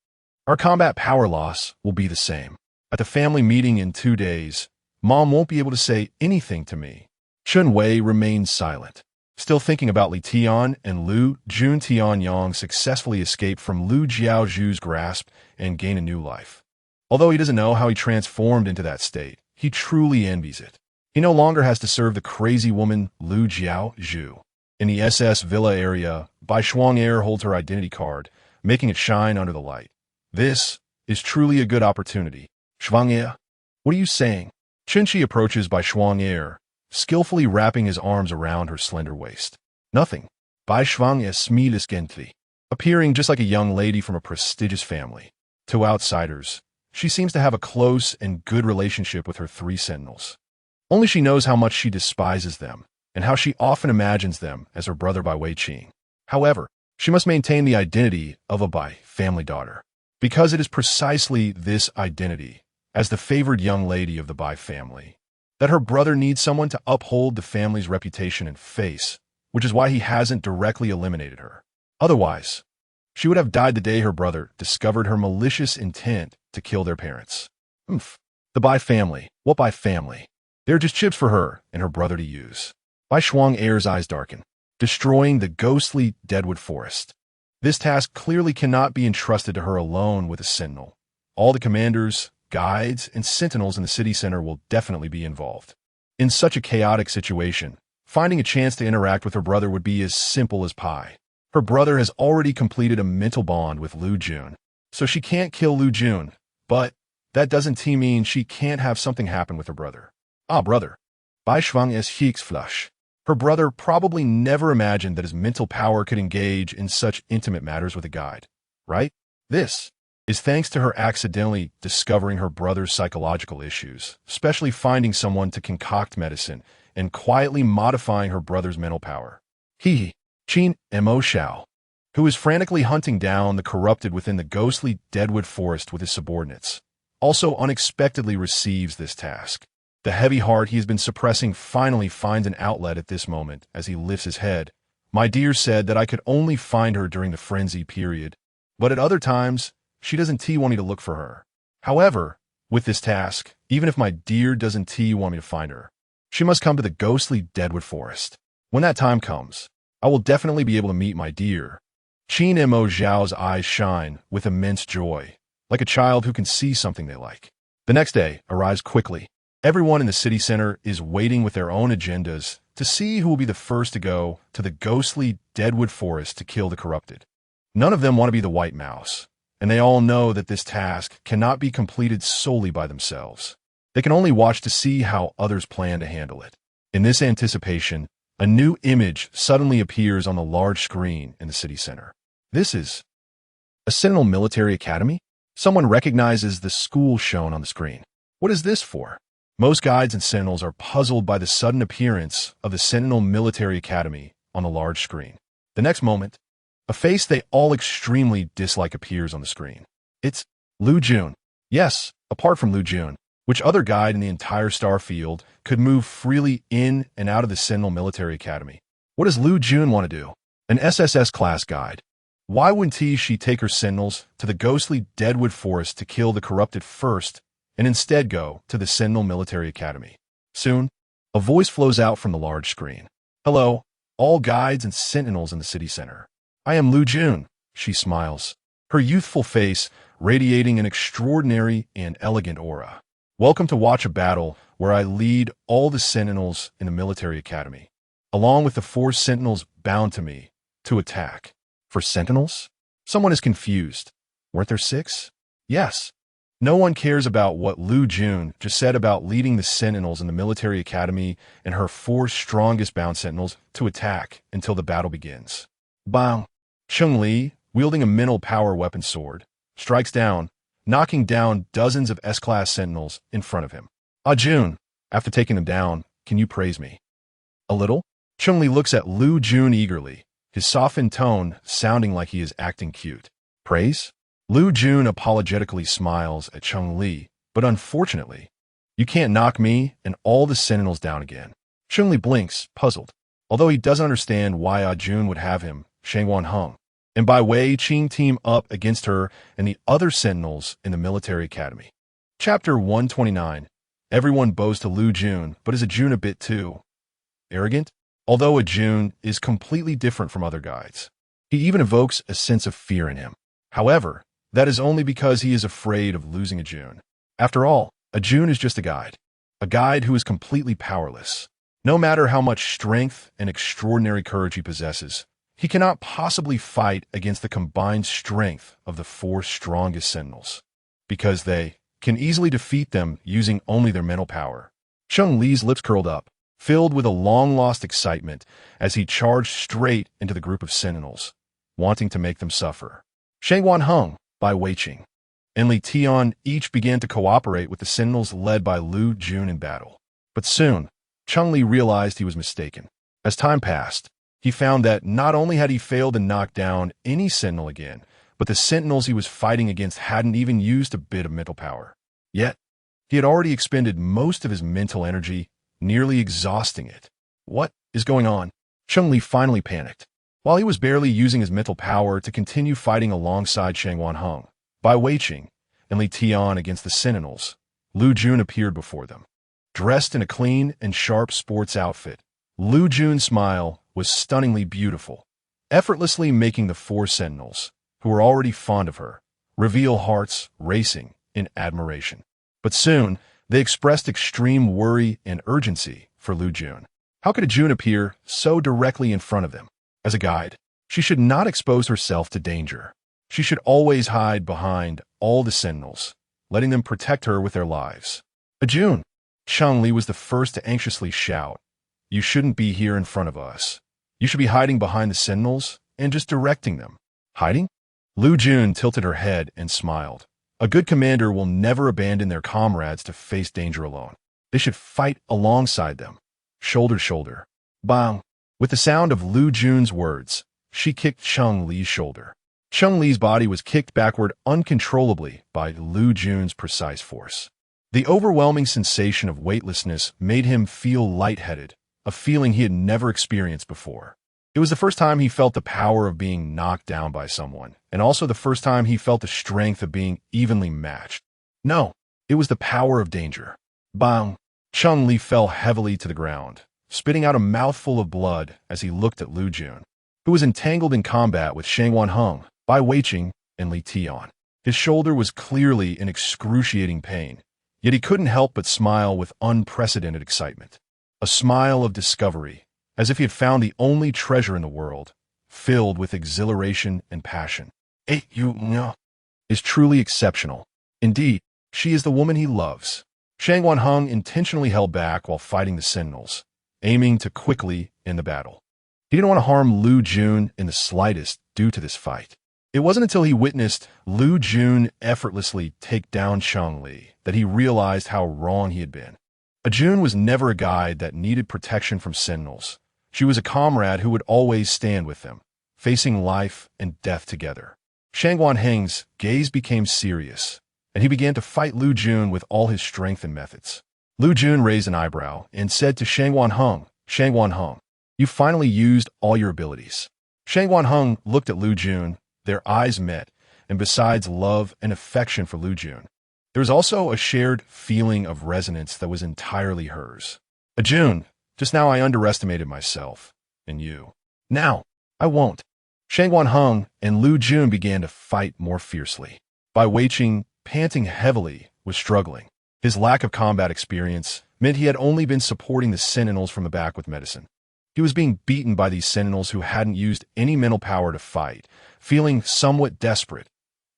Our combat power loss will be the same. At the family meeting in 2 days, Mom won't be able to say anything to me." Chun Wei remains silent, still thinking about Li Tian and Liu Jun. Tianyang successfully escaped from Liu Jiaozhu's grasp and gain a new life. Although he doesn't know how he transformed into that state, he truly envies it. He no longer has to serve the crazy woman Liu Jiaozhu. In the SS Villa area, Bai Shuang holds her identity card, making it shine under the light. This is truly a good opportunity. Shuang, what are you saying? Qinshi approaches Bai Shuang, skillfully wrapping his arms around her slender waist. Nothing. Bai Shuang smiles gently, appearing just like a young lady from a prestigious family. To outsiders, she seems to have a close and good relationship with her three sentinels. Only she knows how much she despises them, and how she often imagines them as her brother Bai Weiqing. However, she must maintain the identity of a Bai family daughter, because it is precisely this identity, as the favored young lady of the Bai family, that her brother needs someone to uphold the family's reputation and face, which is why he hasn't directly eliminated her. Otherwise, she would have died the day her brother discovered her malicious intent to kill their parents. The Bai family. What Bai family? They're just chips for her and her brother to use. Bai Shuang's eyes darken, destroying the ghostly deadwood forest. This task clearly cannot be entrusted to her alone with a sentinel. All the commanders, guides, and sentinels in the city center will definitely be involved. In such a chaotic situation, finding a chance to interact with her brother would be as simple as pie. Her brother has already completed a mental bond with Liu Jun, so she can't kill Liu Jun, but that doesn't mean she can't have something happen with her brother. Brother. Bai Shuang cheeks flush. Her brother probably never imagined that his mental power could engage in such intimate matters with a guide, right? This is thanks to her accidentally discovering her brother's psychological issues, especially finding someone to concoct medicine and quietly modifying her brother's mental power. Qin Mo Shao, who is frantically hunting down the corrupted within the ghostly deadwood forest with his subordinates, also unexpectedly receives this task. The heavy heart he has been suppressing finally finds an outlet at this moment as he lifts his head. My dear said that I could only find her during the frenzy period, but at other times, she doesn't want me to look for her. However, with this task, even if my dear doesn't want me to find her, she must come to the ghostly deadwood forest. When that time comes, I will definitely be able to meet my dear. Qin Mo Zhao's eyes shine with immense joy, like a child who can see something they like. The next day arrives quickly. Everyone in the city center is waiting with their own agendas to see who will be the first to go to the ghostly deadwood forest to kill the corrupted. None of them want to be the white mouse, and they all know that this task cannot be completed solely by themselves. They can only watch to see how others plan to handle it. In this anticipation, a new image suddenly appears on the large screen in the city center. This is a Sentinel Military Academy? Someone recognizes the school shown on the screen. What is this for? Most guides and sentinels are puzzled by the sudden appearance of the Sentinel Military Academy on the large screen. The next moment, a face they all extremely dislike appears on the screen. It's Liu Jun. Yes, apart from Liu Jun, which other guide in the entire star field could move freely in and out of the Sentinel Military Academy? What does Liu Jun want to do? An SSS class guide. Why wouldn't she take her sentinels to the ghostly deadwood forest to kill the corrupted first, and instead go to the Sentinel Military Academy? Soon, a voice flows out from the large screen. Hello, all guides and sentinels in the city center. I am Liu Jun, she smiles, her youthful face radiating an extraordinary and elegant aura. Welcome to watch a battle where I lead all the sentinels in the military academy, along with the 4 sentinels bound to me, to attack. For sentinels? Someone is confused. Weren't there 6? Yes. No one cares about what Liu Jun just said about leading the sentinels in the military academy and her 4 strongest bound sentinels to attack until the battle begins. Bang! Chun-Li, wielding a mental power weapon sword, strikes down, knocking down dozens of S-class sentinels in front of him. Jun, after taking them down, can you praise me a little? Chun-Li looks at Liu Jun eagerly, his softened tone sounding like he is acting cute. Praise? Liu Jun apologetically smiles at Chun-Li, but unfortunately, you can't knock me and all the sentinels down again. Chun-Li blinks, puzzled, although he doesn't understand why Jun would have him, Shangwan Hung, and by Wei Qing team up against her and the other sentinels in the military academy. Chapter 129. Everyone bows to Liu Jun, but is Jun a bit too arrogant? Although Jun is completely different from other guides. He even evokes a sense of fear in him. However, that is only because he is afraid of losing Jun. After all, Jun is just a guide who is completely powerless. No matter how much strength and extraordinary courage he possesses, he cannot possibly fight against the combined strength of the 4 strongest sentinels, because they can easily defeat them using only their mental power. Chun-Li's lips curled up, filled with a long-lost excitement as he charged straight into the group of sentinels, wanting to make them suffer. Shangwan Hung, by Wei Qing, and Li Tian each began to cooperate with the sentinels led by Liu Jun in battle. But soon, Chun-Li realized he was mistaken. As time passed, he found that not only had he failed to knock down any sentinel again, but the sentinels he was fighting against hadn't even used a bit of mental power. Yet, he had already expended most of his mental energy, nearly exhausting it. What is going on? Chun-Li finally panicked. While he was barely using his mental power to continue fighting alongside Shangwan Hung, by Wei Qing, and Li Tian against the sentinels, Liu Jun appeared before them. Dressed in a clean and sharp sports outfit, Liu Jun's smile was stunningly beautiful, effortlessly making the 4 sentinels, who were already fond of her, reveal hearts racing in admiration. But soon, they expressed extreme worry and urgency for Liu Jun. How could Jun appear so directly in front of them? As a guide, she should not expose herself to danger. She should always hide behind all the sentinels, letting them protect her with their lives. Jun! Chun-Li was the first to anxiously shout, "You shouldn't be here in front of us. You should be hiding behind the sentinels and just directing them." Hiding? Liu Jun tilted her head and smiled. A good commander will never abandon their comrades to face danger alone. They should fight alongside them, shoulder to shoulder. Bang! With the sound of Liu Jun's words, she kicked Chun-Li's shoulder. Chun-Li's body was kicked backward uncontrollably by Liu Jun's precise force. The overwhelming sensation of weightlessness made him feel lightheaded, a feeling he had never experienced before. It was the first time he felt the power of being knocked down by someone, and also the first time he felt the strength of being evenly matched. No, it was the power of danger. Bang! Chun-Li fell heavily to the ground, spitting out a mouthful of blood as he looked at Liu Jun, who was entangled in combat with Shangwan Hung, by Wei Qing, and Li Tian. His shoulder was clearly in excruciating pain, yet he couldn't help but smile with unprecedented excitement. A smile of discovery, as if he had found the only treasure in the world, filled with exhilaration and passion. You is truly exceptional. Indeed, she is the woman he loves. Shangwan Hung intentionally held back while fighting the sentinels, aiming to quickly end the battle. He didn't want to harm Liu Jun in the slightest due to this fight. It wasn't until he witnessed Liu Jun effortlessly take down Chun-Li that he realized how wrong he had been. Jun was never a guide that needed protection from sentinels. She was a comrade who would always stand with them, facing life and death together. Shangwan Heng's gaze became serious, and he began to fight Liu Jun with all his strength and methods. Liu Jun raised an eyebrow and said to Shangwan Hung, "You finally used all your abilities." Shangwan Hung looked at Liu Jun, their eyes met, and besides love and affection for Liu Jun, there was also a shared feeling of resonance that was entirely hers. Jun, just now I underestimated myself, and you. Now, I won't." Shangwan Hung and Liu Jun began to fight more fiercely. By Wei Qing, panting heavily, was struggling. His lack of combat experience meant he had only been supporting the sentinels from the back with medicine. He was being beaten by these sentinels who hadn't used any mental power to fight, feeling somewhat desperate.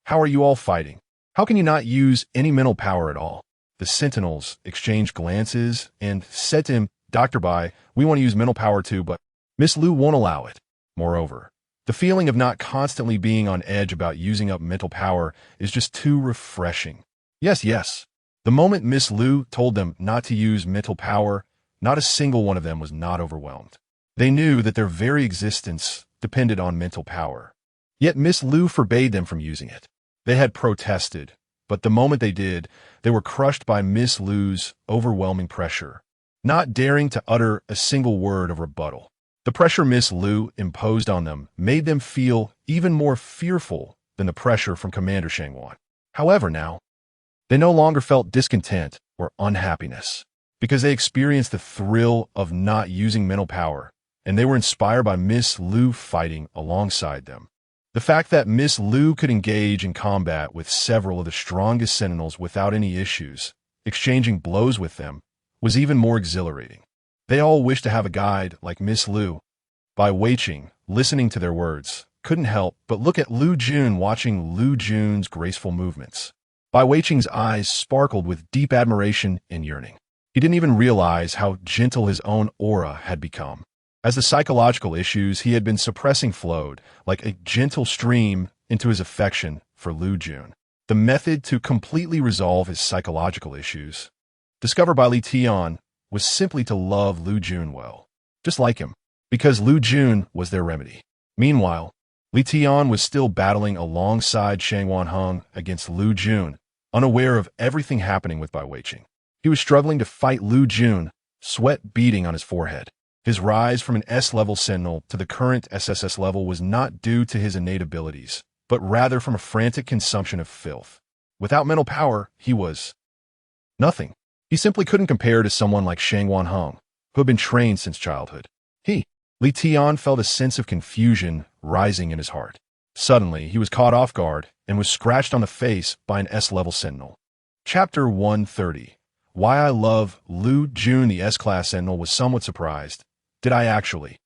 "How are you all fighting?" How can you not use any mental power at all? The sentinels exchanged glances and said to him, Dr. Bai, we want to use mental power too, but Miss Liu won't allow it. Moreover, the feeling of not constantly being on edge about using up mental power is just too refreshing. Yes, yes. The moment Miss Liu told them not to use mental power, not a single one of them was not overwhelmed. They knew that their very existence depended on mental power. Yet Miss Liu forbade them from using it. They had protested, but the moment they did, they were crushed by Miss Liu's overwhelming pressure, not daring to utter a single word of rebuttal. The pressure Miss Liu imposed on them made them feel even more fearful than the pressure from Commander Shangwan. However, now, they no longer felt discontent or unhappiness, because they experienced the thrill of not using mental power, and they were inspired by Miss Liu fighting alongside them. The fact that Miss Liu could engage in combat with several of the strongest sentinels without any issues, exchanging blows with them, was even more exhilarating. They all wished to have a guide like Miss Liu. Bai Weiqing, listening to their words, couldn't help but look at Liu Jun, watching Liu Jun's graceful movements. Bai Weiqing's eyes sparkled with deep admiration and yearning. He didn't even realize how gentle his own aura had become, as the psychological issues he had been suppressing flowed like a gentle stream into his affection for Liu Jun. The method to completely resolve his psychological issues, discovered by Li Tian, was simply to love Liu Jun well, just like him, because Liu Jun was their remedy. Meanwhile, Li Tian was still battling alongside Shangwan Heng against Liu Jun, unaware of everything happening with Bai Weiqing. He was struggling to fight Liu Jun, sweat beading on his forehead. His rise from an S-level sentinel to the current SSS level was not due to his innate abilities, but rather from a frantic consumption of filth. Without mental power, he was nothing. He simply couldn't compare to someone like Shangwan Heng, who had been trained since childhood. Li Tian felt a sense of confusion rising in his heart. Suddenly, he was caught off guard and was scratched on the face by an S-level sentinel. Chapter 130. Why I Love Liu Jun. The S-class sentinel was somewhat surprised. Did I actually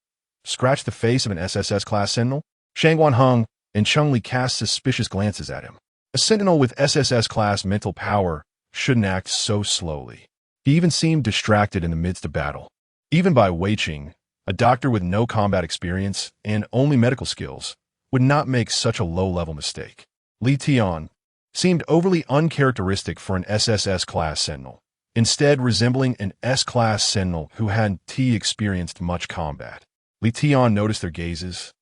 scratch the face of an SSS-class sentinel? Shangwan Heng and Chengli cast suspicious glances at him. A sentinel with SSS-class mental power shouldn't act so slowly. He even seemed distracted in the midst of battle. Even Bai Weiqing, a doctor with no combat experience and only medical skills, would not make such a low-level mistake. Li Tian seemed overly uncharacteristic for an SSS-class sentinel, instead resembling an S-class sentinel who hadn't experienced much combat. Li Tian noticed their gazes,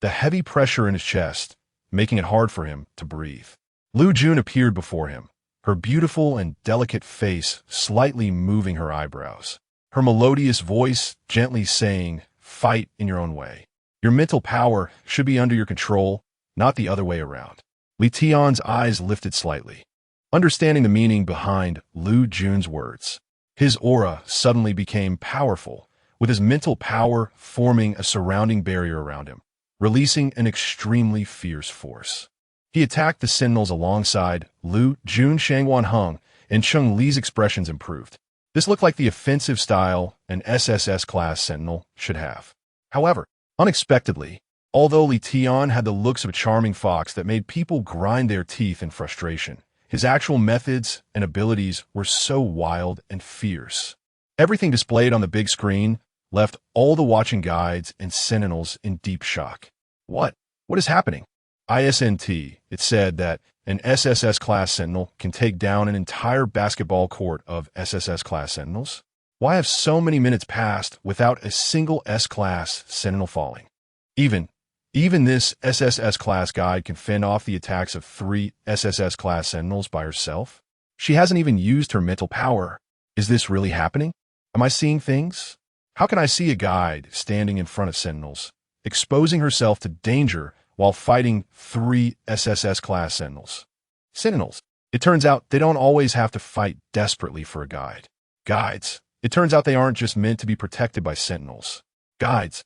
the heavy pressure in his chest, making it hard for him to breathe. Liu Jun appeared before him, her beautiful and delicate face slightly moving her eyebrows, her melodious voice gently saying, "Fight in your own way. Your mental power should be under your control, not the other way around." Li Tian's eyes lifted slightly, understanding the meaning behind Liu Jun's words. His aura suddenly became powerful, with his mental power forming a surrounding barrier around him, releasing an extremely fierce force. He attacked the sentinels alongside Liu Jun. Shangwan Heng and Cheng Li's expressions improved. This looked like the offensive style an SSS-class sentinel should have. However, unexpectedly, although Li Tian had the looks of a charming fox that made people grind their teeth in frustration, his actual methods and abilities were so wild and fierce. Everything displayed on the big screen left all the watching guides and sentinels in deep shock. What is happening? ISNT, it said that an SSS-class sentinel can take down an entire basketball court of SSS-class sentinels? Why have so many minutes passed without a single S-class sentinel falling? Even this SSS-class guide can fend off the attacks of 3 SSS-class sentinels by herself? She hasn't even used her mental power. Is this really happening? Am I seeing things? How can I see a guide standing in front of sentinels, exposing herself to danger while fighting 3 SSS-class sentinels? Sentinels. It turns out they don't always have to fight desperately for a guide. Guides. It turns out they aren't just meant to be protected by sentinels. Guides.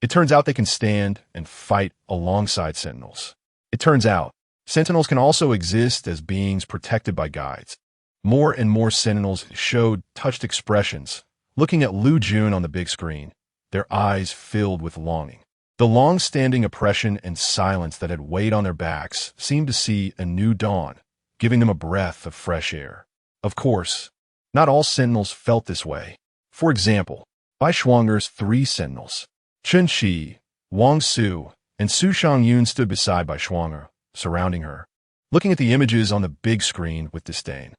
It turns out they can stand and fight alongside sentinels. It turns out sentinels can also exist as beings protected by guides. More and more sentinels showed touched expressions, looking at Liu Jun on the big screen, their eyes filled with longing. The long-standing oppression and silence that had weighed on their backs seemed to see a new dawn, giving them a breath of fresh air. Of course, not all sentinels felt this way. For example, Bai Shuang'er's 3 sentinels, Chen Shi, Wang Su, and Su Shangyun stood beside Bai Shuang'er, surrounding her, looking at the images on the big screen with disdain.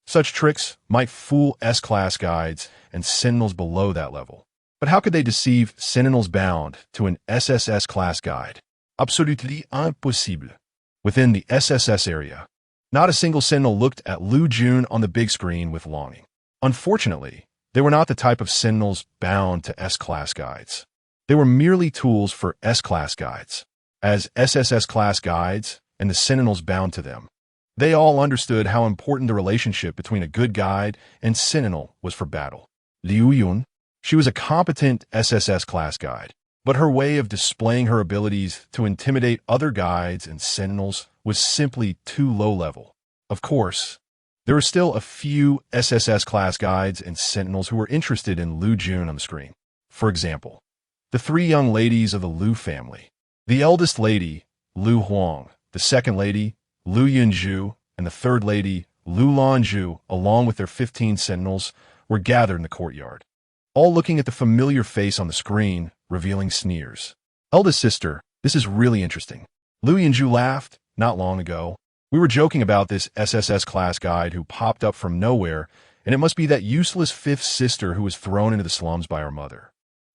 Such tricks might fool S-class guides and sentinels below that level. But how could they deceive sentinels bound to an SSS-class guide? Absolutely impossible. Within the SSS area, not a single sentinel looked at Liu Jun on the big screen with longing. Unfortunately, they were not the type of sentinels bound to S-class guides. They were merely tools for S-class guides, as SSS-class guides and the sentinels bound to them. They all understood how important the relationship between a good guide and sentinel was for battle. Liu Jun, she was a competent SSS-class guide, but her way of displaying her abilities to intimidate other guides and sentinels was simply too low-level. Of course, there were still a few SSS-class guides and sentinels who were interested in Liu Jun on the screen. For example, the 3 young ladies of the Liu family. The eldest lady, Liu Huang, the second lady, Liu Yunju, and the third lady, Liu Lanju, along with their 15 sentinels, were gathered in the courtyard, all looking at the familiar face on the screen, revealing sneers. Eldest sister, this is really interesting. Liu Yunju laughed. Not long ago, we were joking about this SSS class guide who popped up from nowhere, and it must be that useless 5th sister who was thrown into the slums by her mother.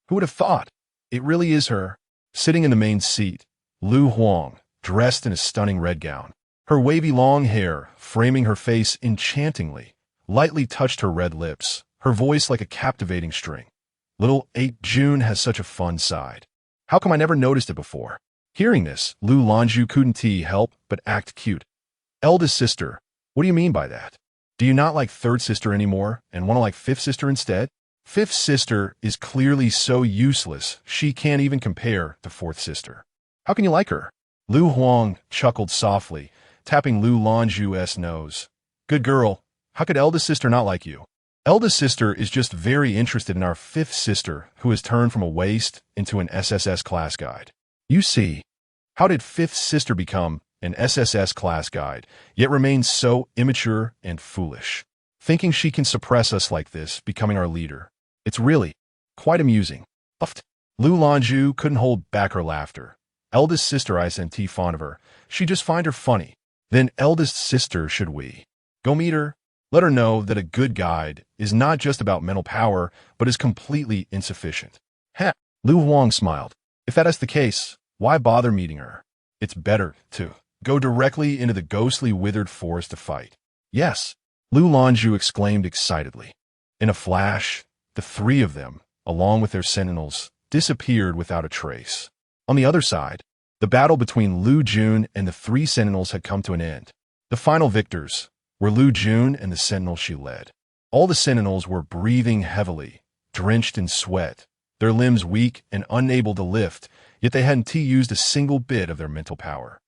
Who would have thought? It really is her. Sitting in the main seat, Liu Huang, dressed in a stunning red gown. Her wavy long hair, framing her face enchantingly, lightly touched her red lips, her voice like a captivating string. Little 8 June has such a fun side. How come I never noticed it before? Hearing this, Liu Lanju couldn't help but act cute. Eldest sister, what do you mean by that? Do you not like 3rd sister anymore and want to like 5th sister instead? 5th sister is clearly so useless she can't even compare to 4th sister. How can you like her? Liu Huang chuckled softly, tapping Liu Lanju's nose. Good girl, how could eldest sister not like you? Eldest sister is just very interested in our 5th sister who has turned from a waste into an SSS class guide. You see, how did 5th sister become an SSS class guide, yet remains so immature and foolish, thinking she can suppress us like this, becoming our leader? It's really quite amusing. Liu Lanju couldn't hold back her laughter. Eldest sister isn't fond of her. She just find her funny. Then eldest sister, should we go meet her? Let her know that a good guide is not just about mental power, but is completely insufficient. Liu Huang smiled. If that is the case, why bother meeting her? It's better to go directly into the ghostly withered forest to fight. Yes, Liu Lanju exclaimed excitedly. In a flash, the 3 of them, along with their sentinels, disappeared without a trace. On the other side, the battle between Liu Jun and the 3 sentinels had come to an end. The final victors were Liu Jun and the sentinel she led. All the sentinels were breathing heavily, drenched in sweat, their limbs weak and unable to lift, yet they hadn't used a single bit of their mental power.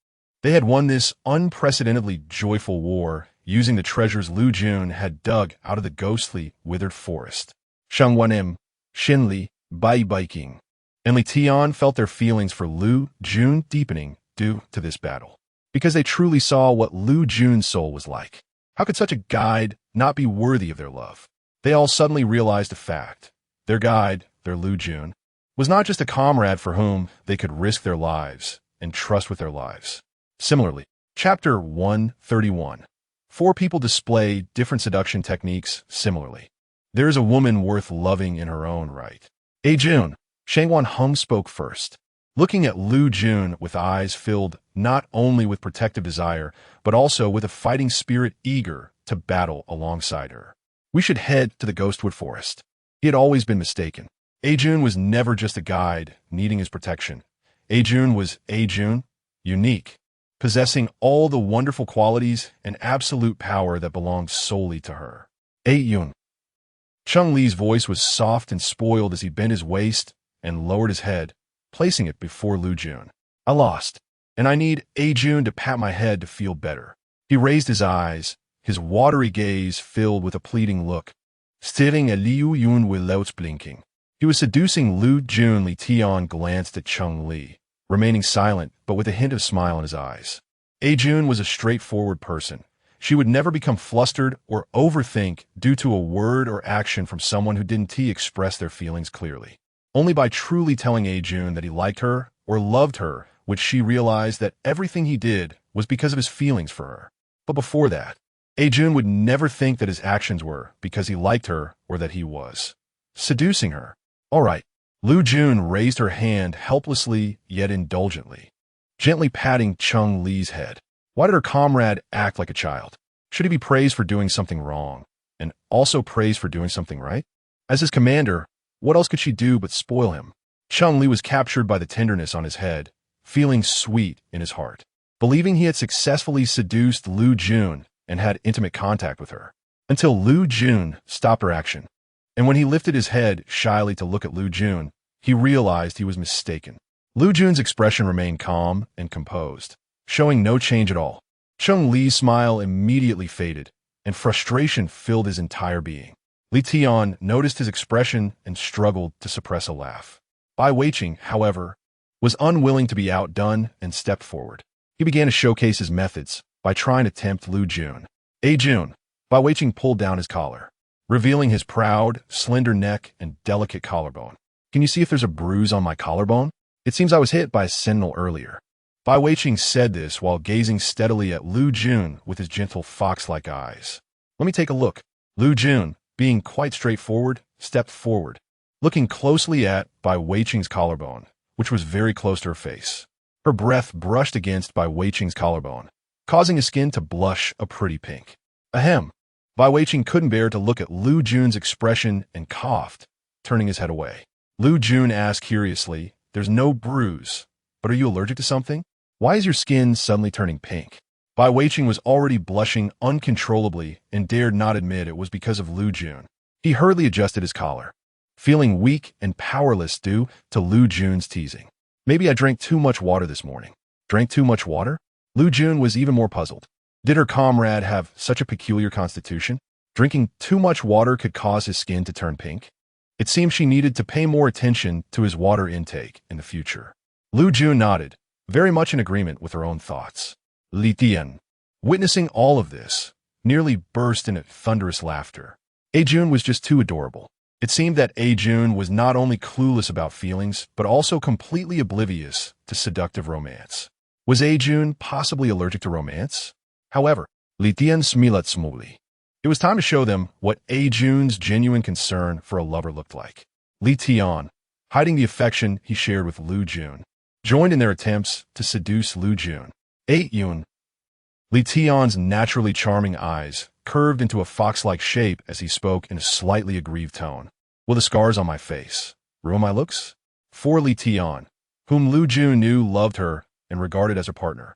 They had won this unprecedentedly joyful war using the treasures Liu Jun had dug out of the ghostly, withered forest. Shangwanim, Shinli, Bai Biking, and Li Tian felt their feelings for Liu Jun deepening due to this battle, because they truly saw what Liu Jun's soul was like. How could such a guide not be worthy of their love? They all suddenly realized a fact. Their guide, their Liu Jun, was not just a comrade for whom they could risk their lives and trust with their lives. Similarly, Chapter 131. 4 people display different seduction techniques similarly. There is a woman worth loving in her own right. Jun, Shangwan Hung spoke first, looking at Liu Jun with eyes filled not only with protective desire, but also with a fighting spirit eager to battle alongside her. We should head to the Ghostwood Forest. He had always been mistaken. Jun was never just a guide needing his protection. Jun was Jun, unique, possessing all the wonderful qualities and absolute power that belonged solely to her. Yun. Chung Li's voice was soft and spoiled as he bent his waist and lowered his head, placing it before Liu Jun. I lost, and I need Jun to pat my head to feel better. He raised his eyes, his watery gaze filled with a pleading look, staring at Liu Jun without blinking. He was seducing Liu Jun. Li Tian glanced at Chung Li, remaining silent but with a hint of smile in his eyes. Jun was a straightforward person. She would never become flustered or overthink due to a word or action from someone who didn't express their feelings clearly. Only by truly telling Jun that he liked her or loved her would she realize that everything he did was because of his feelings for her. But before that, Jun would never think that his actions were because he liked her or that he was seducing her. All right. Liu Jun raised her hand helplessly yet indulgently, gently patting Chung Li's head. Why did her comrade act like a child? Should he be praised for doing something wrong and also praised for doing something right? As his commander, what else could she do but spoil him? Chung Li was captured by the tenderness on his head, feeling sweet in his heart, believing he had successfully seduced Liu Jun and had intimate contact with her, until Liu Jun stopped her action. And when he lifted his head shyly to look at Liu Jun, he realized he was mistaken. Liu Jun's expression remained calm and composed, showing no change at all. Chung Li's smile immediately faded, and frustration filled his entire being. Li Tian noticed his expression and struggled to suppress a laugh. Bai Weiqing, however, was unwilling to be outdone and stepped forward. He began to showcase his methods by trying to tempt Liu Jun. Jun, Bai Weiqing pulled down his collar, revealing his proud, slender neck and delicate collarbone. Can you see if there's a bruise on my collarbone? It seems I was hit by a sentinel earlier. Bai Weiqing said this while gazing steadily at Liu Jun with his gentle fox-like eyes. Let me take a look. Liu Jun, being quite straightforward, stepped forward, looking closely at Bai Weiqing's collarbone, which was very close to her face. Her breath brushed against Bai Weiqing's collarbone, causing his skin to blush a pretty pink. Ahem. Bai Weiqing couldn't bear to look at Liu Jun's expression and coughed, turning his head away. Liu Jun asked curiously, "There's no bruise, but are you allergic to something? Why is your skin suddenly turning pink?" Bai Weiqing was already blushing uncontrollably and dared not admit it was because of Liu Jun. He hurriedly adjusted his collar, feeling weak and powerless due to Liu Jun's teasing. Maybe I drank too much water this morning. Drank too much water? Liu Jun was even more puzzled. Did her comrade have such a peculiar constitution? Drinking too much water could cause his skin to turn pink? It seemed she needed to pay more attention to his water intake in the future. Liu Jun nodded, very much in agreement with her own thoughts. Li Tian, witnessing all of this, nearly burst into thunderous laughter. Jun was just too adorable. It seemed that Jun was not only clueless about feelings, but also completely oblivious to seductive romance. Was Jun possibly allergic to romance? However, Li Tian smiled smoothly. It was time to show them what Jun's genuine concern for a lover looked like. Li Tian, hiding the affection he shared with Liu Jun, joined in their attempts to seduce Liu Jun. Jun. Li Tian's naturally charming eyes curved into a fox-like shape as he spoke in a slightly aggrieved tone. Will the scars on my face ruin my looks? For Li Tian, whom Liu Jun knew loved her and regarded as a partner,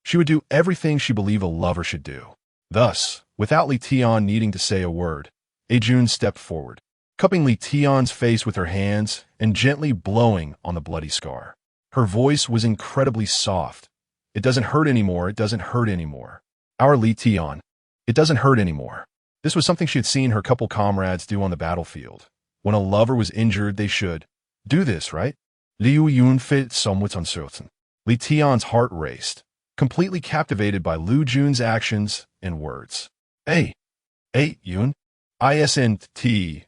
she would do everything she believed a lover should do. Thus, without Li Tian needing to say a word, Jun stepped forward, cupping Li Tian's face with her hands and gently blowing on the bloody scar. Her voice was incredibly soft. It doesn't hurt anymore, it doesn't hurt anymore. Our Li Tian. It doesn't hurt anymore. This was something she had seen her couple comrades do on the battlefield. When a lover was injured, they should do this, right? Liu Jun felt somewhat uncertain. Li Tian's heart raced, completely captivated by Liu Jun's actions and words. Hey, Jun. Isn't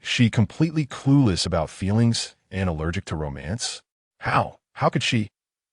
she completely clueless about feelings and allergic to romance? How could she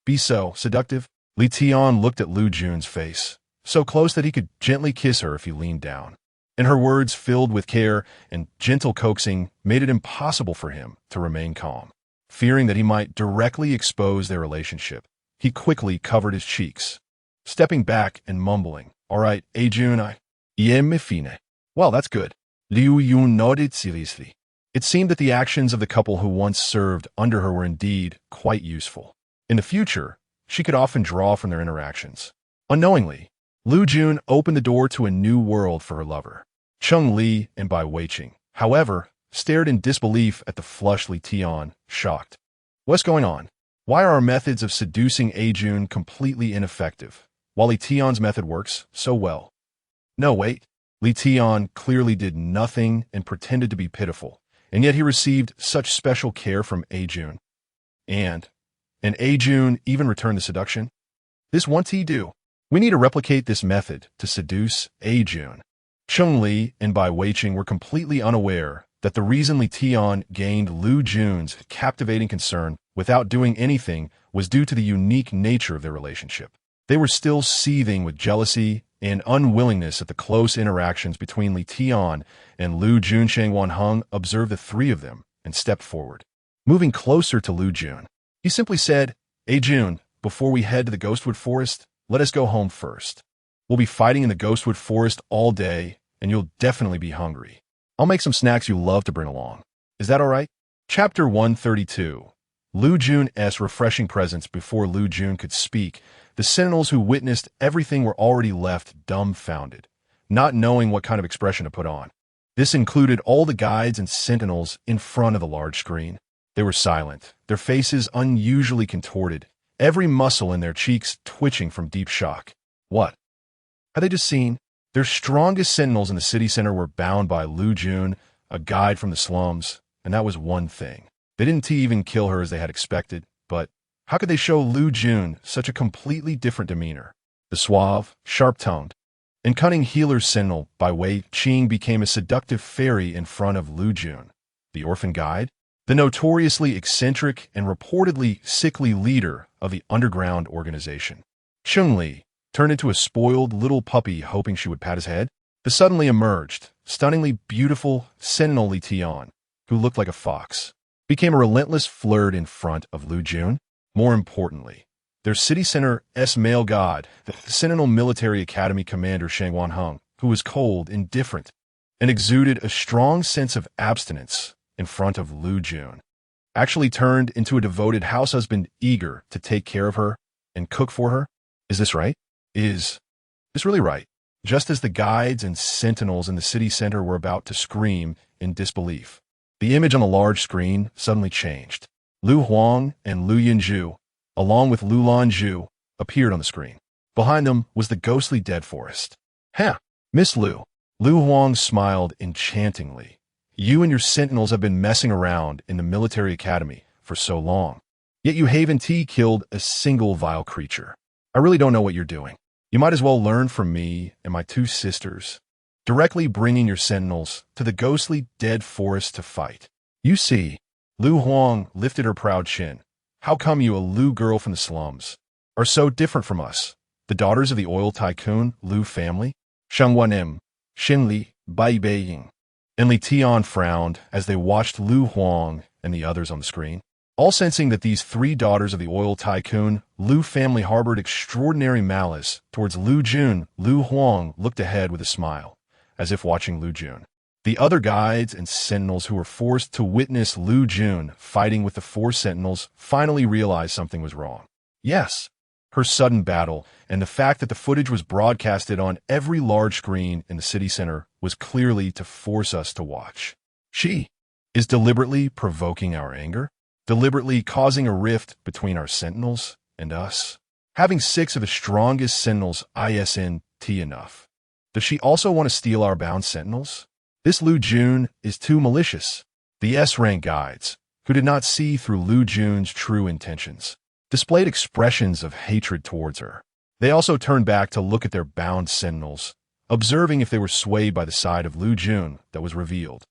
be so seductive? Li Tian looked at Liu Jun's face, so close that he could gently kiss her if he leaned down. And her words, filled with care and gentle coaxing, made it impossible for him to remain calm. Fearing that he might directly expose their relationship, he quickly covered his cheeks, stepping back and mumbling, "All right, Jun, I am fine." Well, that's good. Liu Jun nodded seriously. It seemed that the actions of the couple who once served under her were indeed quite useful. In the future, she could often draw from their interactions. Unknowingly, Liu Jun opened the door to a new world for her lover. Chung Li and Bai Weiqing, however, stared in disbelief at the flushed Li Tian, shocked. What's going on? Why are our methods of seducing Jun completely ineffective, while Li Tian's method works so well? No, wait. Li Tian clearly did nothing and pretended to be pitiful, and yet he received such special care from Jun. And Jun even returned the seduction? This won't he do? We need to replicate this method to seduce Liu Jun. Cunningly and by Weiqing were completely unaware that the reason Li Tian gained Liu Jun's captivating concern without doing anything was due to the unique nature of their relationship. They were still seething with jealousy and unwillingness at the close interactions between Li Tian and Liu Jun. Shangwan Hung observed the three of them and stepped forward. Moving closer to Liu Jun, he simply said, "Liu Jun, before we head to the Ghostwood Forest, let us go home first. We'll be fighting in the Ghostwood Forest all day, and you'll definitely be hungry. I'll make some snacks you love to bring along. Is that all right?" Chapter 132. Liu Jun's refreshing presence. Before Liu Jun could speak, the sentinels who witnessed everything were already left dumbfounded, not knowing what kind of expression to put on. This included all the guides and sentinels in front of the large screen. They were silent, their faces unusually contorted, every muscle in their cheeks twitching from deep shock. What had they just seen? Their strongest sentinels in the city center were bound by Liu Jun, a guide from the slums, and that was one thing. They didn't even kill her as they had expected, but how could they show Liu Jun such a completely different demeanor? The suave, sharp-tongued, and cunning healer sentinel by Weiqing became a seductive fairy in front of Liu Jun. The orphan guide, the notoriously eccentric and reportedly sickly leader of the underground organization, Cunningly, turned into a spoiled little puppy hoping she would pat his head. The suddenly emerged, stunningly beautiful sentinel Li Tian, who looked like a fox, became a relentless flirt in front of Liu Jun. More importantly, their city center's male god, the Sentinel Military Academy commander Shangwan Hung, who was cold, indifferent, and exuded a strong sense of abstinence in front of Liu Jun, actually turned into a devoted house husband eager to take care of her and cook for her. Is this right? Is this really right? Just as the guides and sentinels in the city center were about to scream in disbelief, the image on the large screen suddenly changed. Lu Huang and Liu Yunju, along with Lu Lanzhu, appeared on the screen. Behind them was the ghostly dead forest. "Ha! Miss Liu." Lu Huang smiled enchantingly. "You and your sentinels have been messing around in the military academy for so long, yet you haven't killed a single vile creature. I really don't know what you're doing. You might as well learn from me and my two sisters, directly bringing your sentinels to the ghostly dead forest to fight. You see," Lu Huang lifted her proud chin, "how come you, a Liu girl from the slums, are so different from us, the daughters of the oil tycoon Liu family?" Shangwanem, Xinli, Bai Beiying, and Li Tian frowned as they watched Lu Huang and the others on the screen, all sensing that these three daughters of the oil tycoon Liu family harbored extraordinary malice towards Liu Jun. Lu Huang looked ahead with a smile, as if watching Liu Jun. The other guides and sentinels who were forced to witness Liu Jun fighting with the four sentinels finally realized something was wrong. Yes, her sudden battle and the fact that the footage was broadcasted on every large screen in the city center was clearly to force us to watch. She is deliberately provoking our anger, deliberately causing a rift between our sentinels and us. Having 6 of the strongest sentinels isn't enough. Does she also want to steal our bound sentinels? This Liu Jun is too malicious. The S-rank guides, who did not see through Liu Jun's true intentions, displayed expressions of hatred towards her. They also turned back to look at their bound sentinels, observing if they were swayed by the side of Liu Jun that was revealed.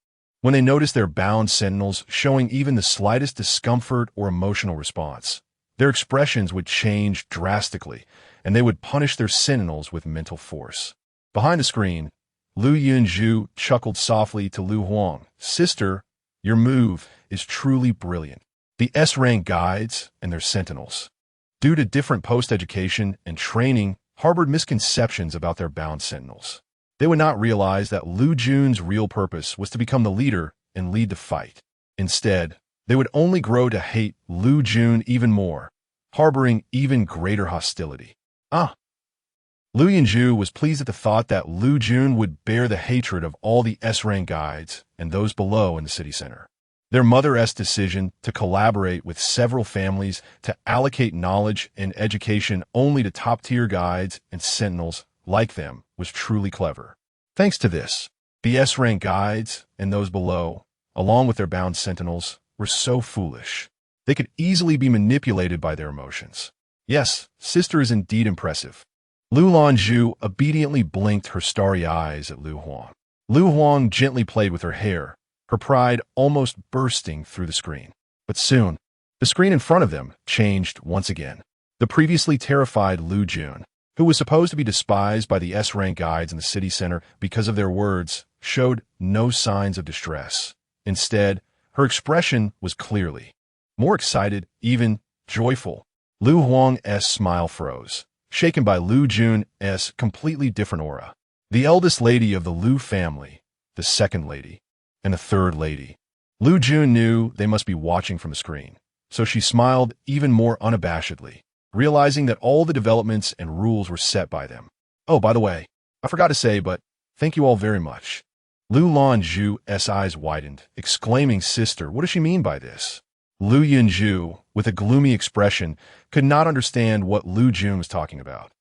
When they noticed their bound sentinels showing even the slightest discomfort or emotional response, their expressions would change drastically, and they would punish their sentinels with mental force. Behind the screen, Liu Yunju chuckled softly to Lu Huang. "Sister, your move is truly brilliant." The S-rank guides and their sentinels, due to different post-education and training, harbored misconceptions about their bound sentinels. They would not realize that Liu Jun's real purpose was to become the leader and lead the fight. Instead, they would only grow to hate Liu Jun even more, harboring even greater hostility. Liu Yunju was pleased at the thought that Liu Jun would bear the hatred of all the S-rank guides and those below in the city center. Their mother's decision to collaborate with several families to allocate knowledge and education only to top-tier guides and sentinels like them was truly clever. Thanks to this, the S-rank guides and those below, along with their bound sentinels, were so foolish. They could easily be manipulated by their emotions. Yes, sister is indeed impressive. Lu Lanzhu obediently blinked her starry eyes at Lu Huang. Lu Huang gently played with her hair, her pride almost bursting through the screen. But soon, the screen in front of them changed once again. The previously terrified Liu Jun, who was supposed to be despised by the S-rank guides in the city center because of their words, showed no signs of distress. Instead, her expression was clearly more excited, even joyful. Lu Huang's smile froze, shaken by Liu Jun's completely different aura. The eldest lady of the Liu family, the second lady, and the third lady. Liu Jun knew they must be watching from the screen, so she smiled even more unabashedly, realizing that all the developments and rules were set by them. Oh, by the way, I forgot to say, but thank you all very much. Lu Lanzhu's eyes widened, exclaiming, "Sister, what does she mean by this?" Liu Yunju, with a gloomy expression, could not understand what Liu Jun was talking about.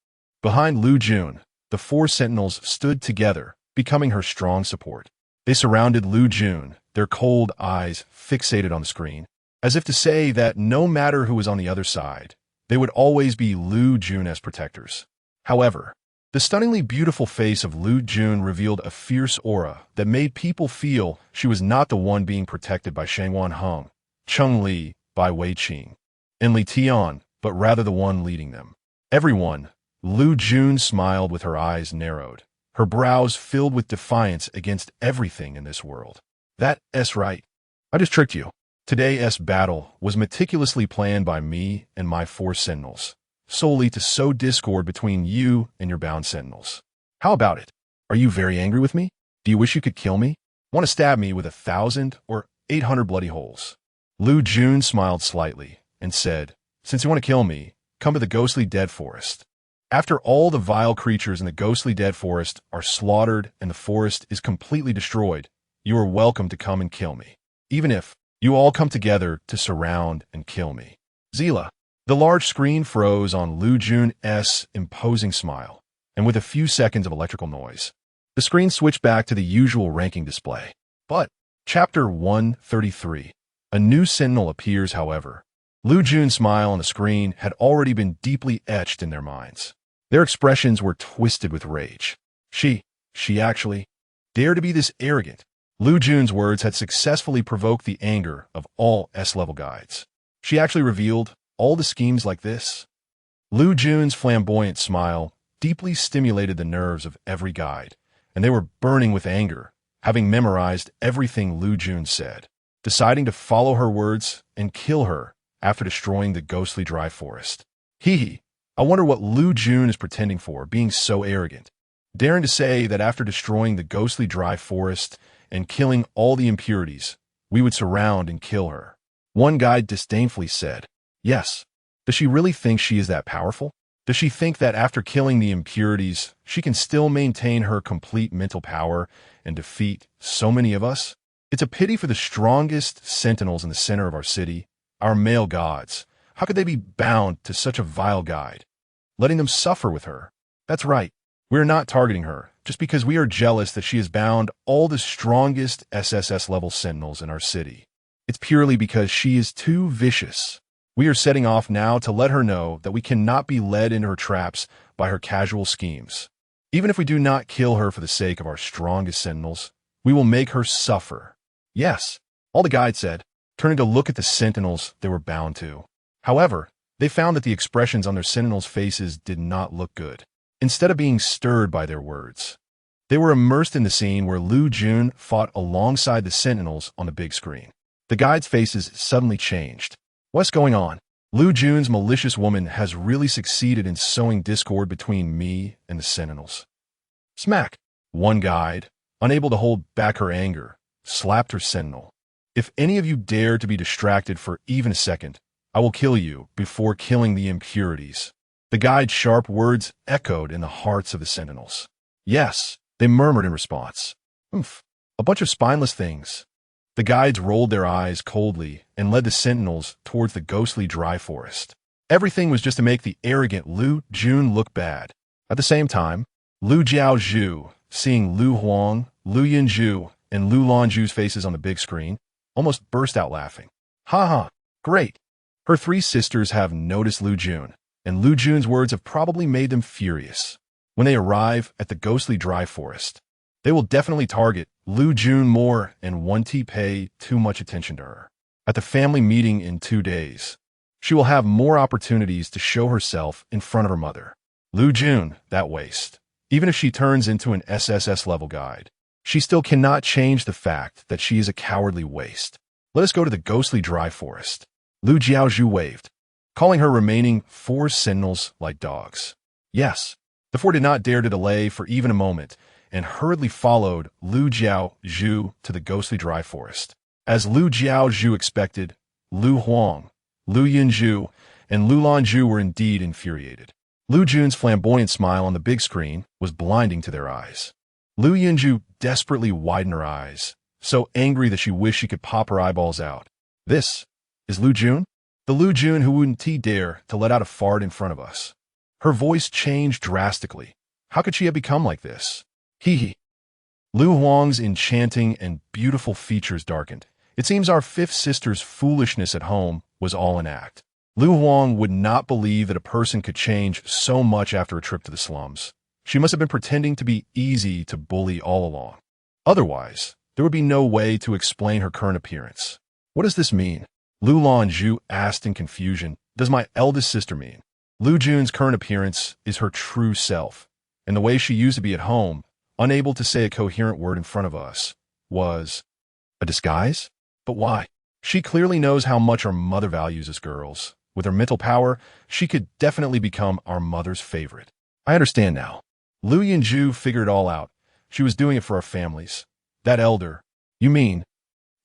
Behind Liu Jun, the four sentinels stood together, becoming her strong support. They surrounded Liu Jun, their cold eyes fixated on the screen, as if to say that no matter who was on the other side, they would always be Liu Jun's protectors. However, the stunningly beautiful face of Liu Jun revealed a fierce aura that made people feel she was not the one being protected by Shangwan Heng, Cheng Li by Wei Qing, and Li Tian, but rather the one leading them. Everyone, Liu Jun smiled with her eyes narrowed, her brows filled with defiance against everything in this world. That's right. I just tricked you. Today's battle was meticulously planned by me and my four sentinels, solely to sow discord between you and your bound sentinels. How about it? Are you very angry with me? Do you wish you could kill me? Want to stab me with 1,000 or 800 bloody holes? Liu Jun smiled slightly and said, "Since you want to kill me, come to the ghostly dead forest. After all the vile creatures in the ghostly dead forest are slaughtered and the forest is completely destroyed, you are welcome to come and kill me, even if you all come together to surround and kill me." Zila. The large screen froze on Liu Jun's imposing smile, and with a few seconds of electrical noise, the screen switched back to the usual ranking display. But, Chapter 133. A new sentinel appears, however. Liu Jun's smile on the screen had already been deeply etched in their minds. Their expressions were twisted with rage. She actually dared to be this arrogant. Liu Jun's words had successfully provoked the anger of all S-level guides. She actually revealed all the schemes like this. Liu Jun's flamboyant smile deeply stimulated the nerves of every guide, and they were burning with anger, having memorized everything Liu Jun said, deciding to follow her words and kill her after destroying the ghostly dry forest. I wonder what Liu Jun is pretending for, being so arrogant, daring to say that after destroying the ghostly dry forest and killing all the impurities, we would surround and kill her. One guide disdainfully said, "Yes. Does she really think she is that powerful? Does she think that after killing the impurities, she can still maintain her complete mental power and defeat so many of us? It's a pity for the strongest sentinels in the center of our city, our male gods. How could they be bound to such a vile guide, letting them suffer with her? That's right. We are not targeting her, just because we are jealous that she has bound all the strongest SSS-level sentinels in our city. It's purely because she is too vicious. We are setting off now to let her know that we cannot be led into her traps by her casual schemes. Even if we do not kill her for the sake of our strongest sentinels, we will make her suffer." Yes, all the guides said, turning to look at the sentinels they were bound to. However, they found that the expressions on their sentinels' faces did not look good. Instead of being stirred by their words, they were immersed in the scene where Liu Jun fought alongside the sentinels on the big screen. The guides' faces suddenly changed. What's going on? Liu Jun's malicious woman has really succeeded in sowing discord between me and the sentinels. Smack! One guide, unable to hold back her anger, slapped her sentinel. "If any of you dare to be distracted for even a second, I will kill you before killing the impurities." The guide's sharp words echoed in the hearts of the sentinels. "Yes," they murmured in response. "Oomph, a bunch of spineless things." The guides rolled their eyes coldly and led the sentinels towards the ghostly dry forest. Everything was just to make the arrogant Liu Jun look bad. At the same time, Liu Jiaozhu, seeing Lu Huang, Liu Yunju, and Lu Lanzhu's faces on the big screen, almost burst out laughing. "Ha ha, great. Her three sisters have noticed Liu Jun, and Liu Jun's words have probably made them furious. When they arrive at the ghostly dry forest, they will definitely target Liu Jun more and won't pay too much attention to her. At the family meeting in 2 days, she will have more opportunities to show herself in front of her mother. Liu Jun, that waste. Even if she turns into an SSS-level guide, she still cannot change the fact that she is a cowardly waste. Let us go to the ghostly dry forest. Liu Jiaozhu waved, calling her remaining 4 sentinels like dogs. Yes, the 4 did not dare to delay for even a moment, and hurriedly followed Liu Jiaozhu to the ghostly dry forest. As Liu Jiaozhu expected, Liu Huang, Liu Yunju, and Liu Lanju were indeed infuriated. Liu Jun's flamboyant smile on the big screen was blinding to their eyes. Liu Yunju desperately widened her eyes, so angry that she wished she could pop her eyeballs out. This is Liu Jun? The Liu Jun who wouldn't dare to let out a fart in front of us. Her voice changed drastically. How could she have become like this? Hee hee. Liu Huang's enchanting and beautiful features darkened. It seems our 5th sister's foolishness at home was all an act. Liu Huang would not believe that a person could change so much after a trip to the slums. She must have been pretending to be easy to bully all along. Otherwise, there would be no way to explain her current appearance. What does this mean? Liu Lanju asked in confusion. Does my eldest sister mean? Liu Jun's current appearance is her true self, and the way she used to be at home, unable to say a coherent word in front of us, was a disguise? But why? She clearly knows how much our mother values us girls. With her mental power, she could definitely become our mother's favorite. I understand now. Liu Yunju figured it all out. She was doing it for our families. That elder, you mean?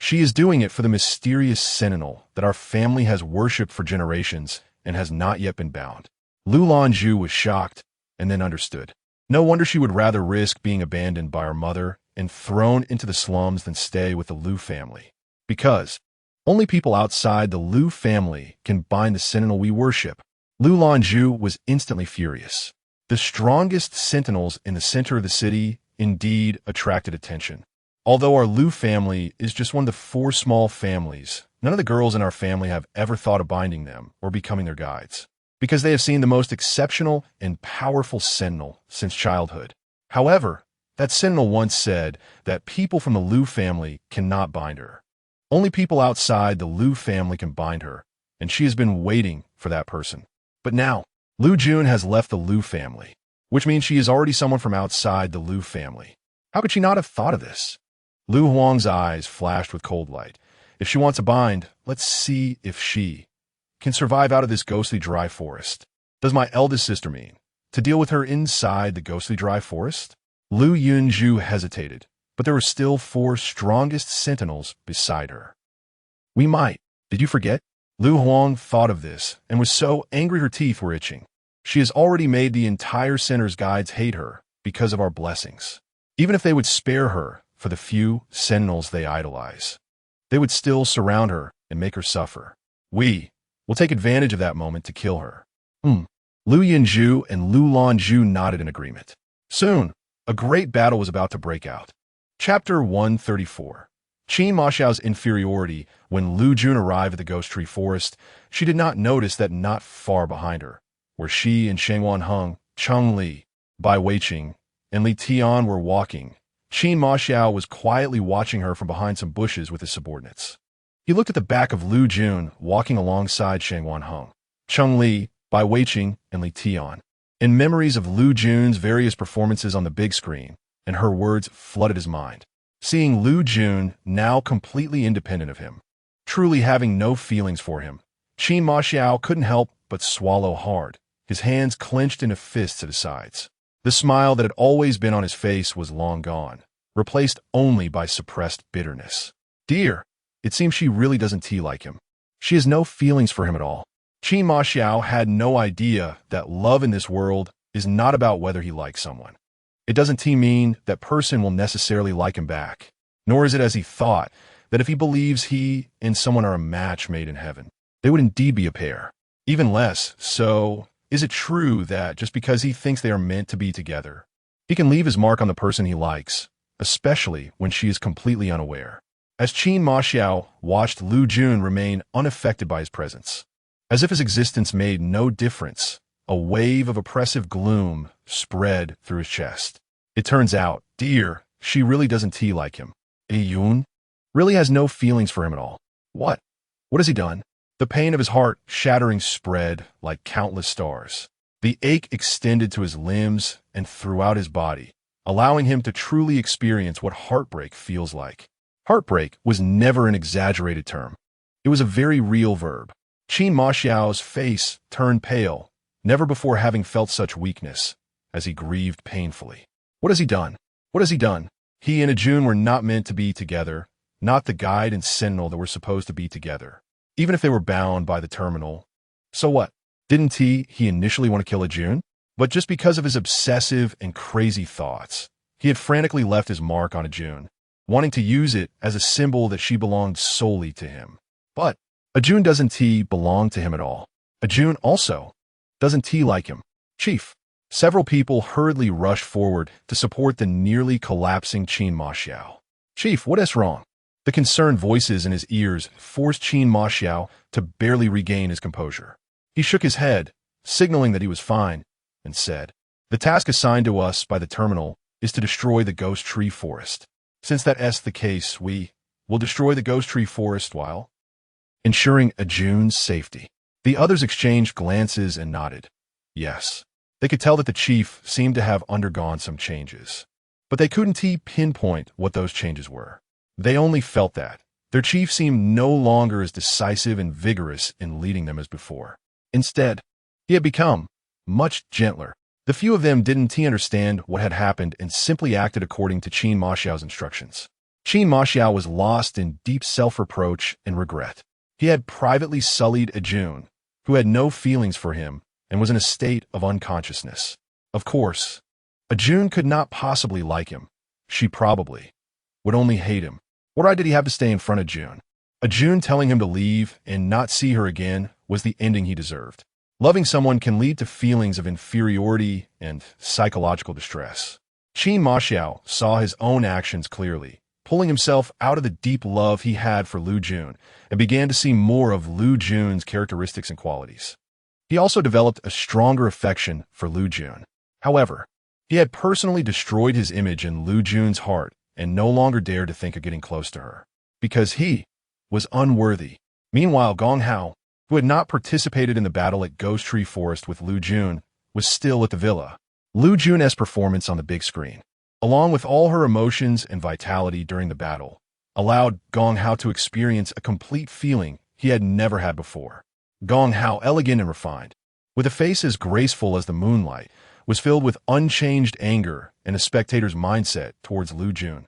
She is doing it for the mysterious sentinel that our family has worshipped for generations and has not yet been bound. Liu Lanju was shocked and then understood. No wonder she would rather risk being abandoned by her mother and thrown into the slums than stay with the Liu family. Because only people outside the Liu family can bind the sentinel we worship. Liu Lanju was instantly furious. The strongest sentinels in the center of the city indeed attracted attention. Although our Liu family is just one of the 4 small families, none of the girls in our family have ever thought of binding them or becoming their guides, because they have seen the most exceptional and powerful sentinel since childhood. However, that sentinel once said that people from the Liu family cannot bind her. Only people outside the Liu family can bind her, and she has been waiting for that person. But now, Liu Jun has left the Liu family, which means she is already someone from outside the Liu family. How could she not have thought of this? Liu Huang's eyes flashed with cold light. If she wants a bind, let's see if she can survive out of this ghostly dry forest. Does my eldest sister mean to deal with her inside the ghostly dry forest? Liu Yunju hesitated, but there were still 4 strongest sentinels beside her. We might. Did you forget? Liu Huang thought of this and was so angry her teeth were itching. She has already made the entire center's guides hate her because of our blessings. Even if they would spare her for the few sentinels they idolize, they would still surround her and make her suffer. We will take advantage of that moment to kill her. Liu Yunju and Liu Lanju nodded in agreement. Soon, a great battle was about to break out. Chapter 134. Qin Maxiao's inferiority. When Liu Jun arrived at the Ghost Tree Forest, she did not notice that not far behind her, where she and Shangwan Heng, Cheng Li, Bai Weiqing, and Li Tian were walking, Qin Maxiao was quietly watching her from behind some bushes with his subordinates. He looked at the back of Liu Jun walking alongside Shangwan Heng, Cheng Li, Bai Weiqing, and Li Tian. In memories of Liu Jun's various performances on the big screen, and her words flooded his mind. Seeing Liu Jun now completely independent of him, truly having no feelings for him, Qin Maxiao couldn't help but swallow hard, his hands clenched into fists at his sides. The smile that had always been on his face was long gone, replaced only by suppressed bitterness. Dear, it seems she really doesn't like him. She has no feelings for him at all. Qin Maxiao had no idea that love in this world is not about whether he likes someone. It doesn't mean that person will necessarily like him back, nor is it as he thought, that if he believes he and someone are a match made in heaven, they would indeed be a pair. Even less so, is it true that just because he thinks they are meant to be together, he can leave his mark on the person he likes, especially when she is completely unaware. As Qin Maxiao watched Liu Jun remain unaffected by his presence, as if his existence made no difference, a wave of oppressive gloom spread through his chest. It turns out, dear, she really doesn't like him. Yun really has no feelings for him at all. What? What has he done? The pain of his heart shattering spread like countless stars. The ache extended to his limbs and throughout his body, allowing him to truly experience what heartbreak feels like. Heartbreak was never an exaggerated term. It was a very real verb. Qin Ma Xiao's face turned pale, never before having felt such weakness, as he grieved painfully. What has he done? What has he done? He and Jun were not meant to be together, not the guide and sentinel that were supposed to be together, even if they were bound by the terminal. So what? Didn't he initially want to kill Jun? But just because of his obsessive and crazy thoughts, he had frantically left his mark on Jun, wanting to use it as a symbol that she belonged solely to him. But Jun doesn't belong to him at all. Jun also doesn't like him. Chief. Several people hurriedly rushed forward to support the nearly collapsing Qin Ma Xiao. Chief, what is wrong? The concerned voices in his ears forced Qin Ma Xiao to barely regain his composure. He shook his head, signaling that he was fine, and said, "The task assigned to us by the terminal is to destroy the ghost tree forest. Since that is the case, we will destroy the ghost tree forest while ensuring Jun's safety." The others exchanged glances and nodded. Yes. They could tell that the chief seemed to have undergone some changes. But they couldn't pinpoint what those changes were. They only felt that their chief seemed no longer as decisive and vigorous in leading them as before. Instead, he had become much gentler. The few of them didn't understand what had happened and simply acted according to Qin Ma Xiao's instructions. Qin Ma Xiao was lost in deep self-reproach and regret. He had privately sullied Jun, who had no feelings for him and was in a state of unconsciousness. Of course, Jun could not possibly like him. She probably would only hate him. What right did he have to stay in front of Jun? Jun telling him to leave and not see her again was the ending he deserved. Loving someone can lead to feelings of inferiority and psychological distress. Qin Ma Xiao saw his own actions clearly, pulling himself out of the deep love he had for Liu Jun, and began to see more of Liu Jun's characteristics and qualities. He also developed a stronger affection for Liu Jun. However, he had personally destroyed his image in Liu Jun's heart and no longer dared to think of getting close to her, because he was unworthy. Meanwhile, Gong Hao, who had not participated in the battle at Ghost Tree Forest with Liu Jun, was still at the villa. Liu Jun's performance on the big screen, along with all her emotions and vitality during the battle, allowed Gong Hao to experience a complete feeling he had never had before. Gong Hao, elegant and refined, with a face as graceful as the moonlight, was filled with unchanged anger and a spectator's mindset towards Liu Jun.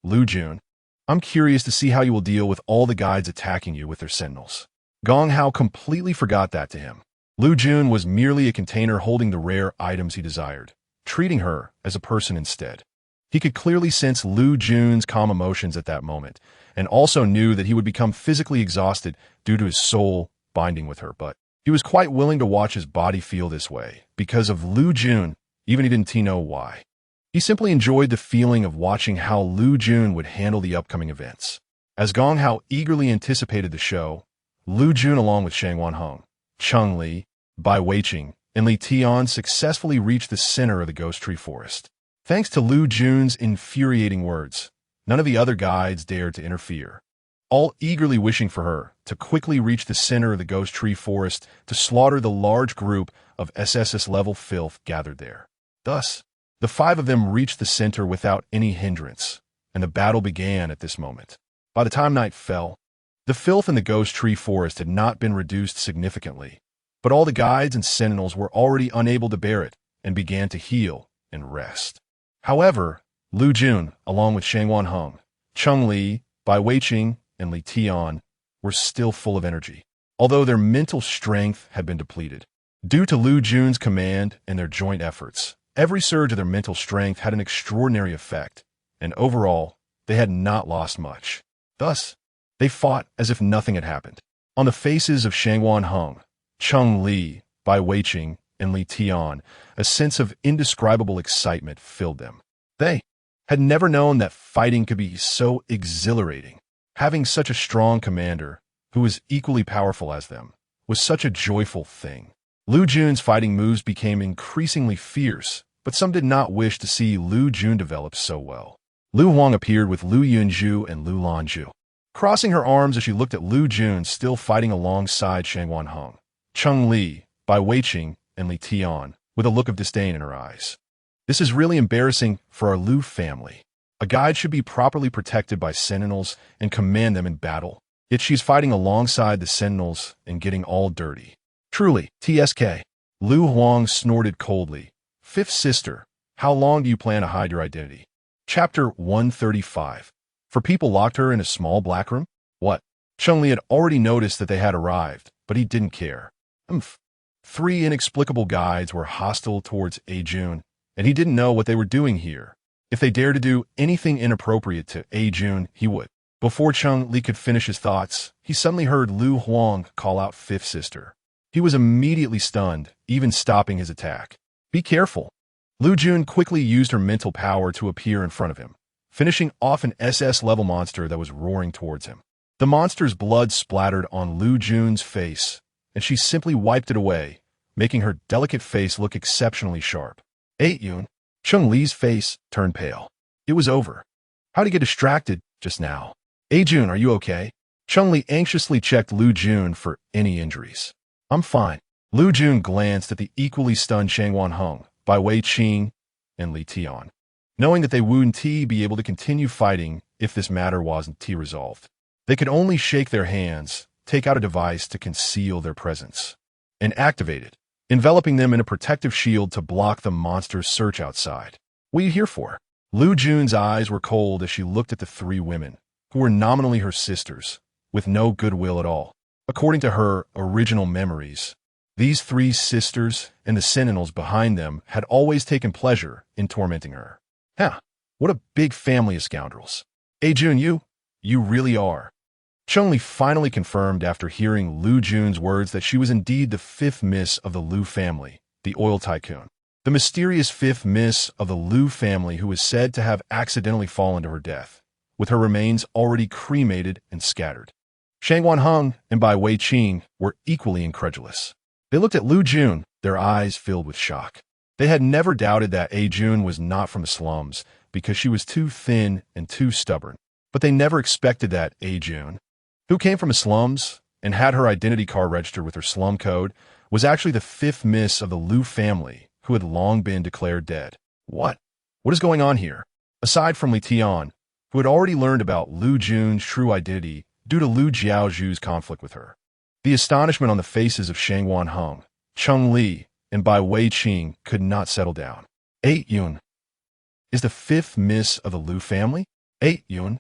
Liu Jun, I'm curious to see how you will deal with all the guides attacking you with their sentinels. Gong Hao completely forgot that to him. Liu Jun was merely a container holding the rare items he desired, treating her as a person instead. He could clearly sense Liu Jun's calm emotions at that moment, and also knew that he would become physically exhausted due to his soul binding with her, but he was quite willing to watch his body feel this way because of Liu Jun, even he didn't know why. He simply enjoyed the feeling of watching how Liu Jun would handle the upcoming events. As Gong Hao eagerly anticipated the show, Liu Jun, along with Shang Wanheng, Cheng Li, Bai Weiqing, and Li Tian successfully reached the center of the Ghost Tree Forest. Thanks to Liu Jun's infuriating words, none of the other guides dared to interfere, all eagerly wishing for her to quickly reach the center of the Ghost Tree Forest to slaughter the large group of SSS-level filth gathered there. Thus, the five of them reached the center without any hindrance, and the battle began at this moment. By the time night fell, the filth in the Ghost Tree Forest had not been reduced significantly, but all the guides and sentinels were already unable to bear it and began to heal and rest. However, Liu Jun, along with Shang Wanheng, Cheng Li, Bai Weiqing, and Li Tian, were still full of energy, although their mental strength had been depleted. Due to Liu Jun's command and their joint efforts, every surge of their mental strength had an extraordinary effect, and overall, they had not lost much. Thus, they fought as if nothing had happened. On the faces of Shang Wanheng, Cheng Li, Bai Weiqing, and Li Tian, a sense of indescribable excitement filled them. They had never known that fighting could be so exhilarating. Having such a strong commander, who was equally powerful as them, was such a joyful thing. Liu Jun's fighting moves became increasingly fierce, but some did not wish to see Liu Jun develop so well. Lu Huang appeared with Liu Yunju and Lu Lanju, crossing her arms as she looked at Liu Jun still fighting alongside Shangwan Heng, Cheng Li, Bai Weiqing, and Li Tian, with a look of disdain in her eyes. This is really embarrassing for our Liu family. A guide should be properly protected by sentinels and command them in battle, yet she's fighting alongside the sentinels and getting all dirty. Truly, TSK. Liu Huang snorted coldly. Fifth sister, how long do you plan to hide your identity? Chapter 135. For people locked her in a small black room? What? Cheng Li had already noticed that they had arrived, but he didn't care. Three inexplicable guides were hostile towards A Jun, and he didn't know what they were doing here. If they dared to do anything inappropriate to A Jun, he would. Before Cheng Li could finish his thoughts, he suddenly heard Liu Huang call out fifth sister. He was immediately stunned, even stopping his attack. Be careful. Liu Jun quickly used her mental power to appear in front of him, finishing off an SS-level monster that was roaring towards him. The monster's blood splattered on Liu Jun's face, and she simply wiped it away, making her delicate face look exceptionally sharp. Yun. Cheng Li's face turned pale. It was over. How'd he get distracted just now? Jun, are you okay? Cheng Li anxiously checked Liu Jun for any injuries. I'm fine. Liu Jun glanced at the equally stunned Shangwan Heng, Bai Weiqing, and Li Tian, knowing that they wouldn't be able to continue fighting if this matter wasn't resolved. They could only shake their hands, take out a device to conceal their presence, and activate it, enveloping them in a protective shield to block the monster's search outside. What are you here for? Liu Jun's eyes were cold as she looked at the three women, who were nominally her sisters, with no goodwill at all. According to her original memories, these three sisters and the sentinels behind them had always taken pleasure in tormenting her. What a big family of scoundrels. Jun, you really are. Cheng Li finally confirmed after hearing Liu Jun's words that she was indeed the fifth miss of the Liu family, the oil tycoon. The mysterious fifth miss of the Liu family who was said to have accidentally fallen to her death, with her remains already cremated and scattered. Shangwan Heng and Bai Weiqing were equally incredulous. They looked at Liu Jun, their eyes filled with shock. They had never doubted that Jun was not from the slums because she was too thin and too stubborn. But they never expected that Jun, who came from the slums and had her identity card registered with her slum code, was actually the fifth miss of the Liu family who had long been declared dead. What is going on here? Aside from Li Tian, who had already learned about Liu Jun's true identity due to Liu Jiaozhu's conflict with her, the astonishment on the faces of Shangwan Heng, Cheng Li, and Bai Weiqing could not settle down. Yun is the fifth miss of the Liu family? Yun?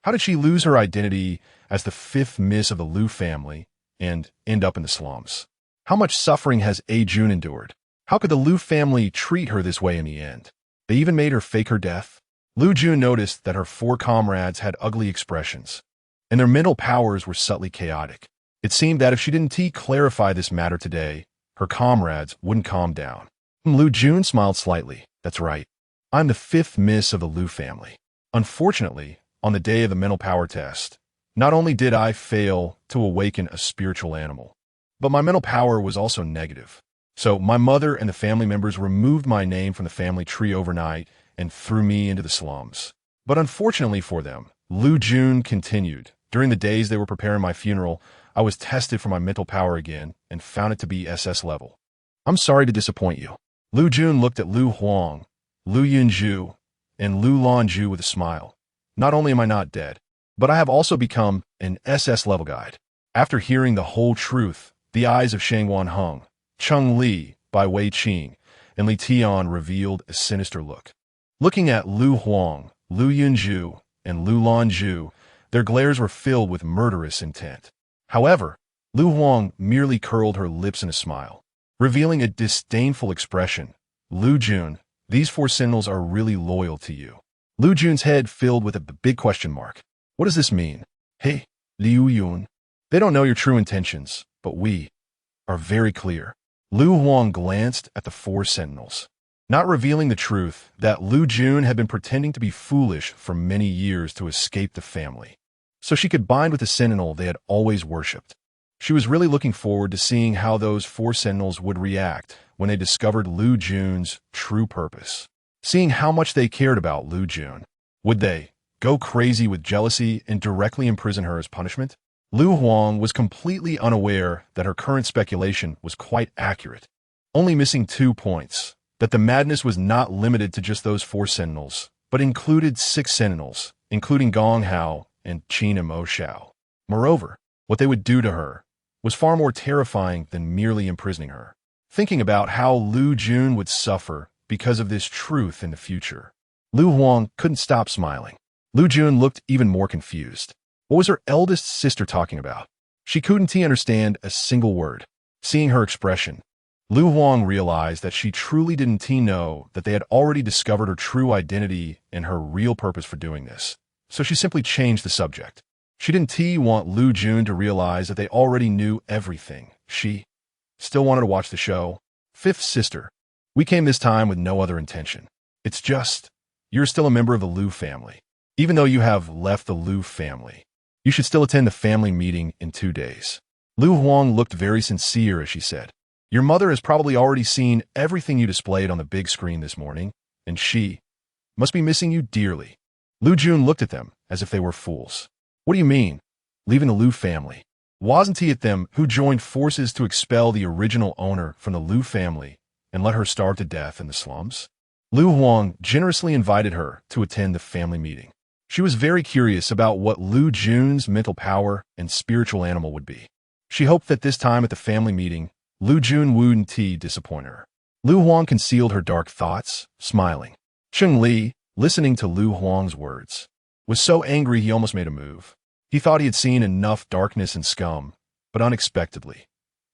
How did she lose her identity as the fifth miss of the Liu family and end up in the slums? How much suffering has Jun endured? How could the Liu family treat her this way in the end? They even made her fake her death? Liu Jun noticed that her four comrades had ugly expressions, and their mental powers were subtly chaotic. It seemed that if she didn't clarify this matter today, her comrades wouldn't calm down. Liu Jun smiled slightly. That's right. I'm the fifth miss of the Liu family. Unfortunately, on the day of the mental power test, not only did I fail to awaken a spiritual animal, but my mental power was also negative. So my mother and the family members removed my name from the family tree overnight and threw me into the slums. But unfortunately for them, Liu Jun continued. During the days they were preparing my funeral, I was tested for my mental power again and found it to be SS level. I'm sorry to disappoint you. Liu Jun looked at Liu Huang, Liu Yunju, and Liu Lanju with a smile. Not only am I not dead, but I have also become an SS level guide. After hearing the whole truth, the eyes of Shangwan Heng, Cheng Li, Bai Weiqing, and Li Tian revealed a sinister look. Looking at Liu Huang, Liu Yunju, and Liu Lanju, their glares were filled with murderous intent. However, Liu Huang merely curled her lips in a smile, revealing a disdainful expression. Liu Jun, these four sentinels are really loyal to you. Liu Jun's head filled with a big question mark. What does this mean? Hey, Liu Yun. They don't know your true intentions, but we are very clear. Liu Huang glanced at the four sentinels, not revealing the truth that Liu Jun had been pretending to be foolish for many years to escape the family, so she could bind with the sentinel they had always worshipped. She was really looking forward to seeing how those four sentinels would react when they discovered Liu Jun's true purpose. Seeing how much they cared about Liu Jun. Would they go crazy with jealousy and directly imprison her as punishment? Liu Huang was completely unaware that her current speculation was quite accurate, only missing 2 points: that the madness was not limited to just those four sentinels, but included 6 sentinels, including Gong Hao and Qin and Mo Xiao. Moreover, what they would do to her was far more terrifying than merely imprisoning her. Thinking about how Liu Jun would suffer because of this truth in the future, Liu Huang couldn't stop smiling. Liu Jun looked even more confused. What was her eldest sister talking about? She couldn't understand a single word. Seeing her expression, Liu Huang realized that she truly didn't know that they had already discovered her true identity and her real purpose for doing this. So she simply changed the subject. She didn't want Liu Jun to realize that they already knew everything. She still wanted to watch the show. Fifth sister, we came this time with no other intention. It's just, you're still a member of the Liu family. Even though you have left the Liu family, you should still attend the family meeting in 2 days. Liu Huang looked very sincere as she said, your mother has probably already seen everything you displayed on the big screen this morning, and she must be missing you dearly. Liu Jun looked at them as if they were fools. What do you mean, leaving the Liu family? Wasn't he at them who joined forces to expel the original owner from the Liu family and let her starve to death in the slums? Liu Huang generously invited her to attend the family meeting. She was very curious about what Liu Jun's mental power and spiritual animal would be. She hoped that this time at the family meeting, Liu Jun wouldn't disappoint her. Liu Huang concealed her dark thoughts, smiling. Cheng Li, listening to Liu Huang's words, was so angry he almost made a move. He thought he had seen enough darkness and scum, but unexpectedly,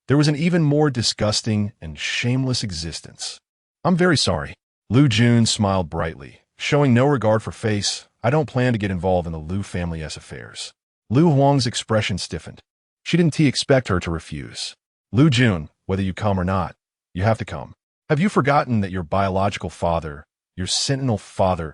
there was an even more disgusting and shameless existence. I'm very sorry. Liu Jun smiled brightly, showing no regard for face. I don't plan to get involved in the Liu family's affairs. Liu Huang's expression stiffened. She didn't expect her to refuse. Liu Jun, whether you come or not, you have to come. Have you forgotten that your biological father, your sentinel father's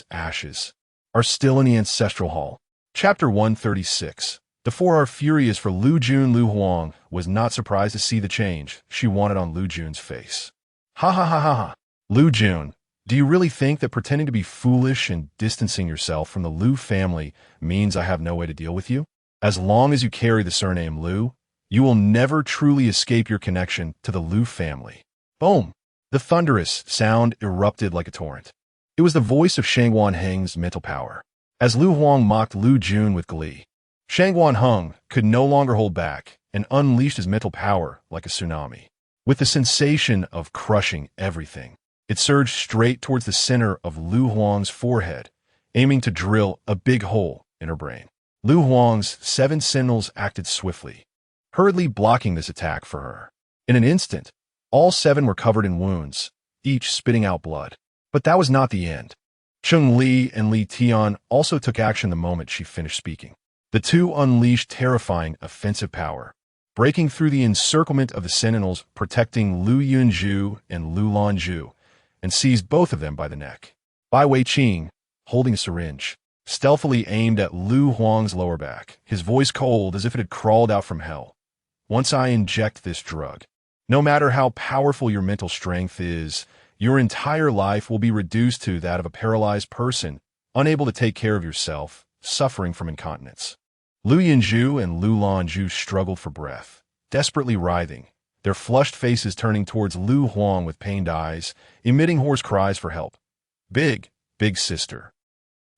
ashes, are still in the ancestral hall? Chapter 136. The four are furious for Liu Jun. Liu Huang was not surprised to see the change she wanted on Liu Jun's face. Ha ha ha ha ha. Liu Jun, do you really think that pretending to be foolish and distancing yourself from the Liu family means I have no way to deal with you? As long as you carry the surname Liu, you will never truly escape your connection to the Liu family. Boom! The thunderous sound erupted like a torrent. It was the voice of Shangguan Heng's mental power. As Liu Huang mocked Liu Jun with glee, Shangguan Heng could no longer hold back and unleashed his mental power like a tsunami. With the sensation of crushing everything, it surged straight towards the center of Liu Huang's forehead, aiming to drill a big hole in her brain. Liu Huang's 7 sentinels acted swiftly, hurriedly blocking this attack for her. In an instant, all 7 were covered in wounds, each spitting out blood. But that was not the end. Cheng Li and Li Tian also took action the moment she finished speaking. The two unleashed terrifying offensive power, breaking through the encirclement of the sentinels protecting Liu Yunju and Liu Lanju, and seized both of them by the neck. Bai Weiqing, holding a syringe, stealthily aimed at Liu Huang's lower back, his voice cold as if it had crawled out from hell. Once I inject this drug, no matter how powerful your mental strength is, your entire life will be reduced to that of a paralyzed person, unable to take care of yourself, suffering from incontinence. Liu Yunju and Liu Lanju struggled for breath, desperately writhing, their flushed faces turning towards Liu Huang with pained eyes, emitting hoarse cries for help. Big sister.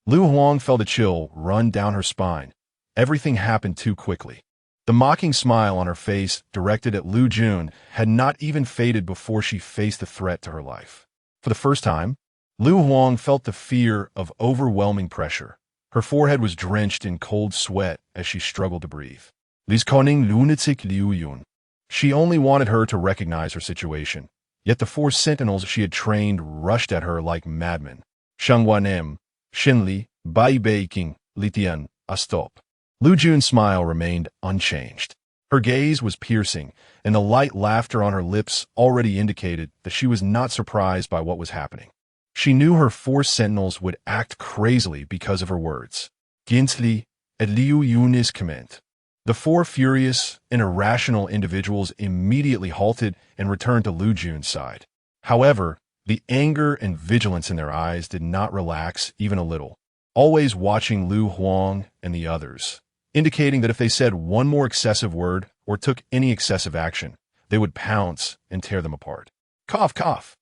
Liu Huang felt a chill run down her spine. Everything happened too quickly. The mocking smile on her face, directed at Liu Jun, had not even faded before she faced the threat to her life. For the first time, Liu Huang felt the fear of overwhelming pressure. Her forehead was drenched in cold sweat as she struggled to breathe. Li's cunning lunatic Liu Jun. She only wanted her to recognize her situation, yet the 4 sentinels she had trained rushed at her like madmen. Shangguan Shenli, Bai Beiqing, Li Tian, a stop. Liu Jun's smile remained unchanged. Her gaze was piercing, and the light laughter on her lips already indicated that she was not surprised by what was happening. She knew her 4 sentinels would act crazily because of her words. Gently, at Liu Yun's command, The four furious and irrational individuals immediately halted and returned to Liu Jun's side. However, the anger and vigilance in their eyes did not relax even a little, always watching Lu Huang and the others, indicating that if they said one more excessive word or took any excessive action, they would pounce and tear them apart. Cough, cough,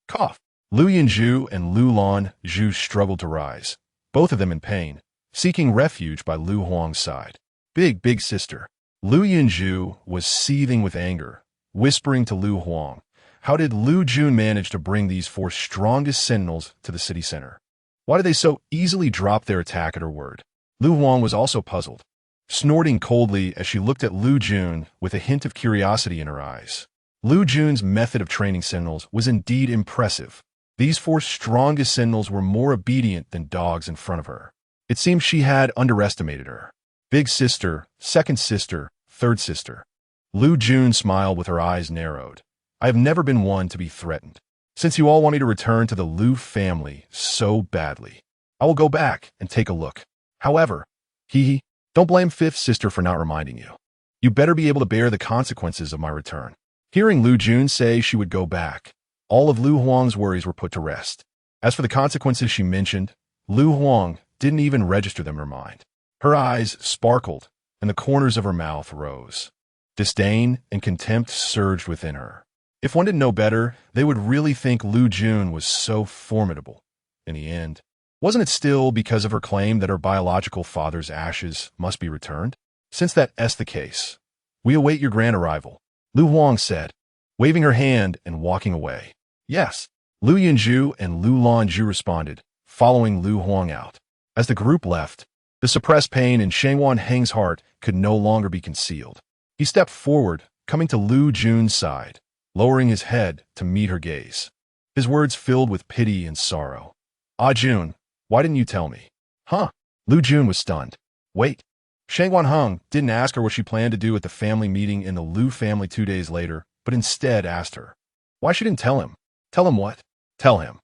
cough. Lu Yunju and Lu Lan Zhu struggled to rise, both of them in pain, seeking refuge by Lu Huang's side. Big sister. Lu Yunju was seething with anger, whispering to Lu Huang, how did Liu Jun manage to bring these four strongest sentinels to the city center? Why did they so easily drop their attack at her word? Lu Huang was also puzzled, snorting coldly as she looked at Liu Jun with a hint of curiosity in her eyes. Liu Jun's method of training sentinels was indeed impressive. These four strongest sentinels were more obedient than dogs in front of her. It seemed she had underestimated her. Big sister, second sister, third sister. Liu Jun smiled with her eyes narrowed. I have never been one to be threatened. Since you all want me to return to the Liu family so badly, I will go back and take a look. However, don't blame fifth sister for not reminding you. You better be able to bear the consequences of my return. Hearing Liu Jun say she would go back, all of Lu Huang's worries were put to rest. As for the consequences she mentioned, Lu Huang didn't even register them in her mind. Her eyes sparkled, and the corners of her mouth rose. Disdain and contempt surged within her. If one didn't know better, they would really think Liu Jun was so formidable. In the end, wasn't it still because of her claim that her biological father's ashes must be returned? Since that's the case, we await your grand arrival, Lu Huang said, waving her hand and walking away. Yes, Lu Yunju and Lu Lanju responded, following Lu Huang out. As the group left, the suppressed pain in Shangwan Heng's heart could no longer be concealed. He stepped forward, coming to Liu Jun's side, lowering his head to meet her gaze. His words filled with pity and sorrow. Ah Jun, why didn't you tell me? Huh? Liu Jun was stunned. Wait. Shangwan Heng didn't ask her what she planned to do at the family meeting in the Liu family 2 days later, but instead asked her why she didn't tell him. Tell him what? Tell him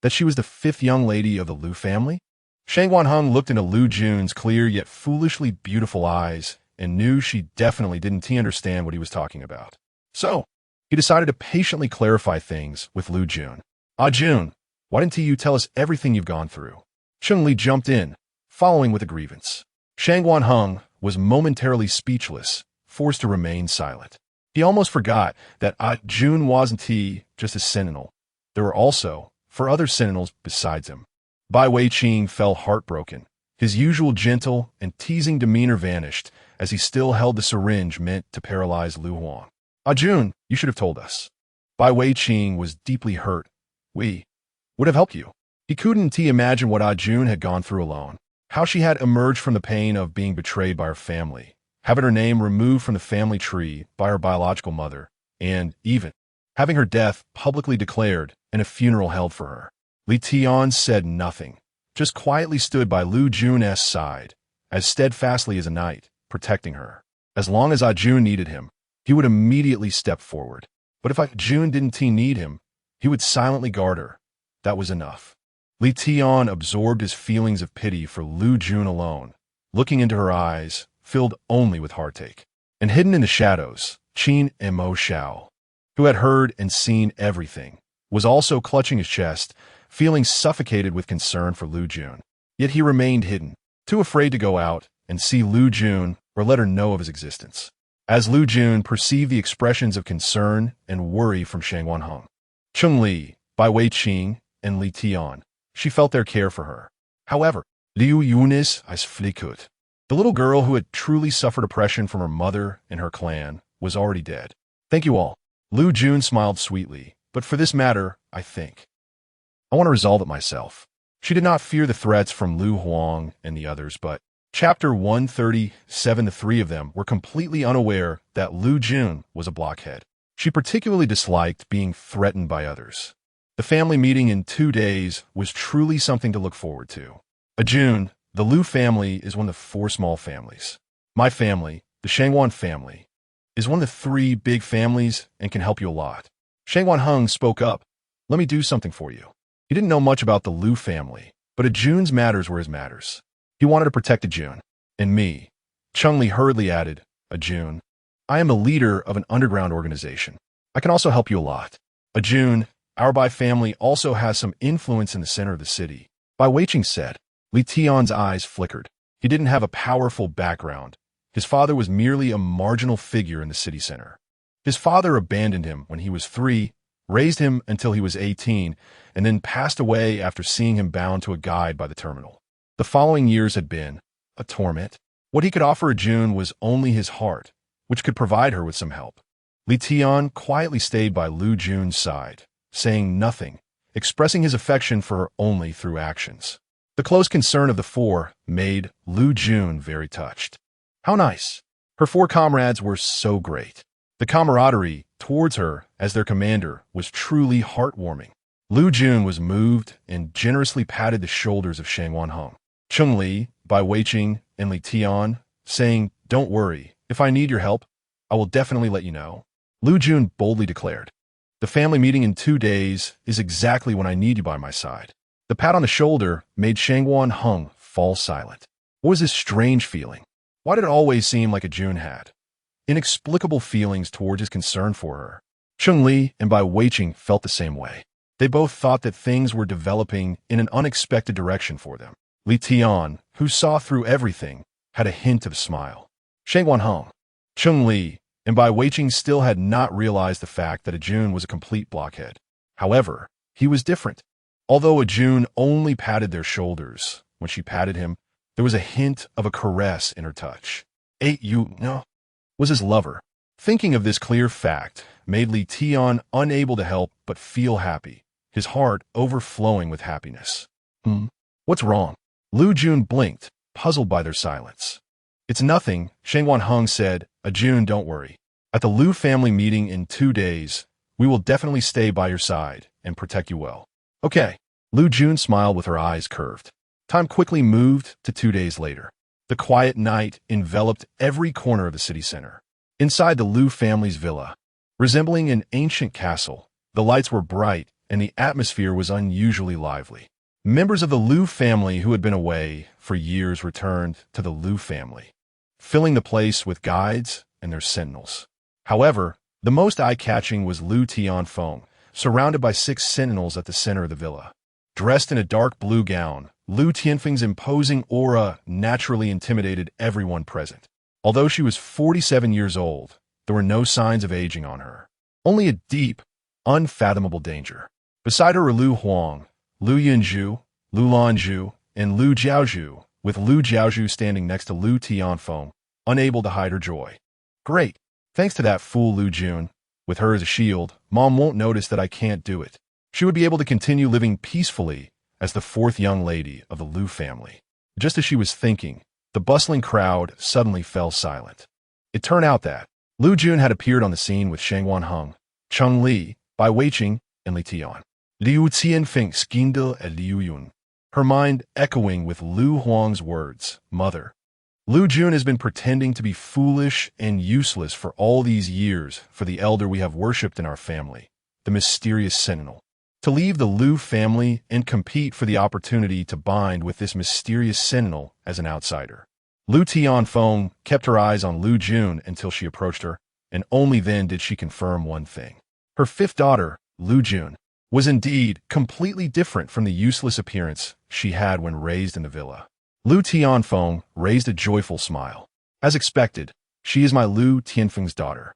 that she was the fifth young lady of the Liu family? Shangwan Heng looked into Liu Jun's clear yet foolishly beautiful eyes and knew she definitely didn't understand what he was talking about. So, he decided to patiently clarify things with Liu Jun. Ah Jun, why didn't you tell us everything you've gone through? Chun-Li jumped in, following with a grievance. Shangwan Heng was momentarily speechless, forced to remain silent. He almost forgot that Ah Jun wasn't just a sentinel. There were also 4 other sentinels besides him. Bai Weiqing fell heartbroken. His usual gentle and teasing demeanor vanished as he still held the syringe meant to paralyze Lu Huang. Ah Jun, you should have told us. Bai Weiqing was deeply hurt. We would have helped you. He couldn't imagine what Ah Jun had gone through alone. How she had emerged from the pain of being betrayed by her family, having her name removed from the family tree by her biological mother, and even having her death publicly declared and a funeral held for her. Li Tian said nothing, just quietly stood by Liu Jun's side, as steadfastly as a knight, protecting her. As long as Ah Jun needed him, he would immediately step forward. But if Ah Jun didn't need him, he would silently guard her. That was enough. Li Tian absorbed his feelings of pity for Liu Jun alone, looking into her eyes, filled only with heartache. And hidden in the shadows, Qin and Mo Xiao, who had heard and seen everything, was also clutching his chest, feeling suffocated with concern for Liu Jun. Yet he remained hidden, too afraid to go out and see Liu Jun or let her know of his existence. As Liu Jun perceived the expressions of concern and worry from Shangwan Heng, Chun-Li, Bai Weiqing, and Li Tian, she felt their care for her. However, Liu Yunis as Flikut, the little girl who had truly suffered oppression from her mother and her clan, was already dead. Thank you all. Liu Jun smiled sweetly, but for this matter, I think I want to resolve it myself. She did not fear the threats from Lu Huang and the others, but Chapter 137, the 3 of them were completely unaware that Liu Jun was a blockhead. She particularly disliked being threatened by others. The family meeting in 2 days was truly something to look forward to. Ah Jun, the Liu family is one of the 4 small families. My family, the Shangwan family, is one of the 3 big families and can help you a lot. Shangwan Heng spoke up. Let me do something for you. He didn't know much about the Liu family, but Ah Jun's matters were his matters. He wanted to protect Ah Jun and me, Chun-Li hurriedly added, Jun, I am a leader of an underground organization. I can also help you a lot. Jun, our Bai family also has some influence in the center of the city. Bai Weiqing said. Li Tian's eyes flickered. He didn't have a powerful background. His father was merely a marginal figure in the city center. His father abandoned him when he was 3, raised him until he was 18, and then passed away after seeing him bound to a guide by the terminal. The following years had been a torment. What he could offer Jun was only his heart, which could provide her with some help. Li Tian quietly stayed by Liu Jun's side, saying nothing, expressing his affection for her only through actions. The close concern of the 4 made Liu Jun very touched. How nice! Her 4 comrades were so great. The camaraderie towards her as their commander was truly heartwarming. Liu Jun was moved and generously patted the shoulders of Shangwan Heng, Chun-Li, Bai Weiqing, and Li Tian, saying, Don't worry, if I need your help, I will definitely let you know. Liu Jun boldly declared, The family meeting in 2 days is exactly when I need you by my side. The pat on the shoulder made Shangwan Heng fall silent. What was this strange feeling? Why did it always seem like Jun had inexplicable feelings towards his concern for her? Chun-Li and Bai Weiqing felt the same way. They both thought that things were developing in an unexpected direction for them. Li Tian, who saw through everything, had a hint of a smile. Shangwan Heng, Chun-Li, and Bai Weiqing still had not realized the fact that Jun was a complete blockhead. However, he was different. Although Jun only patted their shoulders, when she patted him, there was a hint of a caress in her touch. You know, was his lover. Thinking of this clear fact made Li Tian unable to help but feel happy, his heart overflowing with happiness. What's wrong? Liu Jun blinked, puzzled by their silence. It's nothing, Shangwan Heng said. Jun, don't worry. At the Liu family meeting in 2 days, we will definitely stay by your side and protect you well. Okay. Liu Jun smiled with her eyes curved. Time quickly moved to 2 days later. The quiet night enveloped every corner of the city center. Inside the Liu family's villa, resembling an ancient castle, the lights were bright and the atmosphere was unusually lively. Members of the Liu family who had been away for years returned to the Liu family, filling the place with guides and their sentinels. However, the most eye-catching was Liu Tianfeng, surrounded by 6 sentinels at the center of the villa. Dressed in a dark blue gown, Liu Tianfeng's imposing aura naturally intimidated everyone present. Although she was 47 years old, there were no signs of aging on her. Only a deep, unfathomable danger. Beside her were Liu Huang, Liu Yunzhu, Liu Lanzhu, and Liu Jiaozhu, with Liu Jiaozhu standing next to Liu Tianfeng, unable to hide her joy. Great. Thanks to that fool Liu Jun. With her as a shield, Mom won't notice that I can't do it. She would be able to continue living peacefully as the 4th young lady of the Liu family. Just as she was thinking, the bustling crowd suddenly fell silent. It turned out that Liu Jun had appeared on the scene with Shangwan Heng, Chun-Li, Bai Weiqing, and Li Tian. Liu Tianfeng skindle at Liu Yun, her mind echoing with Liu Huang's words, Mother. Liu Jun has been pretending to be foolish and useless for all these years for the elder we have worshipped in our family, the mysterious sentinel. To leave the Liu family and compete for the opportunity to bind with this mysterious sentinel as an outsider. Liu Tianfeng kept her eyes on Liu Jun until she approached her, and only then did she confirm one thing. Her 5th daughter, Liu Jun, was indeed completely different from the useless appearance she had when raised in the villa. Liu Tianfeng raised a joyful smile. As expected, she is my Liu Tianfeng's daughter.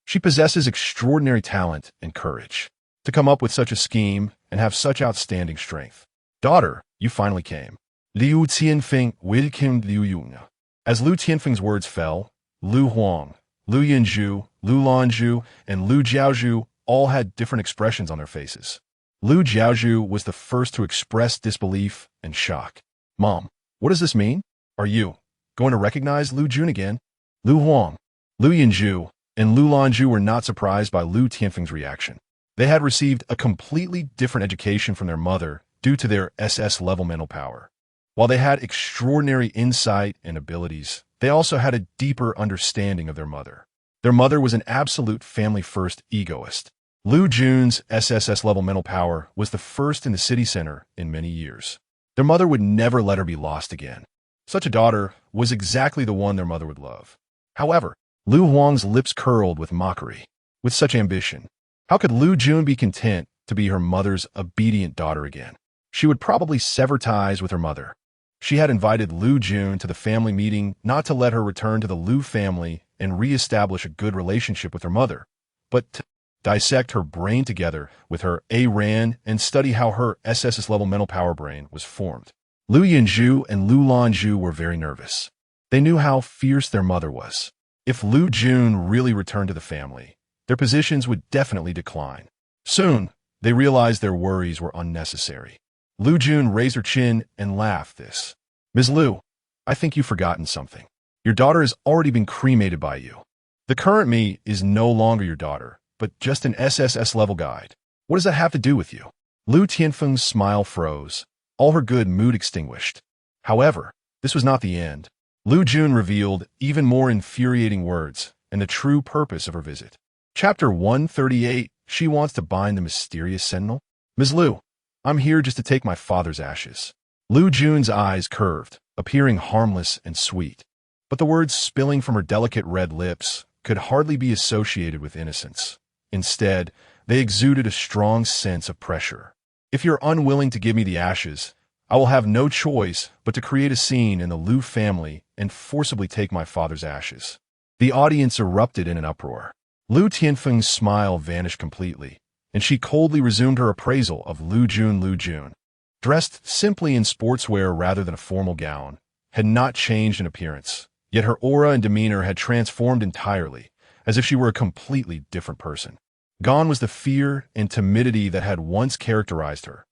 She possesses extraordinary talent and courage to come up with such a scheme and have such outstanding strength. Daughter, you finally came. Liu Tianfeng welcomed Liu Yun. As Liu Tianfeng's words fell, Liu Huang, Liu Yunzhu, Liu Lanzhu, and Liu Jiaozhu all had different expressions on their faces. Liu Jiaozhu was the first to express disbelief and shock. Mom, what does this mean? Are you going to recognize Liu Jun again? Liu Huang, Liu Yunzhu, and Liu Lanzhu were not surprised by Liu Tianfeng's reaction. They had received a completely different education from their mother due to their SS-level mental power. While they had extraordinary insight and abilities, they also had a deeper understanding of their mother. Their mother was an absolute family-first egoist. Liu Jun's SSS-level mental power was the first in the city center in many years. Their mother would never let her be lost again. Such a daughter was exactly the one their mother would love. However, Liu Huang's lips curled with mockery. With such ambition, how could Liu Jun be content to be her mother's obedient daughter again? She would probably sever ties with her mother. She had invited Liu Jun to the family meeting not to let her return to the Liu family and re-establish a good relationship with her mother, but to dissect her brain together with her ARAN and study how her SSS-level mental power brain was formed. Liu Yunju and Liu Lanju were very nervous. They knew how fierce their mother was. If Liu Jun really returned to the family, their positions would definitely decline. Soon, they realized their worries were unnecessary. Liu Jun raised her chin and laughed this. Ms. Liu, I think you've forgotten something. Your daughter has already been cremated by you. The current me is no longer your daughter, but just an SSS-level guide. What does that have to do with you? Liu Tianfeng's smile froze, all her good mood extinguished. However, this was not the end. Liu Jun revealed even more infuriating words and the true purpose of her visit. Chapter 138, she wants to bind the mysterious sentinel? Ms. Liu, I'm here just to take my father's ashes. Liu Jun's eyes curved, appearing harmless and sweet. But the words spilling from her delicate red lips could hardly be associated with innocence. Instead, they exuded a strong sense of pressure. If you're unwilling to give me the ashes, I will have no choice but to create a scene in the Liu family and forcibly take my father's ashes. The audience erupted in an uproar. Liu Tianfeng's smile vanished completely, and she coldly resumed her appraisal of Liu Jun. Liu Jun, dressed simply in sportswear rather than a formal gown, had not changed in appearance, yet her aura and demeanor had transformed entirely, as if she were a completely different person. Gone was the fear and timidity that had once characterized her.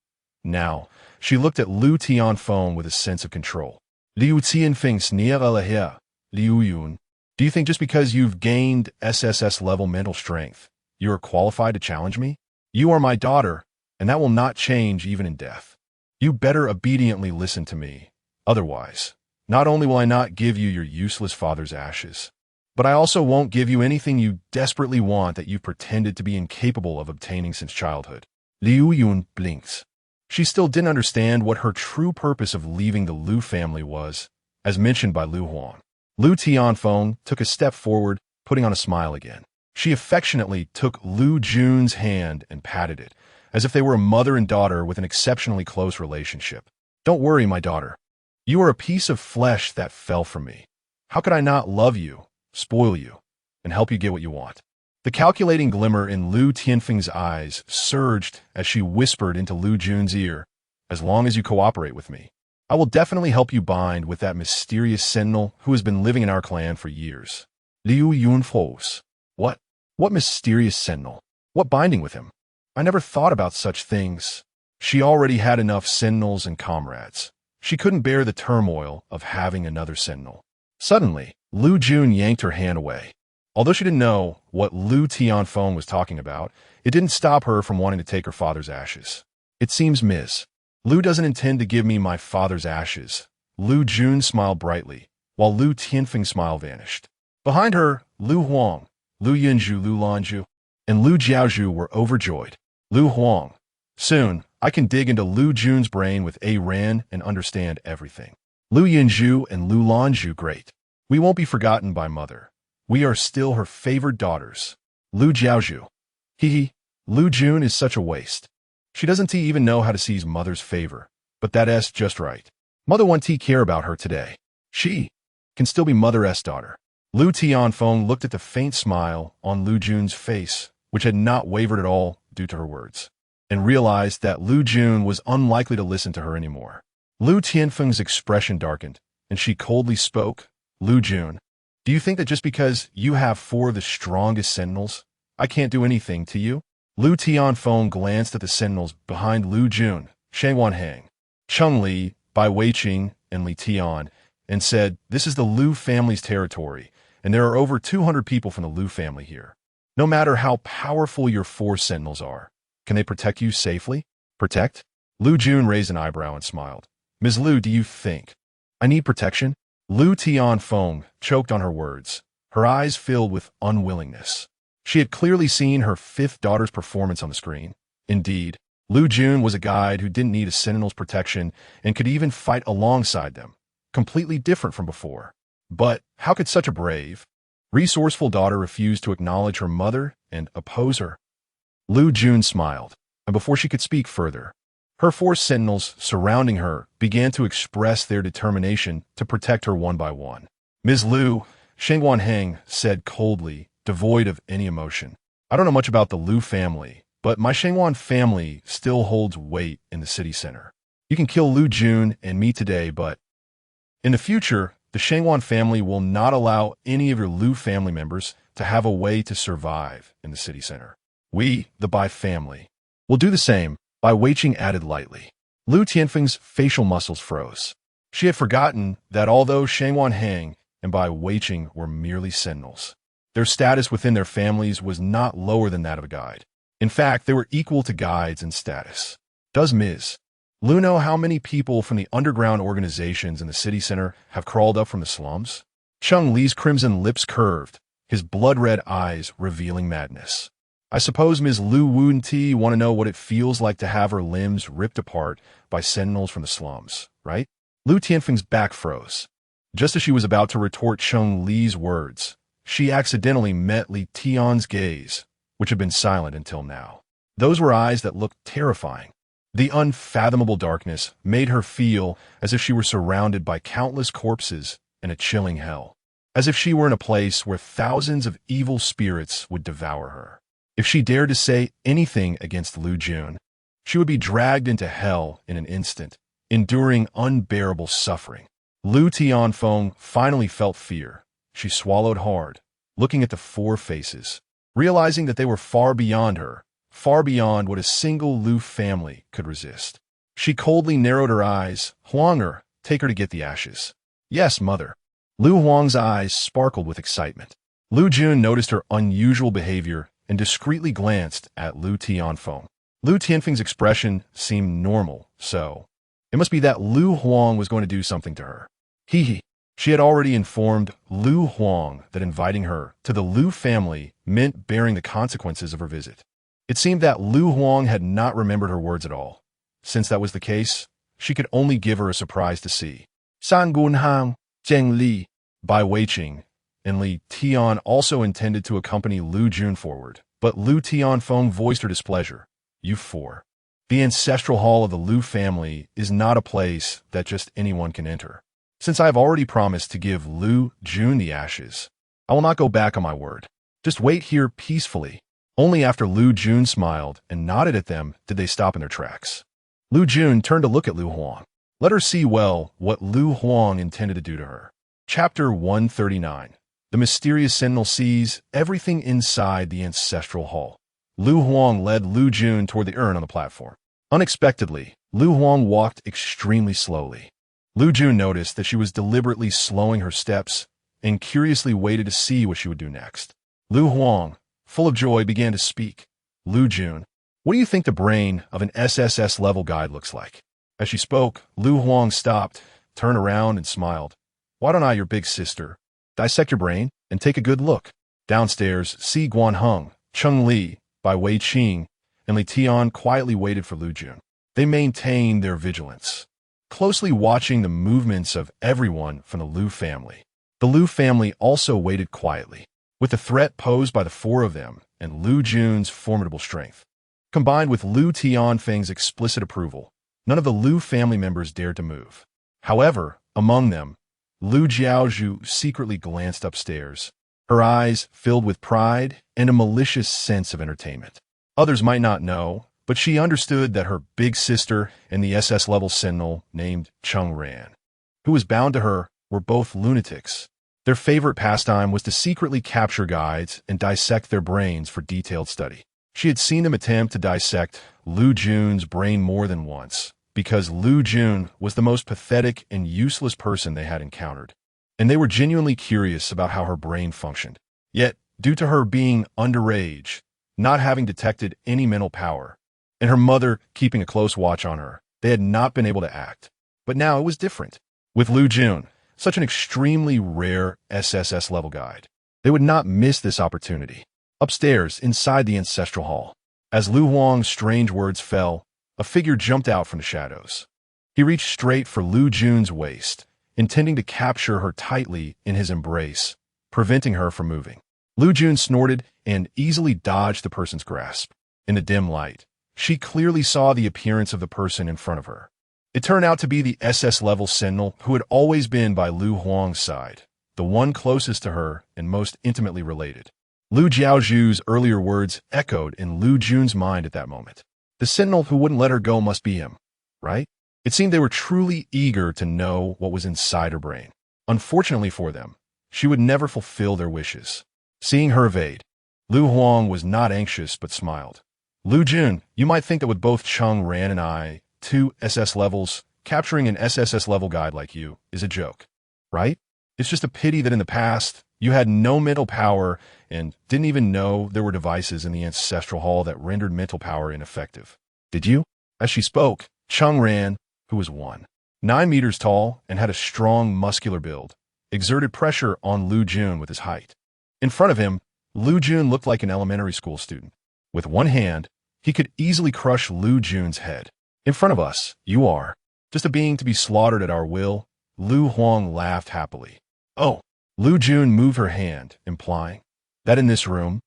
Now, she looked at Liu Tianfeng with a sense of control. Liu Tianfeng's nier Liu Jun. Do you think just because you've gained SSS-level mental strength, you are qualified to challenge me? You are my daughter, and that will not change even in death. You better obediently listen to me. Otherwise, not only will I not give you your useless father's ashes, but I also won't give you anything you desperately want that you've pretended to be incapable of obtaining since childhood. Liu Jun blinks. She still didn't understand what her true purpose of leaving the Liu family was, as mentioned by Liu Huang. Liu Tianfeng took a step forward, putting on a smile again. She affectionately took Liu Jun's hand and patted it, as if they were a mother and daughter with an exceptionally close relationship. Don't worry, my daughter. You are a piece of flesh that fell from me. How could I not love you, spoil you, and help you get what you want? The calculating glimmer in Liu Tianfeng's eyes surged as she whispered into Liu Jun's ear, as long as you cooperate with me, I will definitely help you bind with that mysterious sentinel who has been living in our clan for years. Liu Jun froze. What? What mysterious sentinel? What binding with him? I never thought about such things. She already had enough sentinels and comrades. She couldn't bear the turmoil of having another sentinel. Suddenly, Liu Jun yanked her hand away. Although she didn't know what Liu Tianfeng was talking about, it didn't stop her from wanting to take her father's ashes. It seems Ms. Liu doesn't intend to give me my father's ashes. Liu Jun smiled brightly, while Liu Tianfeng's smile vanished. Behind her, Liu Huang, Liu Yunju, Liu Lanju, and Liu Jiaozhu were overjoyed. Liu Huang. Soon, I can dig into Liu Jun's brain with ARAN and understand everything. Liu Yunju and Liu Lanju, great. We won't be forgotten by mother. We are still her favored daughters. Liu Jiaozhu. Hee. Liu Jun is such a waste. She doesn't even know how to seize mother's favor, but that's just right. Mother won't care about her today. She can still be mother's daughter. Liu Tianfeng looked at the faint smile on Liu Jun's face, which had not wavered at all due to her words, and realized that Liu Jun was unlikely to listen to her anymore. Liu Tianfeng's expression darkened, and she coldly spoke. Liu Jun, do you think that just because you have 4 of the strongest sentinels, I can't do anything to you? Liu Tianfeng glanced at the sentinels behind Liu Jun, Shang Wanhang, Cheng Li, Bai Weiqing, and Li Tian, and said, this is the Liu family's territory, and there are over 200 people from the Liu family here. No matter how powerful your 4 sentinels are, can they protect you safely? Protect? Liu Jun raised an eyebrow and smiled. Ms. Liu, do you think I need protection? Liu Tianfeng choked on her words, her eyes filled with unwillingness. She had clearly seen her 5th daughter's performance on the screen. Indeed, Liu Jun was a guide who didn't need a sentinel's protection and could even fight alongside them. completely different from before. But how could such a brave, resourceful daughter refuse to acknowledge her mother and oppose her? Liu Jun smiled, and before she could speak further, her 4 sentinels surrounding her began to express their determination to protect her one by one. Ms. Liu, Shengguan Heng said coldly, devoid of any emotion. I don't know much about the Liu family, but my Shengguan family still holds weight in the city center. You can kill Liu Jun and me today, but in the future, the Shengguan family will not allow any of your Liu family members to have a way to survive in the city center. We, the Bai family, will do the same. Bai Weiqing added lightly. Liu Tianfeng's facial muscles froze. She had forgotten that although Shengguan Heng and Bai Weiqing were merely sentinels, their status within their families was not lower than that of a guide. In fact, they were equal to guides in status. Does Ms. Liu know how many people from the underground organizations in the city center have crawled up from the slums? Cheng Li's crimson lips curved, his blood-red eyes revealing madness. I suppose Ms. Liu Wunti want to know what it feels like to have her limbs ripped apart by sentinels from the slums, right? Liu Tianfeng's back froze. Just as she was about to retort Cheng Li's words, she accidentally met Li Tian's gaze, which had been silent until now. Those were eyes that looked terrifying. The unfathomable darkness made her feel as if she were surrounded by countless corpses in a chilling hell, as if she were in a place where thousands of evil spirits would devour her. If she dared to say anything against Liu Jun, she would be dragged into hell in an instant, enduring unbearable suffering. Liu Tianfeng finally felt fear. She swallowed hard, looking at the 4 faces, realizing that they were far beyond her, far beyond what a single Liu family could resist. She coldly narrowed her eyes. Huanger, take her to get the ashes. Yes, mother. Liu Huang's eyes sparkled with excitement. Liu Jun noticed her unusual behavior and discreetly glanced at Liu Tianfeng. Liu Tianfeng's expression seemed normal, so it must be that Liu Huang was going to do something to her. He. She had already informed Liu Huang that inviting her to the Liu family meant bearing the consequences of her visit. It seemed that Liu Huang had not remembered her words at all. Since that was the case, she could only give her a surprise to see. San Gunhang, Zheng Li, Bai Weiqing, and Li Tian also intended to accompany Liu Jun forward, but Liu Tianfeng voiced her displeasure. You 4. The ancestral hall of the Liu family is not a place that just anyone can enter. Since I have already promised to give Liu Jun the ashes, I will not go back on my word. Just wait here peacefully. Only after Liu Jun smiled and nodded at them did they stop in their tracks. Liu Jun turned to look at Liu Huang. Let her see well what Liu Huang intended to do to her. Chapter 139. The mysterious sentinel sees everything inside the ancestral hall. Liu Huang led Liu Jun toward the urn on the platform. Unexpectedly, Liu Huang walked extremely slowly. Liu Jun noticed that she was deliberately slowing her steps and curiously waited to see what she would do next. Liu Huang, full of joy, began to speak. Liu Jun, what do you think the brain of an SSS-level guide looks like? As she spoke, Liu Huang stopped, turned around, and smiled. Why don't I, your big sister, dissect your brain and take a good look? Downstairs, Si Guanheng, Cheng Li, Bai Weiqing, and Li Tian quietly waited for Liu Jun. They maintained their vigilance, closely watching the movements of everyone from the Liu family. The Liu family also waited quietly, with the threat posed by the 4 of them and Liu Jun's formidable strength. Combined with Liu Tianfeng's explicit approval, none of the Liu family members dared to move. However, among them, Liu Jiaozhu secretly glanced upstairs, her eyes filled with pride and a malicious sense of entertainment. Others might not know, but she understood that her big sister and the SS-level sentinel named Cheng Ran, who was bound to her, were both lunatics. Their favorite pastime was to secretly capture guides and dissect their brains for detailed study. She had seen them attempt to dissect Liu Jun's brain more than once, because Liu Jun was the most pathetic and useless person they had encountered, and they were genuinely curious about how her brain functioned. Yet, due to her being underage, not having detected any mental power, and her mother keeping a close watch on her, they had not been able to act. But now it was different. With Liu Jun, such an extremely rare SSS-level guide, they would not miss this opportunity. Upstairs, inside the ancestral hall, as Liu Huang's strange words fell, a figure jumped out from the shadows. He reached straight for Liu Jun's waist, intending to capture her tightly in his embrace, preventing her from moving. Liu Jun snorted and easily dodged the person's grasp. In the dim light, she clearly saw the appearance of the person in front of her. It turned out to be the SS-level sentinel who had always been by Lu Huang's side, the one closest to her and most intimately related. Lu Jiaozhu's earlier words echoed in Liu Jun's mind at that moment. The sentinel who wouldn't let her go must be him, right? It seemed they were truly eager to know what was inside her brain. Unfortunately for them, she would never fulfill their wishes. Seeing her evade, Lu Huang was not anxious but smiled. Liu Jun, you might think that with both Cheng Ran and I, 2 SS levels, capturing an SSS-level guide like you is a joke, right? It's just a pity that in the past, you had no mental power and didn't even know there were devices in the ancestral hall that rendered mental power ineffective. Did you? As she spoke, Cheng Ran, who was 9 meters tall and had a strong muscular build, exerted pressure on Liu Jun with his height. In front of him, Liu Jun looked like an elementary school student. With one hand, he could easily crush Liu Jun's head. In front of us, you are just a being to be slaughtered at our will. Lu Huang laughed happily. Oh, Liu Jun moved her hand, implying that in this room,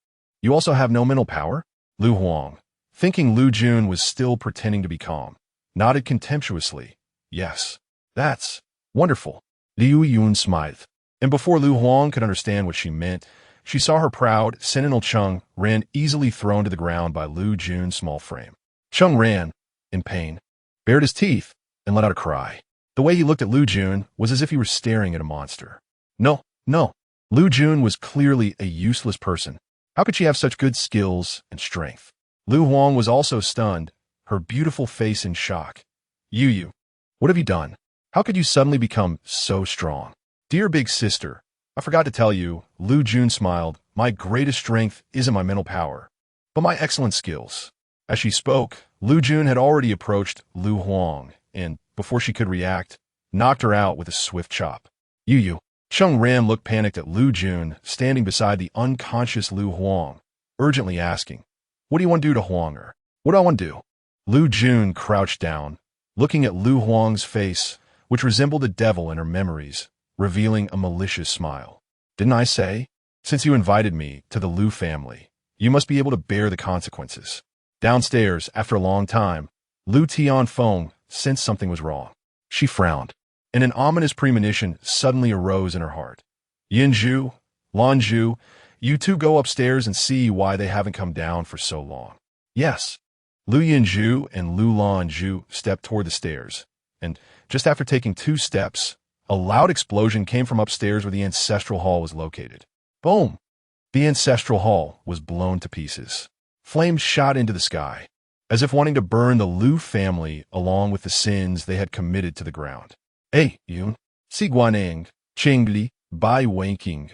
you also have no mental power? Lu Huang, thinking Liu Jun was still pretending to be calm, nodded contemptuously. Yes, that's wonderful. Liu Jun smiled, and before Lu Huang could understand what she meant, she saw her proud, sentinel Cheng Ran easily thrown to the ground by Liu Jun's small frame. Cheng Ran, in pain, bared his teeth and let out a cry. The way he looked at Liu Jun was as if he were staring at a monster. No. Liu Jun was clearly a useless person. How could she have such good skills and strength? Lu Huang was also stunned, her beautiful face in shock. You, what have you done? How could you suddenly become so strong? Dear big sister, I forgot to tell you, Liu Jun smiled, my greatest strength isn't my mental power, but my excellent skills. As she spoke, Liu Jun had already approached Lu Huang, and, before she could react, knocked her out with a swift chop. You. Cheng Ran looked panicked at Liu Jun, standing beside the unconscious Lu Huang, urgently asking, what do you want to do to Huanger? What do I want to do? Liu Jun crouched down, looking at Lu Huang's face, which resembled a devil in her memories, revealing a malicious smile. Didn't I say, since you invited me to the Liu family, you must be able to bear the consequences? Downstairs, after a long time, Liu Tianfeng sensed something was wrong. She frowned, and an ominous premonition suddenly arose in her heart. Yinzhu, Lanzhu, you two go upstairs and see why they haven't come down for so long. Yes. Liu Yinzhu and Liu Lanzhu stepped toward the stairs, and just after taking 2 steps, a loud explosion came from upstairs where the ancestral hall was located. Boom! The ancestral hall was blown to pieces. Flames shot into the sky, as if wanting to burn the Liu family along with the sins they had committed to the ground. Hey, Yun, Si Guaneng, Qingli, Bai Wenqing,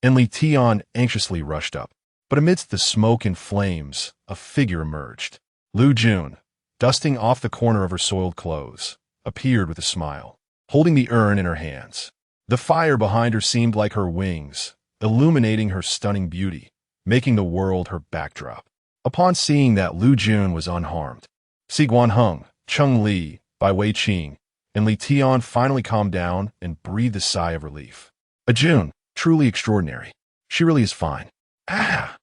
and Li Tian anxiously rushed up. But amidst the smoke and flames, a figure emerged. Liu Jun, dusting off the corner of her soiled clothes, appeared with a smile, holding the urn in her hands. The fire behind her seemed like her wings, illuminating her stunning beauty, making the world her backdrop. Upon seeing that Liu Jun was unharmed, Si Guanheng, Cheng Li, Bai Weiqing, and Li Tian finally calmed down and breathed a sigh of relief. A Jun, truly extraordinary. She really is fine. Ah!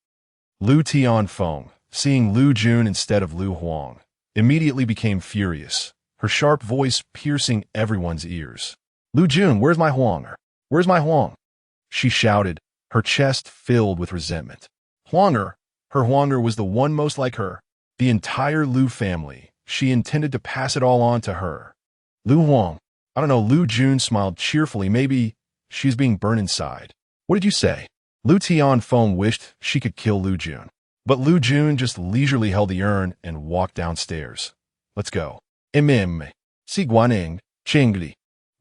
Liu Tianfeng, seeing Liu Jun instead of Lu Huang, immediately became furious, her sharp voice piercing everyone's ears. Liu Jun, where's my Huanger? Where's my Huang? She shouted, her chest filled with resentment. Huanger? Her Huanger was the one most like her. The entire Liu family. She intended to pass it all on to her. Liu Huang. I don't know, Liu Jun smiled cheerfully. Maybe she's being burned inside. What did you say? Liu Tianfeng wished she could kill Liu Jun. But Liu Jun just leisurely held the urn and walked downstairs. Let's go. Si Guaneng, Qingli,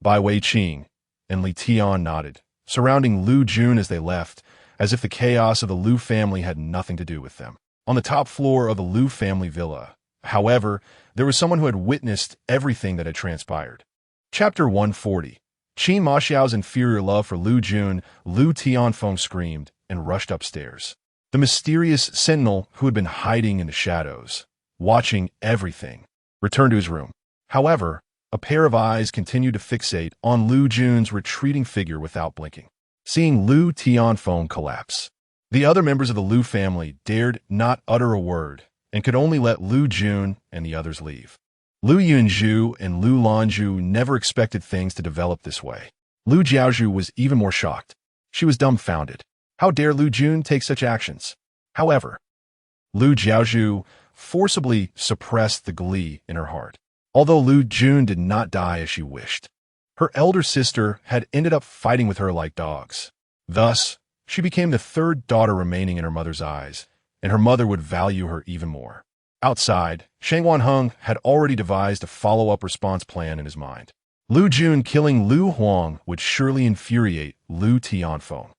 Bai Weiqing, and Li Tian nodded, surrounding Liu Jun as they left, as if the chaos of the Liu family had nothing to do with them. On the top floor of the Liu family villa, however, there was someone who had witnessed everything that had transpired. Chapter 140. Qin Maxiao's inferior love for Liu Jun, Liu Tianfeng screamed and rushed upstairs. The mysterious sentinel who had been hiding in the shadows, watching everything, returned to his room. However, A pair of eyes continued to fixate on Liu Jun's retreating figure without blinking. Seeing Liu Tianfeng collapse, the other members of the Liu family dared not utter a word and could only let Liu Jun and the others leave. Liu Yunzhu and Liu Lanzhu never expected things to develop this way. Liu Jiaozhu was even more shocked. She was dumbfounded. How dare Liu Jun take such actions? However, Liu Jiaozhu forcibly suppressed the glee in her heart. Although Liu Jun did not die as she wished, her elder sister had ended up fighting with her like dogs. Thus, she became the third daughter remaining in her mother's eyes, and her mother would value her even more. Outside, Shang Wanheng had already devised a follow-up response plan in his mind. Liu Jun killing Liu Huang would surely infuriate Liu Tianfeng,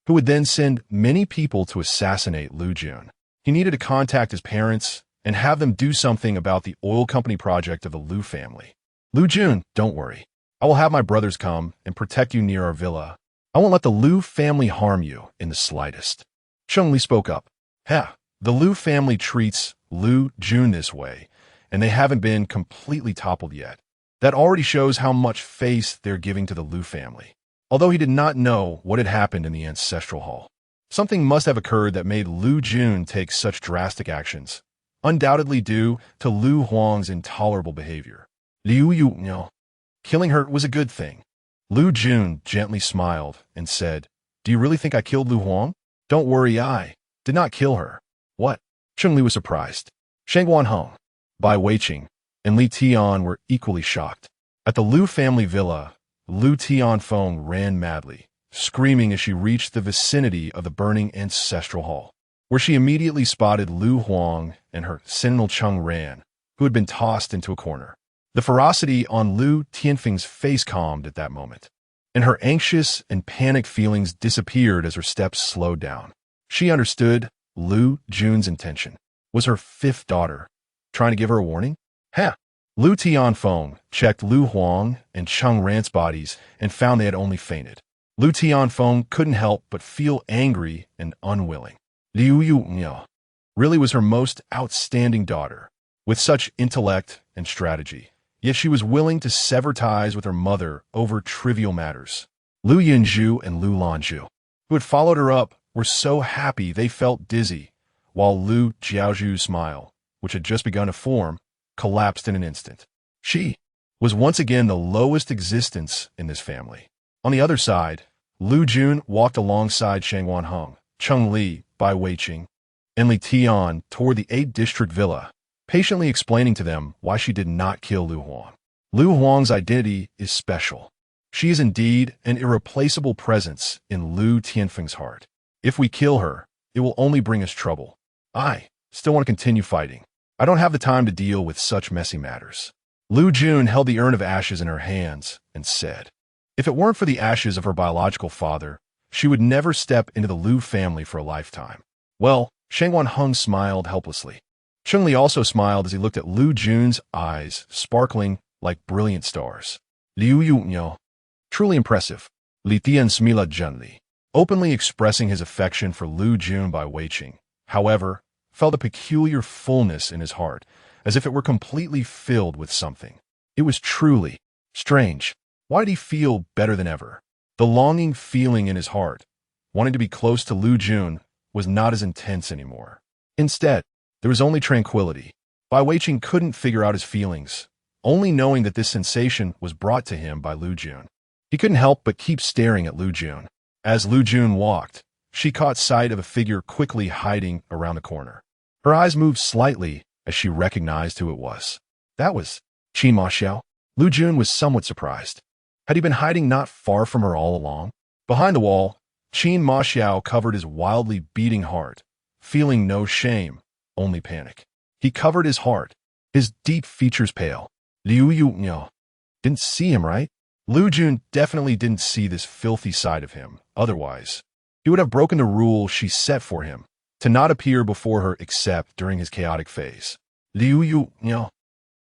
who would then send many people to assassinate Liu Jun. He needed to contact his parents and have them do something about the oil company project of the Liu family. Liu Jun, don't worry. I will have my brothers come and protect you near our villa. I won't let the Liu family harm you in the slightest. Cheng-Li spoke up. The Liu family treats Liu Jun this way, and they haven't been completely toppled yet. That already shows how much face they're giving to the Liu family. Although he did not know what had happened in the ancestral hall, something must have occurred that made Liu Jun take such drastic actions, undoubtedly due to Liu Huang's intolerable behavior. Liu Yu, killing her was a good thing. Liu Jun gently smiled and said, "Do you really think I killed Liu Huang? Don't worry, I did not kill her." What? Cheng-Li was surprised. Shang Wanheng, Bai Weiqing, and Li Tian were equally shocked. At the Liu family villa, Liu Tianfeng ran madly, screaming as she reached the vicinity of the burning ancestral hall, where she immediately spotted Liu Huang and her sentinel Cheng Ran, who had been tossed into a corner. The ferocity on Liu Tianfeng's face calmed at that moment, and her anxious and panicked feelings disappeared as her steps slowed down. She understood Liu Jun's intention. Was her fifth daughter trying to give her a warning? Liu Tianfeng checked Liu Huang and Cheng Ran's bodies and found they had only fainted. Liu Tianfeng couldn't help but feel angry and unwilling. Liu Yu really was her most outstanding daughter, with such intellect and strategy. Yet she was willing to sever ties with her mother over trivial matters. Liu Yunzhu and Liu Lanzhu, who had followed her up, were so happy they felt dizzy, while Liu Jiaozhu's smile, which had just begun to form, collapsed in an instant. She was once again the lowest existence in this family. On the other side, Liu Jun walked alongside Shang Wanheng, Cheng-Li, Bai Weiqing, and Li Tian toward the 8-district villa, patiently explaining to them why she did not kill Liu Huang. Liu Huang's identity is special. She is indeed an irreplaceable presence in Liu Tianfeng's heart. If we kill her, it will only bring us trouble. I still want to continue fighting. I don't have the time to deal with such messy matters. Liu Jun held the urn of ashes in her hands and said, if it weren't for the ashes of her biological father, she would never step into the Liu family for a lifetime. Well, Shang Wanheng smiled helplessly. Cheng-Li also smiled as he looked at Liu Jun's eyes, sparkling like brilliant stars. Liu Yu, truly impressive. Li Tian smiled gently, openly expressing his affection for Liu Jun by Weiqing. However, felt a peculiar fullness in his heart, as if it were completely filled with something. It was truly strange. Why did he feel better than ever? The longing feeling in his heart, wanting to be close to Liu Jun, was not as intense anymore. Instead, there was only tranquility. Bai Weiqing couldn't figure out his feelings, only knowing that this sensation was brought to him by Liu Jun. He couldn't help but keep staring at Liu Jun. As Liu Jun walked, she caught sight of a figure quickly hiding around the corner. Her eyes moved slightly as she recognized who it was. That was Qin Ma Xiao. Liu Jun was somewhat surprised. Had he been hiding not far from her all along? Behind the wall, Qin Ma Xiao covered his wildly beating heart, feeling no shame, only panic. He covered his heart, his deep features pale. Liu Yu didn't see him, right? Liu Jun definitely didn't see this filthy side of him. Otherwise, he would have broken the rule she set for him, to not appear before her except during his chaotic phase. Liu Yu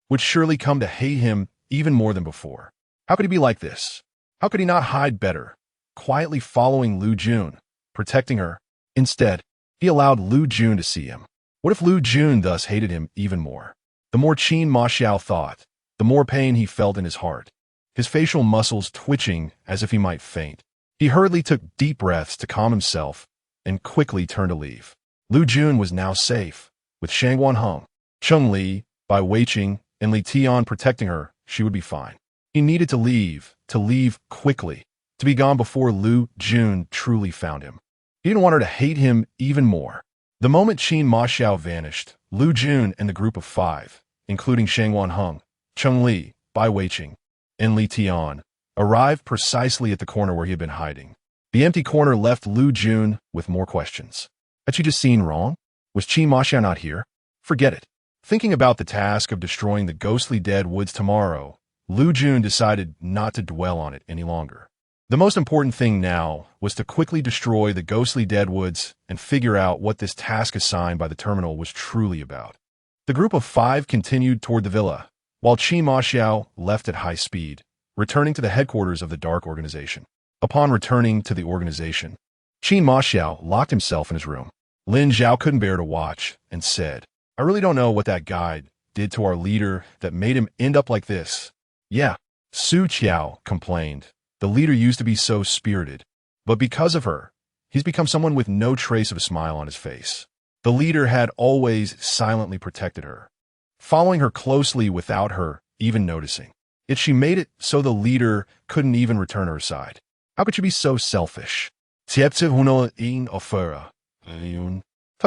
would surely come to hate him even more than before. How could he be like this? How could he not hide better, quietly following Liu Jun, protecting her? Instead, he allowed Liu Jun to see him. What if Liu Jun thus hated him even more? The more Qin Ma Xiao thought, the more pain he felt in his heart, his facial muscles twitching as if he might faint. He hurriedly took deep breaths to calm himself and quickly turned to leave. Liu Jun was now safe. With Shangguan Heng, Cheng-Li, Bai Weiqing, and Li Tian protecting her, she would be fine. He needed to leave quickly, to be gone before Liu Jun truly found him. He didn't want her to hate him even more. The moment Qin Ma Xiao vanished, Liu Jun and the group of 5, including Shangguan Heng, Cheng-Li, Bai Weiqing, and Li Tian, arrived precisely at the corner where he had been hiding. The empty corner left Liu Jun with more questions. Had she just seen wrong? Was Qin Ma Xiao not here? Forget it. Thinking about the task of destroying the ghostly dead woods tomorrow, Liu Jun decided not to dwell on it any longer. The most important thing now was to quickly destroy the ghostly dead woods and figure out what this task assigned by the terminal was truly about. The group of 5 continued toward the villa, while Qin Ma Xiao left at high speed, returning to the headquarters of the Dark Organization. Upon returning to the organization, Qin Ma Xiao locked himself in his room. Lin Zhao couldn't bear to watch and said, "I really don't know what that guide did to our leader that made him end up like this." "Yeah," Su Qiao complained. "The leader used to be so spirited, but because of her, he's become someone with no trace of a smile on his face. The leader had always silently protected her, following her closely without her even noticing. Yet she made it so the leader couldn't even return her side. How could she be so selfish?" "Touch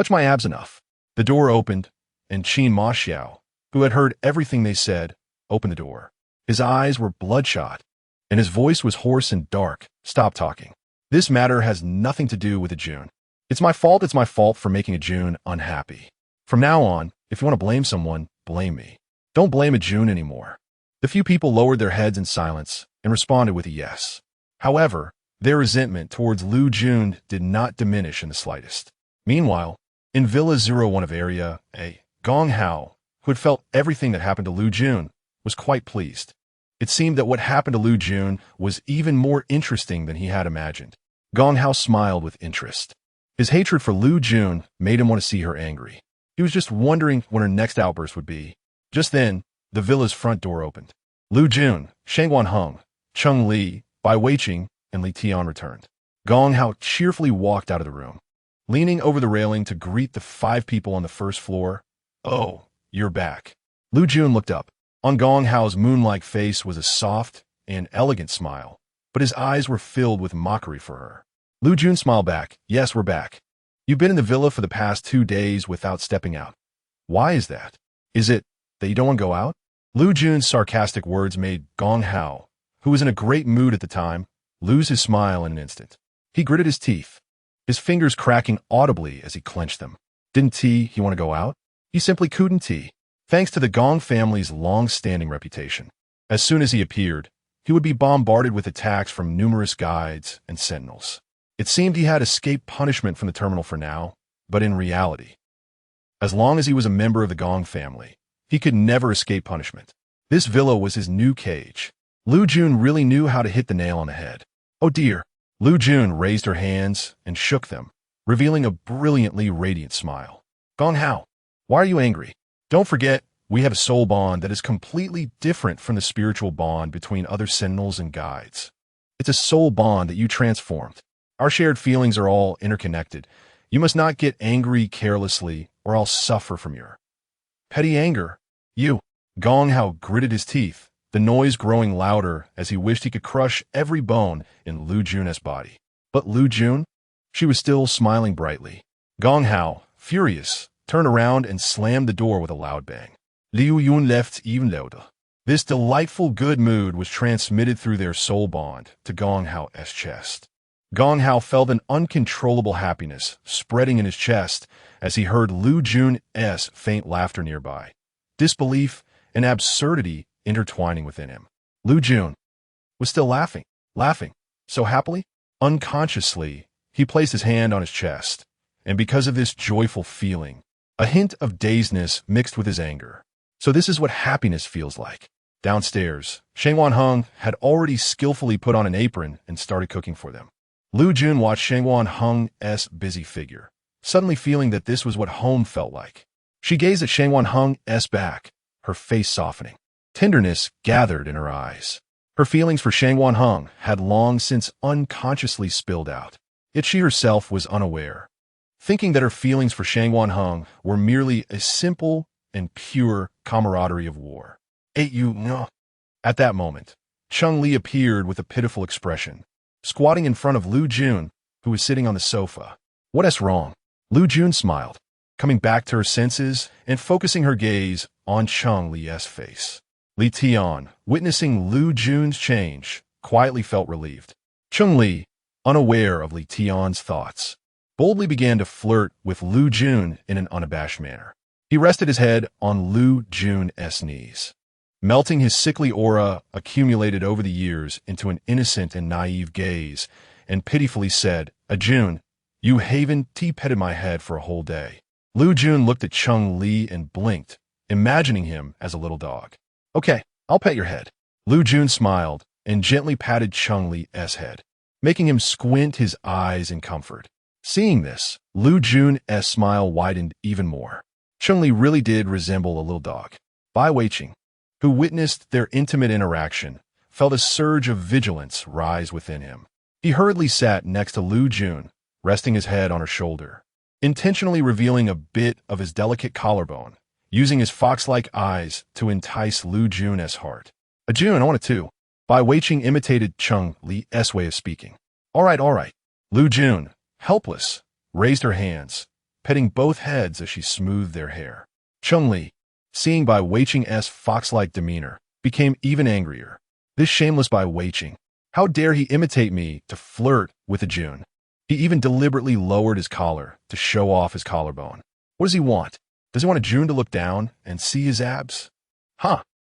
my abs enough." The door opened, and Qin Ma Xiao, who had heard everything they said, opened the door. His eyes were bloodshot, and his voice was hoarse and dark. "Stop talking. This matter has nothing to do with a Jun. It's my fault for making a Jun unhappy. From now on, if you want to blame someone, blame me. Don't blame a Jun anymore." The few people lowered their heads in silence and responded with a yes. However, their resentment towards Liu Jun did not diminish in the slightest. Meanwhile, in Villa 01 of Area A, Gong Hao, who had felt everything that happened to Liu Jun, was quite pleased. It seemed that what happened to Liu Jun was even more interesting than he had imagined. Gong Hao smiled with interest. His hatred for Liu Jun made him want to see her angry. He was just wondering when her next outburst would be. Just then, the villa's front door opened. Liu Jun, Shangguan Heng, Cheng-Li, Bai Weiqing, and Li Tian returned. Gong Hao cheerfully walked out of the room, leaning over the railing to greet the 5 people on the first floor. "Oh, you're back." Liu Jun looked up. On Gong Hao's moon-like face was a soft and elegant smile, but his eyes were filled with mockery for her. Liu Jun smiled back. "Yes, we're back. You've been in the villa for the past 2 days without stepping out. Why is that? Is it that you don't want to go out?" Liu Jun's sarcastic words made Gong Hao, who was in a great mood at the time, lose his smile in an instant. He gritted his teeth, his fingers cracking audibly as he clenched them. Didn't he want to go out? He simply couldn't thanks to the Gong family's long-standing reputation. As soon as he appeared, he would be bombarded with attacks from numerous guides and sentinels. It seemed he had escaped punishment from the terminal for now, but in reality, as long as he was a member of the Gong family, he could never escape punishment. This villa was his new cage. Liu Jun really knew how to hit the nail on the head. "Oh dear." Liu Jun raised her hands and shook them, revealing a brilliantly radiant smile. "Gong Hao, why are you angry? Don't forget, we have a soul bond that is completely different from the spiritual bond between other sentinels and guides. It's a soul bond that you transformed. Our shared feelings are all interconnected. You must not get angry carelessly, or I'll suffer from your petty anger. You." Gong Hao gritted his teeth, the noise growing louder as he wished he could crush every bone in Liu Jun's body. But Liu Jun? She was still smiling brightly. Gong Hao, furious, turned around and slammed the door with a loud bang. Liu Jun left even louder. This delightful good mood was transmitted through their soul bond to Gong Hao's chest. Gong Hao felt an uncontrollable happiness spreading in his chest as he heard Liu Jun's faint laughter nearby. Disbelief and absurdity intertwining within him. Liu Jun was still laughing, so happily. Unconsciously, he placed his hand on his chest, and because of this joyful feeling, a hint of dazedness mixed with his anger. So this is what happiness feels like. Downstairs, Shangguan Heng had already skillfully put on an apron and started cooking for them. Liu Jun watched Shangguan Heng's busy figure, suddenly feeling that this was what home felt like. She gazed at Shangguan Heng's back, her face softening. Tenderness gathered in her eyes. Her feelings for Shang Wanheng had long since unconsciously spilled out, yet she herself was unaware, thinking that her feelings for Shang Wanheng were merely a simple and pure camaraderie of war. You know. At that moment, Cheng Li appeared with a pitiful expression, squatting in front of Liu Jun, who was sitting on the sofa. What's wrong? Liu Jun smiled, coming back to her senses and focusing her gaze on Cheng Li's face. Li Tian, witnessing Liu Jun's change, quietly felt relieved. Cheng Li, unaware of Li Tian's thoughts, boldly began to flirt with Liu Jun in an unabashed manner. He rested his head on Liu Jun's knees, melting his sickly aura accumulated over the years into an innocent and naive gaze, and pitifully said, Jun, you haven't petted my head for a whole day. Liu Jun looked at Cheng Li and blinked, imagining him as a little dog. Okay, I'll pet your head. Liu Jun smiled and gently patted Cheng Li's head, making him squint his eyes in comfort. Seeing this, Liu Jun's smile widened even more. Cheng Li really did resemble a little dog. Bai Weiqing, who witnessed their intimate interaction, felt a surge of vigilance rise within him. He hurriedly sat next to Liu Jun, resting his head on her shoulder, intentionally revealing a bit of his delicate collarbone, using his fox-like eyes to entice Liu Jun's heart. Jun, I want it too. Bai Weiqing imitated Cheng Li's way of speaking. All right. Liu Jun, helpless, raised her hands, petting both heads as she smoothed their hair. Cheng Li, seeing Bai Weiqing's fox-like demeanor, became even angrier. This shameless Bai Weiqing. How dare he imitate me to flirt with Jun? He even deliberately lowered his collar to show off his collarbone. What does he want? Does he want Jun to look down and see his abs?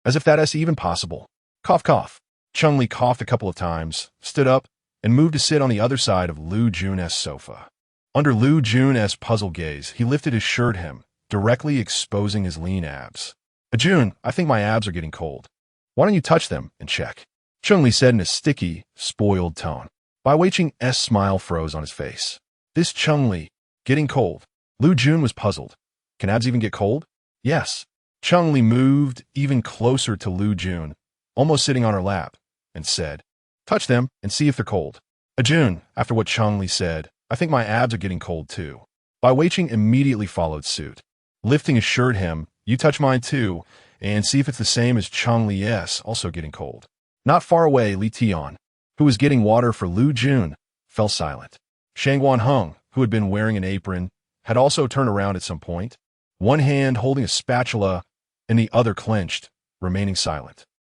As if that is even possible. Cough, cough. Cheng Li coughed a couple of times, stood up, and moved to sit on the other side of Liu Jun's sofa. Under Liu Jun's puzzled gaze, he lifted his shirt hem, directly exposing his lean abs. Jun, I think my abs are getting cold. Why don't you touch them and check? Cheng Li said in a sticky, spoiled tone. Bai Weiqing's smile froze on his face. This Cheng Li, getting cold. Liu Jun was puzzled. Can abs even get cold? Yes. Cheng Li moved even closer to Liu Jun, almost sitting on her lap, and said, touch them and see if they're cold. Jun, after what Cheng Li said, I think my abs are getting cold too. Bai Weiqing immediately followed suit. Lifting his shirt hem, you touch mine too, and see if it's the same as Cheng Li's also getting cold. Not far away, Li Tian, who was getting water for Liu Jun, fell silent. Shang Wanheng, who had been wearing an apron, had also turned around at some point, one hand holding a spatula and the other clenched, remaining silent.